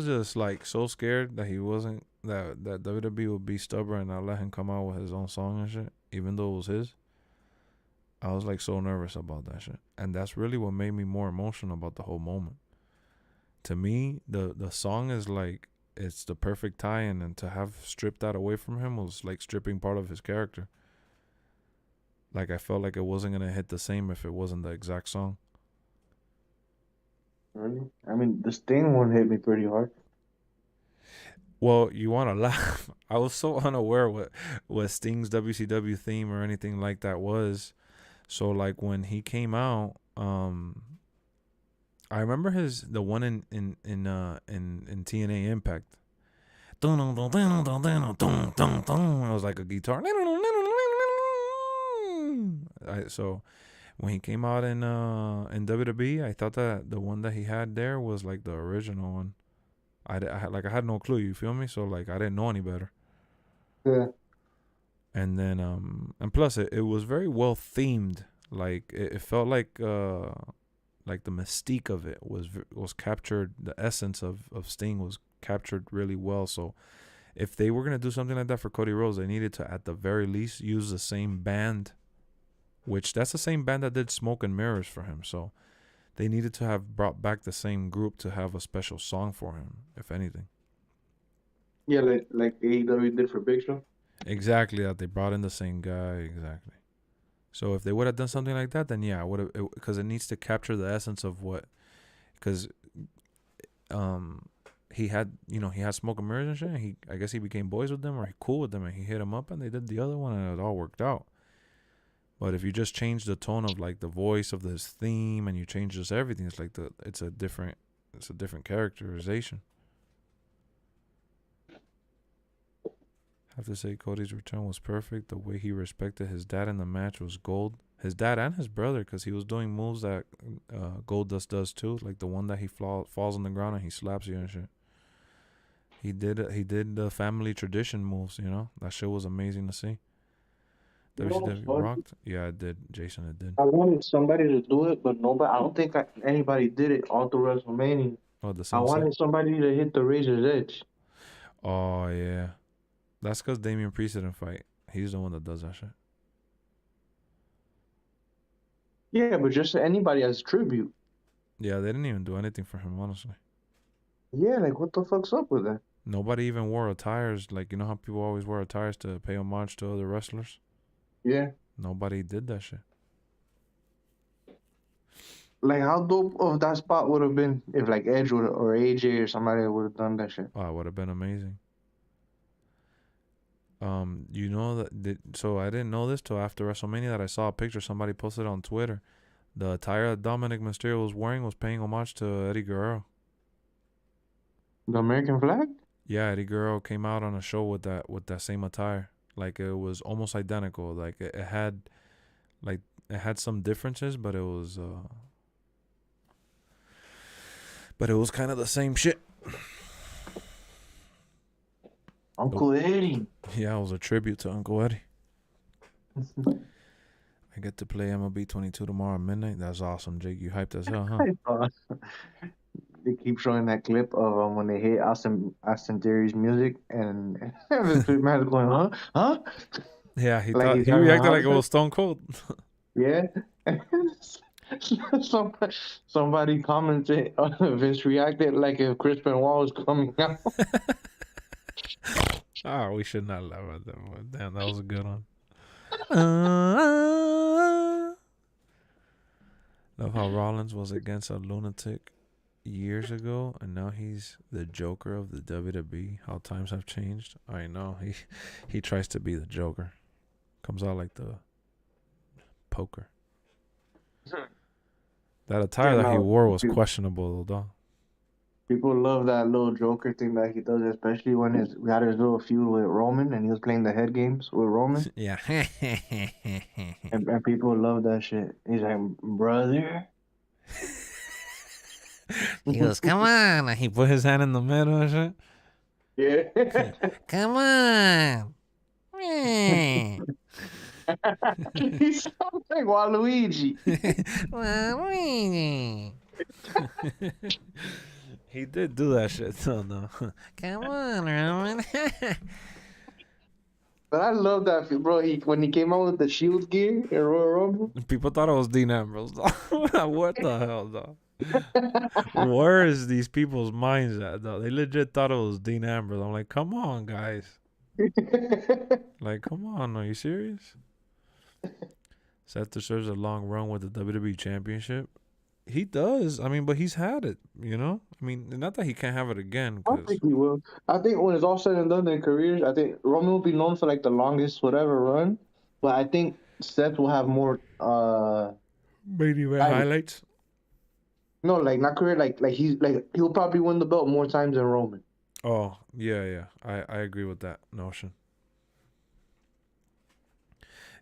just like so scared that he wasn't that WWE would be stubborn and not let him come out with his own song and shit, even though it was his. I was like so nervous about that shit, and that's really what made me more emotional about the whole moment. To me, the song is like it's the perfect tie-in, and to have stripped that away from him was like stripping part of his character. Like I felt like it wasn't gonna hit the same if it wasn't the exact song. Really? I mean, the Sting one hit me pretty hard. Well, you want to laugh. I was so unaware what Sting's WCW theme or anything like that was. So like when he came out, I remember the one in TNA Impact. It was like a guitar. So when he came out in WWE, I thought that the one that he had there was like the original one. I had no clue. You feel me? So like I didn't know any better. Yeah. And then and plus it was very well themed. Like it felt like the mystique of it was captured. The essence of Sting was captured really well. So if they were gonna do something like that for Cody Rhodes, they needed to at the very least use the same band, which that's the same band that did Smoke and Mirrors for him. So they needed to have brought back the same group to have a special song for him, if anything. Yeah, like AEW did for Big Show. Exactly, that they brought in the same guy. Exactly. So if they would have done something like that, then yeah, would have, because it needs to capture the essence of what, because he had Smoke and Mirrors and shit. And I guess he became boys with them or he cool with them, and he hit him up, and they did the other one, and it all worked out. But if you just change the tone of like the voice of this theme and you change just everything, it's like it's a different characterization. I have to say Cody's return was perfect. The way he respected his dad in the match was gold. His dad and his brother, because he was doing moves that Goldust does too, like the one that he falls on the ground and he slaps you and shit. He did the family tradition moves, you know. That shit was amazing to see. WCW rocked. Yeah, it did, Jason. It did. I wanted somebody to do it, but nobody. I don't think anybody did it all through WrestleMania. Oh, the I sunset. wanted somebody to hit the Razor's Edge. Oh yeah, that's because Damian Priest didn't fight. He's the one that does that shit. Yeah, but just anybody as tribute. Yeah, they didn't even do anything for him, honestly. Yeah, like what the fuck's up with that? Nobody even wore attires. Like, you know how people always wear attires to pay homage to other wrestlers? Yeah. Nobody did that shit. Like, how dope of that spot would have been if, like, Edge or AJ or somebody would have done that shit. Oh, it would have been amazing. You know so I didn't know this till after WrestleMania that I saw a picture somebody posted on Twitter. The attire that Dominic Mysterio was wearing was paying homage to Eddie Guerrero. The American flag? Yeah, Eddie Guerrero came out on a show with that same attire. Like, it was almost identical. Like, it had some differences, but it was kind of the same shit. Uncle Eddie. Yeah, it was a tribute to Uncle Eddie. I get to play MLB 22 tomorrow at midnight. That's awesome, Jake. You hyped as hell, huh? They keep showing that clip of when they hit Austin Theory's music, and Vince McMahon's going, huh? Yeah, he reacted like it was Stone Cold. Yeah. Somebody commented, Vince reacted like if Chris Benoit was coming out. Oh, we should not laugh at that one. Damn, that was a good one. Love how Rollins was against a lunatic years ago, and now he's the Joker of the WWE. How times have changed. I know. He tries to be the Joker. Comes out like the poker. That attire that he wore was questionable, though, dog. People love that little Joker thing that he does, especially when we had his little feud with Roman and he was playing the head games with Roman. Yeah. and people love that shit. He's like, brother. He goes, come on. And he put his hand in the middle and shit. Yeah. Come on. He sounds like Waluigi. Waluigi. He did do that shit, so no. Come on, Roman. But I love that, bro. When he came out with the Shield gear in Royal Rumble. People thought it was Dean Ambrose. What the hell, dog? Where is these people's minds at, dog? They legit thought it was Dean Ambrose. I'm like, come on, guys. Like, come on. Are you serious? Seth deserves a long run with the WWE Championship. He does. I mean, but he's had it, you know? I mean, not that he can't have it again. I think he will. I think when it's all said and done in their careers, I think Roman will be known for like the longest whatever run. But I think Seth will have more maybe highlights. No, like not career, like he'll probably win the belt more times than Roman. Oh, yeah. I agree with that notion.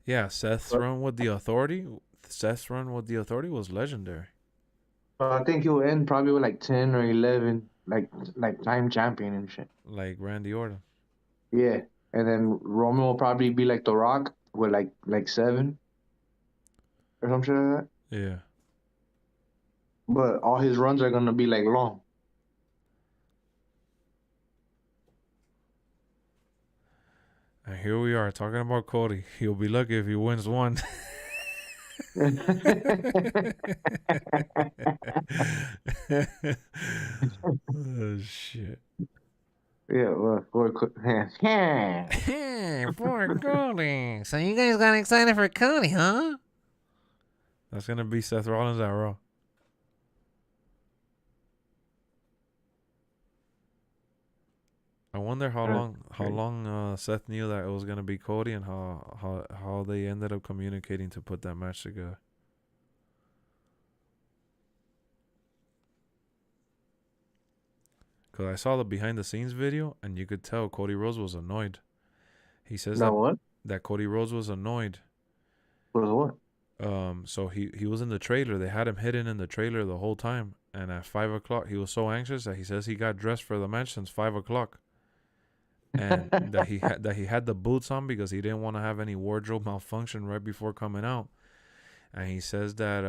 Yeah, Seth's run with the Authority was legendary. I think he'll end probably with like 10 or 11, like time champion and shit. Like Randy Orton. Yeah. and then Roman will probably be like The Rock with like 7 or some shit like that. Yeah. But all his runs are gonna be like long. And here we are talking about Cody. He'll be lucky if he wins one. Oh shit. Yeah, well, Poor Cody. So you guys got excited for Cody, huh? That's gonna be Seth Rollins at Raw. I wonder how long Seth knew that it was gonna be Cody, and how they ended up communicating to put that match together. Cause I saw the behind the scenes video, and you could tell Cody Rhodes was annoyed. He says that Cody Rhodes was annoyed. Was what? So he was in the trailer. They had him hidden in the trailer the whole time. And at 5 o'clock, he was so anxious that he says he got dressed for the match since 5 o'clock. And that he had the boots on because he didn't want to have any wardrobe malfunction right before coming out. And he says that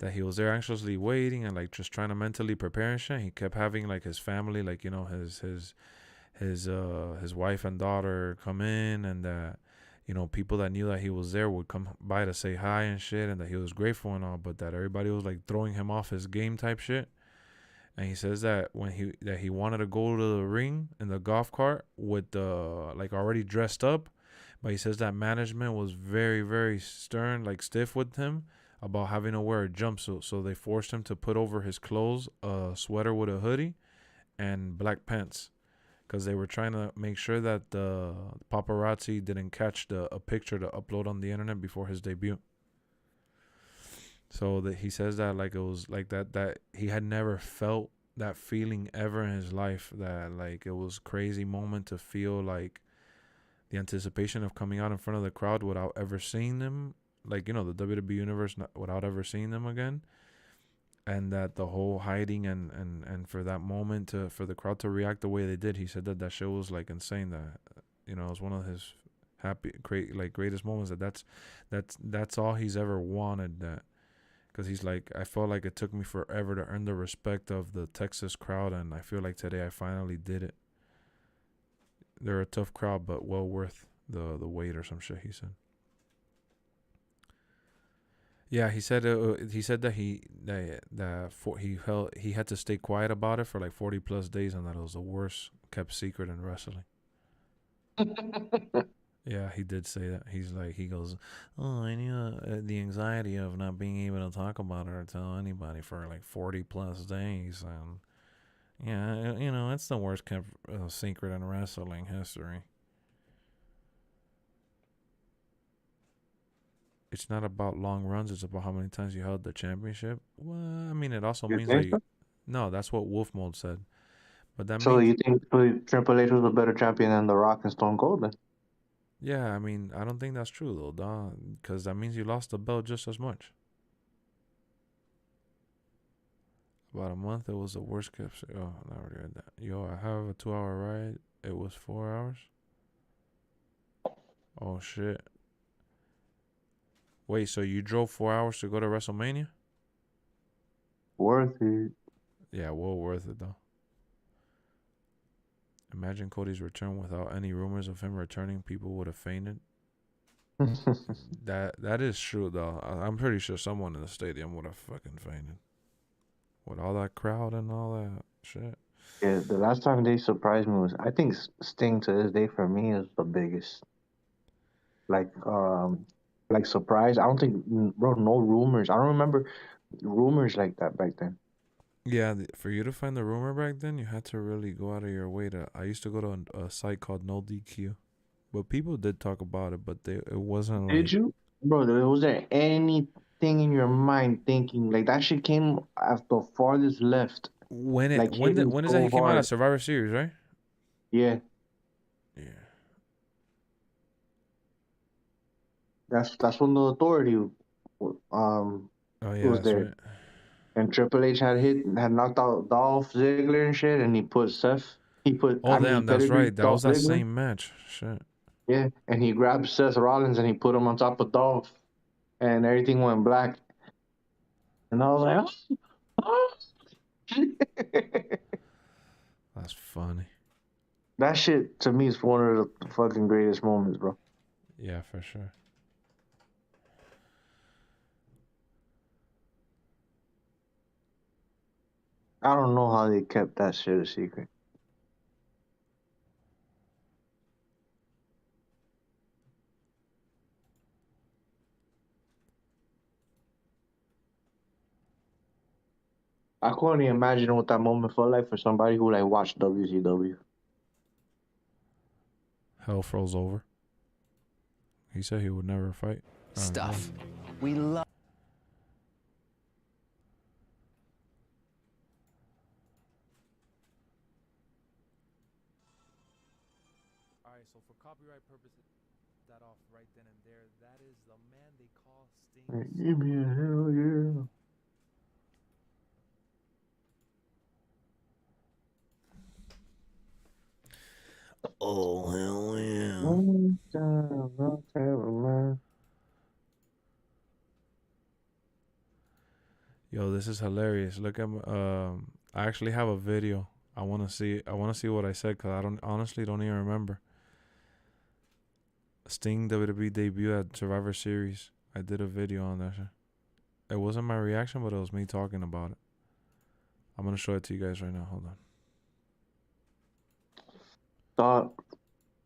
that he was there anxiously waiting and like just trying to mentally prepare and shit. He kept having like his family, like, you know, his wife and daughter come in, and that, you know, people that knew that he was there would come by to say hi and shit, and that he was grateful and all, but that everybody was like throwing him off his game type shit. And he says that when he wanted to go to the ring in the golf cart with the like already dressed up, but he says that management was very, very stern, like stiff with him about having to wear a jumpsuit. So they forced him to put over his clothes a sweater with a hoodie and black pants, because they were trying to make sure that the paparazzi didn't catch a picture to upload on the internet before his debut. So that he says that like it was like that he had never felt that feeling ever in his life, that like it was crazy moment to feel like the anticipation of coming out in front of the crowd without ever seeing them, like, you know, the WWE universe, without ever seeing them again. And that the whole hiding and for that moment for the crowd to react the way they did, he said that shit was like insane. That, you know, it was one of his greatest moments. That's all he's ever wanted. That, because he's like, I felt like it took me forever to earn the respect of the Texas crowd, and I feel like today I finally did it. They're a tough crowd, but well worth the wait or some shit, he said. Yeah, he said that he had to stay quiet about it for like 40 plus days, and that it was the worst kept secret in wrestling. Yeah, he did say that. He goes, oh, I knew the anxiety of not being able to talk about it or tell anybody for like 40 plus days, and yeah, you know, it's the worst kept secret in wrestling history. It's not about long runs. It's about how many times you held the championship. Well, I mean, it also means that no, that's what Wolf Mode said. But that so means, you think Triple H was a better champion than The Rock and Stone Cold then? yeah, I mean, I don't think that's true though, dog, because that means you lost the belt just as much. About a month, it was the worst kept. Oh, I already read that. Yo, I have a 2-hour ride. It was 4 hours. Oh shit. Wait, so you drove 4 hours to go to WrestleMania? Worth it. Yeah, well worth it though. Imagine Cody's return without any rumors of him returning. People would have fainted. That is true though. I'm pretty sure someone in the stadium would have fucking fainted. With all that crowd and all that shit. Yeah, the last time they surprised me was, I think Sting to this day for me is the biggest. Like surprise. I don't think, bro, no rumors. I don't remember rumors like that back then. Yeah, for you to find the rumor back then, you had to really go out of your way to. I used to go to a site called No DQ, but people did talk about it, but it wasn't. Did you, bro? Was there anything in your mind thinking like that shit came at the farthest left? When is that he came out of Survivor Series, right? Yeah. Yeah. That's when the Authority was there. Right. And Triple H had knocked out Dolph Ziggler and shit, and he put Seth He put, Oh, I mean, damn, that's pedigree right. That was Dolph that Ziggler. same match. Shit. Yeah, and he grabbed Seth Rollins and he put him on top of Dolph, and everything went black. And I was like, oh. That's funny. That shit to me is one of the fucking greatest moments, bro. Yeah, for sure. I don't know how they kept that shit a secret. I couldn't even imagine what that moment felt like for somebody who like watched WCW. Hell froze over. He said he would never fight. Stuff we love. All right, so for copyright purposes, that off right then and there. That is the man they call Sting. Give me a hell yeah. Oh, hell yeah. Long time, man. Yo, this is hilarious. Look at I actually have a video. I want to see what I said cuz I honestly don't even remember. Sting WWE debut at Survivor Series. I did a video on that shit. It wasn't my reaction, but it was me talking about it. I'm going to show it to you guys right now. Hold on.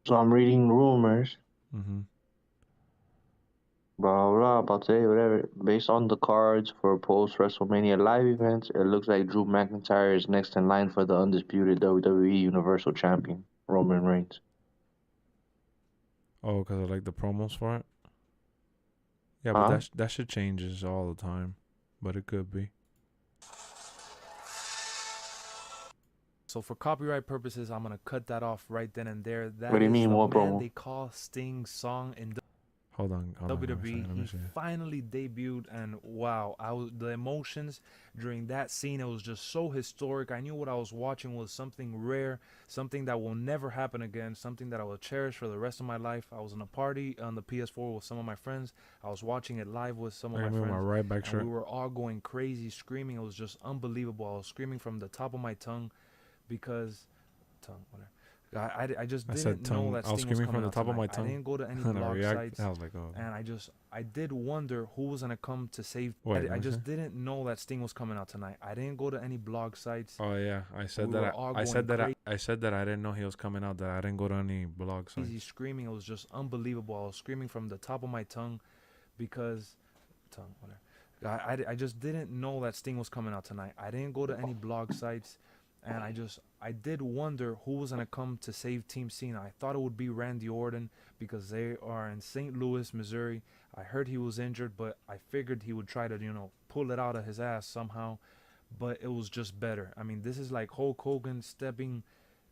So I'm reading rumors. Mm-hmm. Blah, blah, about today, whatever. Based on the cards for post-WrestleMania live events, it looks like Drew McIntyre is next in line for the undisputed WWE Universal Champion, Roman Reigns. Oh, because I like the promos for it? Yeah, but that shit changes all the time. But it could be. So for copyright purposes, I'm gonna cut that off right then and there. That What do you is mean, the what man promo? they call Sting's song in Hold on. WWE. Let me He see. finally debuted, and wow, the emotions during that scene, it was just so historic. I knew what I was watching was something rare, something that will never happen again, something that I will cherish for the rest of my life. I was in a party on the PS4 with some of my friends. I was watching it live with some of my friends. My right back and shirt. we were all going crazy, screaming. It was just unbelievable. I was screaming from the top of my tongue because whatever. I just didn't know that Sting was screaming coming from the out top of tonight. my tongue. I didn't go to any And blog sites. I was like, oh. And I did wonder who was gonna come to save. Wait, I just didn't know that Sting was coming out tonight. I didn't go to any blog sites. Oh yeah, I said that. I said that I didn't know he was coming out. That I didn't go to any blog sites. Easy screaming. It was just unbelievable. I was screaming from the top of my tongue because whatever. I just didn't know that Sting was coming out tonight. I didn't go to any blog sites. And I did wonder who was going to come to save Team Cena. I thought it would be Randy Orton because they are in St. Louis, Missouri. I heard he was injured, but I figured he would try to, pull it out of his ass somehow. But it was just better. I mean, this is like Hulk Hogan stepping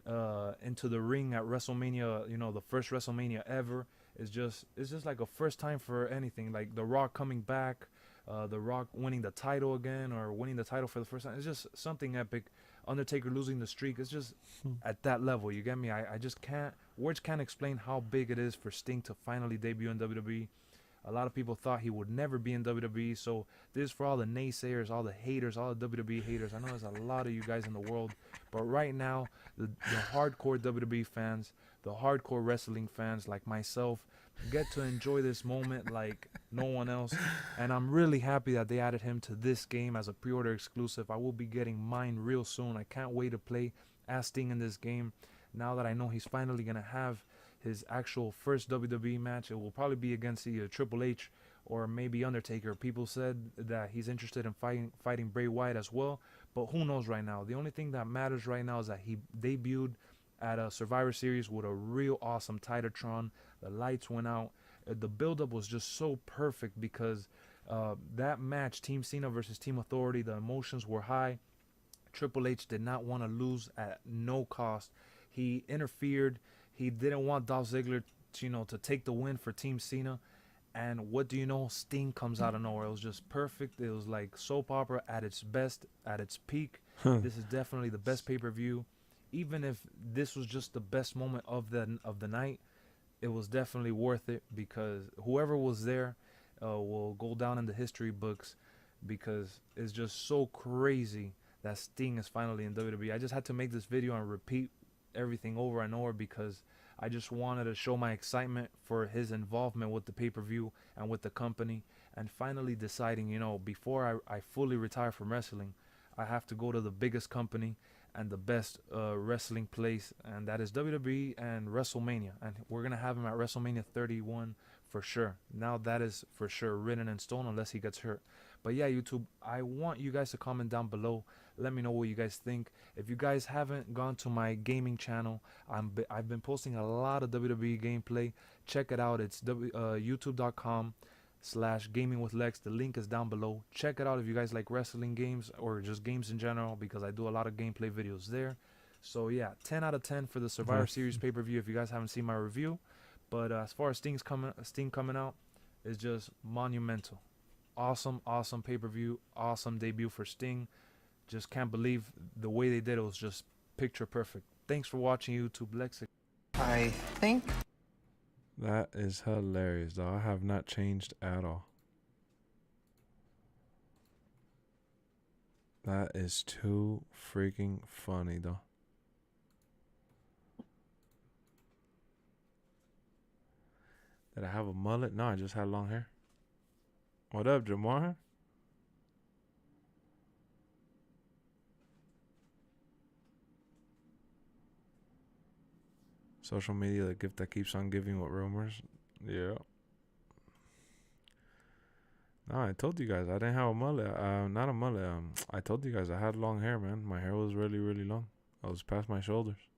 into the ring at WrestleMania, the first WrestleMania ever. It's just like a first time for anything. Like The Rock coming back, The Rock winning the title again or winning the title for the first time. It's just something epic. Undertaker losing the streak. It's just at that level. You get me? I just can't. Words can't explain how big it is for Sting to finally debut in WWE. A lot of people thought he would never be in WWE. So this is for all the naysayers, all the haters, all the WWE haters. I know there's a lot of you guys in the world. But right now, the hardcore WWE fans, the hardcore wrestling fans like myself, get to enjoy this moment like no one else. And I'm really happy that they added him to this game as a pre-order exclusive. I will be getting mine real soon. I can't wait to play as Sting in this game. Now that I know he's finally going to have his actual first WWE match, it will probably be against either Triple H or maybe Undertaker. People said that he's interested in fighting Bray Wyatt as well, but who knows right now. The only thing that matters right now is that he debuted at a Survivor Series with a real awesome Titatron. The lights went out. The buildup was just so perfect because that match, Team Cena versus Team Authority, the emotions were high. Triple H did not want to lose at no cost. He interfered. He didn't want Dolph Ziggler to take the win for Team Cena. And what do you know? Sting comes out of nowhere. It was just perfect. It was like soap opera at its best, at its peak. This is definitely the best pay-per-view even if this was just the best moment of the night, it was definitely worth it, because whoever was there will go down in the history books, because it's just so crazy that Sting is finally in WWE. I just had to make this video and repeat everything over and over, because I just wanted to show my excitement for his involvement with the pay-per-view and with the company, and finally deciding, you know, before I fully retire from wrestling, I have to go to the biggest company and the best wrestling place, and that is WWE and WrestleMania. And we're going to have him at WrestleMania 31 for sure. Now that is for sure written in stone, unless he gets hurt. But yeah, YouTube, I want you guys to comment down below. Let me know what you guys think. If you guys haven't gone to my gaming channel, I've been posting a lot of WWE gameplay. Check it out. It's youtube.com/gamingwithlex. The link is down below. Check it out if you guys like wrestling games or just games in general, because I do a lot of gameplay videos there. So yeah, 10 out of 10 for the Survivor Series pay-per-view if you guys haven't seen my review. But as far as Sting coming out, it's just monumental. Awesome pay-per-view, awesome debut for Sting. Just can't believe the way they did it. Was just picture perfect. Thanks for watching, YouTube. Lexx. I think that is hilarious, though. I have not changed at all. That is too freaking funny, though. Did I have a mullet? No, I just had long hair. What up, Jamar? Social media, the gift that keeps on giving with rumors. Yeah. No, I told you guys I didn't have a mullet. Not a mullet. I told you guys I had long hair, man. My hair was really, really long. I was past my shoulders.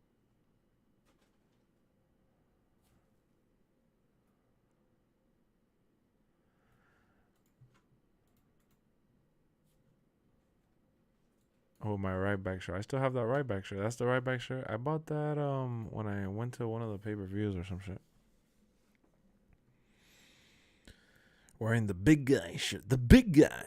Oh, my right back shirt. I still have that right back shirt. That's the right back shirt. I bought that when I went to one of the pay-per-views or some shit. Wearing the big guy shirt. The big guy.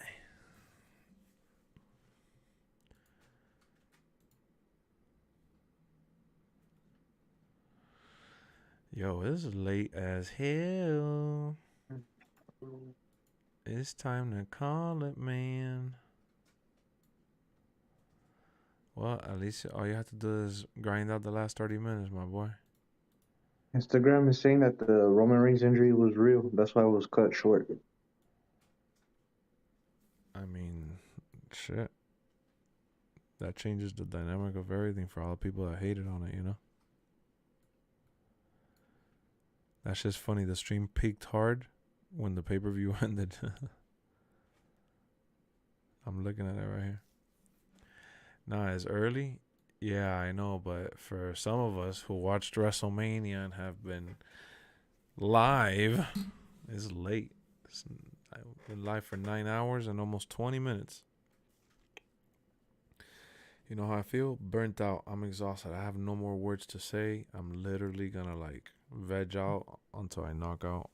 Yo, this is late as hell. It's time to call it, man. Well, at least all you have to do is grind out the last 30 minutes, my boy. Instagram is saying that the Roman Reigns injury was real. That's why it was cut short. I mean, shit. That changes the dynamic of everything for all the people that hated on it, you know? That's just funny. The stream peaked hard when the pay-per-view ended. I'm looking at it right here. Nah, it's early. Yeah, I know, but for some of us who watched WrestleMania and have been live, it's late. I've been live for 9 hours and almost 20 minutes. You know how I feel? Burnt out. I'm exhausted. I have no more words to say. I'm literally gonna like veg out until I knock out.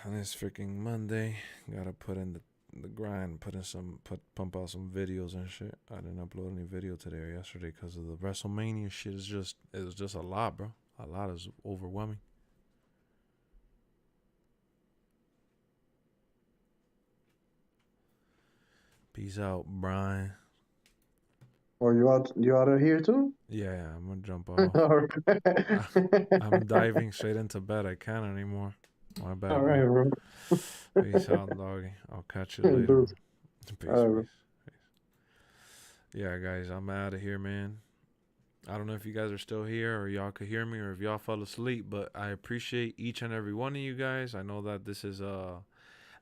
And it's freaking Monday. Gotta put in the grind, pump out some videos and shit. I didn't upload any video today or yesterday because of the WrestleMania shit. It was just a lot, bro. A lot is overwhelming. Peace out, Brian. Oh, you out of here too? Yeah, I'm gonna jump off. I'm diving straight into bed. I can't anymore. My bad. All right, bro. Peace out, doggy. I'll catch you later. Peace. Yeah, guys, I'm out of here, man. I don't know if you guys are still here or y'all could hear me or if y'all fell asleep, but I appreciate each and every one of you guys. I know that this is a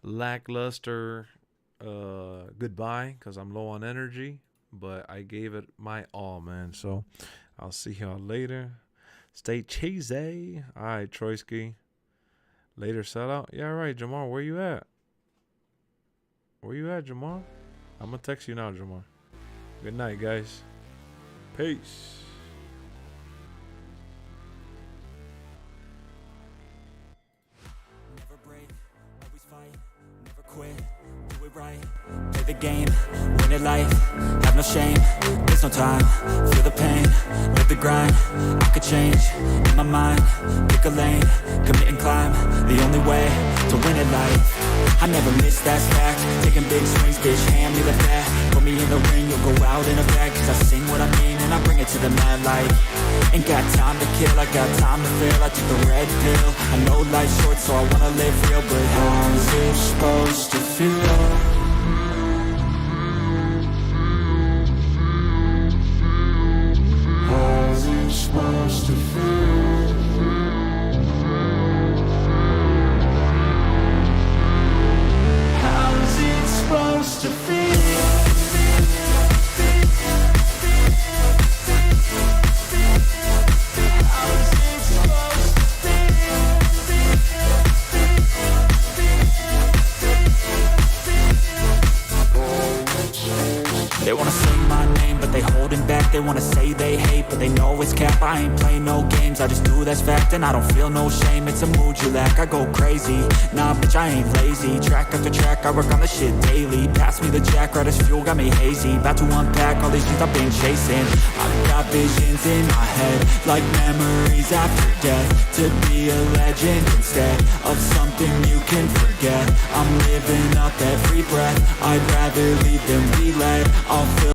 lackluster goodbye because I'm low on energy, but I gave it my all, man. So I'll see y'all later. Stay cheesy. All right, Troyski. Later, sellout. Yeah, right, Jamar. Where you at? Where you at, Jamar? I'm gonna text you now, Jamar. Good night, guys. Peace. Never break, always fight, never quit. Do it right, play the game, win it life, have no shame, there's no time, feel the pain, live the grind, I could change, in my mind, pick a lane, commit and climb, the only way to win it life. I never miss, that's fact, taking big swings, bitch, hand me the bat, put me in the ring, you'll go out in a bag, cause I sing what I mean and I bring it to the mad light. Ain't got time to kill, I got time to feel, I took the red pill, I know life's short so I wanna live real, but how's it supposed to feel? How's it supposed to feel? How's it supposed to feel? They wanna sing my name, but they holding back. They wanna say they hate, but they know it's cap. I ain't playing no games, I just do that's fact. And I don't feel no shame, it's a mood you lack. I go crazy, nah bitch I ain't lazy. Track after track, I work on the shit daily. Pass me the jack, right as fuel, got me hazy. About to unpack all these dreams I've been chasing. I've got visions in my head, like memories after death. To be a legend instead of something you can forget. I'm living up every breath, I'd rather lead than be led. I'll feel